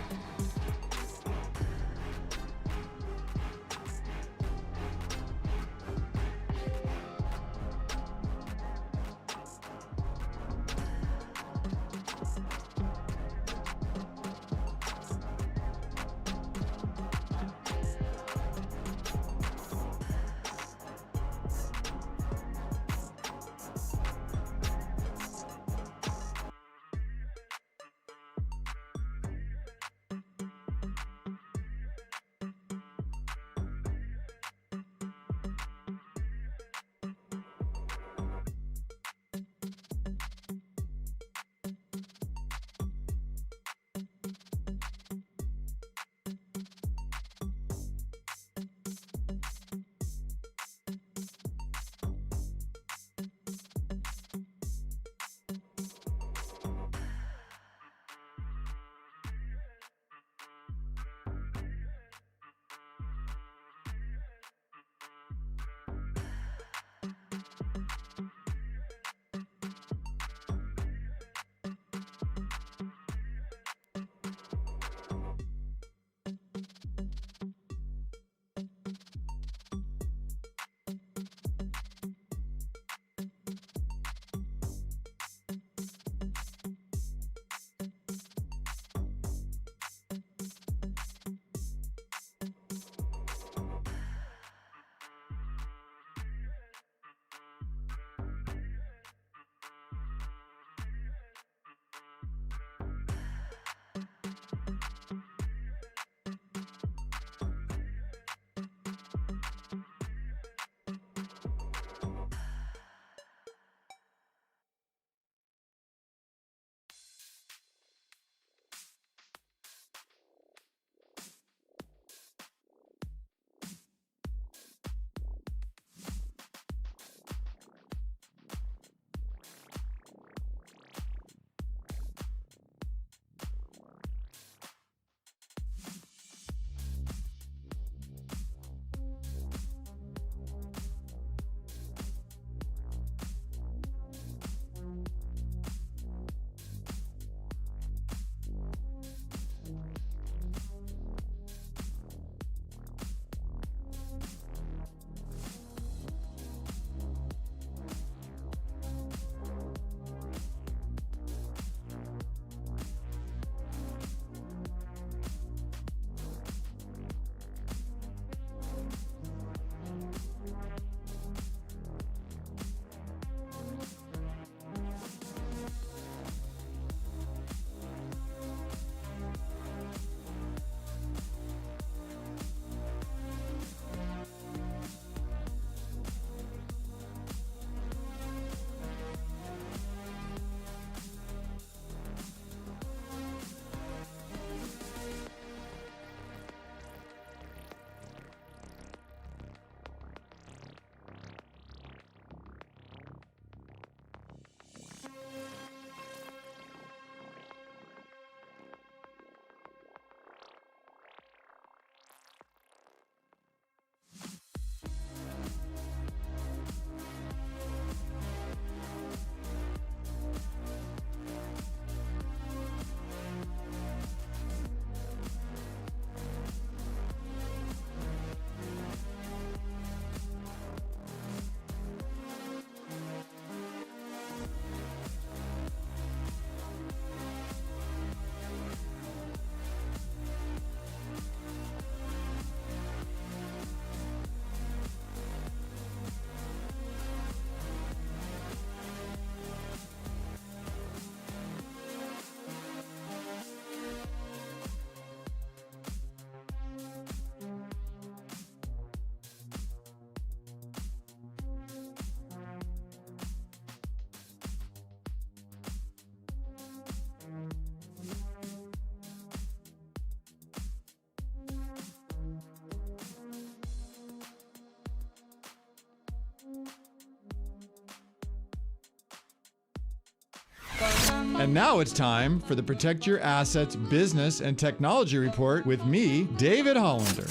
And now it's time for the Protect Your Assets Business and Technology Report with me, David Hollander.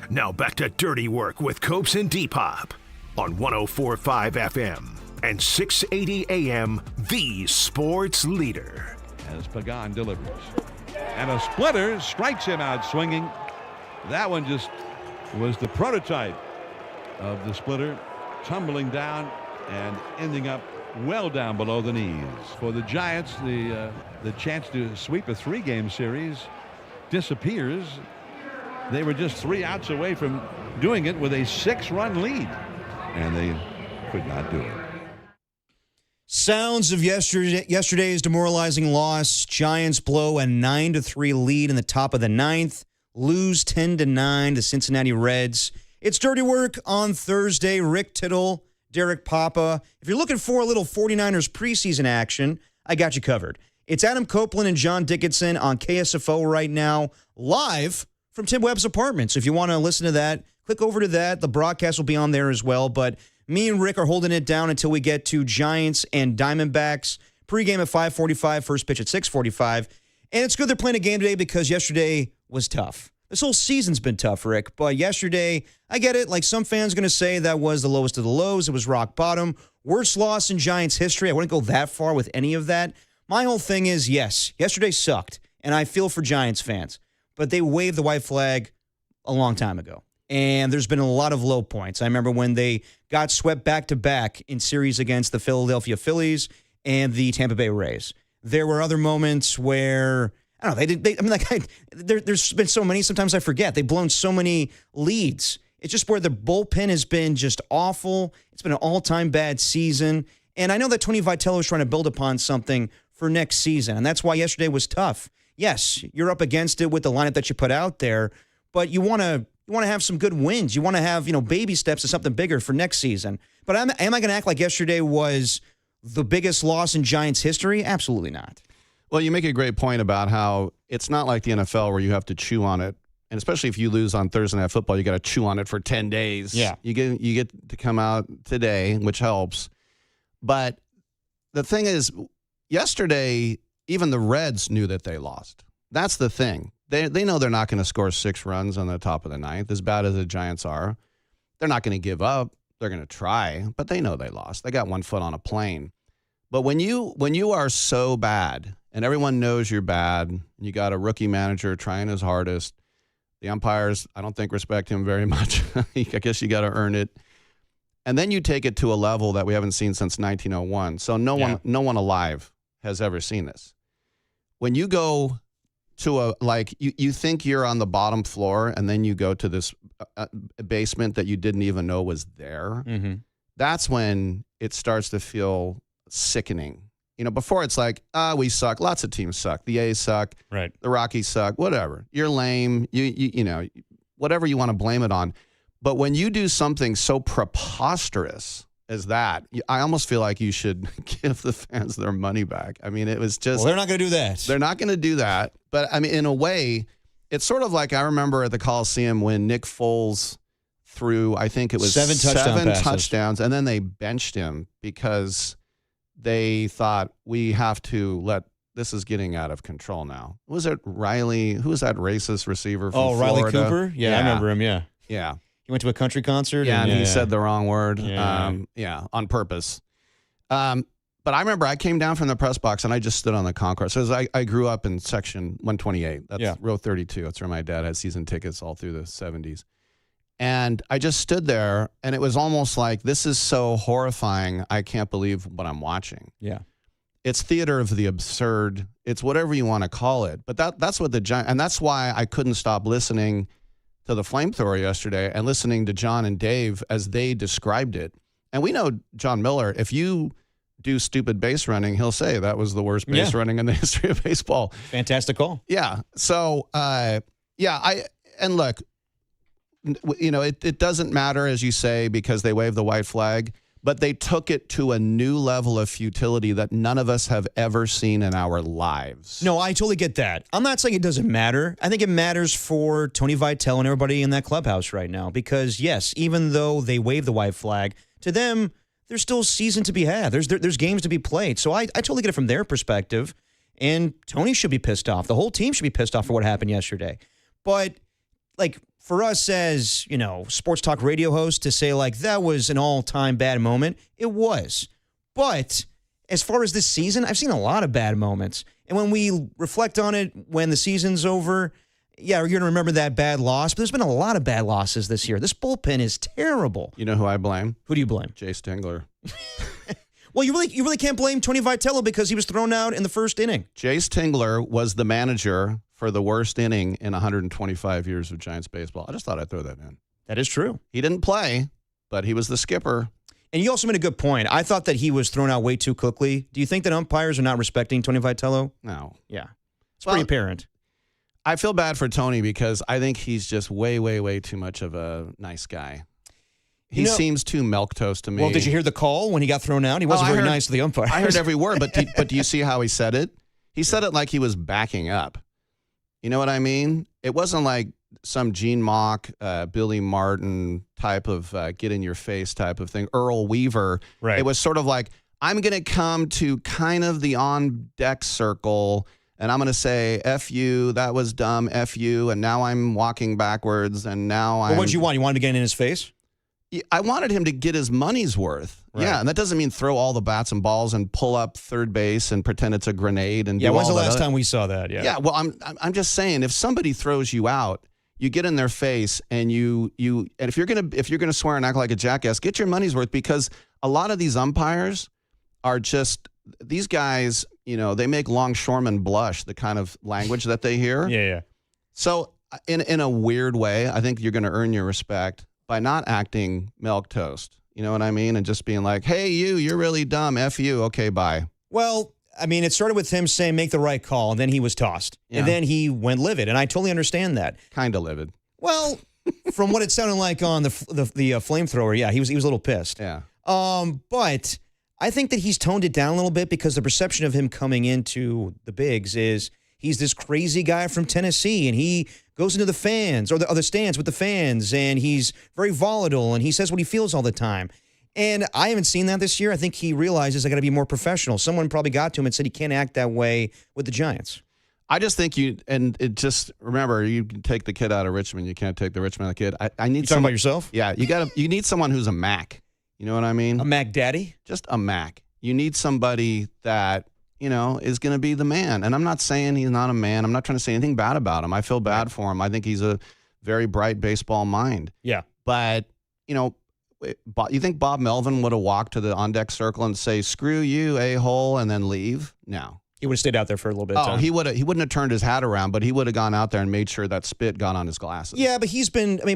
Now back to Dirty Work with Copes and Depop on 104.5 FM and 680 AM, the sports leader. As Pagan delivers. And a splitter strikes him out swinging. That one just was the prototype of the splitter, tumbling down and ending up well down below the knees. For the Giants, the chance to sweep a 3-game series disappears. They were just 3 outs away from doing it with a 6-run lead, and they could not do it. Sounds of yesterday's demoralizing loss. Giants blow a 9-3 lead in the top of the 9th, lose 10-9 to Cincinnati Reds. It's Dirty Work on Thursday. Rick Tittle, Derek Papa. If you're looking for a little 49ers preseason action, I got you covered. It's Adam Copeland and John Dickinson on KSFO right now, live from Tim Webb's apartment. So if you want to listen to that, click over to that. The broadcast will be on there as well. But me and Rick are holding it down until we get to Giants and Diamondbacks. Pregame at 5:45, first pitch at 6:45. And it's good they're playing a game today because yesterday was tough. This whole season's been tough, Rick. But yesterday, I get it. Like some fans are going to say that was the lowest of the lows. It was rock bottom. Worst loss in Giants history. I wouldn't go that far with any of that. My whole thing is, yes, yesterday sucked. And I feel for Giants fans. But they waved the white flag a long time ago. And there's been a lot of low points. I remember when they got swept back-to-back in series against the Philadelphia Phillies and the Tampa Bay Rays. There were other moments where, I don't know, there's been so many, sometimes I forget. They've blown so many leads. It's just where the bullpen has been just awful. It's been an all-time bad season. And I know that Tony Vitello is trying to build upon something for next season. And that's why yesterday was tough. Yes, you're up against it with the lineup that you put out there, but you want to have some good wins. You want to have, baby steps to something bigger for next season. But am I going to act like yesterday was the biggest loss in Giants history? Absolutely not. Well, you make a great point about how it's not like the NFL where you have to chew on it. And especially if you lose on Thursday Night Football, you got to chew on it for 10 days. Yeah. You get to come out today, which helps. But the thing is, yesterday, even the Reds knew that they lost. That's the thing. They know they're not going to score 6 runs on the top of the 9th, as bad as the Giants are. They're not going to give up. They're going to try, but they know they lost. They got one foot on a plane. But when you are so bad, and everyone knows you're bad, and you got a rookie manager trying his hardest, the umpires, I don't think, respect him very much. I guess you got to earn it. And then you take it to a level that we haven't seen since 1901. So no one alive has ever seen this. When you go to you think you're on the bottom floor and then you go to this basement that you didn't even know was there, that's when it starts to feel sickening. Before it's like, we suck. Lots of teams suck. The A's suck. Right. The Rockies suck. Whatever. You're lame. You whatever you want to blame it on. But when you do something so preposterous as that, I almost feel like you should give the fans their money back. I mean, it was just... Well, they're not going to do that. They're not going to do that. But, I mean, in a way, it's sort of like I remember at the Coliseum when Nick Foles threw, I think it was 7 touchdowns, and then they benched him because they thought we have to let... This is getting out of control now. Was it Riley? Who was that racist receiver from Florida? Riley Cooper? Yeah, I remember him, yeah. Yeah. He went to a country concert. Yeah, and he said the wrong word. Yeah. On purpose. But But I remember I came down from the press box and I just stood on the concourse. So I grew up in section 128. That's row 32. That's where my dad had season tickets all through the 70s. And I just stood there, and it was almost like, this is so horrifying. I can't believe what I'm watching. Yeah. It's theater of the absurd. It's whatever you want to call it. But that's what the Giants, and that's why I couldn't stop listening to the Flamethrower yesterday and listening to John and Dave as they described it. And we know John Miller, if you do stupid base running, he'll say that was the worst base running in the history of baseball. Fantastic call. Yeah. So, and look, it doesn't matter, as you say, because they waved the white flag, but they took it to a new level of futility that none of us have ever seen in our lives. No, I totally get that. I'm not saying it doesn't matter. I think it matters for Tony Vitello and everybody in that clubhouse right now because, yes, even though they waved the white flag, to them, there's still season to be had. There's games to be played. So I totally get it from their perspective, and Tony should be pissed off. The whole team should be pissed off for what happened yesterday. But, for us as, sports talk radio hosts to say, that was an all-time bad moment, it was. But as far as this season, I've seen a lot of bad moments. And when we reflect on it when the season's over, yeah, we're going to remember that bad loss. But there's been a lot of bad losses this year. This bullpen is terrible. You know who I blame? Who do you blame? Jay Stingler. Well, you really can't blame Tony Vitello because he was thrown out in the first inning. Jay Stingler was the manager for the worst inning in 125 years of Giants baseball. I just thought I'd throw that in. That is true. He didn't play, but he was the skipper. And you also made a good point. I thought that he was thrown out way too quickly. Do you think that umpires are not respecting Tony Vitello? No. Yeah. It's pretty apparent. I feel bad for Tony because I think he's just way, way, way too much of a nice guy. He seems too milquetoast to me. Well, did you hear the call when he got thrown out? He wasn't very nice to the umpires. I heard every word, but do you see how he said it? He said it like he was backing up. You know what I mean? It wasn't like some Gene Mock, Billy Martin type of get in your face type of thing, Earl Weaver. Right. It was sort of like, I'm going to come to kind of the on-deck circle, and I'm going to say, F you, that was dumb, F you, and now I'm walking backwards, and now What did you want? You wanted to get in his face? I wanted him to get his money's worth. Right. Yeah, and that doesn't mean throw all the bats and balls and pull up third base and pretend it's a grenade. And when's the last time we saw that? Yeah. Well, I'm just saying, if somebody throws you out, you get in their face and and if you're gonna swear and act like a jackass, get your money's worth, because a lot of these umpires are just these guys. They make longshoremen blush, the kind of language that they hear. Yeah. So in a weird way, I think you're going to earn your respect by not acting milquetoast. You know what I mean? And just being like, hey, you're really dumb. F you. Okay, bye. Well, I mean, it started with him saying, make the right call, and then he was tossed. Yeah. And then he went livid, and I totally understand that. Kind of livid. Well, from what it sounded like on the flamethrower, yeah, he was a little pissed. Yeah. But I think that he's toned it down a little bit because the perception of him coming into the bigs is he's this crazy guy from Tennessee, and he goes into the fans or the stands with the fans, and he's very volatile, and he says what he feels all the time. And I haven't seen that this year. I think he realizes I got to be more professional. Someone probably got to him and said he can't act that way with the Giants. I just think remember, you can take the kid out of Richmond. You can't take the Richmond out of the kid. I need you talking about yourself? Yeah, you need someone who's a Mac. You know what I mean? A Mac daddy? Just a Mac. You need somebody that is going to be the man. And I'm not saying he's not a man. I'm not trying to say anything bad about him. I feel bad for him. I think he's a very bright baseball mind. Yeah. But, you think Bob Melvin would have walked to the on-deck circle and say, screw you, a-hole, and then leave? No. He would have stayed out there for a little bit of time. He wouldn't have turned his hat around, but he would have gone out there and made sure that spit got on his glasses. Yeah, but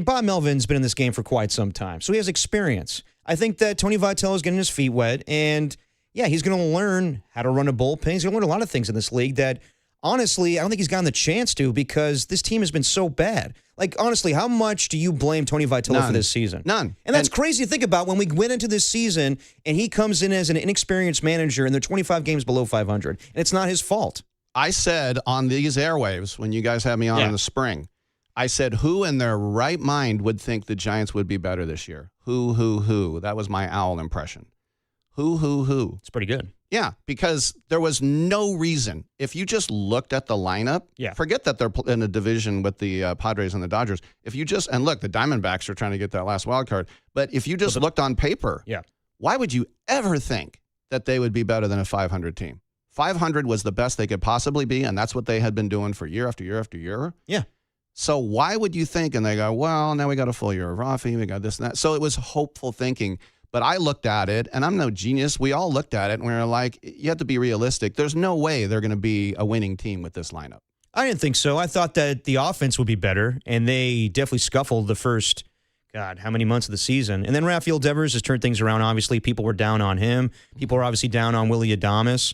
Bob Melvin's been in this game for quite some time, so he has experience. I think that Tony Vitello is getting his feet wet, and yeah, he's going to learn how to run a bullpen. He's going to learn a lot of things in this league that, honestly, I don't think he's gotten the chance to because this team has been so bad. Honestly, how much do you blame Tony Vitello for this season? None. And that's crazy to think about when we went into this season and he comes in as an inexperienced manager and they're 25 games below 500, and it's not his fault. I said on these airwaves when you guys had me on in the spring, I said, who in their right mind would think the Giants would be better this year? Who? That was my owl impression. Who? It's pretty good. Yeah, because there was no reason. If you just looked at the lineup, forget that they're in a division with the Padres and the Dodgers. If you just, and look, the Diamondbacks are trying to get that last wild card. But if you just looked on paper, why would you ever think that they would be better than a 500 team. 500 was the best they could possibly be, and that's what they had been doing for year after year after year. Yeah. So why would you think, and they go, well, now we got a full year of Rafi, we got this and that. So it was hopeful thinking. But I looked at it, and I'm no genius. We all looked at it, and we were like, you have to be realistic. There's no way they're going to be a winning team with this lineup. I didn't think so. I thought that the offense would be better, and they definitely scuffled the first, God, how many months of the season. And then Rafael Devers has turned things around. Obviously, people were down on him. People were obviously down on Willie Adames.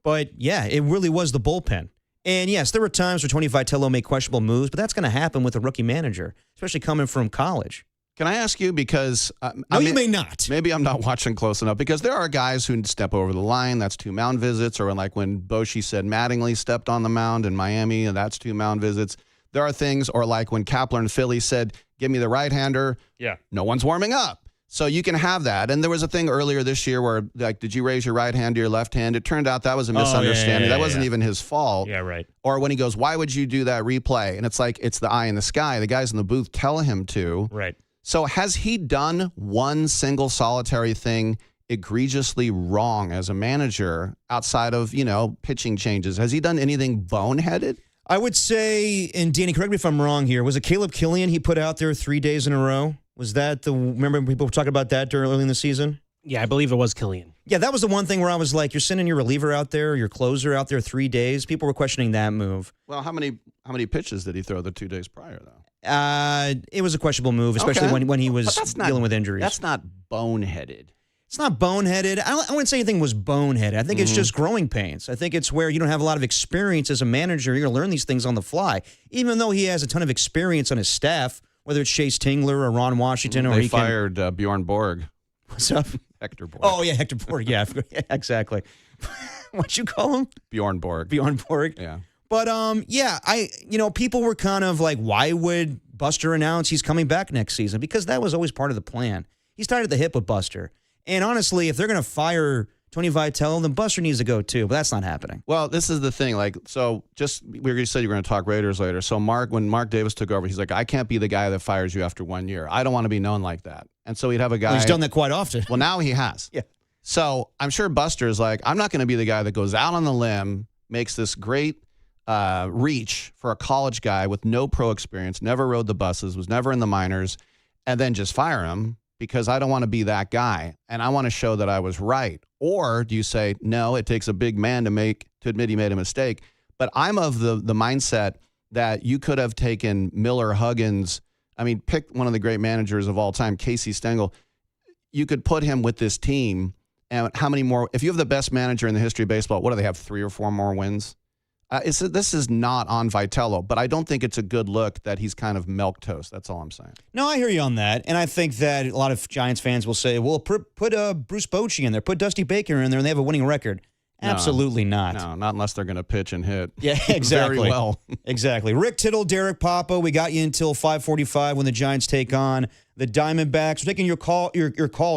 But, yeah, it really was the bullpen. And, yes, there were times where Tony Vitello made questionable moves, but that's going to happen with a rookie manager, especially coming from college. Can I ask you, because you may not. Maybe I'm not watching close enough, because there are guys who step over the line. That's 2 mound visits, or like when Boshi said Mattingly stepped on the mound in Miami, and that's 2 mound visits. There are things, or like when Kapler in Philly said, give me the right-hander. Yeah. No one's warming up. So you can have that. And there was a thing earlier this year where, like, did you raise your right hand to your left hand? It turned out that was a misunderstanding. That wasn't even his fault. Yeah, right. Or when he goes, why would you do that replay? And it's like, it's the eye in the sky. The guys in the booth tell him to. Right. So has he done one single solitary thing egregiously wrong as a manager outside of, pitching changes? Has he done anything boneheaded? I would say, and Danny, correct me if I'm wrong here, was it Caleb Killian he put out there 3 days in a row? Was that remember people were talking about that early in the season? Yeah, I believe it was Killian. Yeah, that was the one thing where I was like, you're sending your reliever out there, your closer out there 3 days. People were questioning that move. Well, how many pitches did he throw the 2 days prior, though? It was a questionable move, especially when he was dealing with injuries. That's not boneheaded. It's not boneheaded. I wouldn't say anything was boneheaded. I think it's just growing pains. I think it's where you don't have a lot of experience as a manager. You're going to learn these things on the fly. Even though he has a ton of experience on his staff, whether it's Chase Tingler or Ron Washington. They fired Bjorn Borg. What's up? Hector Borg. Oh, yeah, Hector Borg. Yeah, exactly. What'd you call him? Bjorn Borg. Bjorn Borg. Yeah. But, people were kind of like, why would Buster announce he's coming back next season? Because that was always part of the plan. He's tied at the hip with Buster. And honestly, if they're going to fire Tony Vitello, then Buster needs to go too, but that's not happening. Well, this is the thing. We said you were going to talk Raiders later. So when Mark Davis took over, he's like, I can't be the guy that fires you after 1 year. I don't want to be known like that. And so he'd have a guy. Well, he's done that quite often. Well, now he has. Yeah. So I'm sure Buster's like, I'm not going to be the guy that goes out on the limb, makes this great reach for a college guy with no pro experience, never rode the buses, was never in the minors, and then just fire him because I don't want to be that guy. And I want to show that I was right. Or do you say, no, it takes a big man to admit he made a mistake. But I'm of the mindset that you could have taken Miller, Huggins. I mean, pick one of the great managers of all time, Casey Stengel. You could put him with this team. And how many more? If you have the best manager in the history of baseball, what do they have, 3 or 4 more wins? This is not on Vitello, but I don't think it's a good look that he's kind of milquetoast. That's all I'm saying. No, I hear you on that. And I think that a lot of Giants fans will say, well, put Bruce Bochy in there, put Dusty Baker in there, and they have a winning record. No, absolutely not. No, not unless they're going to pitch and hit. Yeah, exactly. Very well. Exactly. Rick Tittle, Derek Papa, we got you until 5:45 when the Giants take on the Diamondbacks. We're taking your calls,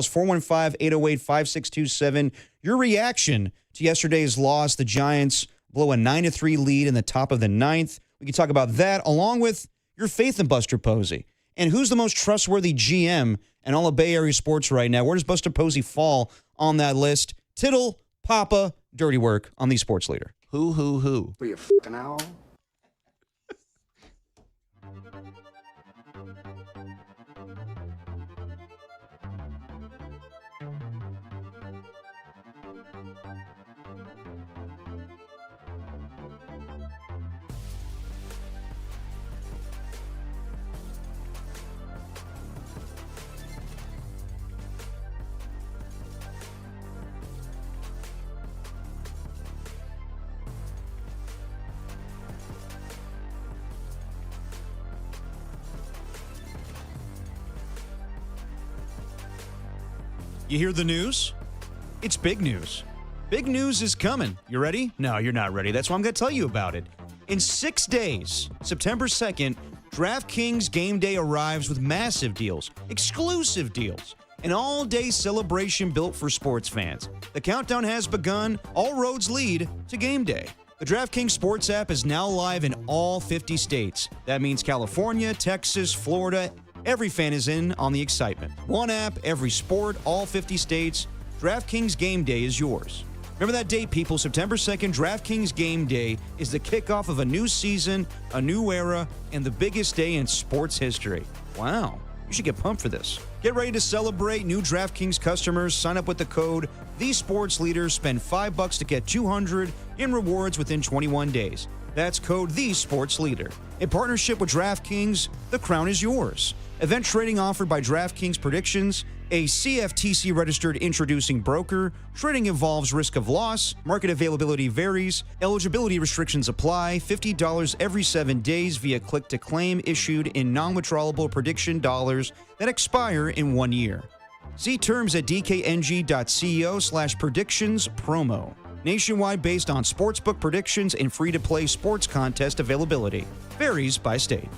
415-808-5627. Your reaction to yesterday's loss, the Giants blow a 9-3 lead in the top of the 9th. We can talk about that, along with your faith in Buster Posey. And who's the most trustworthy GM in all of Bay Area sports right now? Where does Buster Posey fall on that list? Tittle, Papa, dirty work on the Sports Leader. Who? For your fucking owl. You hear the news? It's big news. Big news is coming. You ready? No, you're not ready. That's why I'm going to tell you about it. In 6 days, September 2nd, DraftKings Game Day arrives with massive deals, exclusive deals, an all-day celebration built for sports fans. The countdown has begun. All roads lead to Game Day. The DraftKings Sports app is now live in all 50 states. That means California, Texas, Florida. Every fan is in on the excitement. One app, every sport, all 50 states. DraftKings Game Day is yours. Remember that date, people. September 2nd, DraftKings Game Day is the kickoff of a new season, a new era, and the biggest day in sports history. Wow. You should get pumped for this. Get ready to celebrate. New DraftKings customers sign up with the code TheSportsLeader. Spend $5 to get $200 in rewards within 21 days. That's code TheSportsLeader. In partnership with DraftKings, the crown is yours. Event trading offered by DraftKings Predictions, a CFTC-registered introducing broker. Trading involves risk of loss. Market availability varies. Eligibility restrictions apply. $50 every 7 days via click-to-claim issued in non-withdrawable prediction dollars that expire in 1 year. See terms at dkng.co/predictions promo. Nationwide based on sportsbook predictions and free-to-play sports contest availability. Varies by state.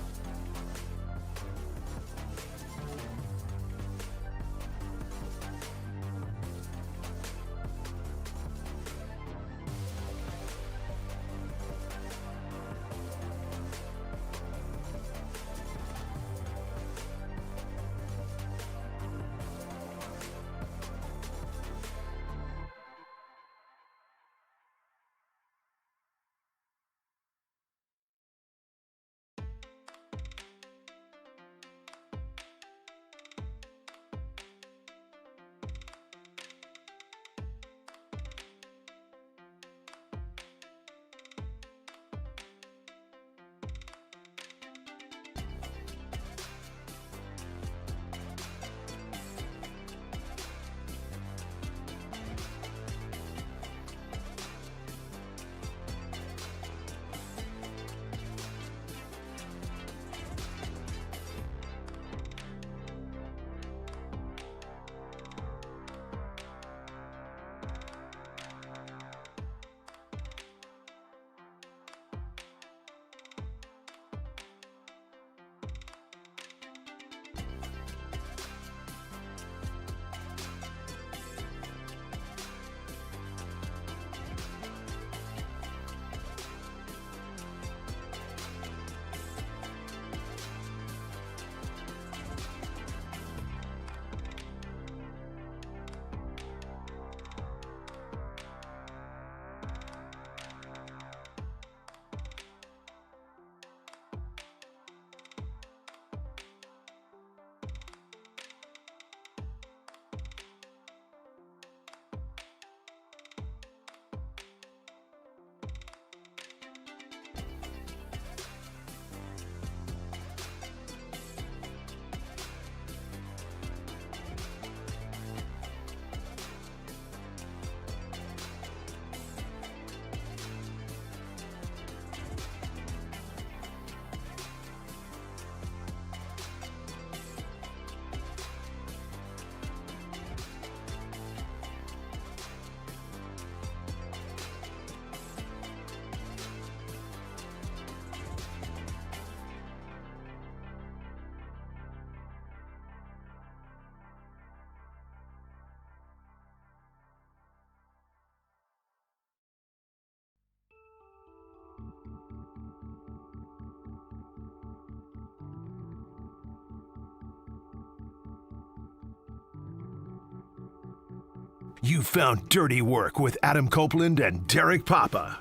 You found Dirty Work with Adam Copeland and Derek Papa,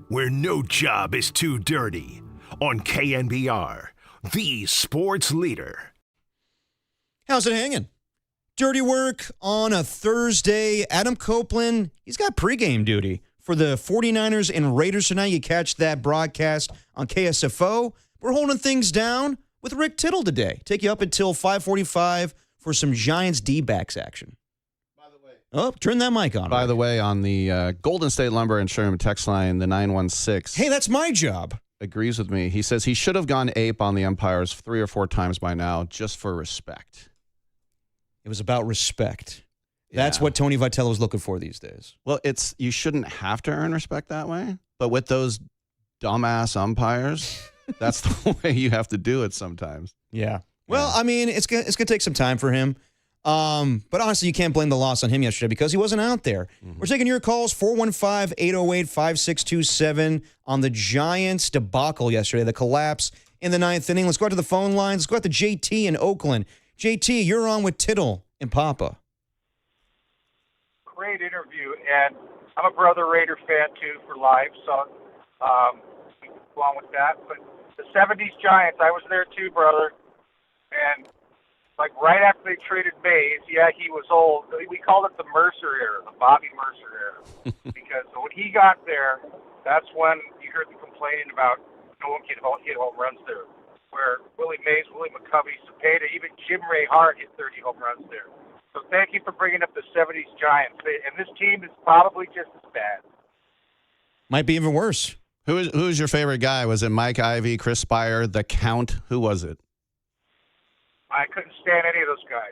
where no job is too dirty, on KNBR, the sports leader. How's it hanging? Dirty Work on a Thursday. Adam Copeland, he's got pregame duty for the 49ers and Raiders tonight. You catch that broadcast on KSFO. We're holding things down with Rick Tittle today. Take you up until 5:45 for some Giants D-backs action. Oh, turn that mic on. By the way, on the Golden State Lumber and Sherman text line, the 916. Hey, that's my job. Agrees with me. He says he should have gone ape on the umpires 3 or 4 times by now, just for respect. It was about respect. That's what Tony Vitello is looking for these days. Well, you shouldn't have to earn respect that way, but with those dumbass umpires, that's the way you have to do it sometimes. Yeah. Well, I mean, it's gonna take some time for him. But honestly, you can't blame the loss on him yesterday because he wasn't out there. Mm-hmm. We're taking your calls, 415-808-5627 on the Giants debacle yesterday, the collapse in the 9th inning. Let's go out to the phone lines. Let's go out to JT in Oakland. JT, you're on with Tittle and Papa. great interview, and I'm a Brother Raider fan too for life, so we can go on with that. But the '70s Giants, I was there too, brother, and like right after they traded Mays, yeah, he was old. We called it the Mercer era, the Bobby Mercer era, because when he got there, that's when you heard the complaining about no one can hit home runs there. Where Willie Mays, Willie McCovey, Cepeda, even Jim Ray Hart hit 30 home runs there. So thank you for bringing up the '70s Giants. And this team is probably just as bad. Might be even worse. Who's your favorite guy? Was it Mike Ivey, Chris Spire, the Count? Who was it? I couldn't stand any of those guys.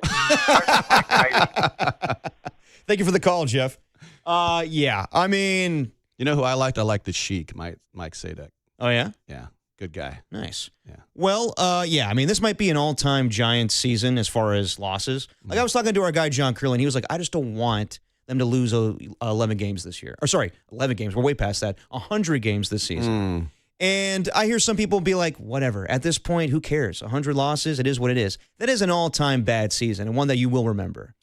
Thank you for the call, Jeff. Yeah, I mean, you know who I liked? I liked the Sheik, Mike Sadek. Oh yeah, yeah, good guy. Nice. Yeah. Well, yeah. I mean, this might be an all-time Giants season as far as losses. Like I was talking to our guy John Curlin, he was like, I just don't want them to lose 11 games this year. Or sorry, 11 games. We're way past that. 100 games this season. And I hear some people be like, whatever. At this point, who cares? 100 losses, it is what it is. That is an all-time bad season and one that you will remember.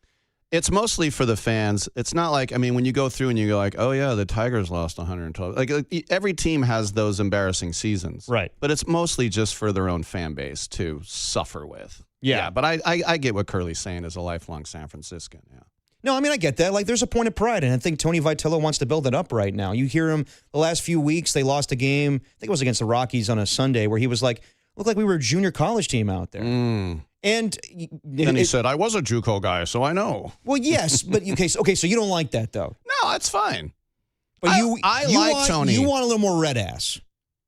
It's mostly for the fans. It's not like, I mean, when you go through and you go like, oh, yeah, the Tigers lost 112. Like every team has those embarrassing seasons. Right. But it's mostly just for their own fan base to suffer with. Yeah. But I get what Curly's saying as a lifelong San Franciscan. Yeah. No, I mean, I get that. Like, there's a point of pride, and I think Tony Vitello wants to build it up right now. You hear him the last few weeks, they lost a game, I think it was against the Rockies on a Sunday, where he was like, looked like we were a junior college team out there. And then he said, I was a JUCO guy, so I know. Well, yes, but okay, so you don't like that, though. No, that's fine. But I like Tony. You want a little more red ass.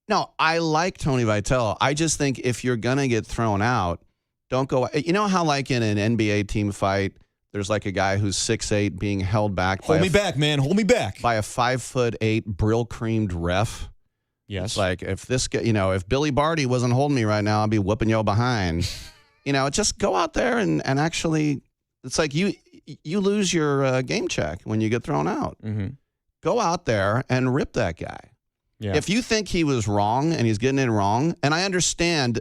No, I like Tony Vitello. I just think if you're going to get thrown out, don't go. You know how, like, in an NBA team fight, there's like a guy who's 6'8" being held back. Hold me back, man. Hold me back. By a 5'8" brill-creamed ref. Yes. It's like, if this guy, if Billy Barty wasn't holding me right now, I'd be whooping yo behind. Just go out there and actually, it's like you lose your game check when you get thrown out. Mm-hmm. Go out there and rip that guy. Yeah. If you think he was wrong and he's getting it wrong, and I understand,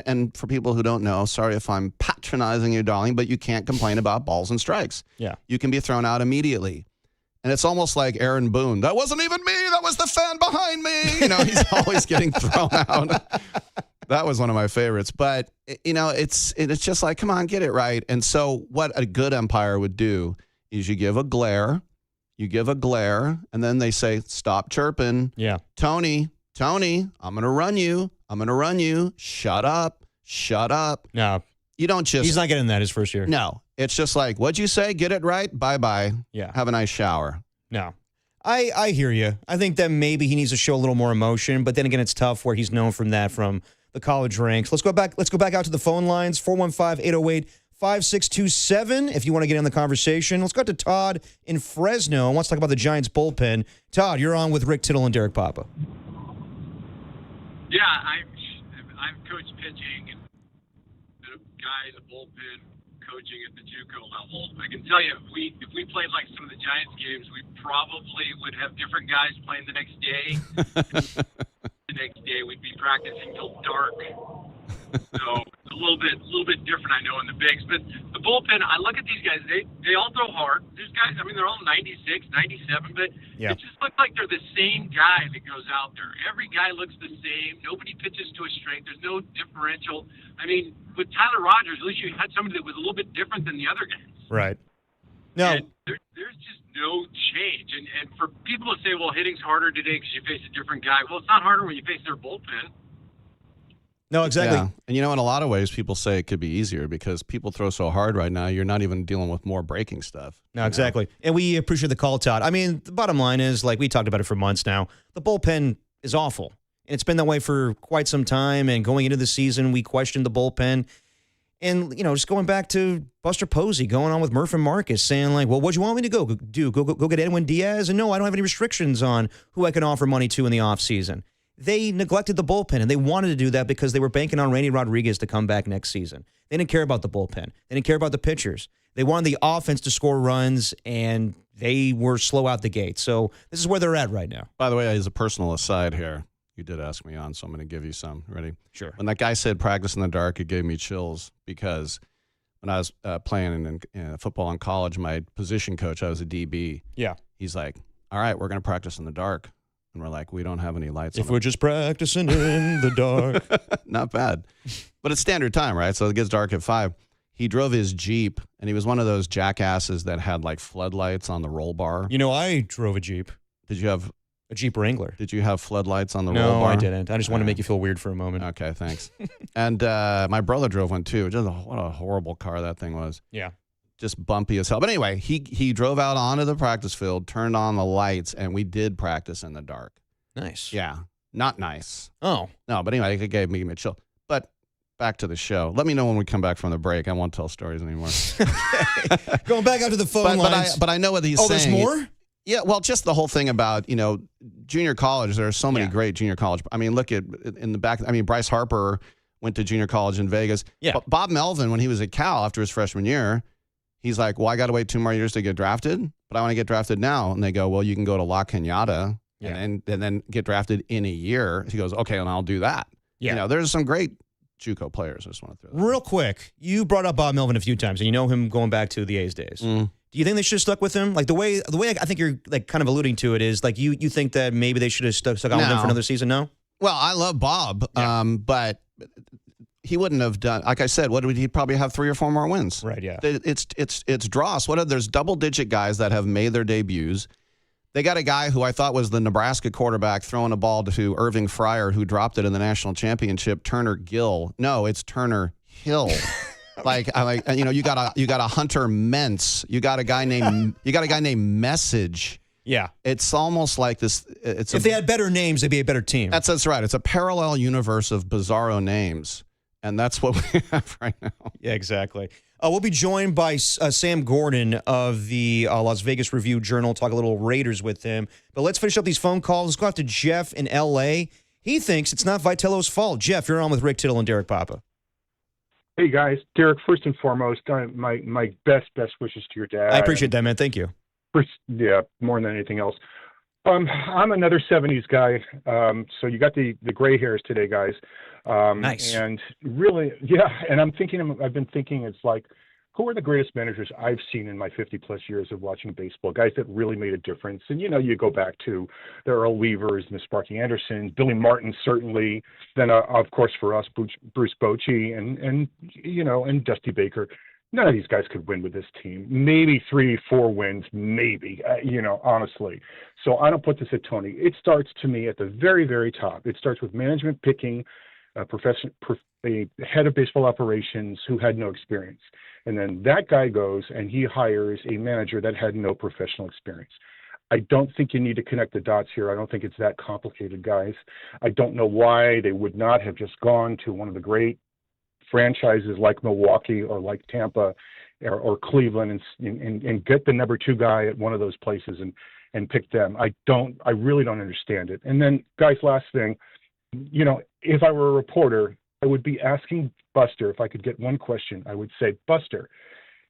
and for people who don't know, sorry if I'm patronizing you, darling, but you can't complain about balls and strikes. Yeah. You can be thrown out immediately. And it's almost like Aaron Boone. That wasn't even me. That was the fan behind me. He's always getting thrown out. That was one of my favorites. But, it's just like, come on, get it right. And so what a good umpire would do is you give a glare, and then they say, stop chirping. Yeah. Tony, I'm going to run you. Shut up. No. You don't just... He's not getting that his first year. No. It's just like, what'd you say? Get it right? Bye-bye. Yeah. Have a nice shower. No. I hear you. I think that maybe he needs to show a little more emotion, but then again, it's tough where he's known from the college ranks. Let's go back out to the phone lines, 415-808-5627, if you want to get in the conversation. Let's go to Todd in Fresno. Wants to talk about the Giants bullpen. Todd, you're on with Rick Tittle and Derek Papa. Yeah, I've coached pitching and been a guy in the bullpen coaching at the JUCO level. I can tell you, if we played like some of the Giants games, we probably would have different guys playing the next day. The next day, we'd be practicing till dark. So it's a little bit different, I know, in the bigs. But the bullpen, I look at these guys, they all throw hard. There's guys, I mean, they're all 96, 97, but yeah. It just looks like they're the same guy that goes out there. Every guy looks the same. Nobody pitches to a strength. There's no differential. I mean, with Tyler Rogers, at least you had somebody that was a little bit different than the other guys. Right. No. And there's just no change. And for people to say, well, hitting's harder today because you face a different guy. Well, it's not harder when you face their bullpen. No, exactly. Yeah. And in a lot of ways, people say it could be easier because people throw so hard right now, you're not even dealing with more breaking stuff. No, exactly. And we appreciate the call, Todd. I mean, the bottom line is, like we talked about it for months now, the bullpen is awful. And it's been that way for quite some time. And going into the season, we questioned the bullpen. And, just going back to Buster Posey going on with Murph and Marcus saying, like, well, what do you want me to go do? Go get Edwin Diaz? And no, I don't have any restrictions on who I can offer money to in the offseason. They neglected the bullpen, and they wanted to do that because they were banking on Randy Rodriguez to come back next season. They didn't care about the bullpen. They didn't care about the pitchers. They wanted the offense to score runs, and they were slow out the gate. So this is where they're at right now. By the way, as a personal aside here, you did ask me on, so I'm going to give you some. Ready? Sure. When that guy said practice in the dark, it gave me chills because when I was playing in football in college, my position coach, I was a DB. Yeah. He's like, all right, we're going to practice in the dark. And we're like, we don't have any lights. If we're just practicing in the dark. Not bad. But it's standard time, right? So it gets dark at 5. He drove his Jeep, and he was one of those jackasses that had like floodlights on the roll bar. You know, I drove a Jeep. Did you have a Jeep Wrangler? Did you have floodlights on the roll bar? No, I didn't. I just want to make you feel weird for a moment. Okay, thanks. And my brother drove one too. What a horrible car that thing was. Yeah. Just bumpy as hell. But anyway, he drove out onto the practice field, turned on the lights, and we did practice in the dark. Nice. Yeah. Not nice. Oh. No, but anyway, it gave me a chill. But back to the show. Let me know when we come back from the break. I won't tell stories anymore. Going back out to the phone lines. But I know what he's saying. Oh, there's more? Yeah, well, just the whole thing about, junior college. There are so many great junior college. I mean, look at in the back. I mean, Bryce Harper went to junior college in Vegas. Yeah. But Bob Melvin, when he was at Cal after his freshman year, he's like, well, I got to wait 2 more years to get drafted, but I want to get drafted now. And they go, well, you can go to La Cañada and then get drafted in a year. He goes, okay, and I'll do that. Yeah. There's some great JUCO players. I just want to throw that. Real quick, you brought up Bob Melvin a few times, and you know him going back to the A's days. Do you think they should have stuck with him? Like the way I think you're like kind of alluding to it is like you think that maybe they should have stuck on with him for another season? No. Well, I love Bob, but he wouldn't have done. Like I said, he'd probably have 3 or 4 more wins. Right. Yeah. It's dross. There's double-digit guys that have made their debuts. They got a guy who I thought was the Nebraska quarterback throwing a ball to Irving Fryer, who dropped it in the national championship. Turner Gill. No, it's Turner Hill. You got a Hunter Mentz. You got a guy named Message. Yeah. It's almost like this. If they had better names, they'd be a better team. That's right. It's a parallel universe of bizarro names, and that's what we have right now. Yeah, exactly. We'll be joined by Sam Gordon of the Las Vegas Review-Journal, talk a little Raiders with him. But let's finish up these phone calls. Let's go out to Jeff in L.A. He thinks it's not Vitello's fault. Jeff, you're on with Rick Tittle and Derek Papa. Hey, guys. Derek, first and foremost, my best wishes to your dad. I appreciate that, man. Thank you. Yeah, more than anything else. I'm another 70s guy, so you got the gray hairs today, guys. Nice. And really, yeah, and I've been thinking it's like, who are the greatest managers I've seen in my 50-plus years of watching baseball, guys that really made a difference? And, you go back to the Earl Weavers and the Sparky Andersons, Billy Martin, certainly. Then, of course, for us, Bruce Bochy and Dusty Baker. None of these guys could win with this team. Maybe 3-4 wins, maybe, honestly. So I don't put this at Tony. It starts, to me, at the very, very top. It starts with management picking a head of baseball operations who had no experience. And then that guy goes and he hires a manager that had no professional experience. I don't think you need to connect the dots here. I don't think it's that complicated, guys. I don't know why they would not have just gone to one of the great franchises like Milwaukee or like Tampa or Cleveland and get the number 2 guy at one of those places and pick them. I really don't understand it. And then, guys, last thing, if I were a reporter, I would be asking Buster, if I could get one question, I would say, Buster,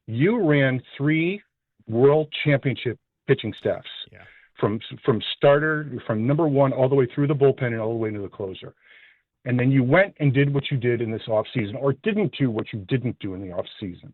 you ran 3 world championship pitching staffs from starter, from number 1 all the way through the bullpen and all the way into the closer. And then you went and did what you did in this offseason, or didn't do what you didn't do in the offseason.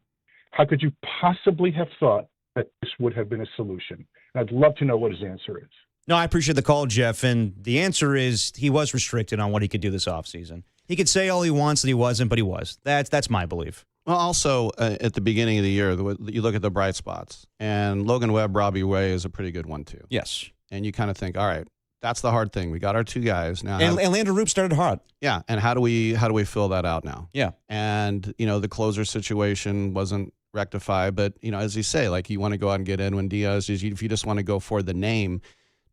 How could you possibly have thought that this would have been a solution? And I'd love to know what his answer is. No, I appreciate the call, Jeff. And the answer is he was restricted on what he could do this offseason. He could say all he wants that he wasn't, but he was. That's my belief. Well, also, at the beginning of the year, you look at the bright spots. And Logan Webb, Robbie Ray is a pretty good one, too. Yes. And you kind of think, all right, that's the hard thing. We got our 2 guys now. And Landon Roop started hard. Yeah. And how do we fill that out now? Yeah. And, the closer situation wasn't rectified. But, as you say, like you want to go out and get Edwin Diaz, if you just want to go for the name.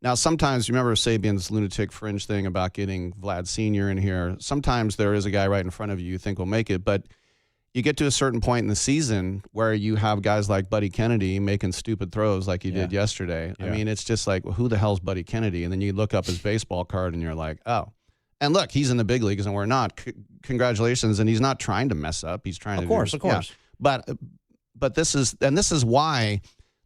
Now, sometimes, you remember Sabian's lunatic fringe thing about getting Vlad Sr. in here. Sometimes there is a guy right in front of you think will make it. But you get to a certain point in the season where you have guys like Buddy Kennedy making stupid throws like he did yesterday. Yeah. I mean, it's just like, well, who the hell's Buddy Kennedy? And then you look up his baseball card and you're like, oh. And look, he's in the big leagues and we're not. Congratulations. And he's not trying to mess up. He's trying to. Of course. Yeah. But this is why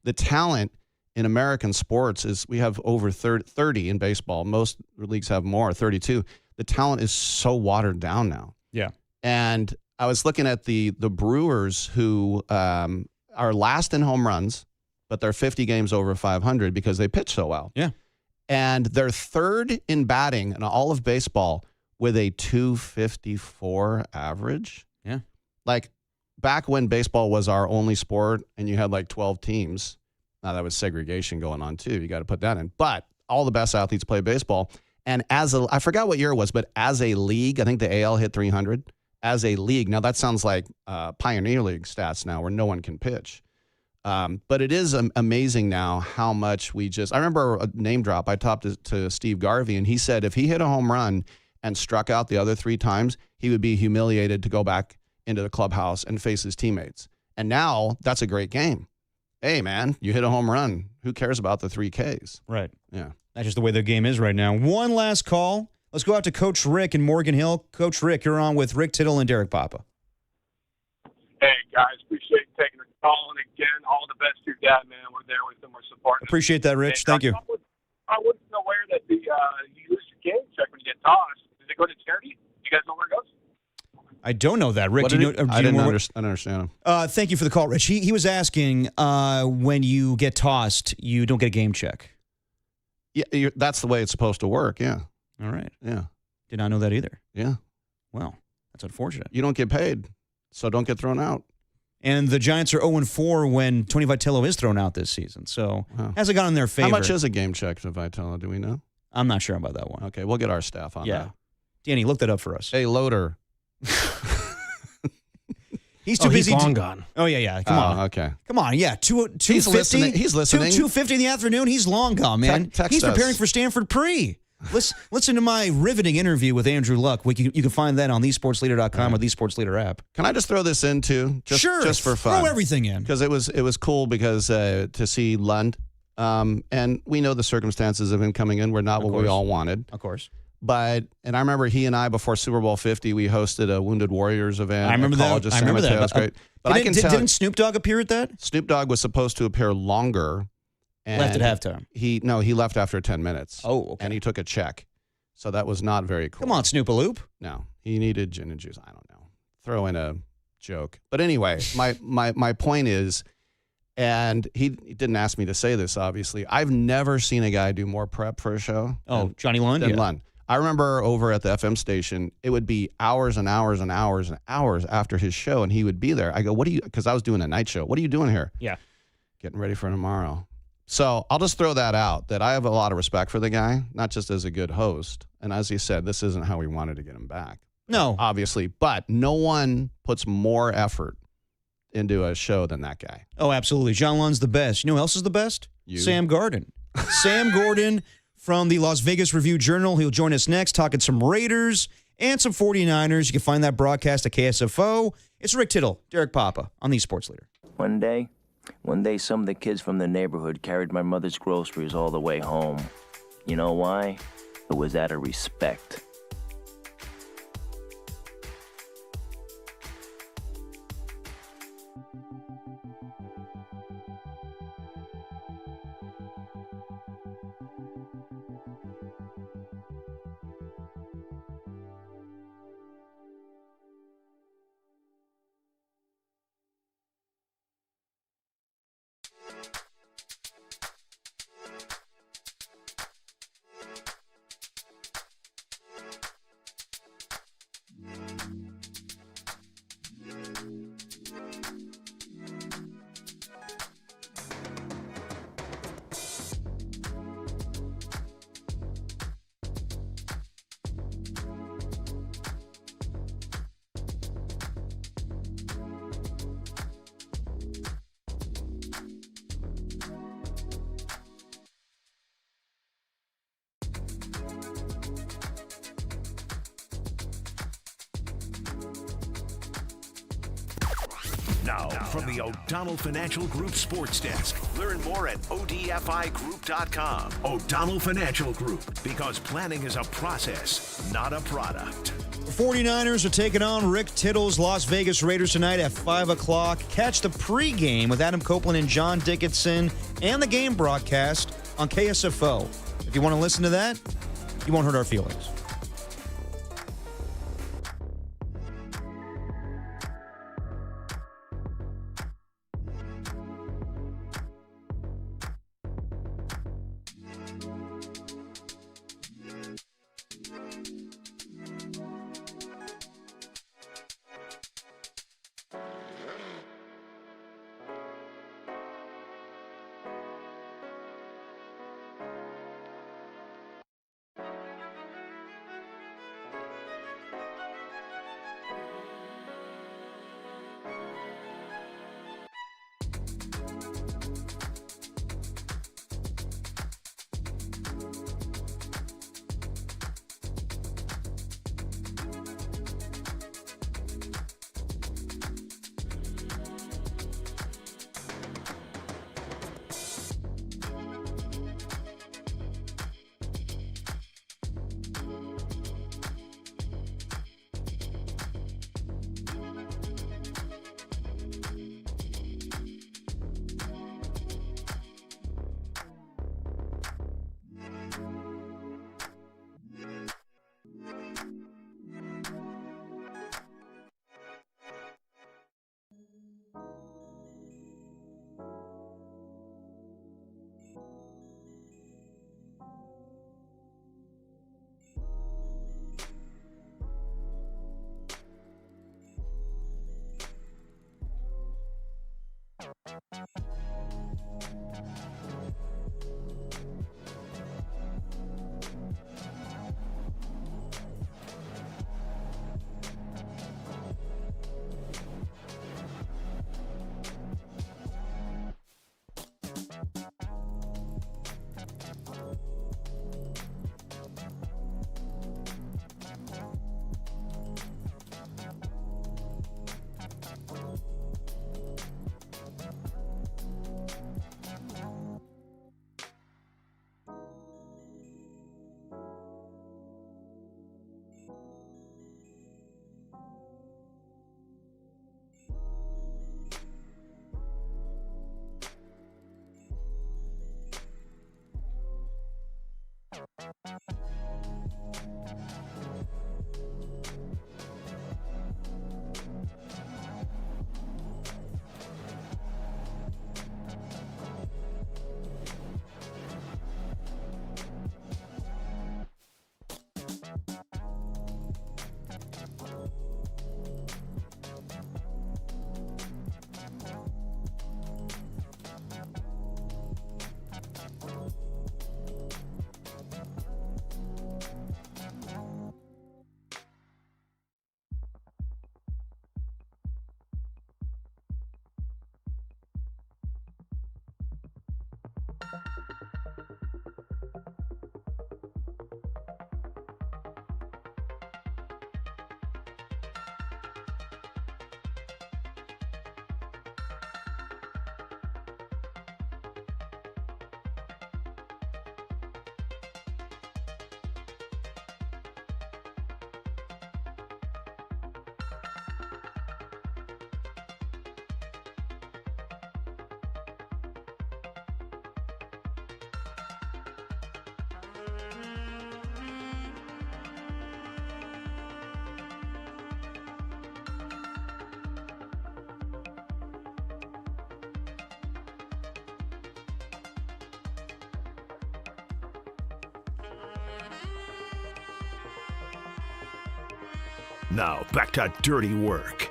the talent in American sports is we have over 30 in baseball. Most leagues have more, 32. The talent is so watered down now. Yeah. And I was looking at the Brewers, who are last in home runs, but they're 50 games over 500 because they pitch so well. Yeah. And they're third in batting in all of baseball with a 254 average. Yeah. Like back when baseball was our only sport and you had like 12 teams. Now that was segregation going on too. You got to put that in. But all the best athletes play baseball. And I forgot what year it was, but as a league, I think the AL hit 300 as a league. Now that sounds like Pioneer League stats now where no one can pitch. But it is amazing now how much I remember a name drop. I talked to Steve Garvey, and he said if he hit a home run and struck out the other 3 times, he would be humiliated to go back into the clubhouse and face his teammates. And now that's a great game. Hey, man, you hit a home run. Who cares about the 3 Ks? Right. Yeah. That's just the way the game is right now. One last call. Let's go out to Coach Rick in Morgan Hill. Coach Rick, you're on with Rick Tittle and Derek Papa. Hey, guys, appreciate you taking the call. And again, all the best to your dad, man. We're there with him. We're supporting him. Appreciate that, Rich. Thank you. I wasn't aware that you lose your game check when you get tossed. Does it go to charity? You guys know where it goes? I don't know that, Rick. I didn't understand him. Thank you for the call, Rich. He was asking when you get tossed, you don't get a game check. Yeah, that's the way it's supposed to work. Yeah. All right. Yeah. Did not know that either. Yeah. Well, that's unfortunate. You don't get paid, so don't get thrown out. And the Giants are 0-4 when Tony Vitello is thrown out this season. So hasn't gone in their favor. How much is a game check to Vitello? Do we know? I'm not sure about that one. Okay, we'll get our staff on that. Danny, look that up for us. Hey, Loader. He's too busy. He's long gone. Oh, yeah. Come on. Okay. Come on. Yeah. 2:50. He's listening. 2:50 in the afternoon. He's long gone, man. Text He's preparing us. for Stanford Pre. Listen to my riveting interview with Andrew Luck. You can find that on thesportsleader.com or the Sports Leader app. Can I just throw this in too? Just for fun. Throw everything in. Because it was cool because to see Lund, and we know the circumstances of him coming in were not what we all wanted. Of course. And I remember he and I, before Super Bowl 50, we hosted a Wounded Warriors event. I remember that. I remember that. It was great. But Didn't Snoop Dogg appear at that? Snoop Dogg was supposed to appear longer. And left at halftime. He left after 10 minutes. Oh, okay. And he took a check. So that was not very cool. Come on, Snoop-a-loop. No, he needed gin and juice. I don't know. Throw in a joke. But anyway, my point is, and he didn't ask me to say this, obviously, I've never seen a guy do more prep for a show. Johnny Lund? Than Lund. I remember over at the FM station, it would be hours and hours and hours and hours after his show, and he would be there. I go, because I was doing a night show. What are you doing here? Yeah. Getting ready for tomorrow. So I'll just throw that out, that I have a lot of respect for the guy, not just as a good host. And as he said, this isn't how we wanted to get him back. No. Obviously. But no one puts more effort into a show than that guy. Oh, absolutely. John Lund's the best. You know who else is the best? You. Sam Gordon. Sam Gordon from the Las Vegas Review-Journal. He'll join us next, talking some Raiders and some 49ers. You can find that broadcast at KSFO. It's Rick Tittle, Derek Papa on the Sports Leader. One day, some of the kids from the neighborhood carried my mother's groceries all the way home. You know why? It was out of respect. Now, from the O'Donnell Financial Group Sports Desk. Learn more at odfigroup.com. O'Donnell Financial Group, because planning is a process, not a product. 49ers are taking on Rick Tittle's Las Vegas Raiders tonight at 5 o'clock. Catch the pregame with Adam Copeland and John Dickinson and the game broadcast on KSFO. If you want to listen to that, you won't hurt our feelings. Now back to dirty work.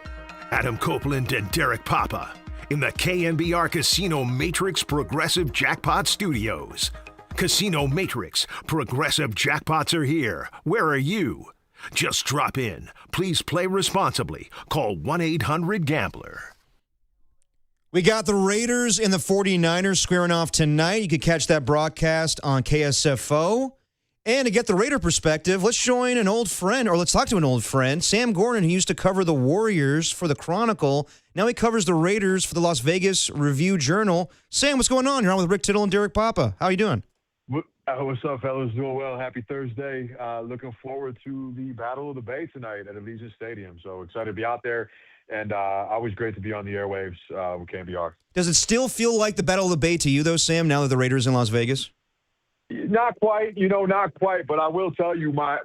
Adam Copeland and Derek Papa in the KNBR Casino Matrix Progressive Jackpot Studios. Casino Matrix Progressive Jackpots are here. Where are you? Just drop in. Please play responsibly. Call 1-800-GAMBLER. We got the Raiders and the 49ers squaring off tonight. You could catch that broadcast on KSFO. And to get the Raider perspective, let's join an old friend, or let's talk to an old friend, Sam Gordon, who used to cover the Warriors for the Chronicle. Now he covers the Raiders for the Las Vegas Review-Journal. Sam, what's going on? You're on with Rick Tittle and Derek Papa. How are you doing? What's up, fellas? Doing well. Happy Thursday. Looking forward to the Battle of the Bay tonight at Allegiant Stadium. So excited to be out there, and always great to be on the airwaves with KNBR. Does it still feel like the Battle of the Bay to you, though, Sam, now that the Raiders in Las Vegas? Not quite, not quite. But I will tell you, my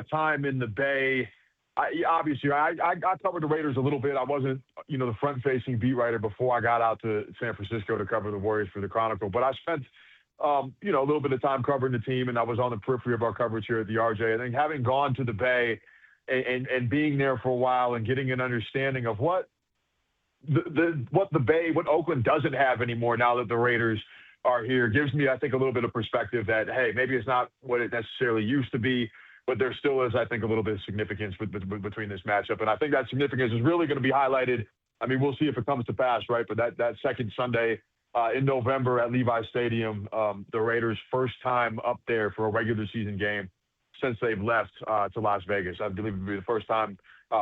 time in the Bay. Obviously, I covered the Raiders a little bit. I wasn't, the front-facing beat writer before I got out to San Francisco to cover the Warriors for the Chronicle. But I spent, a little bit of time covering the team, and I was on the periphery of our coverage here at the RJ. I think having gone to the Bay and being there for a while and getting an understanding of what Oakland doesn't have anymore now that the Raiders are here gives me, I think, a little bit of perspective that, hey, maybe it's not what it necessarily used to be, but there still is, I think, a little bit of significance between this matchup. And I think that significance is really going to be highlighted. I mean, we'll see if it comes to pass, right? But that second Sunday in November at Levi Stadium, the Raiders' first time up there for a regular season game since they've left to Las Vegas. I believe it will be the first time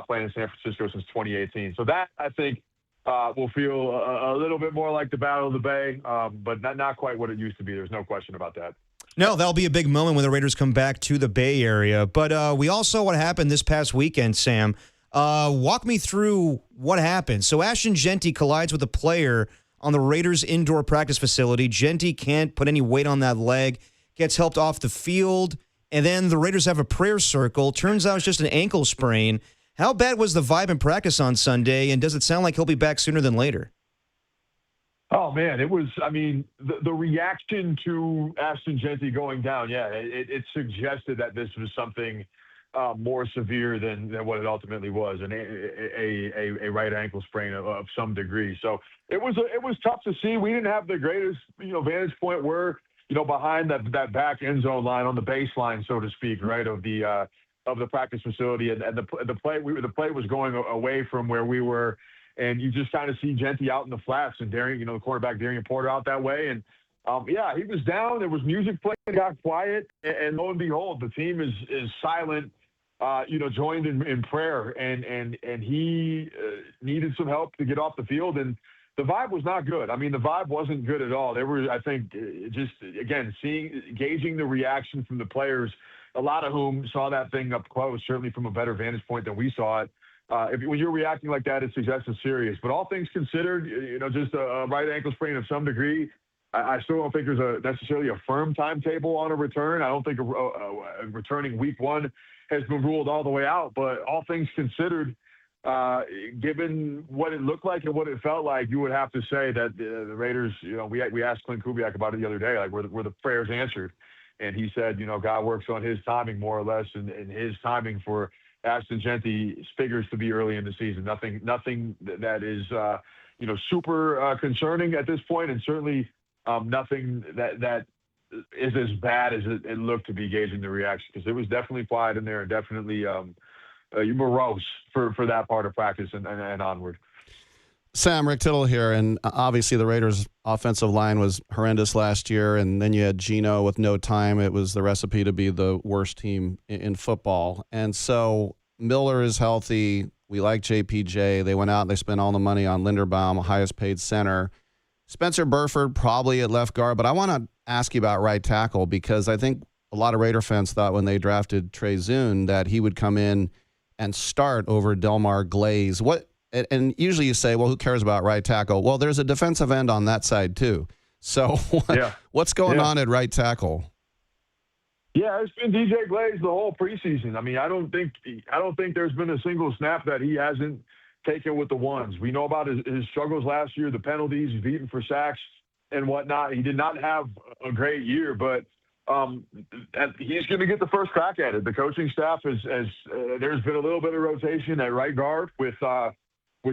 playing in San Francisco since 2018. So that, I think, will feel a little bit more like the Battle of the Bay, but not quite what it used to be. There's no question about that. No, that'll be a big moment when the Raiders come back to the Bay Area. But we all saw what happened this past weekend, Sam. Walk me through what happened. So Ashton Jeanty collides with a player on the Raiders' indoor practice facility. Jeanty can't put any weight on that leg, gets helped off the field, and then the Raiders have a prayer circle. Turns out it's just an ankle sprain. How bad was the vibe in practice on Sunday, and does it sound like he'll be back sooner than later? Oh, man, it was, the reaction to Ashton Jeanty going down, it suggested that this was something more severe than what it ultimately was, and a right ankle sprain of some degree. So it was tough to see. We didn't have the greatest, vantage point. We're, behind that back end zone line on the baseline, so to speak, right, of the practice facility, and the play was going away from where we were, and you just kind of see Jeanty out in the flats, and the quarterback Darian Porter out that way, and he was down. There was music playing, it got quiet, and lo and behold, the team is silent. Joined in prayer, and he needed some help to get off the field, and the vibe was not good. I mean, the vibe wasn't good at all. They were, I think, just again gauging the reaction from the players, a lot of whom saw that thing up close, certainly from a better vantage point than we saw it. When you're reacting like that, it suggests it's serious. But all things considered, just a right ankle sprain of some degree. I still don't think there's necessarily a firm timetable on a return. I don't think returning week one has been ruled all the way out. But all things considered, given what it looked like and what it felt like, you would have to say that the Raiders, we asked Clint Kubiak about it the other day, like were the prayers answered? And he said, God works on his timing more or less, and his timing for Ashton Jeanty figures to be early in the season. Nothing that is, super concerning at this point, and certainly nothing that is as bad as it looked to be gauging the reaction, because it was definitely quiet in there and definitely morose for that part of practice and onward. Sam, Rick Tittle here, and obviously the Raiders' offensive line was horrendous last year, and then you had Geno with no time. It was the recipe to be the worst team in football. And so Miller is healthy. We like JPJ. They went out and they spent all the money on Linderbaum, highest paid center. Spencer Burford probably at left guard, but I want to ask you about right tackle, because I think a lot of Raider fans thought when they drafted Trey Zune that he would come in and start over Delmar Glaze. And usually you say, well, who cares about right tackle? Well, there's a defensive end on that side too. So what's going on at right tackle? Yeah, it's been DJ Glaze the whole preseason. I mean, I don't think there's been a single snap that he hasn't taken with the ones. We know about his struggles last year, the penalties, he's beaten for sacks and whatnot. He did not have a great year, but he's going to get the first crack at it. The coaching staff there's been a little bit of rotation at right guard with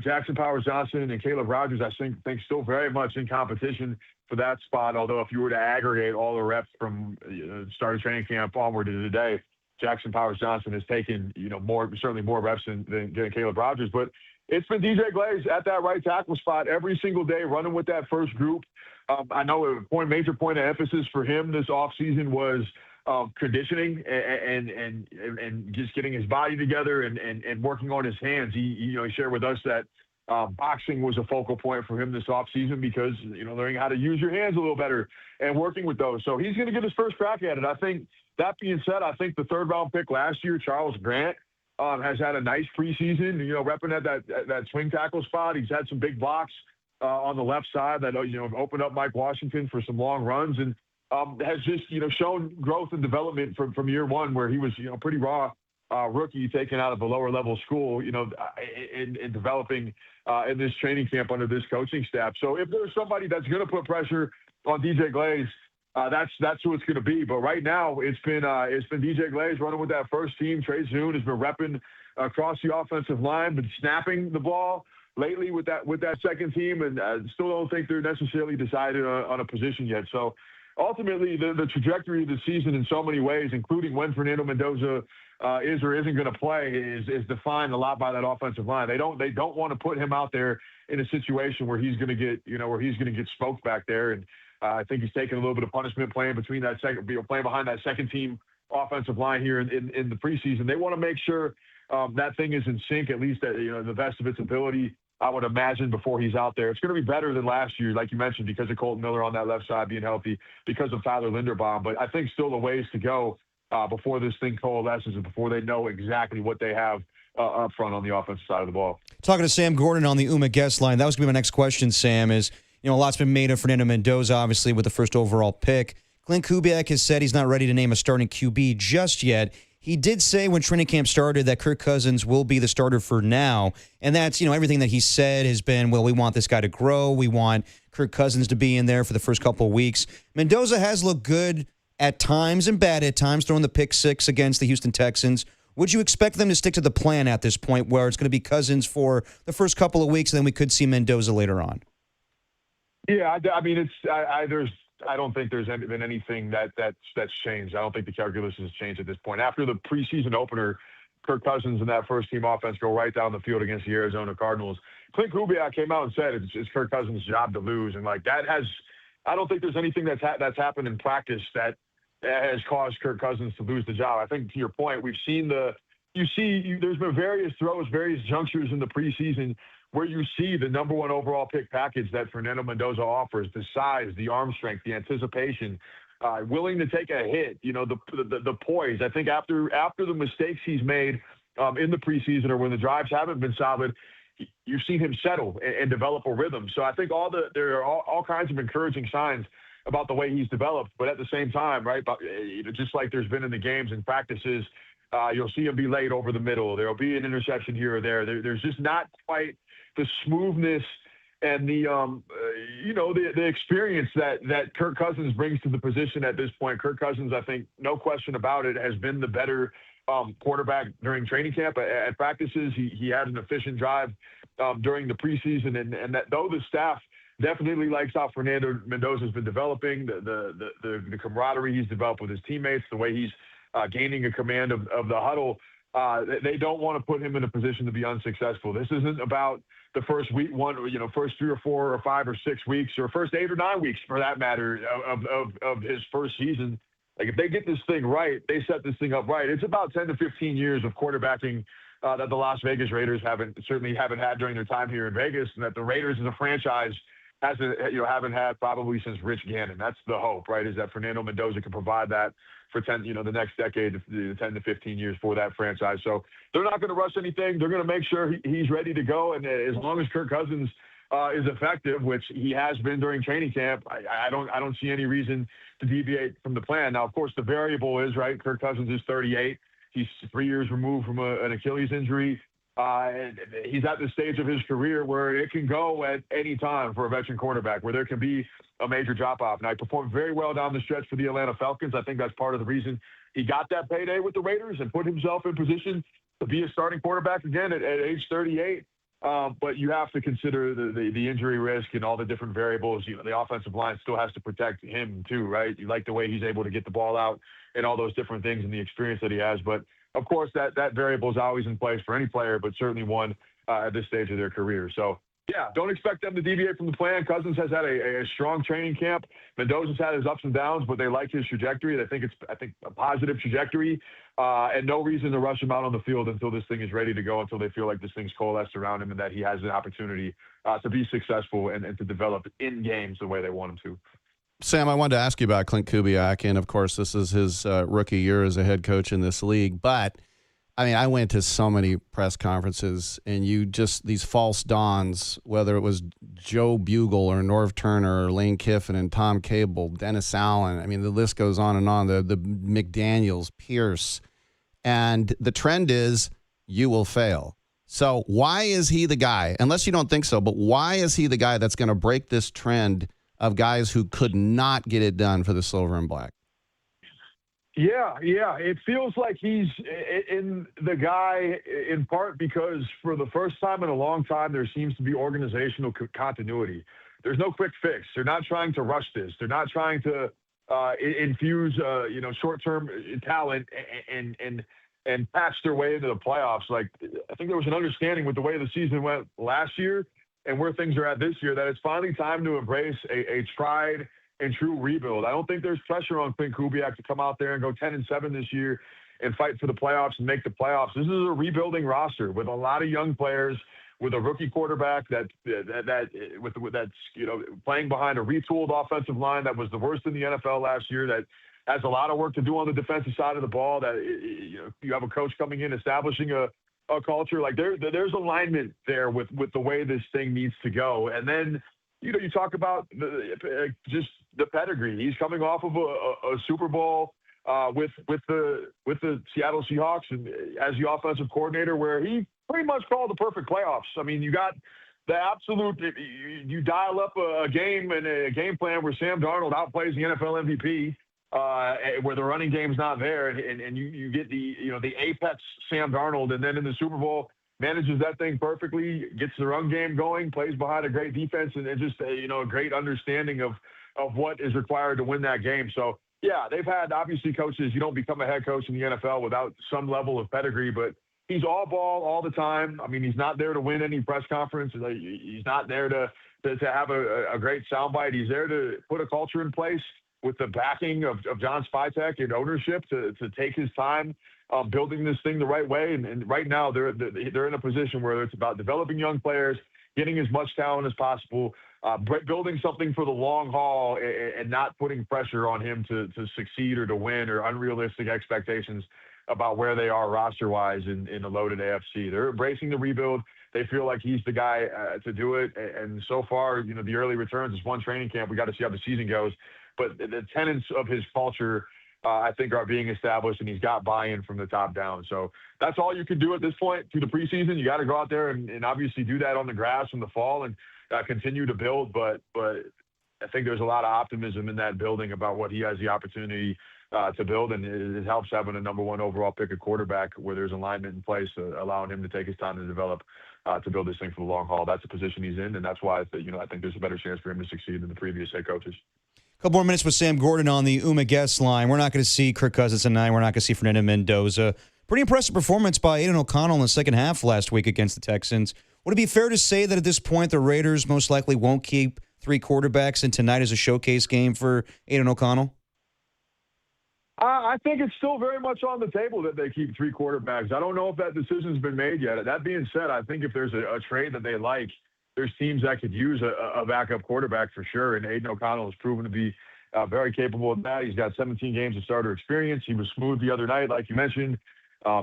Jackson Powers Johnson and Caleb Rogers. I think still very much in competition for that spot. Although if you were to aggregate all the reps from start of training camp onward to today, Jackson Powers Johnson has taken certainly more reps than Caleb Rogers. But it's been DJ Glaze at that right tackle spot every single day, running with that first group. I know a major point of emphasis for him this offseason was conditioning and just getting his body together and working on his hands. He shared with us that boxing was a focal point for him this offseason because, learning how to use your hands a little better and working with those. So he's going to get his first crack at it. I think, that being said, I think the third-round pick last year, Charles Grant, has had a nice preseason, repping at that swing tackle spot. He's had some big blocks on the left side that, opened up Mike Washington for some long runs and has just, shown growth and development from year one where he was, pretty raw rookie taken out of a lower level school, in developing in this training camp under this coaching staff. So if there's somebody that's going to put pressure on DJ Glaze, that's who it's going to be. But right now, it's been DJ Glaze running with that first team. Trey Zune has been repping across the offensive line, been snapping the ball lately with that second team, and still don't think they're necessarily decided on a position yet. So ultimately, the trajectory of the season in so many ways, including when Fernando Mendoza is or isn't going to play, is defined a lot by that offensive line. They don't want to put him out there in a situation where he's going to get smoked back there. And I think he's taking a little bit of punishment playing behind that second team offensive line here in the preseason. They want to make sure that thing is in sync, at least at the best of its ability. I would imagine before he's out there, it's going to be better than last year, like you mentioned, because of Colton Miller on that left side being healthy, because of Tyler Linderbaum. But I think still a ways to go before this thing coalesces and before they know exactly what they have up front on the offensive side of the ball. Talking to Sam Gordon on the UMA guest line. That was going to be my next question, Sam, is, a lot's been made of Fernando Mendoza, obviously, with the first overall pick. Clint Kubiak has said he's not ready to name a starting QB just yet. He did say when training camp started that Kirk Cousins will be the starter for now. And that's, everything that he said has been, well, we want this guy to grow. We want Kirk Cousins to be in there for the first couple of weeks. Mendoza has looked good at times and bad at times, throwing the pick six against the Houston Texans. Would you expect them to stick to the plan at this point where it's going to be Cousins for the first couple of weeks and then we could see Mendoza later on? Yeah, I mean, I don't think there's been anything that's changed. I don't think the calculus has changed at this point. After the preseason opener, Kirk Cousins and that first-team offense go right down the field against the Arizona Cardinals. Clint Kubiak came out and said it's Kirk Cousins' job to lose, and I don't think there's anything that's happened in practice that has caused Kirk Cousins to lose the job. I think to your point, there's been various throws, various junctures in the preseason where you see the number one overall pick package that Fernando Mendoza offers, the size, the arm strength, the anticipation, willing to take a hit, the poise. I think after the mistakes he's made in the preseason or when the drives haven't been solid, you've seen him settle and develop a rhythm. So I think there are all kinds of encouraging signs about the way he's developed. But at the same time, right, just like there's been in the games and practices, you'll see him be late over the middle. There'll be an interception here or there. There's just not quite the smoothness and the experience that Kirk Cousins brings to the position at this point. Kirk Cousins, I think, no question about it, has been the better quarterback during training camp. At practices, he had an efficient drive during the preseason, and that though the staff definitely likes how Fernando Mendoza has been developing, the camaraderie he's developed with his teammates, the way he's gaining a command of the huddle. They don't want to put him in a position to be unsuccessful. This isn't about the first first 3 or 4 or 5 or 6 weeks, or first 8 or 9 weeks for that matter of his first season. If they get this thing right, they set this thing up right. It's about 10 to 15 years of quarterbacking that the Las Vegas Raiders haven't had during their time here in Vegas, and that the Raiders as a franchise haven't had probably since Rich Gannon. That's the hope, right? Is that Fernando Mendoza can provide that for the next decade, 10 to 15 years for that franchise. So they're not going to rush anything. They're going to make sure he's ready to go. And as long as Kirk Cousins is effective, which he has been during training camp, I don't see any reason to deviate from the plan. Now, of course, the variable is, right, Kirk Cousins is 38. He's 3 years removed from an Achilles injury. He's at the stage of his career where it can go at any time for a veteran quarterback, where there can be a major drop-off. Now, he performed very well down the stretch for the Atlanta Falcons. I think that's part of the reason he got that payday with the Raiders and put himself in position to be a starting quarterback again at age 38. But you have to consider the injury risk and all the different variables. The offensive line still has to protect him too, right? You like the way he's able to get the ball out and all those different things and the experience that he has. But of course, that variable is always in place for any player, but certainly one at this stage of their career. So, yeah, don't expect them to deviate from the plan. Cousins has had a strong training camp. Mendoza's had his ups and downs, but they like his trajectory. They think it's a positive trajectory, and no reason to rush him out on the field until this thing is ready to go, until they feel like this thing's coalesced around him and that he has an opportunity to be successful and to develop in games the way they want him to. Sam, I wanted to ask you about Clint Kubiak, and of course, this is his rookie year as a head coach in this league. But I mean, I went to so many press conferences, and these false dawns, whether it was Joe Bugle or Norv Turner or Lane Kiffin and Tom Cable, Dennis Allen. I mean, the list goes on and on. The McDaniels, Pierce, and the trend is you will fail. So why is he the guy? Unless you don't think so, but why is he the guy that's going to break this trend of guys who could not get it done for the Silver and Black? Yeah. It feels like he's in the guy in part because for the first time in a long time, there seems to be organizational continuity. There's no quick fix. They're not trying to rush this. They're not trying to infuse, short-term talent and patch their way into the playoffs. Like, I think there was an understanding with the way the season went last year and where things are at this year that it's finally time to embrace a tried and true rebuild. I don't think there's pressure on Clint Kubiak to come out there and go 10-7 this year and fight for the playoffs and make the playoffs. This is a rebuilding roster with a lot of young players, with a rookie quarterback that's playing behind a retooled offensive line that was the worst in the NFL last year, that has a lot of work to do on the defensive side of the ball, that you have a coach coming in establishing a culture. Like there's alignment there with the way this thing needs to go. And then you talk about just the pedigree. He's coming off of a Super Bowl with the Seattle Seahawks and as the offensive coordinator, where he pretty much called the perfect playoffs. I mean, you got the absolute. You dial up a game and a game plan where Sam Darnold outplays the NFL MVP, where the running game's not there, and you get the apex Sam Darnold, and then in the Super Bowl, manages that thing perfectly, gets the run game going, plays behind a great defense, and just a great understanding of what is required to win that game. So, yeah, they've had, obviously, coaches. You don't become a head coach in the NFL without some level of pedigree, but he's all ball all the time. I mean, he's not there to win any press conference. He's not there to have a great soundbite. He's there to put a culture in place with the backing of John Spytek and ownership to take his time building this thing the right way. And right now they're in a position where it's about developing young players, getting as much talent as possible, building something for the long haul, and not putting pressure on him to succeed or to win, or unrealistic expectations about where they are roster-wise in a loaded AFC. They're embracing the rebuild. They feel like he's the guy to do it. And so far, the early returns is one training camp. We got to see how the season goes. But the tenets of his culture, I think, are being established, and he's got buy-in from the top down. So that's all you can do at this point through the preseason. You got to go out there and obviously do that on the grass in the fall and continue to build. But I think there's a lot of optimism in that building about what he has the opportunity to build, and it helps having a number one overall pick at quarterback where there's alignment in place, allowing him to take his time to develop, to build this thing for the long haul. That's the position he's in, and that's why I think there's a better chance for him to succeed than the previous head coaches. Couple more minutes with Sam Gordon on the Uma guest line. We're not going to see Kirk Cousins tonight. We're not going to see Fernando Mendoza. Pretty impressive performance by Aiden O'Connell in the second half last week against the Texans. Would it be fair to say that at this point the Raiders most likely won't keep three quarterbacks, and tonight is a showcase game for Aiden O'Connell? I think it's still very much on the table that they keep three quarterbacks. I don't know if that decision's been made yet. That being said, I think if there's a trade that they like, there's teams that could use a backup quarterback for sure, and Aiden O'Connell has proven to be very capable of that. He's got 17 games of starter experience. He was smooth the other night, like you mentioned.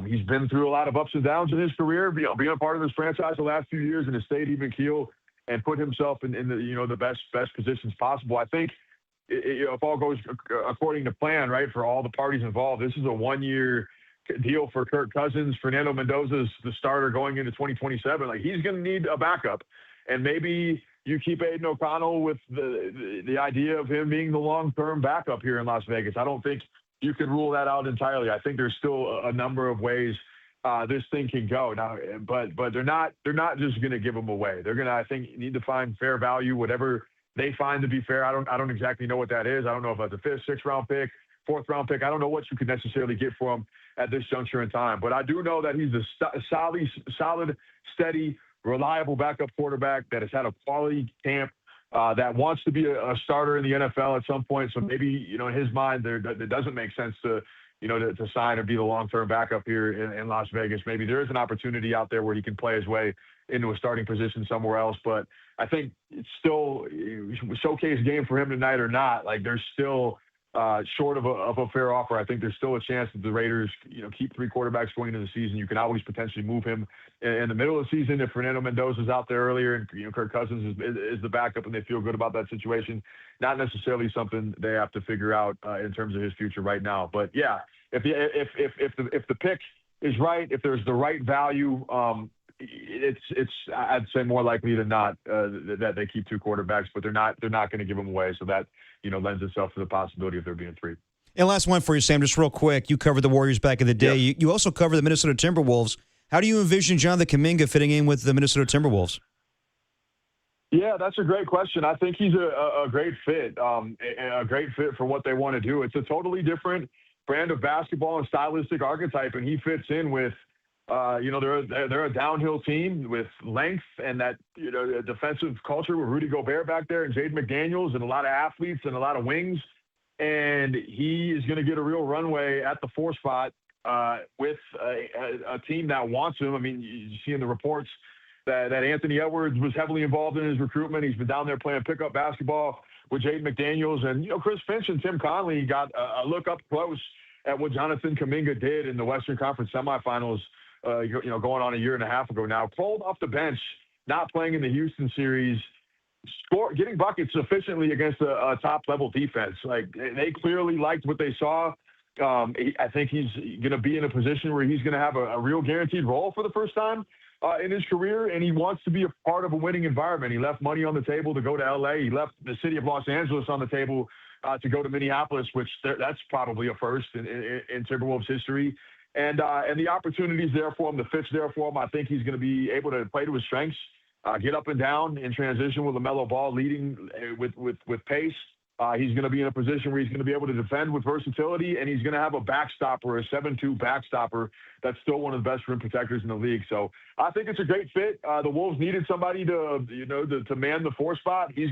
He's been through a lot of ups and downs in his career, being a part of this franchise the last few years, and has stayed even keel and put himself in the best positions possible. I think if all goes according to plan, right, for all the parties involved, this is a 1 year deal for Kirk Cousins. Fernando Mendoza's the starter going into 2027. Like, he's going to need a backup. And maybe you keep Aiden O'Connell with the idea of him being the long-term backup here in Las Vegas. I don't think you can rule that out entirely. I think there's still a number of ways this thing can go now, but they're not just going to give him away. They're going to, I think, need to find fair value, whatever they find to be fair. I don't exactly know what that is. I don't know if that's a 5th, 6th round pick, 4th round pick. I don't know what you could necessarily get for him at this juncture in time. But I do know that he's a solid, steady, reliable backup quarterback that has had a quality camp, that wants to be a starter in the NFL at some point. So maybe, in his mind, it doesn't make sense to sign or be the long-term backup here in Las Vegas. Maybe there is an opportunity out there where he can play his way into a starting position somewhere else. But I think it's still a showcase game for him tonight or not. Like, there's still short of a fair offer. I think there's still a chance that the Raiders, keep 3 quarterbacks going into the season. You can always potentially move him in the middle of the season if Fernando Mendoza's out there earlier and Kirk Cousins is the backup and they feel good about that situation. Not necessarily something they have to figure out in terms of his future right now. But yeah, if the pick is right, if there's the right value, it's I'd say more likely than not that they keep 2 quarterbacks, but they're not going to give them away. So that lends itself to the possibility of there being 3. And last one for you, Sam, just real quick. You covered the Warriors back in the day. Yep. You also covered the Minnesota Timberwolves. How do you envision Jonathan Kuminga fitting in with the Minnesota Timberwolves? Yeah, that's a great question. I think he's a great fit, a great fit for what they want to do. It's a totally different brand of basketball and stylistic archetype, and he fits in with, they're a downhill team with length and that, defensive culture with Rudy Gobert back there and Jaden McDaniels and a lot of athletes and a lot of wings. And he is going to get a real runway at the 4 spot with a team that wants him. I mean, you see in the reports that Anthony Edwards was heavily involved in his recruitment. He's been down there playing pickup basketball with Jaden McDaniels. And, Chris Finch and Tim Conley got a look up close at what Jonathan Kuminga did in the Western Conference semifinals, going on a year and a half ago now. Pulled off the bench, not playing in the Houston series, getting buckets sufficiently against a top-level defense. Like, they clearly liked what they saw. I think he's going to be in a position where he's going to have a real guaranteed role for the first time in his career, and he wants to be a part of a winning environment. He left money on the table to go to L.A. He left the city of Los Angeles on the table to go to Minneapolis, which that's probably a first in Timberwolves history. And the opportunity's there for him, the fit's there for him. I think he's going to be able to play to his strengths, get up and down in transition with LaMelo Ball leading with pace. He's going to be in a position where he's going to be able to defend with versatility, and he's going to have a backstopper, a 7-2 backstopper that's still one of the best rim protectors in the league. So I think it's a great fit. The Wolves needed somebody to man the 4 spot. He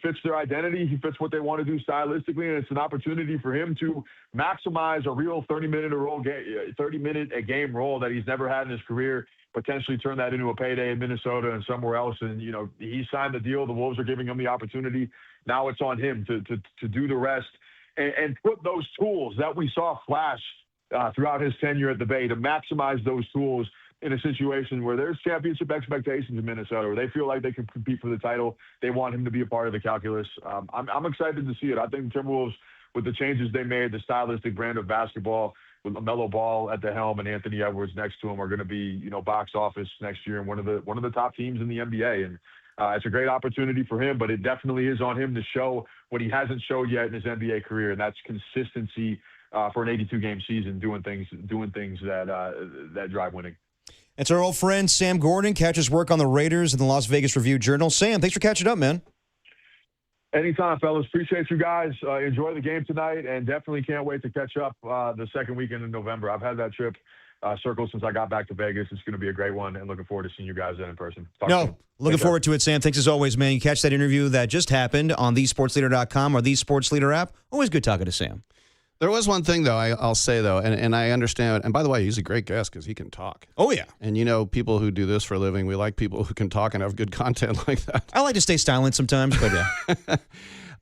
fits their identity. He fits what they want to do stylistically, and it's an opportunity for him to maximize a real 30-minute a game role that he's never had in his career. Potentially turn that into a payday in Minnesota and somewhere else. And, he signed the deal. The Wolves are giving him the opportunity. Now it's on him to do the rest and put those tools that we saw flash throughout his tenure at the Bay, to maximize those tools in a situation where there's championship expectations in Minnesota, where they feel like they can compete for the title. They want him to be a part of the calculus. I'm excited to see it. I think the Timberwolves, with the changes they made, the stylistic brand of basketball, with LaMelo Ball at the helm and Anthony Edwards next to him, are going to be, box office next year and one of the top teams in the NBA. And it's a great opportunity for him, but it definitely is on him to show what he hasn't showed yet in his NBA career, and that's consistency for an 82-game season, doing things that drive winning. It's our old friend Sam Gordon. Catch his work on the Raiders in the Las Vegas Review-Journal. Sam, thanks for catching up, man. Anytime, fellas. Appreciate you guys. Enjoy the game tonight, and definitely can't wait to catch up the second weekend in November. I've had that trip circled since I got back to Vegas. It's going to be a great one, and looking forward to seeing you guys in person. Looking forward to it, Sam. Thanks as always, man. You catch that interview that just happened on thesportsleader.com or the Sports Leader app. Always good talking to Sam. There was one thing, though, I'll say, though, and I understand. And by the way, he's a great guest because he can talk. Oh, yeah. And, people who do this for a living, we like people who can talk and have good content like that. I like to stay silent sometimes, but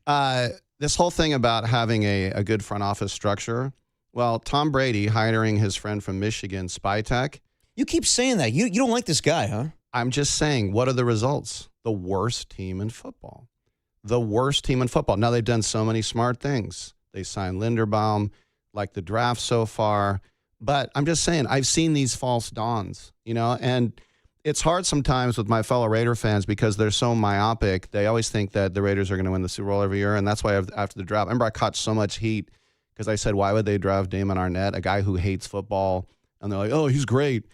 yeah. This whole thing about having a good front office structure, well, Tom Brady hiring his friend from Michigan, Spytech. You keep saying that. You don't like this guy, huh? I'm just saying, what are the results? The worst team in football. The worst team in football. Now, they've done so many smart things. They signed Linderbaum, like the draft so far. But I'm just saying, I've seen these false dawns, and it's hard sometimes with my fellow Raider fans because they're so myopic. They always think that the Raiders are going to win the Super Bowl every year, and that's why after the draft, I remember I caught so much heat because I said, why would they draft Damon Arnett, a guy who hates football? And they're like, oh, he's great.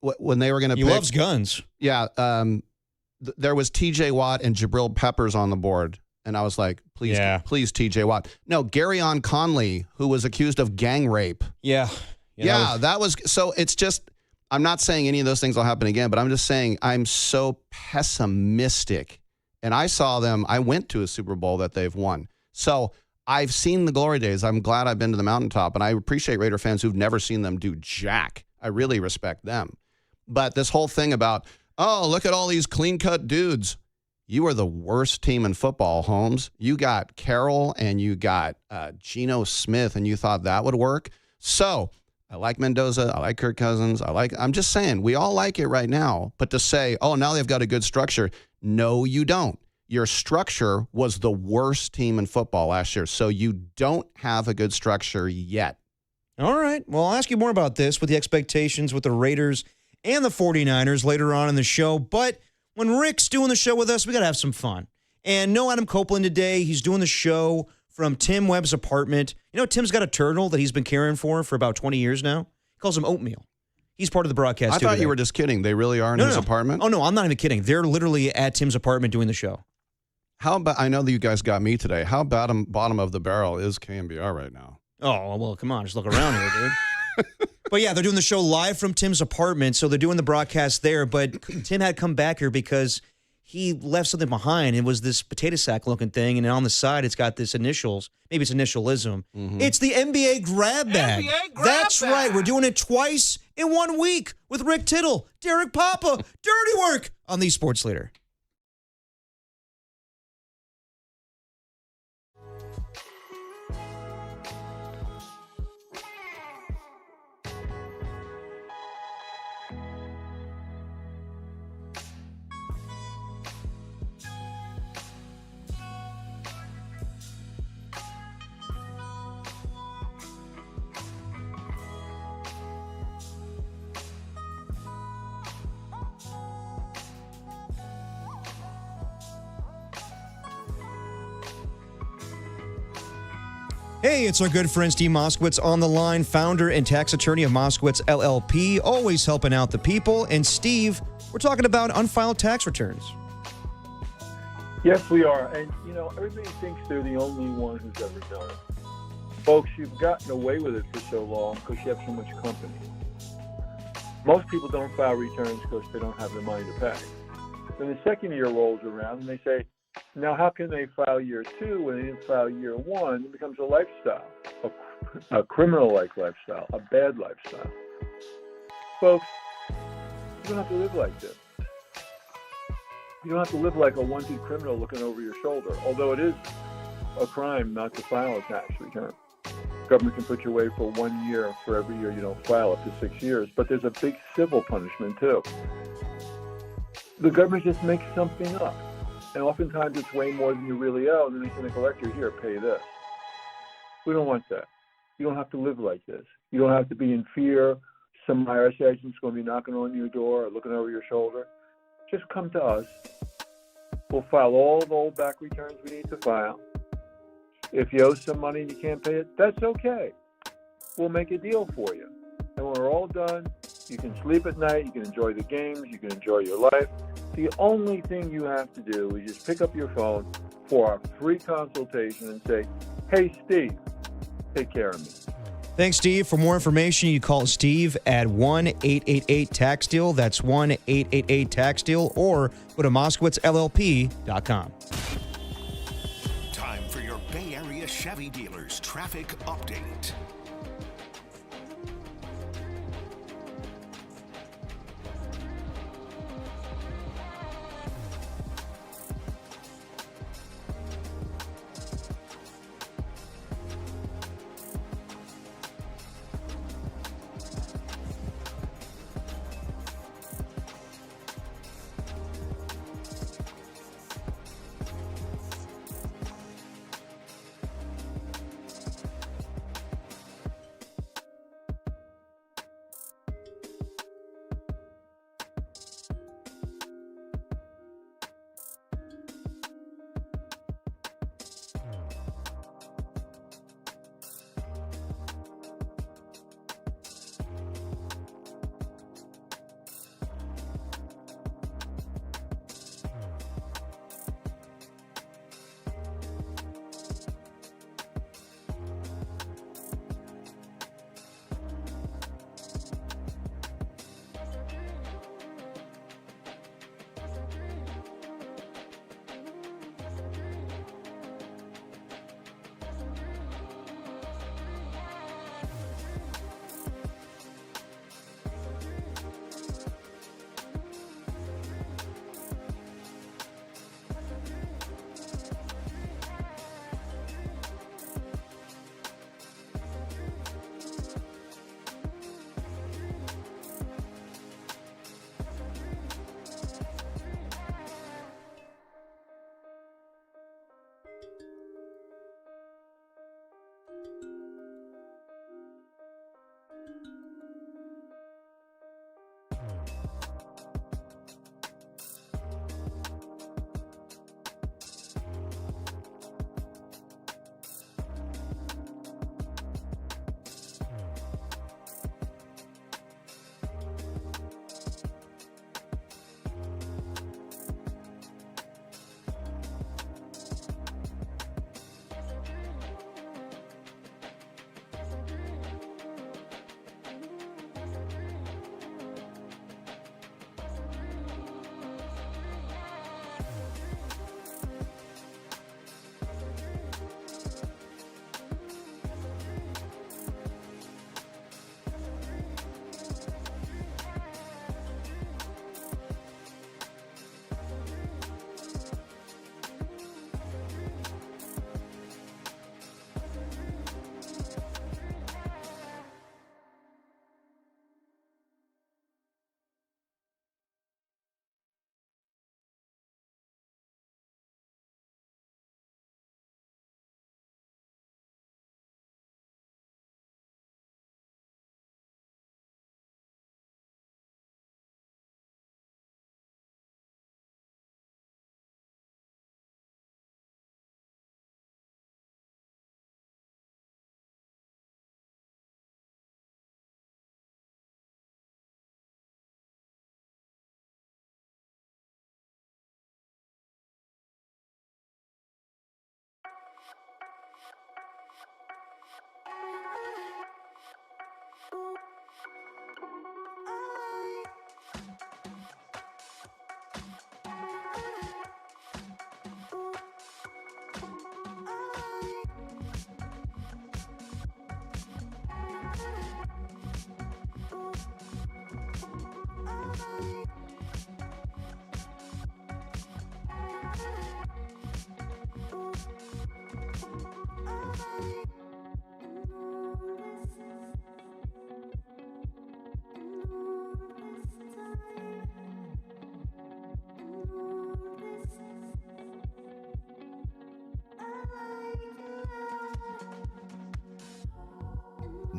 When they were going to pick... He loves guns. Yeah. There was T.J. Watt and Jabril Peppers on the board. And I was like, please, T.J. Watt. No, Garyon Conley, who was accused of gang rape. Yeah. That was so it's just, I'm not saying any of those things will happen again, but I'm just saying I'm so pessimistic. And I went to a Super Bowl that they've won. So I've seen the glory days. I'm glad I've been to the mountaintop, and I appreciate Raider fans who've never seen them do jack. I really respect them. But this whole thing about, oh, look at all these clean-cut dudes. You are the worst team in football, Holmes. You got Carroll and you got Geno Smith, and you thought that would work. So I like Mendoza. I like Kirk Cousins. I'm just saying, we all like it right now. But to say, oh, now they've got a good structure. No, you don't. Your structure was the worst team in football last year. So you don't have a good structure yet. All right. Well, I'll ask you more about this with the expectations with the Raiders and the 49ers later on in the show. But when Rick's doing the show with us, we got to have some fun. And no Adam Copeland today. He's doing the show from Tim Webb's apartment. Tim's got a turtle that he's been caring for about 20 years now. He calls him Oatmeal. He's part of the broadcast, I thought you were just kidding. They really are in his apartment? Oh, no, I'm not even kidding. They're literally at Tim's apartment doing the show. How about, I know that you guys got me today. How bottom of the barrel is KMBR right now? Oh, well, come on. Just look around here, dude. But yeah, they're doing the show live from Tim's apartment, so they're doing the broadcast there. But Tim had come back here because he left something behind. It was this potato sack looking thing, and on the side it's got this initials. Maybe it's initialism. Mm-hmm. It's the NBA grab bag. That's right. We're doing it twice in 1 week with Rick Tittle, Derek Papa, Dirty Work on the Sports Leader. Hey, it's our good friend Steve Moskowitz on the line, founder and tax attorney of Moskowitz LLP, always helping out the people. And Steve, we're talking about unfiled tax returns. Yes, we are. And, everybody thinks they're the only one who's ever done it. Folks, you've gotten away with it for so long because you have so much company. Most people don't file returns because they don't have the money to pay. Then the second year rolls around and they say, now how can they file year 2 when they didn't file year 1? It becomes a lifestyle, a criminal-like lifestyle, a bad lifestyle. Folks, you don't have to live like this. You don't have to live like a wanted criminal looking over your shoulder, although it is a crime not to file a tax return. Government can put you away for 1 year for every year you don't file, up to 6 years, but there's a big civil punishment too. The government just makes something up, and oftentimes it's way more than you really owe, and then they send a collector, here, pay this. We don't want that. You don't have to live like this. You don't have to be in fear some IRS agent's going to be knocking on your door or looking over your shoulder. Just come to us. We'll file all the old back returns we need to file. If you owe some money and you can't pay it, that's okay. We'll make a deal for you. And when we're all done, you can sleep at night, you can enjoy the games, you can enjoy your life. The only thing you have to do is just pick up your phone for our free consultation and say, hey, Steve, take care of me. Thanks, Steve. For more information, you call Steve at 1-888-TAX-DEAL. That's 1-888-TAX-DEAL, or go to MoskowitzLLP.com. Time for your Bay Area Chevy dealers traffic update.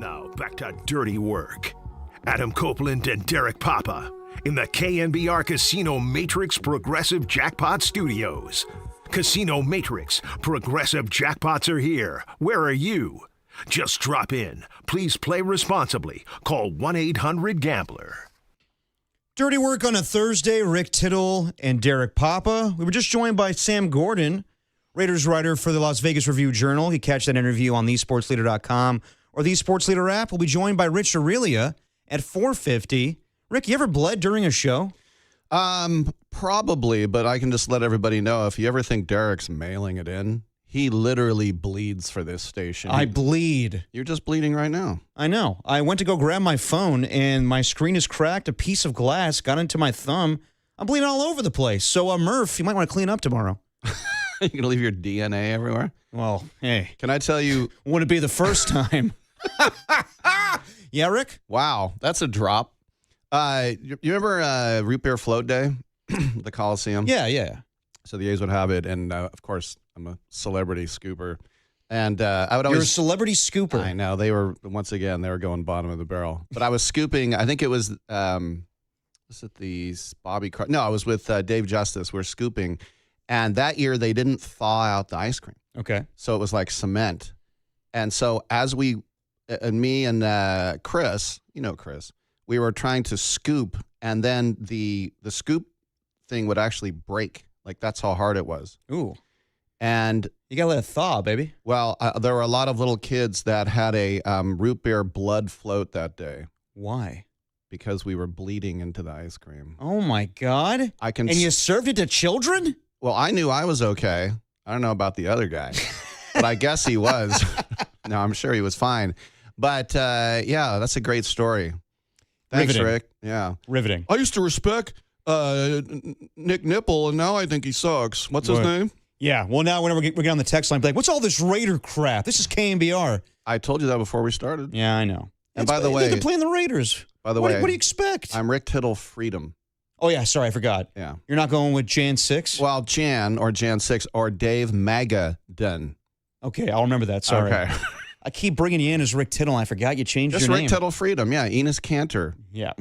Now back to Dirty Work. Adam Copeland and Derek Papa in the KNBR Casino Matrix Progressive Jackpot Studios. Casino Matrix Progressive Jackpots are here. Where are you? Just drop in. Please play responsibly. Call 1-800-GAMBLER. Dirty Work on a Thursday. Rick Tittle and Derek Papa. We were just joined by Sam Gordon, Raiders writer for the Las Vegas Review-Journal. You catch that interview on thesportsleader.com or the Sports Leader app. We'll be joined by Rich Aurelia at 4:50. Rick, you ever bled during a show? Probably, but I can just let everybody know, if you ever think Derek's mailing it in, he literally bleeds for this station. I bleed. You're just bleeding right now. I know. I went to go grab my phone, and my screen is cracked. A piece of glass got into my thumb. I'm bleeding all over the place. So, Murph, you might want to clean up tomorrow. You're going to leave your DNA everywhere? Well, hey. Can I tell you? Wouldn't it be the first time? Yeah, Rick? Wow, that's a drop. You remember Root Beer Float Day? The Coliseum? Yeah. So the A's would have it, and of course, I'm a celebrity scooper. And I would always... You're a celebrity scooper. I know. They were, once again, they were going bottom of the barrel. But I was scooping, I think it was it the Bobby Car... No, I was with Dave Justice. We're scooping. And that year, they didn't thaw out the ice cream. Okay. So it was like cement. And so as me and Chris, you know Chris, we were trying to scoop, and then the scoop thing would actually break. Like, that's how hard it was. Ooh. And you got to let it thaw, baby. Well, there were a lot of little kids that had a root beer blood float that day. Why? Because we were bleeding into the ice cream. Oh, my God. And you served it to children? Well, I knew I was okay. I don't know about the other guy, but I guess he was. No, I'm sure he was fine. But, yeah, that's a great story. Thanks, Riveting. Rick. Yeah. Riveting. I used to respect Nick Nipple, and now I think he sucks. What's his name? Yeah. Well, now whenever we get on the text line, be like, what's all this Raider crap? This is KNBR. I told you that before we started. Yeah, I know. And by the way, they're playing the Raiders. By the what way, do you expect? I'm Rick Tittle Freedom. Oh, yeah. Sorry, I forgot. Yeah. You're not going with Jan 6? Well, Jan 6 or Dave Magadan. Okay, I'll remember that. Sorry. Okay. I keep bringing you in as Rick Tittle. I forgot you changed Just your Rick name. Tittle Freedom. Yeah, Enos Cantor. Yeah.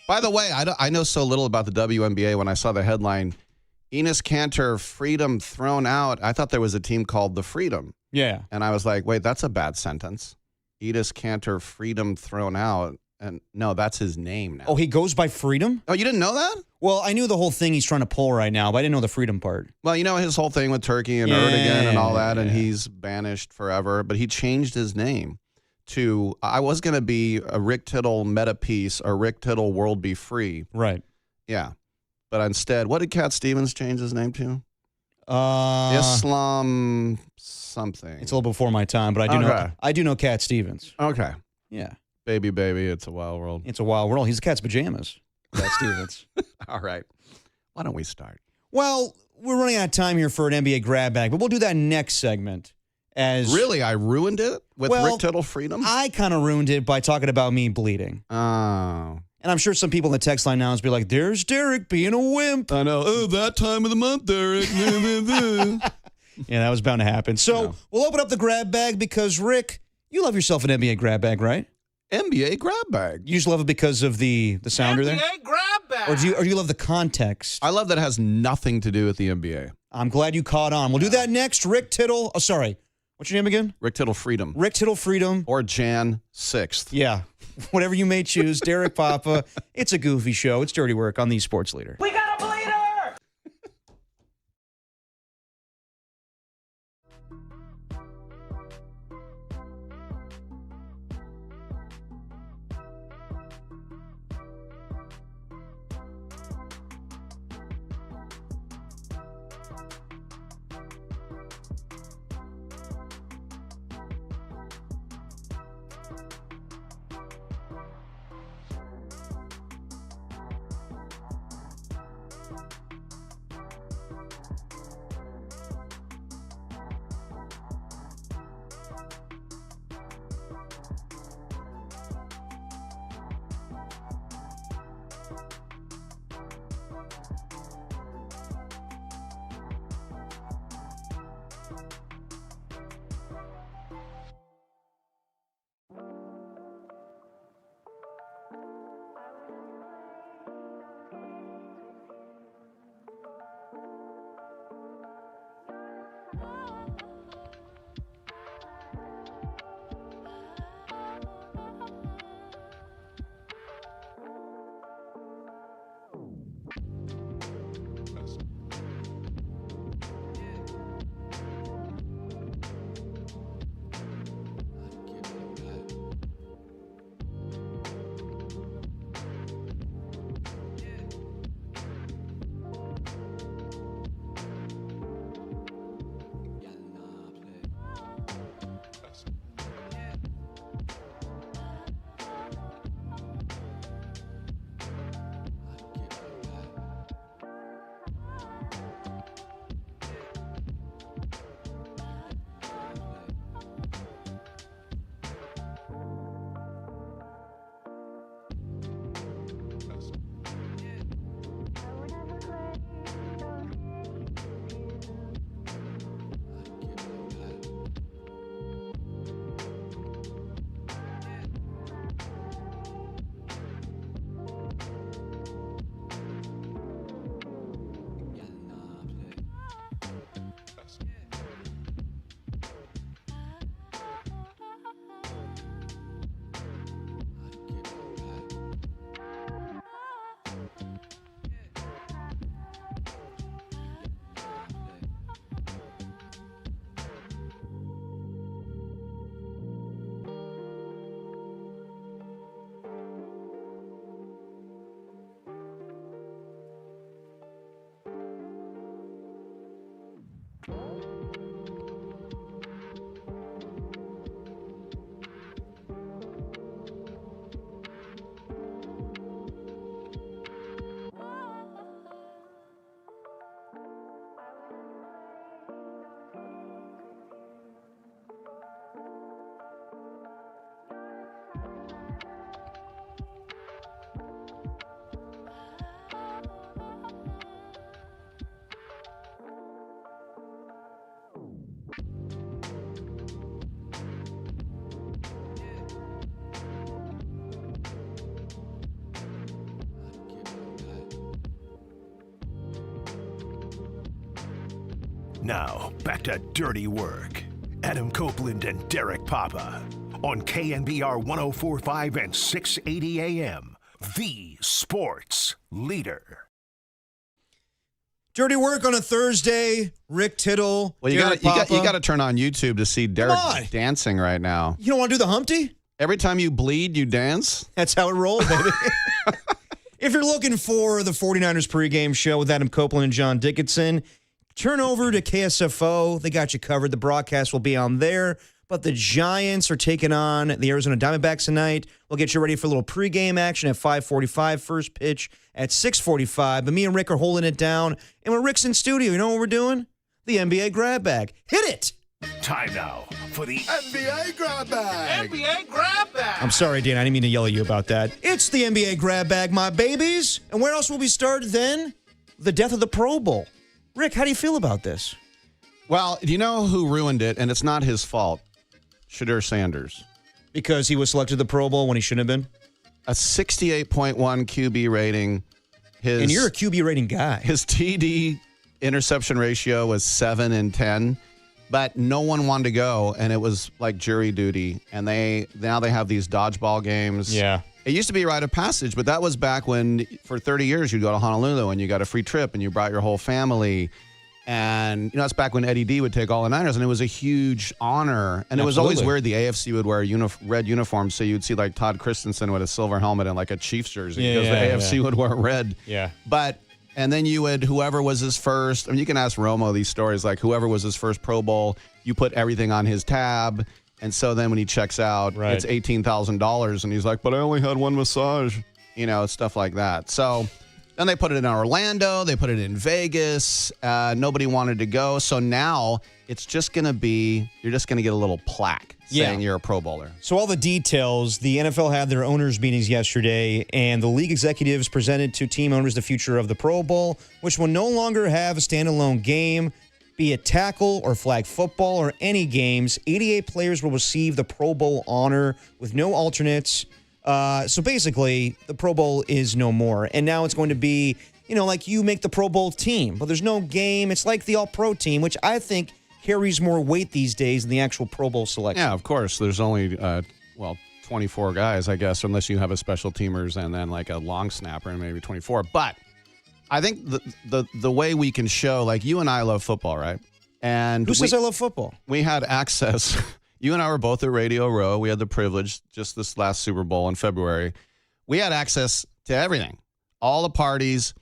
By the way, I know so little about the WNBA. When I saw the headline, Enos Cantor Freedom thrown out, I thought there was a team called the Freedom. Yeah. And I was like, wait, that's a bad sentence. Enos Cantor Freedom thrown out. And no, that's his name now. Oh, he goes by Freedom? Oh, you didn't know that? Well, I knew the whole thing he's trying to pull right now, but I didn't know the Freedom part. Well, you know his whole thing with Turkey and Erdogan and all that, and he's banished forever. But he changed his name to, I was going to be a Rick Tittle Meta Peace or Rick Tittle World Be Free. Right. Yeah. But instead, what did Cat Stevens change his name to? Islam something. It's a little before my time, but I do know Cat Stevens. Okay. Yeah. Baby, it's a wild world. It's a wild world. He's Cat's pajamas. Cat Stevens. All right. Why don't we start? Well, we're running out of time here for an NBA grab bag, but we'll do that next segment. Really? I ruined it with Rick Tittle Freedom? I kind of ruined it by talking about me bleeding. Oh. And I'm sure some people in the text line now is be like, there's Derek being a wimp. I know. Oh, that time of the month, Derek. Yeah, that was bound to happen. So we'll open up the grab bag because, Rick, you love yourself an NBA grab bag, right? NBA grab bag. You just love it because of the sounder there? NBA grab bag. Or do you love the context? I love that it has nothing to do with the NBA. I'm glad you caught on. We'll do that next. Rick Tittle. Oh, sorry. What's your name again? Rick Tittle Freedom. Rick Tittle Freedom. Or Jan 6th. Yeah. Whatever you may choose. Derek Papa. It's a goofy show. It's Dirty Work on the Sports Leader. We got a bleeder! Now, back to Dirty Work. Adam Copeland and Derek Papa on KNBR 104.5 and 680 AM, the sports leader. Dirty Work on a Thursday. Rick Tittle. Well, you got to turn on YouTube to see Derek dancing right now. You don't want to do the Humpty? Every time you bleed, you dance. That's how it rolls, baby. If you're looking for the 49ers pregame show with Adam Copeland and John Dickinson, turn over to KSFO. They got you covered. The broadcast will be on there. But the Giants are taking on the Arizona Diamondbacks tonight. We'll get you ready for a little pregame action at 5:45. First pitch at 6:45. But me and Rick are holding it down. And when Rick's in studio, you know what we're doing? The NBA grab bag. Hit it! Time now for the NBA grab bag. NBA grab bag. I'm sorry, Dan. I didn't mean to yell at you about that. It's the NBA grab bag, my babies. And where else will we start then? The death of the Pro Bowl. Rick, how do you feel about this? Well, do you know who ruined it? And it's not his fault. Shadur Sanders. Because he was selected to the Pro Bowl when he shouldn't have been? A 68.1 QB rating. And you're a QB rating guy. His TD interception ratio was 7 and 10. But no one wanted to go, and it was like jury duty. And now they have these dodgeball games. Yeah. It used to be a rite of passage, but that was back when, for 30 years, you'd go to Honolulu and you got a free trip and you brought your whole family. And, that's back when Eddie D would take all the Niners, and it was a huge honor. And it was always weird. The AFC would wear red uniforms, so you'd see like Todd Christensen with a silver helmet and like a Chiefs jersey because the AFC would wear red. Yeah. And then you would, whoever was his first, you can ask Romo these stories, like whoever was his first Pro Bowl, you put everything on his tab. And so then when he checks out, it's $18,000. And he's like, but I only had one massage, stuff like that. So then they put it in Orlando. They put it in Vegas. Nobody wanted to go. So now it's just going to be, you're just going to get a little plaque saying you're a Pro Bowler. So all the details, the NFL had their owners' meetings yesterday, and the league executives presented to team owners the future of the Pro Bowl, which will no longer have a standalone game. Be it tackle or flag football or any games, 88 players will receive the Pro Bowl honor with no alternates. So basically, the Pro Bowl is no more. And now it's going to be, like you make the Pro Bowl team, but there's no game. It's like the All-Pro team, which I think carries more weight these days than the actual Pro Bowl selection. Yeah, of course. There's only, 24 guys, I guess, unless you have a special teamers and then like a long snapper and maybe 24. But I think the way we can show, like you and I love football, right? And who says I love football? We had access. You and I were both at Radio Row. We had the privilege just this last Super Bowl in February. We had access to everything, all the parties,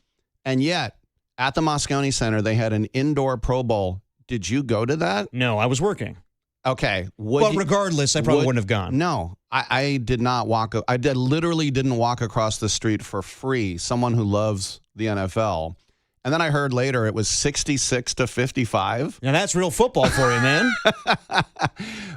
and yet at the Moscone Center they had an indoor Pro Bowl. Did you go to that? No, I was working. Okay. Regardless, I probably wouldn't have gone. No, I did not walk. Literally didn't walk across the street for free. Someone who loves the NFL. And then I heard later it was 66-55. Now that's real football for you, man.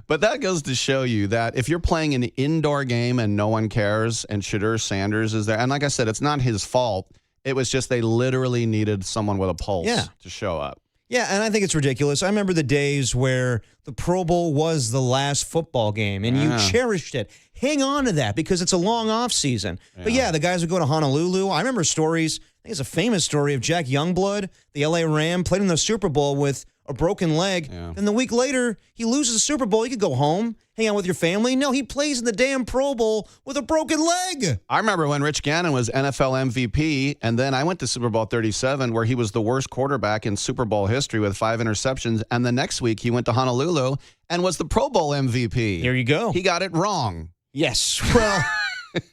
But that goes to show you that if you're playing an indoor game and no one cares and Shadur Sanders is there, and like I said, it's not his fault. It was just they literally needed someone with a pulse to show up. Yeah, and I think it's ridiculous. I remember the days where the Pro Bowl was the last football game, and you cherished it. Hang on to that because it's a long off season. Yeah. But yeah, the guys would go to Honolulu. I remember stories. I think it's a famous story of Jack Youngblood, the LA Ram, played in the Super Bowl with a broken leg. Yeah. And the week later, he loses the Super Bowl. You could go home, hang out with your family. No, he plays in the damn Pro Bowl with a broken leg. I remember when Rich Gannon was NFL MVP, and then I went to Super Bowl 37, where he was the worst quarterback in Super Bowl history with 5 interceptions. And the next week, he went to Honolulu and was the Pro Bowl MVP. There you go. He got it wrong. Yes. Well,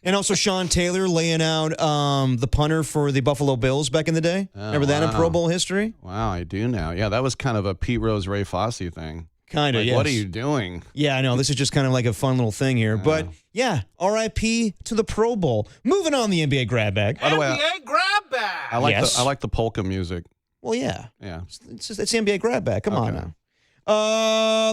And also Sean Taylor laying out the punter for the Buffalo Bills back in the day. Remember that in Pro Bowl history? Wow, I do now. Yeah, that was kind of a Pete Rose, Ray Fosse thing. Kind of, like, yes. What are you doing? Yeah, I know. This is just kind of like a fun little thing here. But, yeah, R.I.P. to the Pro Bowl. Moving on the NBA grab bag. By the way, NBA grab bag. I like the polka music. Well, yeah. Yeah. It's NBA grab bag. Come on now.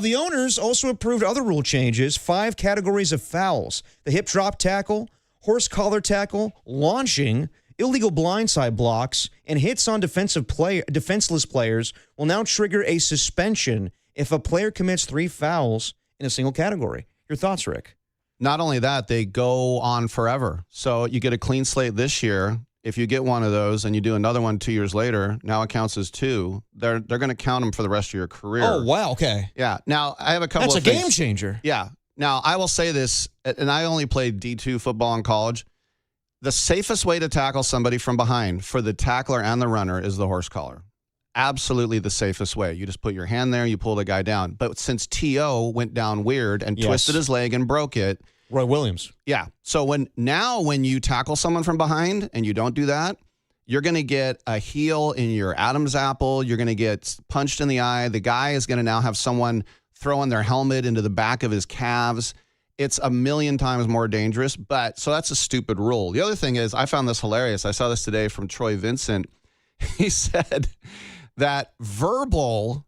The owners also approved other rule changes, 5 categories of fouls. The hip drop tackle, horse collar tackle, launching, illegal blindside blocks, and hits on defenseless players will now trigger a suspension if a player commits 3 fouls in a single category. Your thoughts, Rick? Not only that, they go on forever. So you get a clean slate this year. If you get one of those and you do another one 2 years later, now it counts as 2. They're going to count them for the rest of your career. Oh, wow. Okay. Yeah. Now, I have a couple That's of a things. game changer. Yeah. Now, I will say this, and I only played D2 football in college. The safest way to tackle somebody from behind for the tackler and the runner is the horse collar. Absolutely the safest way. You just put your hand there, you pull the guy down. But since T.O. went down weird and twisted his leg and broke it. Roy Williams. Yeah. So when you tackle someone from behind and you don't do that, you're going to get a heel in your Adam's apple. You're going to get punched in the eye. The guy is going to now have someone throwing their helmet into the back of his calves. It's a million times more dangerous. But so that's a stupid rule. The other thing is, I found this hilarious. I saw this today from Troy Vincent. He said that violent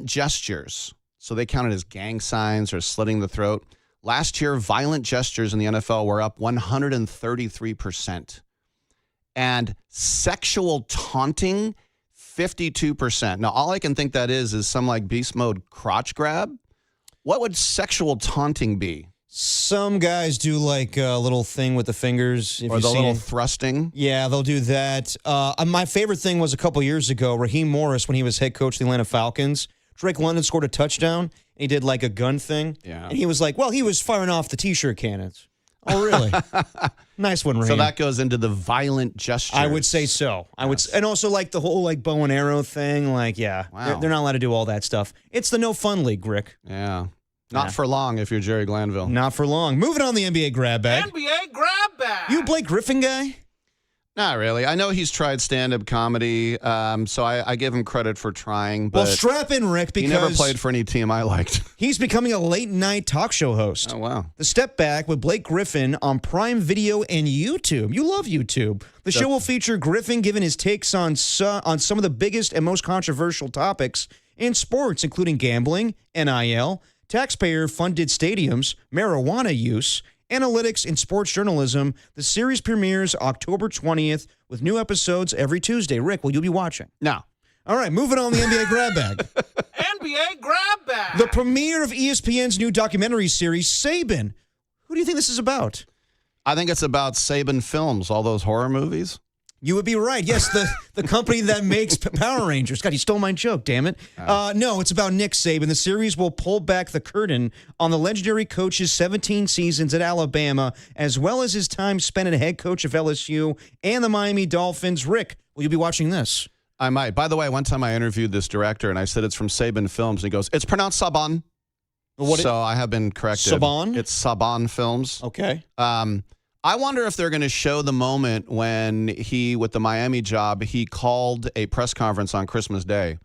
gestures. So they counted as gang signs or slitting the throat. Last year, violent gestures in the NFL were up 133%. And sexual taunting, 52%. Now, all I can think that is some like beast mode crotch grab. What would sexual taunting be? Some guys do like a little thing with the fingers. Or the little thrusting? Yeah, they'll do that. My favorite thing was a couple years ago, Raheem Morris, when he was head coach of the Atlanta Falcons. Drake London scored a touchdown, and he did like a gun thing. Yeah. And he was like, well, he was firing off the T-shirt cannons. Oh, really? Nice one, Raheem. So that goes into the violent gesture. I would say so. And also like the whole like bow and arrow thing. Like, yeah, Wow. they're not allowed to do all that stuff. It's the no fun league, Rick. Yeah. Not for long if you're Jerry Glanville. Not for long. Moving on the NBA grab bag. NBA grab bag. You a Blake Griffin guy? Not really. I know he's tried stand-up comedy, so I give him credit for trying. But Well, strap in, Rick, because he never played for any team I liked. He's becoming a late-night talk show host. Oh, wow. The Step Back with Blake Griffin on Prime Video and YouTube. You love YouTube. The show will feature Griffin giving his takes on some of the biggest and most controversial topics in sports, including gambling, NIL, taxpayer-funded stadiums, marijuana use, analytics, and sports journalism. The series premieres October 20th with new episodes every Tuesday. Rick, will you be watching? No. All right, moving on the NBA grab bag. NBA grab bag. The premiere of ESPN's new documentary series, Saban. Who do you think this is about? I think it's about Saban Films, all those horror movies. You would be right. Yes, the company that makes Power Rangers. God, you stole my joke, damn it. No, it's about Nick Saban. The series will pull back the curtain on the legendary coach's 17 seasons at Alabama, as well as his time spent as head coach of LSU and the Miami Dolphins. Rick, will you be watching this? I might. By the way, one time I interviewed this director, and I said it's from Saban Films, and he goes, it's pronounced Saban. I have been corrected. Saban? It's Saban Films. Okay. I wonder if they're going to show the moment when with the Miami job, he called a press conference on Christmas Day.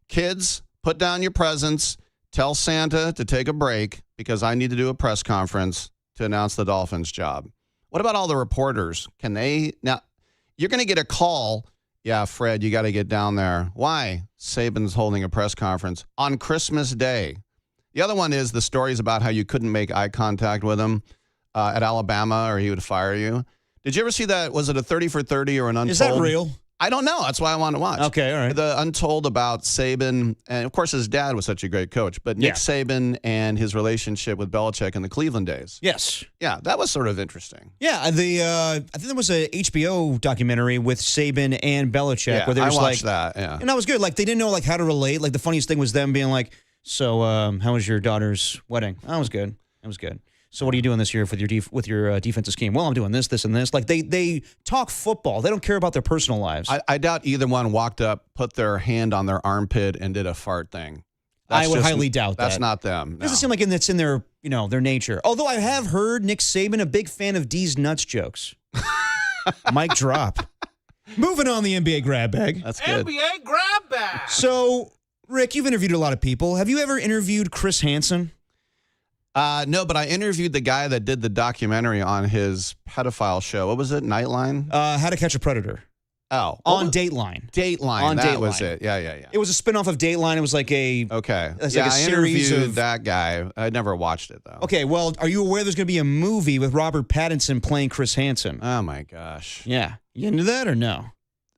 Kids, put down your presents. Tell Santa to take a break because I need to do a press conference to announce the Dolphins job. What about all the reporters? Now, you're going to get a call. Yeah, Fred, you got to get down there. Why? Saban's holding a press conference on Christmas Day. The other one is the stories about how you couldn't make eye contact with him at Alabama or he would fire you. Did you ever see that? Was it a 30 for 30 or an Untold? Is that real? I don't know. That's why I want to watch. Okay, all right. The Untold about Saban, and of course his dad was such a great coach, but Nick Saban and his relationship with Belichick in the Cleveland days. Yes. Yeah, that was sort of interesting. Yeah, I think there was a HBO documentary with Saban and Belichick where there was I watched that, yeah. And that was good. Like they didn't know like how to relate. Like the funniest thing was them being like, so how was your daughter's wedding? That was good. That was good. So what are you doing this year with your defensive scheme? Well, I'm doing this, this, and this. Like they talk football. They don't care about their personal lives. I doubt either one walked up, put their hand on their armpit, and did a fart thing. I would highly doubt that. That's not them. Doesn't seem like it's in their, their nature. Although I have heard Nick Saban a big fan of D's nuts jokes. Mic drop. Moving on the NBA grab bag. That's good. NBA grab bag. So, Rick, you've interviewed a lot of people. Have you ever interviewed Chris Hansen? No, but I interviewed the guy that did the documentary on his pedophile show. What was it? Nightline? How to Catch a Predator. Oh. On Dateline. Dateline. On that Dateline. was it. Yeah. It was a spinoff of Dateline. It was like a... Okay. It's yeah, like a I series interviewed of... that guy. I never watched it, though. Okay, well, are you aware there's going to be a movie with Robert Pattinson playing Chris Hansen? Oh, my gosh. Yeah. You into that or no?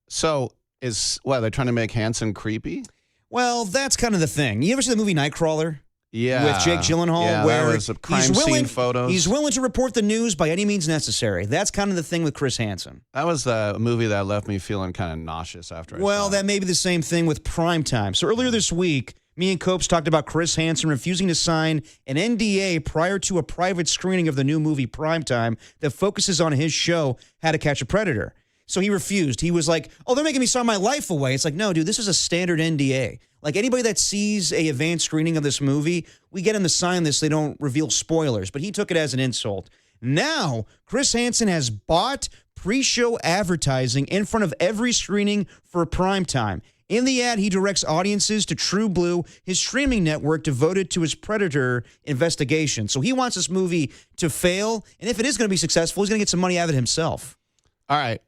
So, they're trying to make Hansen creepy? Well, that's kind of the thing. You ever see the movie Nightcrawler? Yeah. With Jake Gyllenhaal, yeah, where that was a crime scene photos. He's willing to report the news by any means necessary. That's kind of the thing with Chris Hansen. That was the movie that left me feeling kind of nauseous after I saw it. That may be the same thing with Primetime. So earlier this week, me and Copes talked about Chris Hansen refusing to sign an NDA prior to a private screening of the new movie Primetime that focuses on his show, How to Catch a Predator. So he refused. He was like, they're making me sign my life away. It's like, no, dude, this is a standard NDA. Like anybody that sees a advanced screening of this movie, we get them to sign this. They don't reveal spoilers. But he took it as an insult. Now, Chris Hansen has bought pre-show advertising in front of every screening for Primetime. In the ad, he directs audiences to True Blue, his streaming network devoted to his Predator investigation. So he wants this movie to fail. And if it is going to be successful, he's going to get some money out of it himself. All right.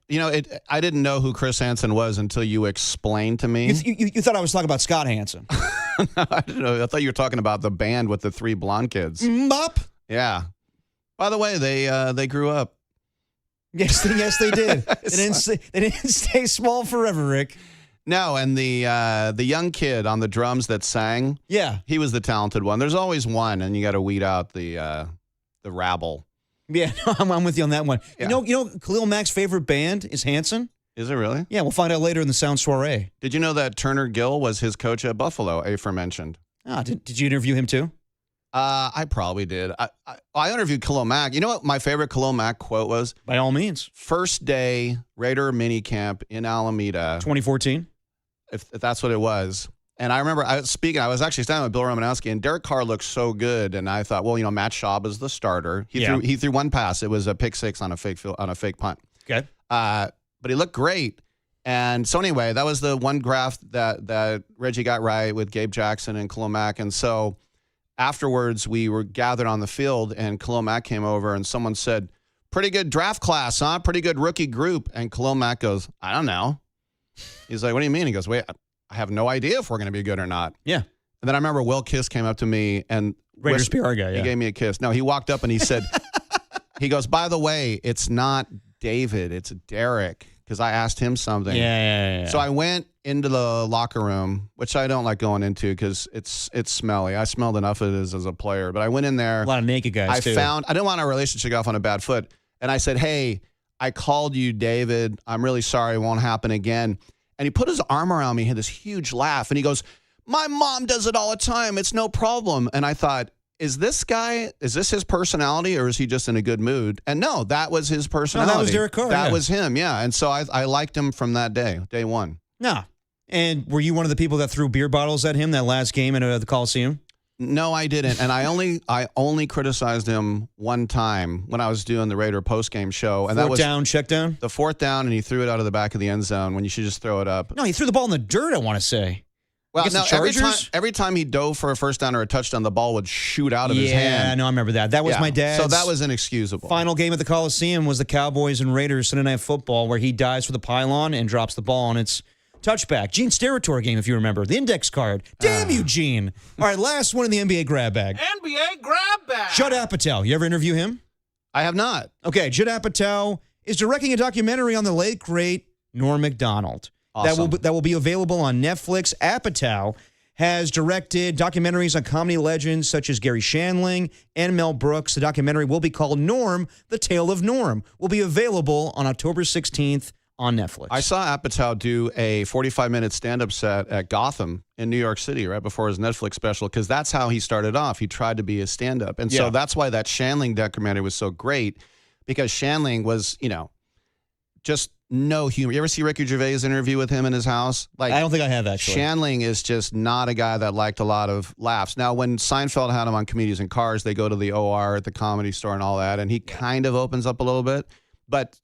I didn't know who Chris Hansen was until you explained to me. You thought I was talking about Scott Hansen. I didn't know. I thought you were talking about the band with the 3 blonde kids. Bop. Yeah. By the way, they grew up. Yes, they did. They didn't stay small forever, Rick. No, and the young kid on the drums that sang. Yeah. He was the talented one. There's always one, and you got to weed out the rabble. Yeah, I'm with you on that one. Yeah. You know, Khalil Mack's favorite band is Hanson. Is it really? Yeah, we'll find out later in the Sound Soiree. Did you know that Turner Gill was his coach at Buffalo, aforementioned? Did you interview him too? I probably did. I interviewed Khalil Mack. You know what my favorite Khalil Mack quote was? By all means. First day Raider minicamp in Alameda. 2014? If that's what it was. And I remember I was actually standing with Bill Romanowski, and Derek Carr looked so good, and I thought, well, Matt Schaub is the starter. He threw one pass. It was a pick six on a fake punt. Okay. But he looked great. And so anyway, that was the one graph that Reggie got right with Gabe Jackson and Khalil Mack. And so afterwards, we were gathered on the field, and Khalil Mack came over, and someone said, "Pretty good draft class, huh? Pretty good rookie group." And Khalil Mack goes, "I don't know." He's like, "What do you mean?" He goes, "Wait, I have no idea if we're going to be good or not." Yeah. And then I remember Will Kiss came up to me and Raiders PR guy. He gave me a kiss. No, he walked up and he said, he goes, "By the way, it's not David, it's Derek." Because I asked him something. Yeah. So I went into the locker room, which I don't like going into because it's smelly. I smelled enough of it as a player. But I went in there. A lot of naked guys, too. I didn't want our relationship to go off on a bad foot. And I said, "Hey, I called you, David. I'm really sorry. It won't happen again." And he put his arm around me, he had this huge laugh, and he goes, "My mom does it all the time. It's no problem." And I thought, is this his personality, or is he just in a good mood? And no, that was his personality. No, that was Derek Carr. That was him, yeah. And so I liked him from that day one. No. And were you one of the people that threw beer bottles at him that last game at the Coliseum? No, I didn't. And I only criticized him one time when I was doing the Raider postgame show. And that was check down? The fourth down, and he threw it out of the back of the end zone when you should just throw it up. No, he threw the ball in the dirt, I want to say. Well, no, every time he dove for a first down or a touchdown, the ball would shoot out of his hand. Yeah, no, I remember that. That was my dad's. So that was inexcusable. Final game at the Coliseum was the Cowboys and Raiders Sunday Night Football, where he dives for the pylon and drops the ball, and it's touchback. Gene's Territory game, if you remember. The index card. Damn you, Gene. All right, last one in the NBA grab bag. NBA grab bag. Judd Apatow. You ever interview him? I have not. Okay, Judd Apatow is directing a documentary on the late, great Norm Macdonald. Awesome. That will be available on Netflix. Apatow has directed documentaries on comedy legends such as Gary Shandling and Mel Brooks. The documentary will be called Norm, The Tale of Norm. Will be available on October 16th on Netflix. I saw Apatow do a 45-minute stand-up set at Gotham in New York City right before his Netflix special, because that's how he started off. He tried to be a stand-up. And so that's why that Shandling documentary was so great, because Shandling was, just no humor. You ever see Ricky Gervais' interview with him in his house? Like, I don't think I have, actually. Shandling is just not a guy that liked a lot of laughs. Now, when Seinfeld had him on Comedians in Cars, they go to the OR at the Comedy Store and all that, and he kind of opens up a little bit. But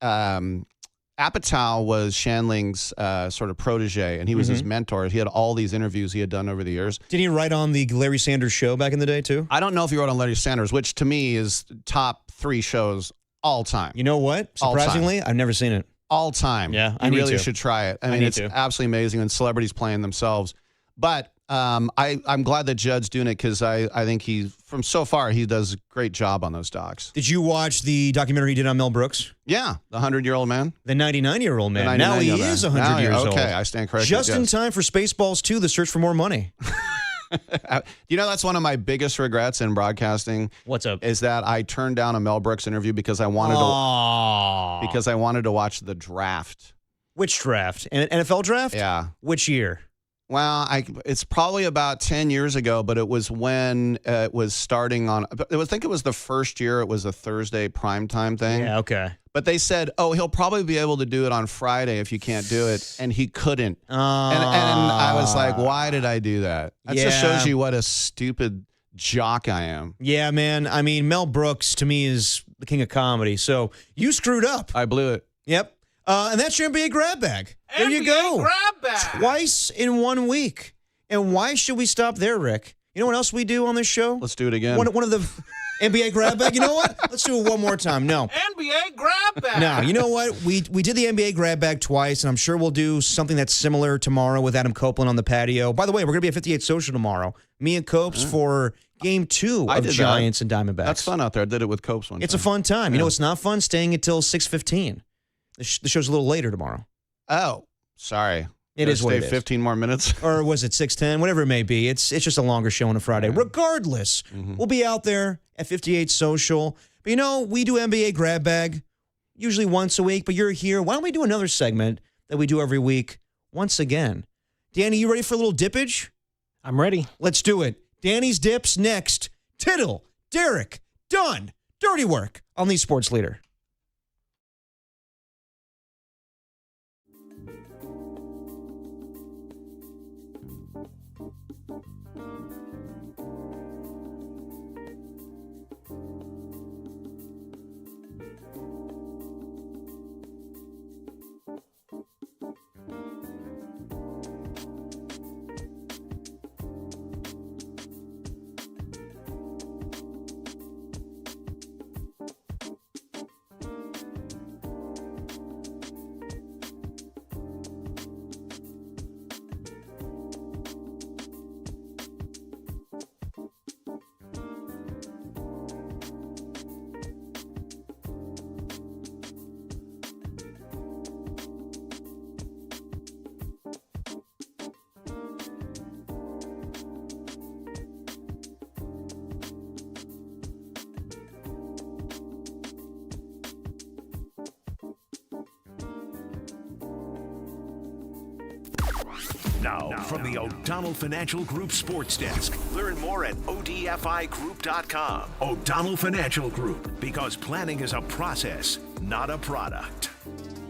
Apatow was Shandling's sort of protege, and he was his mentor. He had all these interviews he had done over the years. Did he write on the Larry Sanders Show back in the day, too? I don't know if he wrote on Larry Sanders, which to me is top 3 shows all time. You know what? Surprisingly, I've never seen it. All time. Yeah, I you need really to. should try it. I mean, it's absolutely amazing when celebrities playing themselves. But I'm glad that Judd's doing it because I think from so far, he does a great job on those docs. Did you watch the documentary he did on Mel Brooks? Yeah, the 100-year-old man. The 99-year-old man. Now he is 100 years old. Okay, I stand corrected. Just in time for Spaceballs 2, The Search for More Money. You know, that's one of my biggest regrets in broadcasting. What's up? Is that I turned down a Mel Brooks interview because I wanted to watch the draft. Which draft? An NFL draft? Yeah. Which year? Well, it's probably about 10 years ago, but it was when it was starting on. I think it was the first year. It was a Thursday primetime thing. Yeah, okay. But they said, oh, he'll probably be able to do it on Friday if you can't do it. And he couldn't. And I was like, why did I do that? That just shows you what a stupid jock I am. Yeah, man. I mean, Mel Brooks, to me, is the king of comedy. So you screwed up. I blew it. Yep. And that's your NBA grab bag. There you go. Grab bag. Twice in 1 week. And why should we stop there, Rick? You know what else we do on this show? Let's do it again. One of the NBA grab bag. You know what? Let's do it one more time. No. NBA grab bag. No, you know what? We did the NBA grab bag twice, and I'm sure we'll do something that's similar tomorrow with Adam Copeland on the patio. By the way, we're going to be at 58 Social tomorrow. Me and Copes for Game 2 of Giants and Diamondbacks. That's fun out there. I did it with Copes one time. It's a fun time. You know what's not fun? Staying until 6:15. The show's a little later tomorrow. Oh, sorry. It is what it is. 15 more minutes? Or was it 6:10? Whatever it may be. It's just a longer show on a Friday. Regardless, we'll be out there at 58 Social. But you know, we do NBA grab bag usually once a week, but you're here. Why don't we do another segment that we do every week once again? Danny, you ready for a little dippage? I'm ready. Let's do it. Danny's Dips next. Tittle, Derek, done. Dirty work on the Sports Leader. Now, from the O'Donnell Financial Group Sports Desk. Learn more at odfigroup.com. O'Donnell Financial Group, because planning is a process, not a product.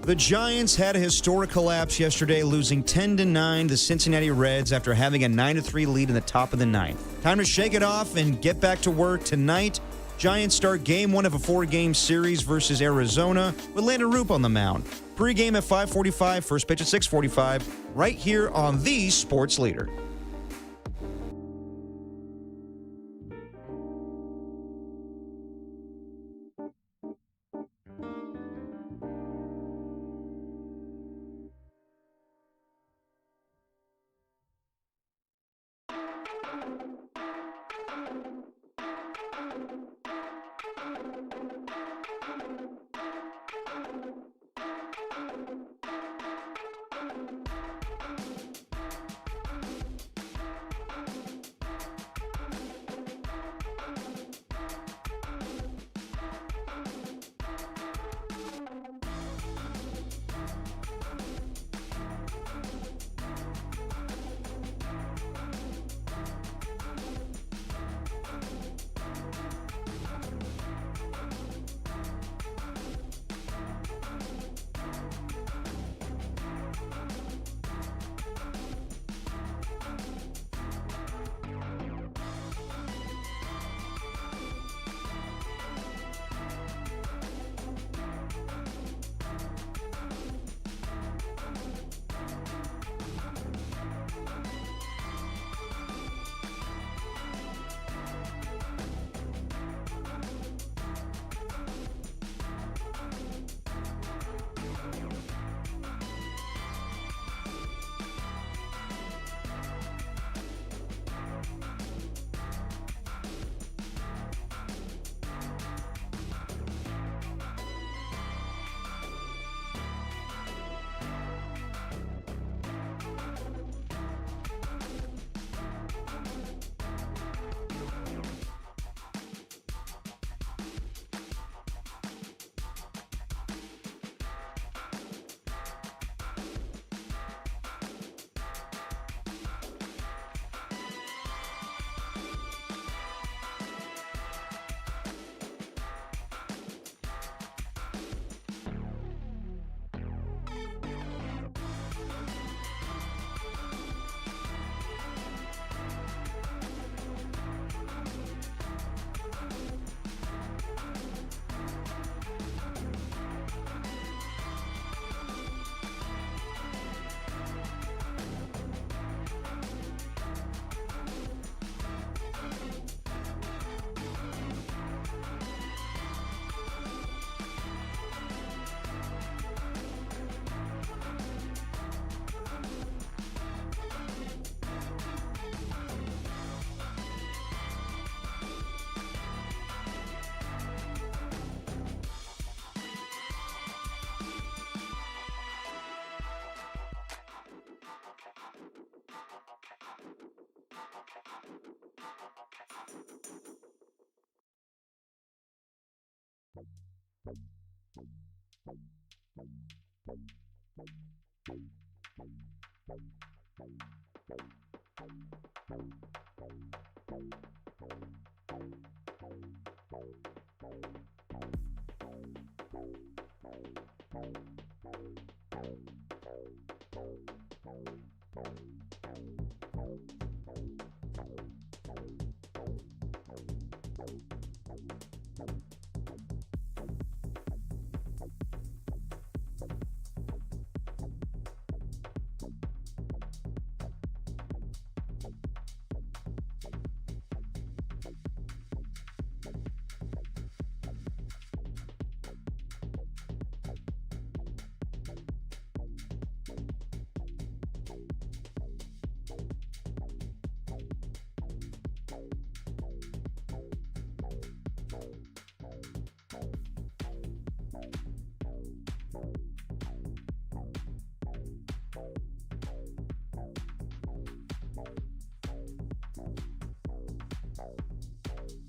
The Giants had a historic collapse yesterday, losing 10-9 to the Cincinnati Reds after having a 9-3 lead in the top of the ninth. Time to shake it off and get back to work tonight. Giants start game 1 of a 4-game series versus Arizona with Landon Roop on the mound. Pre-game at 5:45, first pitch at 6:45, right here on the Sports Leader.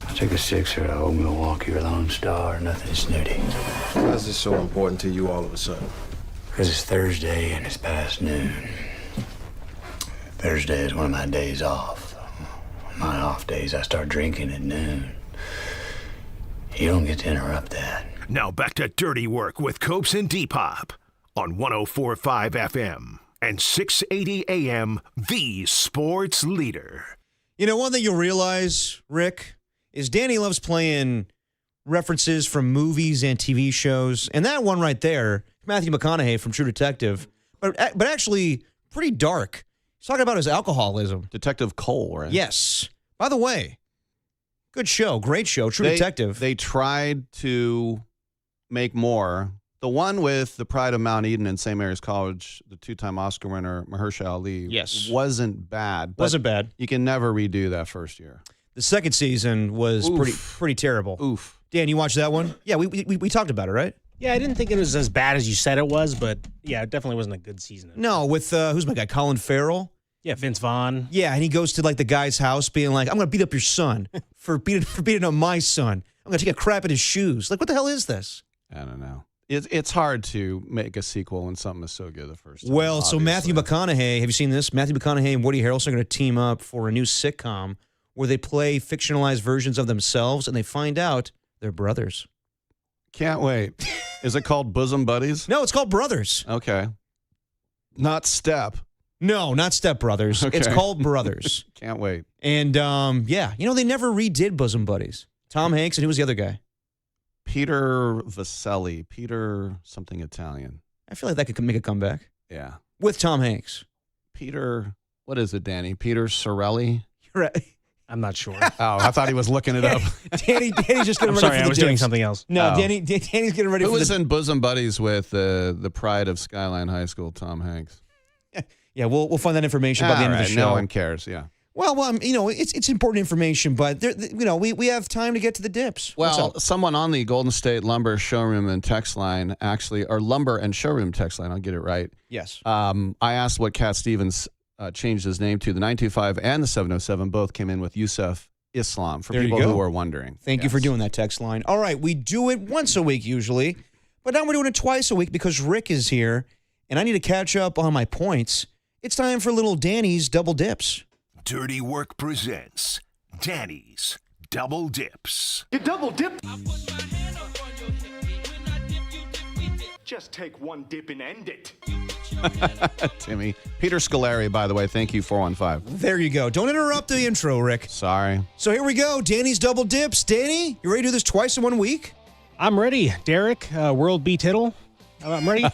I took a sixer to old Milwaukee or Lone Star, nothing snooty. Why is this so important to you all of a sudden? Because it's Thursday and it's past noon. Thursday is one of my days off. On my off days, I start drinking at noon. You don't get to interrupt that. Now back to Dirty Work with Copes and Depop on 104.5 FM and 680 AM, the sports leader. You know, one thing you'll realize, Rick, is Danny loves playing references from movies and TV shows. And that one right there, Matthew McConaughey from True Detective, but actually pretty dark. He's talking about his alcoholism. Detective Cole, right? Yes. By the way, good show, great show, True Detective. They tried to make more. The one with the Pride of Mount Eden and St. Mary's College, the two-time Oscar winner, Mahershala Ali, yes, wasn't bad. Wasn't bad. You can never redo that first year. The second season was pretty terrible. Oof. Dan, you watched that one? Yeah, we talked about it, right? Yeah, I didn't think it was as bad as you said it was, but yeah, it definitely wasn't a good season. No, with who's my guy, Colin Farrell? Yeah, Vince Vaughn. Yeah, and he goes to like the guy's house being like, I'm going to beat up your son for beating up my son. I'm going to take a crap at his shoes. Like, what the hell is this? I don't know. It's hard to make a sequel when something is so good the first time. Well, obviously. so Matthew McConaughey, have you seen this? Matthew McConaughey and Woody Harrelson are going to team up for a new sitcom where they play fictionalized versions of themselves and they find out they're brothers. Can't wait. Is it called Bosom Buddies? No, it's called Brothers. Okay. Not Step. No, not Step Brothers. Okay. It's called Brothers. Can't wait. And yeah, you know, they never redid Bosom Buddies. Tom Hanks, and who was the other guy? Peter Vaselli. Peter something Italian. I feel like that could make a comeback. Yeah. With Tom Hanks. Peter, what is it, Danny? Peter Sorelli? You're right. I'm not sure. Oh, I thought he was looking it up. Danny's just getting ready I'm sorry, for the I was doing dips. something else. No, Oh. Danny's getting ready Who for was the... in Bosom Buddies with the pride of Skyline High School, Tom Hanks? Yeah, we'll find that information by the end of the show. No one cares, yeah. Well, you know, it's important information, but there, you know, we have time to get to the dips. What's Well, up? someone on the Golden State Lumber Showroom and Text Line actually, or Lumber and Showroom Text Line, I'll get it right. Yes. I asked what Cat Stevens changed his name to. The 925 and the 707 both came in with Yusuf Islam, for There you people go. who are wondering. Thank you for doing that text line. All right, we do it once a week usually, but now we're doing it twice a week because Rick is here, and I need to catch up on my points. It's time for little Danny's Double Dips. Dirty Work presents Danny's Double Dips. You double dip. Just take one dip and end it. Timmy. Peter Scolari, by the way, thank you, 415. There you go. Don't interrupt the intro, Rick. Sorry. So here we go. Danny's Double Dips. Danny, you ready to do this twice in 1 week? I'm ready, Derek. World B. Tittle. I'm ready.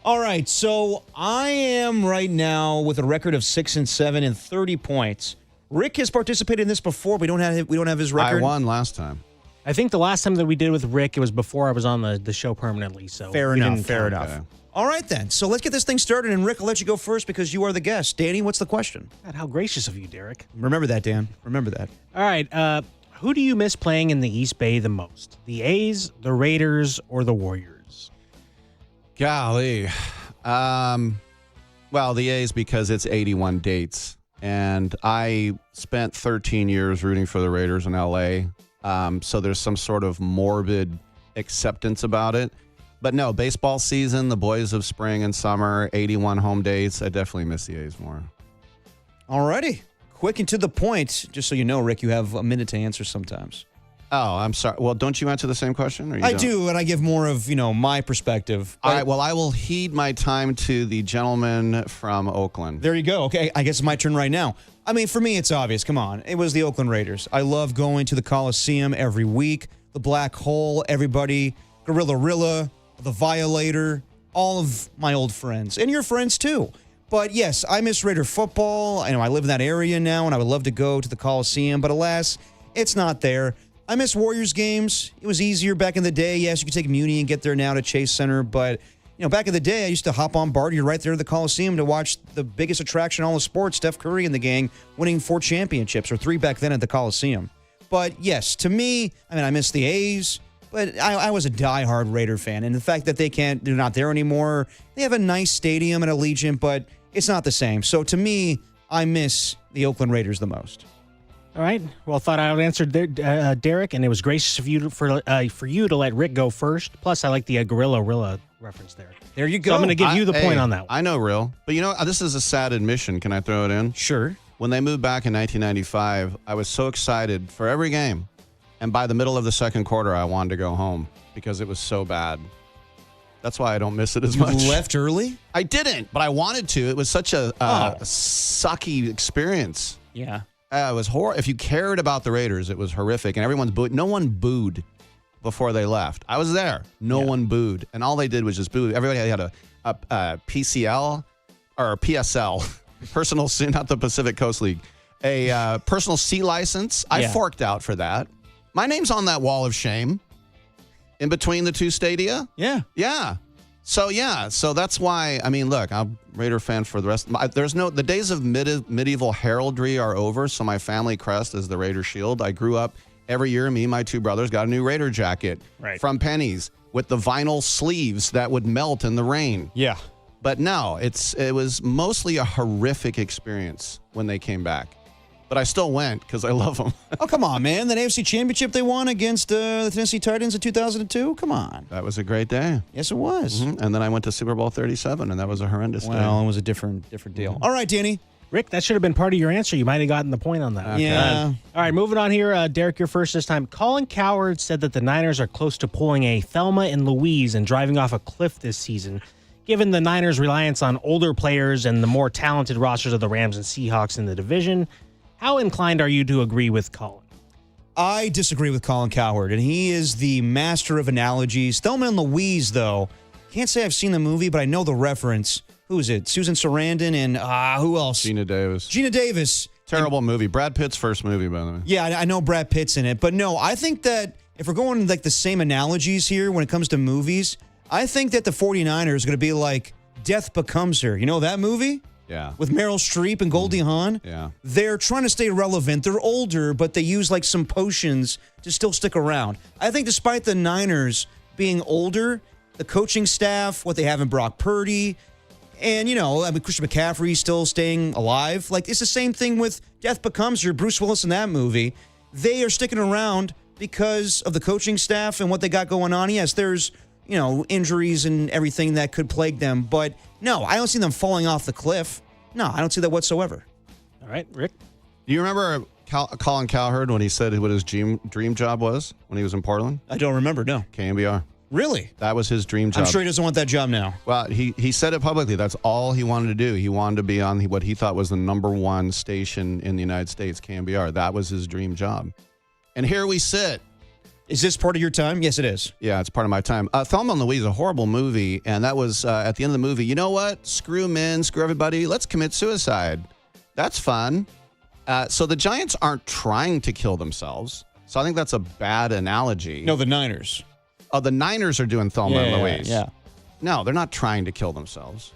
All right, so I am right now with a record of 6-7 and 30 points. Rick has participated in this before. We don't have his record. I won last time. I think the last time that we did with Rick, it was before I was on the show permanently. So Fair we enough. didn't Fair count. enough. All right, then. So let's get this thing started. And Rick, I'll let you go first because you are the guest. Danny, what's the question? God, how gracious of you, Derek. Remember that, Dan. Remember that. All right. Who do you miss playing in the East Bay the most? The A's, the Raiders, or the Warriors? Golly. Well, the A's because it's 81 dates. And I spent 13 years rooting for the Raiders in L.A. So there's some sort of morbid acceptance about it. But no, baseball season, the boys of spring and summer, 81 home dates. I definitely miss the A's more. All righty. Quick and to the point. Just so you know, Rick, you have a minute to answer sometimes. Oh, I'm sorry. Well, don't you answer the same question? Or you I don't? do, and I give more of, my perspective. All right, well, I will heed my time to the gentleman from Oakland. There you go. Okay, I guess it's my turn right now. I mean, for me, it's obvious. Come on. It was the Oakland Raiders. I love going to the Coliseum every week. The Black Hole, everybody, Gorilla Rilla, the Violator, all of my old friends. And your friends, too. But, yes, I miss Raider football. I know I live in that area now, and I would love to go to the Coliseum. But, alas, it's not there. I miss Warriors games. It was easier back in the day. Yes, you could take Muni and get there now to Chase Center. But, back in the day, I used to hop on Barty right there at the Coliseum to watch the biggest attraction in all of sports, Steph Curry and the gang winning 4 championships, or 3 back then at the Coliseum. But, yes, to me, I miss the A's. But I was a diehard Raider fan. And the fact that they're not there anymore, they have a nice stadium at Allegiant, but it's not the same. So, to me, I miss the Oakland Raiders the most. All right. Well, thought I would answer Derek, and it was gracious of you for you to let Rick go first. Plus, I like the Gorilla Rilla reference there. There you go. So I'm going to give you the point on that one. I know Real. But, this is a sad admission. Can I throw it in? Sure. When they moved back in 1995, I was so excited for every game. And by the middle of the second quarter, I wanted to go home because it was so bad. That's why I don't miss it as much. You left early? I didn't, but I wanted to. It was such a sucky experience. Yeah. It was horrible. If you cared about the Raiders, it was horrific. And everyone's booed. No one booed before they left. I was there. No one booed. And all they did was just boo. Everybody had a PCL or PSL, personal, not the Pacific Coast League, a personal C license. I forked out for that. My name's on that wall of shame in between the 2 stadia. Yeah. Yeah. So that's why, look, I'm a Raider fan for the rest. The days of medieval heraldry are over, so my family crest is the Raider shield. I grew up every year, me and my 2 brothers got a new Raider jacket from Penny's with the vinyl sleeves that would melt in the rain. Yeah. But no, it was mostly a horrific experience when they came back. But I still went because I love them. Oh, come on, man. That AFC Championship they won against the Tennessee Titans in 2002? Come on. That was a great day. Yes, it was. Mm-hmm. And then I went to Super Bowl 37, and that was a horrendous day. Well, it was a different deal. All right, Danny. Rick, that should have been part of your answer. You might have gotten the point on that. Okay. Yeah. All right, moving on here. Derek, you're first this time. Colin Cowherd said that the Niners are close to pulling a Thelma and Louise and driving off a cliff this season, given the Niners' reliance on older players and the more talented rosters of the Rams and Seahawks in the division. How inclined are you to agree with Colin? I disagree with Colin Cowherd, and he is the master of analogies. Thelma and Louise, though, can't say I've seen the movie, but I know the reference. Who is it? Susan Sarandon and who else? Gina Davis. Terrible movie. Brad Pitt's first movie, by the way. Yeah, I know Brad Pitt's in it, but no, I think that if we're going like the same analogies here when it comes to movies, I think that the 49ers are going to be like Death Becomes Her. You know that movie? Yeah. With Meryl Streep and Goldie Hawn. Yeah. They're trying to stay relevant. They're older, but they use like some potions to still stick around. I think despite the Niners being older, the coaching staff, what they have in Brock Purdy, and, Christian McCaffrey still staying alive. Like, it's the same thing with Death Becomes Her, Bruce Willis in that movie. They are sticking around because of the coaching staff and what they got going on. Yes, there's, injuries and everything that could plague them. But, no, I don't see them falling off the cliff. No, I don't see that whatsoever. All right, Rick? Do you remember Colin Cowherd when he said what his dream job was when he was in Portland? I don't remember, no. KNBR. Really? That was his dream job. I'm sure he doesn't want that job now. Well, he said it publicly. That's all he wanted to do. He wanted to be on what he thought was the #1 station in the United States, KNBR. That was his dream job. And here we sit. Is this part of your time? Yes, it is. Yeah, it's part of my time. Thelma and Louise, a horrible movie, and that was at the end of the movie. You know what? Screw men, screw everybody. Let's commit suicide. That's fun. So the Giants aren't trying to kill themselves. So I think that's a bad analogy. No, the Niners. Oh, the Niners are doing Thelma and Louise. Yeah. No, they're not trying to kill themselves.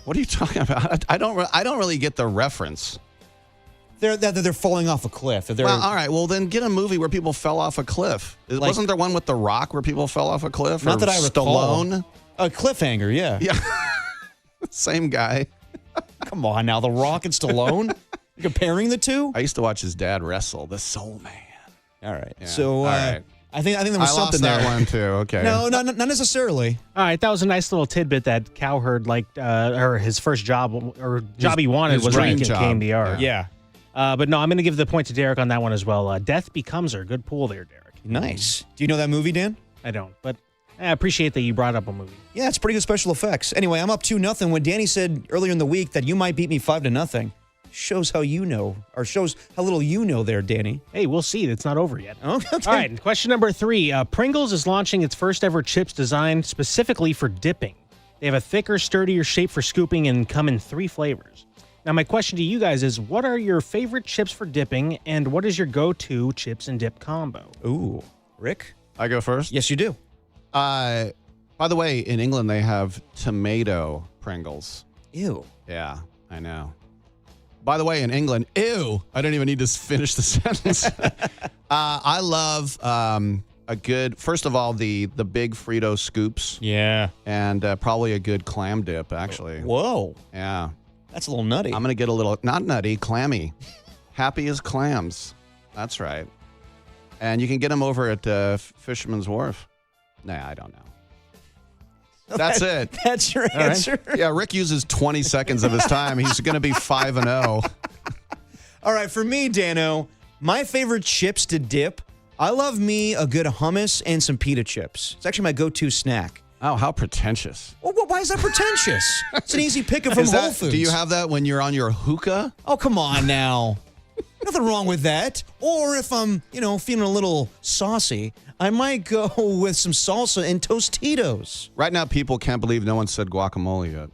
What are you talking about? I don't really get the reference. They're falling off a cliff. Well, all right. Well, then get a movie where people fell off a cliff. Wasn't there one with The Rock where people fell off a cliff? Not that I recall. Stallone? A cliffhanger, yeah. Yeah. Same guy. Come on now, The Rock and Stallone? You're comparing the two? I used to watch his dad wrestle, the Soul Man. All right. Yeah. So All right. I think there was I something lost that there. one too. Okay. No, not necessarily. All right, that was a nice little tidbit that Cowherd liked, or his first job, or job he wanted his was dream ranking job. KMDR. Yeah. But no, I'm going to give the point to Derek on that one as well. Death Becomes Her. Good pull there, Derek. Nice. Do you know that movie, Dan? I don't, but I appreciate that you brought up a movie. Yeah, it's pretty good special effects. Anyway, I'm up 2-0 when Danny said earlier in the week that you might beat me 5-0. Shows how you know, or shows how little you know there, Danny. Hey, we'll see. It's not over yet. Okay. All right, question number 3. Pringles is launching its first ever chips designed specifically for dipping. They have a thicker, sturdier shape for scooping and come in 3 flavors. Now, my question to you guys is, what are your favorite chips for dipping, and what is your go-to chips and dip combo? Ooh, Rick? I go first? Yes, you do. By the way, in England, they have tomato Pringles. Ew. Yeah, I know. By the way, in England, ew. I didn't even need to finish the sentence. I love a good, first of all, the big Frito scoops. Yeah. And probably a good clam dip, actually. Whoa. Yeah. That's a little nutty. I'm going to get a little, not nutty, clammy. Happy as clams. That's right. And you can get them over at Fisherman's Wharf. Nah, I don't know. That's it. That's your answer. Right. Yeah, Rick uses 20 seconds of his time. He's going to be 5-0. All right, for me, Dano, my favorite chips to dip, I love me a good hummus and some pita chips. It's actually my go-to snack. Oh, how pretentious. Well, why is that pretentious? It's an easy pick from Whole Foods. Do you have that when you're on your hookah? Oh, come on now. Nothing wrong with that. Or if I'm, feeling a little saucy, I might go with some salsa and Tostitos. Right now, people can't believe no one said guacamole yet.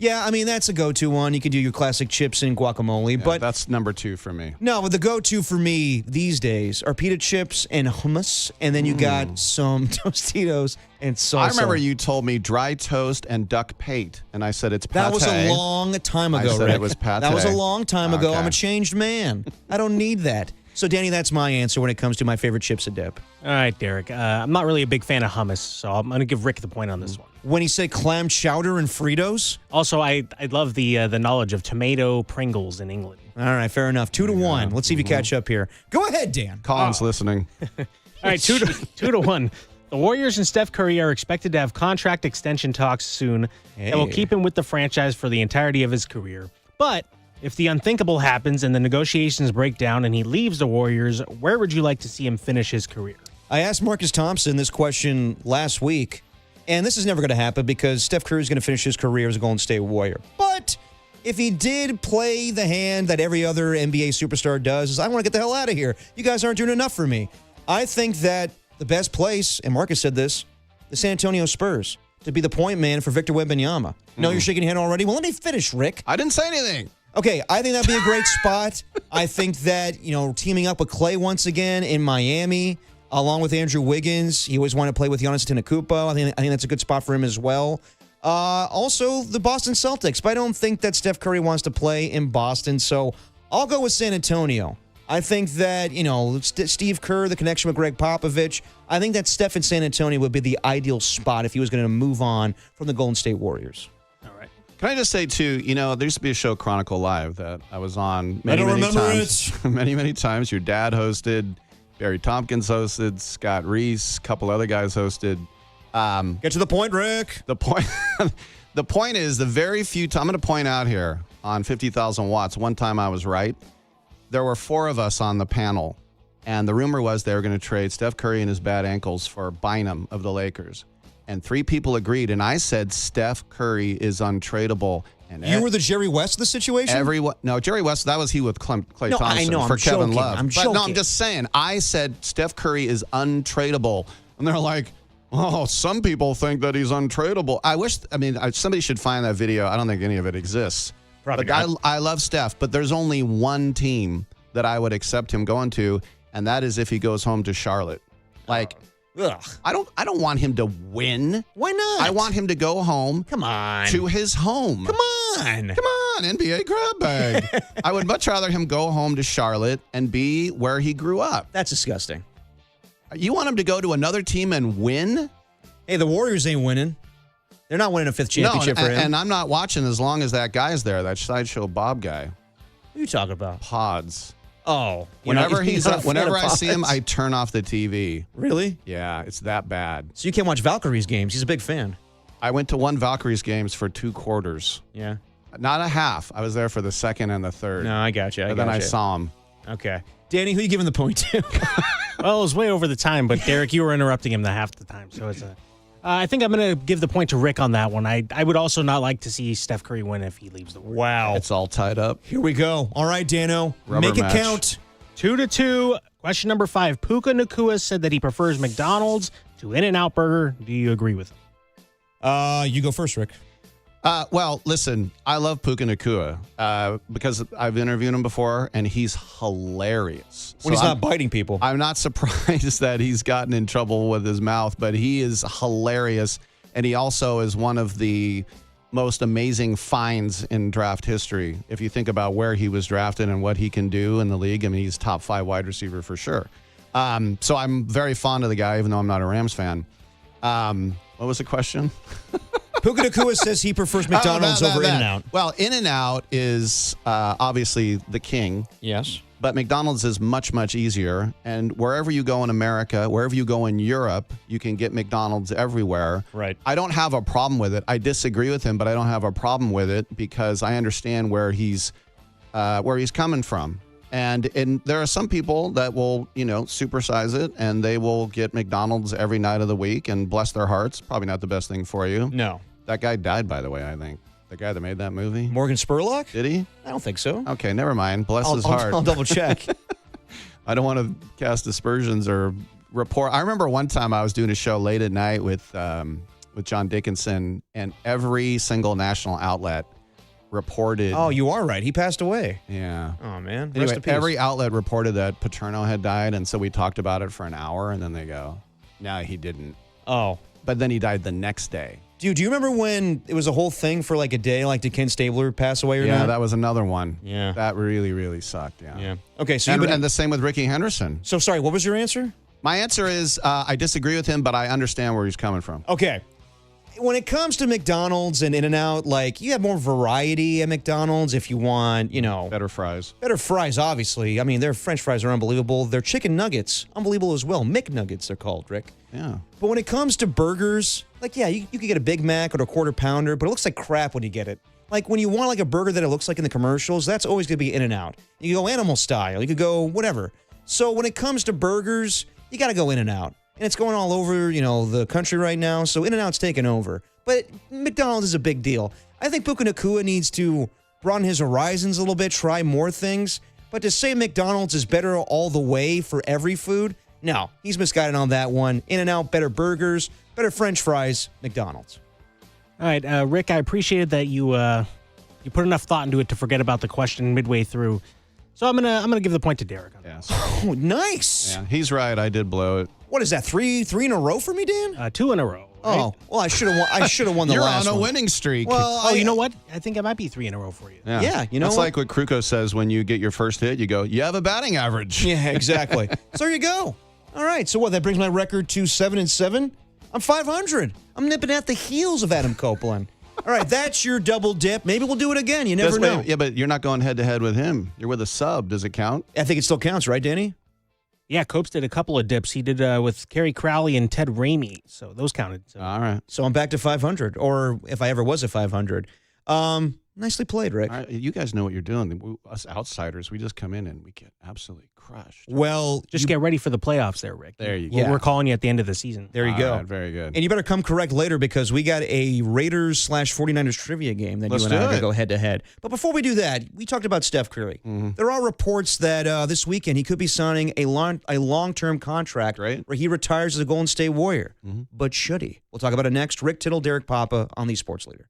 Yeah, I mean, that's a go-to one. You can do your classic chips and guacamole, but that's number 2 for me. No, but the go-to for me these days are pita chips and hummus, and then you got some Tostitos and salsa. I remember you told me dry toast and duck pate, and I said it's pate. That was a long time ago, I said Rick. it was pate. That was a long time ago. Okay. I'm a changed man. I don't need that. So, Danny, that's my answer when it comes to my favorite chips and dip. All right, Derek. I'm not really a big fan of hummus, so I'm going to give Rick the point on this one. When you say clam chowder and Fritos? Also, I love the knowledge of tomato Pringles in England. All right, fair enough. 2-1. Let's see if you catch up here. Go ahead, Dan. Colin's listening. All right, 2-1. The Warriors and Steph Curry are expected to have contract extension talks soon that will keep him with the franchise for the entirety of his career. But if the unthinkable happens and the negotiations break down and he leaves the Warriors, where would you like to see him finish his career? I asked Marcus Thompson this question last week, and this is never going to happen because Steph Curry is going to finish his career as a Golden State Warrior. But if he did play the hand that every other NBA superstar does, is I want to get the hell out of here. You guys aren't doing enough for me. I think that the best place, and Marcus said this, the San Antonio Spurs, to be the point man for Victor Wembanyama. No, you're shaking your head already? Well, let me finish, Rick. I didn't say anything. Okay, I think that'd be a great spot. I think that, teaming up with Clay once again in Miami, along with Andrew Wiggins, he always wanted to play with Giannis Antetokounmpo. I think that's a good spot for him as well. Also, the Boston Celtics, but I don't think that Steph Curry wants to play in Boston, so I'll go with San Antonio. I think that, Steve Kerr, the connection with Greg Popovich, I think that Steph in San Antonio would be the ideal spot if he was going to move on from the Golden State Warriors. Can I just say, too, there used to be a show, Chronicle Live, that I was on many times. Many times. Your dad hosted, Barry Tompkins hosted, Scott Reese, a couple other guys hosted. Get to the point, Rick. The point is, the very few times, I'm going to point out here on 50,000 watts, one time I was right. There were 4 of us on the panel, and the rumor was they were going to trade Steph Curry and his bad ankles for Bynum of the Lakers. And 3 people agreed, and I said Steph Curry is untradeable. And you were the Jerry West of the situation? No, Jerry West, that was he with Klay Thompson I know, for I'm Kevin joking, Love. I'm joking. No, I'm just saying, I said Steph Curry is untradeable. And they're like, oh, some people think that he's untradeable. Somebody should find that video. I don't think any of it exists. Probably but I love Steph, but there's only one team that I would accept him going to, and that is if he goes home to Charlotte. Ugh. I don't want him to win. Why not? I want him to go home. Come on. To his home. Come on, NBA grab bag. I would much rather him go home to Charlotte and be where he grew up. That's disgusting. You want him to go to another team and win? Hey, the Warriors ain't winning. They're not winning a 5th championship for him. And I'm not watching as long as that guy's there, that Sideshow Bob guy. What are you talking about? Pods. Oh, Whenever whenever I see him, I I turn off the TV. really. Yeah, it's that bad. So you can't watch Valkyries games. He's a big fan. I went to one Valkyries games for 2 quarters. Yeah. Not a half. I was there for the second and the third. No, I got you. And then I saw him. Okay. Danny, who you giving the point to? Well, it was way over the time, but Derek, you were interrupting him the half the time. So it's I think I'm going to give the point to Rick on that one. I would also not like to see Steph Curry win if he leaves the world. Wow. It's all tied up. Here we go. All right, Dano. Rubber make match. it count. 2-2. Question number 5. Puka Nacua said that he prefers McDonald's to In-N-Out Burger. Do you agree with him? You go first, Rick. Well, listen, I love Puka Nacua because I've interviewed him before, and he's hilarious. When he's not biting people. I'm not surprised that he's gotten in trouble with his mouth, but he is hilarious, and he also is one of the most amazing finds in draft history. If you think about where he was drafted and what he can do in the league, I mean, he's top 5 wide receiver for sure. So I'm very fond of the guy, even though I'm not a Rams fan. What was the question? Puka Nacua says he prefers McDonald's over In-N-Out. Well, In-N-Out is obviously the king. Yes. But McDonald's is much, much easier. And wherever you go in America, wherever you go in Europe, you can get McDonald's everywhere. Right. I don't have a problem with it. I disagree with him, but I don't have a problem with it because I understand where he's coming from. And there are some people that will, supersize it, and they will get McDonald's every night of the week, and bless their hearts. Probably not the best thing for you. No. That guy died, by the way, I think. The guy that made that movie. Morgan Spurlock? Did he? I don't think so. Okay, never mind. Bless his heart. I'll double check. I don't want to cast aspersions or report. I remember one time I was doing a show late at night with John Dickinson, and every single national outlet reported. Oh, you are right. He passed away. Yeah. Oh, man. Anyway, Rest in peace. every outlet reported that Paterno had died, and so we talked about it for an hour, and then they go, no, he didn't. Oh. But then he died the next day. Dude, do you remember when it was a whole thing for like a day? Like, did Ken Stabler pass away or not? Yeah, that was another one. Yeah. That really, really sucked. Yeah. Okay, so and the same with Ricky Henderson. So, sorry, what was your answer? My answer is I disagree with him, but I understand where he's coming from. Okay. When it comes to McDonald's and In-N-Out, like, you have more variety at McDonald's if you want, better fries. Better fries, obviously. I mean, their French fries are unbelievable. Their chicken nuggets, unbelievable as well. McNuggets, they're called, Rick. Yeah. But when it comes to burgers, like, yeah, you could get a Big Mac or a quarter pounder, but it looks like crap when you get it. Like, when you want, like, a burger that it looks like in the commercials, that's always going to be In-N-Out. You could go animal style. You could go whatever. So when it comes to burgers, you got to go In-N-Out. And it's going all over, the country right now, so In-N-Out's taking over. But McDonald's is a big deal. I think Puka Nacua needs to broaden his horizons a little bit, try more things. But to say McDonald's is better all the way for every food, no, he's misguided on that one. In-N-Out, better burgers, better French fries, McDonald's. All right, Rick, I appreciated that you put enough thought into it to forget about the question midway through. So I'm gonna give the point to Derek. Yes. Oh, nice. Yeah, he's right. I did blow it. What is that? Three in a row for me, Dan? 2 in a row. Right? Oh, well, I should have won. I should have won the You're last on a one. winning streak. Well, you know what? I think it might be 3 in a row for you. Yeah, you know That's what? like what Kruko says when you get your first hit. You go, you have a batting average. Yeah, exactly. So there you go. All right. So what? That brings my record to 7-7. I'm 500. I'm nipping at the heels of Adam Copeland. All right, that's your double dip. Maybe we'll do it again. You never know. Yeah, but you're not going head to head with him. You're with a sub. Does it count? I think it still counts, right, Danny? Yeah, Copes did a couple of dips. He did with Kerry Crowley and Ted Ramey, so those counted. So. All right. So I'm back to 500, or if I ever was at 500. Nicely played, Rick. All right, you guys know what you're doing. Us outsiders, we just come in and we get absolutely crushed. Well, just get ready for the playoffs there, Rick. There you go. We're calling you at the end of the season. There you go. Right, very good. And you better come correct later because we got a Raiders/49ers trivia game that Let's you and I are do going to it. go head to head. But before we do that, we talked about Steph Curry. There are reports that this weekend he could be signing a long-term contract where he retires as a Golden State Warrior. But should he? We'll talk about it next. Rick Tittle, Derek Papa on the Sports Leader.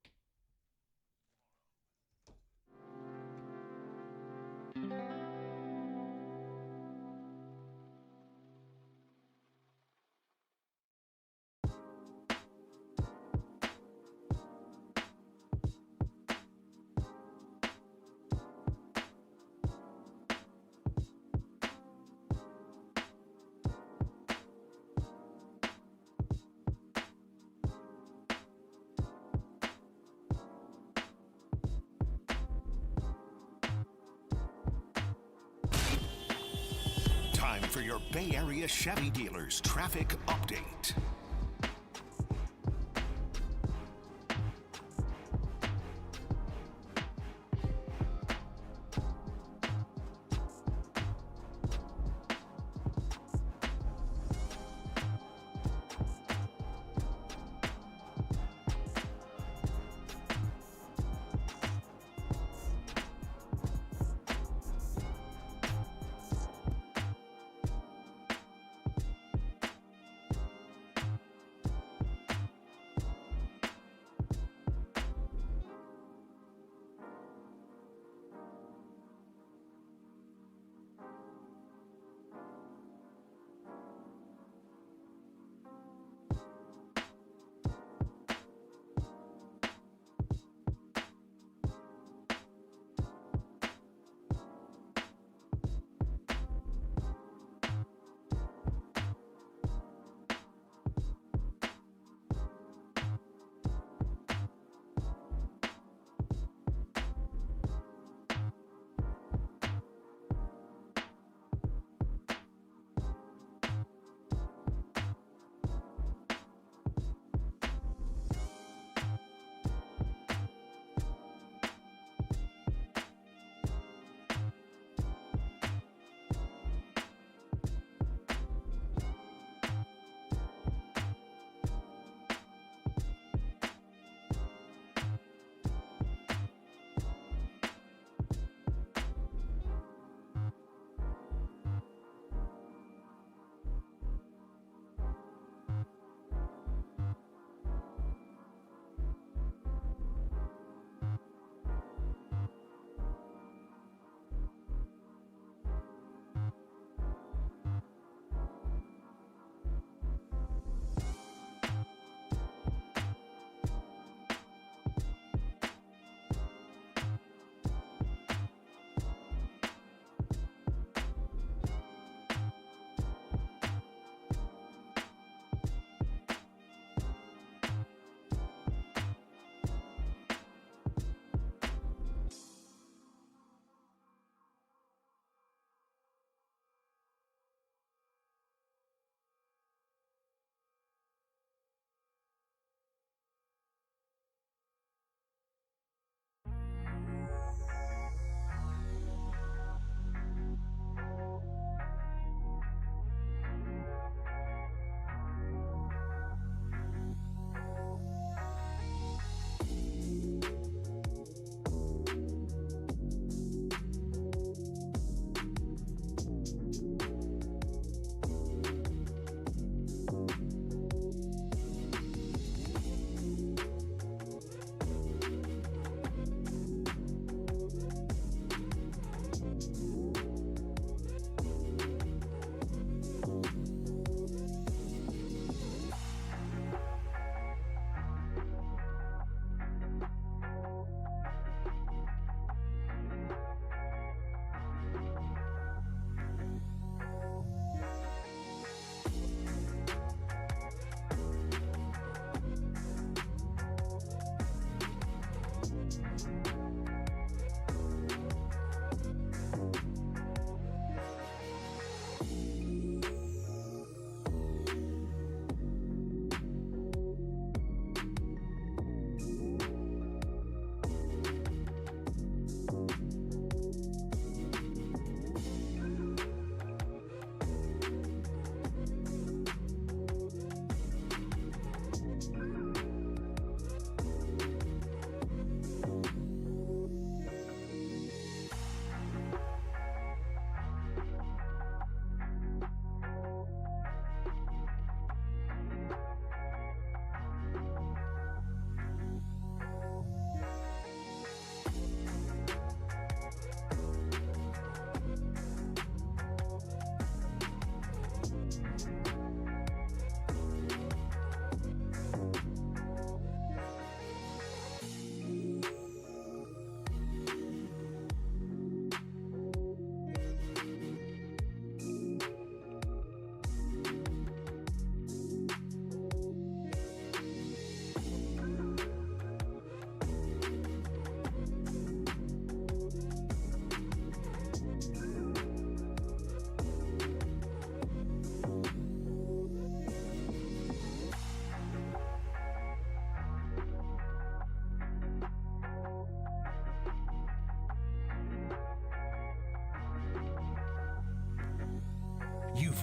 for your Bay Area Chevy dealers traffic update.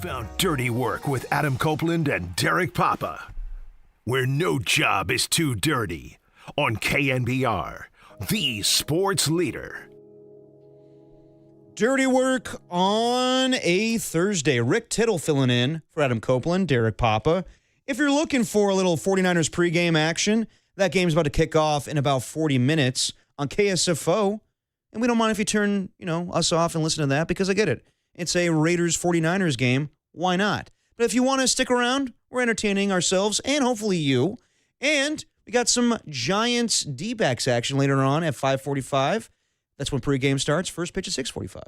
found Dirty Work with Adam Copeland and Derek Papa, where no job is too dirty, on KNBR, the sports leader. Dirty Work on a Thursday. Rick Tittle filling in for Adam Copeland, Derek Papa. If you're looking for a little 49ers pregame action, that game's about to kick off in about 40 minutes on KSFO. And we don't mind if you turn, us off and listen to that, because I get it. It's a Raiders 49ers game. Why not? But if you want to stick around, we're entertaining ourselves and hopefully you. And we got some Giants D-backs action later on at 5:45. That's when pregame starts. First pitch at 6:45.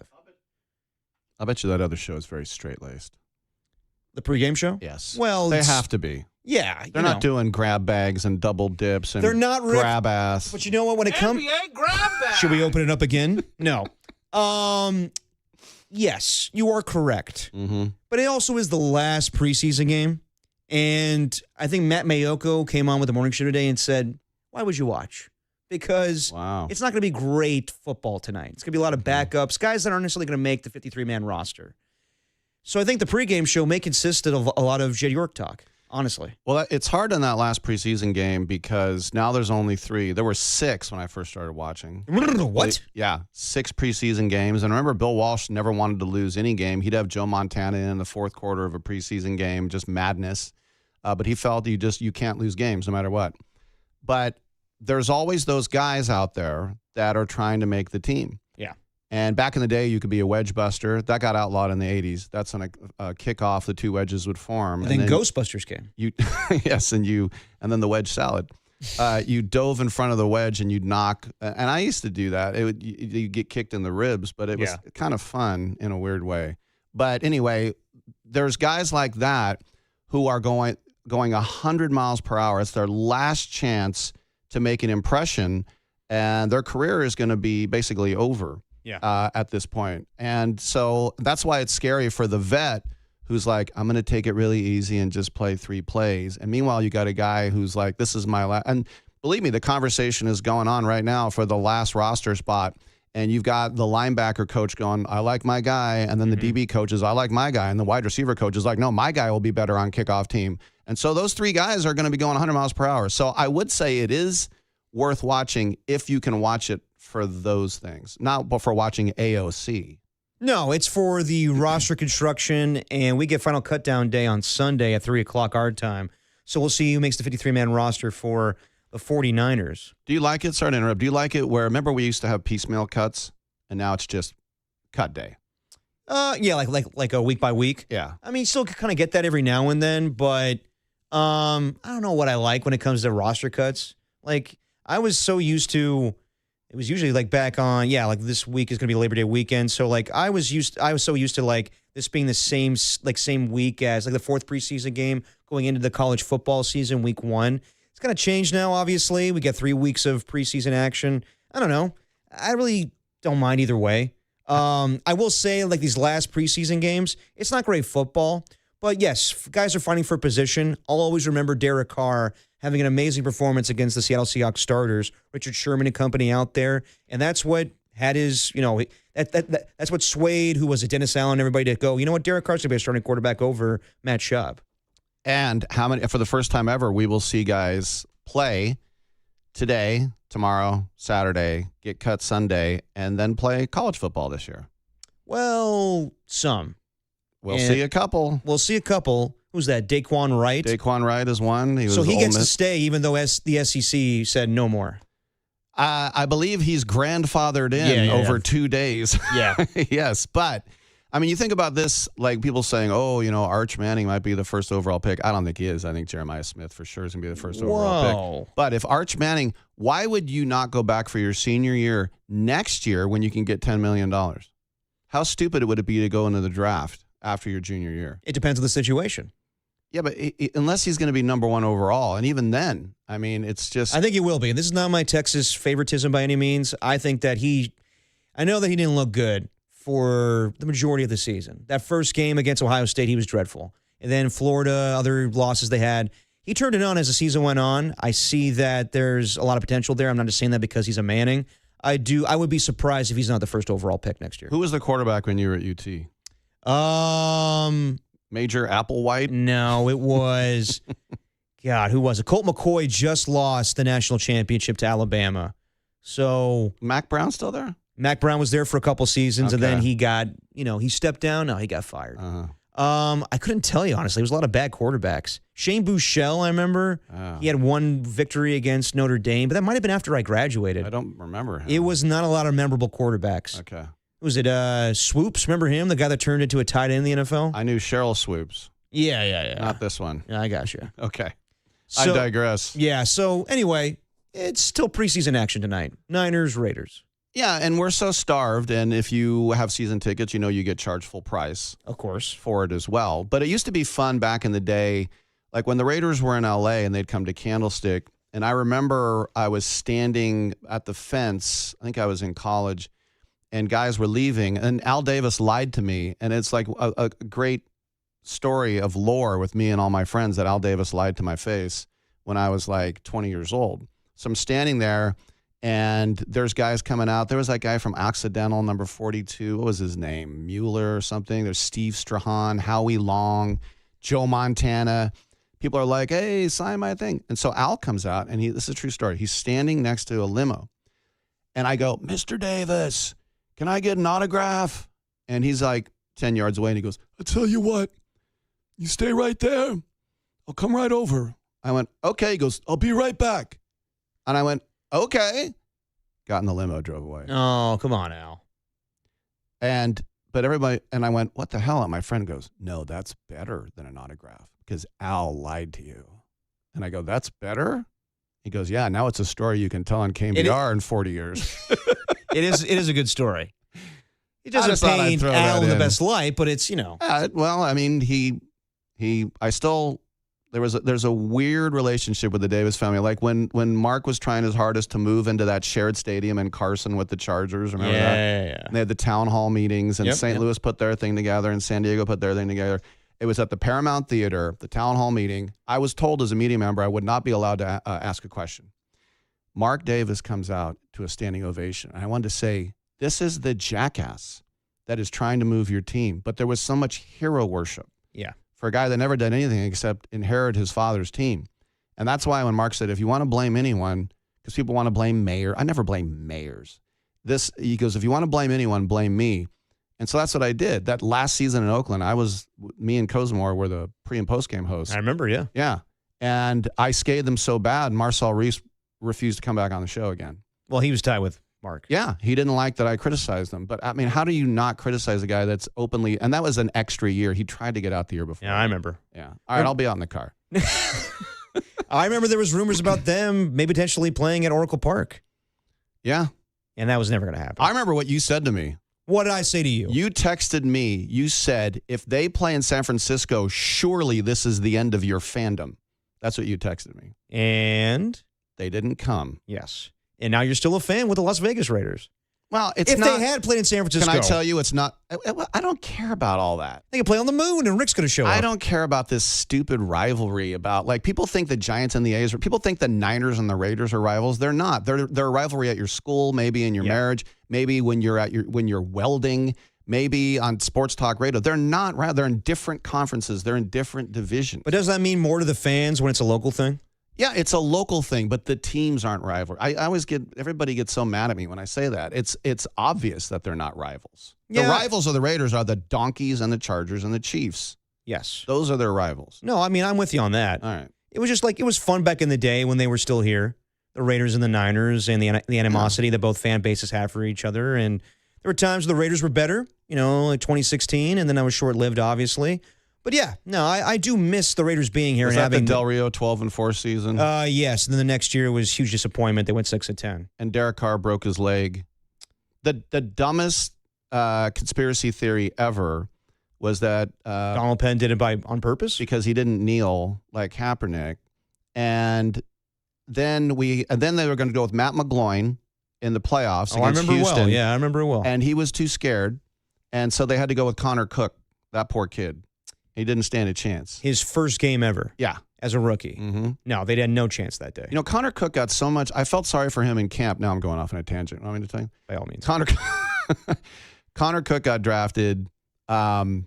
I bet you that other show is very straight-laced. The pregame show? Yes. Well, they have to be. Yeah. They're not doing grab bags and double dips and they're not grab ass. But you know what? When it comes, NBA grab bag. Should we open it up again? No. Yes, you are correct. Mm-hmm. But it also is the last preseason game. And I think Matt Mayoko came on with the morning show today and said, why would you watch? Because it's not going to be great football tonight. It's going to be a lot of backups, guys that aren't necessarily going to make the 53-man roster. So I think the pregame show may consist of a lot of Jed York talk, honestly. Well, it's hard in that last preseason game because now there's only 3. There were 6 when I first started watching. What? Yeah, 6 preseason games. And remember, Bill Walsh never wanted to lose any game. He'd have Joe Montana in the fourth quarter of a preseason game, just madness. But he felt you can't lose games no matter what. But there's always those guys out there that are trying to make the team. Yeah. And back in the day, you could be a wedge buster. That got outlawed in the 80s. That's on a kickoff, the 2 wedges would form. And then Ghostbusters came. Yes, and then the wedge salad. You dove in front of the wedge and you'd knock. And I used to do that. You'd get kicked in the ribs, but it was kind of fun in a weird way. But anyway, there's guys like that who are going 100 miles per hour. It's their last chance to make an impression, and their career is going to be basically over at this point. And so that's why it's scary for the vet who's like, I'm going to take it really easy and just play 3 plays. And meanwhile, you got a guy who's like, this is my last. And believe me, the conversation is going on right now for the last roster spot. And you've got the linebacker coach going, I like my guy. And then the DB coach is, I like my guy. And the wide receiver coach is like, no, my guy will be better on kickoff team. And so those 3 guys are going to be going 100 miles per hour. So I would say it is worth watching if you can watch it for those things, not for watching AOC. No, it's for the roster construction, and we get final cut down day on Sunday at 3 o'clock our time. So we'll see who makes the 53-man roster for the 49ers. Do you like it? Sorry to interrupt. Do you like it where, remember we used to have piecemeal cuts, and now it's just cut day? Yeah, like a week by week. Yeah. I mean, you still kind of get that every now and then, but I don't know what I like when it comes to roster cuts. Like, I was so used to, it was usually like back on, like this week is going to be Labor Day weekend. So like I was so used to like this being the same week as like the 4th preseason game going into the college football season, week 1. It's kind of changed now, obviously. We get 3 weeks of preseason action. I don't know. I really don't mind either way. I will say, like, these last preseason games, it's not great football. But yes, guys are fighting for position. I'll always remember Derek Carr having an amazing performance against the Seattle Seahawks starters, Richard Sherman and company out there. And that's what had his, that's what swayed, who was it, Dennis Allen, everybody to go, you know what, Derek Carr's going to be a starting quarterback over Matt Schaub. And for the first time ever, we will see guys play today, tomorrow, Saturday, get cut Sunday, and then play college football this year. Well, some. We'll see a couple. We'll see a couple. Who's that? Daquan Wright? Daquan Wright is one. So he gets to stay even though the SEC said no more. I believe he's grandfathered in over 2 days. Yeah. Yes, but I mean, you think about this, like people saying, oh, Arch Manning might be the first overall pick. I don't think he is. I think Jeremiah Smith for sure is going to be the first overall pick. But if Arch Manning, why would you not go back for your senior year next year when you can get $10 million? How stupid would it be to go into the draft after your junior year? It depends on the situation. Yeah, but unless he's going to be number 1 overall, and even then, I mean, it's just... I think he will be. And this is not my Texas favoritism by any means. I think that I know that he didn't look good for the majority of the season. That first game against Ohio State, he was dreadful. And then Florida, other losses they had. He turned it on as the season went on. I see that there's a lot of potential there. I'm not just saying that because he's a Manning. I would be surprised if he's not the first overall pick next year. Who was the quarterback when you were at UT? Major Applewhite? No, it was, God, who was it? Colt McCoy just lost the national championship to Alabama. So Mac Brown still there? Mac Brown was there for a couple seasons, and then Okay. he got, he stepped down. No, he got fired. I couldn't tell you, honestly. There was a lot of bad quarterbacks. Shane Buechele, I remember. He had one victory against Notre Dame, but that might have been after I graduated. I don't remember him. It was not a lot of memorable quarterbacks. Okay. Was it Swoops? Remember him? The guy that turned into a tight end in the NFL? I knew Cheryl Swoops. Yeah. Not this one. Yeah, I got you. Okay. So- I digress. Yeah, so anyway, it's still preseason action tonight. Niners, Raiders. Yeah, and we're so starved, and if you have season tickets, you get charged full price. Of course. For it as well. But it used to be fun back in the day, like when the Raiders were in L.A. and they'd come to Candlestick, and I remember I was standing at the fence, I think I was in college, and guys were leaving, and Al Davis lied to me, and it's like a great story of lore with me and all my friends that Al Davis lied to my face when I was like 20 years old. So I'm standing there, and there's guys coming out. There was that guy from Accidental, number 42. What was his name? Mueller or something. There's Steve Strahan, Howie Long, Joe Montana. People are like, hey, sign my thing. And so Al comes out, and this is a true story. He's standing next to a limo. And I go, Mr. Davis, can I get an autograph? And he's like 10 yards away, and he goes, I'll tell you what. You stay right there. I'll come right over. I went, okay. He goes, I'll be right back. And I went, okay. Got in the limo, drove away. Oh, come on, Al. But everybody, and I went, what the hell? And my friend goes, no, that's better than an autograph because Al lied to you. And I go, that's better? He goes, yeah, now it's a story you can tell on KMBR in 40 years. It is a good story. It I just doesn't thought I'd paint throw Al that in the in. best light, but it's, Well, I mean, there's a weird relationship with the Davis family. Like when Mark was trying his hardest to move into that shared stadium in Carson with the Chargers, remember that? Yeah. And they had the town hall meetings, and Yep, St. yep. Louis put their thing together, and San Diego put their thing together. It was at the Paramount Theater, the town hall meeting. I was told as a media member I would not be allowed to ask a question. Mark Davis comes out to a standing ovation. And I wanted to say, this is the jackass that is trying to move your team. But there was so much hero worship. Yeah. For a guy that never did anything except inherit his father's team. And that's why when Mark said, if you want to blame anyone, because people want to blame mayor, I never blame mayors. He goes, if you want to blame anyone, blame me. And so that's what I did. That last season in Oakland, me and Cosmore were the pre and post game hosts. I remember, yeah. Yeah. And I scared them so bad, Marcel Reese refused to come back on the show again. Well, he was tied with Mark. Yeah, he didn't like that I criticized him. But I mean, how do you not criticize a guy that's openly, and that was an extra year. He tried to get out the year before. Yeah, I remember. Yeah. All right, I'll be out in the car. I remember there was rumors about them maybe potentially playing at Oracle Park. Yeah. And that was never going to happen. I remember what you said to me. What did I say to you? You texted me. You said, if they play in San Francisco, surely this is the end of your fandom. That's what you texted me. And? They didn't come. Yes. And now you're still a fan with the Las Vegas Raiders. Well, it's if not. they had played in San Francisco. Can I tell you, it's not. I don't care about all that. They could play on the moon and Rick's going to show up. I don't care about this stupid rivalry about, like, people think the Giants and the A's, people think the Niners and the Raiders are rivals. They're not. They're a rivalry at your school, maybe in your marriage, maybe when you're welding, maybe on Sports Talk Radio. They're not. They're in different conferences. They're in different divisions. But does that mean more to the fans when it's a local thing? Yeah, it's a local thing, but the teams aren't rival. I always everybody gets so mad at me when I say that. It's obvious that they're not rivals. Yeah. The rivals of the Raiders are the Donkeys and the Chargers and the Chiefs. Yes. Those are their rivals. No, I mean, I'm with you on that. All right. It was just like, it was fun back in the day when they were still here. The Raiders and the Niners and the animosity that both fan bases have for each other. And there were times the Raiders were better, like 2016, and then that was short-lived, obviously. But yeah, no, I do miss the Raiders being here. Was and that having the Del Rio 12-4 season? Yes. And then the next year was huge disappointment. They went 6-10. And Derek Carr broke his leg. The dumbest conspiracy theory ever was that Donald Penn did it on purpose because he didn't kneel like Kaepernick. And then they were going to go with Matt McGloin in the playoffs against I remember Houston. well. Yeah, I remember well. And he was too scared, and so they had to go with Connor Cook. That poor kid. He didn't stand a chance. His first game ever. Yeah. As a rookie. Mm-hmm. No, they had no chance that day. You know, Connor Cook got so much. I felt sorry for him in camp. Now I'm going off on a tangent. Want me to tell you? By all means. Connor Cook got drafted. The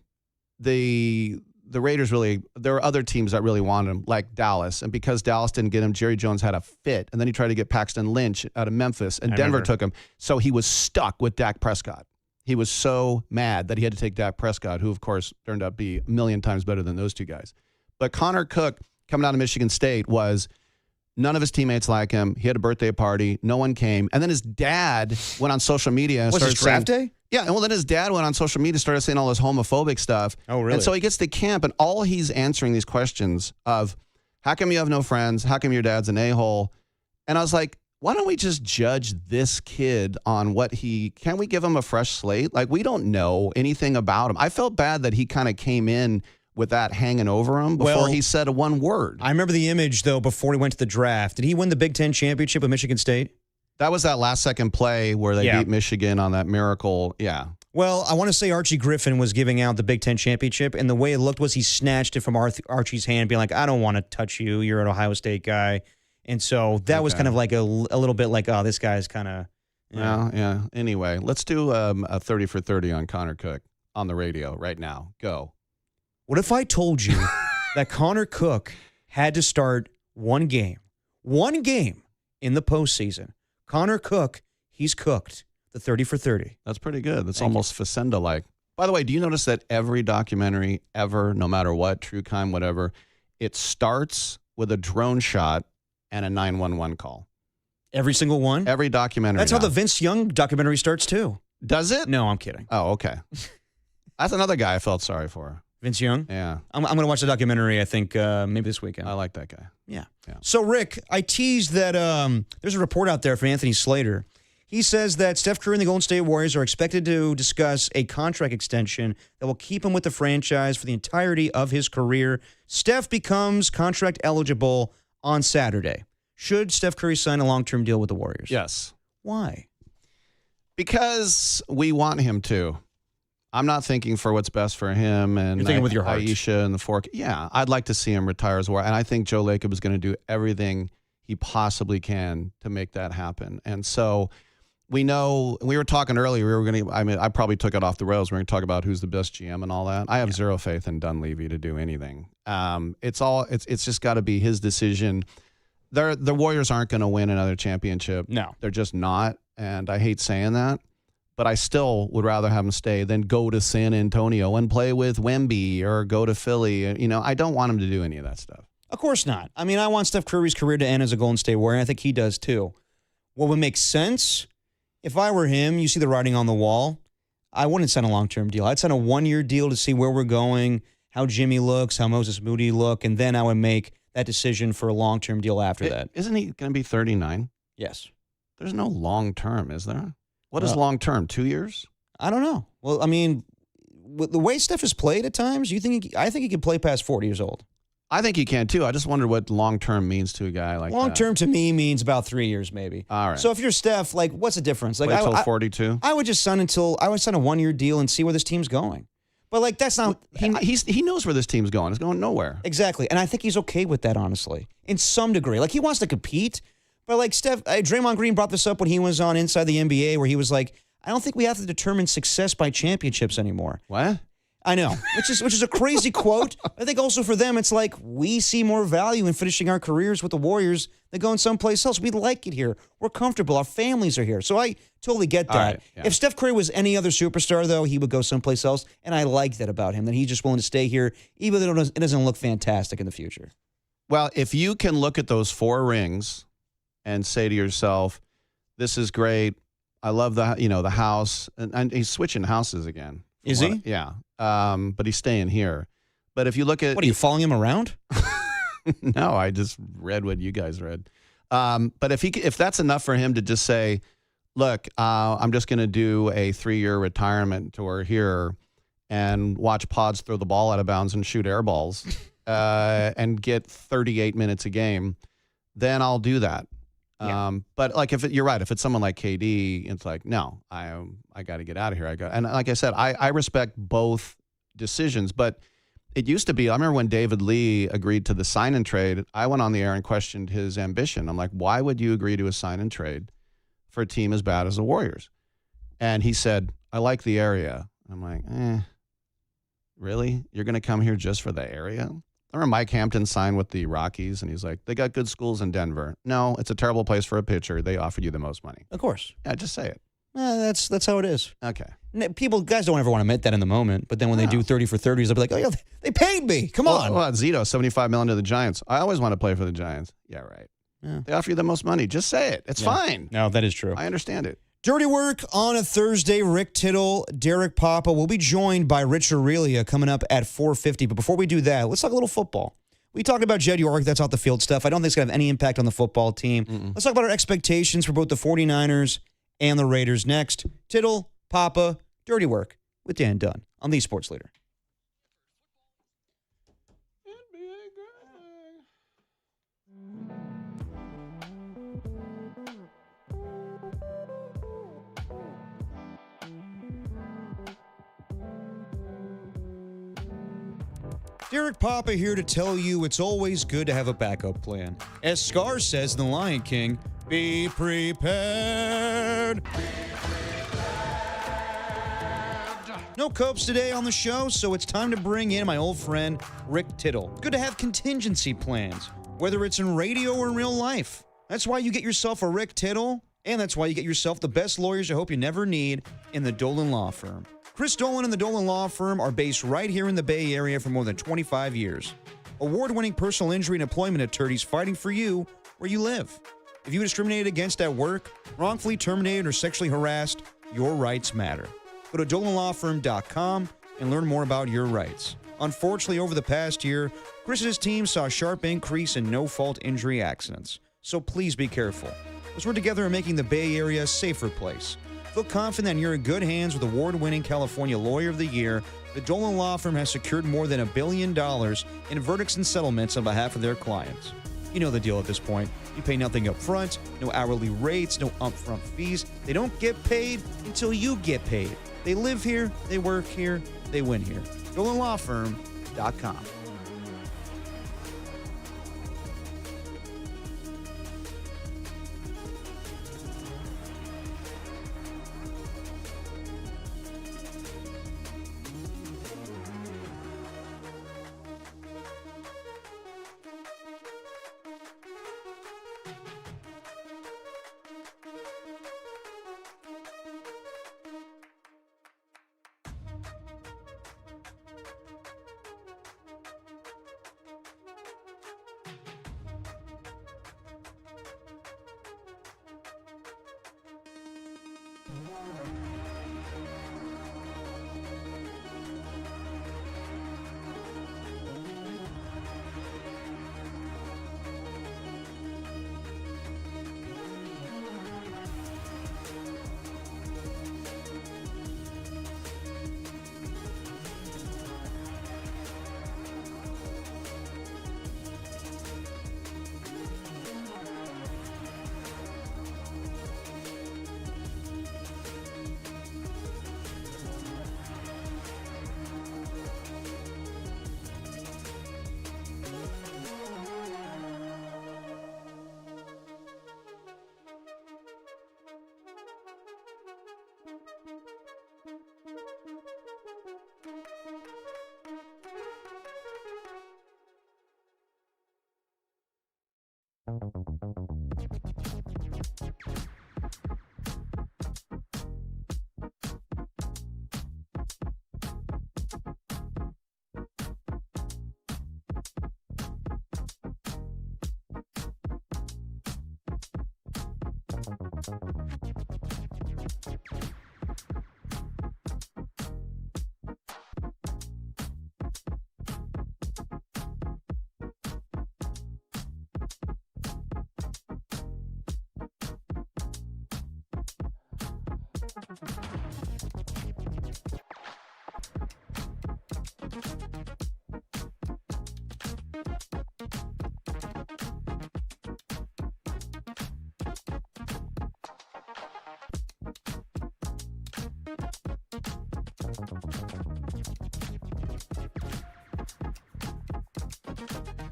the Raiders there were other teams that really wanted him, like Dallas. And because Dallas didn't get him, Jerry Jones had a fit. And then he tried to get Paxton Lynch out of Memphis, and Denver took him. So he was stuck with Dak Prescott. He was so mad that he had to take Dak Prescott, who, of course, turned out to be a million times better than those two guys. But Connor Cook, coming out of Michigan State, was none of his teammates like him. He had a birthday party. No one came. And then his dad went on social media and started saying... Was his draft day? Yeah, and well, then his dad went on social media and started saying all this homophobic stuff. Oh, really? And so he gets to camp, and all he's answering these questions of, how come you have no friends? How come your dad's an a-hole? And I was like, why don't we just judge this kid on can't we give him a fresh slate? Like, we don't know anything about him. I felt bad that he kind of came in with that hanging over him before he said one word. I remember the image, though, before he went to the draft. Did he win the Big Ten championship with Michigan State? That was that last-second play where they beat Michigan on that miracle. Yeah. Well, I want to say Archie Griffin was giving out the Big Ten championship, and the way it looked was he snatched it from Archie's hand, being like, I don't want to touch you. You're an Ohio State guy. And so that was kind of like a little bit like, oh, this guy's kind of... Well, yeah. Anyway, let's do a 30 for 30 on Connor Cook on the radio right now. Go. What if I told you that Connor Cook had to start one game in the postseason? Connor Cook, he's cooked. The 30 for 30. That's pretty good. That's almost Facenda-like. By the way, do you notice that every documentary ever, no matter what, true crime, whatever, it starts with a drone shot and a 911 call? Every single one? Every documentary. That's how the Vince Young documentary starts, too. Does it? No, I'm kidding. Oh, okay. That's another guy I felt sorry for. Vince Young? Yeah. I'm going to watch the documentary, I think, maybe this weekend. I like that guy. Yeah. So, Rick, I teased that there's a report out there from Anthony Slater. He says that Steph Curry and the Golden State Warriors are expected to discuss a contract extension that will keep him with the franchise for the entirety of his career. Steph becomes contract eligible on Saturday. Should Steph Curry sign a long-term deal with the Warriors? Yes. Why? Because we want him to. I'm not thinking for what's best for him and You're thinking with your heart. Aisha and the fork. Yeah, I'd like to see him retire as well. And I think Joe Lacob is going to do everything he possibly can to make that happen. And so we know, we were talking earlier, I probably took it off the rails. We're going to talk about who's the best GM and all that. I have zero faith in Dunleavy to do anything. It's just got to be his decision. The Warriors aren't going to win another championship. No. They're just not. And I hate saying that. But I still would rather have him stay than go to San Antonio and play with Wemby or go to Philly. I don't want him to do any of that stuff. Of course not. I mean, I want Steph Curry's career to end as a Golden State Warrior. I think he does too. What would make sense, if I were him, you see the writing on the wall, I wouldn't sign a long-term deal. I'd sign a one-year deal to see where we're going, how Jimmy looks, how Moses Moody look, and then I would make that decision for a long-term deal after that. Isn't he going to be 39? Yes. There's no long-term, is there? What is long-term, 2 years? I don't know. Well, I mean, with the way Steph has played at times, I think he could play past 40 years old. I think he can, too. I just wonder what long-term means to a guy like that. Long-term to me means about 3 years, maybe. All right. So if you're Steph, what's the difference? Wait until 42? I would just sign a one-year deal and see where this team's going. But, that's not... He knows where this team's going. It's going nowhere. Exactly. And I think he's okay with that, honestly, in some degree. He wants to compete. But Steph, Draymond Green brought this up when he was on Inside the NBA, where he was like, I don't think we have to determine success by championships anymore. What? I know, which is a crazy quote. I think also for them, it's like we see more value in finishing our careers with the Warriors than going someplace else. We like it here. We're comfortable. Our families are here. So I totally get that. Right, yeah. If Steph Curry was any other superstar, though, he would go someplace else. And I like that about him, that he's just willing to stay here, even though it doesn't look fantastic in the future. Well, if you can look at those 4 rings and say to yourself, this is great. I love the house. And he's switching houses again. Is he? Yeah. But he's staying here. But if you look at... What, are you following him around? No, I just read what you guys read. But if that's enough for him to just say, look, I'm just going to do a 3-year retirement tour here and watch Pods throw the ball out of bounds and shoot air balls and get 38 minutes a game, then I'll do that. Yeah. But you're right, if it's someone like KD, it's like, no, I got to get out of here. And like I said, I respect both decisions, but it used to be, I remember when David Lee agreed to the sign and trade, I went on the air and questioned his ambition. I'm like, why would you agree to a sign and trade for a team as bad as the Warriors? And he said, I like the area. I'm like, Really? You're going to come here just for the area? I remember Mike Hampton signed with the Rockies, and he's like, they got good schools in Denver. No, it's a terrible place for a pitcher. They offered you the most money. Of course. Yeah, just say it. That's how it is. Okay. Guys don't ever want to admit that in the moment, but then when they do 30 for 30s, they'll be like, oh, yeah, they paid me. Come on. Well, Zito, $75 million to the Giants. I always want to play for the Giants. Yeah, right. Yeah. They offer you the most money. Just say it. It's fine. No, that is true. I understand it. Dirty Work on a Thursday. Rick Tittle, Derek Papa. We'll be joined by Rich Aurelia coming up at 4:50. But before we do that, let's talk a little football. We talked about Jed York. That's off the field stuff. I don't think it's going to have any impact on the football team. Let's talk about our expectations for both the 49ers and the Raiders next. Tittle, Papa, Dirty Work with Dan Dunn on the Sports Leader. Derek Papa here to tell you it's always good to have a backup plan. As Scar says in The Lion King, be prepared. No Copes today on the show, so it's time to bring in my old friend, Rick Tittle. It's good to have contingency plans, whether it's in radio or in real life. That's why you get yourself a Rick Tittle, and that's why you get yourself the best lawyers I hope you never need in the Dolan Law Firm. Chris Dolan and the Dolan Law Firm are based right here in the Bay Area for more than 25 years. Award-winning personal injury and employment attorneys fighting for you where you live. If you were discriminated against at work, wrongfully terminated, or sexually harassed, your rights matter. Go to DolanLawFirm.com and learn more about your rights. Unfortunately, over the past year, Chris and his team saw a sharp increase in no-fault injury accidents. So please be careful. Let's work together in making the Bay Area a safer place. Feel confident that you're in good hands with award-winning California Lawyer of the Year. The Dolan Law Firm has secured more than $1 billion in verdicts and settlements on behalf of their clients. You know the deal at this point. You pay nothing up front, no hourly rates, no upfront fees. They don't get paid until you get paid. They live here, they work here, they win here. DolanLawFirm.com.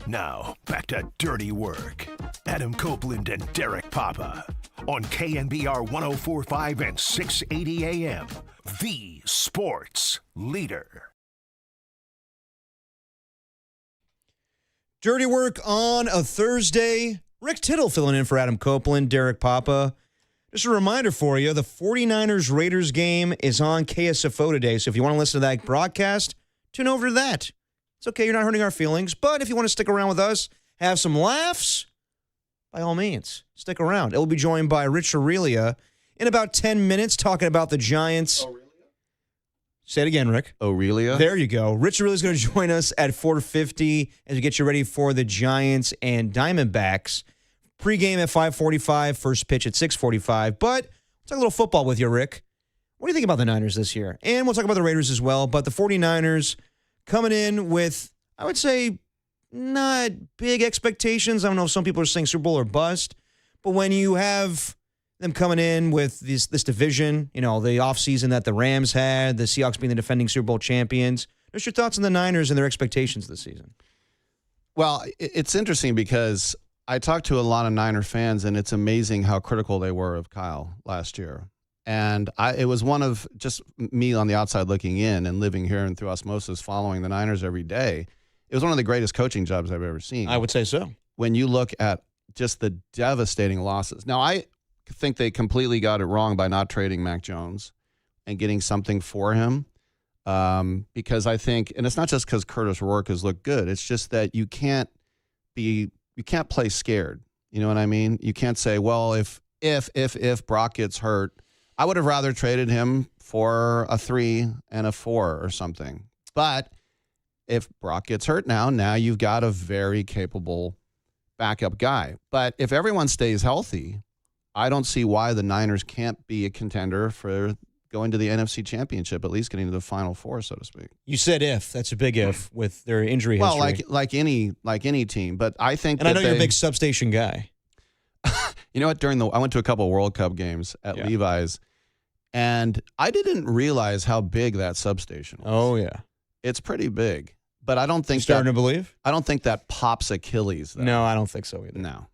Now, back to Dirty Work. Adam Copeland and Derek Papa on KNBR 104.5 and 680 AM, the Sports Leader. Dirty work on a Thursday. Rick Tittle filling in for Adam Copeland, Derek Papa. Just a reminder for you, the 49ers-Raiders game is on KSFO today, so if you want to listen to that broadcast, tune over to that. It's okay, you're not hurting our feelings, but if you want to stick around with us, have some laughs, by all means, stick around. It will be joined by Rich Aurelia in about 10 minutes talking about the Giants. Say it again, Rick. Aurelia? There you go. Rich Aurelia is going to join us at 4:50 as we get you ready for the Giants and Diamondbacks. Pre-game at 5:45, first pitch at 6:45. But we'll talk a little football with you, Rick. What do you think about the Niners this year? And we'll talk about the Raiders as well. But the 49ers coming in with, I would say, not big expectations. I don't know if some people are saying Super Bowl or bust. But when you have them coming in with this division, the offseason that the Rams had, the Seahawks being the defending Super Bowl champions. What's your thoughts on the Niners and their expectations this season? Well, it's interesting because I talked to a lot of Niner fans, and it's amazing how critical they were of Kyle last year. And it was one of just me on the outside looking in and living here and through osmosis following the Niners every day. It was one of the greatest coaching jobs I've ever seen. I would say so. When you look at just the devastating losses. Now, I think they completely got it wrong by not trading Mac Jones and getting something for him. Because I think, and it's not just because Curtis Rourke has looked good. It's just that you can't play scared. You know what I mean? You can't say, well, if Brock gets hurt, I would have rather traded him for a 3 and a 4 or something. But if Brock gets hurt now you've got a very capable backup guy. But if everyone stays healthy, I don't see why the Niners can't be a contender for going to the NFC Championship, at least getting to the Final Four, so to speak. You said if. That's a big if with their injury history. Well, like any team, but I think. And I know you're a big substation guy. You know what? I went to a couple of World Cup games at Levi's, and I didn't realize how big that substation was. Oh yeah, it's pretty big. But I don't think starting to believe. I don't think that pops Achilles, though. No, I don't think so either. No.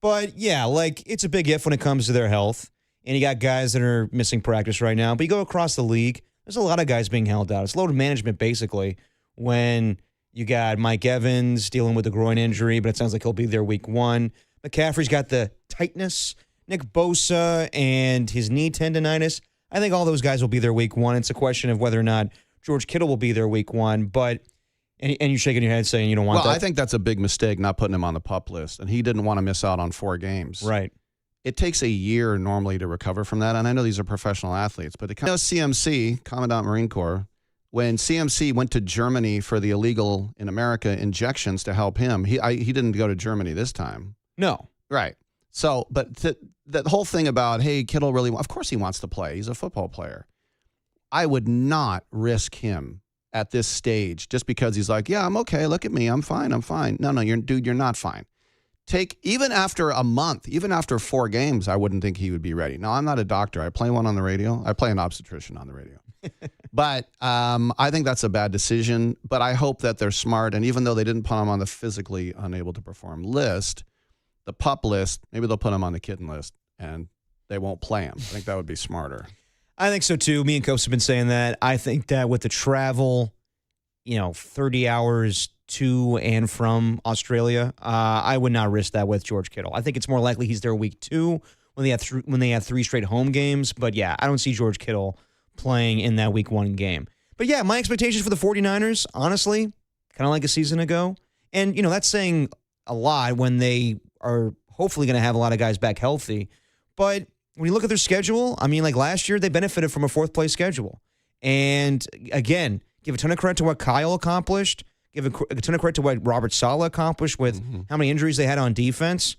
But yeah, it's a big if when it comes to their health. And you got guys that are missing practice right now. But you go across the league, there's a lot of guys being held out. It's load management, basically, when you got Mike Evans dealing with a groin injury, but it sounds like he'll be there week 1. McCaffrey's got the tightness. Nick Bosa and his knee tendonitis. I think all those guys will be there week 1. It's a question of whether or not George Kittle will be there week 1. But and you're shaking your head saying you don't want that. Well, I think that's a big mistake not putting him on the PUP list. And he didn't want to miss out on 4 games. Right. It takes a year normally to recover from that. And I know these are professional athletes, but CMC, Commandant Marine Corps, when CMC went to Germany for the illegal in America injections to help him, he didn't go to Germany this time. No. Right. So, but that whole thing about, hey, Kittle really, of course he wants to play. He's a football player. I would not risk him at this stage just because he's like, yeah, I'm okay. Look at me. I'm fine. No, you're not fine. Even after a month, even after 4 games, I wouldn't think he would be ready. Now, I'm not a doctor. I play one on the radio. I play an obstetrician on the radio. But I think that's a bad decision. But I hope that they're smart. And even though they didn't put him on the physically unable to perform list, the PUP list, maybe they'll put him on the kitten list and they won't play him. I think that would be smarter. I think so, too. Me and Coach have been saying that. I think that with the travel, 30 hours to and from Australia, I would not risk that with George Kittle. I think it's more likely he's there week 2 when they have 3 straight home games. But, yeah, I don't see George Kittle playing in that week 1 game. But, yeah, my expectations for the 49ers, honestly, kind of like a season ago. And, that's saying a lot when they are hopefully going to have a lot of guys back healthy. But when you look at their schedule, like last year, they benefited from a 4th-place schedule. And, again, give a ton of credit to what Kyle accomplished. Give a ton of credit to what Robert Saleh accomplished with how many injuries they had on defense.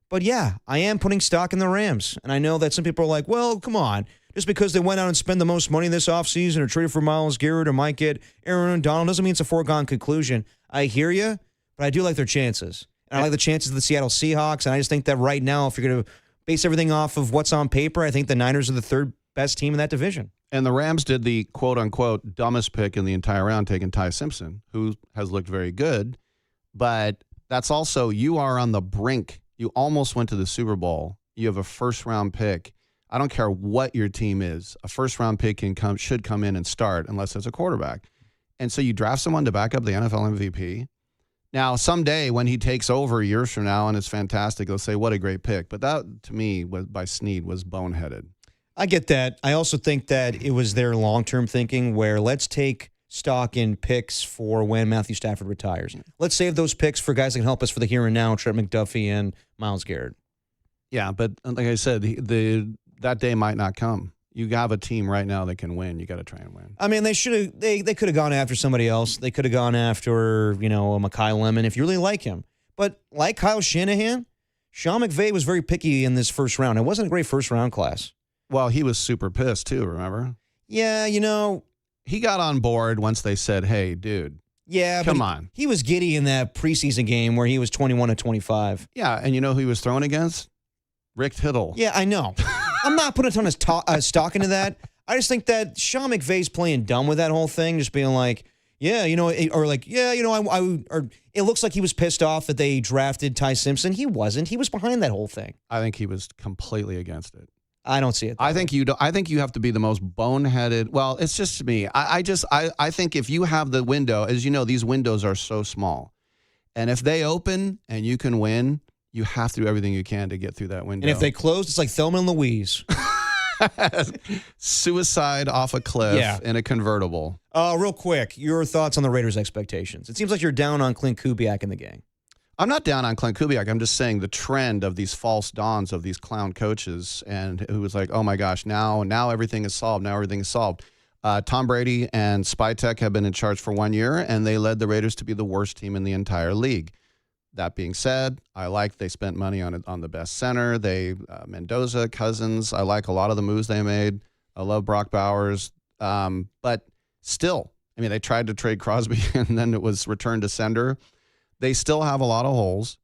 But, yeah, I am putting stock in the Rams. And I know that some people are like, well, come on. Just because they went out and spent the most money this offseason or traded for Myles Garrett or might get Aaron Donald doesn't mean it's a foregone conclusion. I hear you, but I do like their chances. And I like the chances of the Seattle Seahawks. And I just think that right now, if you're going to base everything off of what's on paper, I think the Niners are the 3rd best team in that division. And the Rams did the quote-unquote dumbest pick in the entire round, taking Ty Simpson, who has looked very good. But that's also, you are on the brink. You almost went to the Super Bowl. You have a first-round pick. I don't care what your team is. A first-round pick should come in and start unless it's a quarterback. And so you draft someone to back up the NFL MVP. Now, someday when he takes over years from now and it's fantastic, they'll say, what a great pick. But that, to me, by Snead, was boneheaded. I get that. I also think that it was their long-term thinking where let's take stock in picks for when Matthew Stafford retires. Let's save those picks for guys that can help us for the here and now, Trent McDuffie and Myles Garrett. Yeah, but like I said, that day might not come. You have a team right now that can win. You got to try and win. I mean, they could have gone after somebody else. They could have gone after, a Mekhi Lemon if you really like him. But like Kyle Shanahan, Sean McVay was very picky in this first round. It wasn't a great first round class. Well, he was super pissed too, remember? Yeah, he got on board once they said, hey, dude. Yeah, come on. He was giddy in that preseason game where he was 21-25. Yeah, and you know who he was thrown against? Rick Tittle. Yeah, I know. I'm not putting a ton of stock into that. I just think that Sean McVay's playing dumb with that whole thing, just being like, it looks like he was pissed off that they drafted Ty Simpson. He wasn't. He was behind that whole thing. I think he was completely against it. I don't see it. I think you have to be the most boneheaded. Well, it's just me. I think if you have the window, as you know, these windows are so small, and if they open and you can win, you have to do everything you can to get through that window. And if they close, it's like Thelma and Louise. Suicide off a cliff in a convertible. Real quick, your thoughts on the Raiders' expectations. It seems like you're down on Clint Kubiak and the gang. I'm not down on Clint Kubiak. I'm just saying the trend of these false dawns of these clown coaches and who was like, oh my gosh, now everything is solved. Now everything is solved. Tom Brady and Spytek have been in charge for 1 year, and they led the Raiders to be the worst team in the entire league. That being said, I like they spent money on the best center. Mendoza, Cousins. I like a lot of the moves they made. I love Brock Bowers. But still, I mean, they tried to trade Crosby and then it was returned to sender. They still have a lot of holes,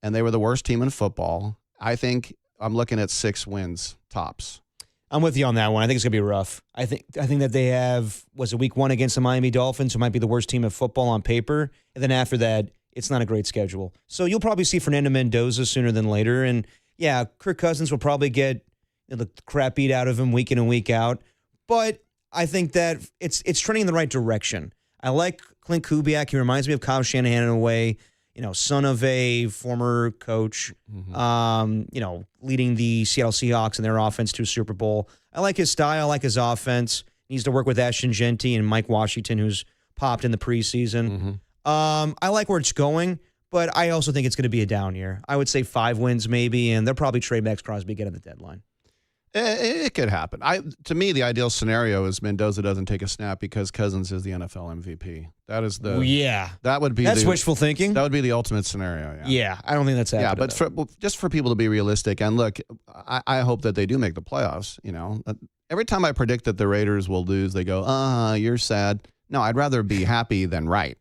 and they were the worst team in football. I think I'm looking at 6 wins tops. I'm with you on that one. I think it's going to be rough. I think that they have, week 1 against the Miami Dolphins, who might be the worst team of football on paper. And then after that, it's not a great schedule. So you'll probably see Fernando Mendoza sooner than later. And yeah, Kirk Cousins will probably get the crap beat out of him week in and week out. But I think that it's trending in the right direction. I like Clint Kubiak. He reminds me of Kyle Shanahan in a way, son of a former coach, leading the Seattle Seahawks and their offense to a Super Bowl. I like his style. I like his offense. He needs to work with Ashton Genty and Mike Washington, who's popped in the preseason. I like where it's going, but I also think it's going to be a down year. I would say 5 wins maybe, and they'll probably trade Max Crosby again at the deadline. It could happen. To me, the ideal scenario is Mendoza doesn't take a snap because Cousins is the NFL MVP. That is that's wishful thinking. That would be the ultimate scenario. Yeah, I don't think that's happening. Yeah, but just for people to be realistic, and look, I hope that they do make the playoffs. Every time I predict that the Raiders will lose, they go, you're sad. No, I'd rather be happy than right.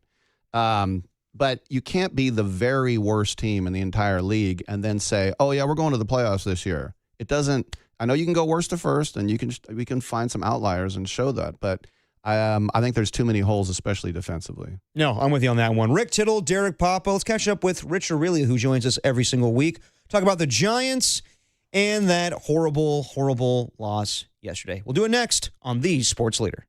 But you can't be the very worst team in the entire league and then say, oh yeah, we're going to the playoffs this year. It doesn't. I know you can go worst to first, and we can find some outliers and show that, but I think there's too many holes, especially defensively. No, I'm with you on that one. Rick Tittle, Derek Papa. Let's catch up with Rich Aurelia, who joins us every single week. Talk about the Giants and that horrible, horrible loss yesterday. We'll do it next on the Sports Leader.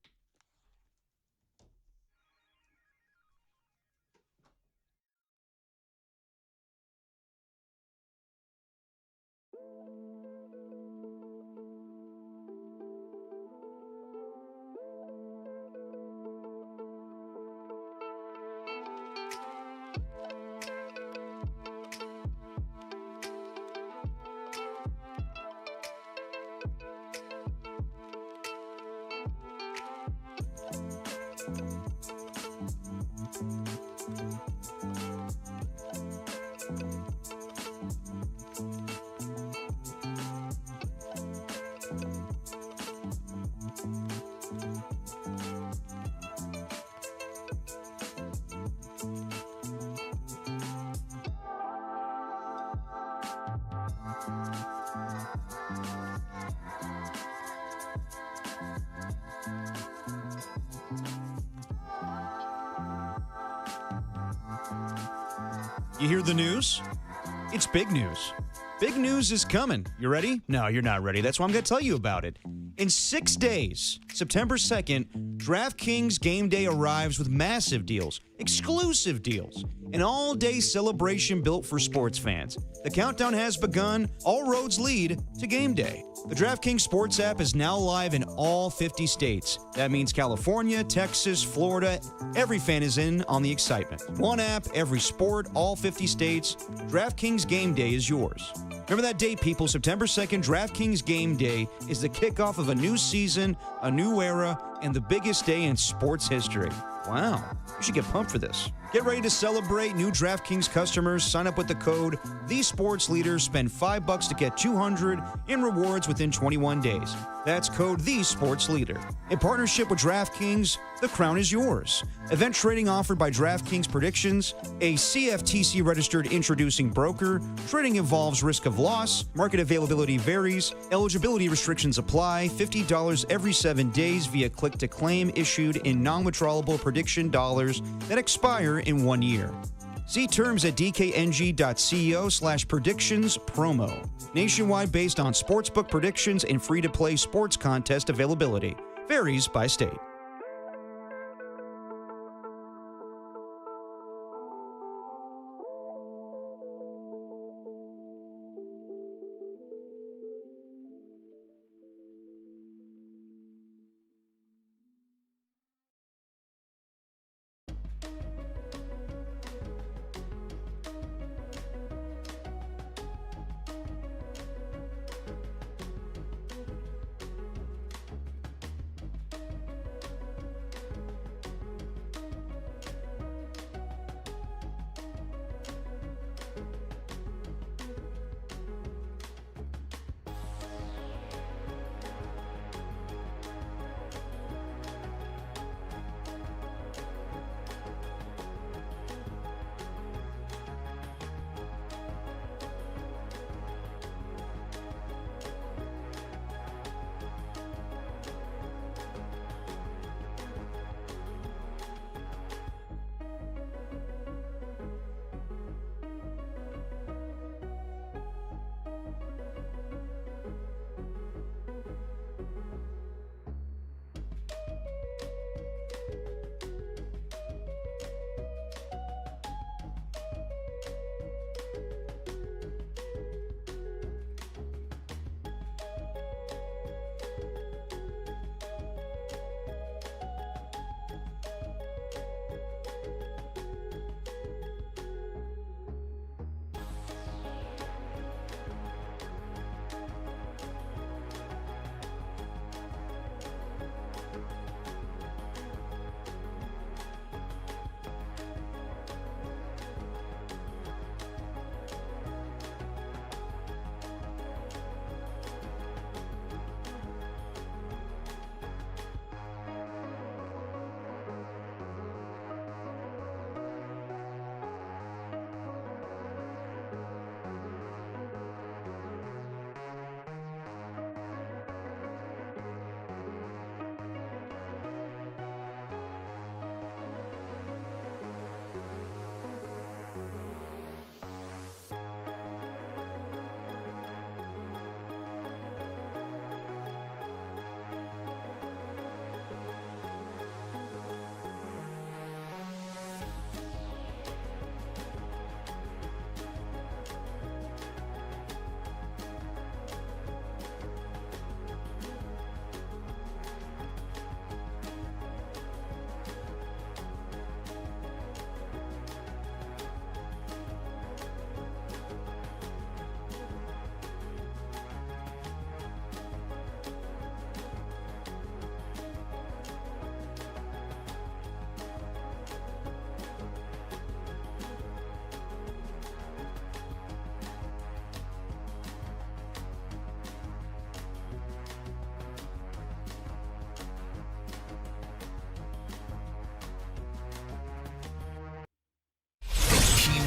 You hear the news? It's big news. Big news is coming. You ready? No, you're not ready. That's why I'm going to tell you about it. In 6 days, September 2nd, DraftKings Game Day arrives with massive deals, exclusive deals, an all-day celebration built for sports fans. The countdown has begun. All roads lead to Game Day. The DraftKings Sports app is now live in all 50 states. That means California, Texas, Florida. Every fan is in on the excitement. One app, every sport, all 50 states. DraftKings Game Day is yours. Remember that date, people. September 2nd, DraftKings Game Day is the kickoff of a new season, a new era, and the biggest day in sports history. Wow, you should get pumped for this. Get ready to celebrate. New DraftKings customers sign up with the code TheSportsLeader. Spend $5 to get $200 in rewards within 21 days. That's code TheSportsLeader. In partnership with DraftKings, the crown is yours. Event trading offered by DraftKings Predictions, a CFTC registered introducing broker. Trading involves risk of loss. Market availability varies. Eligibility restrictions apply. $50 every 7 days via click to claim, issued in non-withdrawable prediction dollars that expire in 1 year. See terms at dkng.co/predictions promo. Nationwide based on sportsbook predictions and free-to-play sports contest availability. Varies by state.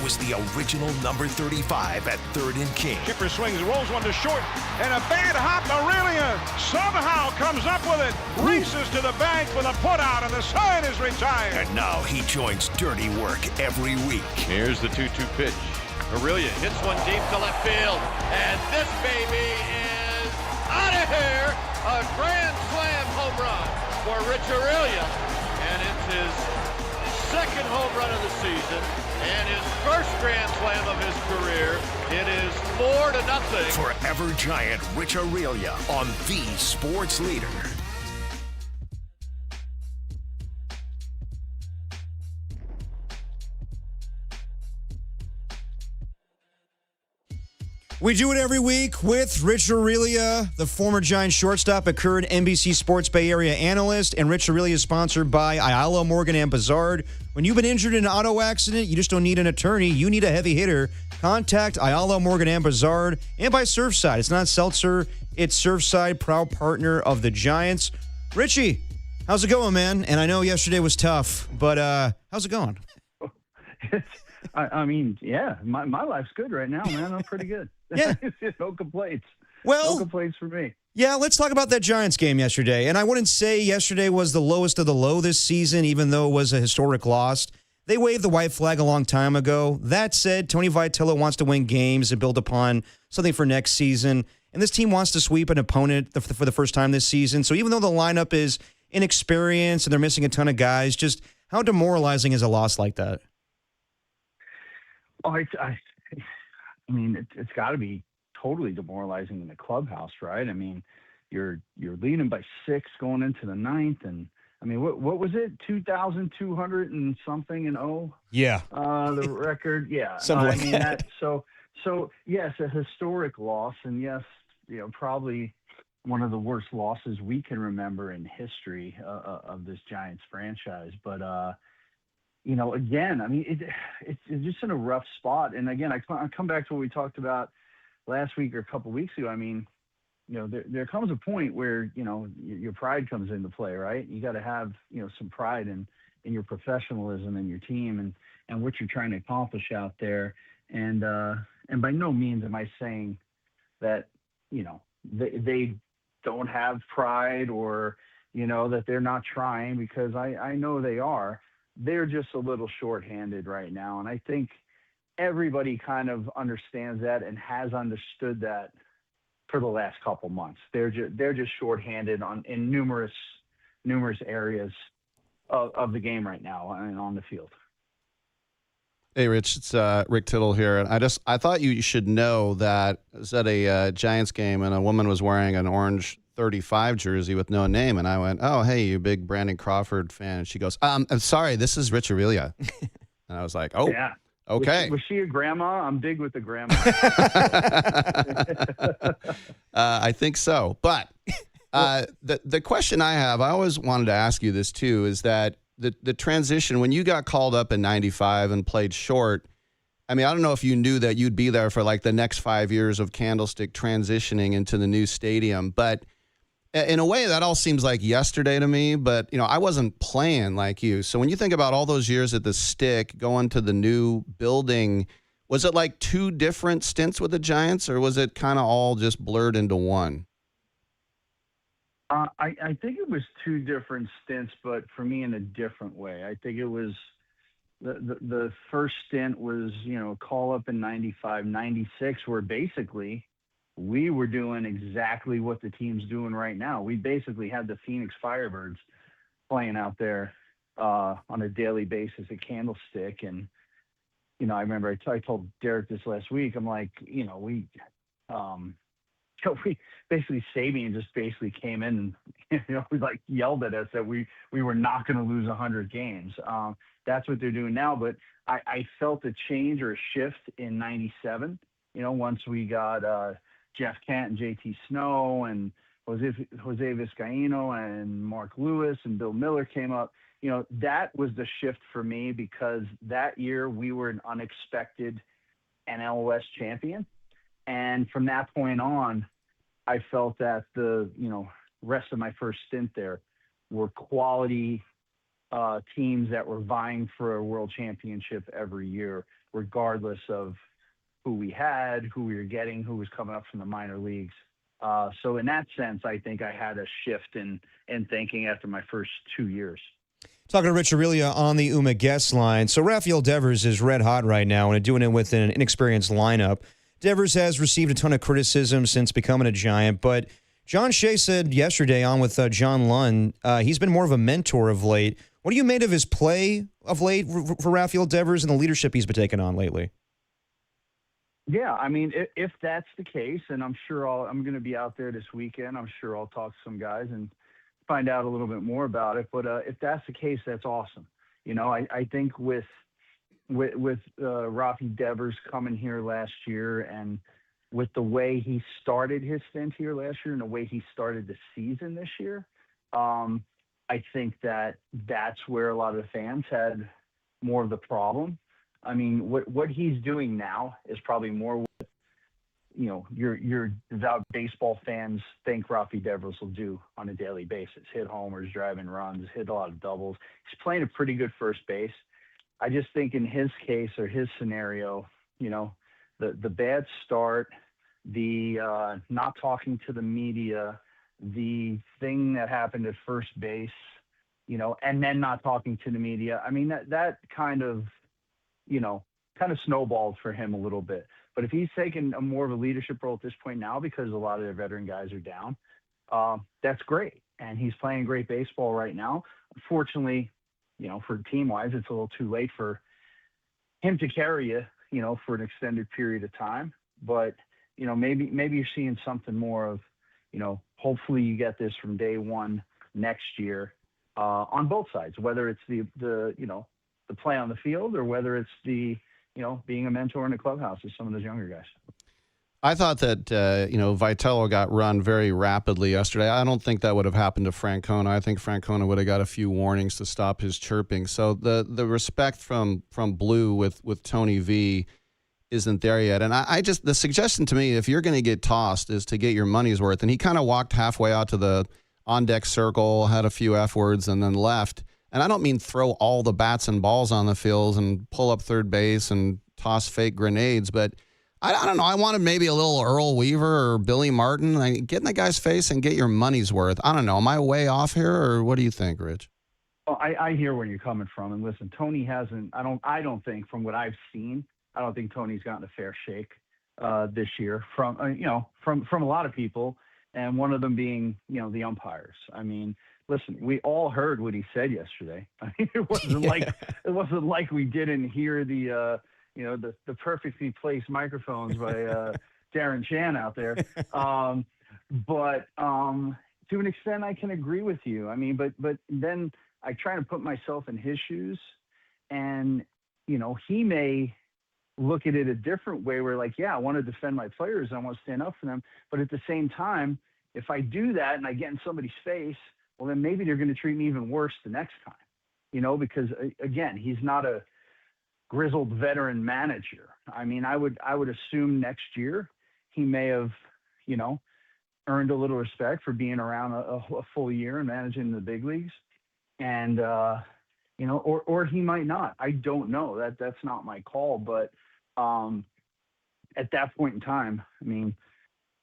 Was the original number 35 at 3rd and King. Kipper swings, rolls one to short, and a bad hop. Aurelia somehow comes up with it, races to the bank for the putout, and the side is retired. And now he joins Dirty Work every week. Here's the 2-2 pitch. Aurelia hits one deep to left field, and this baby is out of here. A grand slam home run for Rich Aurelia, and it's his second home run of the season and his first grand slam of his career. It is 4-0. Forever Giant Rich Aurelia on the Sports Leader. We do it every week with Rich Aurelia, the former Giant shortstop, a current NBC Sports Bay Area analyst, and Rich Aurelia is sponsored by Ayala, Morgan, and Bazard. When you've been injured in an auto accident, you just don't need an attorney. You need a heavy hitter. Contact Ayala, Morgan, and Bazard, and by Surfside. It's not Seltzer, it's Surfside, proud partner of the Giants. Richie, how's it going, man? And I know yesterday was tough, but how's it going? I mean, yeah, my life's good right now, man. I'm pretty good. Yeah. No complaints. Well, no complaints for me. Yeah, let's talk about that Giants game yesterday. And I wouldn't say yesterday was the lowest of the low this season, even though it was a historic loss. They waved the white flag a long time ago. That said, Tony Vitello wants to win games and build upon something for next season. And this team wants to sweep an opponent for the first time this season. So even though the lineup is inexperienced and they're missing a ton of guys, just how demoralizing is a loss like that? Oh, I mean, it's got to be totally demoralizing in the clubhouse, right? I mean, you're leading by 6 going into the 9th, and I mean, what was it? 2,200 and something and Yeah. The record, yeah. Something like that. So yes, a historic loss, and yes, probably one of the worst losses we can remember in history of this Giants franchise, but. Again, I mean, it's just in a rough spot. And again, I come back to what we talked about last week or a couple of weeks ago. I mean, there comes a point where, your pride comes into play, right? You got to have, some pride in your professionalism and your team and what you're trying to accomplish out there. And by no means am I saying that, they don't have pride or, that they're not trying, because I know they are. They're just a little shorthanded right now. And I think everybody kind of understands that and has understood that for the last couple months. They're just shorthanded in numerous areas of the game right now and on the field. Hey, Rich, it's Rick Tittle here. And I thought you should know that I was at a Giants game and a woman was wearing an orange 35 jersey with no name, and I went, "Oh, hey, you big Brandon Crawford fan?" And she goes, "I'm sorry, this is Rich Aurelia." And I was like, "Oh, yeah, okay." Was she a grandma? I'm big with the grandma. I think so. But the question I have, I always wanted to ask you this too, is that the transition when you got called up in '95 and played short. I mean, I don't know if you knew that you'd be there for like the next 5 years of Candlestick transitioning into the new stadium, but in a way, that all seems like yesterday to me, but, I wasn't playing like you. So when you think about all those years at the Stick, going to the new building, was it like 2 different stints with the Giants, or was it kind of all just blurred into one? I think it was 2 different stints, but for me in a different way. I think it was the first stint was, call up in 95, 96, where basically we were doing exactly what the team's doing right now. We basically had the Phoenix Firebirds playing out there on a daily basis at Candlestick. And, I remember I told Derek this last week, I'm like, we basically Sabian just basically came in and, we like yelled at us that we were not going to lose 100 games. That's what they're doing now. But I felt a change or a shift in 97, once we got Jeff Kent and JT Snow and Jose Vizcaíno and Mark Lewis and Bill Miller came up. That was the shift for me, because that year we were an unexpected NL West champion. And from that point on, I felt that the, rest of my first stint there were quality teams that were vying for a world championship every year, regardless of who we had, who we were getting, who was coming up from the minor leagues. So in that sense, I think I had a shift in thinking after my first 2 years. Talking to Rich Aurelia on the UMA guest line. So Rafael Devers is red hot right now and doing it with an inexperienced lineup. Devers has received a ton of criticism since becoming a Giant, but John Shea said yesterday on with John Lund, he's been more of a mentor of late. What do you made of his play of late for Rafael Devers and the leadership he's been taking on lately? Yeah, I mean, if that's the case, and I'm sure I'm going to be out there this weekend. I'm sure I'll talk to some guys and find out a little bit more about it. But if that's the case, that's awesome. You know, I think with Rafi Devers coming here last year and with the way he started his stint here last year and the way he started the season this year, I think that's where a lot of the fans had more of the problem. I mean, what he's doing now is probably more what, you know, your devout baseball fans think Rafi Devers will do on a daily basis. Hit homers, driving runs, hit a lot of doubles. He's playing a pretty good first base. I just think in his case or his scenario, you know, the bad start, the not talking to the media, the thing that happened at first base, you know, and then not talking to the media. I mean, that kind of, you know, kind of snowballed for him a little bit. But if he's taking a more of a leadership role at this point now, because a lot of the veteran guys are down, that's great. And he's playing great baseball right now. Unfortunately, you know, for team-wise, it's a little too late for him to carry you know, for an extended period of time. But, you know, maybe you're seeing something more of, you know, hopefully you get this from day one next year on both sides, whether it's the you know, the play on the field or whether it's the, you know, being a mentor in the clubhouse with some of those younger guys. I thought that, you know, Vitello got run very rapidly yesterday. I don't think that would have happened to Francona. I think Francona would have got a few warnings to stop his chirping. So the respect from Blue with Tony V isn't there yet. And I just, the suggestion to me, if you're going to get tossed, is to get your money's worth. And he kind of walked halfway out to the on-deck circle, had a few F words, and then left. And I don't mean throw all the bats and balls on the field and pull up third base and toss fake grenades, but I don't know. I wanted maybe a little Earl Weaver or Billy Martin. Get in the guy's face and get your money's worth. I don't know. Am I way off here, or what do you think, Rich? Well, I hear where you're coming from, and listen, Tony hasn't. I don't think, from what I've seen, I don't think Tony's gotten a fair shake this year from you know, from a lot of people, and one of them being, you know, the umpires. I mean, listen, we all heard what he said yesterday. I mean, it wasn't like we didn't hear the. You know, the perfectly placed microphones by Darren Chan out there. But to an extent, I can agree with you. I mean, but then I try to put myself in his shoes, and, you know, he may look at it a different way where, like, yeah, I want to defend my players and I want to stand up for them. But at the same time, if I do that and I get in somebody's face, well, then maybe they're going to treat me even worse the next time, you know, because, again, he's not a grizzled veteran manager. I mean, I would assume next year he may have, you know, earned a little respect for being around a full year and managing the big leagues, and you know, or he might not. I don't know. That's not my call. But at that point in time, I mean,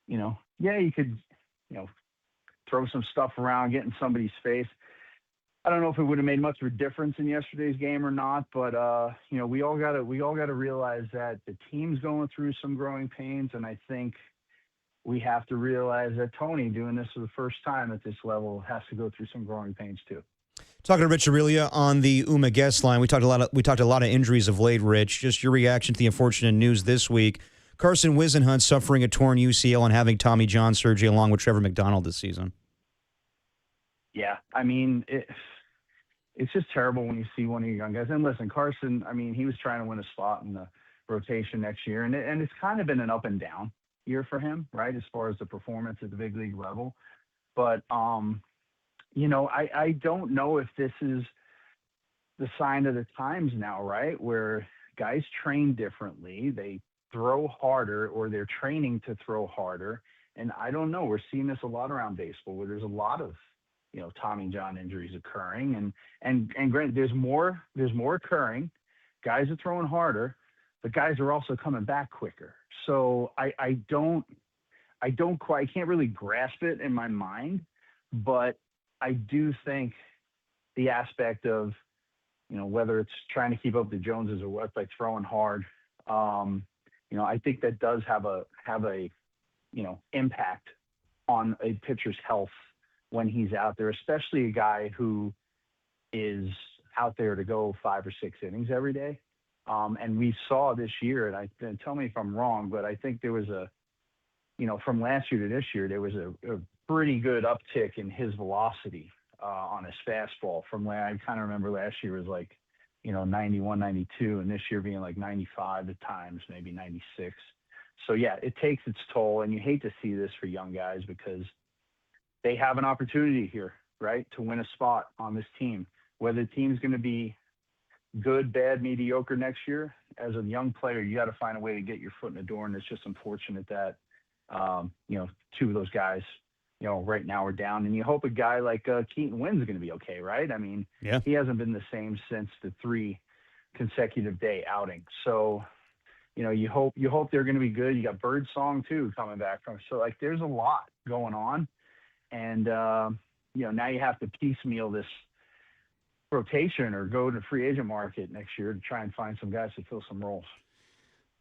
you know, yeah, you could, you know, throw some stuff around, get in somebody's face. I don't know if it would have made much of a difference in yesterday's game or not, but you know, we all gotta realize that the team's going through some growing pains, and I think we have to realize that Tony, doing this for the first time at this level, has to go through some growing pains too. Talking to Rich Aurelia on the UMA guest line, we talked a lot of injuries of late. Rich, just your reaction to the unfortunate news this week: Carson Wisenhunt suffering a torn UCL and having Tommy John surgery along with Trevor McDonald this season. Yeah, I mean, it's just terrible when you see one of your young guys. And listen, Carson, I mean, he was trying to win a spot in the rotation next year, and it's kind of been an up and down year for him, right, as far as the performance at the big league level. But, you know, I don't know if this is the sign of the times now, right, where guys train differently, they throw harder, or they're training to throw harder. And I don't know. We're seeing this a lot around baseball where there's a lot of, you know, Tommy John injuries occurring, and granted, there's more occurring. Guys are throwing harder, but guys are also coming back quicker. So I can't really grasp it in my mind, but I do think the aspect of, you know, whether it's trying to keep up the Joneses or what, by throwing hard, you know, I think that does have a you know, impact on a pitcher's health when he's out there, especially a guy who is out there to go 5 or 6 innings every day. And we saw this year, and tell me if I'm wrong, but I think there was from last year to this year, there was a pretty good uptick in his velocity on his fastball. From where I kind of remember last year was like, 91, 92, and this year being like 95 at times, maybe 96. So yeah, it takes its toll, and you hate to see this for young guys because they have an opportunity here, right, to win a spot on this team. Whether the team's going to be good, bad, mediocre next year, as a young player, you got to find a way to get your foot in the door, and it's just unfortunate that, 2 of those guys, right now are down. And you hope a guy like Keaton Wynn's going to be okay, right? I mean, yeah. He hasn't been the same since the 3 consecutive day outing. So, you hope they're going to be good. You got Birdsong too coming back from. So like, there's a lot going on, and now you have to piecemeal this rotation or go to the free agent market next year to try and find some guys to fill some roles.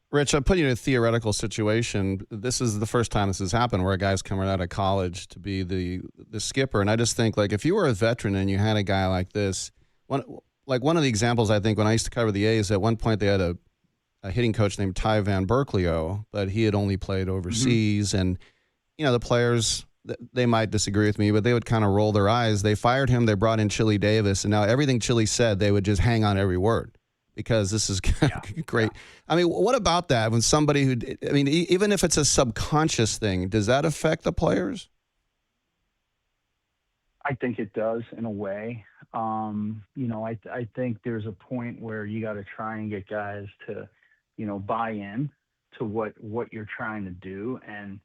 Rich, I put you in a theoretical situation. This is the first time this has happened where a guy's coming out of college to be the skipper. And I just think, like, if you were a veteran and you had a guy like this, one of the examples, I think, when I used to cover the A's, at one point they had a hitting coach named Ty Van Berkelio, but he had only played overseas. Mm-hmm. And, the players, they might disagree with me, but they would kind of roll their eyes. They fired him. They brought in Chili Davis. And now everything Chili said, they would just hang on every word. Because this is great. Yeah. I mean, what about that? When somebody even if it's a subconscious thing, does that affect the players? I think it does in a way. I think there's a point where you got to try and get guys to, buy in to what you're trying to do. And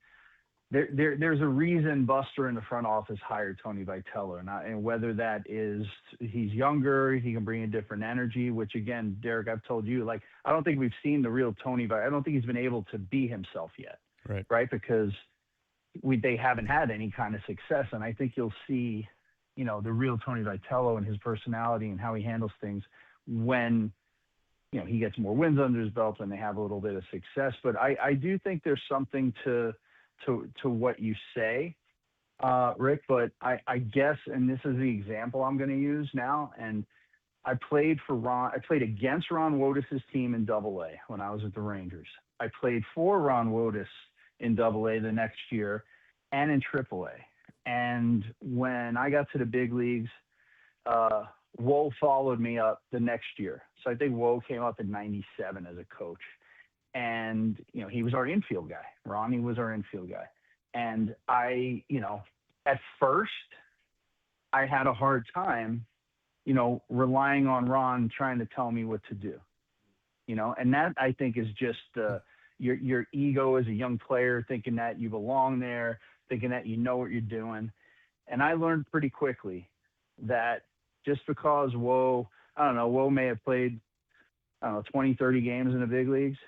there's a reason Buster in the front office hired Tony Vitello, and whether that is he's younger, he can bring a different energy, which again, Derek, I've told you, like, I don't think we've seen the real Tony Vitello. I don't think he's been able to be himself yet. Right. Because they haven't had any kind of success. And I think you'll see, the real Tony Vitello and his personality and how he handles things when, he gets more wins under his belt and they have a little bit of success. But I do think there's something to what you say, Rick, but I guess, and this is the example I'm going to use now, and I played against Ron Wotus's team in Double-A when I was at the Rangers. I played for Ron Wotus in Double-A the next year and in Triple-A. And when I got to the big leagues, Woe followed me up the next year. So I think Woe came up in 97 as a coach. And, he was our infield guy. Ronnie was our infield guy. And I, at first, I had a hard time, relying on Ron trying to tell me what to do. And that, I think, is just your ego as a young player, thinking that you belong there, thinking that you know what you're doing. And I learned pretty quickly that just because Woe may have played, 20, 30 games in the big leagues,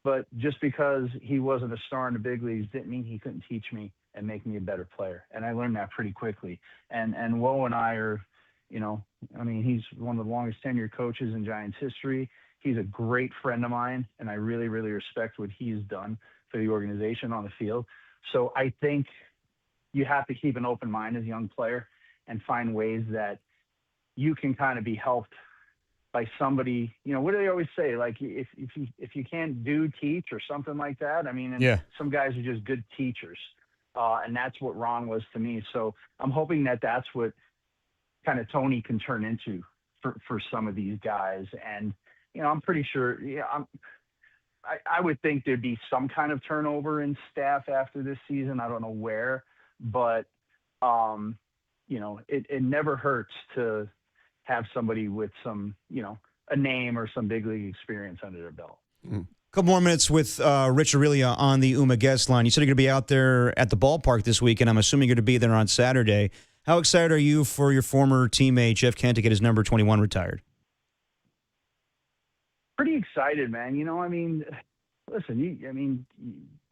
but just because he wasn't a star in the big leagues didn't mean he couldn't teach me and make me a better player. And I learned that pretty quickly. And Woe and I are, he's one of the longest tenured coaches in Giants history. He's a great friend of mine, and I really, really respect what he's done for the organization on the field. So I think you have to keep an open mind as a young player and find ways that you can kind of be helped by somebody. What do they always say? Like, if you can't do, teach, or something like that. Some guys are just good teachers. And that's what Ron was to me. So I'm hoping that that's what kind of Tony can turn into for some of these guys. And, I'm pretty sure, I would think there'd be some kind of turnover in staff after this season. I don't know where, but, it never hurts to have somebody with some, a name or some big league experience under their belt. Couple more minutes with Rich Aurelia on the UMA guest line. You said you're going to be out there at the ballpark this week, and I'm assuming you're going to be there on Saturday. How excited are you for your former teammate, Jeff Kent, to get his number 21 retired? Pretty excited, man. Listen,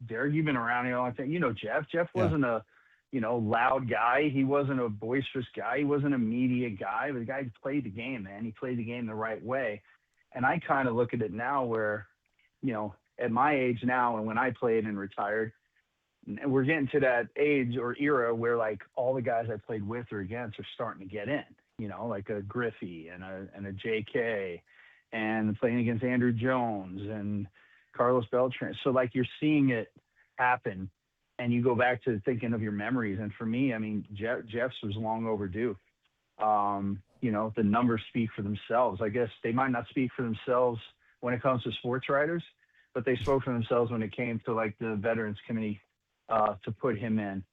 Derek, you've been around here all the time. Jeff. Jeff wasn't a, loud guy. He wasn't a boisterous guy. He wasn't a media guy. But the guy played the game, man. He played the game the right way. And I kind of look at it now where, at my age now and when I played and retired, we're getting to that age or era where like all the guys I played with or against are starting to get in, like a Griffey and a JK, and playing against Andrew Jones and Carlos Beltran. So like you're seeing it happen, and you go back to thinking of your memories. And for me, I mean, Jeff's was long overdue. The numbers speak for themselves. I guess they might not speak for themselves when it comes to sports writers, but they spoke for themselves when it came to like the Veterans Committee to put him in.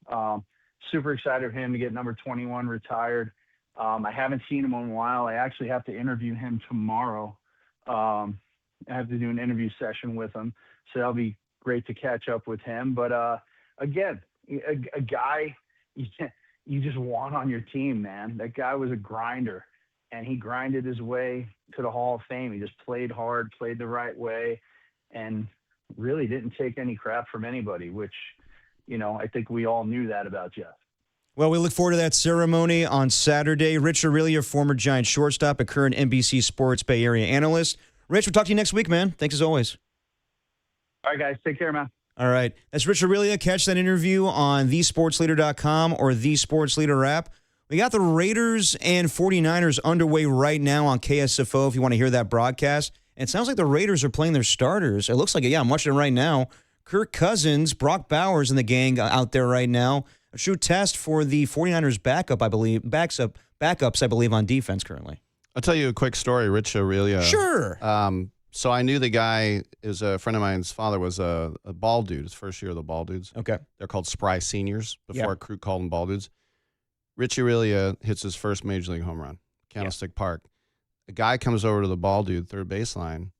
Super excited for him to get number 21 retired. I haven't seen him in a while. I actually have to interview him tomorrow. I have to do an interview session with him, so that'll be great to catch up with him. But again, a guy you just want on your team, man. That guy was a grinder, and he grinded his way to the Hall of Fame. He just played hard, played the right way, and really didn't take any crap from anybody, which, I think we all knew that about Jeff. Well, we look forward to that ceremony on Saturday. Rich Aurilia, former Giant shortstop, a current NBC Sports Bay Area analyst. Rich, we'll talk to you next week, man. Thanks as always. All right, guys. Take care, man. All right. That's Rich Aurilia. Catch that interview on thesportsleader.com or the Sports Leader app. We got the Raiders and 49ers underway right now on KSFO if you want to hear that broadcast. And it sounds like the Raiders are playing their starters. It looks like it. Yeah, I'm watching it right now. Kirk Cousins, Brock Bowers, and the gang out there right now. A true test for the 49ers backups, I believe, on defense currently. I'll tell you a quick story, Rich Aurilia. Sure. So I knew the guy, is a friend of mine's father was a ball dude, his first year of the ball dudes. Okay. They're called Spry Seniors. Before crew called them ball dudes. Rich Aurilia hits his first major league home run, Candlestick Park. A guy comes over to the ball dude, third baseline,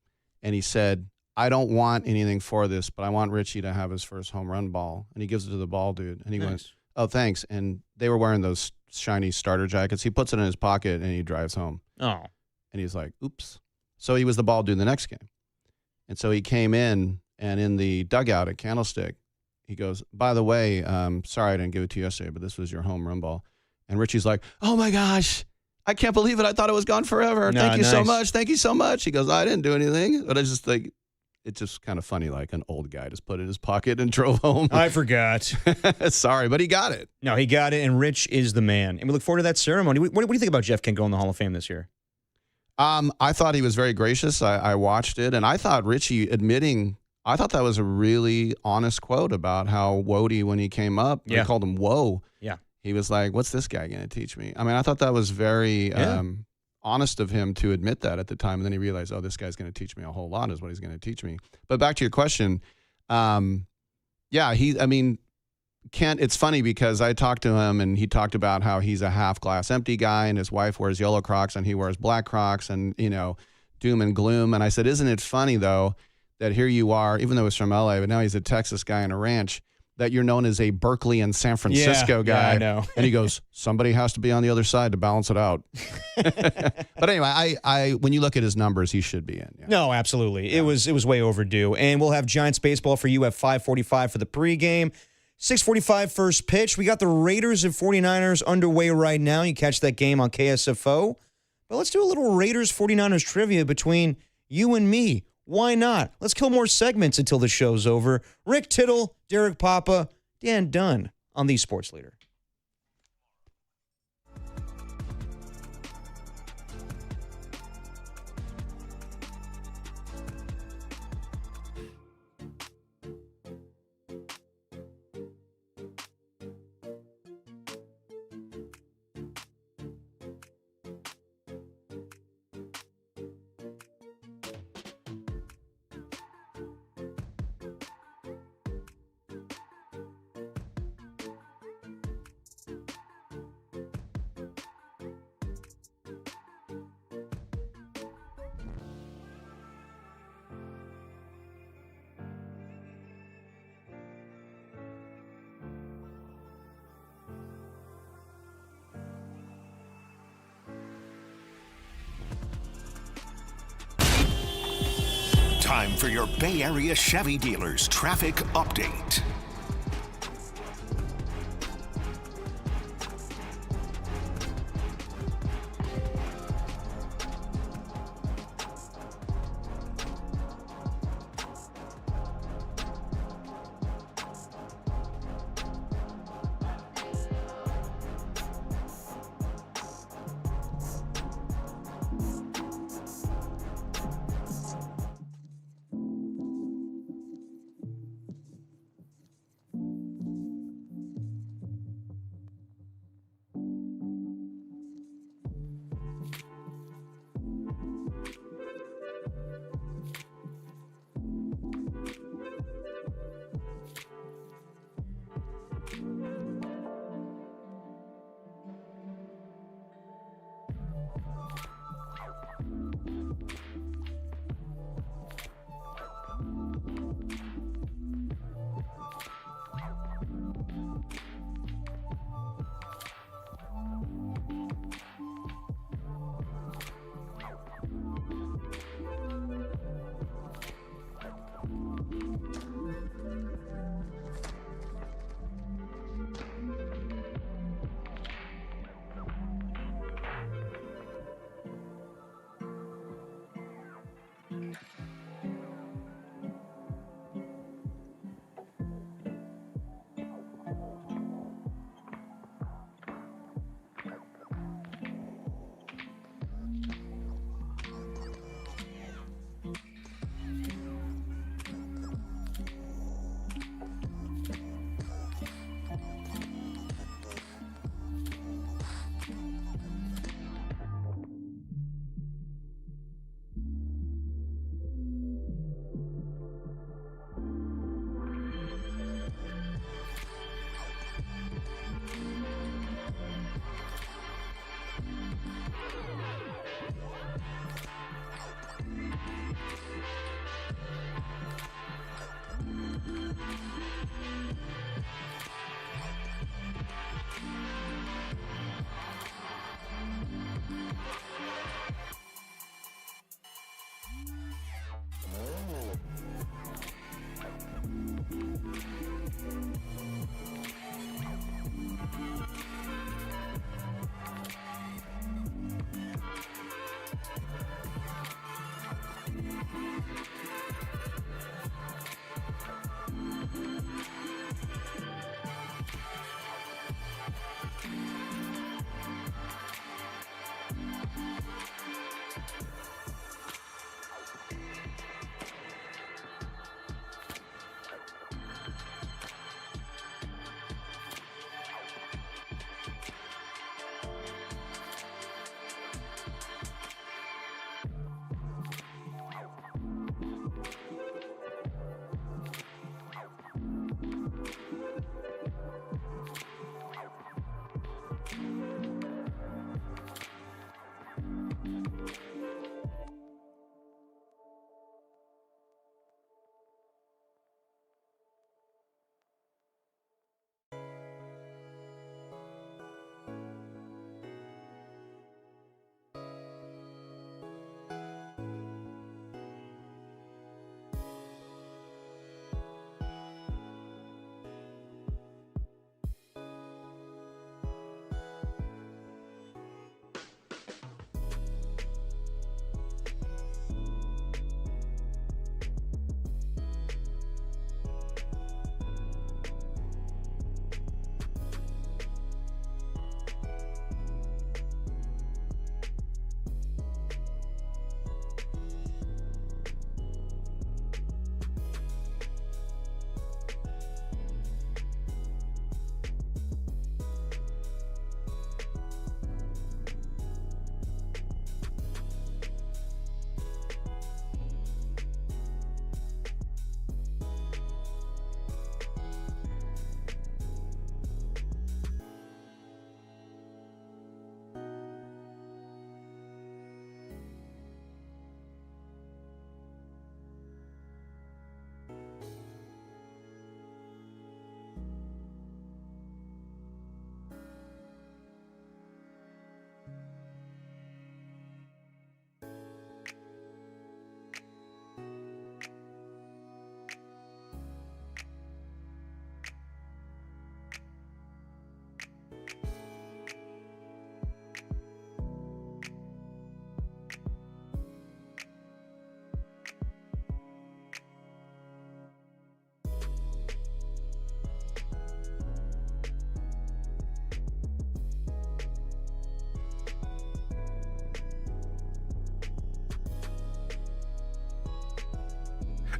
and he said, I don't want anything for this, but I want Richie to have his first home run ball. And he gives it to the ball dude. And he goes, oh, thanks. And they were wearing those shiny starter jackets. He puts it in his pocket, and he drives home. Oh. And he's like, oops. So he was the ball dude the next game. And so he came in, and in the dugout at Candlestick, he goes, by the way, sorry I didn't give it to you yesterday, but this was your home run ball. And Richie's like, oh, my gosh. I can't believe it. I thought it was gone forever. Thank you so much. Thank you so much. He goes, I didn't do anything. But I just think it's just kind of funny, like an old guy just put it in his pocket and drove home. I forgot. Sorry, but he got it. No, he got it, and Rich is the man. And we look forward to that ceremony. What do you think about Jeff Kent going to the Hall of Fame this year? I thought he was very gracious. I watched it, and I thought Richie I thought that was a really honest quote about how Wody, when he came up, they called him Whoa. Yeah. He was like, what's this guy going to teach me? I mean, I thought that was very honest of him to admit that at the time. And then he realized, oh, this guy's going to teach me a whole lot is what he's going to teach me. But back to your question. Kent, it's funny because I talked to him and he talked about how he's a half glass empty guy and his wife wears yellow Crocs and he wears black Crocs and, doom and gloom. And I said, isn't it funny, though, that here you are, even though he's from LA, but now he's a Texas guy in a ranch, that you're known as a Berkeley and San Francisco guy. Yeah, I know. And he goes, somebody has to be on the other side to balance it out. But anyway, I when you look at his numbers, he should be in. Yeah. No, absolutely. Yeah. It was way overdue. And we'll have Giants baseball for you at 5:45 for the pregame. 6:45 first pitch. We got the Raiders and 49ers underway right now. You catch that game on KSFO. But let's do a little Raiders 49ers trivia between you and me. Why not? Let's kill more segments until the show's over. Rick Tittle, Derek Papa, Dan Dunn on the Sports Leader. Time for your Bay Area Chevy dealers traffic update.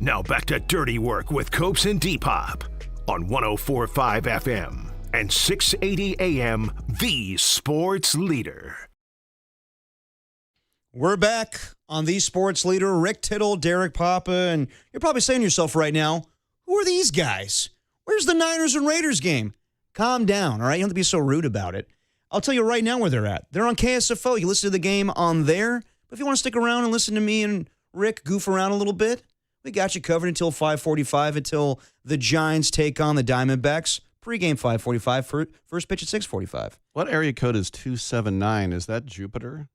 Now back to Dirty Work with Copes and Depop on 104.5 FM and 680 AM, the sports leader. We're back on the sports leader, Rick Tittle, Derek Papa, and you're probably saying to yourself right now, who are these guys? Where's the Niners and Raiders game? Calm down, all right? You don't have to be so rude about it. I'll tell you right now where they're at. They're on KSFO. You listen to the game on there. But if you want to stick around and listen to me and Rick goof around a little bit, we got you covered until 5:45, until the Giants take on the Diamondbacks. Pre-game 5:45, first pitch at 6:45. What area code is 279? Is that Jupiter?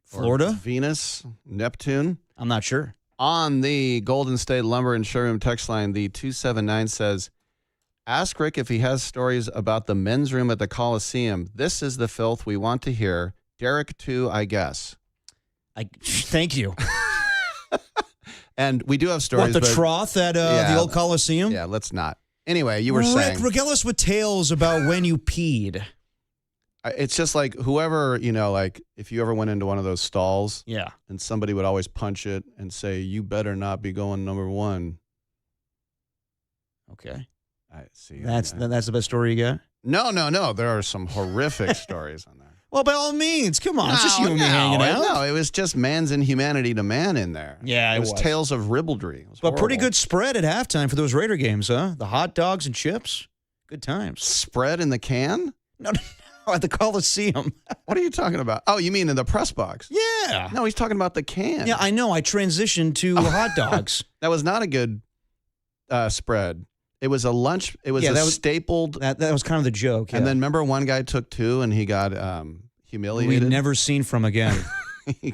Florida? Or Venus? Neptune? I'm not sure. On the Golden State Lumber and Showroom text line, the 279 says, ask Rick if he has stories about the men's room at the Coliseum. This is the filth we want to hear. Derek, too, I guess. Thank you. And we do have stories. What, the trough at the old Coliseum? Yeah, let's not. Anyway, you were saying. Rick, regale us with tales about when you peed. It's just like whoever, like if you ever went into one of those stalls. Yeah. And somebody would always punch it and say, you better not be going number one. Okay. I see. That's the best story you got? No. There are some horrific stories on that. Well, by all means, come on. It's just you and me hanging out. No, it was just man's inhumanity to man in there. Yeah, it was tales of ribaldry. It was but horrible. Pretty good spread at halftime for those Raider games, huh? The hot dogs and chips. Good times. Spread in the can? No, at the Coliseum. What are you talking about? Oh, you mean in the press box? Yeah. No, he's talking about the can. Yeah, I know. I transitioned to hot dogs. That was not a good spread. It was a lunch. It was stapled. That was kind of the joke. Yeah. And then remember one guy took two and he got humiliated. We've never seen from again.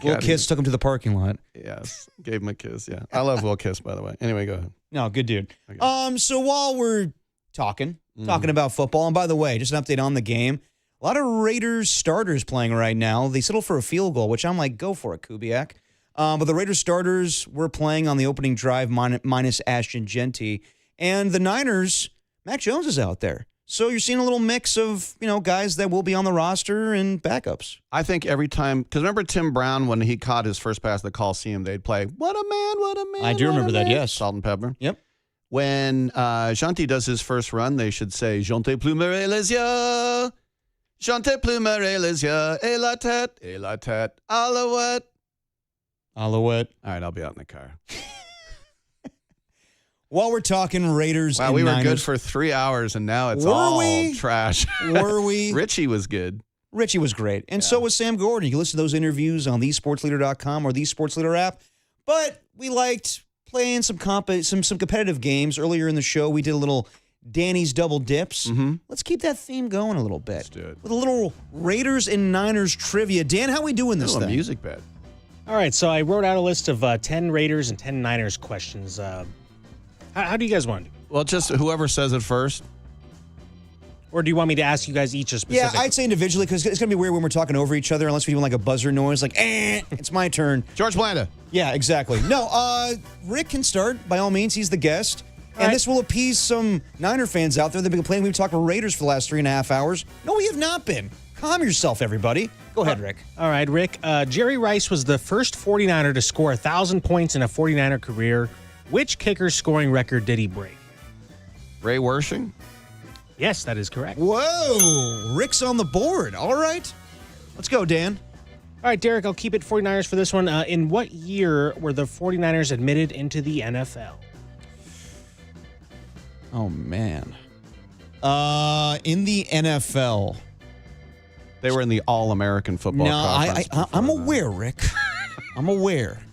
Will Kiss took him to the parking lot. Yes. Gave him a kiss. Yeah. I love Will Kiss, by the way. Anyway, go ahead. No, good dude. Okay. So while we're talking about football, and by the way, just an update on the game. A lot of Raiders starters playing right now. They settled for a field goal, which I'm like, go for it, Kubiak. But the Raiders starters were playing on the opening drive minus Ashton Genty. And the Niners, Mac Jones is out there. So you're seeing a little mix of, guys that will be on the roster and backups. I think every time, because remember Tim Brown, when he caught his first pass at the Coliseum, they'd play, what a man, what a man. I do remember that, yes. Salt and pepper. Yep. When Genty does his first run, they should say, Genty plumerai les yeux, Genty plumerai les yeux, et la tête, alouette. Alouette. All right, I'll be out in the car. While we're talking Raiders wow, and we were Niners, good for 3 hours, and now it's all trash. Were we? Richie was good. Richie was great. And so was Sam Gordon. You can listen to those interviews on thesportsleader.com or the Sports Leader app. But we liked playing some competitive games. Earlier in the show, we did a little Danny's Double Dips. Mm-hmm. Let's keep that theme going a little bit. Let's do it. With a little Raiders and Niners trivia. Dan, how we doing this thing? A music bed. All right, so I wrote out a list of 10 Raiders and 10 Niners questions. How do you guys want to do it? Well, just whoever says it first. Or do you want me to ask you guys each a specific? Yeah, I'd say individually because it's going to be weird when we're talking over each other unless we do like a buzzer noise like, it's my turn. George Blanda. Yeah, exactly. No, Rick can start by all means. He's the guest. And this will appease some Niner fans out there that have been complaining we've talked about Raiders for the last 3.5 hours. No, we have not been. Calm yourself, everybody. Go ahead, Rick. All right, Rick. Jerry Rice was the first 49er to score 1,000 points in a 49er career. Which kicker's scoring record did he break? Ray Wershing? Yes, that is correct. Whoa, Rick's on the board. All right. Let's go, Dan. All right, Derek, I'll keep it 49ers for this one. In what year were the 49ers admitted into the NFL? Oh, man. In the NFL. They were in the All-American Football Conference. I'm aware, Rick. I'm aware.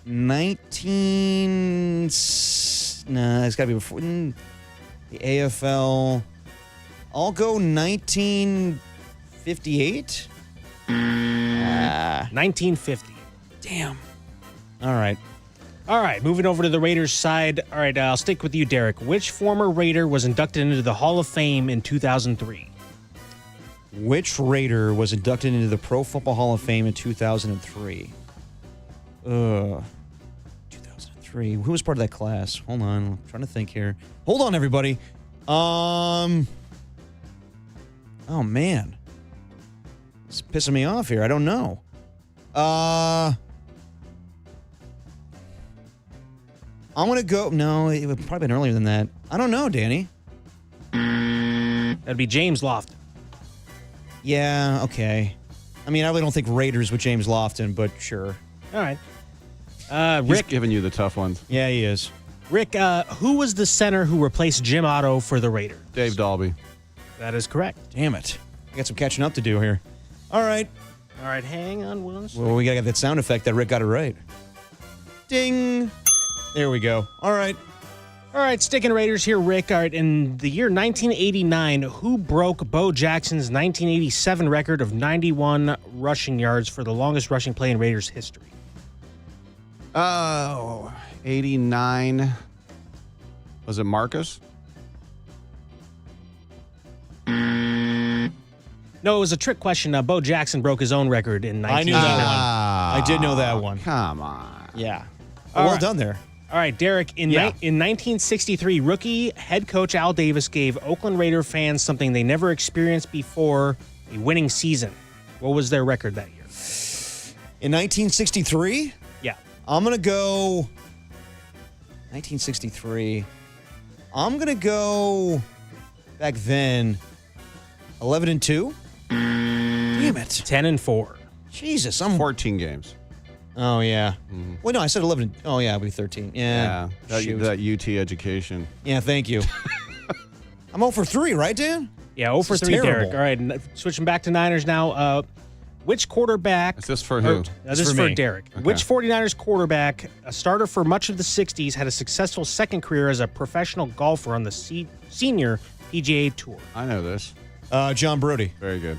19... Nah, it's got to be before the AFL. I'll go 1958. 1950. Damn. All right. All right, moving over to the Raiders side. All right, I'll stick with you, Derek. Which former Raider was inducted into the Hall of Fame in 2003? Which Raider was inducted into the Pro Football Hall of Fame in 2003? 2003. Who was part of that class? Hold on. I'm trying to think here. Hold on, everybody. Oh, man. It's pissing me off here. I don't know. I'm going to go. No, it would probably been earlier than that. I don't know, Danny. That'd be James Lofton. Yeah, okay. I mean, I really don't think Raiders with James Lofton, but sure. All right. He's Rick, giving you the tough ones. Yeah, he is. Rick, who was the center who replaced Jim Otto for the Raiders? Dave Dalby. That is correct. Damn it. I got some catching up to do here. All right. All right, hang on one second. Well, we got to get that sound effect that Rick got it right. Ding. There we go. All right. All right, sticking Raiders here, Rick. All right, in the year 1989, who broke Bo Jackson's 1987 record of 91 rushing yards for the longest rushing play in Raiders history? Oh, 89. Was it Marcus? No, it was a trick question. Bo Jackson broke his own record in 1989. I knew that one. I did know that one. Come on. Yeah. All Well right. done there. All right, Derek, in 1963, rookie head coach Al Davis gave Oakland Raider fans something they never experienced before, a winning season. What was their record that year? In 1963? Yeah. I'm going to go 1963. I'm going to go back then 11-2. Damn it. 10-4. Jesus, I'm 14 games. Oh yeah. Well, no, I said 11. Oh yeah, it'll be 13. Yeah. Shoot. That UT education. Yeah, thank you. I'm 0 for 3, right, Dan? Yeah, 0 for This is 3, terrible. Derek. All right, switching back to Niners now. Which quarterback? Is this for who? This is for me. Derek. Okay. Which 49ers quarterback, a starter for much of the 60s, had a successful second career as a professional golfer on the senior PGA Tour? I know this. John Brody. Very good.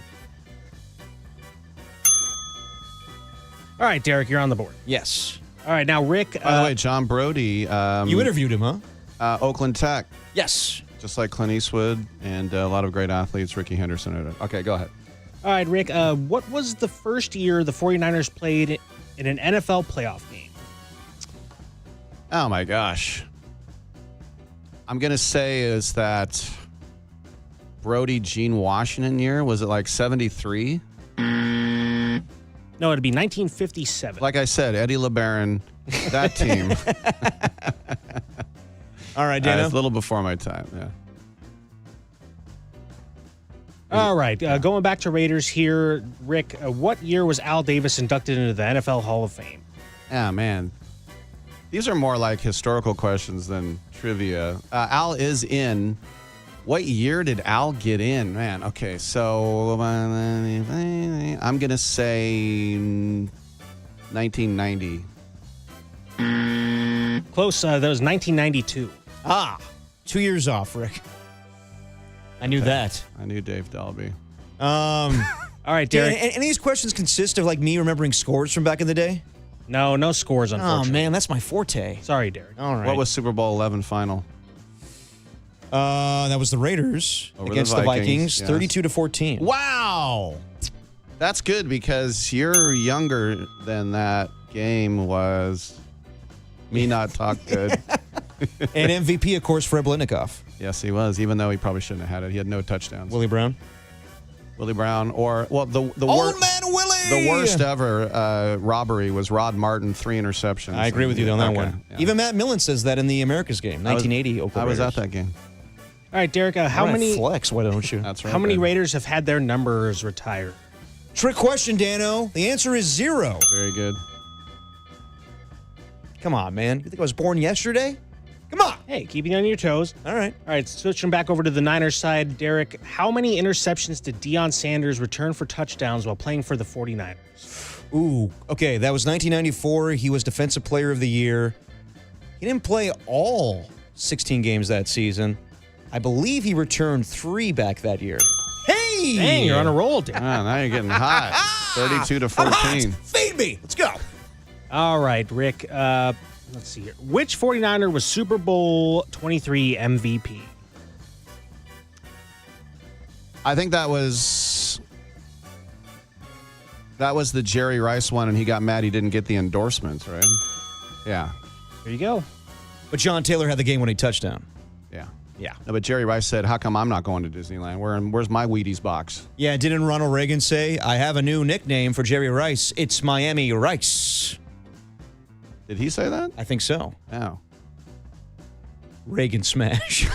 All right, Derek, you're on the board. Yes. All right, now Rick. By the way, John Brody. You interviewed him, huh? Oakland Tech. Yes. Just like Clint Eastwood and a lot of great athletes, Ricky Henderson. Okay, go ahead. All right, Rick. What was the first year the 49ers played in an NFL playoff game? Oh, my gosh. I'm going to say is that Brody Gene Washington year? Was it like 73? No, it'd be 1957. Like I said, Eddie LeBaron, that team. All right, Dano. It's a little before my time, yeah. All right, going back to Raiders here, Rick. What year was Al Davis inducted into the NFL Hall of Fame? Yeah, man. These are more like historical questions than trivia. Al is in. What year did Al get in? Man, okay, so I'm going to say 1990. Close. That was 1992. 2 years off, Rick. I knew that. I knew Dave Dalby. All right, Dan, Derek. any of these questions consist of like me remembering scores from back in the day? No scores, unfortunately. Oh, man, that's my forte. Sorry, Derek. All right. What was Super Bowl 11 final? That was the Raiders Over against the the Vikings, yes. 32-14. Wow. That's good because you're younger than that game was. Me not talk good. And MVP, of course, Fred Blitnikoff. Yes, he was, even though he probably shouldn't have had it. He had no touchdowns. Willie Brown? Willie Brown, or, well, the Old Man Willie! The worst ever robbery was Rod Martin, 3 interceptions. I agree with you on that Okay, one. yeah. Even Matt Millen says that in the America's game, 1980 Oakland I was Raiders. at that game. All right, Derek. How All right, many? Flex, why don't you? That's right. How many baby. Raiders have had their numbers retired? Trick question, Dano. The answer is 0. Very good. Come on, man. You think I was born yesterday? Come on. Hey, keeping you on your toes. All right. All right, switching back over to the Niners side, Derek. How many interceptions did Deion Sanders return for touchdowns while playing for the 49ers? Ooh, okay. That was 1994. He was Defensive Player of the Year. He didn't play all 16 games that season. I believe he returned 3 back that year. Hey! Dang, you're on a roll, Derek. Now you're getting hot. 32-14. Feed me. Let's go. All right, Rick. Let's see here. Which 49er was Super Bowl 23 MVP? I think that was the Jerry Rice one, and he got mad he didn't get the endorsements, right? Yeah. There you go. But John Taylor had the game-winning touchdown. Yeah. Yeah. No, but Jerry Rice said, how come I'm not going to Disneyland? Where's my Wheaties box? Yeah, didn't Ronald Reagan say, I have a new nickname for Jerry Rice. It's Miami Rice. Did he say that? I think so. Oh. Reagan smash.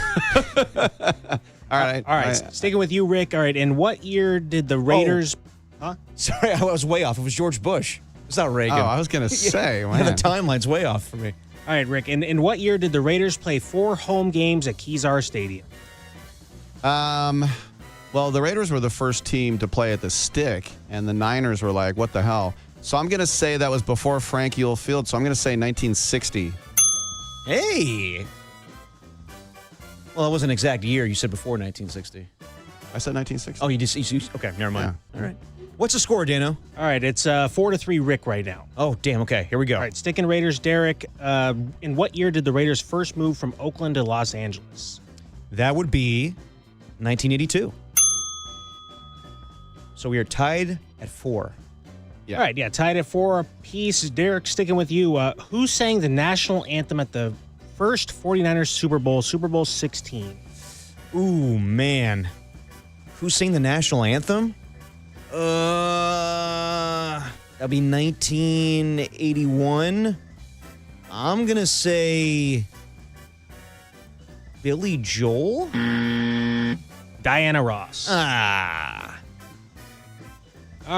All right. Sticking with you, Rick. All right. In what year did the Raiders? Huh? Sorry, I was way off. It was George Bush. It's not Reagan. Oh, I was going to say, Yeah, man. the timeline's way off for me. All right, Rick. In what year did the Raiders play 4 home games at Kezar Stadium? Well, the Raiders were the first team to play at the Stick, and the Niners were like, what the hell? So I'm going to say that was before Frank Ewell Field, so I'm going to say 1960. Hey. Well, it wasn't an exact year. You said before 1960. I said 1960. Oh, you just okay, never mind. Yeah. All right. What's the score, Dano? All right, it's 4-3 Rick right now. Oh, damn. Okay, here we go. All right, sticking Raiders, Derek. In what year did the Raiders first move from Oakland to Los Angeles? That would be 1982. So we are tied at 4. Yeah. All right, yeah, tied at 4 apiece. Derek, sticking with you. Who sang the national anthem at the first 49ers Super Bowl, Super Bowl 16? Ooh, man. Who sang the national anthem? That'd be 1981. I'm going to say Billy Joel? Diana Ross. All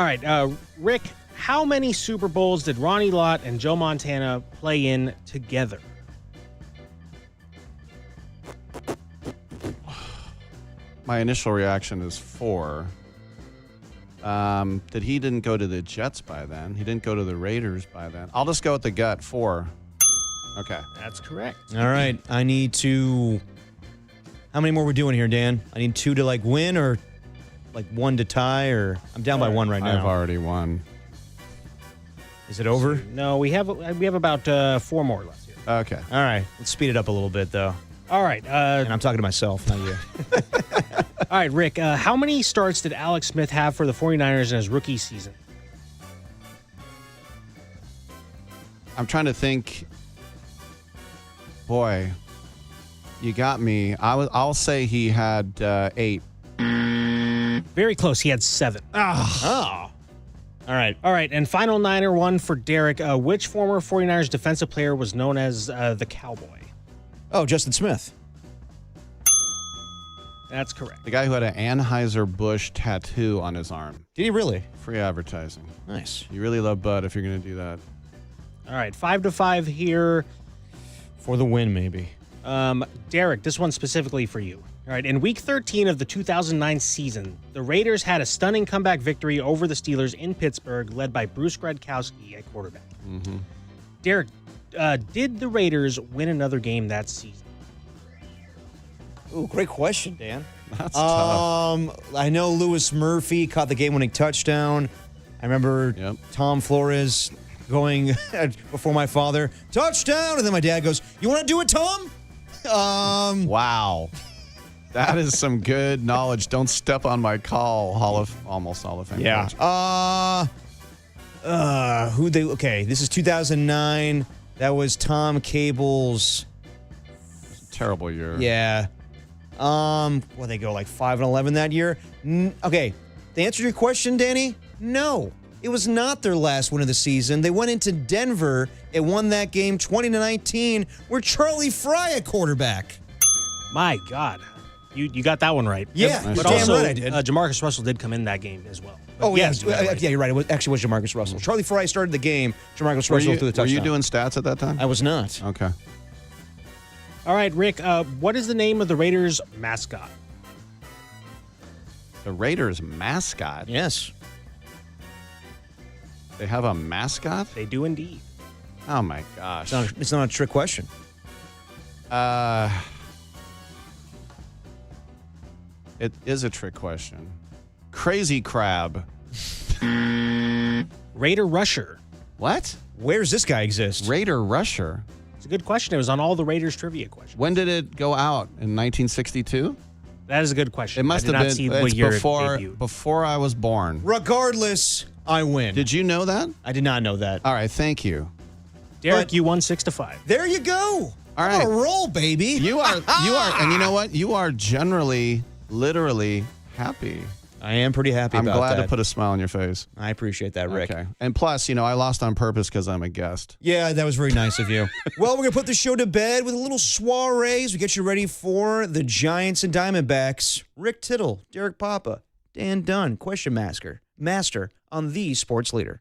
right, Rick, how many Super Bowls did Ronnie Lott and Joe Montana play in together? My initial reaction is 4. He didn't go to the Jets by then. He didn't go to the Raiders by then. I'll just go with the gut, 4. Okay. That's correct. All right, I need to... How many more we're doing here, Dan? I need 2 to, win or, 1 to tie, or... I'm down by 1 right now. I've already won. Is it over? No, we have about 4 more left here. Okay. All right, let's speed it up a little bit, though. All right. And I'm talking to myself, not you. All right, Rick, how many starts did Alex Smith have for the 49ers in his rookie season? I'm trying to think. Boy, you got me. I'll say he had 8. Very close. He had 7. Oh. All right. All right, and final Niner one for Derek. Which former 49ers defensive player was known as the Cowboy? Oh, Justin Smith. That's correct. The guy who had an Anheuser-Busch tattoo on his arm. Did he really? Free advertising. Nice. You really love Bud if you're going to do that. All right, 5-5 here. For the win, maybe. Derek, this one's specifically for you. All right, in Week 13 of the 2009 season, the Raiders had a stunning comeback victory over the Steelers in Pittsburgh, led by Bruce Gradkowski at quarterback. Mm-hmm. Derek, did the Raiders win another game that season? Ooh, great question, Dan. That's tough. I know Louis Murphy caught the game-winning touchdown. I remember Tom Flores going before my father, touchdown, and then my dad goes, "You want to do it, Tom?" Wow. That is some good knowledge. Don't step on my call, almost Hall of Fame. Yeah. coach. Okay, this is 2009. That was Tom Cable's terrible year. Yeah. Well, they go 5-11 that year. Okay, to answer your question, Danny, no. It was not their last win of the season. They went into Denver and won that game 20-19 with Charlie Fry at quarterback. My God. You got that one right. Yeah, but damn also, right I did. Jamarcus Russell did come in that game as well. But Oh, yes, yeah. Yeah, you're right. It actually was Jamarcus Russell. Charlie Fry started the game. Jamarcus Russell threw the touchdown. Were you doing stats at that time? I was not. Okay. All right, Rick, what is the name of the Raiders' mascot? The Raiders' mascot? Yes. They have a mascot? They do indeed. Oh, my gosh. It's not a trick question. It is a trick question. Crazy Crab. Raider Rusher. What? Where does this guy exist? Raider Rusher. It's a good question. It was on all the Raiders trivia questions. When did it go out? In 1962? That is a good question. It must I did have not been see what year before, it debuted. before I was born. Regardless, I win. Did you know that? I did not know that. All right, thank you. Derek, you won 6-5. There you go. All right. On a roll, baby. You are, and you know what? You are generally, literally happy. I am pretty happy I'm about that. glad to put a smile on your face. I appreciate that, Rick. Okay. And plus, I lost on purpose because I'm a guest. Yeah, that was very nice of you. Well, we're going to put the show to bed with a little soiree as we get you ready for the Giants and Diamondbacks. Rick Tittle, Derek Papa, Dan Dunn, Question Master on the Sports Leader.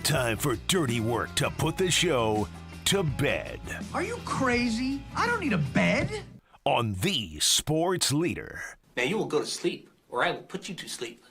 Time for dirty work to put the show to bed. Are you crazy? I don't need a bed. On the Sports Leader. Now you will go to sleep, or I will put you to sleep.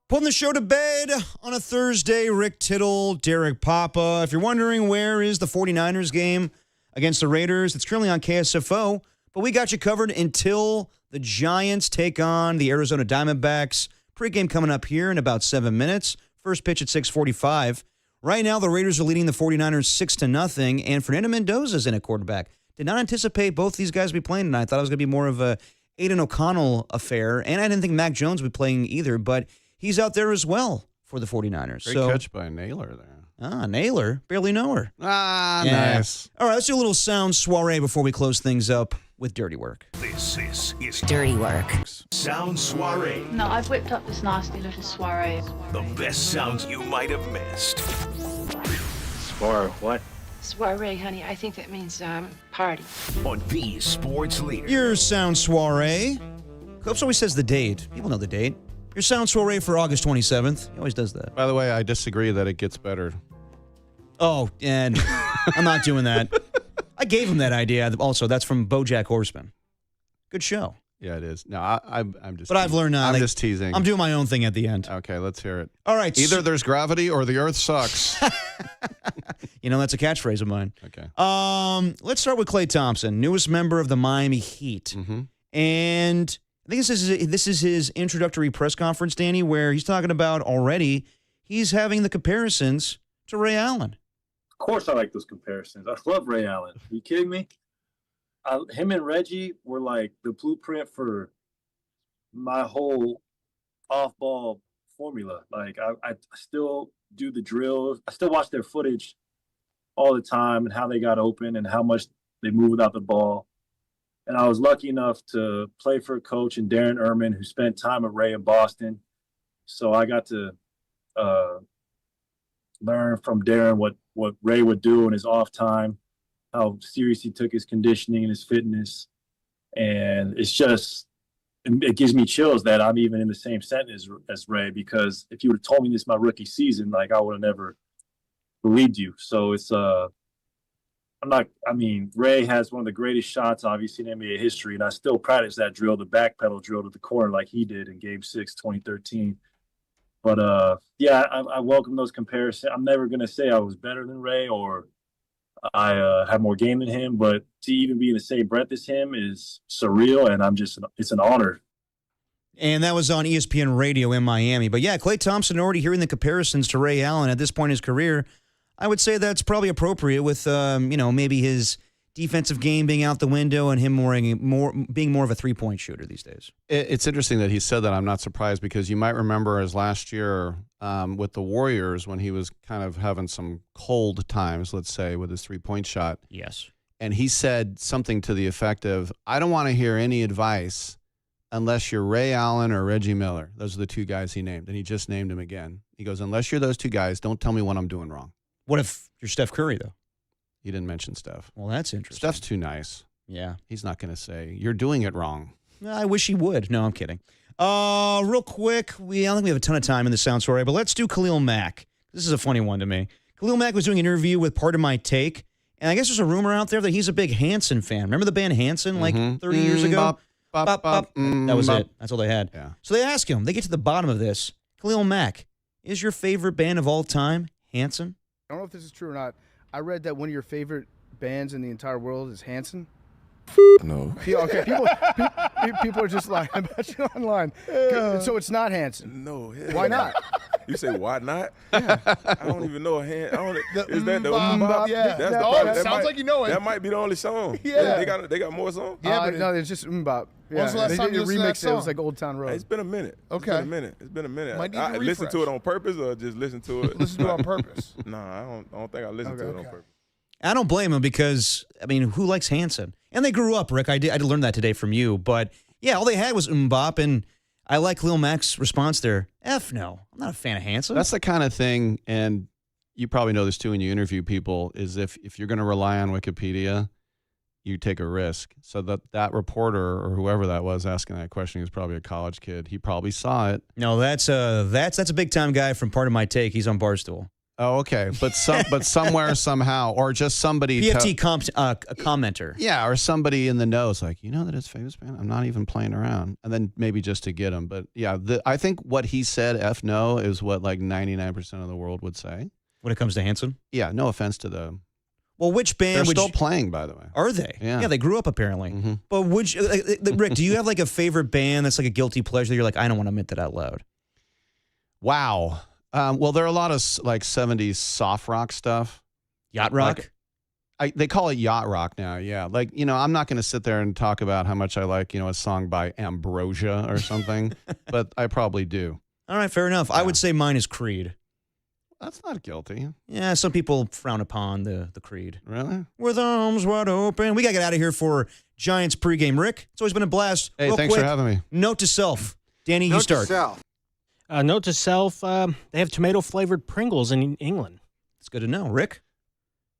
Putting the show to bed on a Thursday, Rick Tittle, Derek Papa. If you're wondering where is the 49ers game against the Raiders, it's currently on KSFO, but we got you covered until the Giants take on the Arizona Diamondbacks. Pre-game coming up here in about 7 minutes. First pitch at 6:45. Right now, the Raiders are leading the 49ers 6-0, and Fernando Mendoza's in at quarterback. Did not anticipate both these guys to be playing tonight. I thought it was going to be more of a Aiden O'Connell affair, and I didn't think Mac Jones would be playing either, but he's out there as well for the 49ers. Great catch by Naylor there. Naylor. Barely know her. Nice. All right, let's do a little sound soiree before we close things up with Dirty Work. This is Dirty Work. Sound Soiree. No, I've whipped up this nasty little soiree. The best sounds you might have missed. Soiree what? Soiree, honey. I think that means party. On the Sports Leader. Your sound soiree. Copes always says the date. People know the date. Your sound soiree for August 27th. He always does that. By the way, I disagree that it gets better. Oh, and I'm not doing that. I gave him that idea. Also, that's from BoJack Horseman. Good show. Yeah, it is. No, I'm just. But I've learned now. I'm just teasing. I'm doing my own thing at the end. Okay, let's hear it. All right. Either there's gravity or the Earth sucks. That's a catchphrase of mine. Okay. Let's start with Klay Thompson, newest member of the Miami Heat, and I think this is his introductory press conference, Danny, where he's talking about already he's having the comparisons to Ray Allen. Of course I like those comparisons. I love Ray Allen. Are you kidding me? Him and Reggie were like the blueprint for my whole off-ball formula. Like, I still do the drills. I still watch their footage all the time and how they got open and how much they move without the ball. And I was lucky enough to play for a coach in Darren Ehrman, who spent time with Ray in Boston. So I got to learn from Darren what Ray would do in his off time, how serious he took his conditioning and his fitness. And it gives me chills that I'm even in the same sentence as Ray, because if you would have told me this my rookie season, like, I would have never believed you. So it's Ray has one of the greatest shots, obviously, in NBA history, and I still practice that drill, the backpedal drill to the corner, like he did in Game 6, 2013. But, I welcome those comparisons. I'm never going to say I was better than Ray or I have more game than him, but to even be in the same breath as him is surreal, and it's an honor. And that was on ESPN Radio in Miami. But, yeah, Klay Thompson already hearing the comparisons to Ray Allen at this point in his career. I would say that's probably appropriate with, maybe his defensive game being out the window and him being more of a three-point shooter these days. It's interesting that he said that. I'm not surprised, because you might remember his last year with the Warriors when he was kind of having some cold times, let's say, with his three-point shot. Yes. And he said something to the effect of, I don't want to hear any advice unless you're Ray Allen or Reggie Miller. Those are the two guys he named, and he just named him again. He goes, unless you're those two guys, don't tell me what I'm doing wrong. What if you're Steph Curry, though? He didn't mention Steph. Well, that's interesting. Steph's too nice. Yeah. He's not going to say, you're doing it wrong. I wish he would. No, I'm kidding. Real quick, I don't think we have a ton of time in the sound story, but let's do Khalil Mack. This is a funny one to me. Khalil Mack was doing an interview with Part of My Take, and I guess there's a rumor out there that he's a big Hanson fan. Remember the band Hanson, 30 years ago? That was it. That's all they had. Yeah. So they ask him, they get to the bottom of this. Khalil Mack, is your favorite band of all time Hanson? I don't know if this is true or not. I read that one of your favorite bands in the entire world is Hanson. No. Okay, people are just lying about you online. So it's not Hanson. No. Why not? You say why not? Yeah. I don't even know a hand. Is that the Bop? Yeah. That's That sounds like you know it. That might be the only song. Yeah. They got more songs. Yeah, but no, it's just Bop. Yeah. When was the last time you listened to that remixed it. It was song? like Old Town Road. It's been a minute. Okay. It's been a minute. Might need I to listen to refresh. it on purpose or just listen to it. Listen to it on purpose. No, I don't think I listen to it on purpose. I don't blame him because, who likes Hanson? And they grew up, Rick. I did learn that today from you. But, yeah, all they had was Bop, and I like Khalil Mack's response there. No. I'm not a fan of Hanson. That's the kind of thing, and you probably know this too when you interview people, is if you're going to rely on Wikipedia, you take a risk. So that reporter or whoever that was asking that question, he was probably a college kid. He probably saw it. No, that's a big-time guy from Part of My Take. He's on Barstool. Oh, okay. But somewhere, somehow, or just somebody. PFT a commenter. Yeah, or somebody in the know is like, you know that it's famous band? I'm not even playing around. And then maybe just to get him. But yeah, I think what he said, F no, is what like 99% of the world would say. When it comes to Hanson? Yeah, no offense to them. Well, which band They're still playing, by the way. Are they? Yeah. They grew up apparently. Mm-hmm. But Rick, do you have like a favorite band that's like a guilty pleasure that you're like, I don't want to admit that out loud? Wow. Well, there are a lot of like 70s soft rock stuff. Yacht rock? They call it yacht rock now, yeah. Like, I'm not going to sit there and talk about how much I like, a song by Ambrosia or something, but I probably do. All right, fair enough. I would say mine is Creed. That's not guilty. Yeah, some people frown upon the Creed. Really? With arms wide open. We got to get out of here for Giants pregame. Rick, it's always been a blast. Hey, Real thanks quick, for having me. Note to self. Danny, you start. Note to self, they have tomato-flavored Pringles in England. It's good to know. Rick?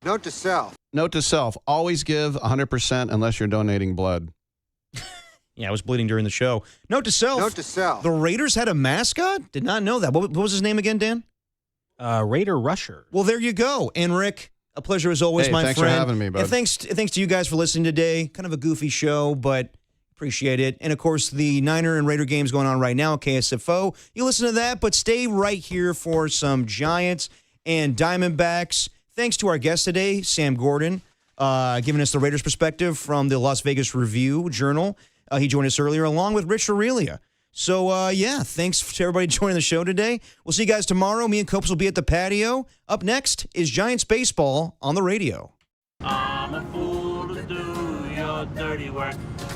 Note to self. Note to self, always give 100% unless you're donating blood. Yeah, I was bleeding during the show. Note to self. Note to self. The Raiders had a mascot? Did not know that. What was his name again, Dan? Raider Rusher. Well, there you go. And Rick, a pleasure as always, my thanks friend. for having me, bud. And thanks to you guys for listening today. Kind of a goofy show, but appreciate it. And, of course, the Niner and Raider game's going on right now, KSFO. You listen to that, but stay right here for some Giants and Diamondbacks. Thanks to our guest today, Sam Gordon, giving us the Raiders perspective from the Las Vegas Review-Journal. He joined us earlier, along with Rich Aurelia. So, thanks to everybody joining the show today. We'll see you guys tomorrow. Me and Copes will be at the patio. Up next is Giants baseball on the radio. I'm a fool to do your dirty work.